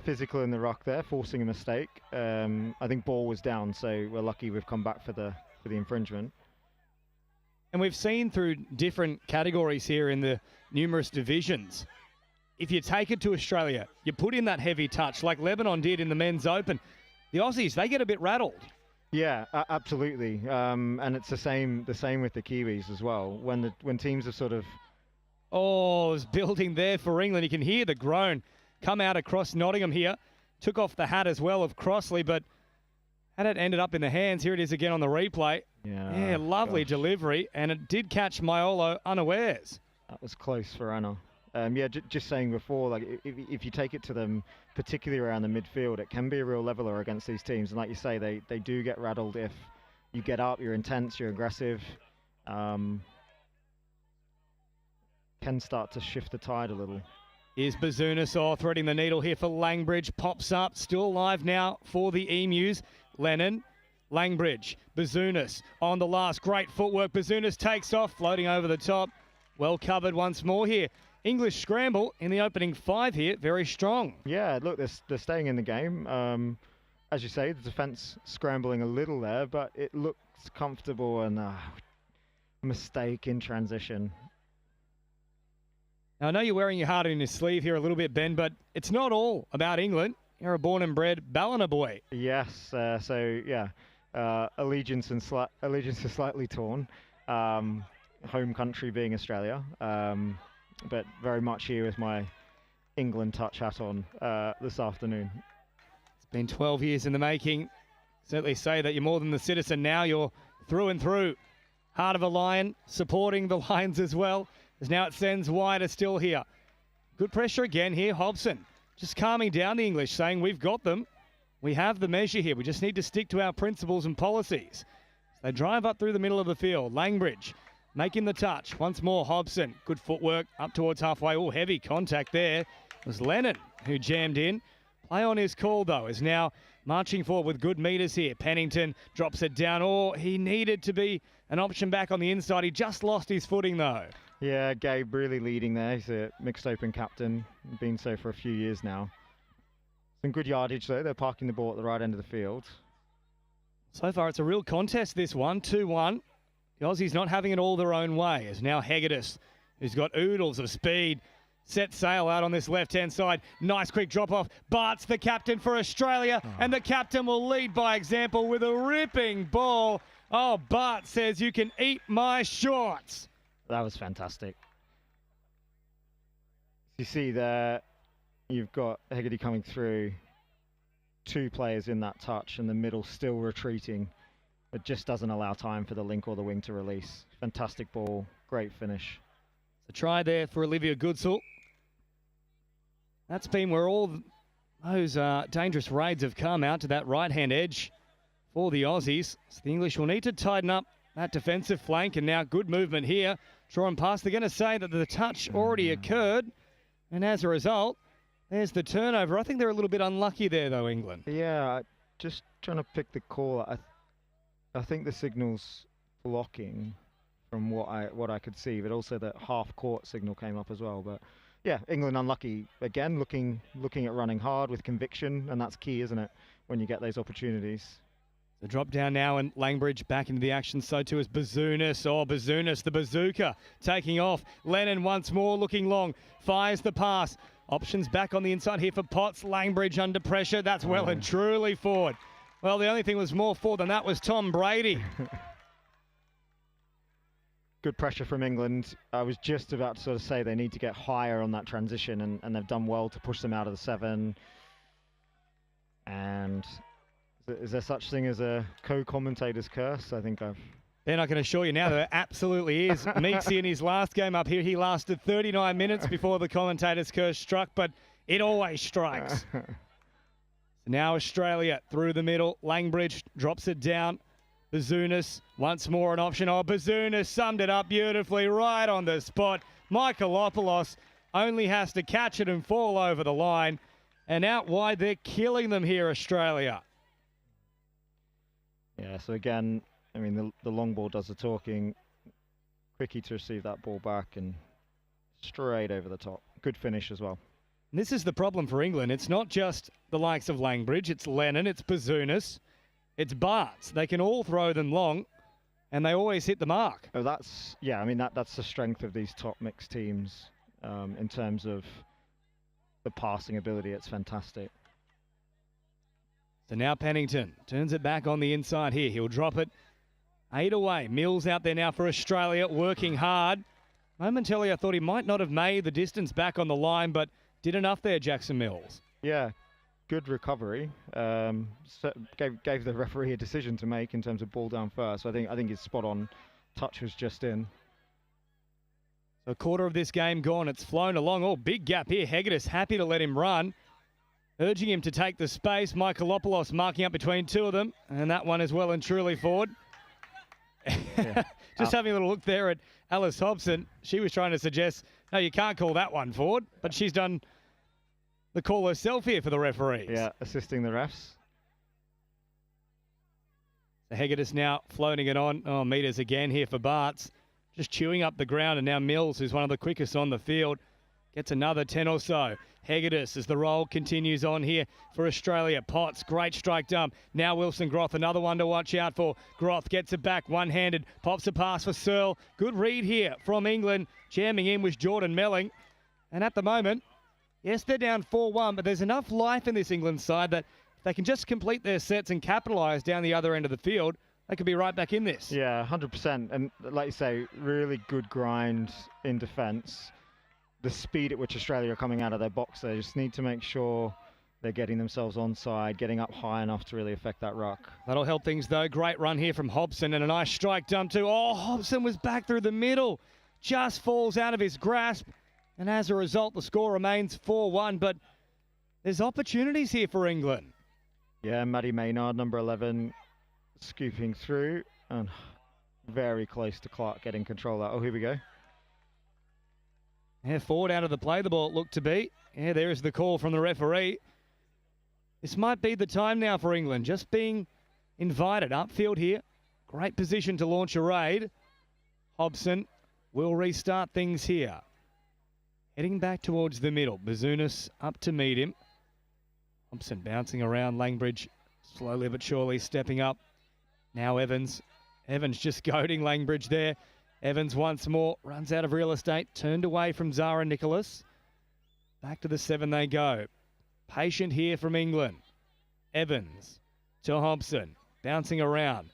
physical in the ruck there, forcing a mistake. I think ball was down, so we're lucky we've come back for the infringement. And we've seen through different categories here in the numerous divisions, if you take it to Australia, you put in that heavy touch like Lebanon did in the Men's Open. The Aussies, they get a bit rattled. Yeah, absolutely, and it's the same with the Kiwis as well. When teams are sort of... it's building there for England. You can hear the groan come out across Nottingham here. Took off the hat as well of Crossley, but Had it ended up in the hands. Here it is again on the replay. Yeah, lovely gosh. delivery, and it did catch Maiolo unawares. That was close for Anna. Just saying before, like if you take it to them, particularly around the midfield, it can be a real leveler against these teams. And like you say, they do get rattled if you get up, you're intense, you're aggressive. Can start to shift the tide a little. Here's Bazunasaur threading the needle here for Langbridge. Pops up, still alive now for the Emus. Lennon, Langbridge, Bazunas on the last. Great footwork. Bazunas takes off, floating over the top. Well covered once more here. English scramble in the opening 5 here, very strong. Yeah, look, they're staying in the game. As you say, the defence scrambling a little there, but it looks comfortable, and mistake in transition. Now, I know you're wearing your heart in your sleeve here a little bit, Ben, but it's not all about England. You're a born and bred Ballina boy. Yes, allegiance is slightly torn. Home country being Australia, but very much here with my England touch hat on this afternoon. It's been 12 years in the making. Certainly say that you're more than the citizen now. You're through and through. Heart of a Lion, supporting the Lions as well, as now it sends wider still here. Good pressure again here, Hobson. Just calming down the English, saying we've got them. We have the measure here. We just need to stick to our principles and policies. They drive up through the middle of the field. Langbridge making the touch. Once more, Hobson. Good footwork up towards halfway. Oh, heavy contact there. It was Lennon who jammed in. Play on his call, though, is now marching forward with good meters here. Pennington drops it down. Oh, he needed to be an option back on the inside. He just lost his footing, though. Yeah, Gabe really leading there. He's a mixed open captain. Been so for a few years now. Some good yardage, though. They're parking the ball at the right end of the field. So far, it's a real contest, this one. 2-1. The Aussies not having it all their own way. Is now Hegedus, who's got oodles of speed. Set sail out on this left-hand side. Nice quick drop-off. Bart's the captain for Australia, and the captain will lead by example with a ripping ball. Oh, Bart says, you can eat my shorts. That was fantastic. You see there, you've got Hegarty coming through. 2 players in that touch, and the middle still retreating. It just doesn't allow time for the link or the wing to release. Fantastic ball, great finish. The try there for Olivia Goodsall. That's been where all those dangerous raids have come, out to that right-hand edge for the Aussies. So the English will need to tighten up that defensive flank, and now good movement here. Draw and pass. They're going to say that the touch already occurred, and as a result, there's the turnover. I think they're a little bit unlucky there, though, England. Yeah, just trying to pick the call. I think the signal's blocking from what I could see, but also the half-court signal came up as well. But yeah, England unlucky again, looking at running hard with conviction, and that's key, isn't it, when you get those opportunities. The drop down now, and Langbridge back into the action. So too is Bazunas. Oh, Bazunas, the bazooka, taking off. Lennon once more looking long. Fires the pass. Options back on the inside here for Potts. Langbridge under pressure. That's well and truly forward. Well, the only thing was more forward than that was Tom Brady. Good pressure from England. I was just about to sort of say they need to get higher on that transition, and they've done well to push them out of the 7. And is there such thing as a co-commentator's curse? I think Then I can assure you now there absolutely is. Meeksy in his last game up here, he lasted 39 minutes before the commentator's curse struck, but it always strikes. So now Australia through the middle. Langbridge drops it down. Bazunas once more an option. Oh, Bazunas summed it up beautifully right on the spot. Michaelopoulos only has to catch it and fall over the line. And out wide, they're killing them here, Australia. Yeah, so again, I mean, the long ball does the talking. Quickie to receive that ball back and straight over the top. Good finish as well. And this is the problem for England. It's not just the likes of Langbridge. It's Lennon. It's Bazunas. It's Barts. They can all throw them long, and they always hit the mark. Oh, that's the strength of these top mixed teams in terms of the passing ability. It's fantastic. So now Pennington turns it back on the inside here. He'll drop it 8 away. Mills out there now for Australia, working hard. Momentarily, I thought he might not have made the distance back on the line, but did enough there, Jackson Mills. Yeah, good recovery. Gave the referee a decision to make in terms of ball down first. So I think his spot on touch was just in. So a quarter of this game gone. It's flown along. Oh, big gap here. Hegedus happy to let him run. Urging him to take the space. Michaelopoulos marking up between two of them. And that one is well and truly forward. Yeah. Just having a little look there at Alice Hobson. She was trying to suggest, no, you can't call that one forward. But she's done the call herself here for the referees. Yeah, assisting the refs. So Hegedus now floating it on. Oh, meters again here for Bartz. Just chewing up the ground. And now Mills, who's one of the quickest on the field, gets another 10 or so. Hegedus as the roll continues on here for Australia. Potts, great strike dump. Now Wilson Groth, another one to watch out for. Groth gets it back, one-handed. Pops a pass for Searle. Good read here from England. Jamming in was Jordan Melling. And at the moment, yes, they're down 4-1, but there's enough life in this England side that if they can just complete their sets and capitalise down the other end of the field, they could be right back in this. Yeah, 100%. And like you say, really good grind in defence. The speed at which Australia are coming out of their box, they just need to make sure they're getting themselves onside, getting up high enough to really affect that ruck. That'll help things, though. Great run here from Hobson and a nice strike dump, too. Oh, Hobson was back through the middle. Just falls out of his grasp. And as a result, the score remains 4-1. But there's opportunities here for England. Yeah, Maddie Maynard, number 11, scooping through. And very close to Clark getting control of that. Oh, here we go. Yeah, forward out of the play, the ball it looked to be. Yeah, there is the call from the referee. This might be the time now for England, just being invited upfield here. Great position to launch a raid. Hobson will restart things here. Heading back towards the middle. Bazunas up to meet him. Hobson bouncing around. Langbridge slowly but surely stepping up. Now Evans. Evans just goading Langbridge there. Evans once more runs out of real estate, turned away from Zara Nicholas. Back to the 7 they go. Patient here from England. Evans to Hobson, bouncing around.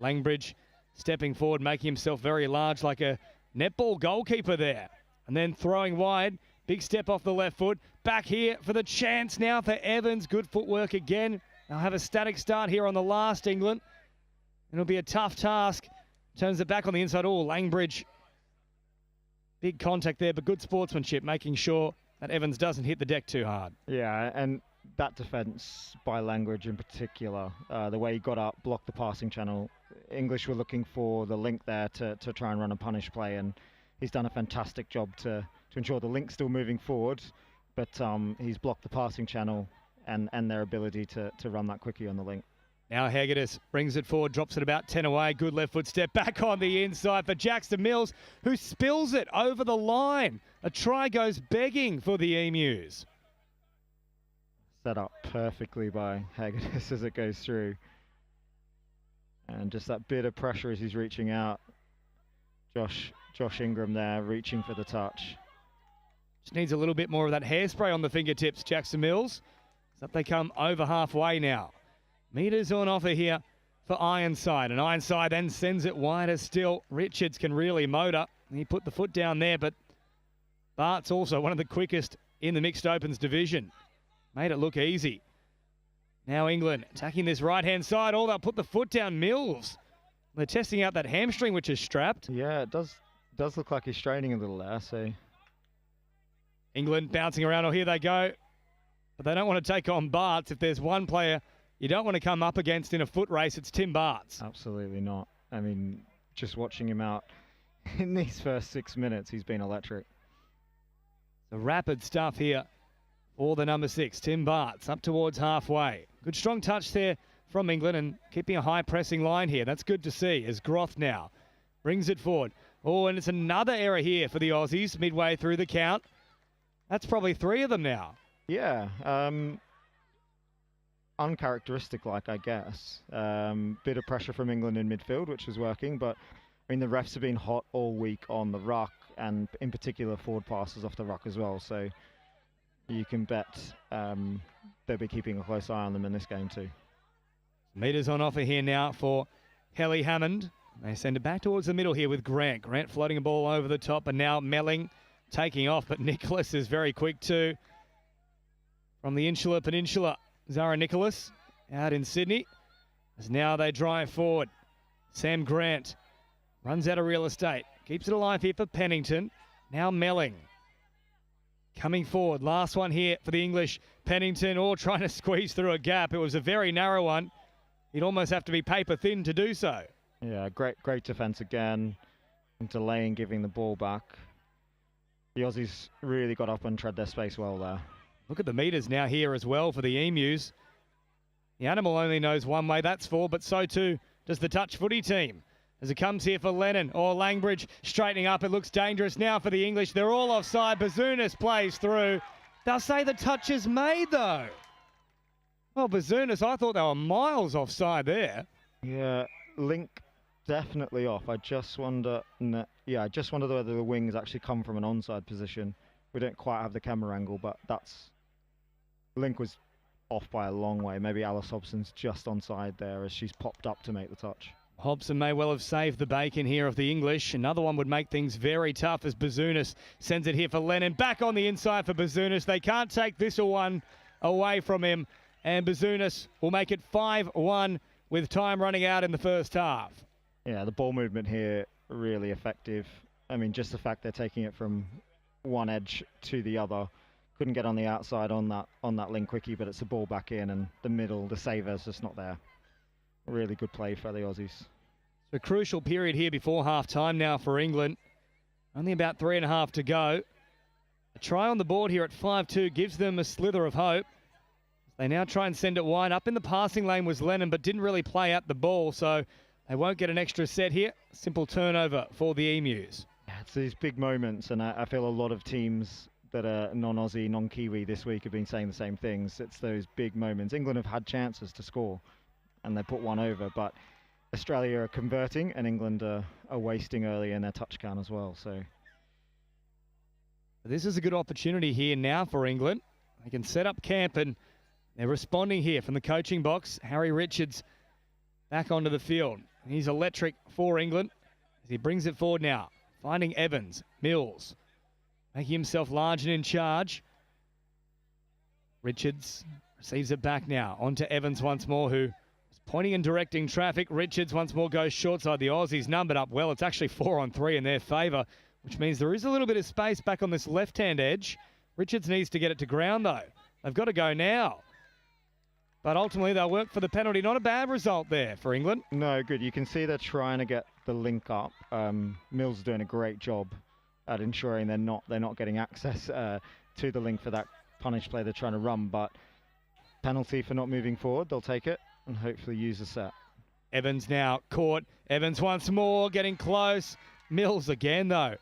Langbridge stepping forward, making himself very large like a netball goalkeeper there. And then throwing wide, big step off the left foot. Back here for the chance now for Evans. Good footwork again. They'll have a static start here on the last England. It'll be a tough task. Turns it back on the inside. Oh, Langbridge. Big contact there, but good sportsmanship, making sure that Evans doesn't hit the deck too hard. Yeah, and that defence by Langbridge in particular, the way he got up, blocked the passing channel. English were looking for the link there to try and run a punish play, and he's done a fantastic job to ensure the link's still moving forward, but he's blocked the passing channel and their ability to run that quickly on the link. Now Hegedus brings it forward, drops it about 10 away. Good left foot step back on the inside for Jackson Mills, who spills it over the line. A try goes begging for the Emus. Set up perfectly by Hegedus as it goes through. And just that bit of pressure as he's reaching out. Josh Ingram there reaching for the touch. Just needs a little bit more of that hairspray on the fingertips, Jackson Mills. So they come over halfway now. Meters on offer here for Ironside. And Ironside then sends it wider still. Richards can really motor. He put the foot down there, but Bart's also one of the quickest in the mixed opens division. Made it look easy. Now England attacking this right-hand side. Oh, they'll put the foot down. Mills. They're testing out that hamstring, which is strapped. Yeah, it does look like he's straining a little there. So England bouncing around. Oh, here they go. But they don't want to take on Bart's. If there's one player you don't want to come up against in a foot race, it's Tim Bart's. Absolutely not. I mean, just watching him out in these first 6 minutes, he's been electric. The rapid stuff here for the number 6, Tim Bart's, up towards halfway. Good strong touch there from England and keeping a high pressing line here. That's good to see as Groth now brings it forward. Oh, and it's another error here for the Aussies midway through the count. That's probably 3 of them now. Yeah, uncharacteristic-like, I guess. Bit of pressure from England in midfield, which is working, but I mean the refs have been hot all week on the ruck, and in particular forward passes off the ruck as well. So you can bet they'll be keeping a close eye on them in this game too. Meters on offer here now for Helly Hammond. They send it back towards the middle here with Grant. Grant floating a ball over the top, and now Melling taking off, but Nicholas is very quick too. from the Insular Peninsula, Zara Nicholas, out in Sydney. As now they drive forward. Sam Grant runs out of real estate. Keeps it alive here for Pennington. Now Melling. Coming forward. Last one here for the English. Pennington all trying to squeeze through a gap. It was a very narrow one. He'd almost have to be paper thin to do so. Yeah, great defence again. And delaying giving the ball back. The Aussies really got up and tread their space well there. Look at the meters now here as well for the Emus. The animal only knows one way, that's for, but so too does the touch footy team. As it comes here for Lennon or Langbridge straightening up. It looks dangerous now for the English. They're all offside. Bazounis plays through. They'll say the touch is made though. Well, Bazounis, I thought they were miles offside there. Yeah, link definitely off. I just wonder whether the wings actually come from an onside position. We don't quite have the camera angle, but link was off by a long way. Maybe Alice Hobson's just onside there as she's popped up to make the touch. Hobson may well have saved the bacon here of the English. Another one would make things very tough as Bazounis sends it here for Lennon. Back on the inside for Bazounis. They can't take this one away from him. And Bazounis will make it 5-1 with time running out in the first half. Yeah, the ball movement here really effective. I mean, just the fact they're taking it from one edge to the other. Couldn't get on the outside on that link quickie, but it's a ball back in, and the middle, the saver's just not there. Really good play for the Aussies. So a crucial period here before half-time now for England. Only about 3.5 to go. A try on the board here at 5-2 gives them a slither of hope. They now try and send it wide. Up in the passing lane was Lennon, but didn't really play out the ball, so they won't get an extra set here. Simple turnover for the Emus. It's these big moments, and I feel a lot of teams that are non-Aussie, non-Kiwi this week have been saying the same things. It's those big moments. England have had chances to score, and they put one over, but Australia are converting, and England are wasting early in their touch count as well. So this is a good opportunity here now for England. They can set up camp, and they're responding here from the coaching box. Harry Richards back onto the field. He's electric for England as he brings it forward now. Finding Evans, Mills, making himself large and in charge. Richards receives it back now. On to Evans once more, who is pointing and directing traffic. Richards once more goes short side. The Aussies numbered up well. It's actually 4-on-3 in their favour, which means there is a little bit of space back on this left-hand edge. Richards needs to get it to ground, though. They've got to go now. But ultimately, they'll work for the penalty. Not a bad result there for England. No, good. You can see they're trying to get the link up. Mills is doing a great job at ensuring they're not getting access to the link for that punish play they're trying to run. But penalty for not moving forward. They'll take it and hopefully use the set. Evans now caught. Evans once more getting close. Mills again, though,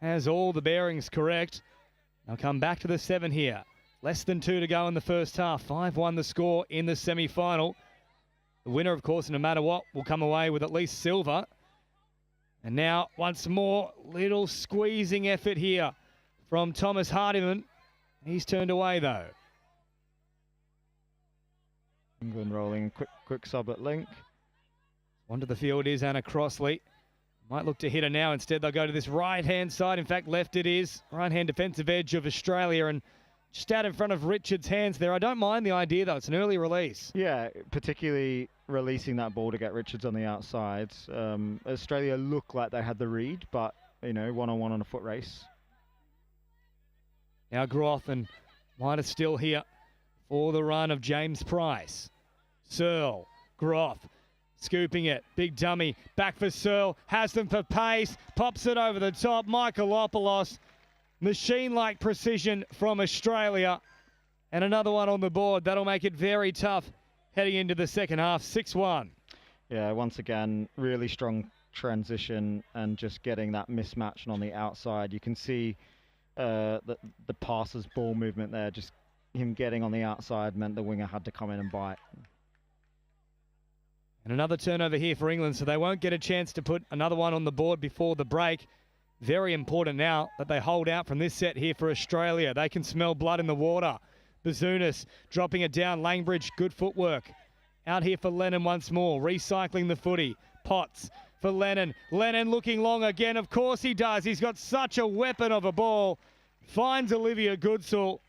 has all the bearings correct. They'll come back to the 7 here. Less than 2 to go in the first half. 5-1 the score in the semi-final. The winner, of course, no matter what, will come away with at least silver. And now, once more, little squeezing effort here from Thomas Hardiman. He's turned away, though. England rolling quick sub at link. Onto the field is Anna Crossley. Might look to hit her now. Instead, they'll go to this right-hand side. In fact, left it is. Right-hand defensive edge of Australia, and just out in front of Richards' hands there. I don't mind the idea, though. It's an early release. Yeah, particularly releasing that ball to get Richards on the outside. Australia looked like they had the read, but, you know, one-on-one on a foot race. Now Groth and wider still here for the run of James Price. Searle, Groth, scooping it. Big dummy. Back for Searle. Has them for pace. Pops it over the top. Michaelopoulos. Machine-like precision from Australia. And another one on the board. That'll make it very tough heading into the second half. 6-1. Yeah, once again, really strong transition and just getting that mismatch on the outside. You can see the passer's ball movement there. Just him getting on the outside meant the winger had to come in and bite. And another turnover here for England, so they won't get a chance to put another one on the board before the break. Very important now that they hold out from this set here for Australia. They can smell blood in the water. Bazounis dropping it down. Langbridge, good footwork. Out here for Lennon once more, recycling the footy. Potts for Lennon. Lennon looking long again. Of course he does. He's got such a weapon of a ball. Finds Olivia Goodsall.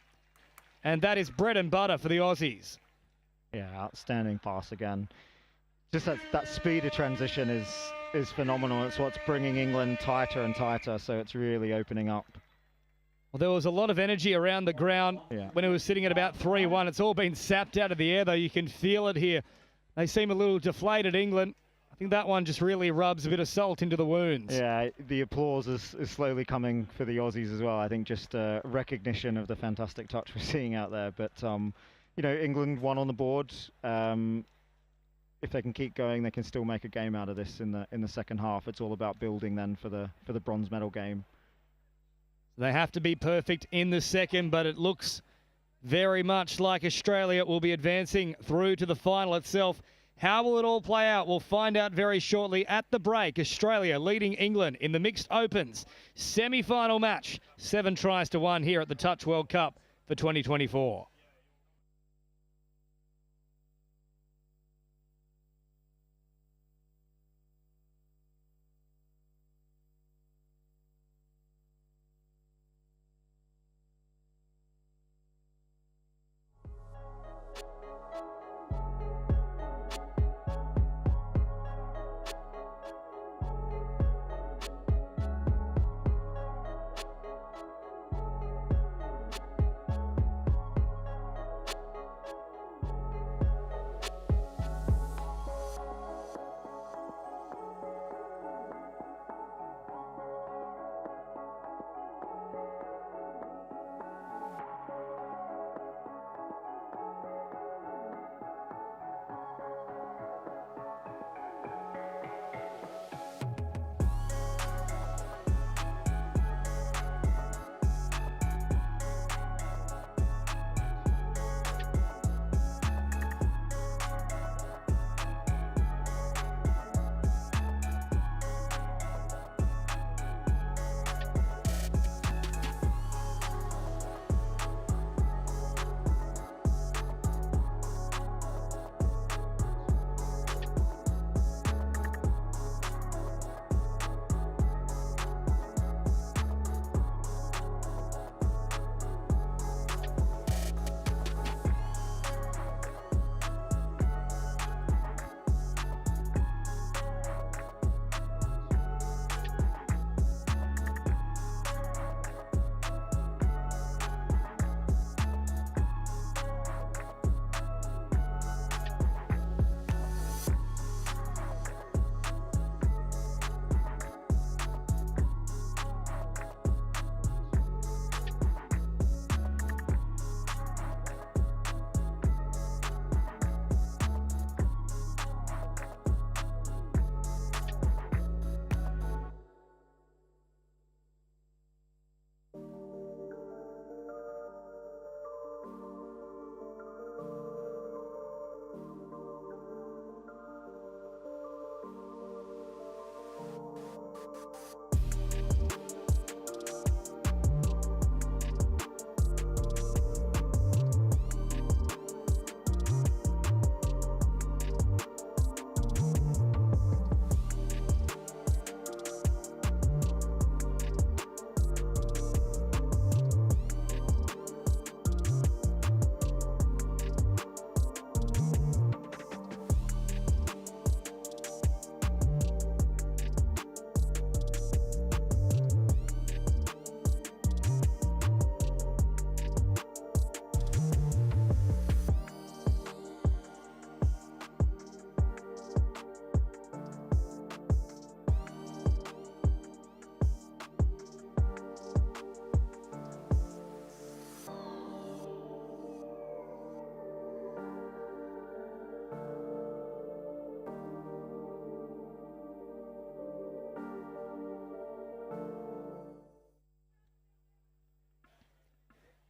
And that is bread and butter for the Aussies. Yeah, outstanding pass again. Just that speed of transition is phenomenal. It's what's bringing England tighter and tighter, so it's really opening up. Well, there was a lot of energy around the ground when it was sitting at about 3-1. It's all been sapped out of the air, though. You can feel it here. They seem a little deflated, England. I think that one just really rubs a bit of salt into the wounds. Yeah, the applause is slowly coming for the Aussies as well. I think just recognition of the fantastic touch we're seeing out there. But, you know, England won on the board. If they can keep going, they can still make a game out of this in the second half. It's all about building then for the bronze medal game. They have to be perfect in the second, but it looks very much like Australia will be advancing through to the final itself. How will it all play out? We'll find out very shortly. At the break, Australia leading England in the mixed opens semi-final match. 7-1 here at the Touch World Cup for 2024.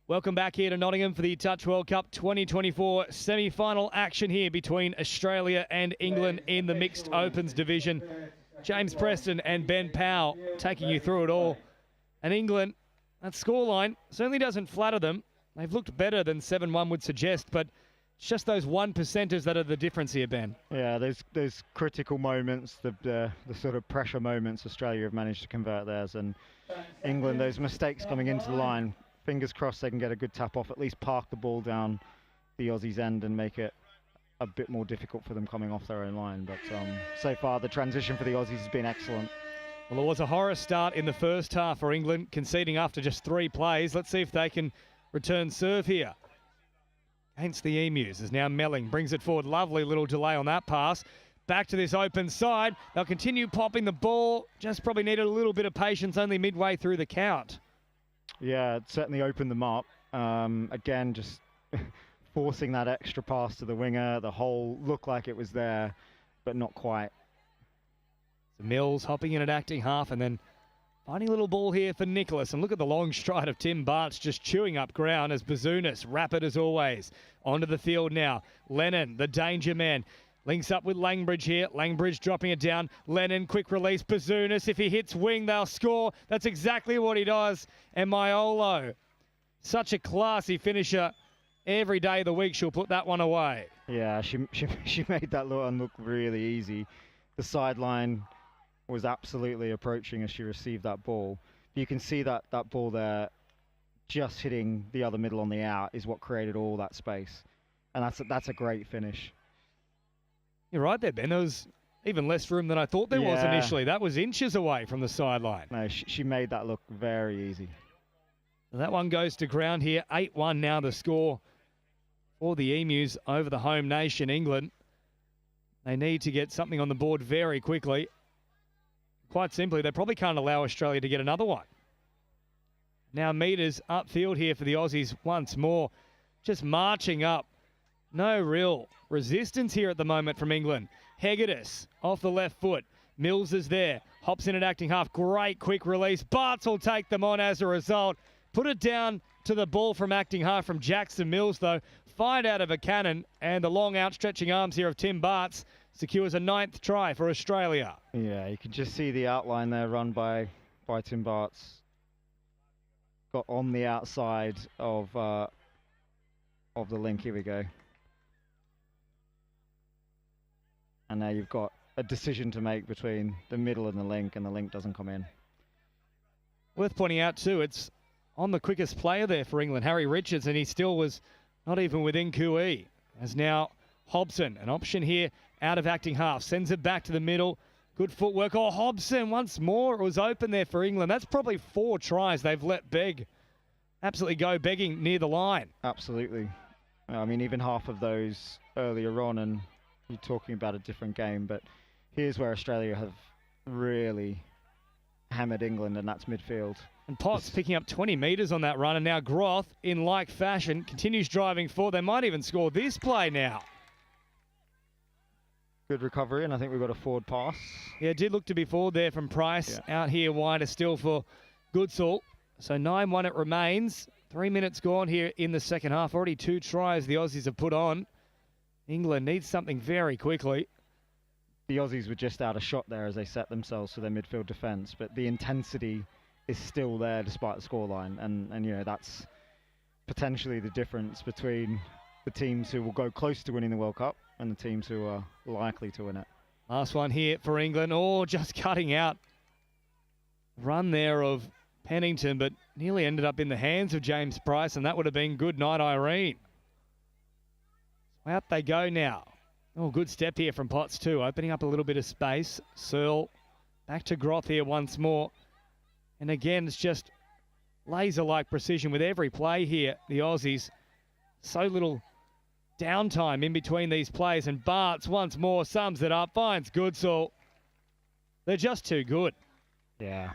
Welcome back here to Nottingham for the Touch World Cup 2024 semi-final action here between Australia and England in the mixed opens division. James Preston and Ben Powell taking you through it all. And England, that scoreline certainly doesn't flatter them. They've looked better than 7-1 would suggest, but it's just those 1%ers that are the difference here, Ben. Yeah, those critical moments, the sort of pressure moments Australia have managed to convert theirs, and England, those mistakes coming into the line, fingers crossed they can get a good tap off, at least park the ball down the Aussies' end and make it a bit more difficult for them coming off their own line. But so far, the transition for the Aussies has been excellent. Well, it was a horror start in the first half for England, conceding after just 3 plays. Let's see if they can return serve here against the Emus, as now Melling brings it forward. Lovely little delay on that pass. Back to this open side. They'll continue popping the ball. Just probably needed a little bit of patience only midway through the count. Yeah, it certainly opened them up. Again, just forcing that extra pass to the winger. The hole looked like it was there, but not quite. So Mills hopping in at acting half and then finding a little ball here for Nicholas. And look at the long stride of Tim Bartz just chewing up ground as Bazounis, rapid as always. Onto the field now. Lennon, the danger man. Links up with Langbridge here. Langbridge dropping it down. Lennon, quick release. Bazounis, if he hits wing, they'll score. That's exactly what he does. And Maiolo, such a classy finisher. Every day of the week, she'll put that one away. Yeah, she made that one look really easy. The sideline was absolutely approaching as she received that ball. You can see that ball there just hitting the other middle on the out is what created all that space. And that's a great finish. You're right there, Ben. There was even less room than I thought there was initially. That was inches away from the sideline. No, she made that look very easy. That one goes to ground here. 8-1 now the score for the Emus over the home nation, England. They need to get something on the board very quickly. Quite simply, they probably can't allow Australia to get another one. Now meters upfield here for the Aussies once more. Just marching up. No real resistance here at the moment from England. Hegedus off the left foot. Mills is there. Hops in at acting half. Great quick release. Bartz will take them on as a result. Put it down to the ball from acting half from Jackson Mills, though. Fired out of a cannon, and the long outstretching arms here of Tim Bartz secures a 9th try for Australia. Yeah, you can just see the outline there run by Tim Bartz. Got on the outside of the link. Here we go. And now you've got a decision to make between the middle and the link doesn't come in. Worth pointing out too, it's on the quickest player there for England, Harry Richards, and he still was not even within QE. As now Hobson, an option here out of acting half, sends it back to the middle. Good footwork. Oh, Hobson once more. It was open there for England. That's probably 4 tries they've let beg. Absolutely go begging near the line. Absolutely. I mean, even half of those earlier on, and you're talking about a different game, but here's where Australia have really hammered England, and that's midfield. And Potts picking up 20 metres on that run, and now Groth, in like fashion, continues driving forward. They might even score this play now. Good recovery, and I think we've got a forward pass. Yeah, it did look to be forward there from Price. Out here wider still for Goodsall. So 9-1 it remains. 3 minutes gone here in the second half. Already 2 tries the Aussies have put on. England needs something very quickly. The Aussies were just out of shot there as they set themselves for their midfield defence, but the intensity is still there despite the scoreline, and you know, that's potentially the difference between the teams who will go close to winning the World Cup and the teams who are likely to win it. Last one here for England. Oh, just cutting out. Run there of Pennington, but nearly ended up in the hands of James Price, and that would have been good night, Irene. Out they go now. Oh, good step here from Potts too, opening up a little bit of space. Searle back to Groth here once more. And again, it's just laser-like precision with every play here, the Aussies. So little downtime in between these plays, and Bartz once more sums it up, finds Goodsall. They're just too good. Yeah.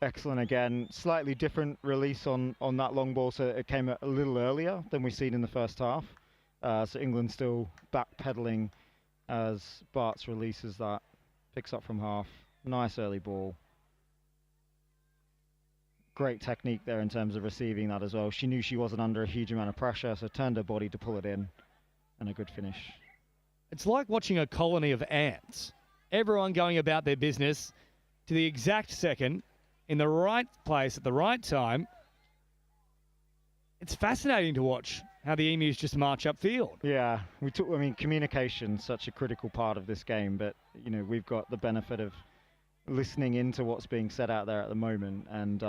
Excellent again. Slightly different release on that long ball, so it came a little earlier than we've seen in the first half. So England still backpedaling as Bartz releases that, picks up from half. Nice early ball. Great technique there in terms of receiving that as well. She knew she wasn't under a huge amount of pressure, so turned her body to pull it in, and a good finish. It's like watching a colony of ants. Everyone going about their business to the exact second, in the right place at the right time. It's fascinating to watch how the Emus just march upfield. Yeah, communication's such a critical part of this game, but you know, we've got the benefit of listening into what's being said out there at the moment, and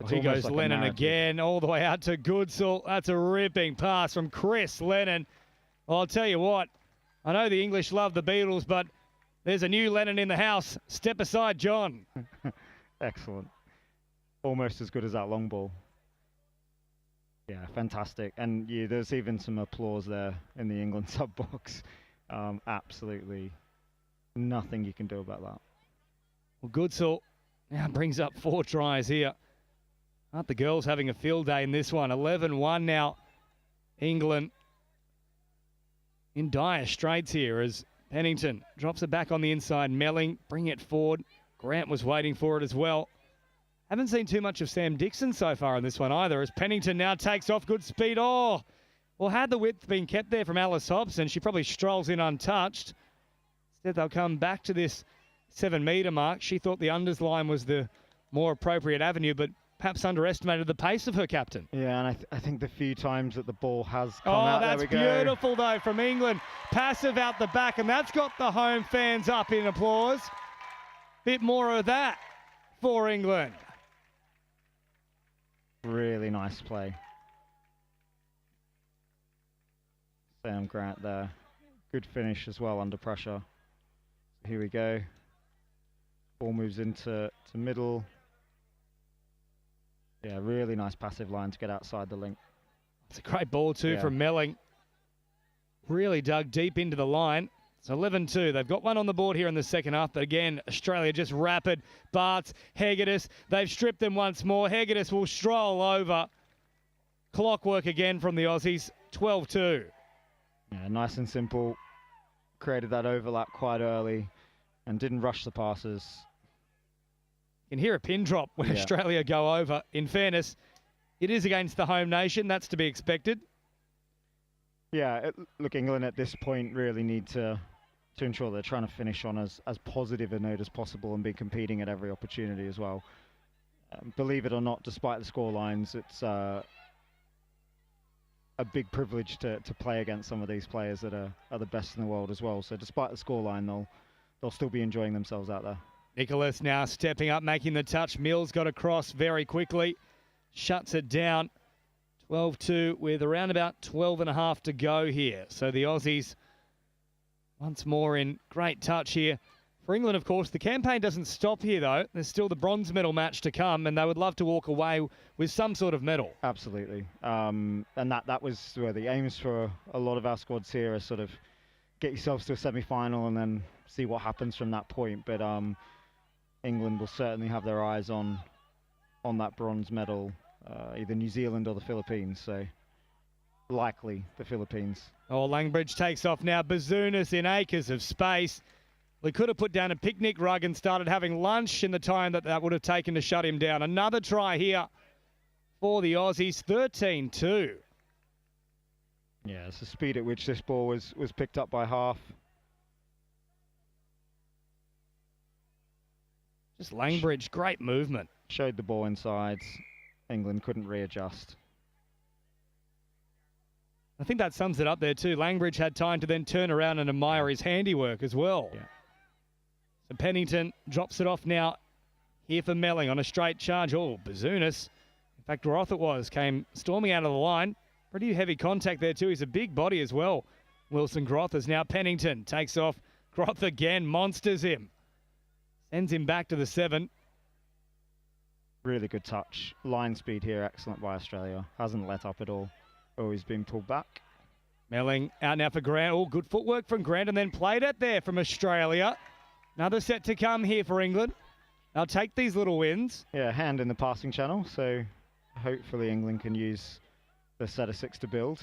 Well, he goes almost like a Lennon narrative. again, all the way out to Goodsall. That's a ripping pass from Chris Lennon. Well, I'll tell you what, I know the English love the Beatles, but there's a new Lennon in the house. Step aside, John. Excellent. Almost as good as that long ball. Yeah, fantastic. And yeah, there's even some applause there in the England sub box. Absolutely nothing you can do about that. Well, Goodsall now brings up 4 tries here. Aren't the girls having a field day in this one? 11-1 now. England in dire straits here as Pennington drops it back on the inside. Melling, bring it forward. Grant was waiting for it as well. Haven't seen too much of Sam Dixon so far in this one either, as Pennington now takes off. Good speed. Oh, well, had the width been kept there from Alice Hobson, she probably strolls in untouched. Instead, they'll come back to this 7-metre mark. She thought the unders line was the more appropriate avenue, but perhaps underestimated the pace of her captain. Yeah, and I think the few times that the ball has come Oh, out, that's there we go. beautiful, though, from England. Passive out the back, and that's got the home fans up in applause. Bit more of that for England. Really nice play. Sam Grant there. Good finish as well under pressure. Here we go. Ball moves into middle. Yeah, really nice passive line to get outside the link. It's a great ball too from Melling. Really dug deep into the line. It's 11-2. They've got one on the board here in the second half, but again, Australia just rapid. Bartz, Hegedus, they've stripped them once more. Hegedus will stroll over. Clockwork again from the Aussies. 12-2. Yeah, nice and simple. Created that overlap quite early and didn't rush the passes. You can hear a pin drop when Australia go over. In fairness, it is against the home nation. That's to be expected. Yeah, look, England at this point really need to ensure they're trying to finish on as positive a note as possible and be competing at every opportunity as well. Believe it or not, despite the scorelines, it's a big privilege to play against some of these players that are the best in the world as well. So despite the scoreline, they'll still be enjoying themselves out there. Nicholas now stepping up, making the touch. Mills got across very quickly. Shuts it down. 12-2 with around about 12.5 to go here. So the Aussies once more in great touch here. For England, of course, the campaign doesn't stop here, though. There's still the bronze medal match to come, and they would love to walk away with some sort of medal. Absolutely. And that was where the aims for a lot of our squads here are sort of get yourselves to a semi-final and then see what happens from that point. But England will certainly have their eyes on that bronze medal, either New Zealand or the Philippines. So likely the Philippines. Oh, Langbridge takes off now. Bazoonis in acres of space. We could have put down a picnic rug and started having lunch in the time that would have taken to shut him down. Another try here for the Aussies. 13-2. Yeah, it's the speed at which this ball was picked up by half. Just Langbridge, great movement. Showed the ball inside. England couldn't readjust. I think that sums it up there too. Langbridge had time to then turn around and admire his handiwork as well. Yeah. So Pennington drops it off now here for Melling on a straight charge. Oh, Bazoonis. In fact, Groth it was, came storming out of the line. Pretty heavy contact there too. He's a big body as well. Wilson Groth is now Pennington. Takes off. Groth again, monsters him. Sends him back to the 7. Really good touch. Line speed here, excellent by Australia. Hasn't let up at all. Oh, he's been pulled back. Melling out now for Grant. Oh, good footwork from Grant and then played it there from Australia. Another set to come here for England. They'll take these little wins. Yeah, hand in the passing channel, so hopefully England can use the set of 6 to build.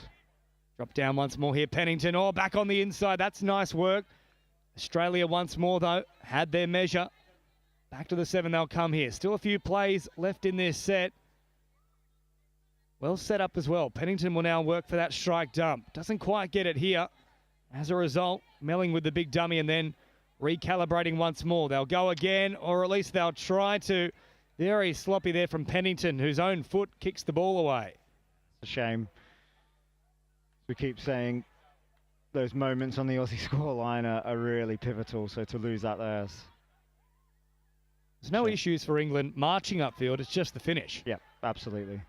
Drop down once more here, Pennington. Oh, back on the inside. That's nice work. Australia once more, though, had their measure. Back to the 7 they'll come here. Still a few plays left in this set. Well set up as well. Pennington will now work for that strike dump. Doesn't quite get it here. As a result, Melling with the big dummy and then recalibrating once more. They'll go again, or at least they'll try to. Very sloppy there from Pennington, whose own foot kicks the ball away. It's a shame. We keep saying those moments on the Aussie scoreline are really pivotal, so to lose that there's... There's no issues for England marching upfield. It's just the finish. Yep, absolutely.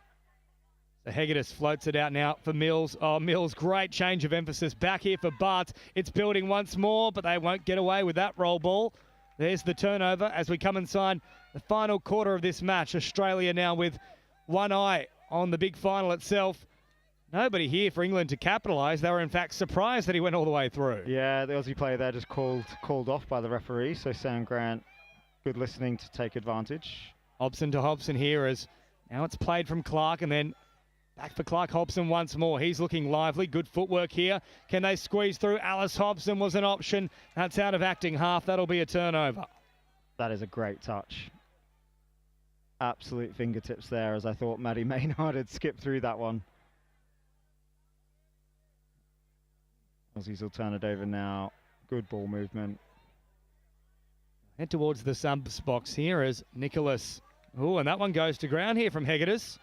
So Hegedus floats it out now for Mills. Oh, Mills, great change of emphasis. Back here for Bartz. It's building once more, but they won't get away with that roll ball. There's the turnover as we come inside the final quarter of this match. Australia now with one eye on the big final itself. Nobody here for England to capitalise. They were, in fact, surprised that he went all the way through. Yeah, the Aussie player there just called off by the referee. So Sam Grant, good listening to take advantage. Hobson to Hobson here as now it's played from Clark and then back for Clark Hobson once more. He's looking lively. Good footwork here. Can they squeeze through? Alice Hobson was an option. That's out of acting half. That'll be a turnover. That is a great touch. Absolute fingertips there, as I thought Maddie Maynard had skipped through that one. Aussies will turn it over now. Good ball movement. Head towards the subs box here as Nicholas. Oh, and that one goes to ground here from Hegedus.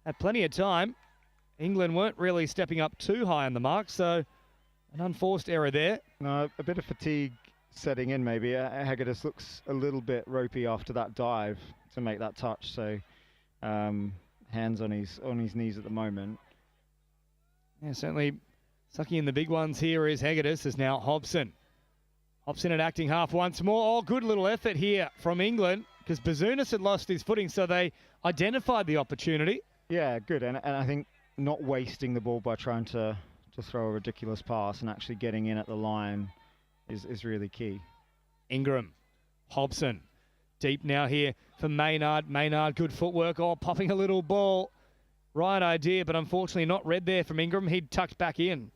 Had plenty of time. England weren't really stepping up too high on the mark, so an unforced error there. No, a bit of fatigue setting in maybe. Hegedus looks a little bit ropey after that dive to make that touch, so hands on his knees at the moment. Yeah, certainly sucking in the big ones here is Hegedus, is now Hobson. Hobson at acting half once more. Oh, good little effort here from England because Bazounis had lost his footing, so they identified the opportunity. Yeah, good. And I think not wasting the ball by trying to throw a ridiculous pass and actually getting in at the line is really key. Ingram, Hobson, deep now here for Maynard. Maynard, good footwork. Oh, popping a little ball. Right idea, but unfortunately not read there from Ingram. He'd tucked back in.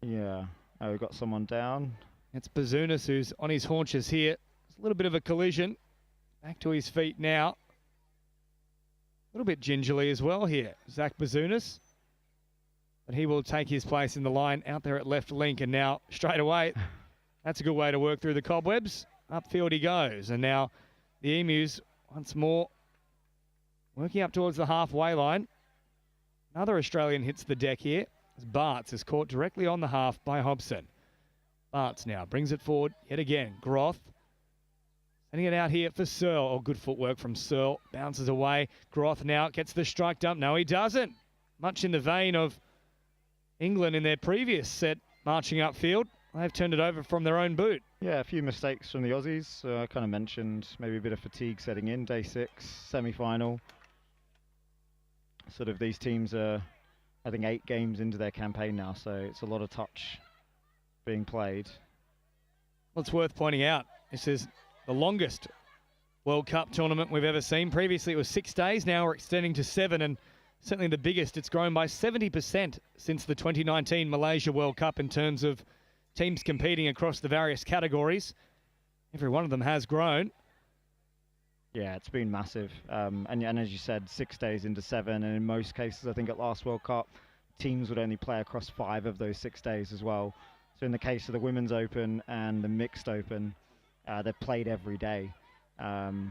Yeah. Oh, we've got someone down. It's Bazounis who's on his haunches here. It's a little bit of a collision. Back to his feet now. A little bit gingerly as well here, Zach Bazounis. But he will take his place in the line out there at left link. And now straight away, that's a good way to work through the cobwebs. Upfield he goes. And now the Emus once more working up towards the halfway line. Another Australian hits the deck here. As Bartz is caught directly on the half by Hobson. Bartz now brings it forward yet again. Groth sending it out here for Searle. Oh, good footwork from Searle. Bounces away. Groth now gets the strike dump. No, he doesn't. Much in the vein of England in their previous set marching upfield. They've turned it over from their own boot. Yeah, a few mistakes from the Aussies. I kind of mentioned maybe a bit of fatigue setting in. Day 6, semi-final. Sort of these teams are, I think, 8 games into their campaign now, so it's a lot of touch being played. Well, it's worth pointing out, this is the longest World Cup tournament we've ever seen. Previously it was 6 days, now we're extending to 7, and certainly the biggest. It's grown by 70% since the 2019 Malaysia World Cup in terms of teams competing across the various categories. Every one of them has grown. Yeah, it's been massive. And as you said, 6 days into 7, and in most cases, I think at last World Cup, teams would only play across 5 of those 6 days as well. So in the case of the Women's Open and the Mixed Open, they've played every day. Now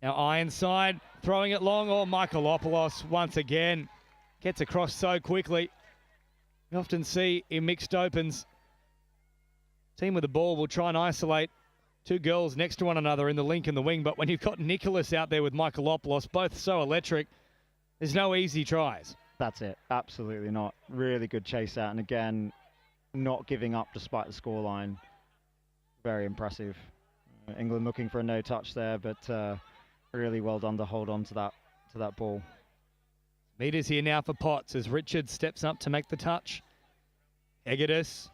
Ironside throwing it long. Oh, Michaelopoulos once again gets across so quickly. We often see in Mixed Opens, team with the ball will try and isolate 2 girls next to one another in the link and the wing, but when you've got Nicholas out there with Michaelopoulos, both so electric, there's no easy tries. That's it. Absolutely not. Really good chase out. And again, not giving up despite the scoreline. Very impressive. England looking for a no touch there, but really well done to hold on to that ball. Meters here now for Potts as Richards steps up to make the touch. Hegedus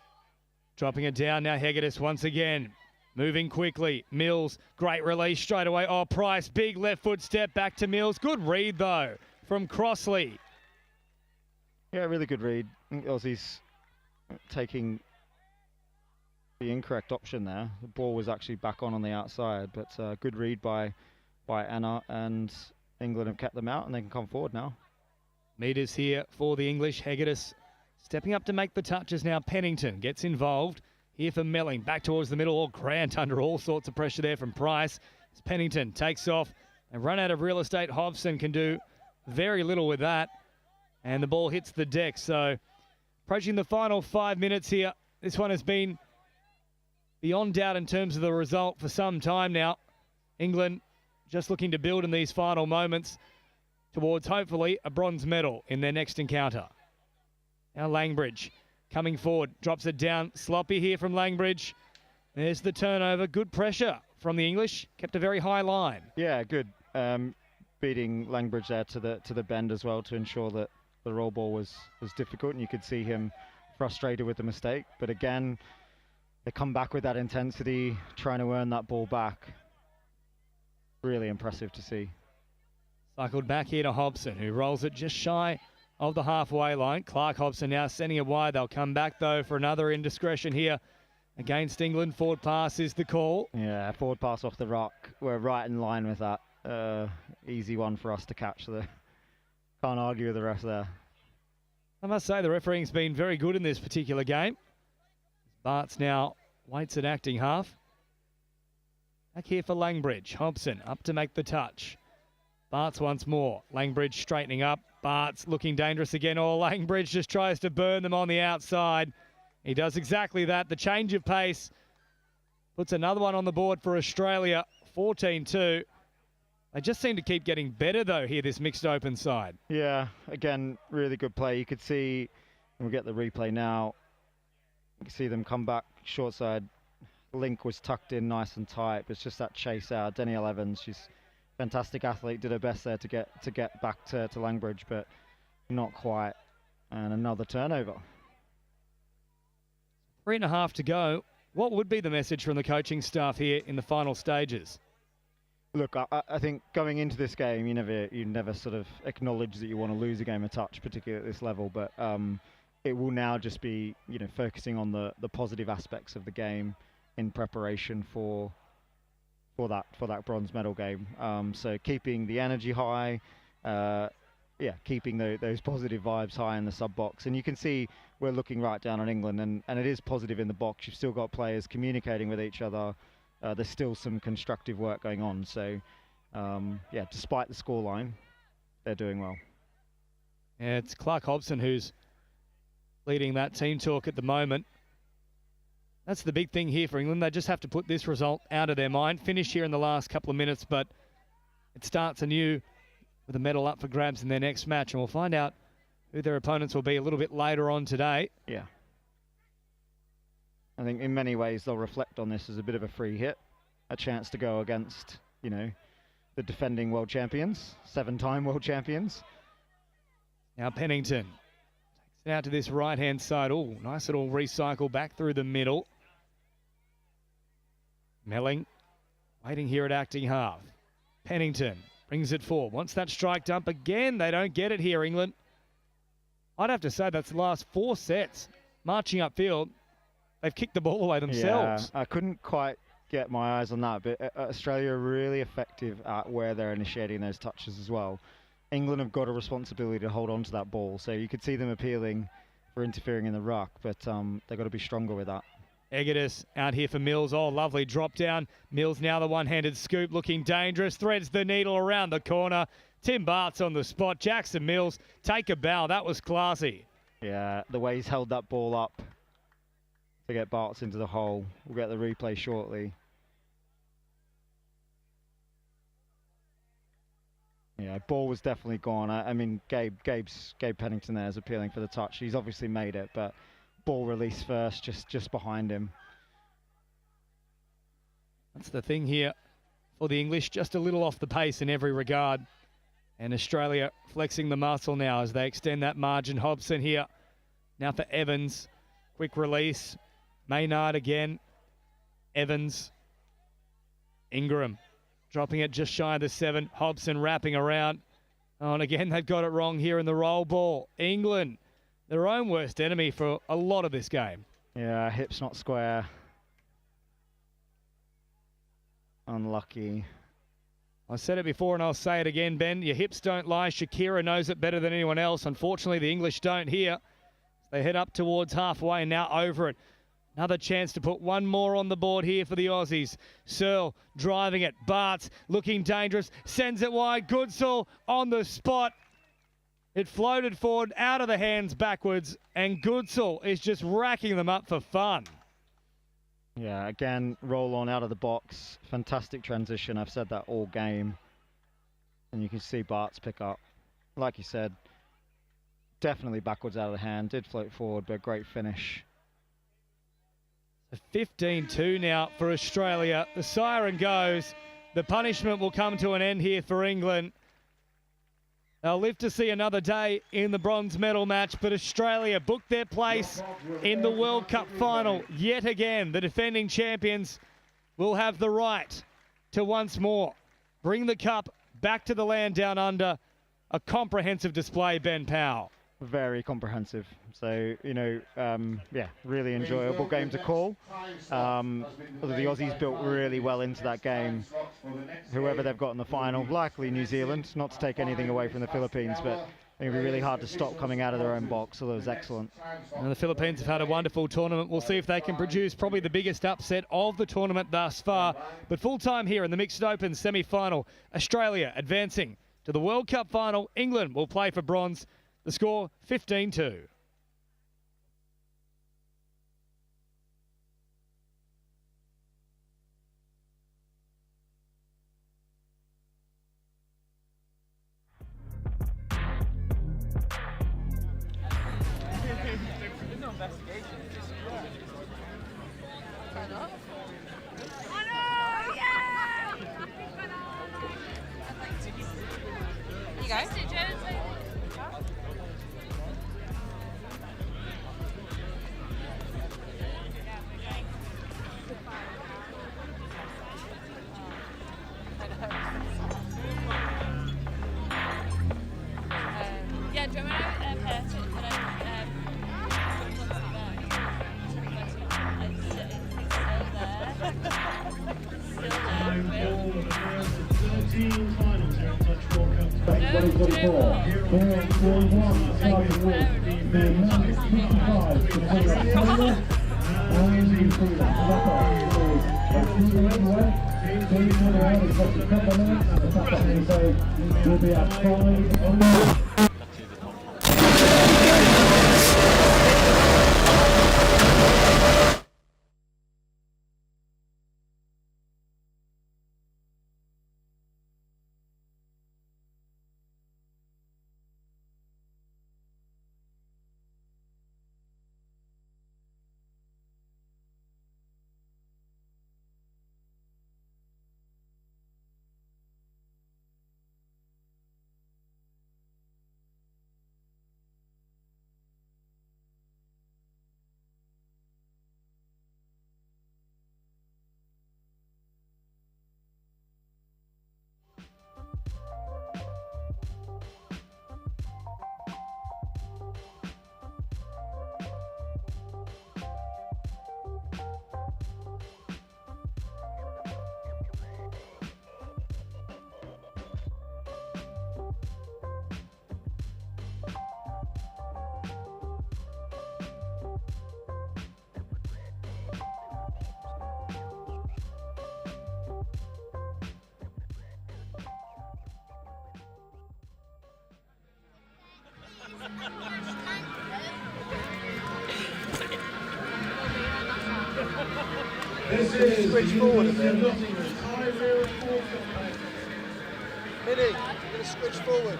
dropping it down now. Hegedus once again moving quickly. Mills, great release straight away. Oh, Price, big left foot step back to Mills. Good read though from Crossley. Yeah, really good read. I think Aussies taking the incorrect option there. The ball was actually back on the outside, but good read by Anna, and England have kept them out and they can come forward now. Meters here for the English. Hegedus stepping up to make the touches now. Pennington gets involved here for Melling. Back towards the middle. Oh, Grant under all sorts of pressure there from Price. As Pennington takes off and run out of real estate. Hobson can do very little with that. And the ball hits the deck. So approaching the final 5 minutes here. This one has been beyond doubt in terms of the result for some time now. England just looking to build in these final moments towards hopefully a bronze medal in their next encounter. Now Langbridge coming forward, drops it down. Sloppy here from Langbridge. There's the turnover. Good pressure from the English. Kept a very high line. Yeah, good. Beating Langbridge there to the bend as well to ensure that the roll ball was difficult, and you could see him frustrated with the mistake. But again, they come back with that intensity, trying to earn that ball back. Really impressive to see. Cycled back here to Hobson, who rolls it just shy of the halfway line. Clark Hobson now sending it wide. They'll come back, though, for another indiscretion here against England. Forward pass is the call. Yeah, forward pass off the rock. We're right in line with that. Easy one for us to catch. So can't argue with the rest there. I must say the refereeing's been very good in this particular game. Bart's now waits at acting half. Back here for Langbridge. Hobson up to make the touch. Bart's once more. Langbridge straightening up. Bart's looking dangerous again. Oh, Langbridge just tries to burn them on the outside. He does exactly that. The change of pace puts another one on the board for Australia. 14-2. They just seem to keep getting better, though, here, this mixed open side. Yeah, again, really good play. You could see, and we'll get the replay now, you can see them come back short side. Link was tucked in nice and tight. It's just that chase out. Danielle Evans, she's a fantastic athlete, did her best there to get back to Langbridge, but not quite. And another turnover. 3.5 to go. What would be the message from the coaching staff here in the final stages? Look, I think going into this game, you never sort of acknowledge that you want to lose a game of touch, particularly at this level. But it will now just be, focusing on the positive aspects of the game in preparation for that bronze medal game. So keeping the energy high, keeping those positive vibes high in the sub box. And you can see we're looking right down on England, and it is positive in the box. You've still got players communicating with each other. There's still some constructive work going on. So, despite the scoreline, they're doing well. Yeah, it's Clark Hobson who's leading that team talk at the moment. That's the big thing here for England. They just have to put this result out of their mind. Finish here in the last couple of minutes, but it starts anew with a medal up for grabs in their next match. And we'll find out who their opponents will be a little bit later on today. Yeah. I think in many ways they'll reflect on this as a bit of a free hit, a chance to go against, the defending world champions, 7-time world champions. Now Pennington takes it out to this right-hand side. Oh, nice little recycle back through the middle. Melling waiting here at acting half. Pennington brings it forward. Wants that strike dump again. They don't get it here, England. I'd have to say that's the last 4 sets. Marching upfield, they've kicked the ball away themselves. Yeah, I couldn't quite get my eyes on that, but Australia are really effective at where they're initiating those touches as well. England have got a responsibility to hold on to that ball, so you could see them appealing for interfering in the ruck, but they've got to be stronger with that. Egadis out here for Mills. Oh, lovely drop down. Mills now the one-handed scoop, looking dangerous. Threads the needle around the corner. Tim Bart's on the spot. Jackson Mills, take a bow. That was classy. Yeah, the way he's held that ball up to get Bart's into the hole. We'll get the replay shortly. Yeah, ball was definitely gone. I mean, Gabe Pennington there is appealing for the touch. He's obviously made it, but ball release first, just behind him. That's the thing here for the English, just a little off the pace in every regard. And Australia flexing the muscle now as they extend that margin. Hobson here. Now for Evans. Quick release. Maynard again. Evans. Ingram dropping it just shy of the 7. Hobson wrapping around. Oh, and again, they've got it wrong here in the roll ball. England, their own worst enemy for a lot of this game. Yeah, hips not square. Unlucky. I said it before and I'll say it again, Ben. Your hips don't lie. Shakira knows it better than anyone else. Unfortunately, the English don't here. They head up towards halfway and now over it. Another chance to put one more on the board here for the Aussies. Searle driving it. Bart's looking dangerous. Sends it wide. Goodsall on the spot. It floated forward, out of the hands backwards, and Goodsall is just racking them up for fun. Yeah, again, roll on out of the box. Fantastic transition. I've said that all game. And you can see Bart's pick up. Like you said, definitely backwards out of the hand. Did float forward, but great finish. 15-2 now for Australia. The siren goes. The punishment will come to an end here for England. They'll live to see another day in the bronze medal match, but Australia booked their place in the World Cup final yet again. The defending champions will have the right to once more bring the cup back to the land down under. A comprehensive display, Ben Powell. Very comprehensive. So, you know, yeah, really enjoyable game to call. The Aussies built really well into that game. Whoever they've got in the final, likely New Zealand, not to take anything away from the Philippines, but it'll be really hard to stop coming out of their own box, although it was excellent. And the Philippines have had a wonderful tournament. We'll see if they can produce probably the biggest upset of the tournament thus far. But full time here in the Mixed Open semi-final, Australia advancing to the World Cup final. England will play for bronze. The score, 15-2. There's no investigation. Turn up. You guys? Yeah, do you want to pair it? Finals here at Touch World Cup 2024. Here on One, starting with the number 55 for Australia. And you see that will be at 5. This is switch forward a bit. Minnie, you're going to switch forward.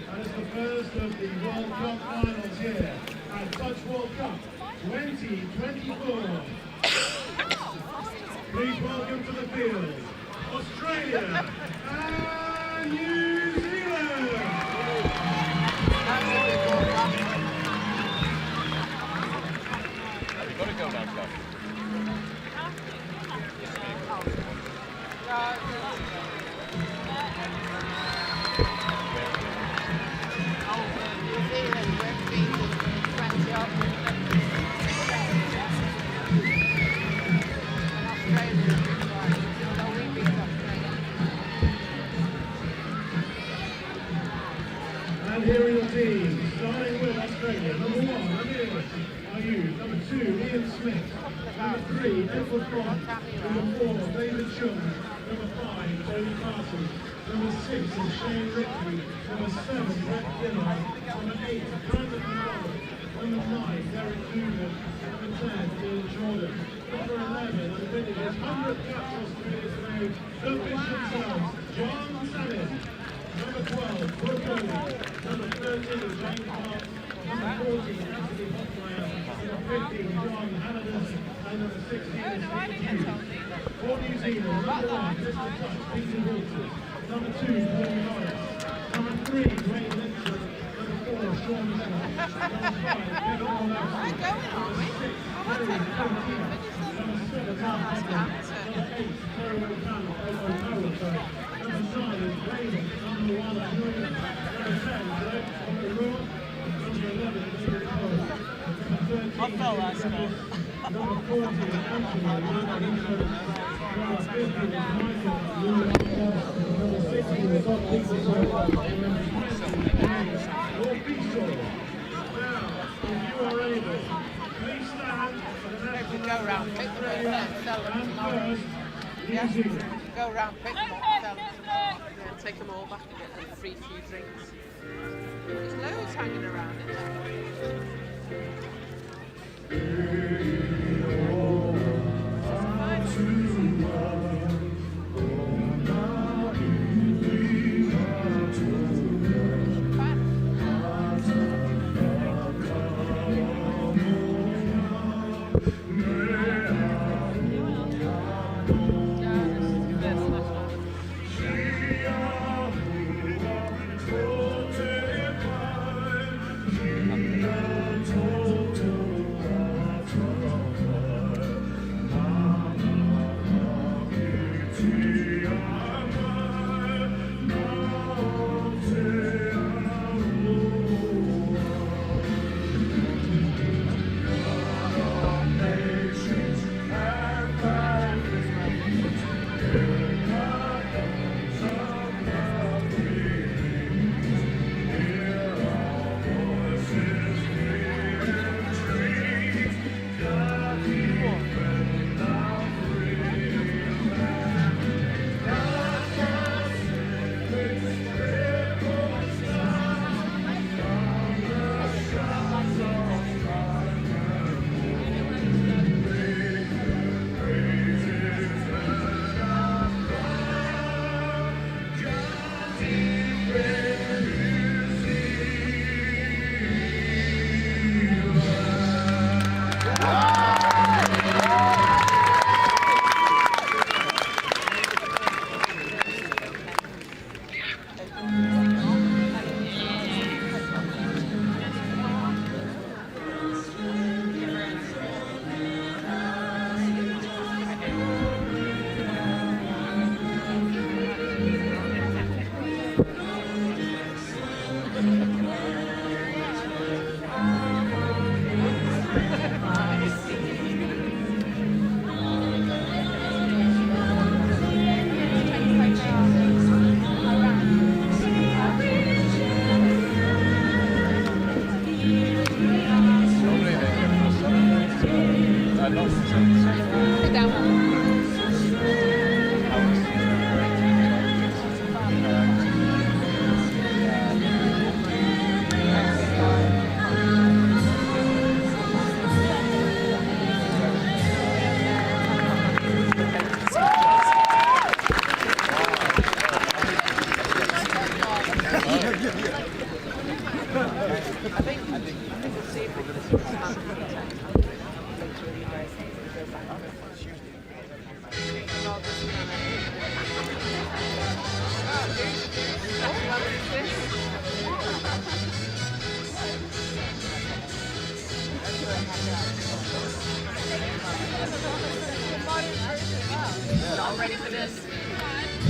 That is the first of the World Cup finals here at Touch World Cup 2024. Please welcome to the field, Australia and New Zealand. You've got to go down, And here are your teams, starting with Australia. Number 1, Amir Ayub. Number 2, Ian Smith. Number 3, Edward Bond. Number 4, David Chung. Number 5, Tony Carson. Number 6 is Shane Ripley. Number 7, Brett Gillard. Number 8, Brandon McDonald. Go round, pick them up and sell them tomorrow. Yeah, go round, pick them up and sell them tomorrow. Yeah, take them all back and get them free few drinks. There's loads hanging around, isn't there?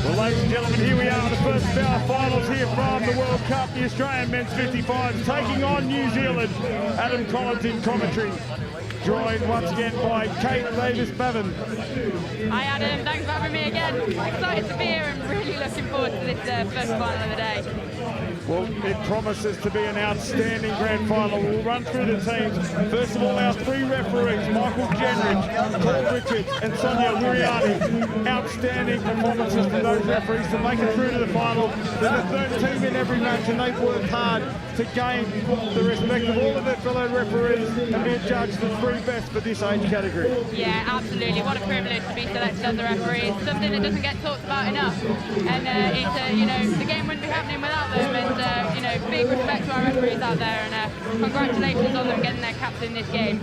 Well, ladies and gentlemen, here we are, the first of our finals here from the World Cup. The Australian men's 55 taking on New Zealand. Adam Collins in commentary, joined once again by Kate Davis-Bevan. Hi Adam, thanks for having me again. Excited to be here and really looking forward to this first final of the day. Well, it promises to be an outstanding grand final. We'll run through the teams. First of all, our three referees, Michael Jenrich, Paul Richards and Sonia Wiriani. Outstanding performances from those referees to make it through to the final. There's a third team in every match and they've worked hard to gain the respect of all of their fellow referees and be adjudged the three best for this age category. Yeah, absolutely. What a privilege to be selected as a referee. It's something that doesn't get talked about enough. And it's, you know, the game wouldn't be happening without them. And, you know, big respect to our referees out there. And congratulations on them getting their caps in this game.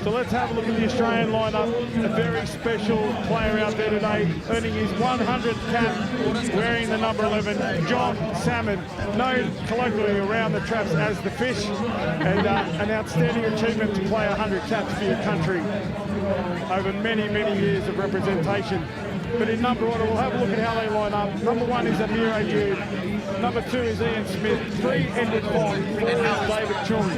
So let's have a look at the Australian lineup. A very special player out there today, earning his 100th cap, wearing the number 11, John Salmon, known colloquially around the traps as the Fish, and an outstanding achievement to play 100 caps for your country over many, many years of representation. But in number one, we'll have a look at how they line up. Number one is Amir Ayub. Number two is Ian Smith. 3, Edward Fong. 4 is David Chung.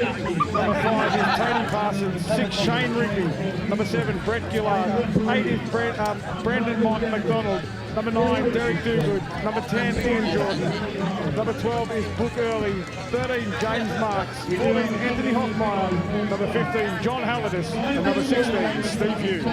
Number 5 is Tony Parsons. 6, Shane Rigby. Number 7, Brett Gillard. 8 is Brandon McDonald. Number 9, Derek Dugood. Number 10, Ian Jordan. Number 12 is Brooke Early. 13, James Marks. 14, Anthony Hoffmeyer. Number 15, John Hallidus. And number 16, Steve Hughes.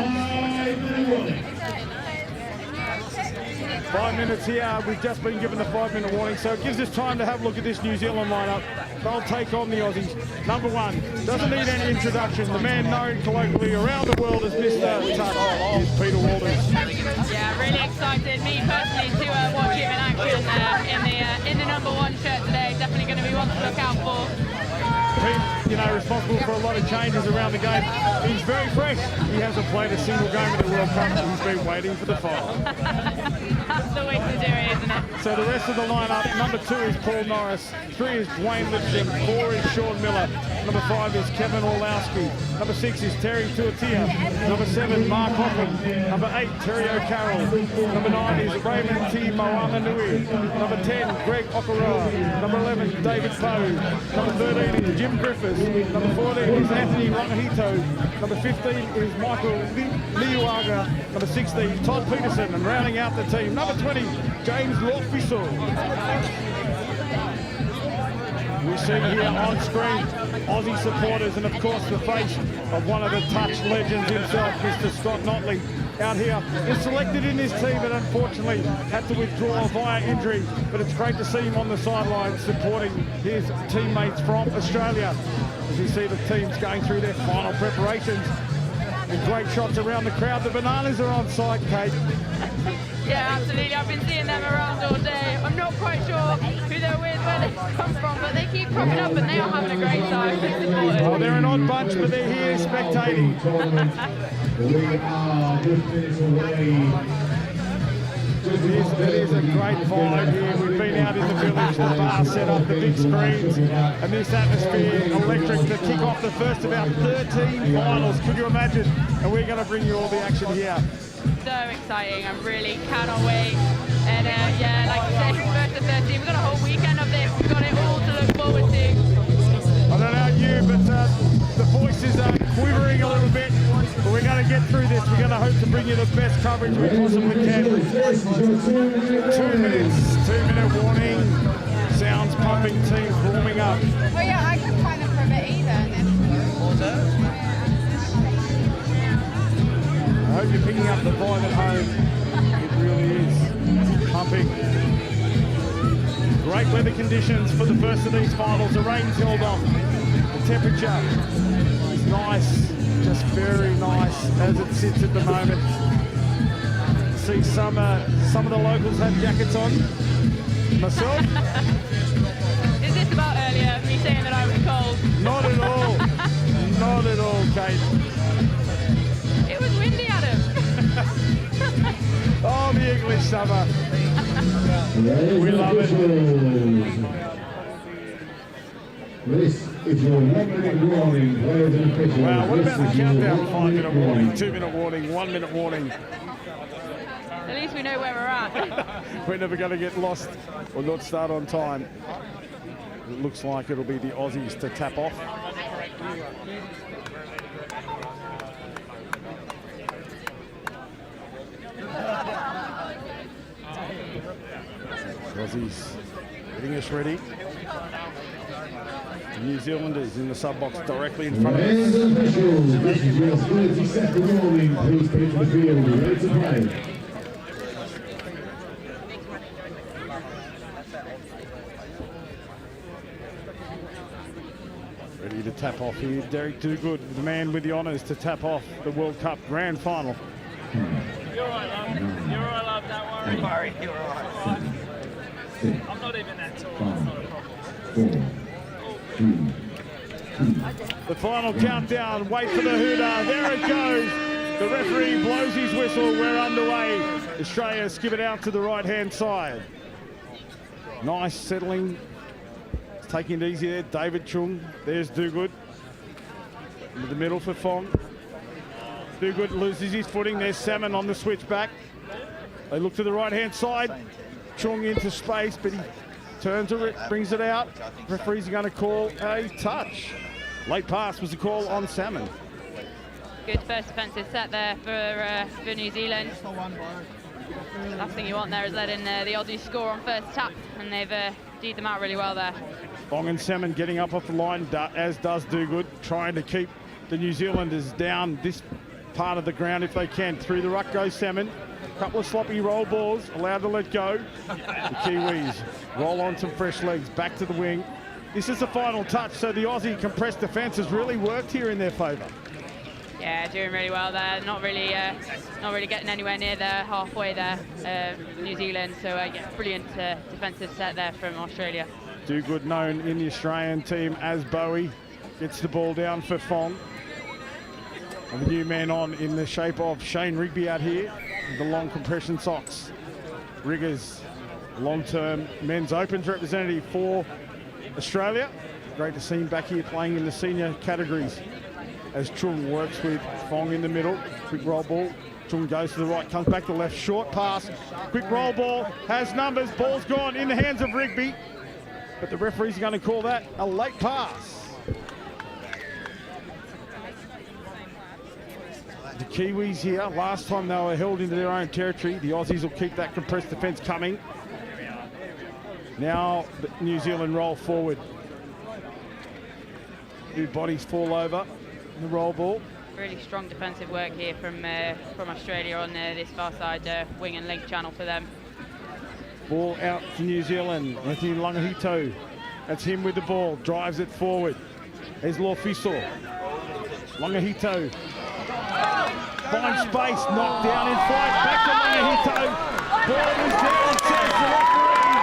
5 minutes here. We've just been given the 5-minute warning, so it gives us time to have a look at this New Zealand lineup. They'll take on the Aussies. Number 1, doesn't need any introduction. The man known colloquially around the world as Mr. Tut is Peter Walters. Yeah, really excited. Me personally to watch him in action in the number 1 shirt today. Definitely going to be one to look out for. Pete, you know, responsible for a lot of changes around the game. He's very fresh. He hasn't played a single game of the World Cup. He's been waiting for the final. That's the way to do it, isn't it? So the rest of the lineup, number 2 is Paul Norris, 3 is Dwayne Lipscomb, 4 is Sean Miller, number 5 is Kevin Orlowski, number 6 is Terry Tuatia, number 7, Mark Hoffman, number 8, Terry O'Carroll, number 9 is Raymond T. Moanganui, number 10, Greg Okoroa, number 11, David Poe, number 13 is Jim Griffiths, number 14 is Anthony Rangahito, number 15 is Michael Liuaga, number 16, Todd Peterson, and rounding out the team, number 20, James Lofisol. We see here on screen Aussie supporters and of course the face of one of the touch legends himself, Mr. Scott Notley, out here. Is selected in this team but unfortunately had to withdraw via injury, but it's great to see him on the sidelines supporting his teammates from Australia as you see the teams going through their final preparations. And great shots around the crowd. The bananas are on site, Kate. Yeah, absolutely. I've been seeing them around all day. I'm not quite sure who they're with, where they come from, but they keep cropping up and they are having a great time. Oh, they're an odd bunch, but they're here spectating. We are just minutes away. It is a great vibe here. We've been out in the village, the bar set up, the big screens, and this atmosphere electric to kick off the first of our 13 finals. Could you imagine? And we're going to bring you all the action here. So exciting. I really cannot wait. And yeah, like you said, first to 13. We've got a whole weekend of this. We've got it all to look forward to. I don't know about you, but the voices are quivering a little bit. But we're going to get through this. We're going to hope to bring you the best coverage we possibly can. 2 minutes, 2-minute warning. Sounds pumping, teams warming up. Oh yeah, I couldn't find them for a bit either. I hope you're picking up the vibe at home. It really is pumping. Great weather conditions for the first of these finals. The rain's held off. The temperature is nice, just very nice as it sits at the moment. See some of the locals have jackets on. Myself? Is this about earlier, me saying that I was cold? Not at all. Not at all, Kate. It was windy, Adam. Oh, the English summer. We love it. This is your 1-minute warning, players and officials. Wow, what about the countdown? 5-minute warning, 2-minute warning, 1-minute warning. At least we know where we're at. We're never going to get lost or not start on time. It looks like it'll be the Aussies to tap off. Aussies Getting us ready. New Zealanders in the sub-box directly in front of us. And officials, this is your 30-second warning. Please keep the field ready to play. Ready to tap off here. Derek Toogood, the man with the honours to tap off the World Cup Grand Final. You're all right, love. You're all right, love. Don't worry. You're all right. I'm not even that tall. That's not a problem. The final countdown. Wait for the hooter. There it goes. The referee blows his whistle. We're underway. Australia skip it out to the right-hand side. Nice settling. Taking it easy there, David Chung. There's Toogood. Into the middle for Fong. Toogood loses his footing. There's Salmon on the switch back. They look to the right-hand side. Chung into space, but he turns it, brings it out. Referees are going to call a touch. Late pass was the call on Salmon. Good first defensive set there for New Zealand. The last thing you want there is letting the Aussies score on first tap, and they've D'd them out really well there. Fong and Salmon getting up off the line, as does Toogood, trying to keep the New Zealanders down this part of the ground if they can. Through the ruck goes Salmon. A couple of sloppy roll balls, allowed to let go. The Kiwis roll on some fresh legs, back to the wing. This is the final touch, so the Aussie compressed defence has really worked here in their favour. Yeah, doing really well there. Not really getting anywhere near the halfway there, New Zealand. So yeah, brilliant defensive set there from Australia. Toogood, known in the Australian team as Bowie, gets the ball down for Fong. And the new man on in the shape of Shane Rigby out here, with the long compression socks. Riggers, long-term men's opens representative for Australia. Great to see him back here playing in the senior categories. As Chung works with Fong in the middle, quick roll ball. Chung goes to the right, comes back to the left, short pass, quick roll ball, has numbers, ball's gone in the hands of Rigby. But the referee's going to call that a late pass. The Kiwis here, last time they were held into their own territory. The Aussies will keep that compressed defence coming. Now the New Zealand roll forward. Two bodies fall over in the roll ball. Really strong defensive work here from Australia on this far side wing and link channel for them. Ball out to New Zealand. Anthony Langahito, that's him with the ball, drives it forward. There's Lofiso. Langahito finds space, knocked down in flight. Back to Langahito. Ball is down, says the referee.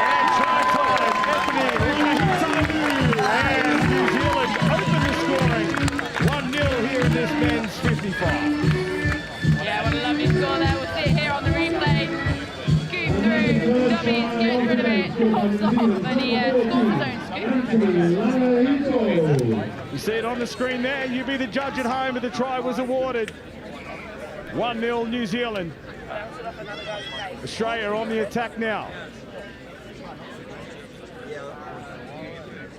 And try time, Anthony Langahito. And New Zealand open the scoring. 1-0 here in this men's 55. Yeah, what a lovely score there. We'll see it here on the replay. Dummies, gets rid of it, holds off, and he scores his own scoop. You see it on the screen there. You be the judge at home, and the try was awarded. 1-0 New Zealand. Australia on the attack now.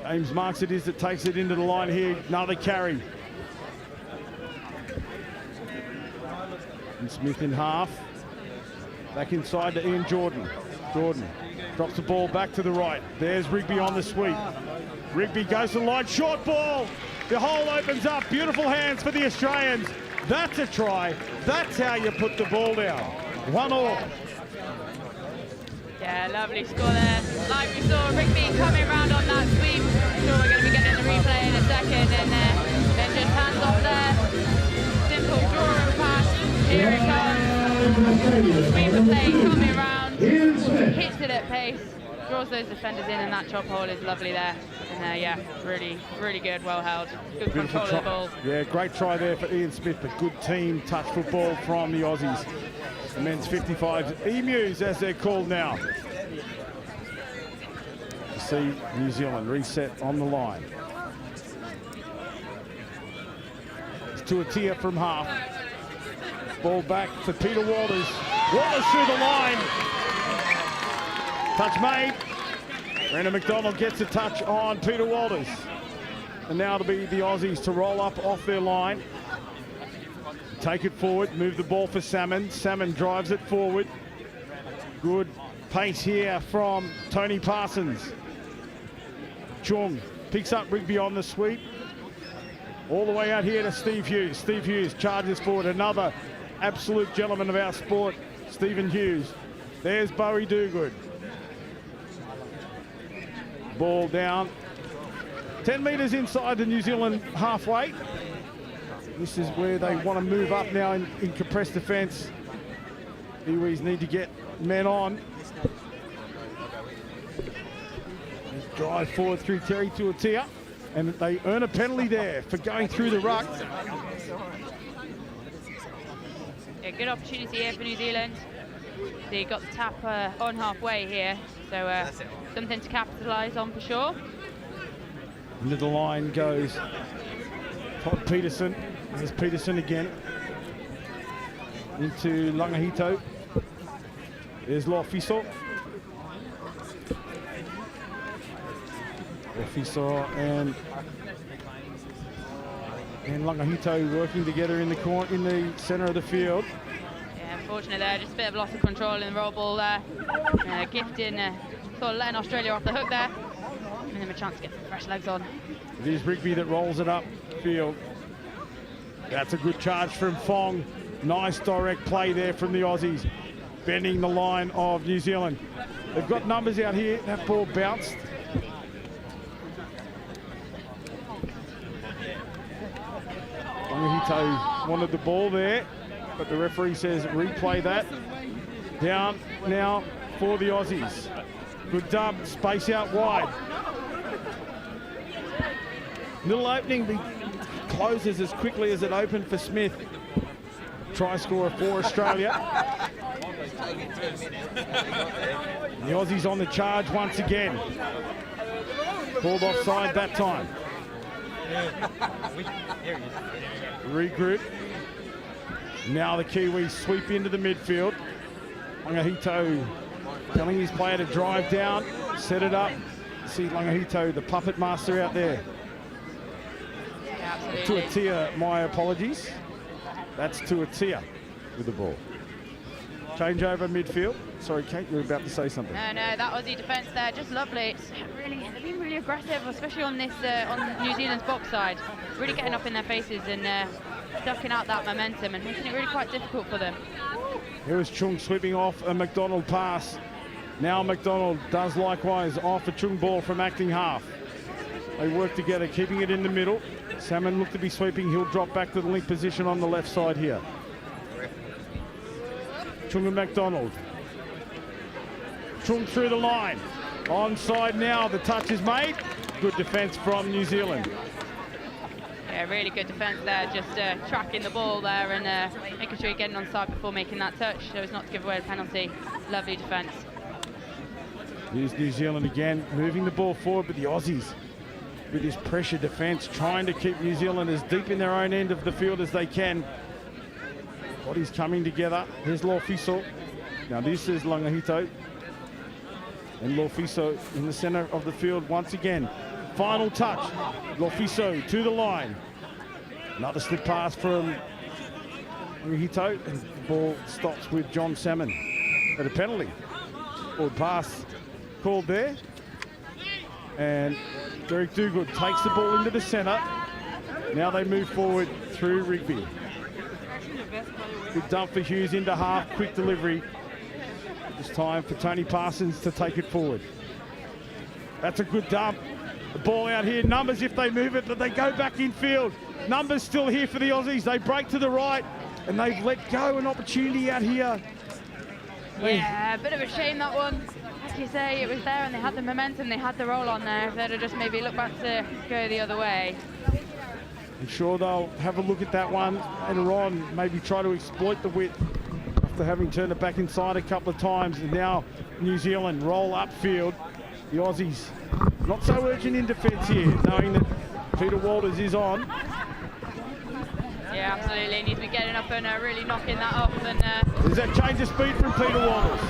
James Marks it is that takes it into the line here. Another carry. And Smith in half. Back inside to Ian Jordan. Jordan drops the ball back to the right. There's Rigby on the sweep. Rigby goes to the line, short ball. The hole opens up. Beautiful hands for the Australians. That's a try. That's how you put the ball down. 1-1. Yeah, lovely score there. Like we saw Rigby coming round on that sweep. I'm sure we're going to be getting the replay in a second. And then just hands off there. Simple draw and pass. Here it comes. Sweep the play, coming round. Hits it at pace. Draws those defenders in, and that chop hole is lovely there. And yeah, really, really good, well held. Good control of the ball. Yeah, great try there for Ian Smith, but good team touch football from the Aussies. The men's 55s, Emus as they're called now. You see New Zealand reset on the line. It's Tuatia from half. Ball back to Peter Walters. Walters through the line. Touch made. Brandon McDonald gets a touch on Peter Walters. And now it'll be the Aussies to roll up off their line. Take it forward, move the ball for Salmon. Salmon drives it forward. Good pace here from Tony Parsons. Chung picks up Rugby on the sweep. All the way out here to Steve Hughes. Steve Hughes charges forward. Another absolute gentleman of our sport, Stephen Hughes. There's Bowie Dogood. Ball down. 10 metres inside the New Zealand halfway. This is where they want to move up now in compressed defence. Iwis need to get men on. Drive forward through Terry Tuatia. And they earn a penalty there for going through the ruck. Yeah, good opportunity here for New Zealand. They got the tap on halfway here, so something to capitalise on for sure. Into the line goes Todd Peterson. There's Peterson again. Into Langahito. There's Lofiso. Lofiso and Langahito working together in the centre of the field. Yeah, unfortunately there, just a bit of loss of control in the roll ball there. Gifting, sort of letting Australia off the hook there. And then a chance to get some fresh legs on. It is Rugby that rolls it up field. That's a good charge from Fong. Nice direct play there from the Aussies. Bending the line of New Zealand. They've got numbers out here. That ball bounced. Langahito wanted the ball there, but the referee says replay that. Down now for the Aussies. Good dump, space out wide. Little opening, but closes as quickly as it opened for Smith. Try scorer for Australia. The Aussies on the charge once again. Called offside that time. Regroup. Now the Kiwis sweep into the midfield. Langahito telling his player to drive down, set it up. See Langahito, the puppet master out there. Tuatia, my apologies. That's Tuatia with the ball. Change over midfield. Sorry, Kate, you were about to say something. No, that Aussie defence there, just lovely. It's they've been really aggressive, especially on this on New Zealand's box side. Really getting up in their faces and ducking out that momentum and making it really quite difficult for them. Here is Chung sweeping off a McDonald pass. Now McDonald does likewise off a Chung ball from acting half. They work together, keeping it in the middle. Salmon look to be sweeping. He'll drop back to the link position on the left side here. Chung and McDonald. Chung through the line. Onside now, the touch is made. Good defence from New Zealand. Yeah, really good defence there, just tracking the ball there and making sure you're getting on side before making that touch so as not to give away the penalty. Lovely defence. Here's New Zealand again, moving the ball forward, but the Aussies with this pressure defence, trying to keep New Zealand as deep in their own end of the field as they can. Bodies coming together. Here's Lofiso. Now this is Langahito. And Lofiso in the centre of the field once again. Final touch. Lofiso to the line. Another slip pass from Langahito. And the ball stops with John Salmon at a penalty. Forward pass called there. And Derek Dogood takes the ball into the centre. Now they move forward through Rugby. Good dump for Hughes into half, quick delivery. It's time for Tony Parsons to take it forward. That's a good dump. The ball out here, numbers if they move it, but they go back in field. Numbers still here for the Aussies. They break to the right and they've let go an opportunity out here. Yeah, a bit of a shame that one. Like you say, it was there and they had the momentum, they had the roll on there. If they'd have just maybe looked back to go the other way. I'm sure they'll have a look at that one later on, maybe try to exploit the width after having turned it back inside a couple of times. And now New Zealand roll upfield. The Aussies not so urgent in defence here, knowing that Peter Walters is on. Yeah, absolutely. He needs to be getting up and really knocking that off. And there's that change of speed from Peter Walters.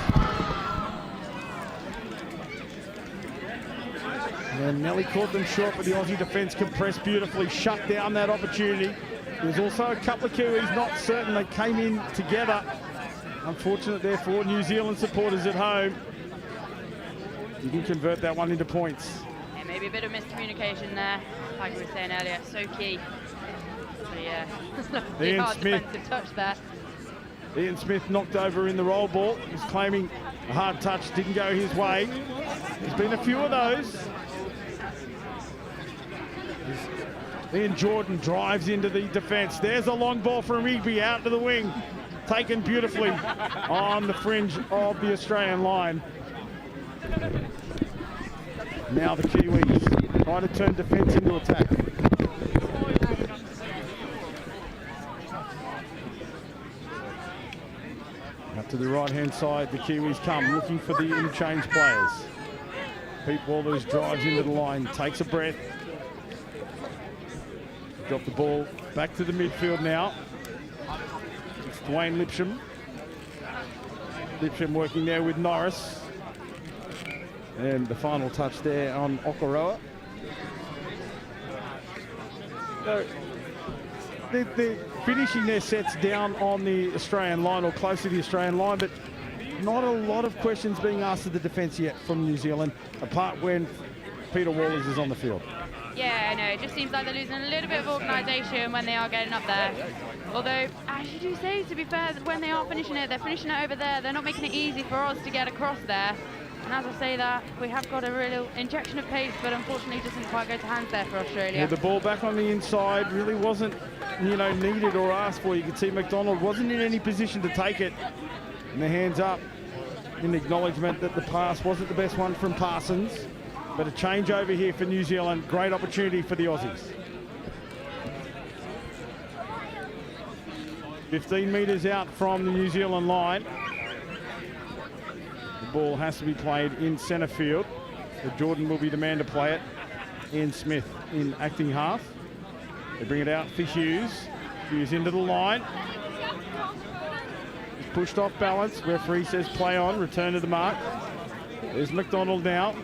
And Nelly caught them short, but the Aussie defence compressed beautifully, shut down that opportunity. There's also a couple of Kiwis not certain they came in together. Unfortunate there for New Zealand supporters at home. You can convert that one into points. Yeah, maybe a bit of miscommunication there, like we were saying earlier, so key. So yeah, pretty hard defensive touch there. Ian Smith knocked over in the roll ball. He's claiming a hard touch didn't go his way. There's been a few of those. Ian Jordan drives into the defence. There's a long ball from Rugby out to the wing. Taken beautifully on the fringe of the Australian line. Now the Kiwis trying to turn defence into attack. Up to the right-hand side, the Kiwis come looking for the in-change players. Pete Walters drives into the line, takes a breath. Drop the ball back to the midfield now. It's Dwayne Lipsham. Lipsham working there with Norris. And the final touch there on Okoroa. So they're finishing their sets down on the Australian line or close to the Australian line, but not a lot of questions being asked of the defence yet from New Zealand, apart when Peter Walters is on the field. Yeah, I know, it just seems like they're losing a little bit of organisation when they are getting up there. Although, as you do say, to be fair, when they are finishing it, they're finishing it over there. They're not making it easy for us to get across there. And as I say that, we have got a real injection of pace, but unfortunately it doesn't quite go to hands there for Australia. Yeah, the ball back on the inside really wasn't, needed or asked for. You could see McDonald wasn't in any position to take it. And the hands up in acknowledgement that the pass wasn't the best one from Parsons. But a change over here for New Zealand. Great opportunity for the Aussies. 15 metres out from the New Zealand line. The ball has to be played in centre field. So Jordan will be the man to play it. Ian Smith in acting half. They bring it out for Hughes. Hughes into the line. He's pushed off balance. Referee says play on, return to the mark. There's McDonald now.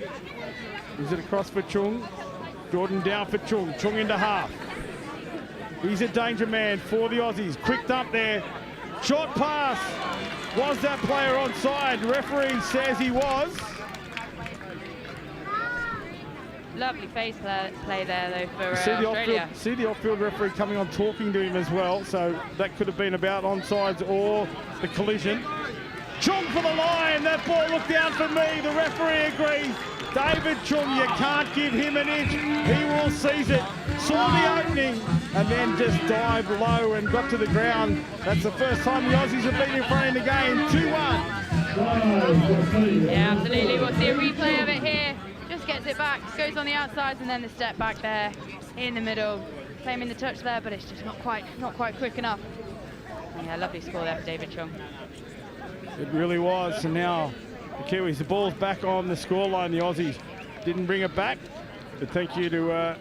Is it across for Chung? Jordan down for Chung. Chung into half. He's a danger man for the Aussies. Quicked up there. Short pass. Was that player onside? Referee says he was. Lovely face play there, though, for Australia. See the off-field referee coming on talking to him as well. So that could have been about onside or the collision. Chung for the line. That ball looked down for me. The referee agrees. David Chung, you can't give him an inch. He will seize it. Saw the opening and then just dived low and got to the ground. That's the first time the Aussies have been in front in the game. 2-1. Yeah, absolutely. We'll see a replay of it here. Just gets it back, goes on the outside, and then the step back there in the middle. Claiming the touch there, but it's just not quite quick enough. Yeah, lovely score there for David Chung. It really was. And now the Kiwis, the ball's back on the scoreline. The Aussies didn't bring it back. But thank you to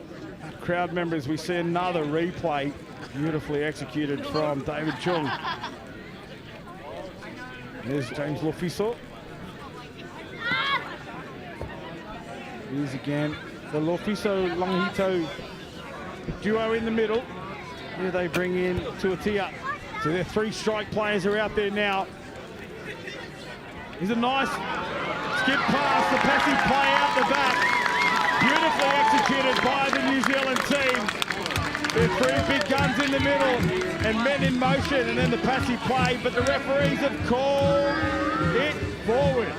crowd members. We see another replay beautifully executed from David Chung. There's James Lofiso. Here's again the Lofiso-Langito duo in the middle. Here they bring in Tuatia. So their three strike players are out there now. Here's a nice skip pass, the passive play out the back. Beautifully executed by the New Zealand team. Their three big guns in the middle and men in motion, and then the passive play, but the referees have called it forward.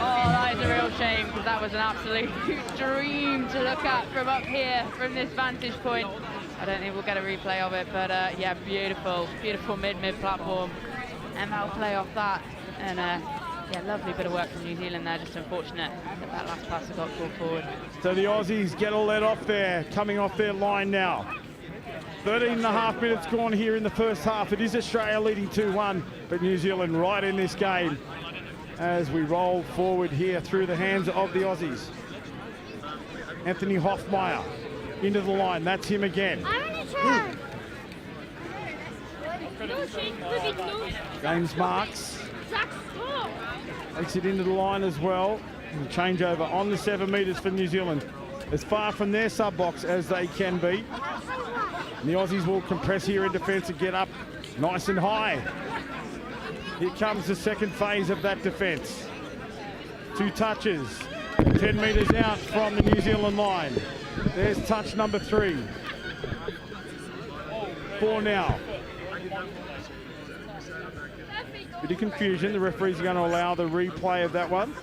Oh, that is a real shame, because that was an absolute dream to look at from up here, from this vantage point. I don't think we'll get a replay of it, but yeah, beautiful mid platform. And they'll play off that. And yeah, lovely bit of work from New Zealand there. Just unfortunate that last pass got pulled forward. So the Aussies get all let off there, coming off their line now. 13.5 minutes gone here in the first half. It is Australia leading 2-1, but New Zealand right in this game as we roll forward here through the hands of the Aussies. Anthony Hoffmeyer into the line. That's him again. James Marks takes it into the line as well. And changeover on the 7 metres for New Zealand. As far from their sub-box as they can be. And the Aussies will compress here in defence and get up nice and high. Here comes the second phase of that defence. 2 touches. 10 metres out from the New Zealand line. There's touch number 3. 4 now. Bit of confusion. The referees are going to allow the replay of that one.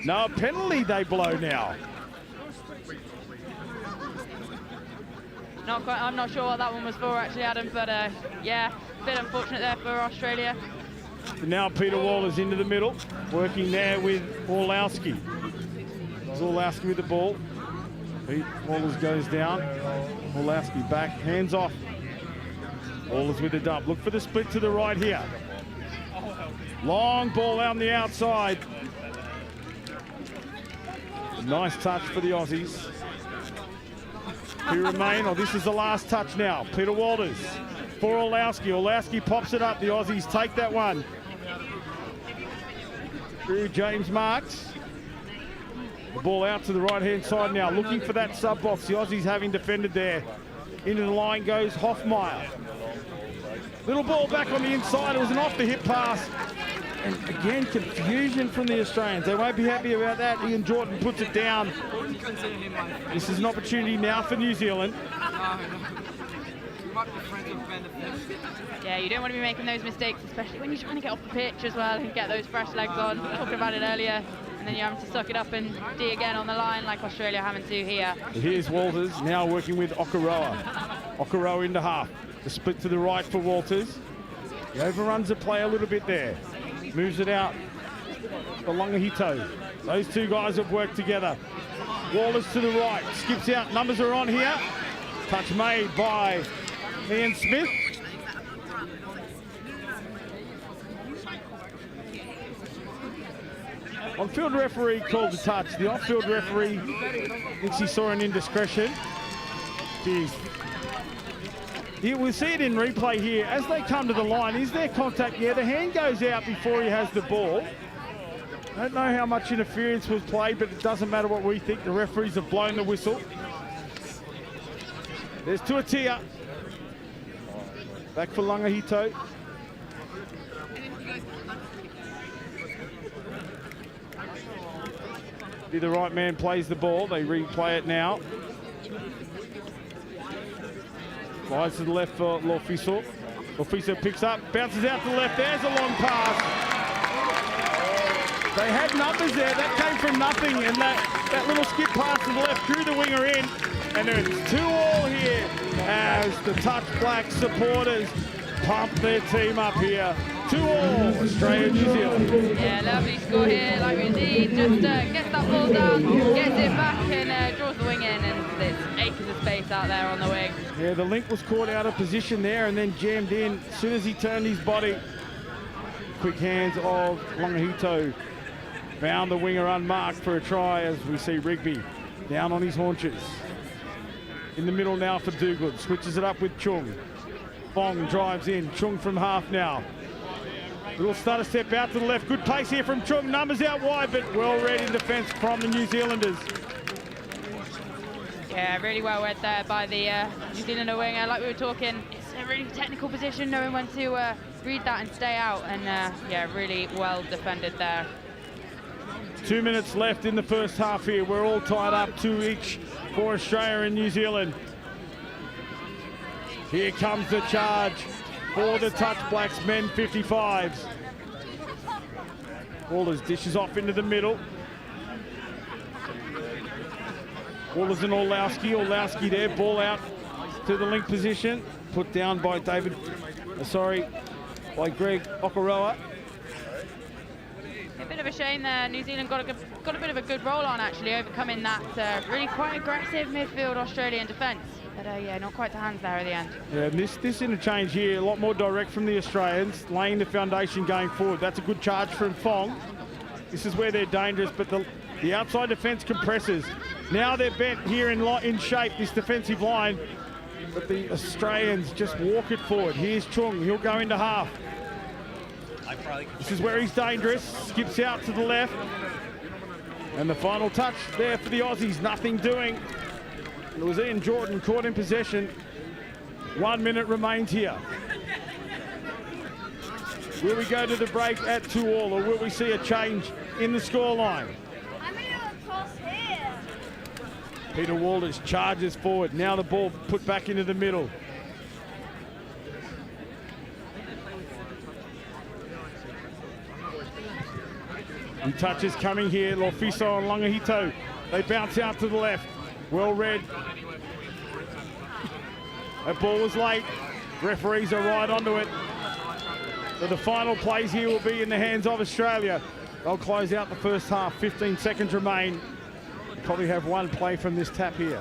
No, penalty they blow now. Not quite, I'm not sure what that one was for actually, Adam, but yeah, a bit unfortunate there for Australia. And now Peter Waller's into the middle, working there with Orlowski. Orlowski with the ball. Pete Wallers goes down. Orlowski back, hands off. Wallers with the dub. Look for the split to the right here. Long ball out on the outside. Nice touch for the Aussies. 2 remain. Oh, this is the last touch now. Peter Walters for Orlowski. Orlowski pops it up. The Aussies take that one. Through James Marks. The ball out to the right-hand side now. Looking for that sub-box. The Aussies having defended there. Into the line goes Hoffmeyer. Little ball back on the inside. It was an off-the-hip pass. And again, confusion from the Australians. They won't be happy about that. Ian Jordan puts it down. This is an opportunity now for New Zealand. Yeah, you don't want to be making those mistakes, especially when you're trying to get off the pitch as well and get those fresh legs on. We were talking about it earlier, and then you're having to suck it up and D again on the line like Australia are having to here. Here's Walters now working with Okaroa. Okaroa into half. The split to the right for Walters. He overruns the play a little bit there. Moves it out for Longahito. Those 2 guys have worked together. Walters to the right, skips out. Numbers are on here. Touch made by Ian Smith. On-field referee called the touch. The off-field referee thinks he saw an indiscretion. Jeez. We'll see it in replay here. As they come to the line, is there contact? Yeah, the hand goes out before he has the ball. I don't know how much interference was played, but it doesn't matter what we think. The referees have blown the whistle. There's Tuatia. Back for Longahito. The right man plays the ball. They replay it now. Slides to the left for Lofiso. Lofiso picks up, bounces out to the left. There's a long pass. They had numbers there. That came from nothing. And that little skip pass to the left drew the winger in. And it's 2-2 here as the Touch Black supporters pump their team up here. 2-2, Australia, New Zealand. Yeah, lovely score here, like we see. Just gets that ball down, gets it back and draws the wing in, and there's acres of space out there on the wing. Yeah, the link was caught out of position there and then jammed in as soon as he turned his body. Quick hands of Longahito. Found the winger unmarked for a try as we see Rugby down on his haunches. In the middle now for Duguid. Switches it up with Chung. Fong drives in. Chung from half now. Little stutter step out to the left. Good pace here from Chung. Numbers out wide, but well read in defence from the New Zealanders. Yeah, really well read there by the New Zealander winger. Like we were talking, it's a really technical position, knowing when to read that and stay out. And yeah, really well defended there. 2 minutes left in the first half here. We're all tied up 2 each for Australia and New Zealand. Here comes the charge for the Touch Blacks men 55s. Walters dishes off into the middle. Walters and Orlowski. Orlowski there, ball out to the link position. Put down by by Greg Okaroa. A bit of a shame there. New Zealand got a bit of a good roll on, actually, overcoming that really quite aggressive midfield Australian defence. But yeah, not quite to hands there at the end. Yeah, and this interchange here, a lot more direct from the Australians, laying the foundation going forward. That's a good charge from Fong. This is where they're dangerous, but the outside defence compresses. Now they're bent here in shape, this defensive line, but the Australians just walk it forward. Here's Chung, he'll go into half. This is where he's dangerous, skips out to the left. And the final touch there for the Aussies, nothing doing. It was Ian Jordan caught in possession. 1 minute remains here. Will we go to the break at 2-2, or will we see a change in the scoreline? Peter Walters charges forward. Now the ball put back into the middle. New touches coming here. Lofiso and Langahito. They bounce out to the left. Well read. That ball was late. Referees are right onto it. So the final plays here will be in the hands of Australia. They'll close out the first half. 15 seconds remain. Probably have one play from this tap here.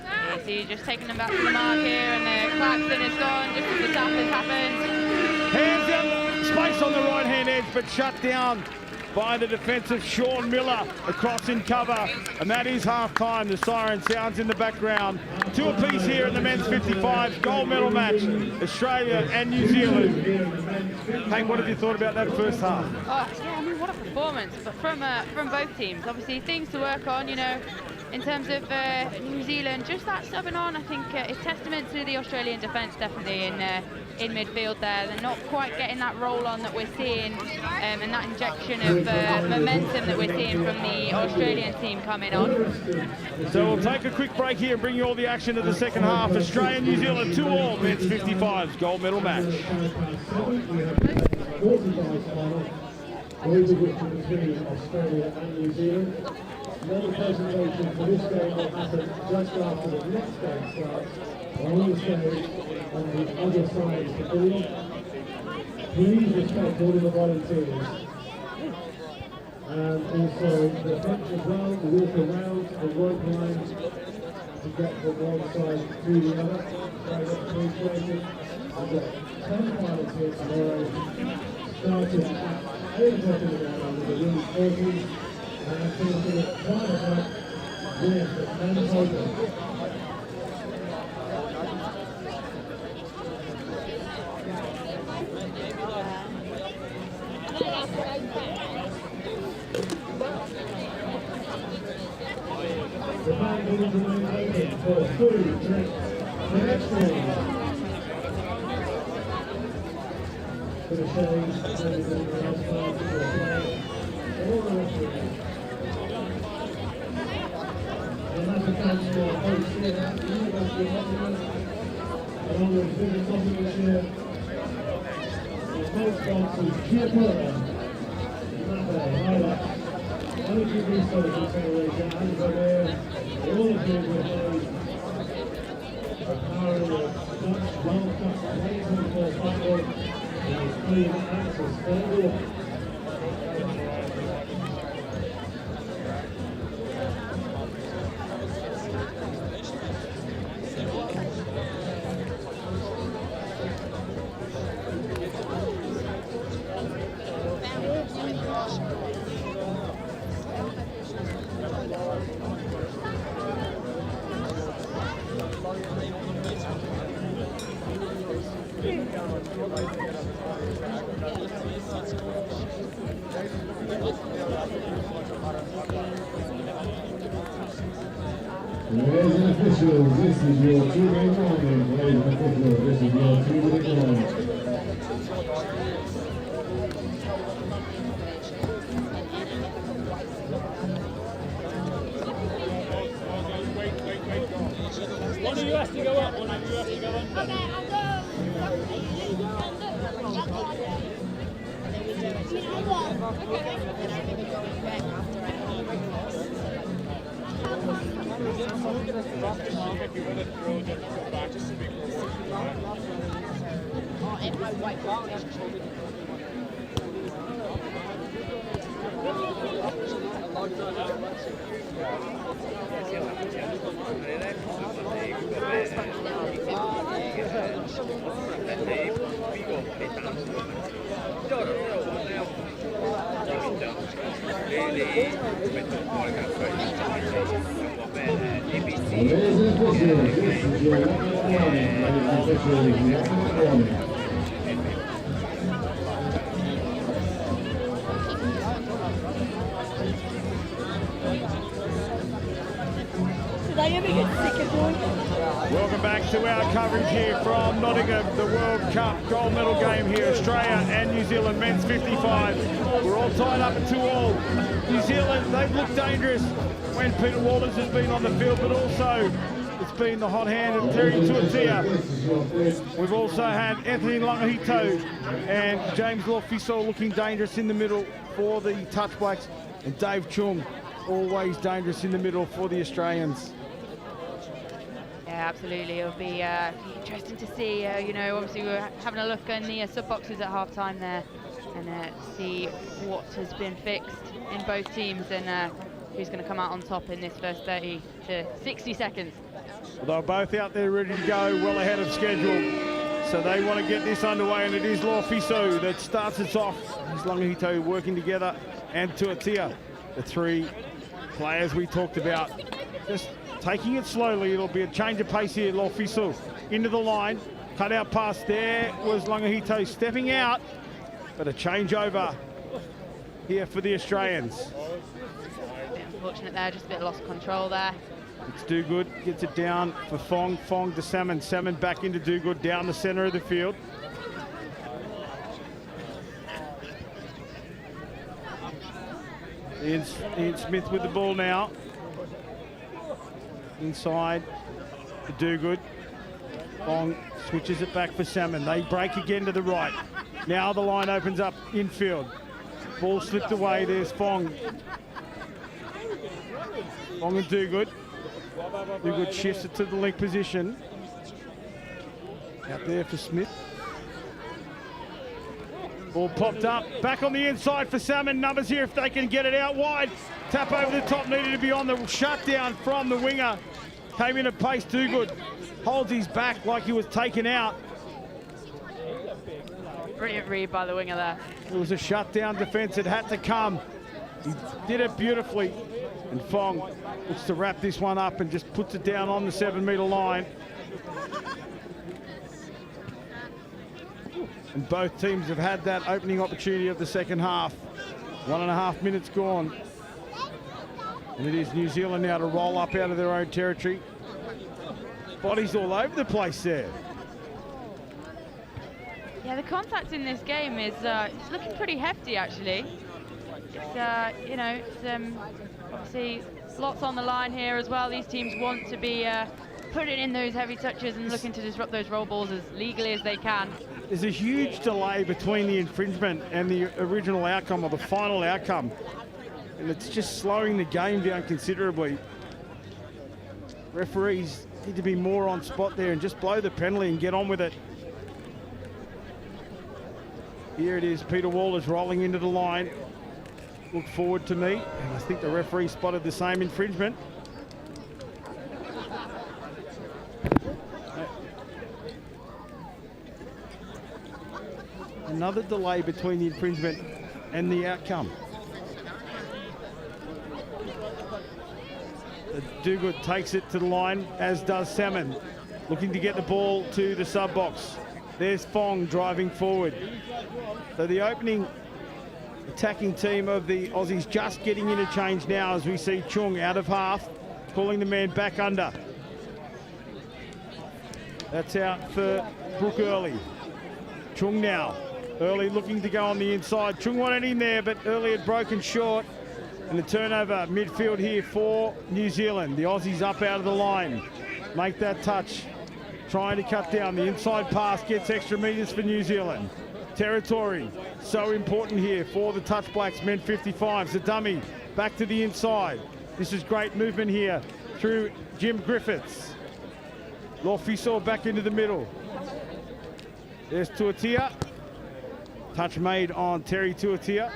Yeah, so you're just taking them back to the mark here, and the Claxton is gone just as the tap has happened. Hands out, space on the right-hand edge, but shut down by the defensive Sean Miller across in cover, and that is half-time. The siren sounds in the background. 2 apiece here in the men's 55 gold medal match, Australia and New Zealand. Hank, what have you thought about that first half? Oh, yeah, I mean, what a performance, but from both teams. Obviously, things to work on, you know, in terms of New Zealand, just that subbing on, I think it's testament to the Australian defence, definitely, in midfield there. They're not quite getting that roll on that we're seeing, and that injection of momentum that we're seeing from the Australian team coming on. So we'll take a quick break here and bring you all the action of the second half. Australia and New Zealand 2-2, men's 55s gold medal match. Between Australia and New Zealand. Another presentation for this game will happen just after the next game starts. On the stage, on the other side of the field. Please respect all of the volunteers. And also the bench as well, walk around the rope line to get from one side to the other. Very much appreciated. We've got 10 finals here tomorrow, starting at 8 o'clock in the morning with the women's 40s, and finishing at 5 o'clock with the men's open. The band will remain open for food, drinks, and extras. For the shades, everything else part of the play, all the rest of it. The massive thanks to our hosts here at the University of Nottingham, along with the biggest sponsor this year, the main sponsors, Kia Pura, Mappe, Hilux, Energy Resource Acceleration, and Vermeer, all of you will know the power of Dutch World Cup 2024 football is clean access for all. Ladies and officials, this is your 2-minute warning. Ladies and officials, this is your 2-minute warning. One of you has to go up, one of you has to go under. Okay, I'll go. Did I ever get sick of doing it? Welcome back to our coverage here from Nottingham, the World Cup gold medal game here, Australia and New Zealand men's 55. We're all tied up at 2-2. New Zealand, they've looked dangerous when Peter Walters has been on the field, but also it's been the hot hand of Terry Tuatea. We've also had Anthony Langahito and James Law-Fiso looking dangerous in the middle for the Touch Blacks, and Dave Chung always dangerous in the middle for the Australians. Yeah, absolutely. It'll be interesting to see. You know, obviously we're having a look in the sub boxes at half time there, and see what has been fixed in both teams and who's going to come out on top in this first 30 to 60 seconds. Well, they're both out there ready to go, well ahead of schedule. So they want to get this underway, and it is Law-Fiso that starts us off. It's Langahito working together, and Tuatea, the three players we talked about. Just taking it slowly. It'll be a change of pace here. Law-Fiso into the line, cut out pass. There was Langahito stepping out, but a changeover here for the Australians. A bit unfortunate there, just a bit lost control there. It's Dogood, gets it down for Fong. Fong to Salmon. Salmon back into Dogood, down the centre of the field. Ian Smith with the ball now. Inside to Dogood. Fong switches it back for Salmon. They break again to the right. Now the line opens up infield. Ball slipped away. There's Fong. Fong and Dogood. Dogood shifts it to the link position. Out there for Smith. Ball popped up. Back on the inside for Salmon. Numbers here if they can get it out wide. Tap over the top needed to be on the shutdown from the winger. Came in at pace. Dogood holds his back like he was taken out. Brilliant read by the winger there. It was a shutdown defence. It had to come. He did it beautifully. And Fong looks to wrap this one up and just puts it down on the 7-metre line. And both teams have had that opening opportunity of the second half. 1.5 minutes gone. And it is New Zealand now to roll up out of their own territory. Bodies all over the place there. Yeah, the contact in this game is it's looking pretty hefty actually. It's you know, it's obviously lots on the line here as well. These teams want to be putting in those heavy touches and looking to disrupt those roll balls as legally as they can. There's a huge delay between the infringement and the original outcome or the final outcome. And it's just slowing the game down considerably. Referees need to be more on spot there and just blow the penalty and get on with it. Here it is, Peter Walters rolling into the line. Look forward to me, and I think the referee spotted the same infringement. Another delay between the infringement and the outcome. Dogood takes it to the line, as does Salmon, looking to get the ball to the sub box. There's Fong driving forward. So the opening attacking team of the Aussies just getting interchanged now as we see Chung out of half, pulling the man back under. That's out for Brooke Early. Chung now. Early looking to go on the inside. Chung wanted in there, but Early had broken short. And the turnover midfield here for New Zealand. The Aussies up out of the line. Make that touch. Trying to cut down. The inside pass gets extra metres for New Zealand. Territory, so important here for the Touch Blacks, men 55s. The dummy back to the inside. This is great movement here through Jim Griffiths. Law-Fiso back into the middle. There's Tuatea. Touch made on Terry Tuatea.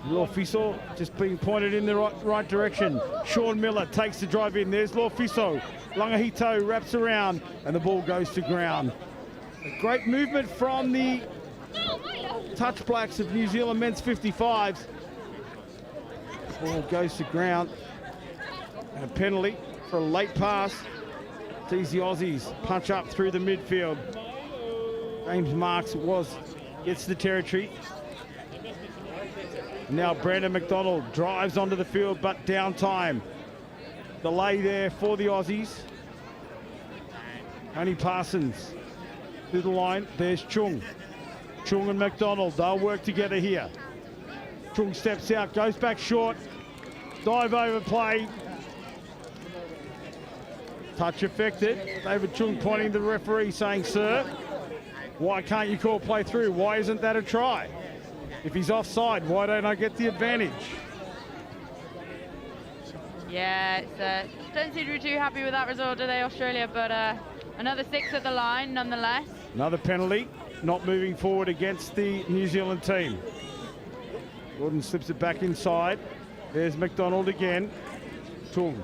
Law-Fiso just being pointed in the right direction. Sean Miller takes the drive in. There's Law-Fiso. Langahito wraps around and the ball goes to ground. A great movement from the Touch Blacks of New Zealand men's 55s. Ball goes to ground. And a penalty for a late pass. Sees the Aussies punch up through the midfield. James Marks gets the territory. Now Brandon McDonald drives onto the field, but downtime. Delay there for the Aussies. Tony Parsons to the line. There's Chung. Chung and McDonald, they'll work together here. Chung steps out, goes back short. Dive over play. Touch affected. David Chung pointing to the referee saying, sir, why can't you call play through? Why isn't that a try? If he's offside, why don't I get the advantage? Yeah, don't seem to be too happy with that result, do they, Australia? But another 6 at the line, nonetheless. Another penalty, not moving forward against the New Zealand team. Gordon slips it back inside. There's McDonald again. Chung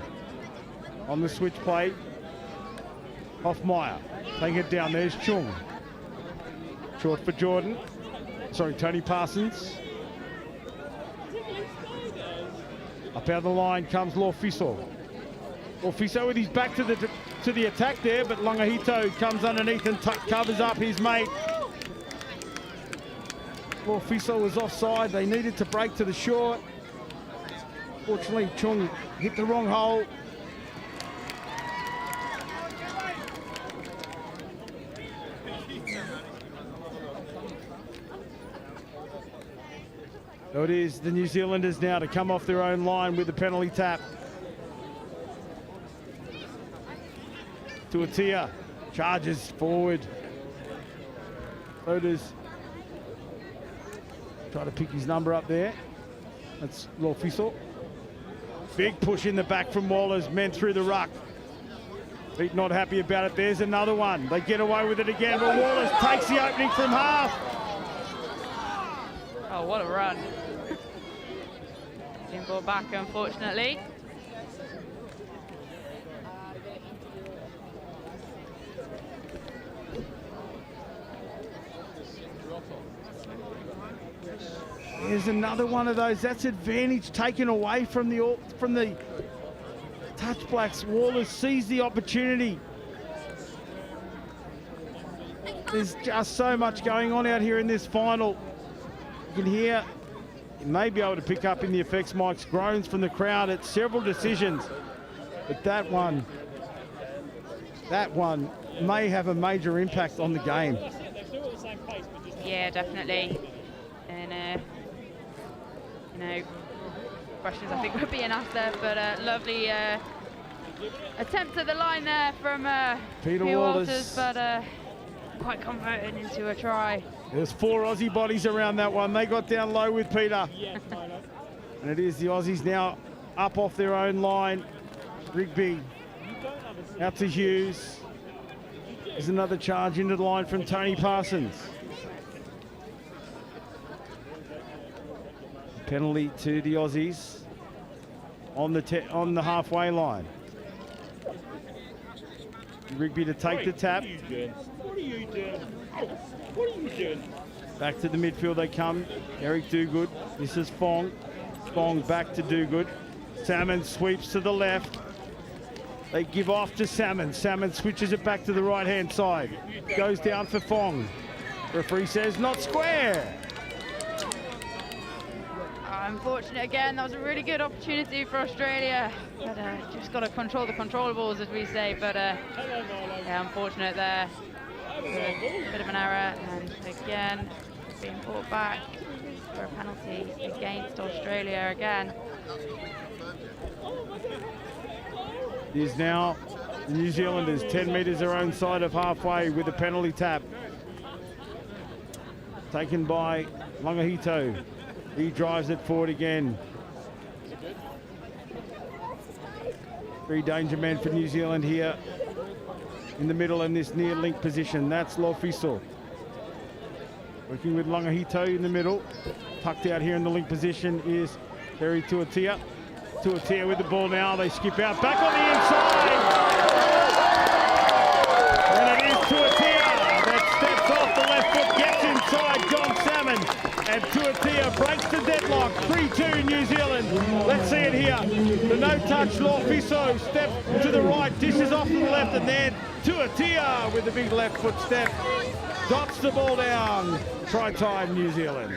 on the switch play. Hoffmeyer taking it down. There's Chung. Short for Jordan. Sorry, Tony Parsons. Up out of the line comes Lorfiso. Lorfiso with his back to the attack there, but Langahito comes underneath and covers up his mate. Lorfiso was offside. They needed to break to the short. Fortunately, Chung hit the wrong hole. So it is the New Zealanders now to come off their own line with the penalty tap. Tuatia charges forward. Loaders try to pick his number up there. That's Lorfiso. Big push in the back from Waller's men through the ruck. Pete not happy about it. There's another one. They get away with it again, but Waller's takes the opening from half. Oh, what a run. Being brought back, unfortunately. There's another one of those. That's advantage taken away from the Touch Blacks. Waller sees the opportunity. There's just so much going on out here in this final. You can hear, you may be able to pick up in the effects mics, groans from the crowd at several decisions. But that one may have a major impact on the game. Yeah, definitely. And, you know, questions I think were being asked there, but lovely attempt at the line there from Peter Walters, but quite converted into a try. There's 4 Aussie bodies around that one. They got down low with Peter. And it is the Aussies now up off their own line. Rugby out to Hughes. There's another charge into the line from Tony Parsons. Penalty to the Aussies on the halfway line. Rugby to take the tap. What are you doing? What are you doing? Back to the midfield they come. Eric Dugood. This is Fong. Fong back to Dugood. Salmon sweeps to the left. They give off to Salmon. Salmon switches it back to the right-hand side. Goes down for Fong. Referee says not square. Unfortunate again. That was a really good opportunity for Australia. But just got to control the controllables, as we say. But yeah, unfortunate there. A bit of an error, and again being brought back for a penalty against Australia again. It is now the New Zealanders 10 metres their own side of halfway with a penalty tap. Taken by Langahito. He drives it forward again. 3 danger men for New Zealand here in the middle in this near link position. That's Lorfiso. Working with Langahito in the middle. Tucked out here in the link position is Terry Tuatia. Tuatia with the ball now. They skip out. Back on the inside. And it is Tuatia that steps off the left foot, gets inside John Salmon. And Tuatia breaks the deadlock. 3-2 New Zealand. Let's see it here. The no-touch Lorfiso steps to the right, dishes off to the left, and then Tuatia with the big left foot step. Dots the ball down. Try time, New Zealand.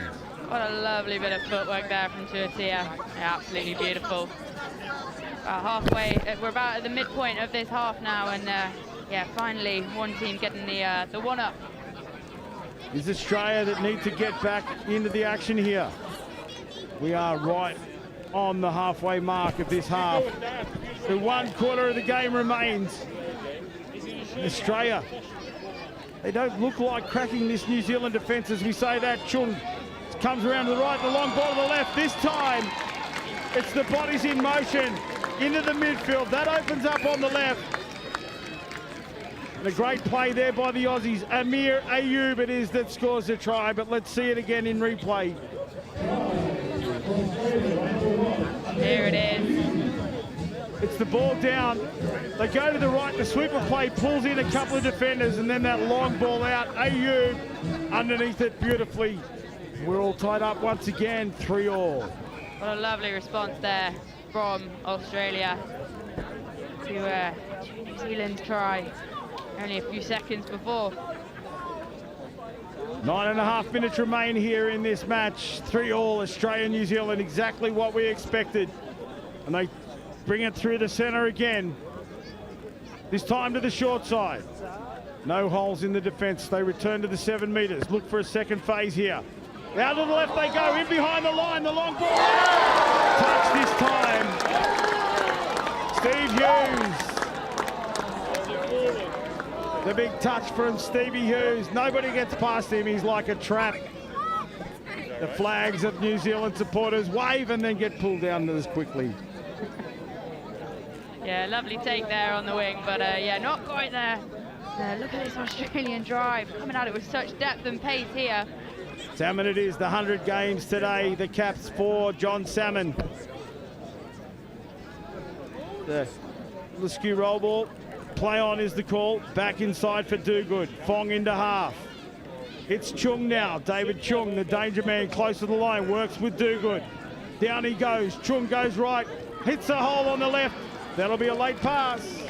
What a lovely bit of footwork there from Tuatia. Yeah, absolutely beautiful. Halfway, we're about at the midpoint of this half now, and yeah, finally one team getting the one up. It's Australia that need to get back into the action here. We are right on the halfway mark of this half. The 1/4 of the game remains. Australia, they don't look like cracking this New Zealand defence as we say that. Chung comes around to the right, the long ball to the left. This time, it's the bodies in motion into the midfield. That opens up on the left. And a great play there by the Aussies. Amir Ayoub it is that scores the try, but let's see it again in replay. There it is. It's the ball down. They go to the right. The sweeper play pulls in a couple of defenders, and then that long ball out. Ayoub underneath it beautifully. We're all tied up once again, 3-all. What a lovely response there from Australia to New Zealand's try only a few seconds before. 9.5 minutes remain here in this match. 3-all, Australia, New Zealand, exactly what we expected. And they bring it through the centre again. This time to the short side. No holes in the defence. They return to the 7 metres. Look for a second phase here. Out to the left they go, in behind the line, the long ball. Touch this time. Steve Hughes. The big touch from Stevie Hughes. Nobody gets past him, he's like a trap. The flags of New Zealand supporters wave and then get pulled down as quickly. Yeah, lovely take there on the wing, but yeah, not quite there. Look at this Australian drive, coming at it with such depth and pace here. Salmon it is, the 100 games today. The caps for John Salmon. The skew roll ball. Play on is the call. Back inside for Dogood. Fong into half. It's Chung now. David Chung, the danger man, close to the line. Works with Dogood. Down he goes. Chung goes right. Hits a hole on the left. That'll be a late pass.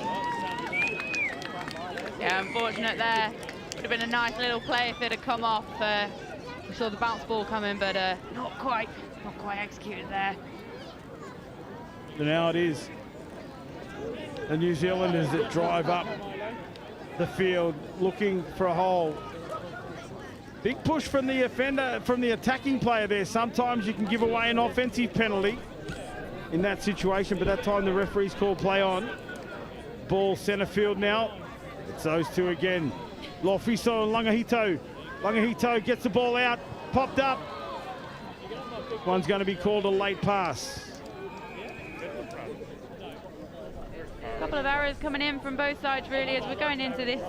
Yeah, unfortunate there. Would have been a nice little play if it had come off. We saw the bounce ball coming, but not quite executed there. So now it is the New Zealanders that drive up the field looking for a hole. Big push from the offender, from the attacking player there. Sometimes you can give away an offensive penalty in that situation, but that time the referees call play on. Ball centre field now. It's those two again. Lofiso and Langahito. Langahito gets the ball out, popped up. One's going to be called a late pass. A couple of errors coming in from both sides really as we're going into this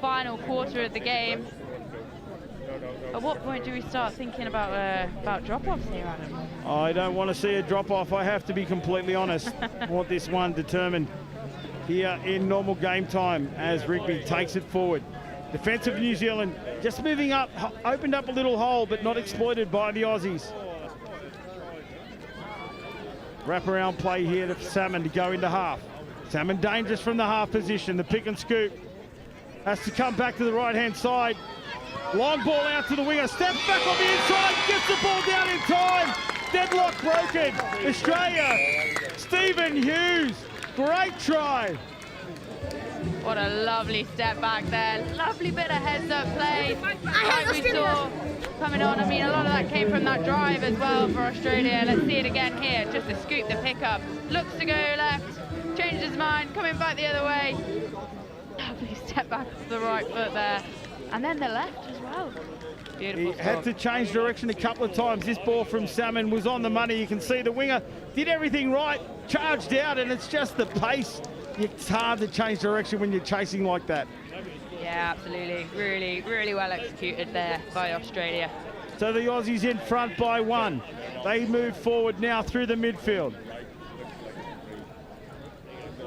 final quarter of the game. At what point do we start thinking about drop-offs here, Adam? I don't want to see a drop-off, I have to be completely honest. I want this one determined here in normal game time as Rugby takes it forward. Defence of New Zealand just moving up, opened up a little hole but not exploited by the Aussies. Wraparound play here to Salmon to go into half. Salmon dangerous from the half position. The pick and scoop has to come back to the right-hand side. Long ball out to the winger. Steps back on the inside. Gets the ball down in time. Deadlock broken. Australia. Stephen Hughes. Great try. What a lovely step back there. Lovely bit of heads-up play. Like we saw coming on. I mean, a lot of that came from that drive as well for Australia. Let's see it again here. Just to scoop the pickup. Looks to go left. Changed his mind. Coming back the other way. Lovely step back to the right foot there. And then the left as well. Beautiful. He had to change direction a couple of times. This ball from Salmon was on the money. You can see the winger did everything right. Charged out, and it's just the pace. It's hard to change direction when you're chasing like that. Yeah, absolutely. Really, really well executed there by Australia. So the Aussies in front by 1. They move forward now through the midfield.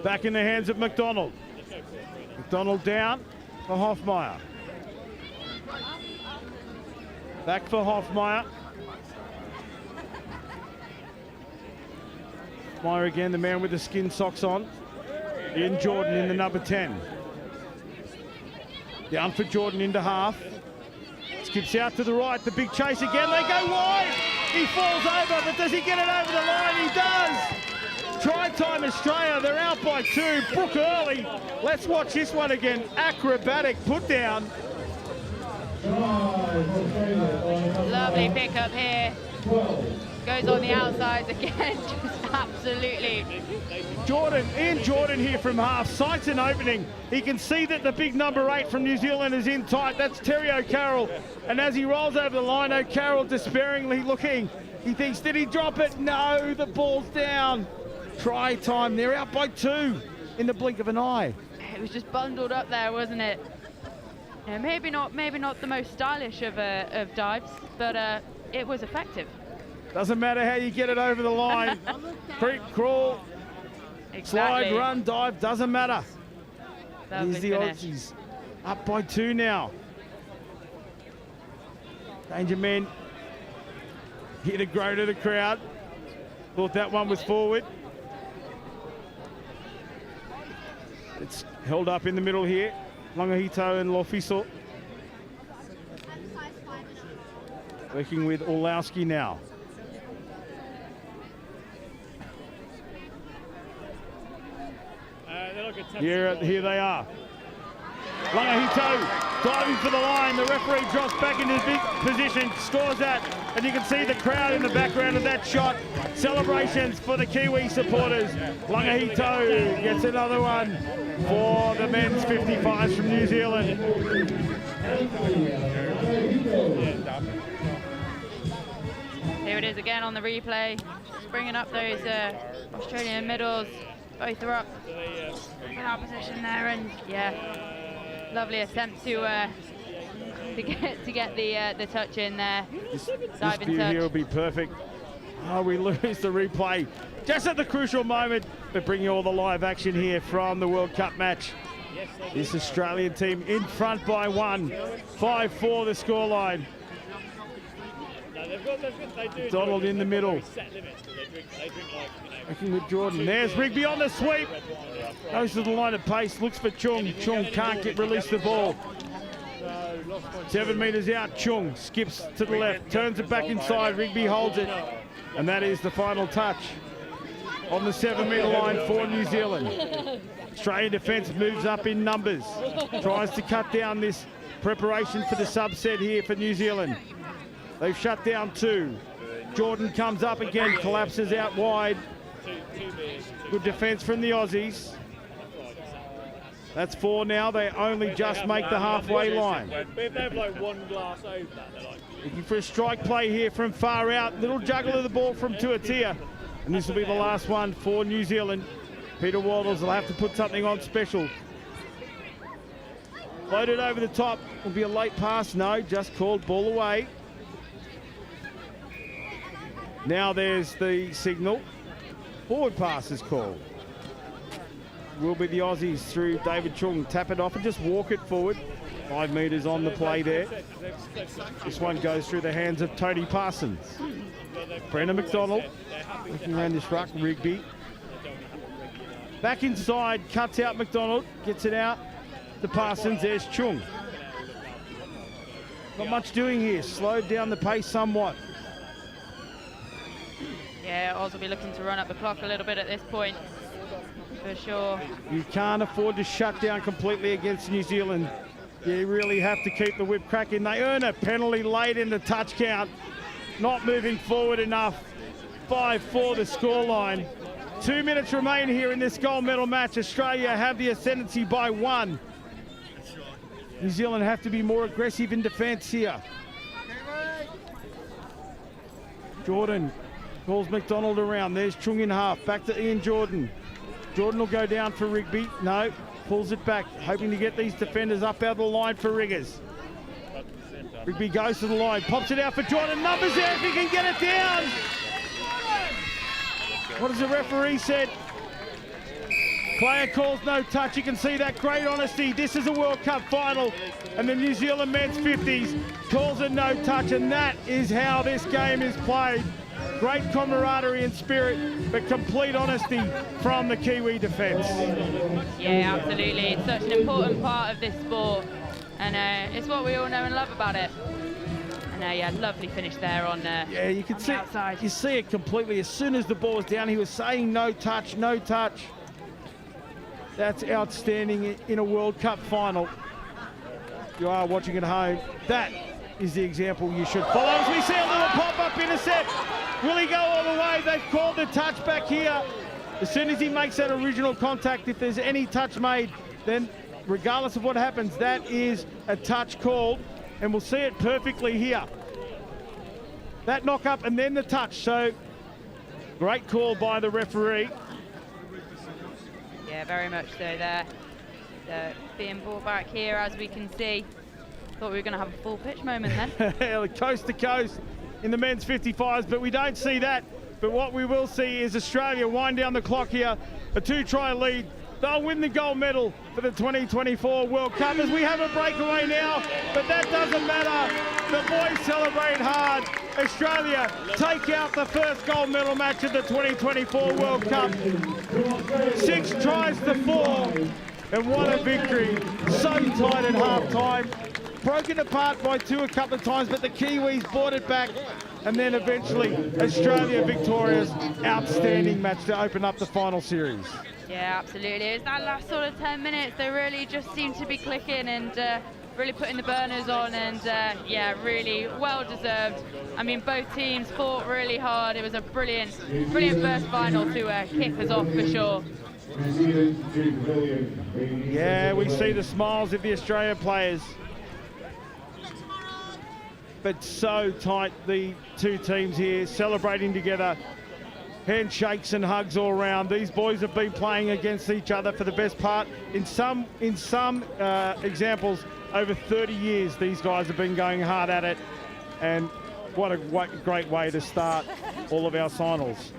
Back in the hands of McDonald. McDonald down for Hoffmeyer. Back for Hoffmeyer. Meyer again, the man with the skin socks on. In Jordan in the number 10. Down for Jordan into half. Skips out to the right, the big chase again. They go wide. He falls over, but does he get it over the line? He does. Try time Australia, they're out by 2. Brooke early. Let's watch this one again. Acrobatic put down. Lovely pickup here. Goes on the outsides again, just absolutely. Ian Jordan here from half, sights an opening. He can see that the big number 8 from New Zealand is in tight. That's Terry O'Carroll. And as he rolls over the line, O'Carroll despairingly looking. He thinks, did he drop it? No, the ball's down. Try time, they're out by 2 in the blink of an eye. It was just bundled up there, wasn't it? Yeah, maybe not the most stylish of dives, but it was effective. Doesn't matter how you get it over the line. Creep, crawl, Exactly. slide, run, dive, doesn't matter. Lovely Here's the finish. Aussies up by 2 now. Danger men here to grow to the crowd. Thought that one was forward. It's held up in the middle here. Langahito and Lofiso. Working with Orlowski now. Here they are. Langahito diving for the line. The referee drops back into big position, scores that, and you can see the crowd in the background of that shot. Celebrations for the Kiwi supporters. Langahito gets another one for the men's 55s from New Zealand. Here it is again on the replay. Just bringing up those Australian middles. Both are up in our position there, and yeah, lovely attempt to get the touch in there. This Diving view touch. here will be perfect. Oh, we lose the replay just at the crucial moment, but bringing all the live action here from the World Cup match. This Australian team in front by 1, 5-4 the scoreline. Donald in the middle. Working with Jordan. There's Rugby on the sweep. Goes to the line of pace. Looks for Chung. Chung can't release the ball. 7 metres out. Chung skips to the left. Turns it back inside. Rugby holds it. And that is the final touch on the 7 metre line for New Zealand. Australian defence moves up in numbers. Tries to cut down this preparation for the subset here for New Zealand. They've shut down 2. Jordan comes up again, collapses out wide. Good defence from the Aussies. That's 4 now. They only just make the halfway line. If they have like one glass over that, they're like... Looking for a strike play here from far out. Little juggle of the ball from Tuatia. And this will be the last one for New Zealand. Peter Waldles will have to put something on special. Floated over the top. Will be a late pass. No, just called ball away. Now there's the signal. Forward pass is called. Will be the Aussies through David Chung. Tap it off and just walk it forward. 5 metres on the play there. This one goes through the hands of Tony Parsons. Brendan McDonald looking around this ruck. Rugby. Back inside, cuts out McDonald. Gets it out to Parsons. There's Chung. Not much doing here. Slowed down the pace somewhat. Yeah, Oz will be looking to run up the clock a little bit at this point, for sure. You can't afford to shut down completely against New Zealand. You really have to keep the whip cracking. They earn a penalty late in the touch count. Not moving forward enough. 5-4 the scoreline. 2 minutes remain here in this gold medal match. Australia have the ascendancy by 1. New Zealand have to be more aggressive in defence here. Jordan calls McDonald around. There's Chung in half. Back to Ian Jordan. Jordan will go down for Rugby. No, pulls it back. Hoping to get these defenders up out of the line for Riggers. Rugby goes to the line. Pops it out for Jordan. Numbers there if he can get it down. What has the referee said? Player calls no touch. You can see that great honesty. This is a World Cup final. And the New Zealand men's 50s calls a no touch. And that is how this game is played. Great camaraderie and spirit, but complete honesty from the Kiwi defence. Yeah, absolutely. It's such an important part of this sport, and it's what we all know and love about it. And yeah, lovely finish there on Yeah, you can on the see outside. you see it completely. As soon as the ball was down, he was saying no touch, no touch. That's outstanding in a World Cup final. You are watching at home. That is the example you should follow. As we see a little pop-up intercept. Will he go all the way? They've called the touch back here. As soon as he makes that original contact, if there's any touch made, then regardless of what happens, that is a touch called, and we'll see it perfectly here. That knock up and then the touch. So great call by the referee. Yeah, very much so there. Being brought back here, as we can see. Thought we were going to have a full pitch moment then. Coast to coast in the men's 55s, but we don't see that. But what we will see is Australia wind down the clock here, a 2-try lead. They'll win the gold medal for the 2024 World Cup as we have a breakaway now, but that doesn't matter. The boys celebrate hard. Australia take out the first gold medal match of the 2024 World Cup. 6 tries to 4, and what a victory. So tight at half-time. Broken apart by 2 a couple of times, but the Kiwis brought it back, and then eventually Australia victorious. Outstanding match to open up the final series. Yeah, absolutely. It's that last sort of 10 minutes, they really just seem to be clicking and really putting the burners on, and yeah, really well deserved. I mean, both teams fought really hard. It was a brilliant first final to kick us off for sure. Yeah, we see the smiles of the Australian players. But so tight, the two teams here celebrating together. Handshakes and hugs all around. These boys have been playing against each other for the best part. In some examples, over 30 years, these guys have been going hard at it. And what a great way to start all of our finals.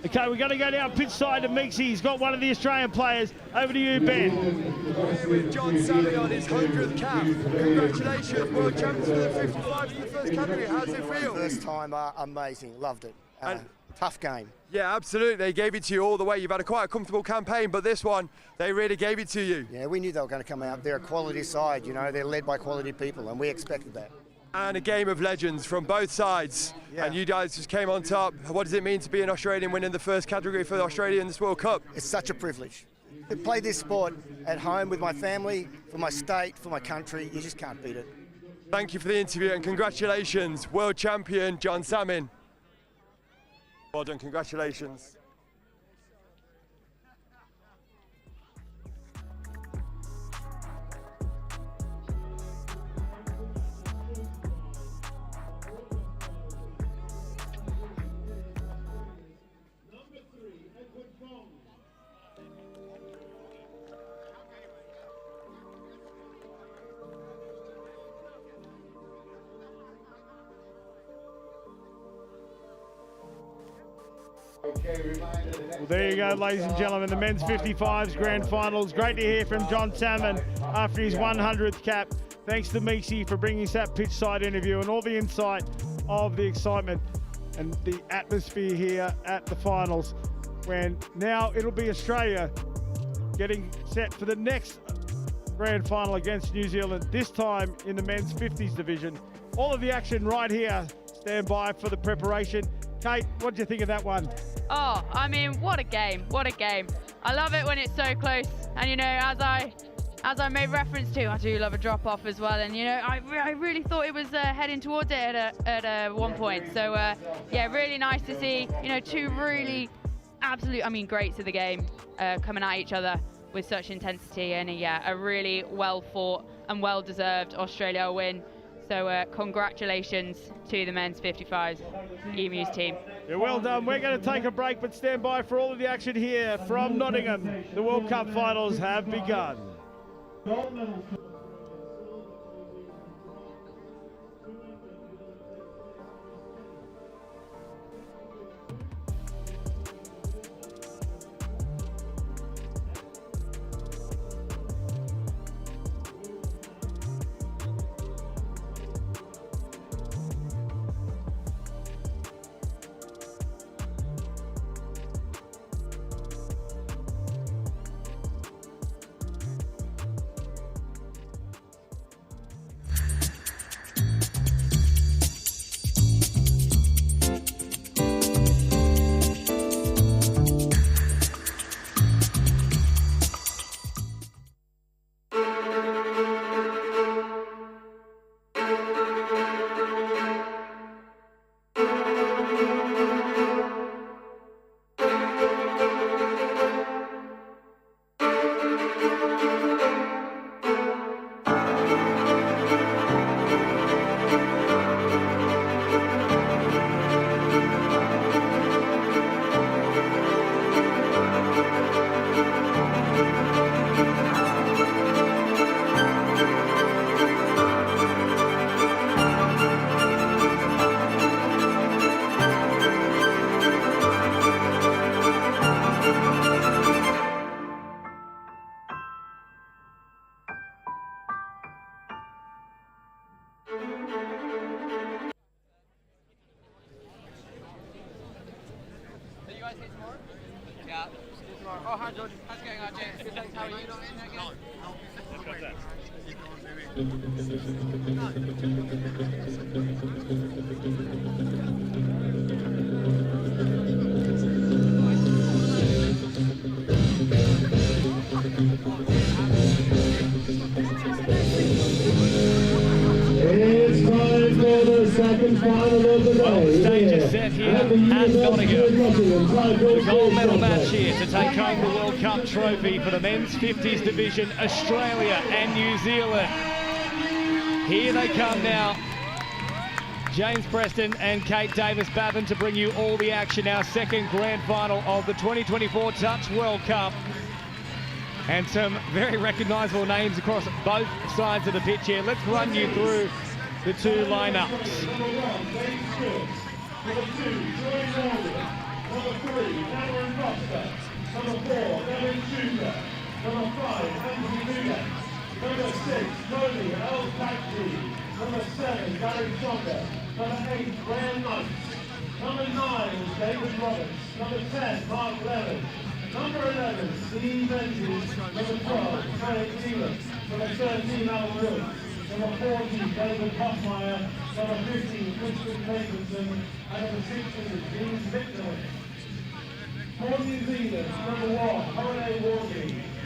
Okay, we're going to go down pitch side to Meeksy. He's got one of the Australian players. Over to you, Ben. Here with John Sammy on his 100th cap. Congratulations, world champions for the 55 in the first category. How's it feel? First time, amazing. Loved it. Tough game. Yeah, absolutely. They gave it to you all the way. You've had quite a comfortable campaign, but this one, they really gave it to you. Yeah, we knew they were going to come out. They're a quality side, you know. They're led by quality people, and we expected that. And a game of legends from both sides. Yeah. And you guys just came on top. What does it mean to be an Australian winning the first category for Australia in this World Cup? It's such a privilege. To play this sport at home with my family, for my state, for my country, you just can't beat it. Thank you for the interview and congratulations, world champion John Salmon. Well done, congratulations. Well, there you go, ladies and gentlemen, the men's 55s grand finals. Great to hear from John Salmon after his 100th cap. Thanks to Meeksy for bringing us that pitch side interview and all the insight of the excitement and the atmosphere here at the finals, when now it'll be Australia getting set for the next grand final against New Zealand, this time in the men's 50s division. All of the action right here. Stand by for the preparation. Kate, what do you think of that one? Oh, I mean, what a game, what a game. I love it when it's so close. And, you know, as I made reference to, I do love a drop-off as well. And, you know, I really thought it was heading towards it at one point. So, yeah, really nice to see, you know, two really absolute, I mean, greats of the game coming at each other with such intensity. And, yeah, a really well-fought and well-deserved Australia win. So congratulations to the men's 55s Emus team. Yeah, well done. We're going to take a break, but stand by for all of the action here from Nottingham. The World Cup finals have begun. Yeah. Oh, hi, George. How's it going, RJ? Good, thanks. How are you? Not in again? It's time for the second final of the day. Well, the stage is set here at Nottingham. The gold medal match here to take home the World Cup trophy for the men's 50s division, Australia and New Zealand. Here they come now. James Preston and Kate Davis-Batten to bring you all the action. Our second grand final of the 2024 Touch World Cup. And some very recognisable names across both sides of the pitch here. Let's run you through the two lineups. Number 2, Joy Morgan. Number 3, Cameron Foster. Number 4, Devin Schuster. Number 5, Anthony Nugent. Number 6, Tony L. Paxi. Number 7, Gary Sonda. Number 8, Graham Knight. Number 9 is David Roberts. Number 10, Mark Levin. Number 11, Steve Menzies. Number 12, Craig Neelan. Number 13, Al Wood. Number 14, David Hoffmeyer. Number 15, Christian Nathanson. And number 16, James Victor. For New Zealand, number 1, Holiday Warby.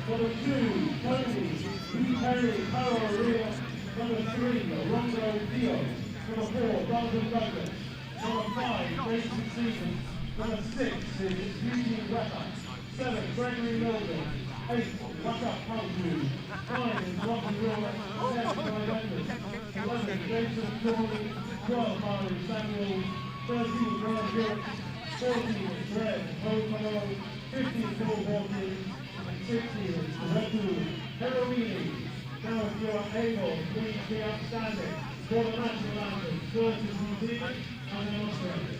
Number 2, Tony, Lee Perry, Carol Ria. Number 3, Rondo Dio. Number 4, Dalton Douglas. Number 5, Jason Stevens. Number 6 is Eugene Wetter. 7, Gregory Milden. 8, Rucker Paltrue. 9 is Rocky Roller. 10, November. 11, Jason Corley. 12, Mari Samuels. 13, Ron York. 14, Fred O'Connell. 15, Paul Hawkins. And 16, Retu Peromini. Now if you are able, please be outstanding for the national anthem versus New Zealand and then Australia.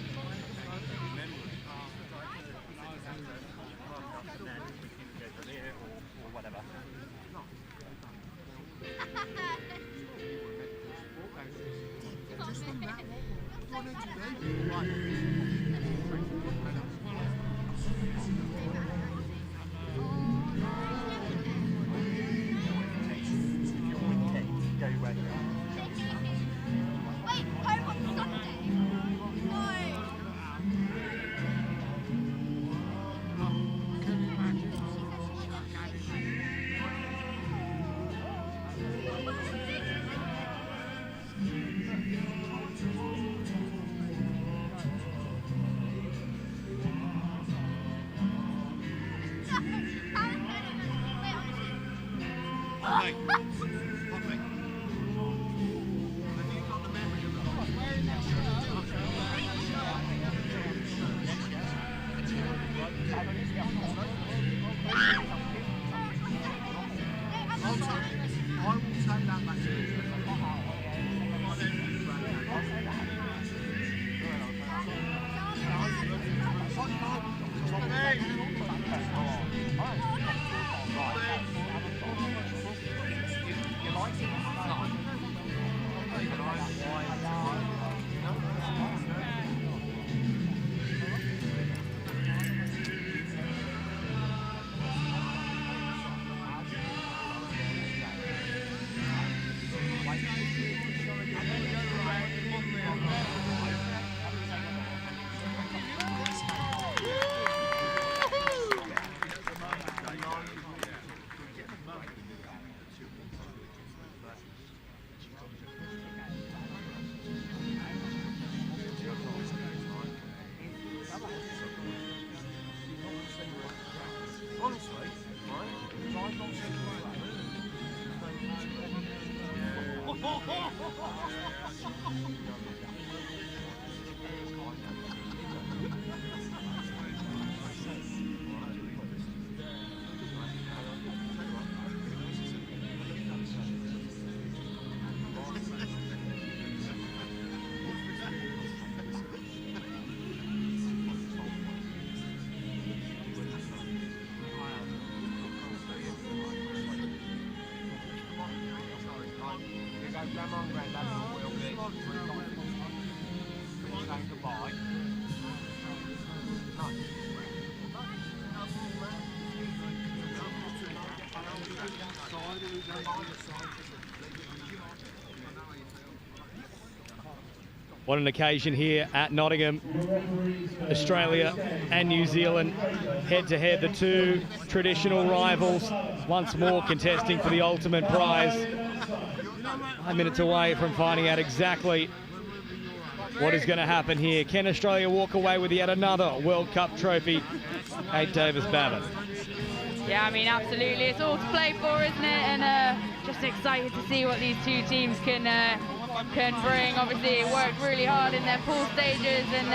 What an occasion here at Nottingham. Australia and New Zealand head-to-head, the two traditional rivals, once more contesting for the ultimate prize. 5 minutes away from finding out exactly what is going to happen here. Can Australia walk away with yet another World Cup trophy? Kate Davis-Babbitt. Yeah, I mean, absolutely. It's all to play for, isn't it? And just excited to see what these two teams can bring. Obviously, it worked really hard in their pool stages and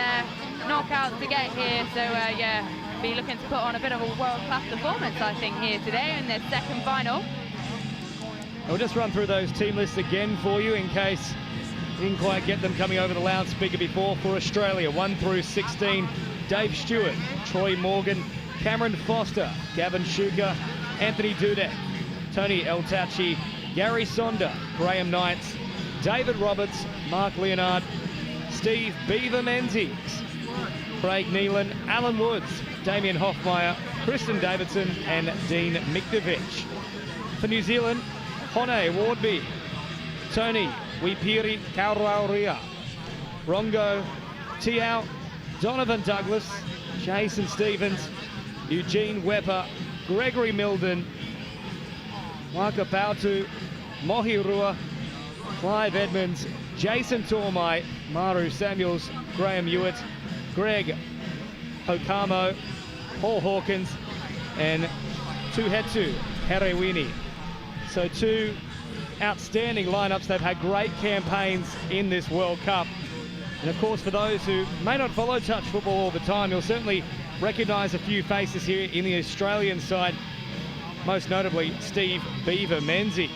knockouts to get here. So, yeah, be looking to put on a bit of a world-class performance, I think, here today in their second final. I'll just run through those team lists again for you in case you didn't quite get them coming over the loudspeaker before. For Australia, 1 through 16, Dave Stewart, Troy Morgan, Cameron Foster, Gavin Shuker, Anthony Dudek, Tony Eltachi, Gary Sonder, Graham Knights, David Roberts, Mark Leonard, Steve Beaver Menzies, Craig Neelan, Alan Woods, Damien Hoffmeyer, Kristen Davidson and Dean Mikdovich. For New Zealand, Hone Wardby, Tony Wipiri Kaurauria, Rongo Tiao, Donovan Douglas, Jason Stevens, Eugene Wepper, Gregory Milden, Waka Pautu, Mohi Rua, Clive Edmonds, Jason Tormai, Maru Samuels, Graham Hewitt, Greg Hokamo, Paul Hawkins, and Tuhetu Herewini. So two outstanding lineups. They've had great campaigns in this World Cup. And of course, for those who may not follow touch football all the time, you'll certainly recognise a few faces here in the Australian side, most notably Steve Beaver Menzies.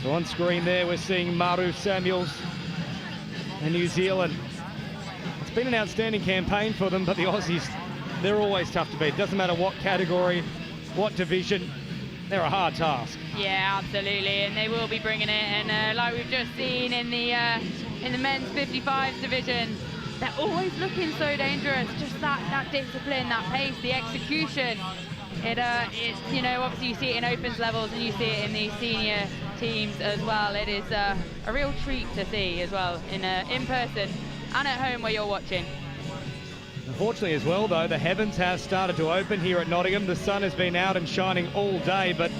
So on screen there, we're seeing Maru Samuels and New Zealand. It's been an outstanding campaign for them, but the Aussies, they're always tough to beat. Doesn't matter what category, what division, they're a hard task. Yeah, absolutely, and they will be bringing it. And like we've just seen in the men's 55s division, they're always looking so dangerous. Just that discipline, that pace, the execution. It's, you know, obviously you see it in opens levels and you see it in the senior teams as well. It is a real treat to see as well in person and at home where you're watching. Unfortunately as well though, the heavens has started to open here at Nottingham. The sun has been out and shining all day, but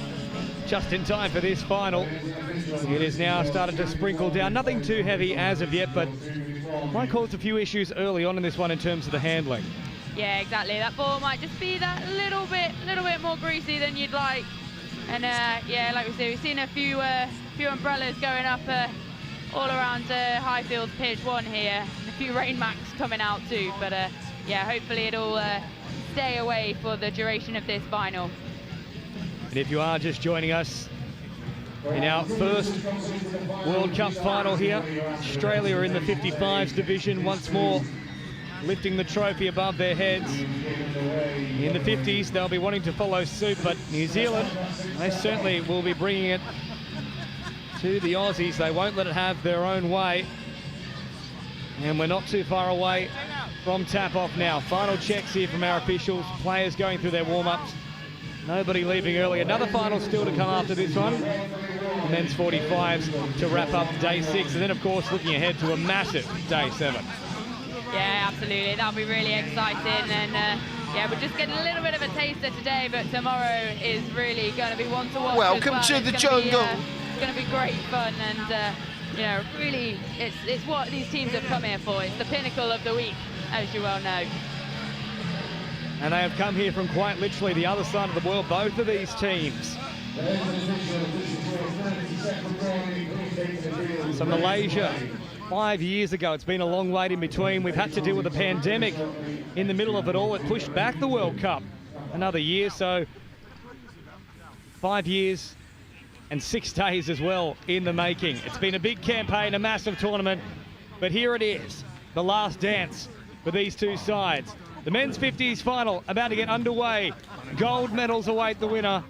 just in time for this final. It is now started to sprinkle down. Nothing too heavy as of yet, but might cause a few issues early on in this one in terms of the handling. Yeah, exactly. That ball might just be that little bit more greasy than you'd like. And yeah, like we said, we've seen a few umbrellas going up all around Highfield Pitch 1 here. A few rain macs coming out too, but yeah, hopefully it'll stay away for the duration of this final. And if you are just joining us in our first World Cup final here, Australia are in the 55s division once more, lifting the trophy above their heads. In the 50s, they'll be wanting to follow suit, but New Zealand, they certainly will be bringing it to the Aussies. They won't let it have their own way. And we're not too far away from tap-off now. Final checks here from our officials, players going through their warm-ups. Nobody leaving early. Another final still to come after this one. The men's 45s to wrap up day 6, and then of course looking ahead to a massive day 7. Yeah, absolutely. That'll be really exciting. And yeah, we're just getting a little bit of a taster today, but tomorrow is really going to be one to watch. Welcome to the jungle. It's going to be great fun, and you know, really, it's what these teams have come here for. It's the pinnacle of the week, as you well know. And they have come here from quite literally the other side of the world, both of these teams. So Malaysia, 5 years ago, it's been a long wait in between. We've had to deal with a pandemic in the middle of it all. It pushed back the World Cup another year, so 5 years and 6 days as well in the making. It's been a big campaign, a massive tournament, but here it is, the last dance for these two sides. The men's 50s final about to get underway. Gold medals await the winner.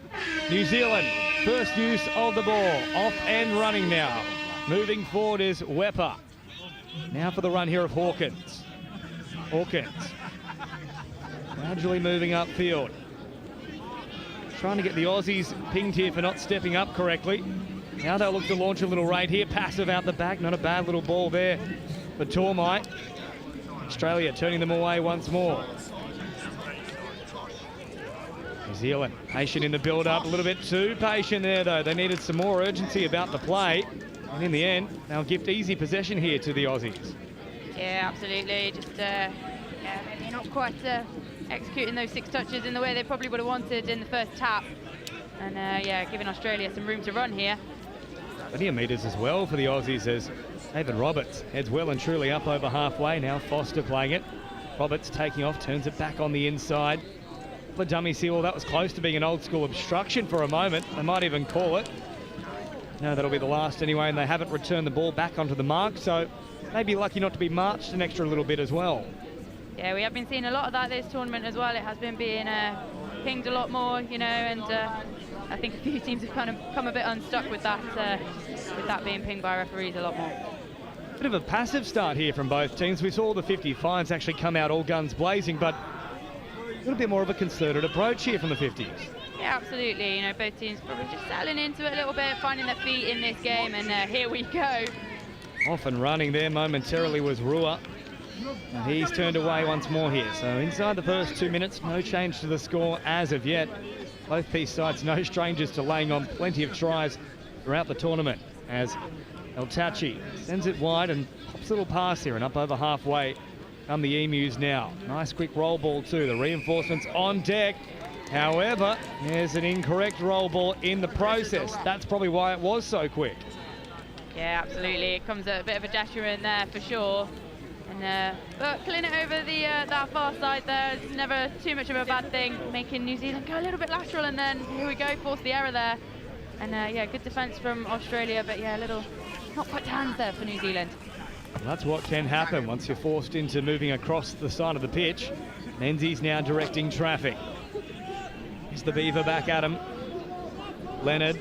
New Zealand, first use of the ball, off and running now. Moving forward is Wepper. Now for the run here of Hawkins. Hawkins gradually moving upfield. trying to get the Aussies pinged here for not stepping up correctly. Now they'll look to launch a little raid here. Passive out the back. Not a bad little ball there for Tormai. Australia turning them away once more. New Zealand patient in the build-up. A little bit too patient there, though. They needed some more urgency about the play. And in the end, they'll gift easy possession here to the Aussies. Yeah, absolutely. Just, maybe not quite executing those 6 touches in the way they probably would have wanted in the first tap. And, yeah, giving Australia some room to run here. Plenty of metres as well for the Aussies as David Roberts heads well and truly up over halfway. Now Foster playing it. Roberts taking off, turns it back on the inside. The dummy seal, that was close to being an old school obstruction for a moment. They might even call it. No, that'll be the last anyway, and they haven't returned the ball back onto the mark, so maybe lucky not to be marched an extra little bit as well. Yeah, we have been seeing a lot of that this tournament as well. It has been being pinged a lot more, you know, and I think a few teams have kind of come a bit unstuck with that being pinged by referees a lot more. Bit of a passive start here from both teams. We saw the 55s actually come out all guns blazing, but a little bit more of a concerted approach here from the 50s. Yeah, absolutely. You know, both teams probably just settling into it a little bit, finding their feet in this game, and here we go. Off and running there momentarily was Rua. And he's turned away once more here. So inside the first 2 minutes, no change to the score as of yet. Both these sides no strangers to laying on plenty of tries throughout the tournament as El Tachi sends it wide and pops a little pass here and up over halfway come the Emus now. Nice quick roll ball too. The reinforcements on deck. However, there's an incorrect roll ball in the process. That's probably why it was so quick. Yeah, absolutely. It comes at a bit of a dasher in there for sure. And but pulling it over the that far side there is never too much of a bad thing, making New Zealand go a little bit lateral, and then here we go, force the error there. And yeah, good defence from Australia, but yeah, a little not quite hands there for New Zealand. Well, that's what can happen once you're forced into moving across the side of the pitch. Menzies now directing traffic. Here's the Beaver back at him. Leonard.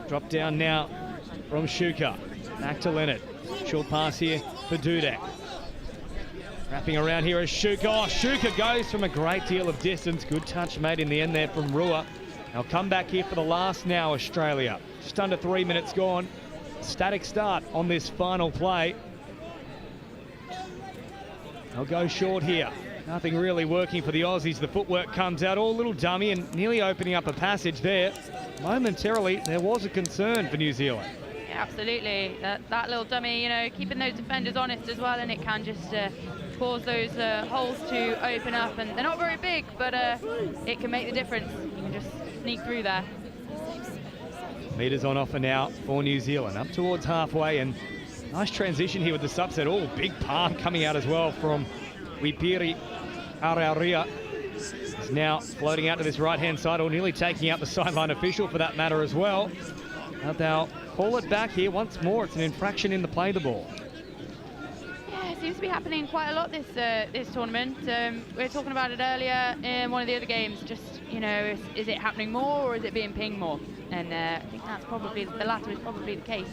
Drop down now from Shuka. Back to Leonard. Short pass here for Dudek. Wrapping around here is Shuka. Oh, Shuka goes from a great deal of distance. Good touch made in the end there from Rua. They'll come back here for the last now, Australia. Just under 3 minutes gone. Static start on this final play. They'll go short here. Nothing really working for the Aussies. The footwork comes out, all little dummy and nearly opening up a passage there. Momentarily, there was a concern for New Zealand. Yeah, absolutely. That little dummy, you know, keeping those defenders honest as well, and it can just cause those holes to open up. And they're not very big, but it can make the difference. You can just sneak through there. Meters on offer now for New Zealand, up towards halfway, and nice transition here with the subset. Oh, big palm coming out as well from Wipiri Arauria. Is now floating out to this right-hand side, or nearly taking out the sideline official for that matter as well. But they'll call it back here once more. It's an infraction in the play the ball. Yeah, it seems to be happening quite a lot this tournament. We were talking about it earlier in one of the other games. Just, you know, is it happening more or is it being pinged more? And I think that's probably, the latter is probably the case.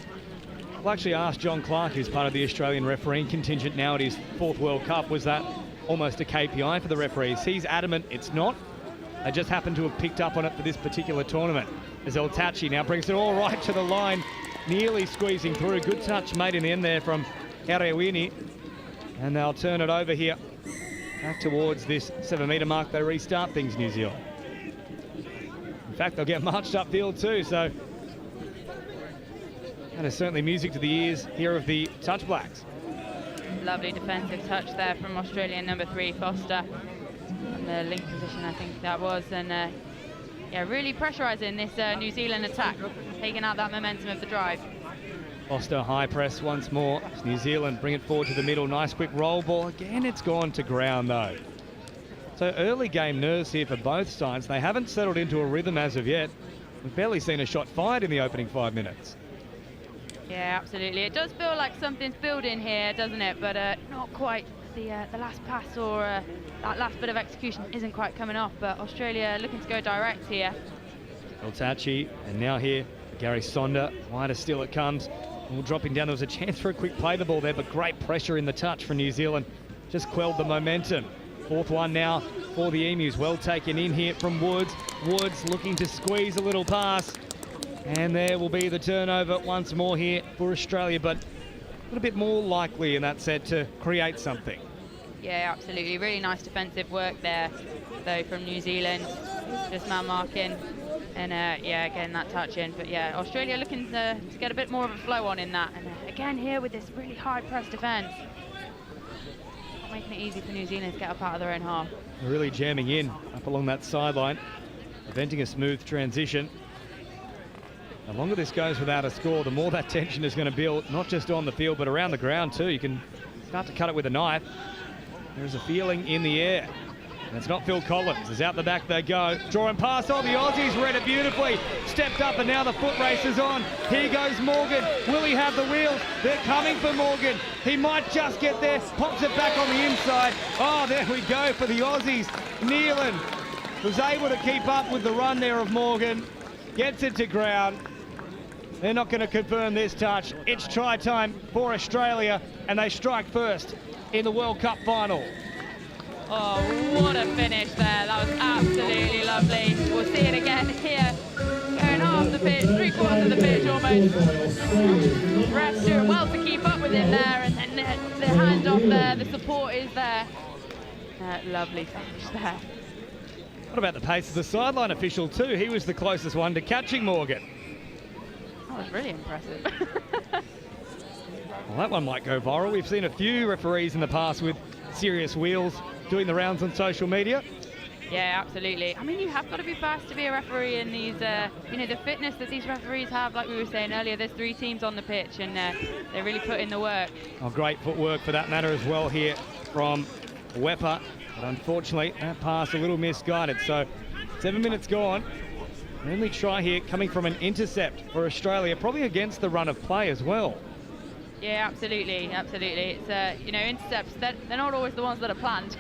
I'll actually ask John Clark, who's part of the Australian refereeing contingent now at his 4th World Cup, was that almost a KPI for the referees? He's adamant it's not. They just happen to have picked up on it for this particular tournament. As El Tachi now brings it all right to the line, nearly squeezing through. Good touch made in the end there from Herewini. And they'll turn it over here back towards this 7-metre mark. They restart things, New Zealand. In fact, they'll get marched upfield too, so that is certainly music to the ears here of the Touch Blacks. Lovely defensive touch there from Australian number 3, Foster. In the link position, I think that was. And yeah, really pressurising this New Zealand attack, taking out that momentum of the drive. Foster high press once more. New Zealand bring it forward to the middle. Nice quick roll ball. Again, it's gone to ground though. So early game nerves here for both sides. They haven't settled into a rhythm as of yet. We've barely seen a shot fired in the opening 5 minutes. Yeah, absolutely. It does feel like something's building here, doesn't it? But not quite. The last pass or that last bit of execution isn't quite coming off. But Australia looking to go direct here. El Tachi, and now here, Gary Sonder. Wider still it comes. All dropping down. There was a chance for a quick play the ball there, but great pressure in the touch from New Zealand. Just quelled the momentum. Fourth one now for the Emus. Well taken in here from Woods. Woods looking to squeeze a little pass. And there will be the turnover once more here for Australia, but a little bit more likely in that set to create something. Yeah, absolutely. Really nice defensive work there, though, from New Zealand. Just man marking. And, yeah, again, that touch in. But, yeah, Australia looking to get a bit more of a flow on in that. And, again, here with this really high press defence. Making it easy for New Zealand to get up out of their own half. They're really jamming in up along that sideline, preventing a smooth transition. The longer this goes without a score, the more that tension is going to build, not just on the field, but around the ground too. You can start to cut it with a knife. There's a feeling in the air. And it's not Phil Collins. As out the back they go. Drawing past all the Aussies, read it beautifully. Stepped up and now the foot race is on. Here goes Morgan. Will he have the wheels? They're coming for Morgan. He might just get there. Pops it back on the inside. Oh, there we go for the Aussies. Nealon was able to keep up with the run there of Morgan. Gets it to ground. They're not going to confirm this touch. It's try time for Australia, and they strike first in the World Cup final. Oh, what a finish there. That was absolutely lovely. We'll see it again here. Going half the pitch, 3/4 of the pitch almost. Refs doing well to keep up with him there, and then the handoff there, the support is there. Lovely finish there. What about the pace of the sideline official too? He was the closest one to catching Morgan. That was really impressive. Well, that one might go viral. We've seen a few referees in the past with serious wheels doing the rounds on social media. Yeah, absolutely. I mean, you have got to be fast to be a referee in these, you know, the fitness that these referees have, like we were saying earlier, there's 3 teams on the pitch and they really put in the work. Oh, great footwork for that matter as well here from Wepa. But unfortunately, that pass a little misguided. So 7 minutes gone. Only try here coming from an intercept for Australia, probably against the run of play as well. Yeah, absolutely, absolutely. It's, you know, intercepts, they're not always the ones that are planned.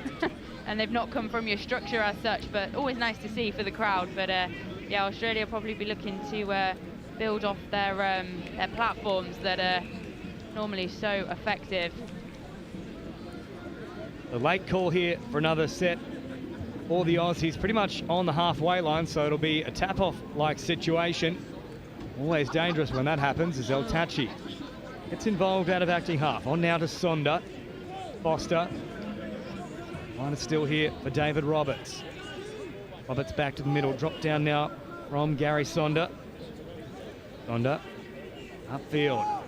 And they've not come from your structure as such, but always nice to see for the crowd. But yeah, Australia will probably be looking to build off their platforms that are normally so effective. The late call here for another set for the Aussies, pretty much on the halfway line, so it'll be a tap-off like situation. Always dangerous when that happens as El Tachi gets involved out of acting half. On now to Sonda. Foster. Line is still here for David Roberts. Roberts back to the middle. Drop down now from Gary Sonda. Sonda upfield.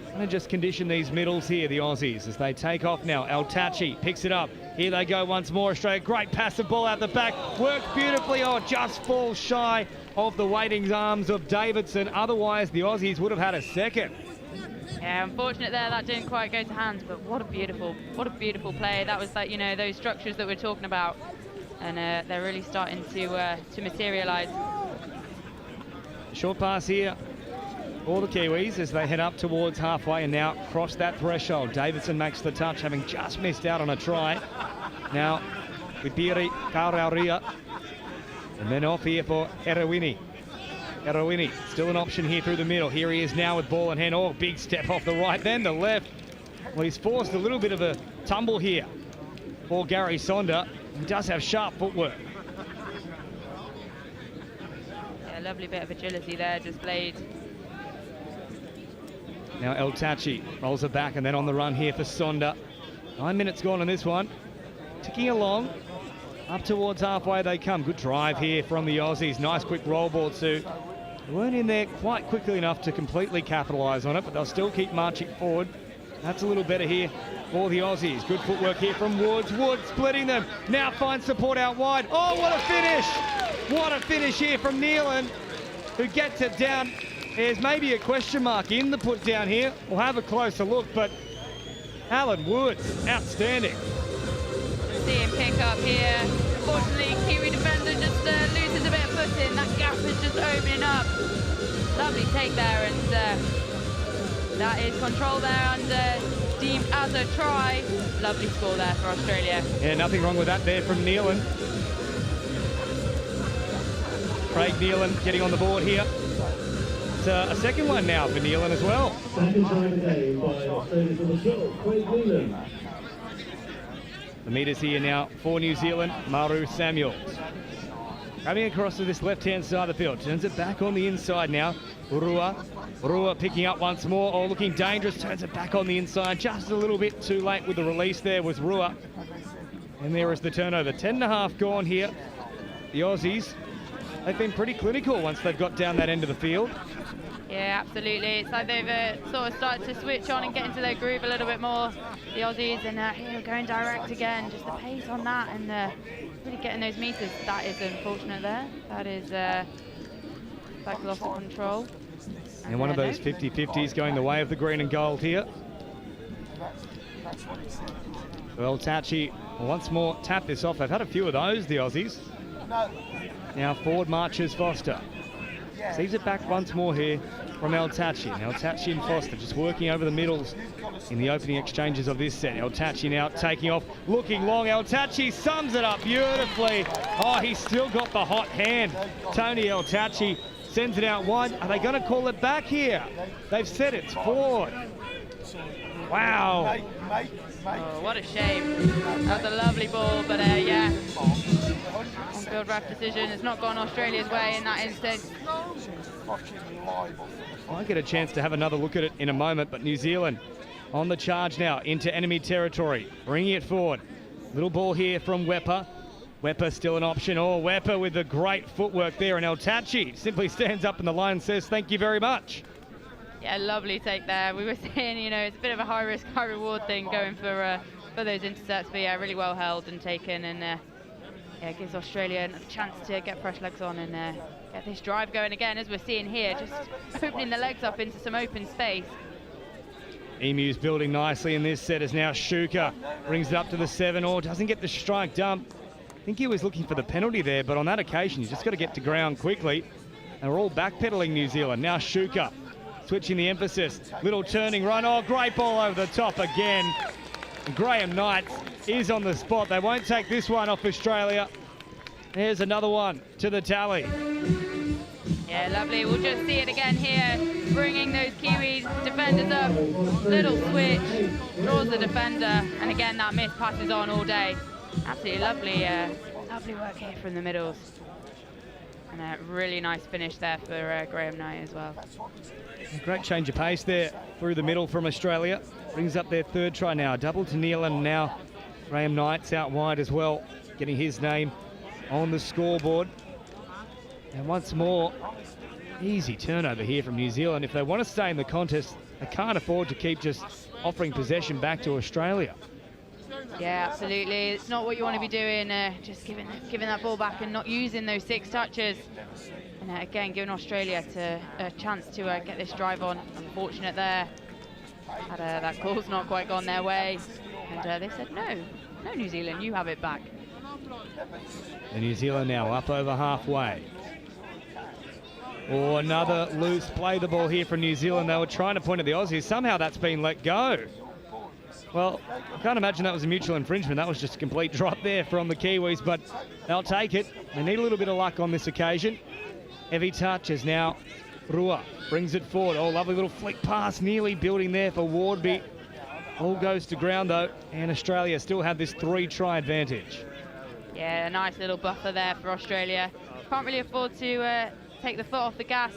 Going to just condition these middles here, the Aussies, as they take off now. El Tachi picks it up. Here they go once more, Australia. Great passive ball out the back. Worked beautifully. Oh, just falls shy of the waiting arms of Davidson. Otherwise, the Aussies would have had a second. Yeah, unfortunate there, that didn't quite go to hands, but what a beautiful play. That was like, you know, those structures that we're talking about, and they're really starting to materialise. Short pass here for the Kiwis as they head up towards halfway and now cross that threshold. Davidson makes the touch, having just missed out on a try. Now, Wipiri Kaurauria, and then off here for Erawini. Erawini, still an option here through the middle. Here he is now with ball in hand. Oh, big step off the right, then the left. Well, he's forced a little bit of a tumble here for Gary Sonda. He does have sharp footwork. Yeah, lovely bit of agility there displayed. Now El Tachi rolls it back and then on the run here for Sonda. 9 minutes gone on this one. Ticking along. Up towards halfway they come. Good drive here from the Aussies. Nice quick roll ball too. They weren't in there quite quickly enough to completely capitalise on it, but they'll still keep marching forward. That's a little better here for the Aussies. Good footwork here from Woods. Woods splitting them. Now finds support out wide. Oh, what a finish! What a finish here from Nealon, who gets it down. There's maybe a question mark in the put down here. We'll have a closer look, but Alan Woods, outstanding. See him pick up here. Unfortunately, Kiwi defender just loses a bit of footing. That gap is just opening up. Lovely take there, and that is control there and deemed as a try. Lovely score there for Australia. Yeah, nothing wrong with that there from Nealon. Craig Nealon getting on the board here. It's a second one now for Nealon as well. Second try of the day by Australia's number 12, Craig Nealon. The meters here now for New Zealand, Maru Samuels. Coming across to this left-hand side of the field, turns it back on the inside now. Rua picking up once more, oh, looking dangerous, turns it back on the inside. Just a little bit too late with the release there was Rua. And there is the turnover. 10.5 gone here. The Aussies, they've been pretty clinical once they've got down that end of the field. Yeah, absolutely. It's like they've sort of started to switch on and get into their groove a little bit more, the Aussies, and here going direct again. Just the pace on that and really getting those meters. That is unfortunate there. That is like loss of control. And one of those 50-50s going the way of the green and gold here. Well, Tachi once more tap this off. They've had a few of those, the Aussies. Now forward marches Foster. Sees it back once more here from El Tachi. Now Tachi and Foster just working over the middles in the opening exchanges of this set. El Tachi now taking off, looking long. El Tachi sums it up beautifully. Oh, he's still got the hot hand. Tony El Tachi sends it out wide. Are they going to call it back here? They've said it's forward. Wow. Oh, what a shame. That was a lovely ball, but yeah. On-field ref decision has not gone Australia's way in that instance. I'll get a chance to have another look at it in a moment, but New Zealand on the charge now into enemy territory, bringing it forward. Little ball here from Wepa. Wepa still an option. Oh, Wepa with the great footwork there, and El Tachi simply stands up in the line and says, thank you very much. Yeah, lovely take there. We were saying, you know, it's a bit of a high risk, high reward thing going for those intercepts, but yeah, really well held and taken, and yeah, gives Australia a chance to get fresh legs on and get this drive going again, as we're seeing here, just opening the legs up into some open space. Emu's building nicely in this set as now Shuka brings it up to the 7, or doesn't get the strike dump. I think he was looking for the penalty there, but on that occasion, you just got to get to ground quickly. And we're all backpedaling New Zealand. Now Shuka switching the emphasis. Little turning run. Oh, great ball over the top again. And Graham Knight is on the spot. They won't take this one off Australia. There's another one to the tally. Yeah, lovely. We'll just see it again here, bringing those Kiwi defenders up. Little switch, draws the defender, and again that miss passes on all day. Absolutely lovely, lovely work here from the middles. And a really nice finish there for Graham Knight as well. A great change of pace there through the middle from Australia. Brings up their third try now. Double to Neil, and now Graham Knight's out wide as well, getting his name on the scoreboard. And once more, easy turnover here from New Zealand. If they want to stay in the contest, they can't afford to keep just offering possession back to Australia. Yeah, absolutely. It's not what you want to be doing, just giving that ball back and not using those 6 touches. And again, giving Australia a chance to get this drive on. Unfortunate there. That call's not quite gone their way. And they said, no, New Zealand, you have it back. And New Zealand now up over halfway. Oh, another loose play the ball here from New Zealand. They were trying to point at the Aussies. Somehow that's been let go. Well, I can't imagine that was a mutual infringement. That was just a complete drop there from the Kiwis, but they'll take it. They need a little bit of luck on this occasion. Heavy touch as now Rua brings it forward. Oh, lovely little flick pass, nearly building there for Wardby. All goes to ground though, and Australia still have this 3-try advantage. Yeah, a nice little buffer there for Australia. Can't really afford to take the foot off the gas,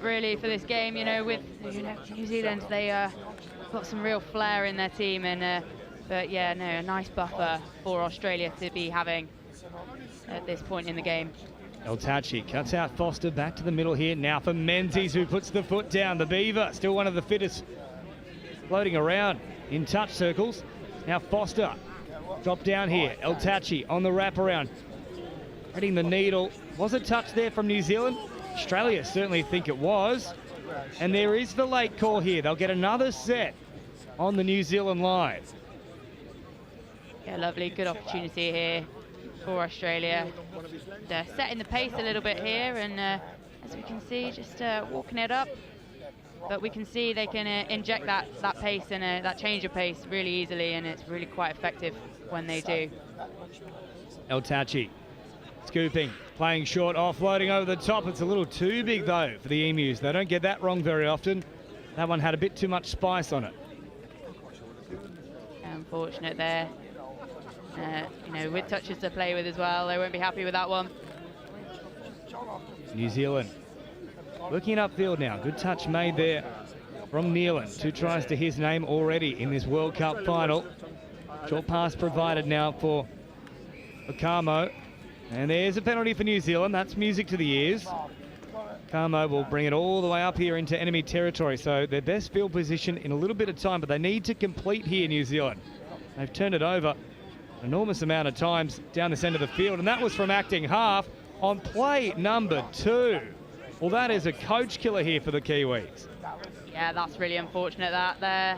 really, for this game. You know, with New Zealand, they got some real flair in their team, and but yeah, no, a nice buffer for Australia to be having at this point in the game. El Tachi cuts out Foster back to the middle here. Now for Menzies, who puts the foot down. The Beaver, still one of the fittest, floating around in touch circles. Now Foster, drop down here. El Tachi on the wraparound, heading the needle. Was a touch there from New Zealand? Australia certainly think it was. And there is the late call here. They'll get another set on the New Zealand line. Yeah, lovely, good opportunity here for Australia. Setting the pace a little bit here, and as we can see, just walking it up. But we can see they can inject that pace and that change of pace really easily, and it's really quite effective when they do. El Tachi scooping, playing short, offloading over the top. It's a little too big though for the Emus. They don't get that wrong very often. That one had a bit too much spice on it. Unfortunate there. You know, with touches to play with as well, they won't be happy with that one. New Zealand looking upfield now. Good touch made there from Nealon. 2 tries to his name already in this World Cup final. Short pass provided now for Okamo. And there's a penalty for New Zealand. That's music to the ears. Okamo will bring it all the way up here into enemy territory. So their best field position in a little bit of time, but they need to complete here, New Zealand. They've turned it over an enormous amount of times down this end of the field, and that was from acting half on play number 2. Well, that is a coach killer here for the Kiwis. Yeah, that's really unfortunate that there.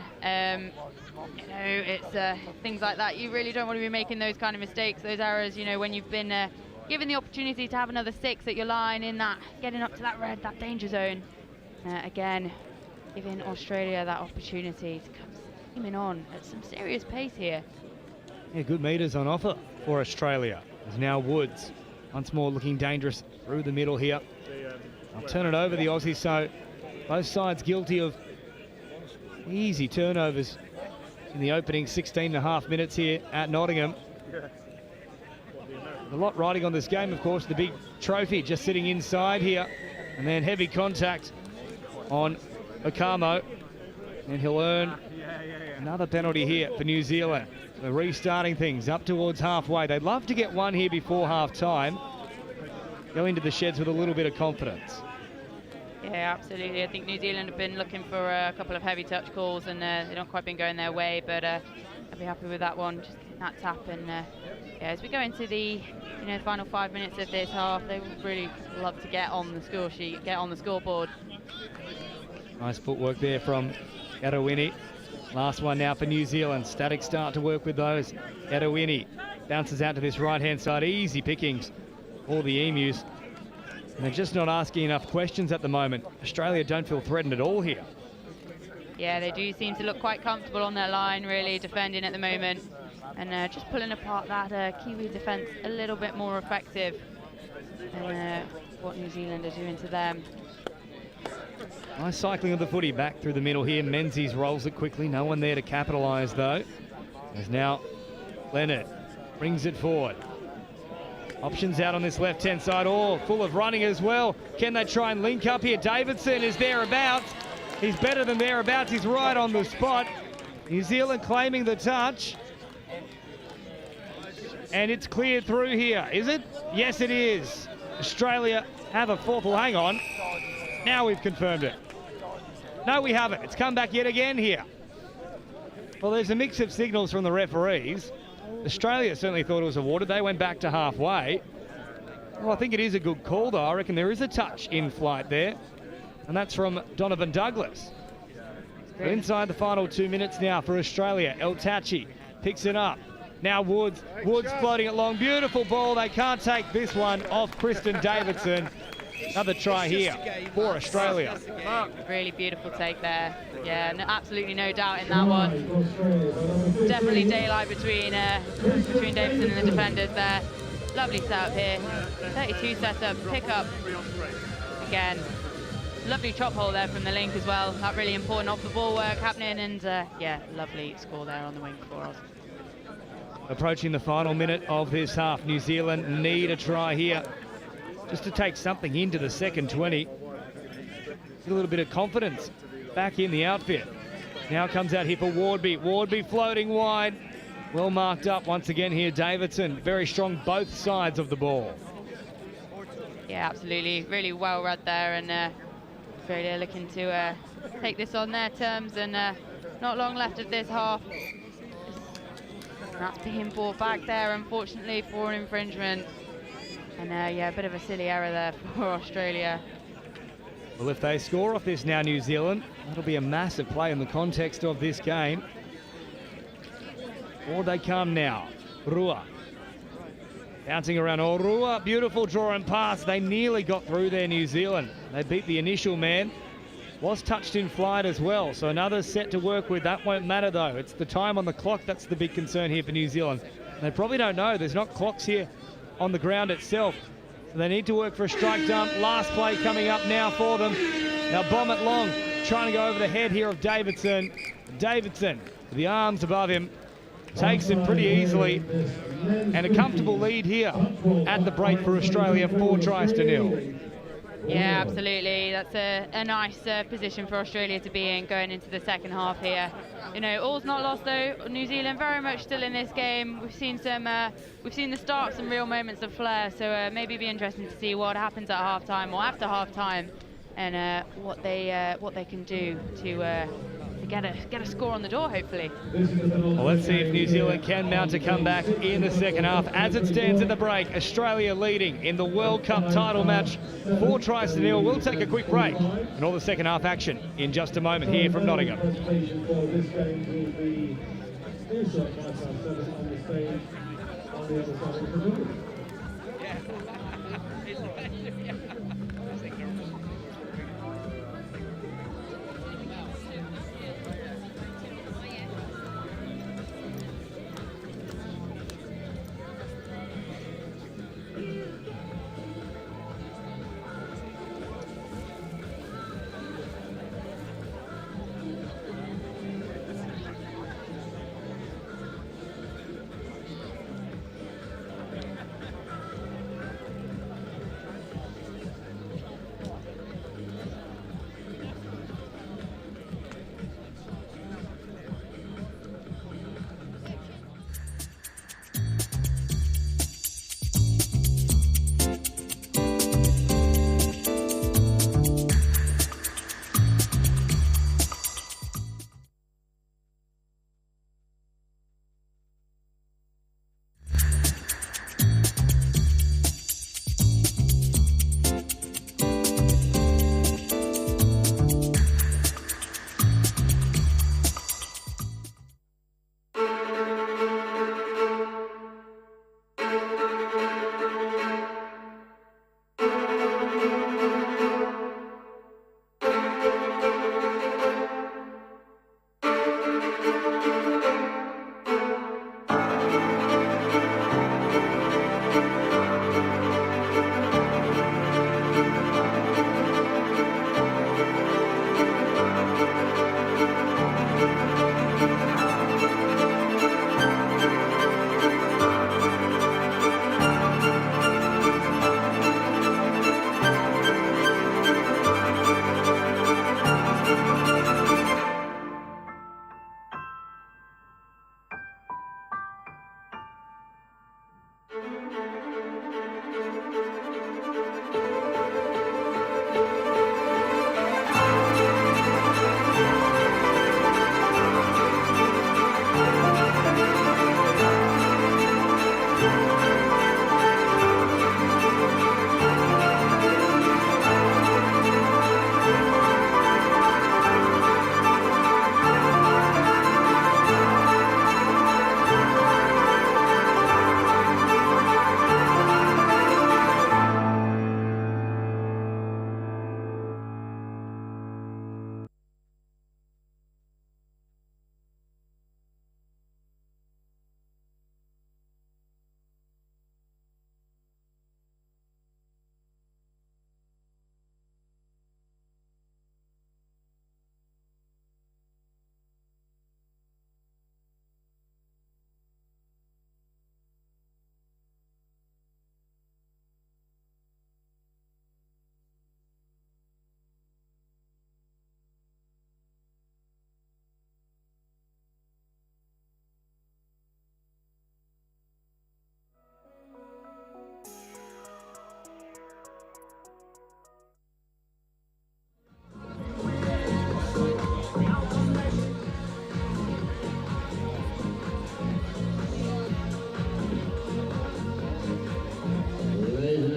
You know, it's things like that. You really don't want to be making those kind of mistakes, those errors, you know, when you've been given the opportunity to have another 6 at your line in that, getting up to that red, that danger zone. Again, giving Australia that opportunity to come steaming on at some serious pace here. Yeah, good meters on offer for Australia. There's now Woods, once more looking dangerous through the middle here. I'll turn it over the Aussies, so both sides guilty of easy turnovers in the opening 16.5 minutes here at Nottingham. A lot riding on this game, of course, the big trophy just sitting inside here, and then heavy contact on Okamo, and he'll earn another penalty here for New Zealand. So restarting things up towards halfway. They'd love to get one here before half-time. Go into the sheds with a little bit of confidence. Yeah, absolutely. I think New Zealand have been looking for a couple of heavy touch calls, and they don't quite been going their way, but I'll be happy with that one, just getting that tap. And yeah, as we go into the final 5 minutes of this half, they would really love to get on the score sheet, get on the scoreboard. Nice footwork there from Garawini. Last one now for New Zealand. Static start to work with those. Garawini bounces out to this right-hand side. Easy pickings for the Emus. And they're just not asking enough questions at the moment. Australia don't feel threatened at all here. Yeah, they do seem to look quite comfortable on their line, really defending at the moment. And just pulling apart that Kiwi defence a little bit more effective than what New Zealand are doing to them. Nice cycling of the footy back through the middle here. Menzies rolls it quickly. No one there to capitalise, though. As now Leonard brings it forward. Options out on this left-hand side. Oh, full of running as well. Can they try and link up here? Davidson is thereabouts. He's better than thereabouts. He's right on the spot. New Zealand claiming the touch. And it's cleared through here, is it? Yes, it is. Australia have a fourth. Well, hang on. Now we've confirmed it. No, we haven't. It's come back yet again here. Well, there's a mix of signals from the referees. Australia certainly thought it was awarded. They went back to halfway. Well, I think it is a good call, though. I reckon there is a touch in flight there. And that's from Donovan Douglas. So inside the final 2 minutes now for Australia. El Tachi picks it up. Now Woods floating it long. Beautiful ball. They can't take this one off Kristen Davidson. Another try here for Australia. Really beautiful take there. Yeah, absolutely no doubt in that one. Definitely daylight between Davidson and the defenders there. Lovely setup here. 32 setup, pick up again. Lovely chop hole there from the link as well. That really important off the ball work happening, and yeah, lovely score there on the wing for us. Approaching the final minute of this half, New Zealand need a try here just to take something into the second 20. Get a little bit of confidence back in the outfit. Now comes out here for Wardby. Wardby floating wide. Well marked up once again here, Davidson. Very strong both sides of the ball. Yeah, absolutely. Really well read there, and Australia looking to take this on their terms, and not long left of this half. That's being brought back there, unfortunately, for an infringement. And yeah, a bit of a silly error there for Australia. Well, if they score off this now, New Zealand, that'll be a massive play in the context of this game. Or they come now. Rua. Bouncing around. Oh, Rua, beautiful draw and pass. They nearly got through there, New Zealand. They beat the initial man. Was touched in flight as well, so another set to work with. That won't matter, though. It's the time on the clock that's the big concern here for New Zealand. They probably don't know. There's not clocks here on the ground itself. So they need to work for a strike dump. Last play coming up now for them. Now bomb it long, trying to go over the head here of Davidson. Davidson, with the arms above him, takes it pretty easily. And a comfortable lead here at the break for Australia, 4 tries to 0. Yeah, absolutely. That's a nice position for Australia to be in going into the second half here. You know, all's not lost though. New Zealand very much still in this game. We've seen the start of some real moments of flair. So maybe be interesting to see what happens at halftime or after halftime, and what they can do to get a score on the door, hopefully. Well, let's see if New Zealand can mount a comeback in the second half. As it stands at the break, Australia leading in the World Cup title match, 4 tries to 0. We'll take a quick break and all the second half action in just a moment here from Nottingham.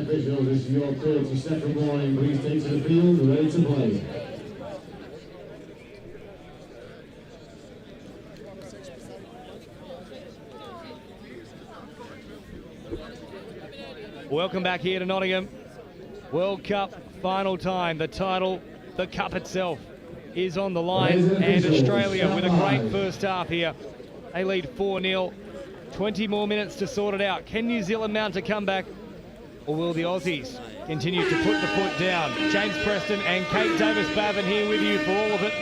officials, this is your 30-second warning. Please take to the field, ready to play. Welcome back here to Nottingham. World Cup final time. The title, the cup itself, is on the line. And Australia with a great first half here. They lead 4-0. 20 more minutes to sort it out. Can New Zealand mount a comeback, or will the Aussies continue to put the foot down? James Preston and Kate Davis-Bavin here with you for all of it.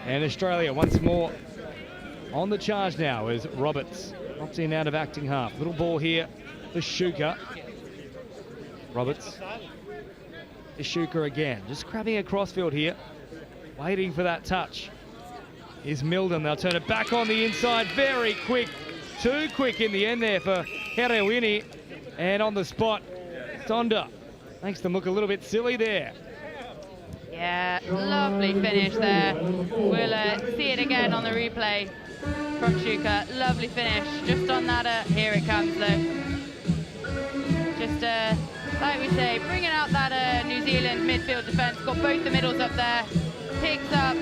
And Australia once more On the charge now is Roberts. Drops in out of acting half. Little ball here for Shuka. Roberts. Shuka again. Just grabbing a crossfield here. Waiting for that touch. Is Milden. They'll turn it back on the inside. Very quick. Too quick in the end there for Herewini. And on the spot, Sonder makes them look a little bit silly there. Yeah, lovely finish there. We'll see it again on the replay from Shuka. Lovely finish. Just on that, here it comes though. Just like we say, bringing out that New Zealand midfield defence. Got both the middles up there. Picks up.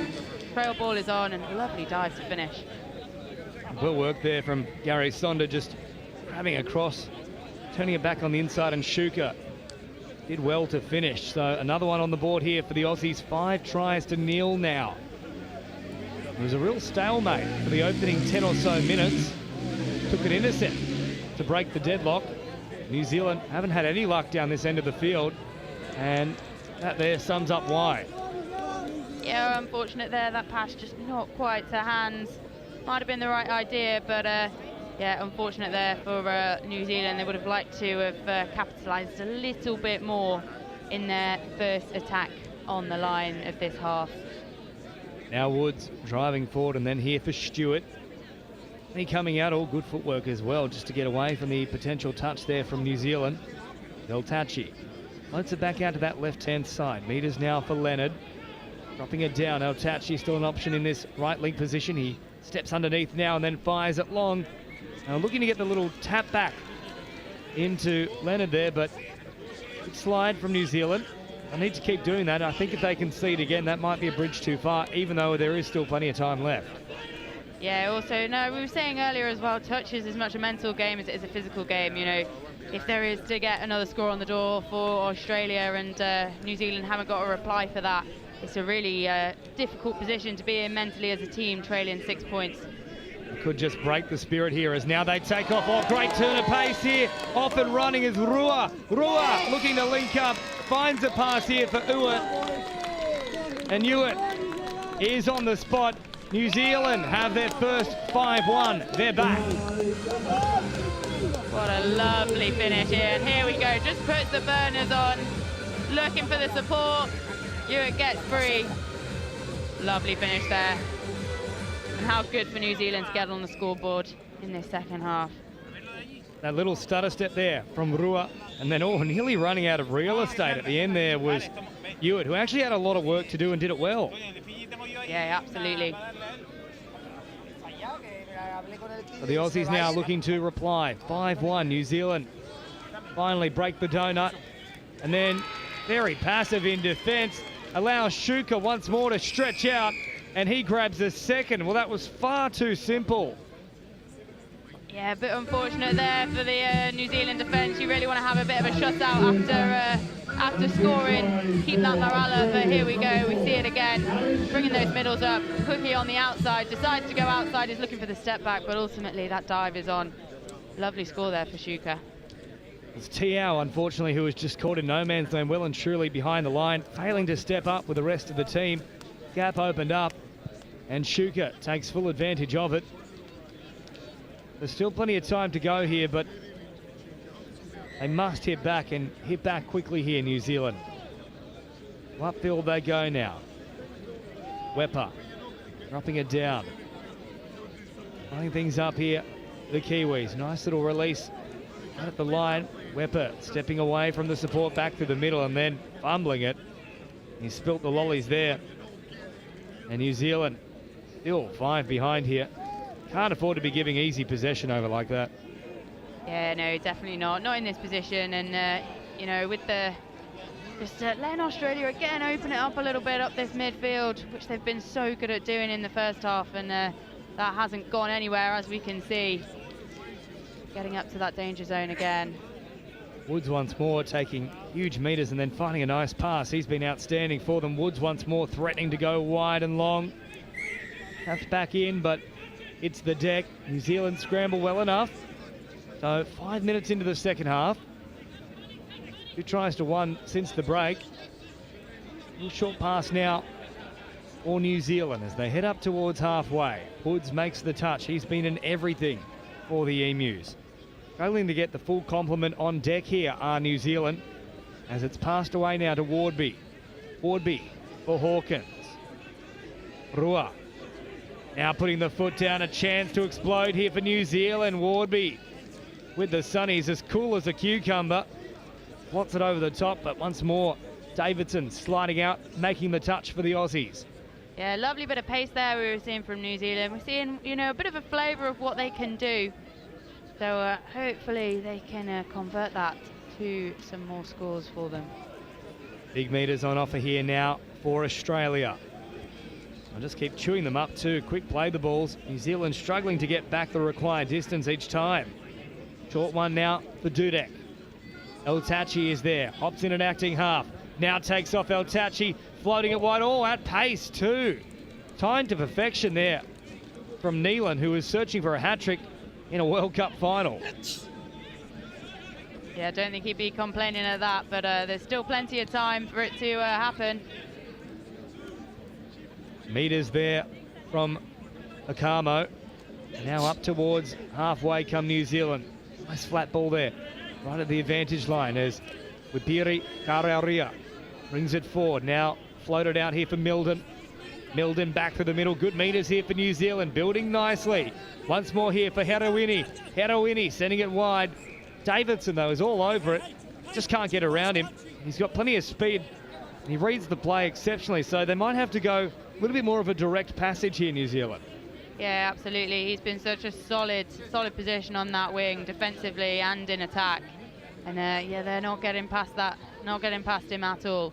Trail ball is on and a lovely dive to finish. Well work there from Gary Sonder, just grabbing across, turning it back on the inside, and Shuka did well to finish. So another one on the board here for the Aussies. 5 tries to 0 now. It was a real stalemate for the opening 10 or so minutes. Took an intercept to break the deadlock. New Zealand haven't had any luck down this end of the field, and that there sums up why. Yeah, unfortunate there. That pass just not quite to hands. Might have been the right idea, but yeah, unfortunate there for New Zealand. They would have liked to have capitalised a little bit more in their first attack on the line of this half. Now Woods driving forward, and then here for Stewart. He coming out, all good footwork as well, just to get away from the potential touch there from New Zealand. Deltachi floats it back out to that left-hand side. Meters now for Leonard. Dropping it down. Deltachi still an option in this right link position. He steps underneath now and then fires it long. Now looking to get the little tap back into Leonard there, but good slide from New Zealand. I need to keep doing that. I think if they concede again, that might be a bridge too far, even though there is still plenty of time left. Yeah, also, no, we were saying earlier as well, touch is as much a mental game as it is a physical game. You know, if there is to get another score on the door for Australia and New Zealand haven't got a reply for that, it's a really difficult position to be in mentally as a team, trailing 6 points. Could just break the spirit here as now they take off. Oh, great turn of pace here. Off and running is Rua. Rua looking to link up. Finds a pass here for Ewart. And Ewart is on the spot. New Zealand have their first 5-1. They're back. What a lovely finish here. And here we go. Just puts the burners on. Looking for the support. Ewart gets free. Lovely finish there. And how good for New Zealand to get on the scoreboard in this second half. That little stutter step there from Rua, and then nearly running out of real estate at the end there was Ewart, who actually had a lot of work to do and did it well. Yeah, absolutely. So the Aussies now looking to reply. 5-1, New Zealand finally break the donut, and then very passive in defence, allows Shuka once more to stretch out, and he grabs a second. Well, that was far too simple. Yeah, a bit unfortunate there for the New Zealand defence. You really want to have a bit of a shutout after scoring, keep that morale up, but here we go, we see it again. Bringing those middles up, Cookie on the outside, decides to go outside, he's looking for the step back, but ultimately that dive is on. Lovely score there for Shuka. It's Tiao, unfortunately, who was just caught in no man's land, well and truly behind the line, failing to step up with the rest of the team. Gap opened up, and Shuka takes full advantage of it. There's still plenty of time to go here, but they must hit back, and hit back quickly here, New Zealand. Upfield they go now. Wepa dropping it down. Tying things up here, the Kiwis. Nice little release right at the line. Wepa stepping away from the support back to the middle and then fumbling it. He spilt the lollies there. And New Zealand still 5 behind here. Can't afford to be giving easy possession over like that. Yeah, no, definitely not. Not in this position. And, you know, with the just letting Australia again open it up a little bit up this midfield, which they've been so good at doing in the first half. And that hasn't gone anywhere, as we can see. Getting up to that danger zone again. Woods once more taking huge meters and then finding a nice pass. He's been outstanding for them. Woods once more threatening to go wide and long. Taps back in, but it's the deck. New Zealand scramble well enough. So 5 minutes into the second half. 2 tries to 1 since the break. Little short pass now for New Zealand as they head up towards halfway. Woods makes the touch. He's been in everything for the Emus. Struggling to get the full complement on deck here are New Zealand as it's passed away now to Wardby. Wardby for Hawkins. Rua now putting the foot down, a chance to explode here for New Zealand. Wardby with the sunnies as cool as a cucumber. Wants it over the top, but once more, Davidson sliding out, making the touch for the Aussies. Yeah, lovely bit of pace there we were seeing from New Zealand. We're seeing, you know, a bit of a flavour of what they can do. So hopefully they can convert that to some more scores for them. Big meters on offer here now for Australia. I'll just keep chewing them up too. Quick play the balls. New Zealand struggling to get back the required distance each time. Short one now for Dudek. El Tachi is there, hops in an acting half. Now takes off El Tachi, floating it wide. Oh, at pace too. Timed to perfection there from Neelan, who is searching for a hat-trick in a World Cup final. Yeah, I don't think he'd be complaining at that, but there's still plenty of time for it to happen. Meters there from Akamo. Now up towards halfway come New Zealand. Nice flat ball there, right at the advantage line as Wipiri Karauria brings it forward. Now floated out here for Milden. Milden back through the middle. Good meters here for New Zealand, building nicely. Once more here for Heroini. Heroini sending it wide. Davidson, though, is all over it. Just can't get around him. He's got plenty of speed. He reads the play exceptionally, so they might have to go a little bit more of a direct passage here, New Zealand. Yeah, absolutely. He's been such a solid position on that wing, defensively and in attack. And yeah, they're not getting past that, not getting past him at all.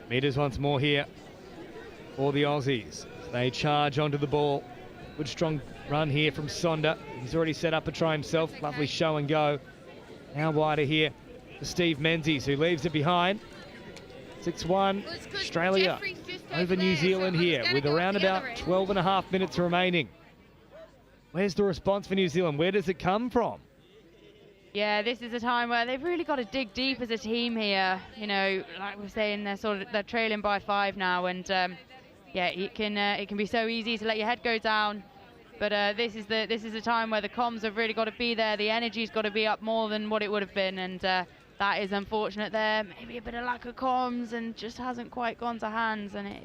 Meters once more here for the Aussies. They charge onto the ball. Good strong run here from Sonda. He's already set up a try himself. Lovely show and go. Now wider here for Steve Menzies, who leaves it behind. 6-1, Australia over New Zealand here with around about 12 and a half minutes remaining. Where's the response for New Zealand? Where does it come from? Yeah, this is a time where they've really got to dig deep as a team here. You know, like we're saying, they're trailing by 5 now, and yeah, it can be so easy to let your head go down. But this is a time where the comms have really got to be there. The energy's got to be up more than what it would have been, and that is unfortunate there. Maybe a bit of lack of comms and just hasn't quite gone to hands, and it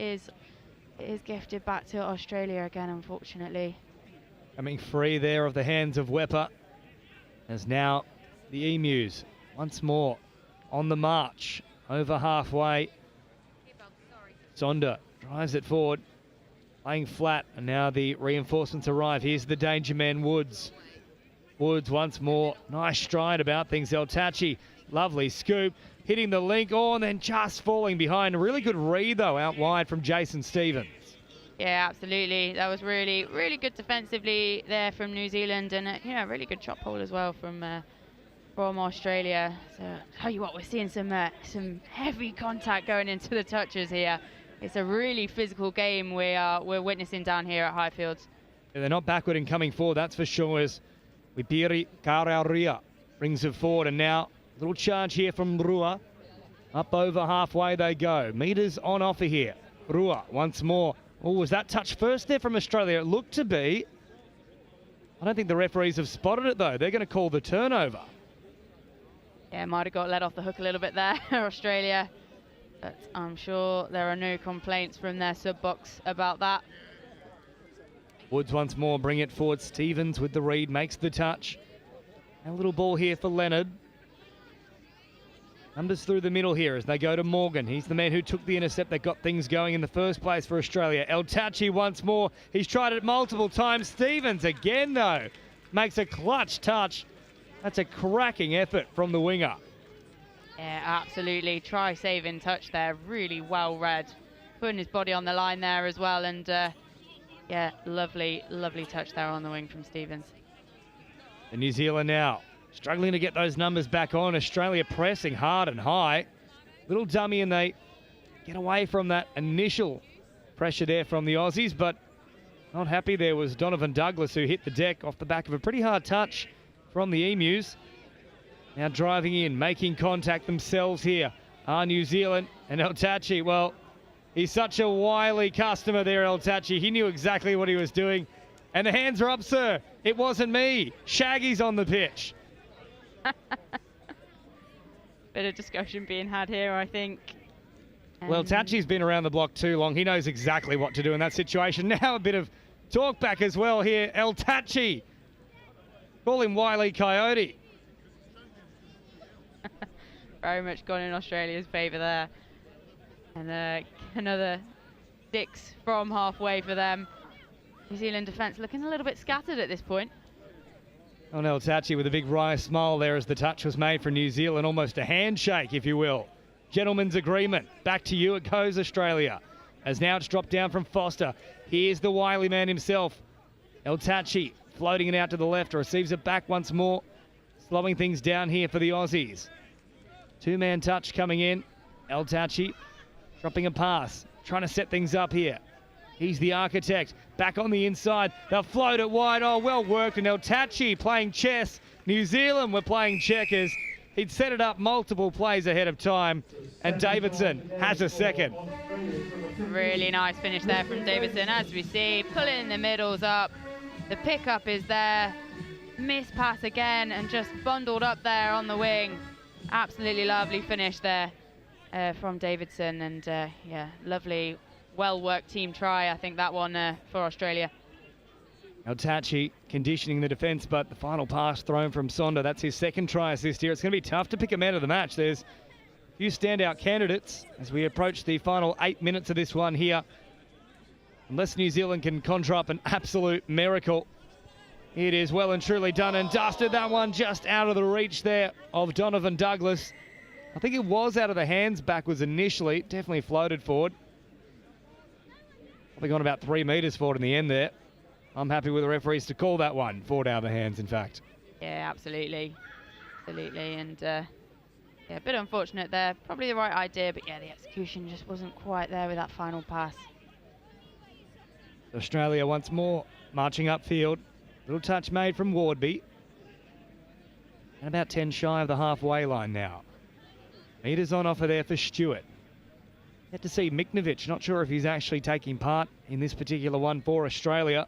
is gifted back to Australia again, unfortunately. Coming free there of the hands of Wepa, as now the Emus once more on the march over halfway. Sonda drives it forward, playing flat, and now the reinforcements arrive. Here's the danger man, Woods. Woods once more, nice stride about things. El Tachi, lovely scoop, hitting the link, oh, and then just falling behind. A really good read, though, out wide from Jason Stevens. Yeah, absolutely. That was really, really good defensively there from New Zealand, and you know, really good chop hole as well from Australia. So I'll tell you what, we're seeing some heavy contact going into the touches here. It's a really physical game we're witnessing down here at Highfields. Yeah, they're not backward in coming forward, that's for sure. As Wipiri Karauria brings it forward, and now a little charge here from Rua. Up over halfway they go. Meters on offer here. Rua once more. Oh, was that touch first there from Australia? It looked to be. I don't think the referees have spotted it, though. They're going to call the turnover. Yeah, might have got let off the hook a little bit there, Australia. But I'm sure there are no complaints from their sub-box about that. Woods once more, bring it forward. Stevens with the read, makes the touch. And a little ball here for Leonard. Numbers through the middle here as they go to Morgan. He's the man who took the intercept that got things going in the first place for Australia. El Tachi once more. He's tried it multiple times. Stevens again, though, makes a clutch touch. That's a cracking effort from the winger. Yeah, absolutely. Try saving touch there. Really well read. Putting his body on the line there as well. And yeah, lovely, lovely touch there on the wing from Stevens. And New Zealand now struggling to get those numbers back on. Australia pressing hard and high. Little dummy, and they get away from that initial pressure there from the Aussies, but not happy there was Donovan Douglas, who hit the deck off the back of a pretty hard touch from the Emus. Now driving in, making contact themselves here are New Zealand, and El Tachi, well, He's such a wily customer there, El Tachi. He knew exactly what he was doing. And the hands are up, sir. It wasn't me. Shaggy's on the pitch. Bit of discussion being had here, I think. Well, Tachi's been around the block too long. He knows exactly what to do in that situation. Now a bit of talk back as well here. El Tachi. Call him Wile E. Coyote. Very much gone in Australia's favour there. And another 6 from halfway for them. New Zealand defence looking a little bit scattered at this point. Oh, El Tachi with a big wry smile there as the touch was made for New Zealand. Almost a handshake, if you will. Gentleman's agreement. Back to you it goes, Australia. As now it's dropped down from Foster. Here's the wily man himself. El Tachi floating it out to the left. Receives it back once more. Slowing things down here for the Aussies. Two-man touch coming in. El Tachi dropping a pass. Trying to set things up here. He's the architect. Back on the inside. They'll float it wide. Oh, well worked. And El Tachi playing chess. New Zealand were playing checkers. He'd set it up multiple plays ahead of time. And Davidson has a second. Really nice finish there from Davidson. As we see, pulling the middles up. The pickup is there. Miss pass again and just bundled up there on the wing. Absolutely lovely finish there from Davidson. And yeah, lovely, well-worked team try. I think that one for Australia. El Tachi conditioning the defence, but the final pass thrown from Sonda. That's his second try assist here. It's going to be tough to pick a man of the match. There's a few standout candidates as we approach the final 8 minutes of this one here. Unless New Zealand can conjure up an absolute miracle. It is well and truly done and dusted. That one just out of the reach there of Donovan Douglas. I think it was out of the hands backwards initially. Definitely floated forward. Probably gone about 3 metres forward in the end there. I'm happy with the referees to call that one forward out of the hands, in fact. Yeah, absolutely. Absolutely. And yeah, a bit unfortunate there. Probably the right idea, but yeah, the execution just wasn't quite there with that final pass. Australia once more marching upfield. Little touch made from Wardby. And about 10 shy of the halfway line now. Meters on offer there for Stewart. Yet to see Miknovic. Not sure if he's actually taking part in this particular one for Australia.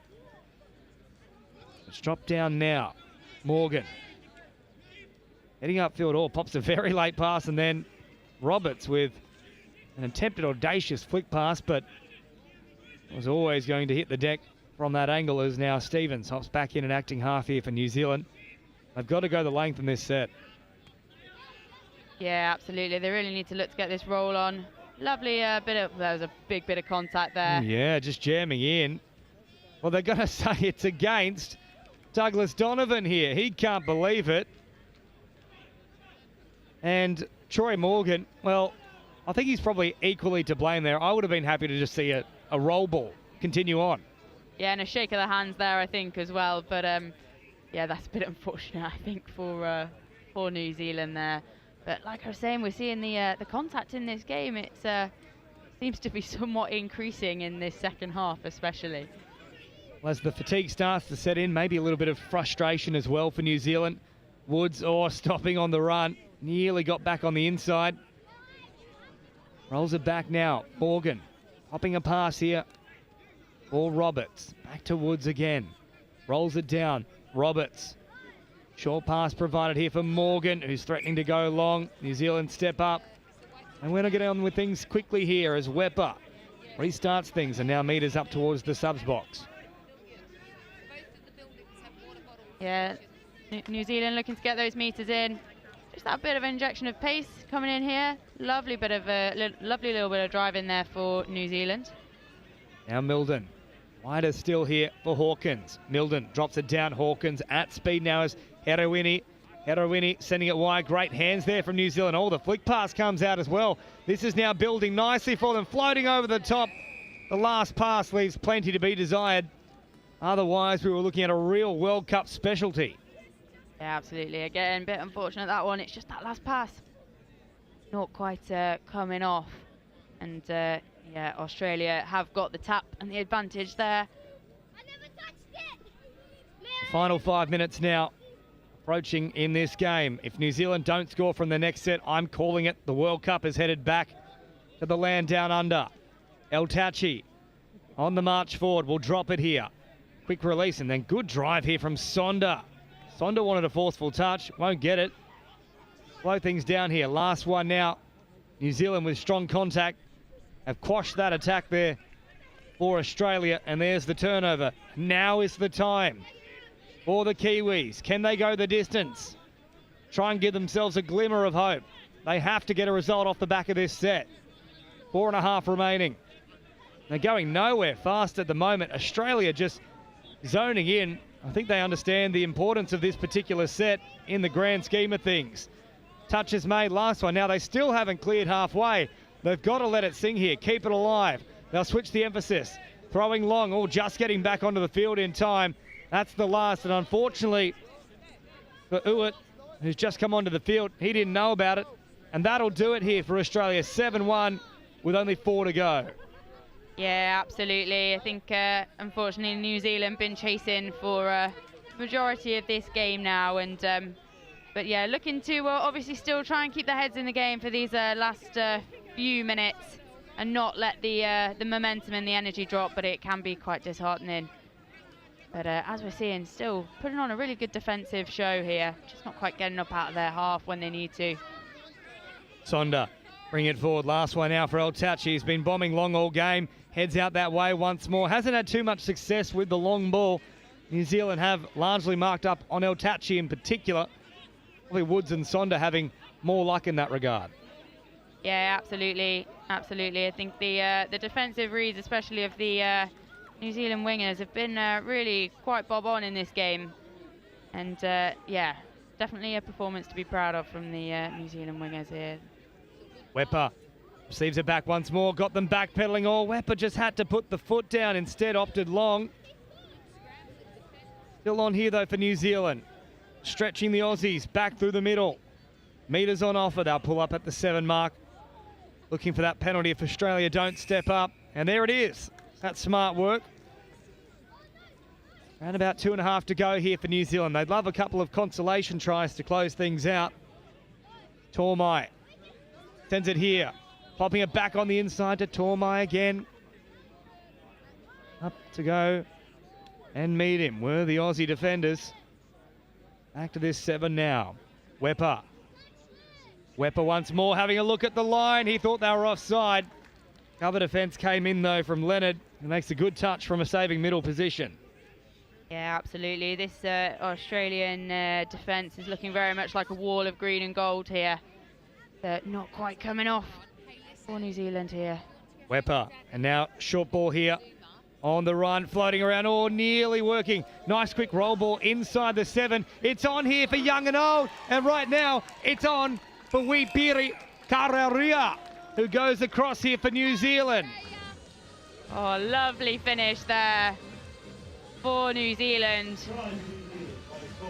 It's dropped down now. Morgan. Heading upfield. Oh, pops a very late pass, and then Roberts with an attempted audacious flick pass, but was always going to hit the deck from that angle as now Stevens hops back in and acting half here for New Zealand. They've got to go the length in this set. Yeah, absolutely. They really need to look to get this roll on. Lovely there was a big bit of contact there. Yeah, just jamming in. Well, they're going to say it's against Douglas Donovan here. He can't believe it. And Troy Morgan, well, I think he's probably equally to blame there. I would have been happy to just see a roll ball continue on. Yeah, and a shake of the hands there, I think, as well. But yeah, that's a bit unfortunate, I think, for New Zealand there. But like I was saying, we're seeing the contact in this game. It seems to be somewhat increasing in this second half, especially. Well, as the fatigue starts to set in, maybe a little bit of frustration as well for New Zealand. Woods, stopping on the run. Nearly got back on the inside. Rolls it back now. Morgan hopping a pass here. For Roberts. Back to Woods again. Rolls it down. Roberts. Short pass provided here for Morgan, who's threatening to go long. New Zealand step up. And we're going to get on with things quickly here as Wepper restarts things and now meters up towards the subs box. Yeah, New Zealand looking to get those meters in. Just that bit of injection of pace coming in here. Lovely little bit of drive in there for New Zealand. Now Milden. Wider still here for Hawkins. Milden drops it down. Hawkins at speed now as Heroini. Heroini sending it wide. Great hands there from New Zealand. Oh, the flick pass comes out as well. This is now building nicely for them. Floating over the top. The last pass leaves plenty to be desired. Otherwise, we were looking at a real World Cup specialty. Yeah, absolutely. Again, a bit unfortunate that one. It's just that last pass. Not quite coming off. And yeah, Australia have got the tap and the advantage there. The final 5 minutes now approaching in this game. If New Zealand don't score from the next set, I'm calling it. The World Cup is headed back to the land down under. El Tachi on the march forward. Will drop it here. Quick release and then good drive here from Sonda. Sonda wanted a forceful touch. Won't get it. Slow things down here. Last one now. New Zealand with strong contact have quashed that attack there for Australia. And there's the turnover. Now is the time for the Kiwis. Can they go the distance? Try and give themselves a glimmer of hope. They have to get a result off the back of this set. 4.5 remaining. They're going nowhere fast at the moment. Australia just zoning in. I think they understand the importance of this particular set in the grand scheme of things. Touches made last one. Now they still haven't cleared halfway. They've got to let it sing here. Keep it alive. They'll switch the emphasis. Throwing long. Oh, just getting back onto the field in time. That's the last. And unfortunately for Uwit, who's just come onto the field, he didn't know about it. And that'll do it here for Australia. 7-1 with only 4 to go. Yeah, absolutely. I think, unfortunately, New Zealand been chasing for majority of this game now. And but yeah, looking to obviously still try and keep their heads in the game for these last few minutes and not let the momentum and the energy drop, but it can be quite disheartening. But as we're seeing, still putting on a really good defensive show here. Just not quite getting up out of their half when they need to. Sonda, bring it forward. Last one now for El Tachi. He's been bombing long all game. Heads out that way once more. Hasn't had too much success with the long ball. New Zealand have largely marked up on El Tachi in particular. Probably Woods and Sonda having more luck in that regard. Yeah, absolutely. Absolutely. I think the defensive reads, especially of the New Zealand wingers, have been really quite bob on in this game. And yeah, definitely a performance to be proud of from the New Zealand wingers here. Wepa receives it back once more, got them backpedaling all. Wepa just had to put the foot down, instead opted long. Still on here though for New Zealand. Stretching the Aussies back through the middle. Meters on offer, they'll pull up at the 7 mark. Looking for that penalty if Australia don't step up. And there it is. That's smart work. Around about 2.5 to go here for New Zealand. They'd love a couple of consolation tries to close things out. Tormai sends it here. Popping it back on the inside to Tormai again. Up to go and meet him were the Aussie defenders. Back to this 7 now. Wepa. Wepa once more having a look at the line. He thought they were offside. Cover defence came in though from Leonard. He makes a good touch from a saving middle position. Yeah, absolutely. This Australian defence is looking very much like a wall of green and gold here. They're not quite coming off for New Zealand here. Wepa, and now short ball here on the run, floating around, nearly working. Nice quick roll ball inside the 7. It's on here for young and old, and right now it's on for Wipiri Kararia, who goes across here for New Zealand. Oh, lovely finish there for New Zealand.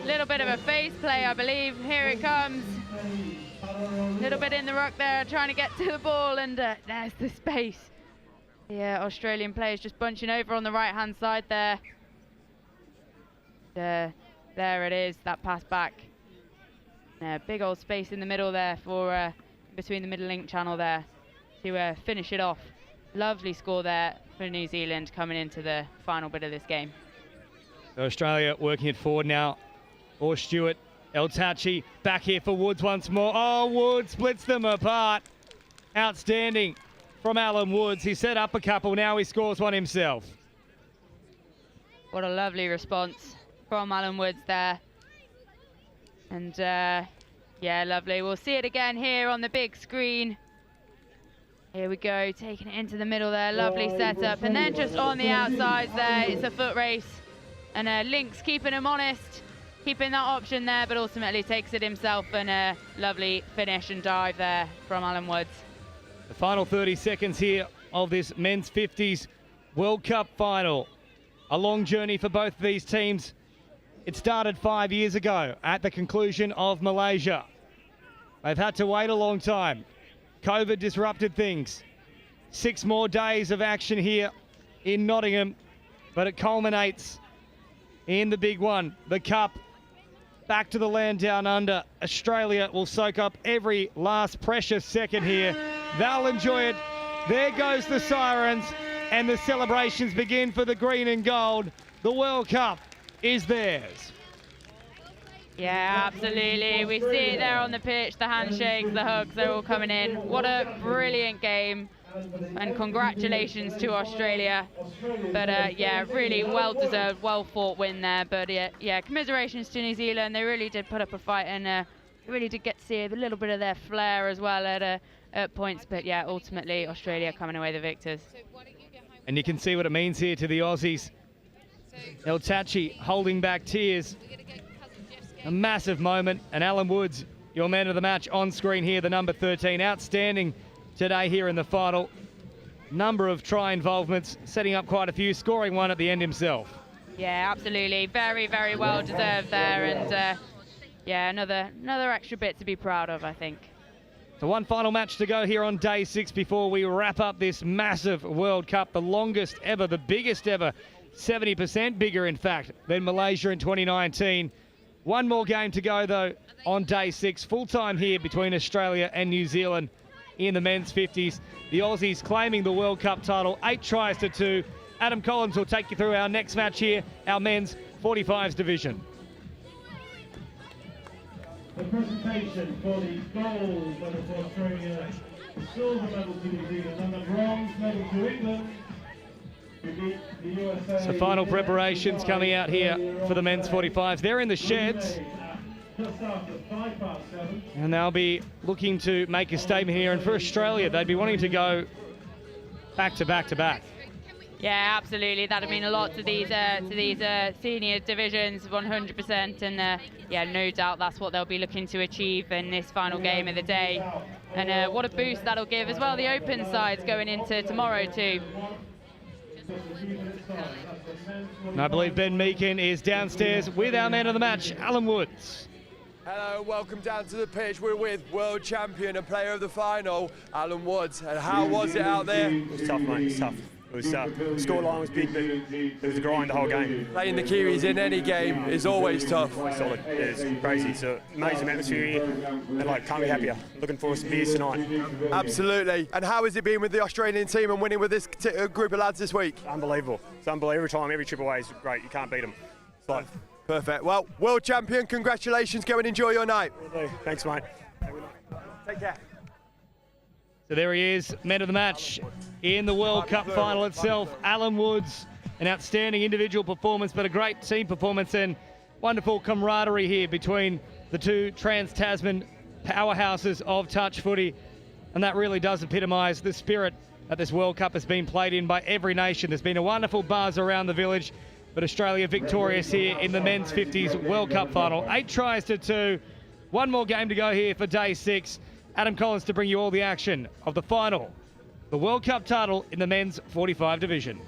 Little bit of a face play, I believe. Here it comes. Little bit in the ruck there, trying to get to the ball, and there's the space. Yeah, Australian players just bunching over on the right-hand side there. There it is, that pass back. Big old space in the middle there for between the middle link channel there to finish it off. Lovely score there for New Zealand coming into the final bit of this game. So Australia working it forward now. Or Stewart, El Tachi back here for Woods once more. Oh, Woods splits them apart. Outstanding from Alan Woods. He set up a couple, now he scores one himself. What a lovely response from Alan Woods there. And yeah, lovely. We'll see it again here on the big screen. Here we go, taking it into the middle there. Lovely setup. And then just on the outsides there, it's a foot race. And Lynx keeping him honest, keeping that option there, but ultimately takes it himself. And a lovely finish and dive there from Alan Woods. The final 30 seconds here of this men's 50s World Cup final. A long journey for both of these teams. It started 5 years ago at the conclusion of Malaysia. They've had to wait a long time. COVID disrupted things. 6 more days of action here in Nottingham, but it culminates in the big one, the Cup. Back to the land down under. Australia will soak up every last precious second here. They'll enjoy it There goes the sirens, and the celebrations begin for the green and gold. The World Cup is theirs. Yeah, absolutely. We see it there on the pitch, the handshakes, the hugs, they're all coming in. What a brilliant game. And congratulations to Australia. But yeah, really well-deserved, well-fought win there. But yeah, commiserations to New Zealand. They really did put up a fight, and really did get to see a little bit of their flair as well at points. But yeah, ultimately, Australia coming away the victors. And you can see what it means here to the Aussies. El Tachi holding back tears. A massive moment, and Alan Woods, your man of the match on screen here, the number 13, outstanding today here in the final. Number of try involvements, setting up quite a few, scoring one at the end himself. Yeah, absolutely. Very, very well deserved there, and yeah, another extra bit to be proud of, I think. So one final match to go here on day 6 before we wrap up this massive World Cup, the longest ever, the biggest ever, 70% bigger in fact than Malaysia in 2019. One more game to go, though, on day 6. Full time here between Australia and New Zealand in the men's 50s. The Aussies claiming the World Cup title, 8 tries to 2. Adam Collins will take you through our next match here, our men's 45s division. The presentation for the gold medal for Australia, the silver medal to New Zealand, and the bronze medal to England. So final preparations coming out here for the men's 45s. They're in the sheds, and they'll be looking to make a statement here. And for Australia, they'd be wanting to go back to back to back. Yeah, absolutely. That'd mean a lot to these senior divisions, 100%. And yeah, no doubt that's what they'll be looking to achieve in this final game of the day. And what a boost that'll give as well. The open sides going into tomorrow too. And I believe Ben Meakin is downstairs with our man of the match, Alan Woods. Hello, welcome down to the pitch. We're with world champion and player of the final, Alan Woods. And how was it out there? It was tough, mate. It was tough. It was scoreline was big, but it was a grind the whole game. Playing the Kiwis in any game is always tough. Always solid. Yeah, it's crazy. So amazing atmosphere here, and can't be happier. Looking forward to some beers tonight. Absolutely. And how has it been with the Australian team and winning with this group of lads this week? Unbelievable. It's unbelievable. Every time, every triple A is great. You can't beat them. It's like perfect. Well, world champion, congratulations. Go and enjoy your night. Will do. Thanks, mate. Take care. So there he is, man of the match in the World Cup final itself, Alan Woods. An outstanding individual performance, but a great team performance and wonderful camaraderie here between the two Trans-Tasman powerhouses of touch footy. And that really does epitomise the spirit that this World Cup has been played in by every nation. There's been a wonderful buzz around the village, but Australia victorious here in the men's 50s World Cup final. 8 tries to 2. One more game to go here for day 6. Adam Collins to bring you all the action of the final, the World Cup title in the men's 45 division.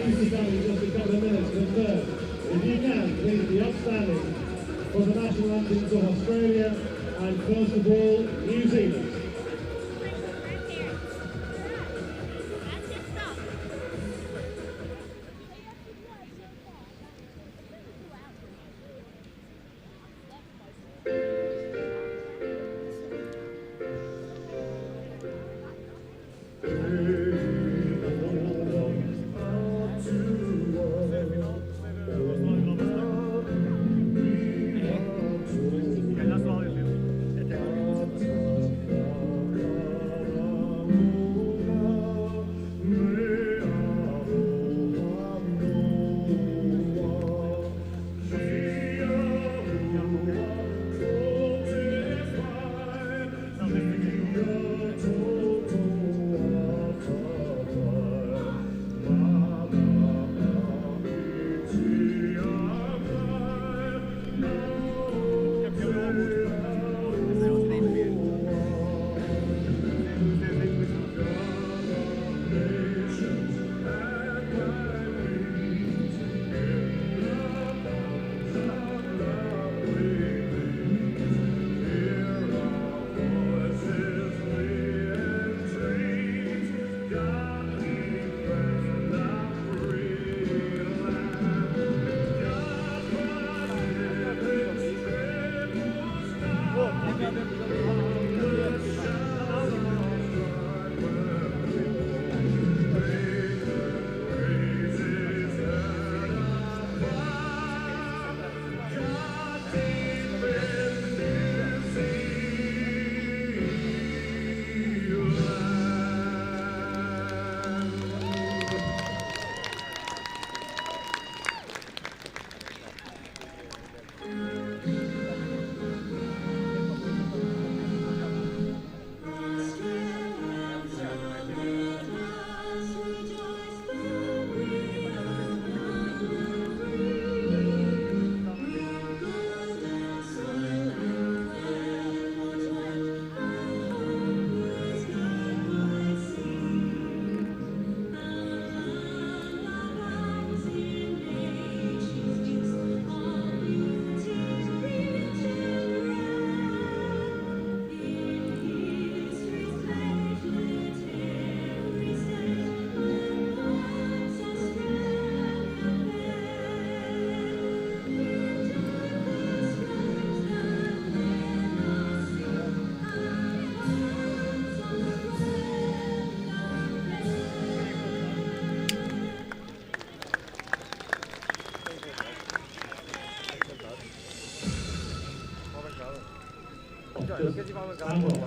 easy going just a couple of minutes for third. If you can, please be upstanding for the national anthems of Australia and first of all, New Zealand.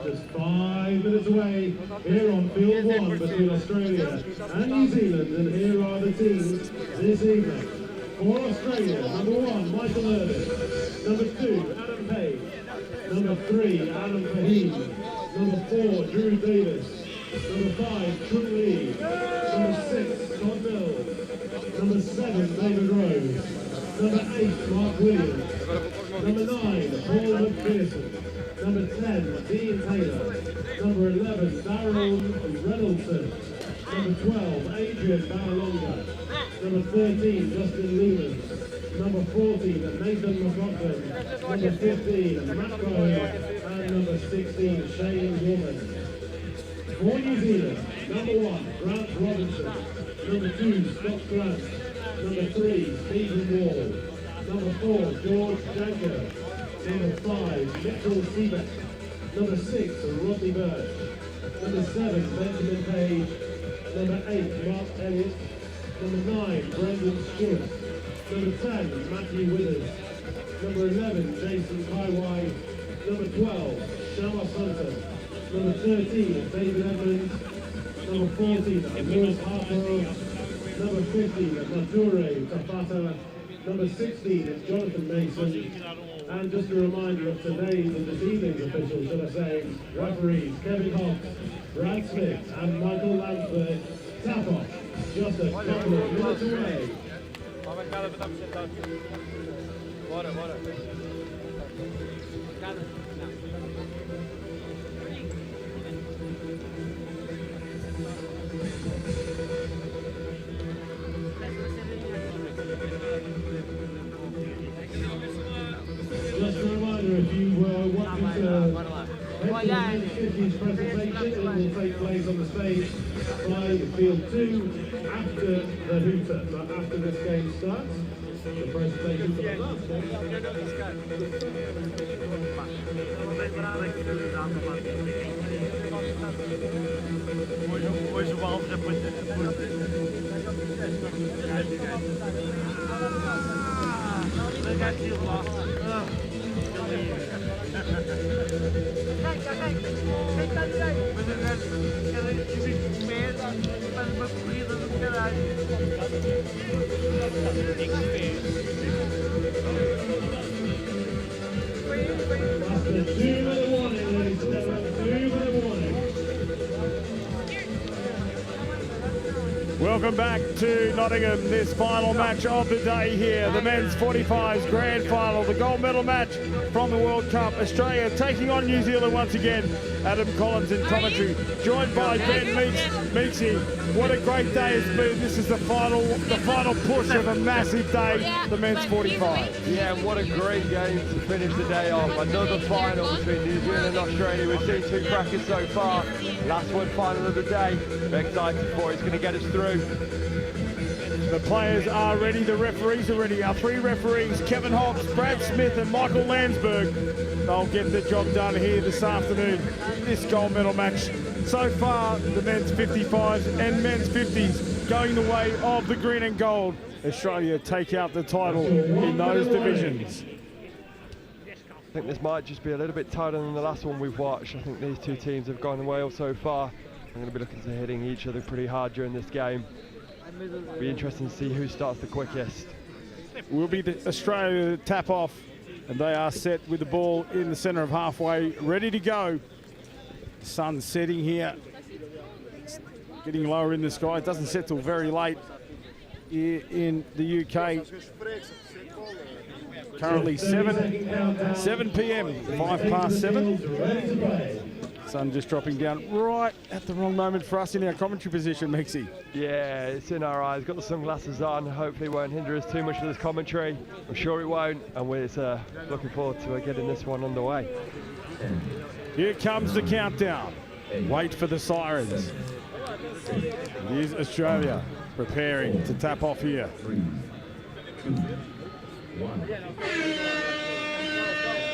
Just 5 minutes away here on field 1 between Australia and New Zealand, and here are the teams this evening. For Australia, number 1, Michael Irvin. Number 2, Adam Page. Number 3, Adam Fahim. Number 4, Drew Davis. Number 5, Trung Lee. Number 6, Todd Mills. Number 7, David Rose. Number 8, Mark Williams. Number 9, Paul McPherson. Number 10, Dean Taylor. Number 11, Darryl Reynoldsson. Number 12, Adrian Baralonga. Number 13, Justin Lehman. Number 14, Nathan McLaughlin. Number 15, Matt Rowe. And number 16, Shane Woman. For New Zealand, number 1, Grant Robinson. Number 2, Scott Grant. Number 3, Stephen Wall. Number 4, George Janker. Number 5, Mitchell Seabeck. Number 6, Rodney Birch. Number 7, Benjamin Page. Number 8, Mark Elliott. Number 9, Brendan Stewart. Number 10, Matthew Withers. Number 11, Jason Kaiwai. Number 12, Shama Sultan. Number 13, David Edmonds. Number 14, Lewis Harper. Number 15, Mature Tafata. Number 16 is Jonathan Mason. And just a reminder of today's and this evening's officials, should I say, referees Kevin Hawks, Brad Smith and Michael Lansford. Tap off, just a couple of minutes away. NextGenXV's presentation will take place on the stage by field 2 after the hooter. So after this game starts, the presentation for the last Hoje o Valve depois negativo lá. Faz uma corrida do Welcome back to Nottingham, this final match of the day here. The men's 45s grand final, the gold medal match from the World Cup. Australia taking on New Zealand once again. Adam Collins in commentary, joined by Ben Meeksy. What a great day it's been. This is the final push of a massive day, the men's 45. Yeah, and what a great game to finish the day off. Another final between New Zealand and Australia. We've seen two crackers so far. Last one final of the day. We're excited for it. It's going to get us through. The players are ready, the referees are ready. Our three referees, Kevin Hobbs, Brad Smith and Michael Landsberg. They'll get the job done here this afternoon. This gold medal match. So far, the men's 55s and men's 50s going the way of the green and gold. Australia take out the title in those divisions. I think this might just be a little bit tighter than the last one we've watched. I think these two teams have gone well so far. I'm going to be looking to hitting each other pretty hard during this game. It'll be interesting to see who starts the quickest. Will be the Australia tap off, and they are set with the ball in the centre of halfway, ready to go. Sun setting here, it's getting lower in the sky. It doesn't set till very late here in the UK. Currently 7 p.m, 7:05. Sun just dropping down right at the wrong moment for us in our commentary position, Mexi. Yeah, it's in our eyes. Got the sunglasses on. Hopefully it won't hinder us too much for this commentary. I'm sure it won't, and we're looking forward to getting this one underway. Here comes the countdown. Wait for the sirens. Here's Australia preparing to tap off here.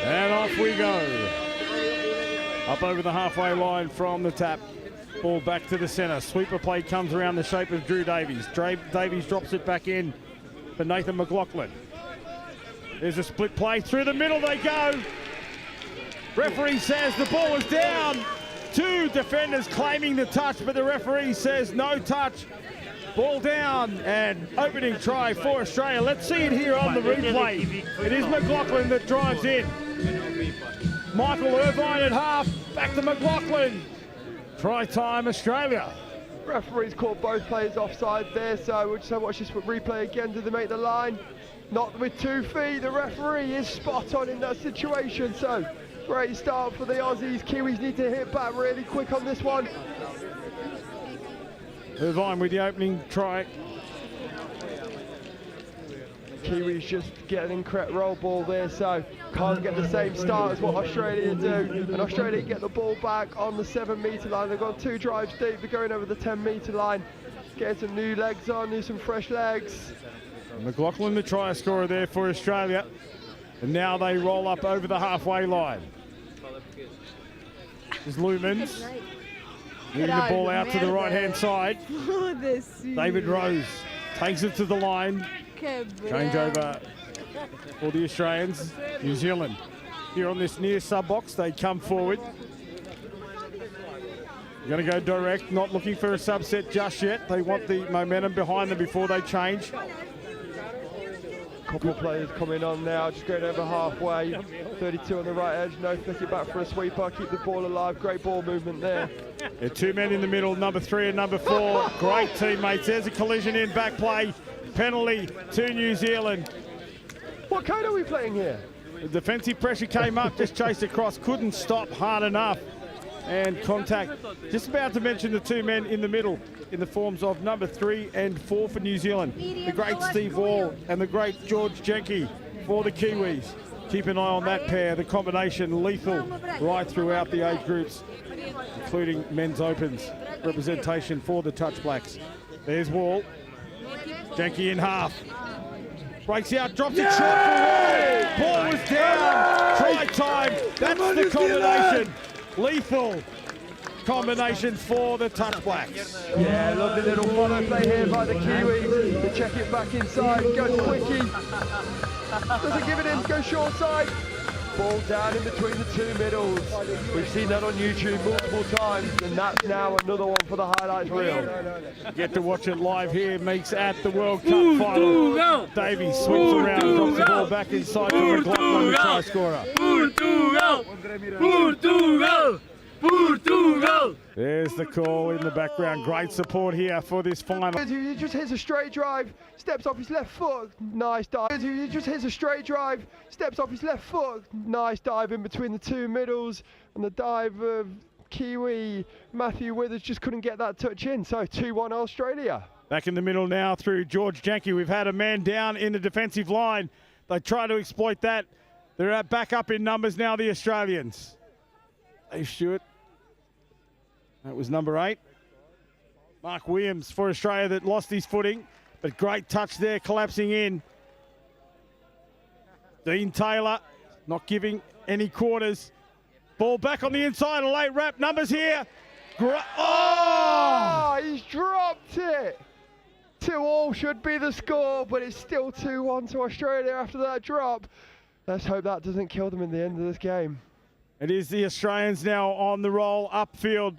And off we go. Up over the halfway line from the tap. Ball back to the centre. Sweeper play comes around the shape of Drew Davies. Davies drops it back in for Nathan McLaughlin. There's a split play. Through the middle they go. Referee says the ball is down. Two defenders claiming the touch, but the referee says no touch. Ball down and opening try for Australia. Let's see it here on the replay. It is McLaughlin that drives in. Michael Irvine at half, back to McLaughlin. Try time, Australia. Referee's caught both players offside there, so we'll just watch this replay again. Did they make the line? Not with 2 feet. The referee is spot on in that situation, so great start for the Aussies. Kiwis need to hit back really quick on this one. Irvine with the opening try. Kiwis just get an incorrect roll ball there, so can't get the same start as what Australia do. And Australia get the ball back on the 7-metre line. They've got 2 drives deep. They're going over the 10-metre line. Getting some new legs on, some fresh legs. McLaughlin, the try scorer there for Australia. And now they roll up over the halfway line. There's Lumens. Moving the ball out to the right-hand side. David Rose takes it to the line. Change over for the Australians. New Zealand here on this near sub-box. They come forward. Going to go direct, not looking for a subset just yet. They want the momentum behind them before they change. Couple of players coming on now, just going over halfway. 32 on the right edge, no flick it back for a sweeper, keep the ball alive, great ball movement there. Yeah, 2 men in the middle, number 3 and number 4. Great teammates. There's a collision in back play. Penalty to New Zealand. What code are we playing here? The defensive pressure came up, just chased across, couldn't stop hard enough. And contact. Just about to mention the 2 men in the middle in the forms of number 3 and 4 for New Zealand. The great Steve Wall and the great George Jenke for the Kiwis. Keep an eye on that pair. The combination lethal right throughout the age groups, including men's opens. Representation for the Touch Blacks. There's Wall. Janky in half. Breaks out, drops it short for Wall. Ball was down. Try time. That's the combination. Lethal combination for the Touch Blacks. Yeah, lovely little follow play here by the Kiwis. They check it back inside, goes quickie. Doesn't give it in, goes short side. Ball down in between the two middles. We've seen that on YouTube multiple times, and that's now another one for the highlights reel. Get to watch it live here. Meeks at the World Cup final. Davies sweeps around, drops the ball back inside for McLaughlin, the try scorer. Portugal! Portugal! Portugal! There's the call in the background. Great support here for this final. He just hits a straight drive, steps off his left foot, nice dive. He just hits a straight drive, steps off his left foot, nice dive in between the two middles, and the dive of Kiwi Matthew Withers just couldn't get that touch in. So 2-1 Australia. Back in the middle now through George Janky. We've had a man down in the defensive line. They try to exploit that. They're back up in numbers now, the Australians. Dave Stewart. That was number 8. Mark Williams for Australia that lost his footing, but great touch there, collapsing in. Dean Taylor not giving any quarters. Ball back on the inside, a late wrap. Numbers here. He's dropped it. 2-2 should be the score, but it's still 2-1 to Australia after that drop. Let's hope that doesn't kill them in the end of this game. It is the Australians now on the roll upfield.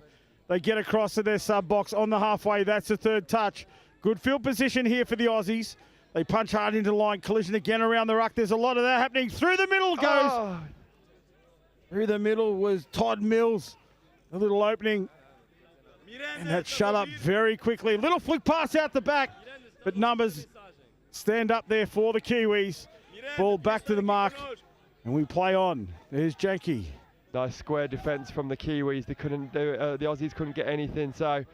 They get across to their sub box on the halfway. That's the third touch. Good field position here for the Aussies. They punch hard into the line. Collision again around the ruck. There's a lot of that happening. Through the middle goes. Through the middle was Todd Mills. A little opening. And that shut up very quickly. Little flick pass out the back. But numbers stand up there for the Kiwis. Ball back to the mark. And we play on. There's Janky. Nice square defence from the Kiwis. They couldn't do it. The Aussies couldn't get anything, so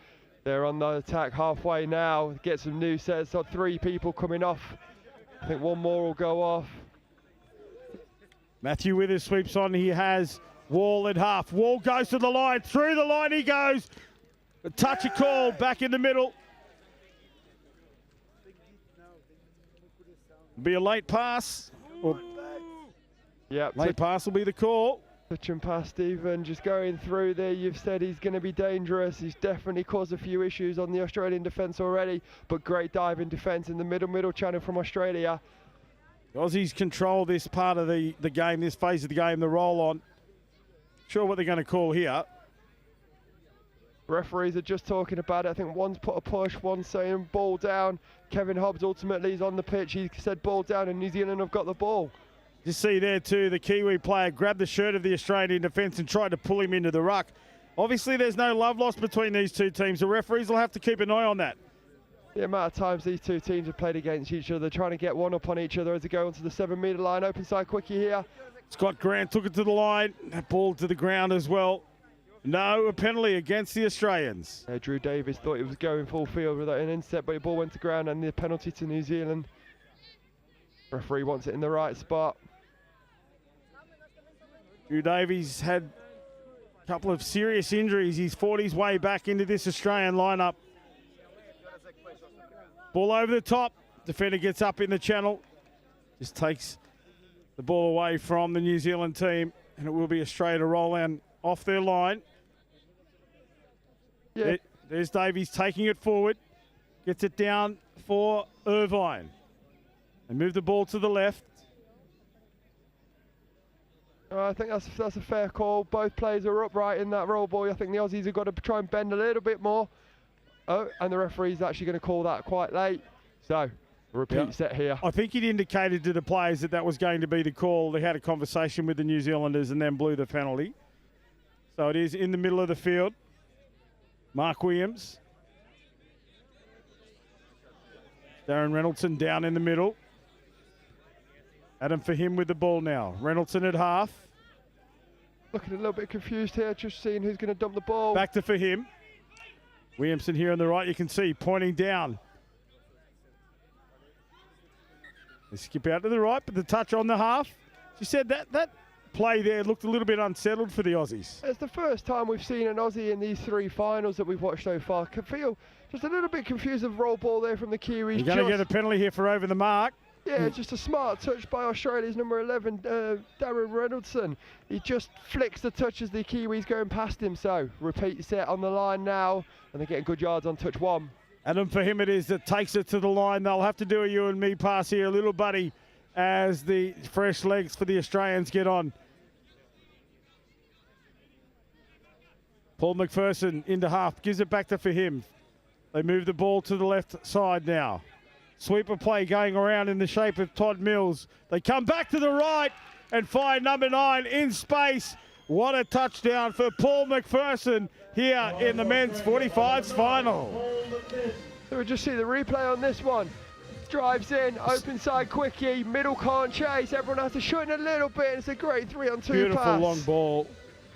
they're on the attack halfway now. Get some new sets. So 3 people coming off. I think 1 more will go off. Matthew Withers sweeps on. He has Wall at half. Wall goes to the line. Through the line he goes. A touch a call back in the middle. Be a late pass. Or late pass will be the call. Touch and pass, Stephen, just going through there. You've said he's going to be dangerous. He's definitely caused a few issues on the Australian defence already, but great diving defence in the middle channel from Australia. The Aussies control this part of the game, this phase of the game, the roll on. Sure what they're going to call here. Referees are just talking about it. I think one's put a push, one's saying ball down. Kevin Hobbs ultimately is on the pitch. He said ball down, and New Zealand have got the ball. You see there too, the Kiwi player grabbed the shirt of the Australian defence and tried to pull him into the ruck. Obviously there's no love lost between these two teams. The referees will have to keep an eye on that. The amount of times these two teams have played against each other, trying to get one up on each other as they go onto the 7-metre line. Open side quickie here. Scott Grant took it to the line. That ball to the ground as well. No, a penalty against the Australians. Drew Davis thought he was going full field with an inset, but the ball went to ground and the penalty to New Zealand. Referee wants it in the right spot. Drew Davies had a couple of serious injuries. He's fought his way back into this Australian lineup. Ball over the top. Defender gets up in the channel. Just takes the ball away from the New Zealand team. And it will be Australia to roll in off their line. Yeah. There's Davies taking it forward. Gets it down for Irvine. They move the ball to the left. I think that's a fair call. Both players are upright in that roll ball. I think the Aussies have got to try and bend a little bit more. Oh, and the referee's actually going to call that quite late. So, a repeat set here. I think it indicated to the players that was going to be the call. They had a conversation with the New Zealanders and then blew the penalty. So it is in the middle of the field. Mark Williams. Darren Reynoldson down in the middle. Adam for him with the ball now. Reynoldson at half. Looking a little bit confused here, just seeing who's going to dump the ball. Back to for him. Williamson here on the right, you can see, pointing down. They skip out to the right, but the touch on the half. She said that play there looked a little bit unsettled for the Aussies. It's the first time we've seen an Aussie in these 3 finals that we've watched so far. Can feel just a little bit confused of roll ball there from the Kiwis. You're going to get a penalty here for over the mark. Yeah, just a smart touch by Australia's number 11, Darren Reynoldson. He just flicks the touch as the Kiwis going past him. So repeat set on the line now, and they're getting good yards on touch 1. Adam, for him it is that takes it to the line. They'll have to do a you and me pass here, a little buddy, as the fresh legs for the Australians get on. Paul McPherson into half, gives it back to Fahim. They move the ball to the left side now. Sweeper play going around in the shape of Todd Mills. They come back to the right and find number 9 in space. What a touchdown for Paul McPherson here in the men's 45s final. So we just see the replay on this one. Drives in, open side quickie, middle can't chase. Everyone has to shorten a little bit. It's a great 3-on-2 Beautiful pass. long ball.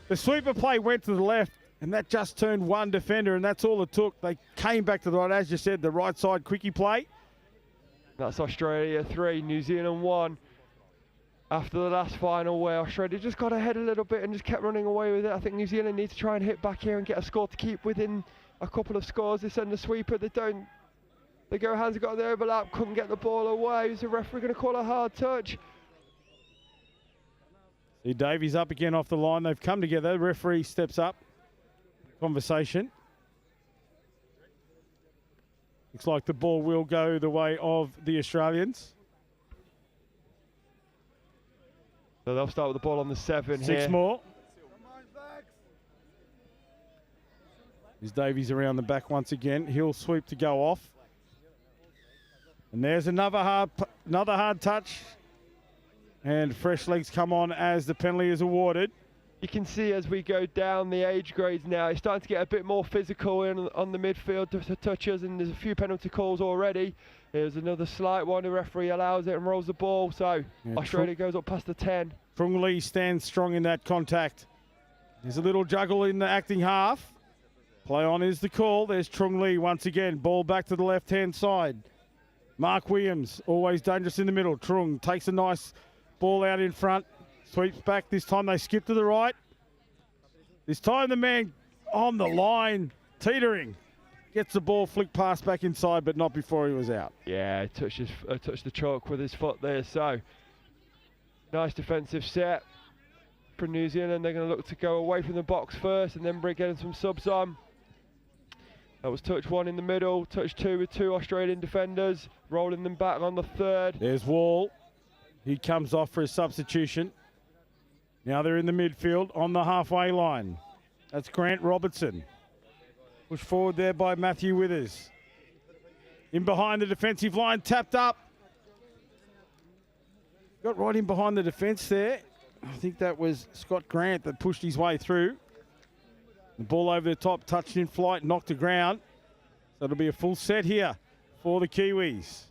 The sweeper play went to the left, and that just turned one defender, and that's all it took. They came back to the right, as you said, the right side quickie play. That's Australia 3, New Zealand 1. After the last final where Australia just got ahead a little bit and just kept running away with it. I think New Zealand need to try and hit back here and get a score to keep within a couple of scores. They send the sweeper, they don't. They go hands, got the overlap, couldn't get the ball away. Is the referee going to call a hard touch? See Davies up again off the line. They've come together. The referee steps up. Conversation. Looks like the ball will go the way of the Australians. So they'll start with the ball on the 7 here. 6 more. There's Davies around the back once again. He'll sweep to go off. And there's another hard touch. And fresh legs come on as the penalty is awarded. You can see as we go down the age grades now, it's starting to get a bit more physical on the midfield to touches, and there's a few penalty calls already. Here's another slight one. The referee allows it and rolls the ball. So Australia goes up past the 10. Trung Lee stands strong in that contact. There's a little juggle in the acting half. Play on is the call. There's Trung Lee once again. Ball back to the left-hand side. Mark Williams, always dangerous in the middle. Trung takes a nice ball out in front. Sweeps back. This time they skip to the right. This time the man on the line, teetering. Gets the ball flicked past back inside, but not before he was out. Yeah, touched the chalk with his foot there. So, nice defensive set for New Zealand. They're going to look to go away from the box first and then bring getting some subs on. That was touch 1 in the middle, touch 2 with 2 Australian defenders, rolling them back on the 3rd. There's Wall. He comes off for a substitution. Now they're in the midfield on the halfway line. That's Grant Robertson. Pushed forward there by Matthew Withers. In behind the defensive line, tapped up. Got right in behind the defence there. I think that was Scott Grant that pushed his way through. The ball over the top, touched in flight, knocked to ground. So it'll be a full set here for the Kiwis.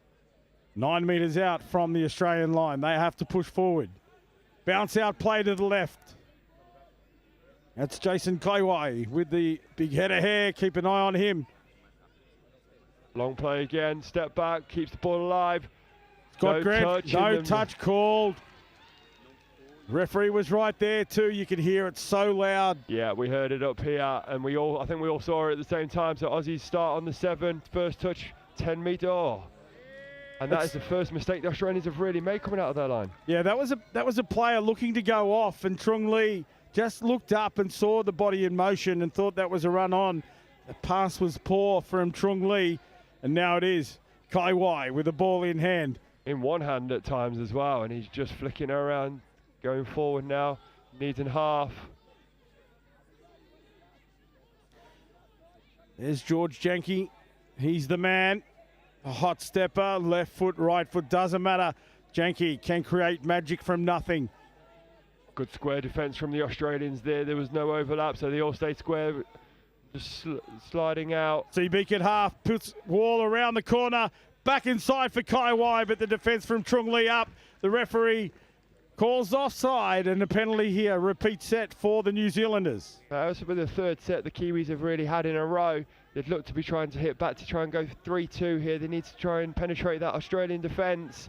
9 metres out from the Australian line. They have to push forward. Bounce out play to the left. That's Jason Kaiwai with the big head of hair. Keep an eye on him. Long play again, step back, keeps the ball alive. Scott Grant, no touch called. Referee was right there too. You could hear it so loud. Yeah, we heard it up here, and I think we all saw it at the same time. So Aussies start on the 7, first touch, 10 metre. Oh. And that is the first mistake the Australians have really made coming out of their line. Yeah, that was a player looking to go off, and Trung Lee just looked up and saw the body in motion and thought that was a run on. The pass was poor from Trung Lee, and now it is Kaiwai with the ball in hand. In one hand at times as well, and he's just flicking around, going forward now, needs in half. There's George Jenke. He's the man. A hot stepper, left foot, right foot, doesn't matter. Jenke can create magic from nothing. Good square defence from the Australians there. There was no overlap, so they all stayed square, just sliding out. Seabeek at half, puts Wall around the corner, back inside for Kaiwai, but the defence from Trung Lee up. The referee calls offside, and a penalty here. Repeat set for the New Zealanders. This will be the 3rd set the Kiwis have really had in a row. They'd look to be trying to hit back to try and go 3-2 here. They need to try and penetrate that Australian defence.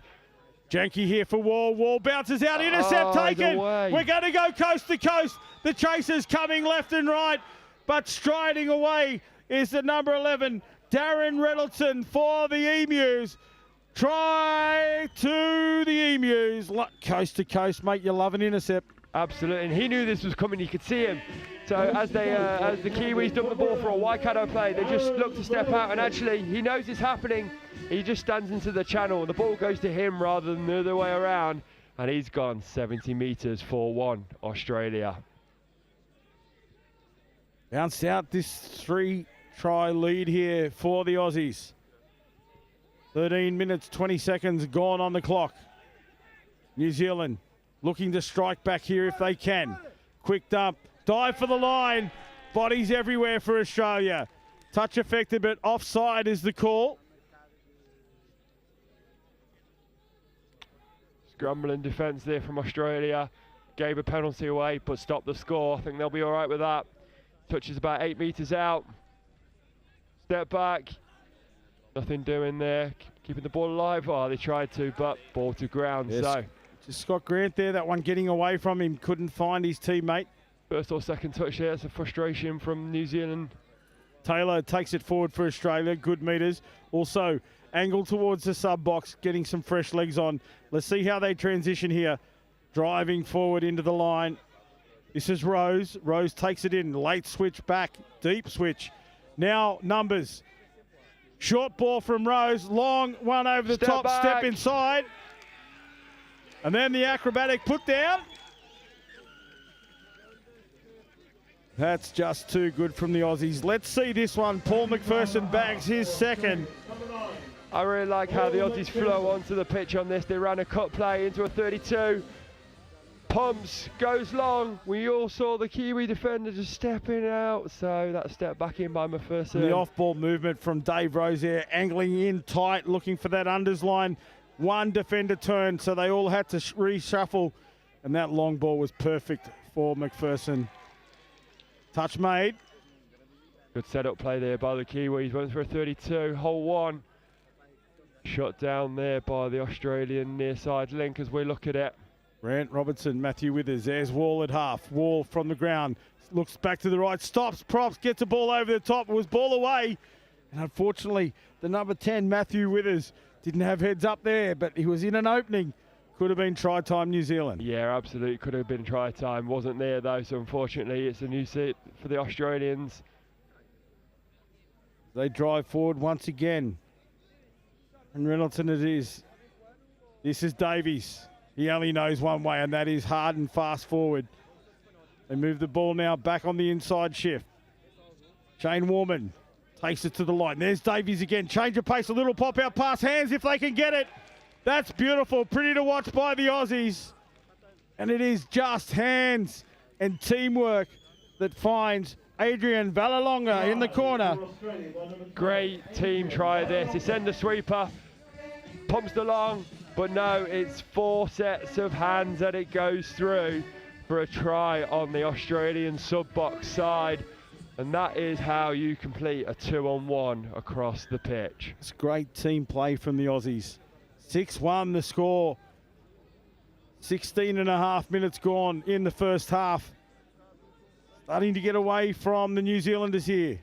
Janky here for Wall. Wall bounces out. Intercept taken. We're going to go coast to coast. The chasers coming left and right. But striding away is the number 11, Darren Reynoldsson for the Emus. Try to the Emus. Coast to coast, mate. You love an intercept. Absolutely, and he knew this was coming. You could see him. So as the Kiwis dump the ball for a Waikato play, they just look to step out, and actually he knows it's happening. He just stands into the channel, and the ball goes to him rather than the other way around, and he's gone 70 metres for 1 Australia. Bounced out this 3-try lead here for the Aussies. 13 minutes, 20 seconds gone on the clock. New Zealand looking to strike back here if they can. Quick dump, dive for the line. Bodies everywhere for Australia. Touch affected, but offside is the call. Scrambling defence there from Australia. Gave a penalty away, but stopped the score. I think they'll be all right with that. Touch is about 8 metres out. Step back. Nothing doing there. Keeping the ball alive. Oh, they tried to, but ball to ground. Yes. So just Scott Grant there, that one getting away from him. Couldn't find his teammate. First or second touch there. It's a frustration from New Zealand. Taylor takes it forward for Australia. Good meters. Also angled towards the sub box, getting some fresh legs on. Let's see how they transition here. Driving forward into the line. This is Rose. Rose takes it in. Late switch back. Deep switch. Now numbers. Short ball from Rose. Long one over the top. Back. Step inside. And then the acrobatic put down. That's just too good from the Aussies. Let's see this one. Paul McPherson bags his second. I really like how the Aussies flow onto the pitch on this. They ran a cut play into a 32. Pumps, goes long. We all saw the Kiwi defender just stepping out. So that step back in by McPherson. The off-ball movement from Dave Rose there, angling in tight, looking for that unders line. One defender turned, so they all had to reshuffle. And that long ball was perfect for McPherson. Touch made. Good setup play there by the Kiwis. Went for a 32, hole 1. Shot down there by the Australian near side link as we look at it. Grant Robertson, Matthew Withers. There's Wall at half. Wall from the ground. Looks back to the right. Stops. Props. Gets a ball over the top. It was ball away. And unfortunately, the number 10, Matthew Withers, didn't have heads up there, but he was in an opening. Could have been try time New Zealand. Yeah, absolutely. Could have been try time. Wasn't there though, so unfortunately it's a new seat for the Australians. They drive forward once again. And Reynoldsson it is. This is Davies. He only knows one way, and that is hard and fast forward. They move the ball now back on the inside shift. Shane Warman takes it to the line. There's Davies again. Change of pace, a little pop-out pass. Hands if they can get it. That's beautiful. Pretty to watch by the Aussies. And it is just hands and teamwork that finds Adrian Valalonga in the corner. Great team try this. They send the sweeper. Pumps the long. But no, it's 4 sets of hands that it goes through for a try on the Australian sub-box side. And that is how you complete a 2-on-1 across the pitch. It's great team play from the Aussies. 6-1 the score. 16 and a half minutes gone in the first half. Starting to get away from the New Zealanders here.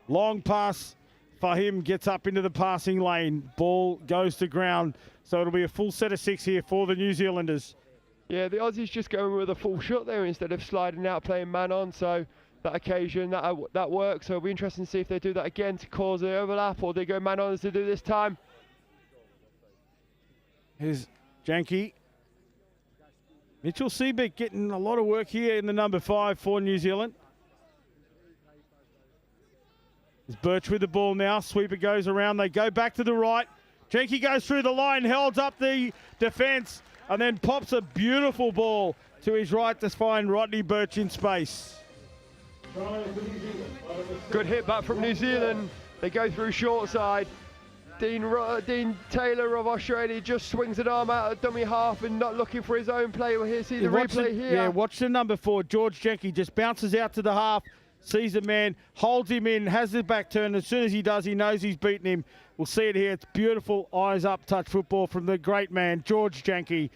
Long pass. Fahim gets up into the passing lane. Ball goes to ground. So it'll be a full set of 6 here for the New Zealanders. Yeah, the Aussies just going with a full shot there instead of sliding out, playing man on. So that occasion, that works. So it'll be interesting to see if they do that again to cause the overlap, or they go man on as they do this time. Here's Janky. Mitchell Seebeck getting a lot of work here in the number 5 for New Zealand. There's Birch with the ball now. Sweeper goes around. They go back to the right. Janky goes through the line, holds up the defence, and then pops a beautiful ball to his right to find Rodney Birch in space. Good hit back from New Zealand. They go through short side. Dean Taylor of Australia just swings an arm out of dummy half and not looking for his own play. We'll see the replay here. Yeah, watch the number 4, George Janky, just bounces out to the half, sees the man, holds him in, has his back turned. As soon as he does, he knows he's beaten him. We'll see it here. It's beautiful eyes up touch football from the great man, George Janke.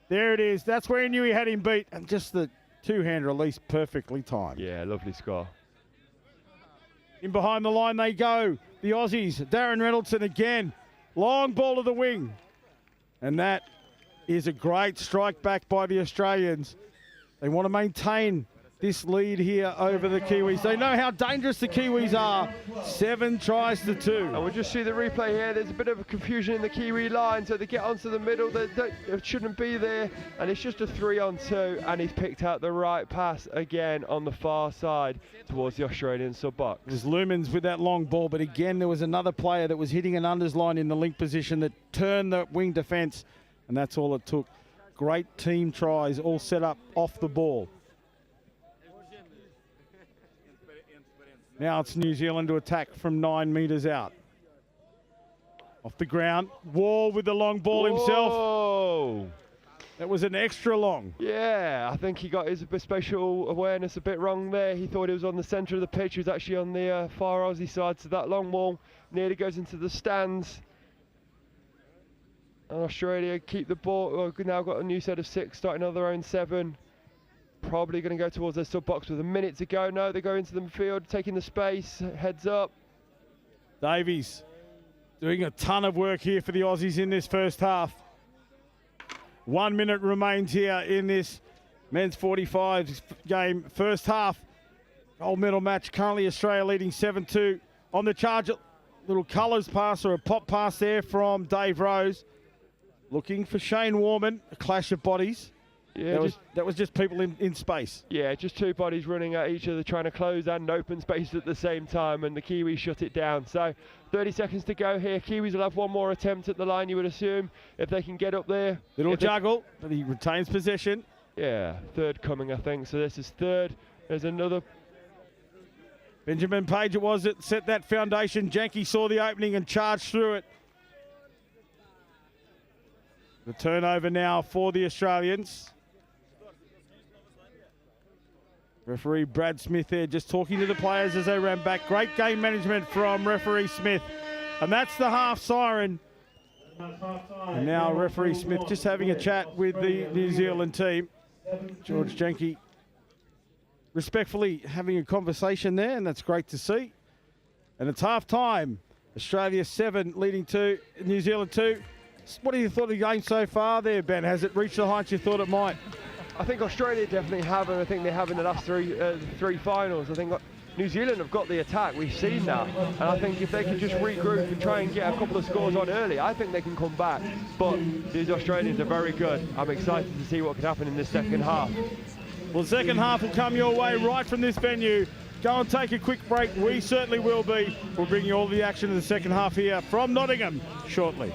There it is. That's where he knew he had him beat. And just the two-hand release perfectly timed. Yeah, lovely score. In behind the line they go. The Aussies, Darren Reynoldsson again. Long ball to the wing. And that is a great strike back by the Australians. They want to maintain this lead here over the Kiwis. They know how dangerous the Kiwis are. 7 tries to 2. And we'll just see the replay here. There's a bit of a confusion in the Kiwi line, so they get onto the middle. They shouldn't be there, and it's just a 3-on-2, and he's picked out the right pass again on the far side towards the Australian sub-box. It was Lumens with that long ball, but again, there was another player that was hitting an unders line in the link position that turned the wing defence, and that's all it took. Great team tries, all set up off the ball. Now it's New Zealand to attack from 9 metres out. Off the ground, Wall with the long ball himself. Whoa! That was an extra long. Yeah, I think he got his spatial awareness a bit wrong there. He thought it was on the centre of the pitch. He was actually on the far Aussie side, so that long ball nearly goes into the stands. And Australia keep the ball. Well, now got a new set of 6, starting on their own 7. Probably going to go towards their sub-box with a minute to go. No, they go into the midfield, taking the space, heads up. Davies doing a ton of work here for the Aussies in this first half. 1 minute remains here in this men's 45 game. First half, gold medal match. Currently Australia leading 7-2 on the charge. Little colours pass or a pop pass there from Dave Rose. Looking for Shane Warman, a clash of bodies. Yeah, that was just people in space. Yeah, just 2 bodies running at each other, trying to close and open space at the same time, and the Kiwis shut it down. So 30 seconds to go here. Kiwis will have one more attempt at the line, you would assume, if they can get up there. Little juggle, but he retains possession. Yeah, third coming, I think. So this is third. There's another. Benjamin Page it was that set that foundation. Janke saw the opening and charged through it. The turnover now for the Australians. Referee Brad Smith there just talking to the players as they ran back. Great game management from referee Smith. And that's the half siren. And now referee Smith just having a chat with the New Zealand team. George Janke respectfully having a conversation there, and that's great to see. And it's half time. Australia 7 leading to New Zealand 2. What do you thought of the game so far there, Ben? Has it reached the heights you thought it might? I think Australia definitely have, and I think they have in the last three finals. I think New Zealand have got the attack. We've seen that, and I think if they can just regroup and try and get a couple of scores on early, I think they can come back. But these Australians are very good. I'm excited to see what can happen in this second half. Well, the second half will come your way right from this venue. Go and take a quick break. We certainly will be. We'll bring you all the action in the second half here from Nottingham shortly.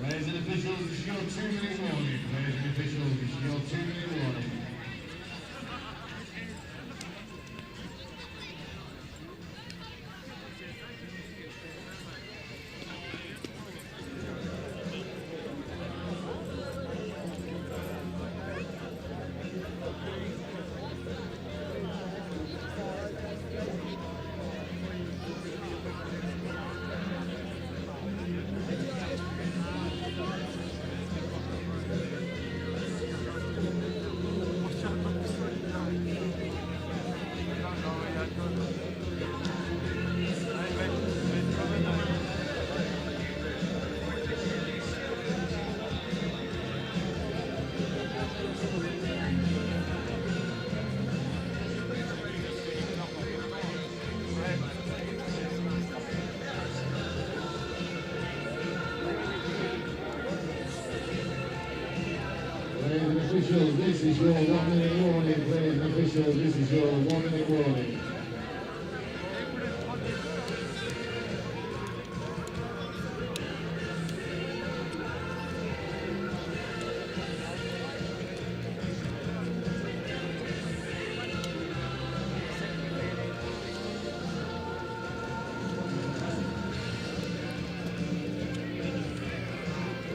Players and officials, this is your 2-minute warning. Players and officials, this is your 2-minute warning. Players and officials, this is your 1-minute warning. Players and officials, this is your 1-minute warning.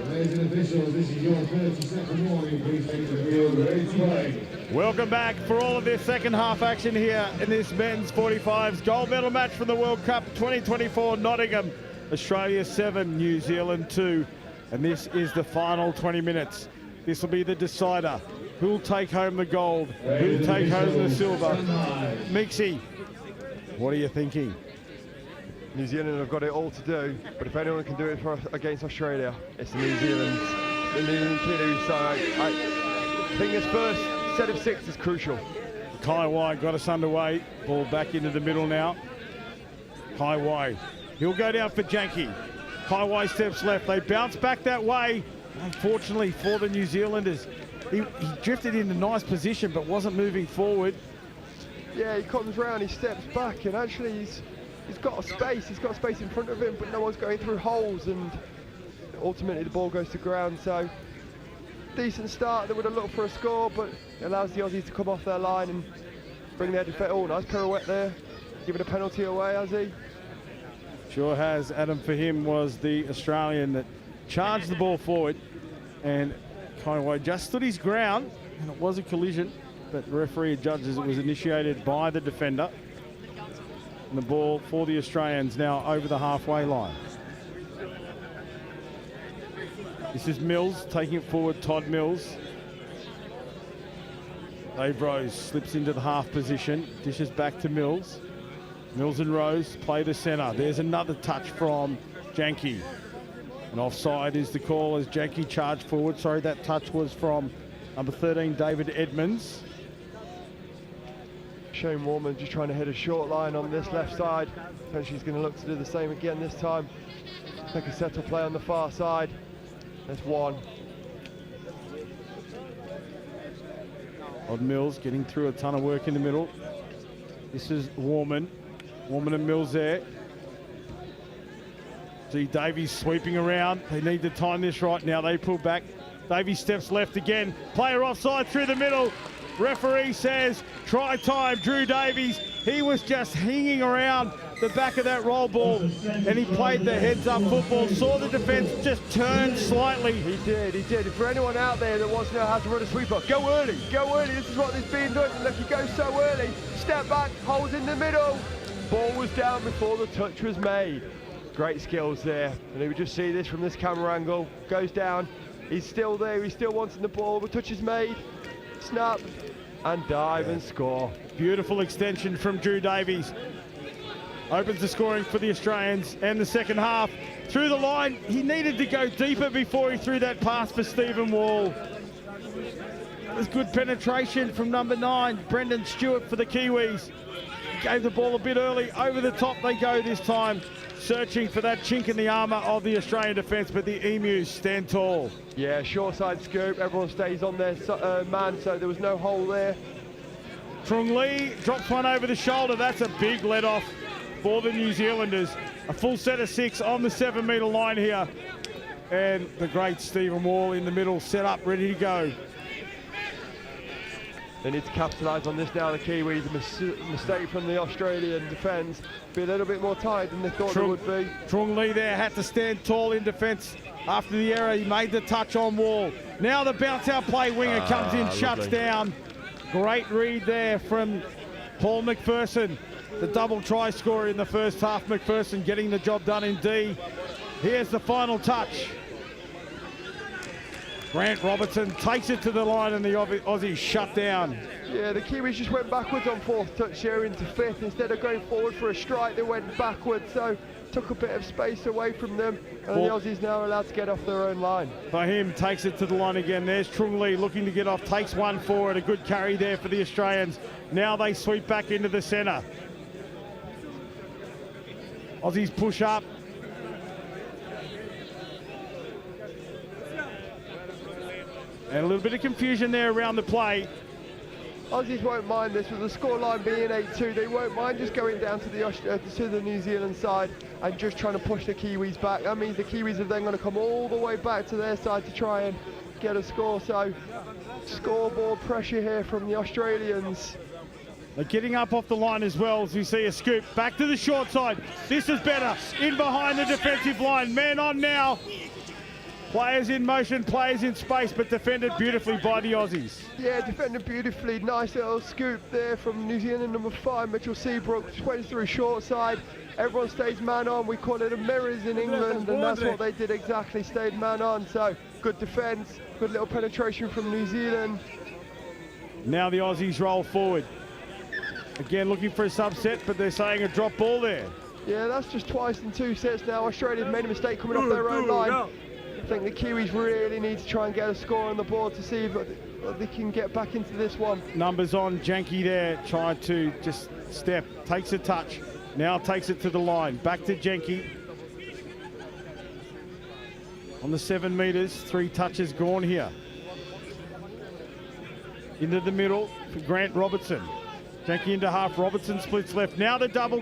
Ladies and officials, this is your 30-second warning. Please take the field, ready to play. Welcome back for all of this second half action here in this men's 45s gold medal match from the World Cup 2024 Nottingham. Australia 7, New Zealand 2. And this is the final 20 minutes. This will be the decider. Who'll take home the gold? Who'll take home the silver? Mixie, what are you thinking? New Zealand have got it all to do, but if anyone can do it against Australia, it's the New Zealand Kiwis. So I think this first set of 6 is crucial. Kai Wai got us underway. Ball back into the middle now. Kai Wai, he'll go down for Janky. Kai Wai steps left. They bounce back that way. Unfortunately for the New Zealanders, he drifted in a nice position but wasn't moving forward. Yeah, he comes round, he steps back, and actually he's got a space. He's got space in front of him, but no one's going through holes, and ultimately the ball goes to ground. So decent start. They would have looked for a score, but it allows the Aussies to come off their line and bring their defence. Oh, nice pirouette there. Giving a penalty away, has he? Sure has. Adam for him was the Australian that charged the ball forward, and Kai Wai just stood his ground, and it was a collision, but the referee judges it was initiated by the defender. And the ball for the Australians now over the halfway line. This is Mills taking it forward, Todd Mills. Dave Rose slips into the half position, dishes back to Mills. Mills and Rose play the centre. There's another touch from Janky. And offside is the call as Janky charged forward. Sorry, that touch was from number 13, David Edmonds. Shane Warman just trying to hit a short line on this left side. And she's going to look to do the same again this time. Take a settle play on the far side. That's one. Odd Mills getting through a ton of work in the middle. This is Warman. Warman and Mills there. See Davies sweeping around. They need to time this right now. They pull back. Davies steps left again. Player offside through the middle. Referee says try time. Drew Davies, he was just hanging around the back of that roll ball, and he played the heads-up football, saw the defence just turn slightly. He did. For anyone out there that wants to know how to run a sweeper, go early. This is what is being done. Look, he goes so early. Step back, holes in the middle. Ball was down before the touch was made. Great skills there. And you would just see this from this camera angle. Goes down. He's still there. He's still wanting the ball. The touch is made. Snap and dive and score. Beautiful extension from Drew Davies. Opens the scoring for the Australians and the second half. Through the line, he needed to go deeper before he threw that pass for Stephen Wall. There's good penetration from number 9, Brendan Stewart for the Kiwis. Gave the ball a bit early. Over the top they go this time, searching for that chink in the armour of the Australian defence, but the Emus stand tall. Yeah, short side scoop. Everyone stays on their man, so there was no hole there. Trung Lee drops one over the shoulder. That's a big let off for the New Zealanders. A full set of 6 on the 7 metre line here. And the great Stephen Wall in the middle, set up, ready to go. They need to capitalise on this now, the Kiwis. A mistake from the Australian defence. Be a little bit more tight than they thought it would be. Trung Lee there had to stand tall in defence after the error. He made the touch on Wall. Now the bounce out play, winger comes in, shuts down. Great read there from Paul McPherson, the double try scorer in the first half. McPherson getting the job done in D. Here's the final touch. Grant Robertson takes it to the line and the Aussies shut down. Yeah, the Kiwis just went backwards on 4th touch here into 5th. Instead of going forward for a strike, they went backwards, so took a bit of space away from them, and the Aussies now allowed to get off their own line. Fahim takes it to the line again. There's Trung Lee looking to get off, takes one forward. A good carry there for the Australians. Now they sweep back into the centre. Aussies push up. And a little bit of confusion there around the play. Aussies won't mind this, with the scoreline being 8-2. They won't mind just going down to the New Zealand side and just trying to push the Kiwis back. That means the Kiwis are then going to come all the way back to their side to try and get a score. So scoreboard pressure here from the Australians. They're getting up off the line as well, as we see a scoop back to the short side. This is better, in behind the defensive line. Man on now. Players in motion, players in space, but defended beautifully by the Aussies. Yeah, defended beautifully. Nice little scoop there from New Zealand number 5, Mitchell Seabrook. Went through short side. Everyone stays man on. We call it a mirrors in England, and that's what they did exactly, stayed man on. So good defence, good little penetration from New Zealand. Now the Aussies roll forward. Again looking for a subset, but they're saying a drop ball there. Yeah, that's just twice in 2 sets now. Australia's made a mistake coming off their own line. I think the Kiwis really need to try and get a score on the board to see if they can get back into this one. Numbers on, Janky there, trying to just step, takes a touch, now takes it to the line. Back to Janky. On the 7 metres, 3 touches gone here. Into the middle for Grant Robertson. Janky into half, Robertson splits left. Now the double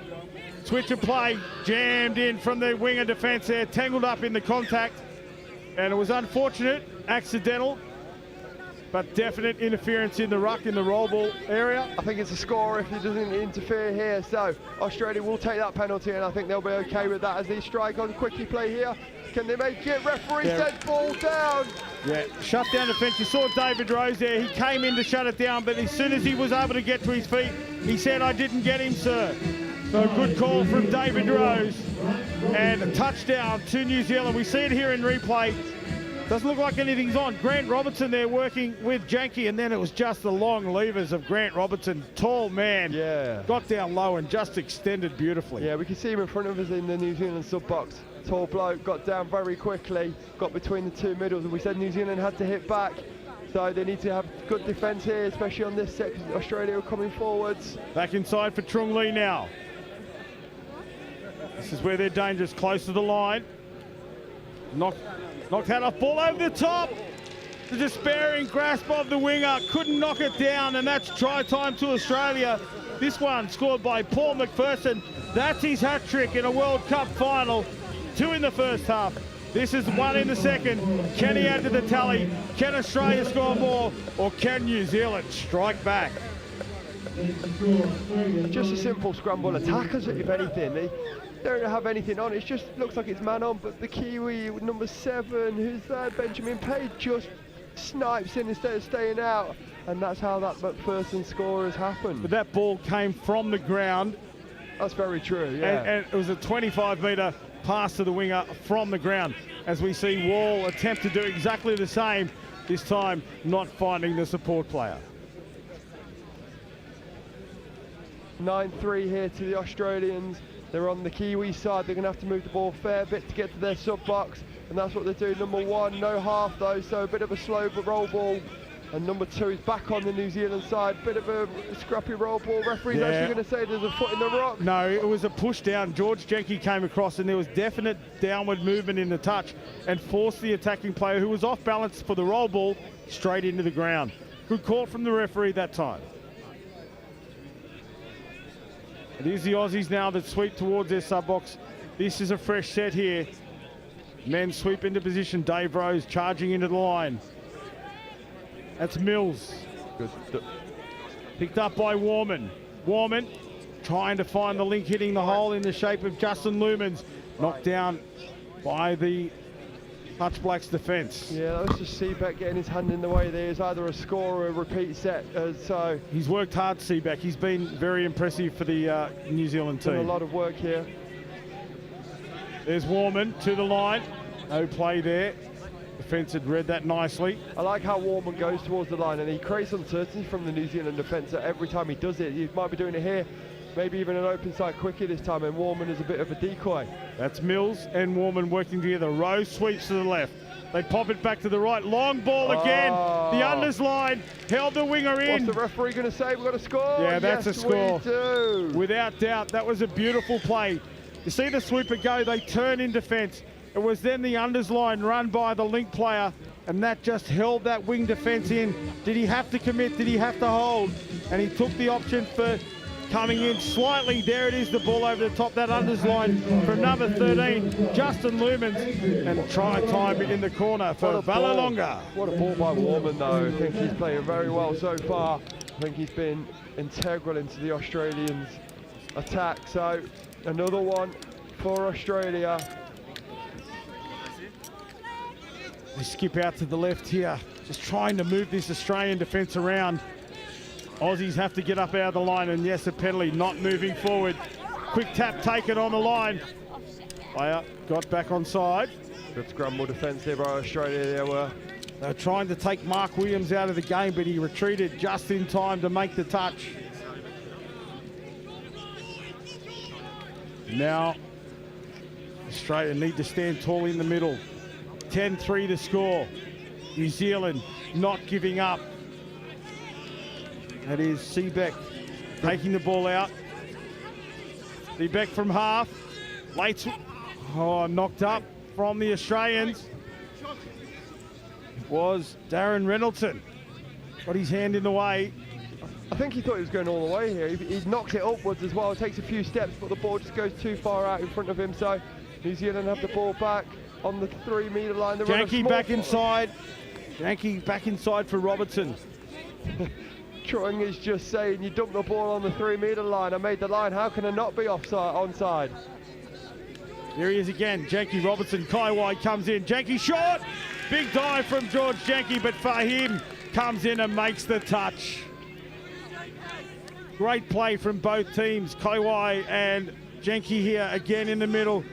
switch of play, jammed in from the winger defence there, tangled up in the contact. And it was unfortunate, accidental, but definite interference in the ruck, in the roll ball area. I think it's a score if he doesn't interfere here. So Australia will take that penalty, and I think they'll be okay with that as they strike on quickie play here. Can they make it? Referee said ball down. Yeah, shut down defence. You saw David Rose there. He came in to shut it down, but as soon as he was able to get to his feet, he said, "I didn't get him, sir." So a good call from David Rose, and a touchdown to New Zealand. We see it here in replay. Doesn't look like anything's on. Grant Robertson there working with Janky, and then it was just the long levers of Grant Robertson. Tall man. Yeah. Got down low and just extended beautifully. Yeah, we can see him in front of us in the New Zealand sub box. Tall bloke, got down very quickly, got between the 2 middles, and we said New Zealand had to hit back. So they need to have good defence here, especially on this set, because Australia are coming forwards. Back inside for Trung Lee now. This is where they're dangerous, close to the line. Knocked that off, ball over the top. The despairing grasp of the winger, couldn't knock it down, and that's try time to Australia. This one scored by Paul McPherson. That's his hat trick in a World Cup final. 2 in the first half. This is 1 in the second. Can he add to the tally? Can Australia score more, or can New Zealand strike back? Just a simple scramble attack, if anything. They don't have anything on. It just looks like it's man on, but the Kiwi number 7, who's there, Benjamin Page, just snipes in instead of staying out, and that's how that McPherson score has happened. But that ball came from the ground. That's very true, yeah. And it was a 25-metre pass to the winger from the ground, as we see Wall attempt to do exactly the same, this time not finding the support player. 9-3 here to the Australians. They're on the Kiwi side. They're going to have to move the ball a fair bit to get to their sub box, and that's what they do. Number 1, no half though, so a bit of a slow roll ball And number 2 is back on the New Zealand side. Bit of a scrappy roll ball. Referee's actually going to say there's a foot in the rock. No, it was a push down. George Jenke came across and there was definite downward movement in the touch and forced the attacking player, who was off balance for the roll ball, straight into the ground. Good call from the referee that time. It is the Aussies now that sweep towards their sub box. This is a fresh set here. Men sweep into position. Dave Rose charging into the line. That's Mills. Good. Picked up by Warman. Warman trying to find the link, hitting the hole in the shape of Justin Lumans. Knocked down by the Touch Blacks defence. Yeah, that was just Seebeck getting his hand in the way there. It's either a score or a repeat set. So he's worked hard, Seebeck. He's been very impressive for the New Zealand team. Done a lot of work here. There's Warman to the line. No play there. Defence had read that nicely. I like how Warman goes towards the line and he creates uncertainty from the New Zealand defence every time he does it. He might be doing it here, maybe even an open side quickie this time, and Warman is a bit of a decoy. That's Mills and Warman working together. Rose sweeps to the left. They pop it back to the right. Long ball again. The unders line held the winger in. What's the referee going to say? We've got a score? Yeah, that's yes, a score. We do. Without doubt, that was a beautiful play. You see the sweeper go, they turn in defence. It was then the unders line run by the link player, and that just held that wing defence in. Did he have to commit? Did he have to hold? And he took the option for coming in slightly. There it is, the ball over the top, that unders line from number 13, Justin Lumans, and try time in the corner for Vallelonga. What a ball by Warman though. I think he's playing very well so far. I think he's been integral into the Australians' attack. So another one for Australia. They skip out to the left here, just trying to move this Australian defence around. Aussies have to get up out of the line, and yes, a penalty, not moving forward. Quick tap taken on the line. Player got back on side. Good scramble defence there by Australia. They were trying to take Mark Williams out of the game, but he retreated just in time to make the touch. Now, Australia need to stand tall in the middle. 10-3 to score. New Zealand not giving up. That is Seebeck taking the ball out. Seebeck from half. Late, knocked up from the Australians. It was Darren Reynoldsson. Got his hand in the way. I think he thought he was going all the way here. He knocked it upwards as well. It takes a few steps, but the ball just goes too far out in front of him. So New Zealand have the ball back on the 3 metre line. Janke back inside. Janke back inside for Robertson. Trung is just saying, you dump the ball on the 3 metre line. I made the line. How can I not be offside, onside? There he is again. Janke Robertson. Kaiwai comes in. Janke short. Big dive from George Janke, but Fahim comes in and makes the touch. Great play from both teams. Kaiwai and Janke here again in the middle.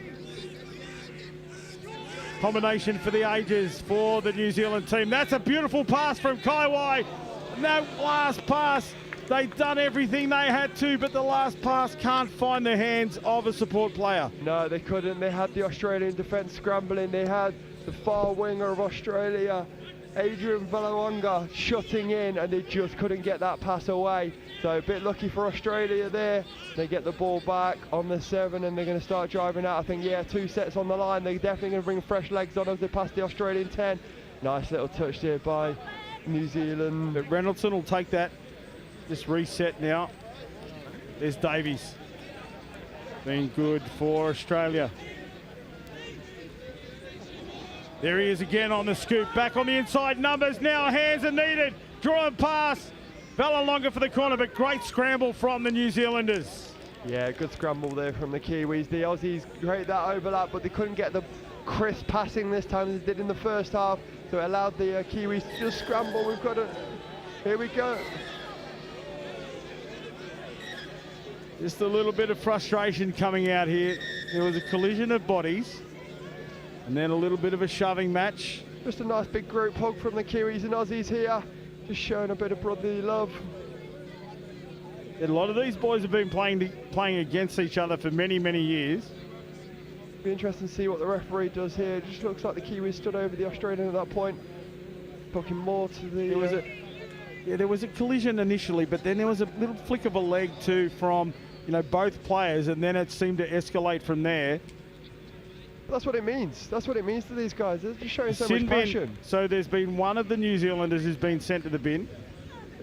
Combination for the ages for the New Zealand team. That's a beautiful pass from Kaiwai. And that last pass, they've done everything they had to, but the last pass can't find the hands of a support player. No, they couldn't. They had the Australian defence scrambling. They had the far winger of Australia, Adrian Vallelonga, shutting in, and they just couldn't get that pass away. So a bit lucky for Australia there. They get the ball back on the 7 and they're going to start driving out. I think, yeah, 2 sets on the line. They're definitely going to bring fresh legs on as they pass the Australian 10. Nice little touch there by New Zealand. But Reynoldsson will take that. Just reset now. There's Davies. Been good for Australia. There he is again on the scoop. Back on the inside. Numbers now. Hands are needed. Draw and pass. Vallelonga for the corner, but great scramble from the New Zealanders. Yeah, good scramble there from the Kiwis. The Aussies create that overlap, but they couldn't get the crisp passing this time as they did in the first half. So it allowed the Kiwis to just scramble. We've got to... Here we go. Just a little bit of frustration coming out here. There was a collision of bodies and then a little bit of a shoving match. Just a nice big group hug from the Kiwis and Aussies here. Just showing a bit of brotherly love. A lot of these boys have been playing against each other for many, many years. Be interesting to see what the referee does here. It just looks like the Kiwis stood over the Australian at that point, booking more to the... Yeah, there was a collision initially, but then there was a little flick of a leg too from, you know, both players, and then it seemed to escalate from there. That's what it means. That's what it means to these guys. They're just showing so Sin much bin. passion. So there's been one of the New Zealanders who's been sent to the bin,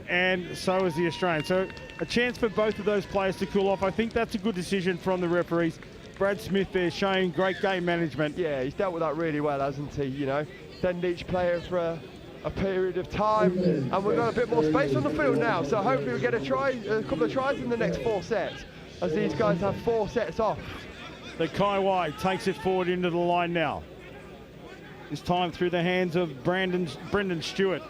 and so is the Australian. So a chance for both of those players to cool off. I think that's a good decision from the referees. Brad Smith there showing great game management. Yeah, he's dealt with that really well, hasn't he? You know, send each player for a period of time, and we've got a bit more space on the field now. So hopefully we get a couple of tries in the next 4 sets, as these guys have 4 sets off. The Kaiwai takes it forward into the line now. This time through the hands of Brendan Stewart.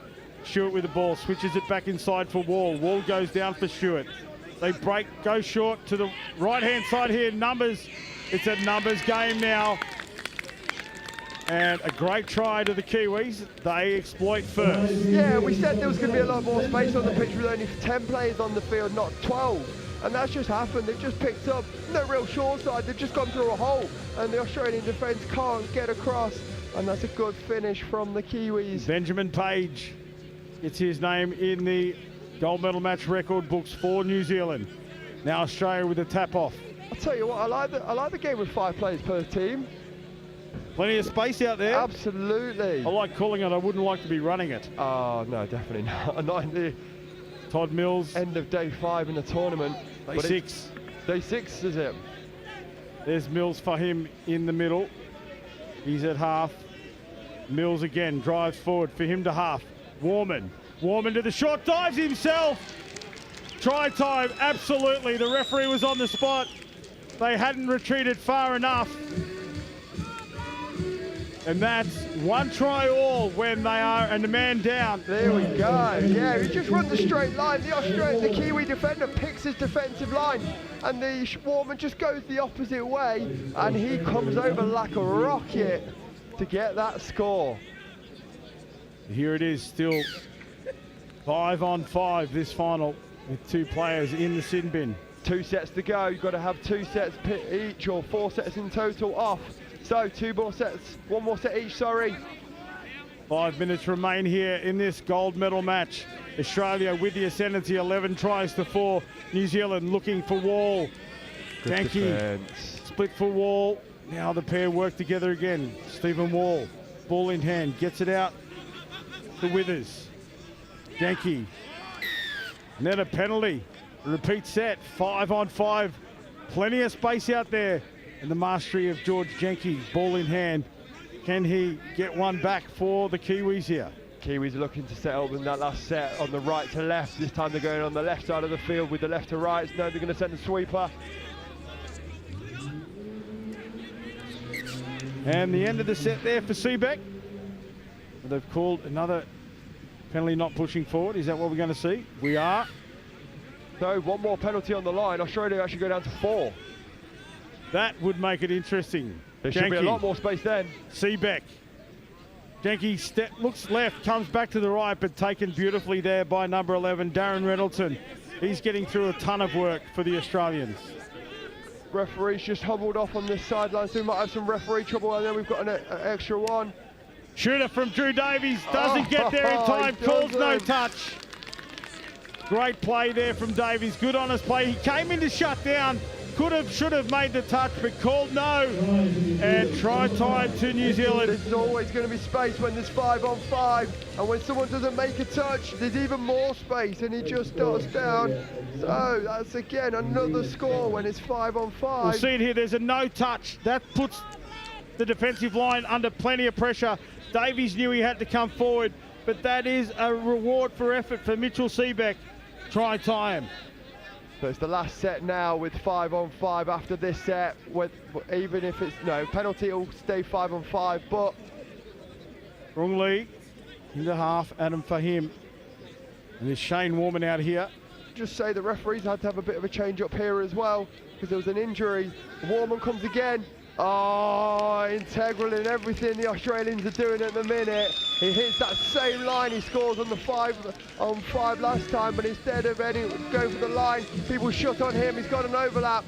Stewart with the ball, switches it back inside for Wall. Wall goes down for Stewart. They break, go short to the right-hand side here. Numbers, it's a numbers game now. And a great try to the Kiwis. They exploit first. Yeah, we said there was going to be a lot more space on the pitch with only 10 players on the field, not 12. And that's just happened. They've just picked up no real short side. They've just gone through a hole, and the Australian defence can't get across. And that's a good finish from the Kiwis. Benjamin Page gets his name in the gold medal match record books for New Zealand. Now Australia with a tap off. I'll tell you what, I like the game with 5 players per team. Plenty of space out there. Absolutely. I like calling it. I wouldn't like to be running it. Oh, no, definitely not. Not in the Todd Mills. End of day 5 in the tournament. Day 6. Day 6 is it? There's Mills for him in the middle. He's at half. Mills again drives forward for him to half. Warman to the short, dives himself. Try time, absolutely. The referee was on the spot. They hadn't retreated far enough. And that's 1 try all when they are and a man down. There we go. Yeah, he just runs the straight line. The Kiwi defender picks his defensive line, and the Warman just goes the opposite way, and he comes over like a rocket to get that score. Here it is, still 5-on-5 this final with 2 players in the sin bin. 2 sets to go. You've got to have 2 sets each, or 4 sets in total off. So 2 more sets, 1 more set each, sorry. 5 minutes remain here in this gold medal match. Australia with the ascendancy, 11 tries to 4. New Zealand looking for Wall. Yankee split for Wall. Now the pair work together again. Stephen Wall, ball in hand, gets it out to Withers. Yankee. And then a penalty. Repeat set, 5-on-5. Plenty of space out there. And the mastery of George Jenke, ball in hand. Can he get one back for the Kiwis here? Kiwis are looking to settle in that last set on the right to left. This time they're going on the left side of the field with the left to right. No, they're going to send the sweeper. And the end of the set there for Seebeck. They've called another penalty not pushing forward. Is that what we're going to see? We are. So 1 more penalty on the line. Australia actually go down to 4. That would make it interesting. There should be a lot more space then. Seebeck. Jenke looks left, comes back to the right, but taken beautifully there by number 11, Darren Reynoldsson. He's getting through a ton of work for the Australians. Referee's just hobbled off on this sideline, so we might have some referee trouble, and then we've got an extra one. Shooter from Drew Davies doesn't get there in time, calls no touch. Great play there from Davies, good honest play. He came in to shut down. Should have made the touch, but called no. And try time to New Zealand. There's always going to be space when there's 5-on-5. And when someone doesn't make a touch, there's even more space, and he just darts down. So that's again another score when it's 5-on-5. We'll see it here, there's a no touch. That puts the defensive line under plenty of pressure. Davies knew he had to come forward, but that is a reward for effort for Mitchell Seebeck. Try time. So it's the last set now with 5-on-5 after this set. Even if it's no penalty, it'll stay 5-on-5. But Rung Lee into half, Adam Fahim. And there's Shane Warman out here. Just say the referees had to have a bit of a change up here as well, because there was an injury. Warman comes again. Oh, integral in everything the Australians are doing at the minute. He hits that same line he scores on the 5-on-5 last time, but instead of going for the line, people shut on him. He's got an overlap.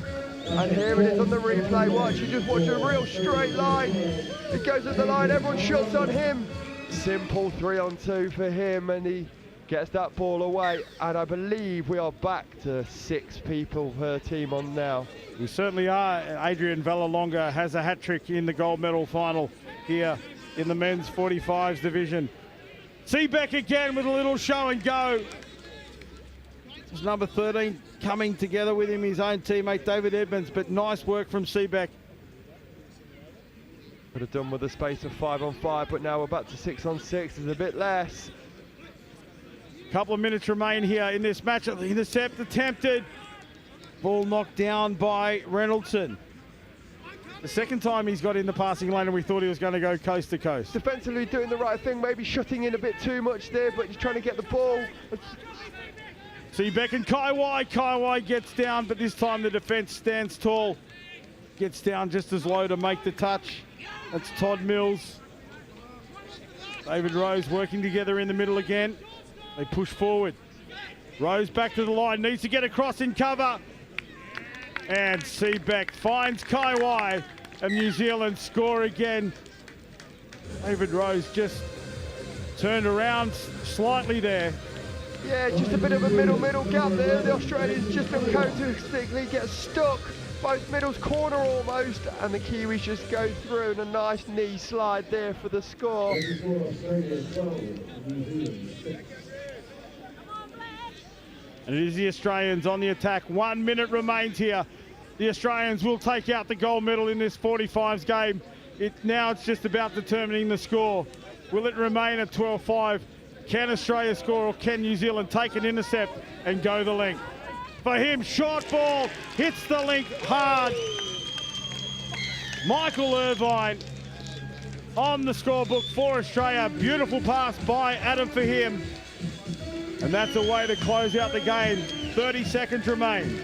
And here it is on the replay. Watch, you just watch a real straight line. It goes at the line, everyone shuts on him. Simple 3-on-2 for him, and he Gets that ball away, and I believe we are back to 6 people per team on now. We certainly are. Adrian Villalonga has a hat-trick in the gold medal final here in the men's 45s division. Seebeck again with a little show and go. It's number 13 coming together with him, his own teammate David Edmonds, but nice work from Seebeck. Could have done with a space of 5 on 5, but now we're back to 6 on 6. There's a bit less. Couple of minutes remain here in this match. The intercept attempted. Ball knocked down by Reynoldson. The second time he's got in the passing lane and we thought he was going to go coast to coast. Defensively doing the right thing, maybe shutting in a bit too much there, but he's trying to get the ball. Seebeck and Kaiwai. Kaiwai gets down, but this time the defence stands tall. Gets down just as low to make the touch. That's Todd Mills. David Rose working together in the middle again. They push forward. Rose back to the line, needs to get across in cover. And Seebeck finds Kaiwai, and New Zealand score again. David Rose just turned around slightly there. Yeah, just a bit of a middle gap there. The Australians just uncharacteristically get stuck. Both middles corner almost, and the Kiwis just go through, and a nice knee slide there for the score. And it is the Australians on the attack. 1 minute remains here. The Australians will take out the gold medal in this 45s game. Now it's just about determining the score. Will it remain at 12-5? Can Australia score, or can New Zealand take an intercept and go the length? For him, short ball, hits the link hard. Michael Irvine on the scorebook for Australia. Beautiful pass by Adam for him. And that's a way to close out the game. 30 seconds remain.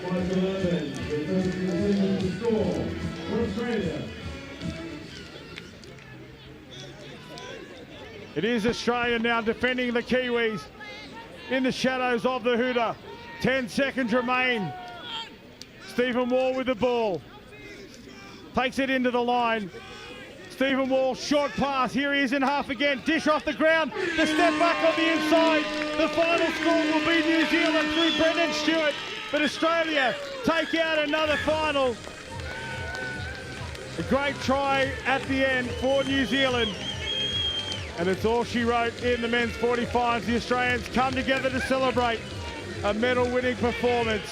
It is Australia now defending the Kiwis in the shadows of the Hooter. 10 seconds remain. Stephen Wall with the ball. Takes it into the line. Stephen Wall, short pass. Here he is in half again. Dish off the ground. The step back on the inside. The final score will be New Zealand through Brendan Stewart. But Australia take out another final. A great try at the end for New Zealand. And it's all she wrote in the men's 45s. The Australians come together to celebrate a medal-winning performance.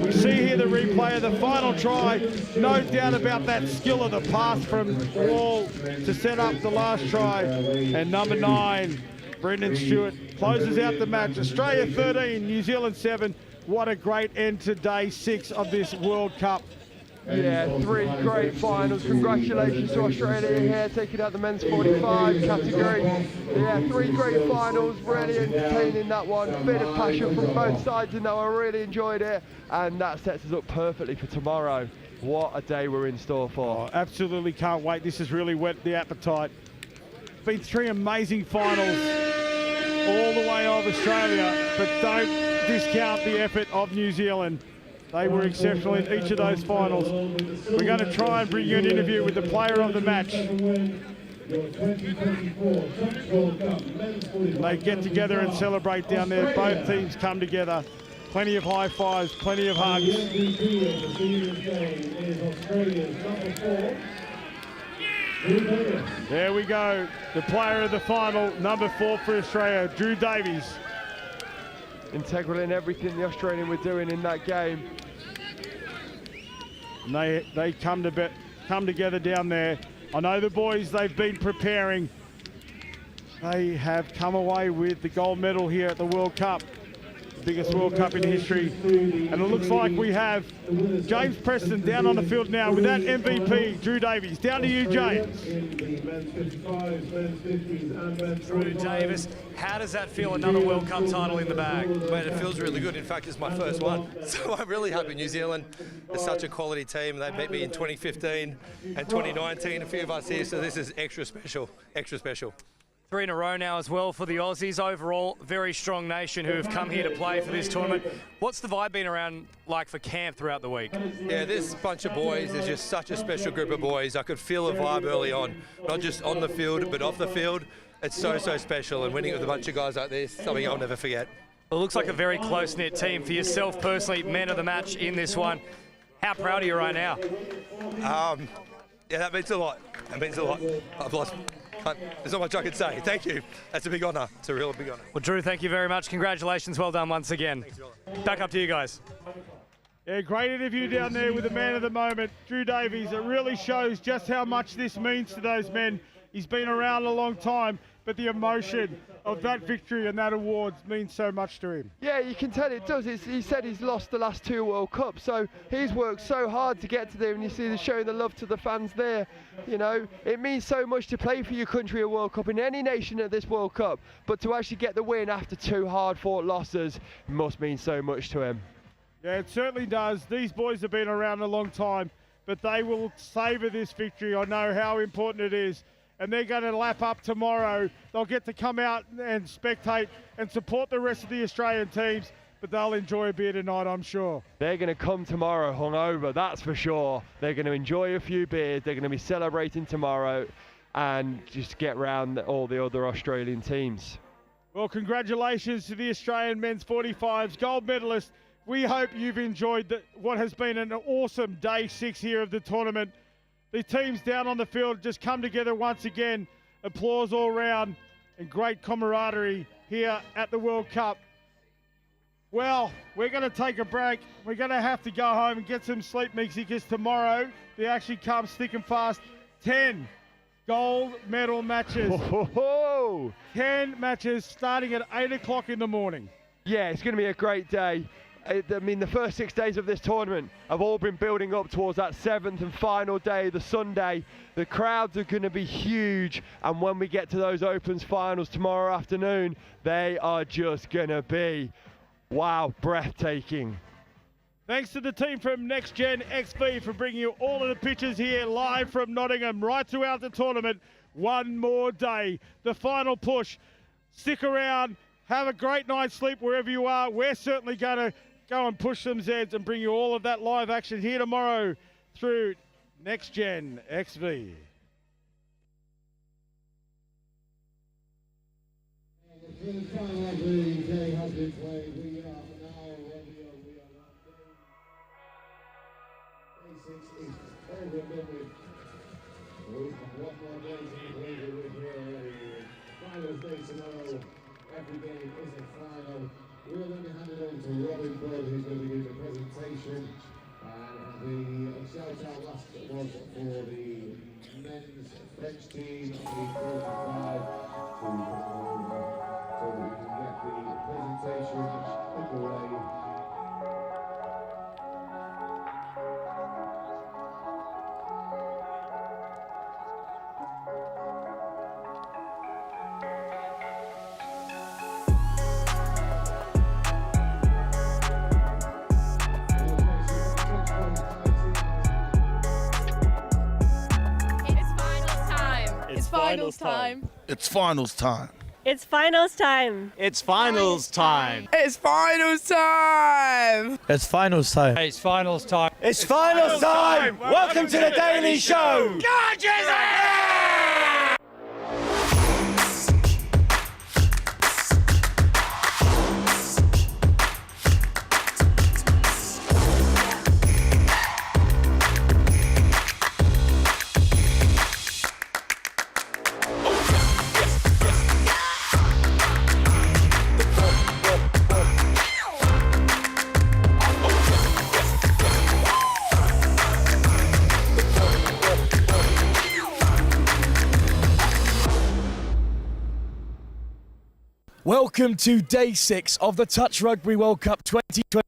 We see here the replay of the final try. No doubt about that skill of the pass from Wall to set up the last try. And number 9, Brendan Stewart, closes out the match. Australia 13, New Zealand 7. What a great end to day 6 of this World Cup. Yeah, 3 great finals. Congratulations to Australia here, taking out the men's 45 category. Yeah, 3 great finals, really entertaining that one. Bit of passion from both sides in that one, really enjoyed it. And that sets us up perfectly for tomorrow. What a day we're in store for. Oh, absolutely can't wait. This has really whet the appetite. Been 3 amazing finals all the way of Australia, but don't discount the effort of New Zealand. They were exceptional in each of those finals. We're going to try and bring you an interview with the player of the match. They get together and celebrate down there. Both teams come together. Plenty of high fives, plenty of hugs. There we go. The player of the final, number 4 for Australia, Drew Davies. Integral in everything the Australian were doing in that game. And they come together down there. I know the boys, they've been preparing. They have come away with the gold medal here at the World Cup. The biggest World Cup in history. And it looks like we have James Preston down on the field now with that MVP, Drew Davies. Down to you, James. Drew Davis, how does that feel, another World Cup title in the bag? Mate, it feels really good. In fact, it's my first one. So I'm really happy. New Zealand is such a quality team. They beat me in 2015 and 2019, a few of us here, so this is extra special, extra special. 3 in a row now as well for the Aussies. Overall, very strong nation who have come here to play for this tournament. What's the vibe been around like for camp throughout the week? Yeah, this bunch of boys is just such a special group of boys. I could feel a vibe early on, not just on the field, but off the field. It's so special, and winning with a bunch of guys like this, something I'll never forget. Well, it looks like a very close-knit team. For yourself personally, man of the match in this one. How proud are you right now? Yeah, that means a lot. That means a lot. I've lost. There's not much I can say. Thank you. That's a big honour. It's a real big honour. Well, Drew, thank you very much. Congratulations. Well done once again. Back up to you guys. Yeah, great interview down there with the man of the moment, Drew Davies. It really shows just how much this means to those men. He's been around a long time, but the emotion of that victory and that award means so much to him. Yeah, you can tell it does. He said he's lost the last 2 World Cups, so he's worked so hard to get to there, and you see the showing the love to the fans there. You know, it means so much to play for your country a World Cup in any nation at this World Cup, but to actually get the win after 2 hard-fought losses must mean so much to him. Yeah, it certainly does. These boys have been around a long time, but they will savour this victory. I know how important it is. And they're going to lap up tomorrow. They'll get to come out and spectate and support the rest of the Australian teams, but they'll enjoy a beer tonight, I'm sure. They're going to come tomorrow hungover, that's for sure. They're going to enjoy a few beers. They're going to be celebrating tomorrow and just get round all the other Australian teams. Well, congratulations to the Australian men's 45s gold medalists. We hope you've enjoyed what has been an awesome day 6 here of the tournament. The teams down on the field just come together once again. Applause all round and great camaraderie here at the World Cup. Well, we're going to take a break. We're going to have to go home and get some sleep, Mixie, because tomorrow they actually come thick and fast. 10 gold medal matches. 10 matches starting at 8 o'clock in the morning. Yeah, it's going to be a great day. I mean, the first 6 days of this tournament have all been building up towards that 7th and final day, the Sunday. The crowds are going to be huge, and when we get to those Opens finals tomorrow afternoon, they are just going to be, wow, breathtaking. Thanks to the team from NextGenXV for bringing you all of the pictures here live from Nottingham right throughout the tournament. One more day, the final push. Stick around, have a great night's sleep wherever you are. We're certainly going to go and push some Zeds and bring you all of that live action here tomorrow through NextGenXV. The third final of the day has been played. We are now ready. We are not done. Day 6 is over and done with. We've got one more day to play with here already. Finals day tomorrow. Every game is a final. We're going to hand it over to Robin Bud, who's going to be doing the presentation. And the shout-out last was for the men's French team, the 45, so we can get the presentation underway. Finals time. It's finals time. It's finals time. It's finals time. It's finals time. It's finals time. It's finals time. It's finals time. Welcome to the Daily Show. Welcome to Day 6 of the Touch Rugby World Cup 2020.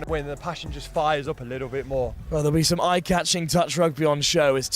When the passion just fires up a little bit more. Well, there'll be some eye-catching touch rugby on show as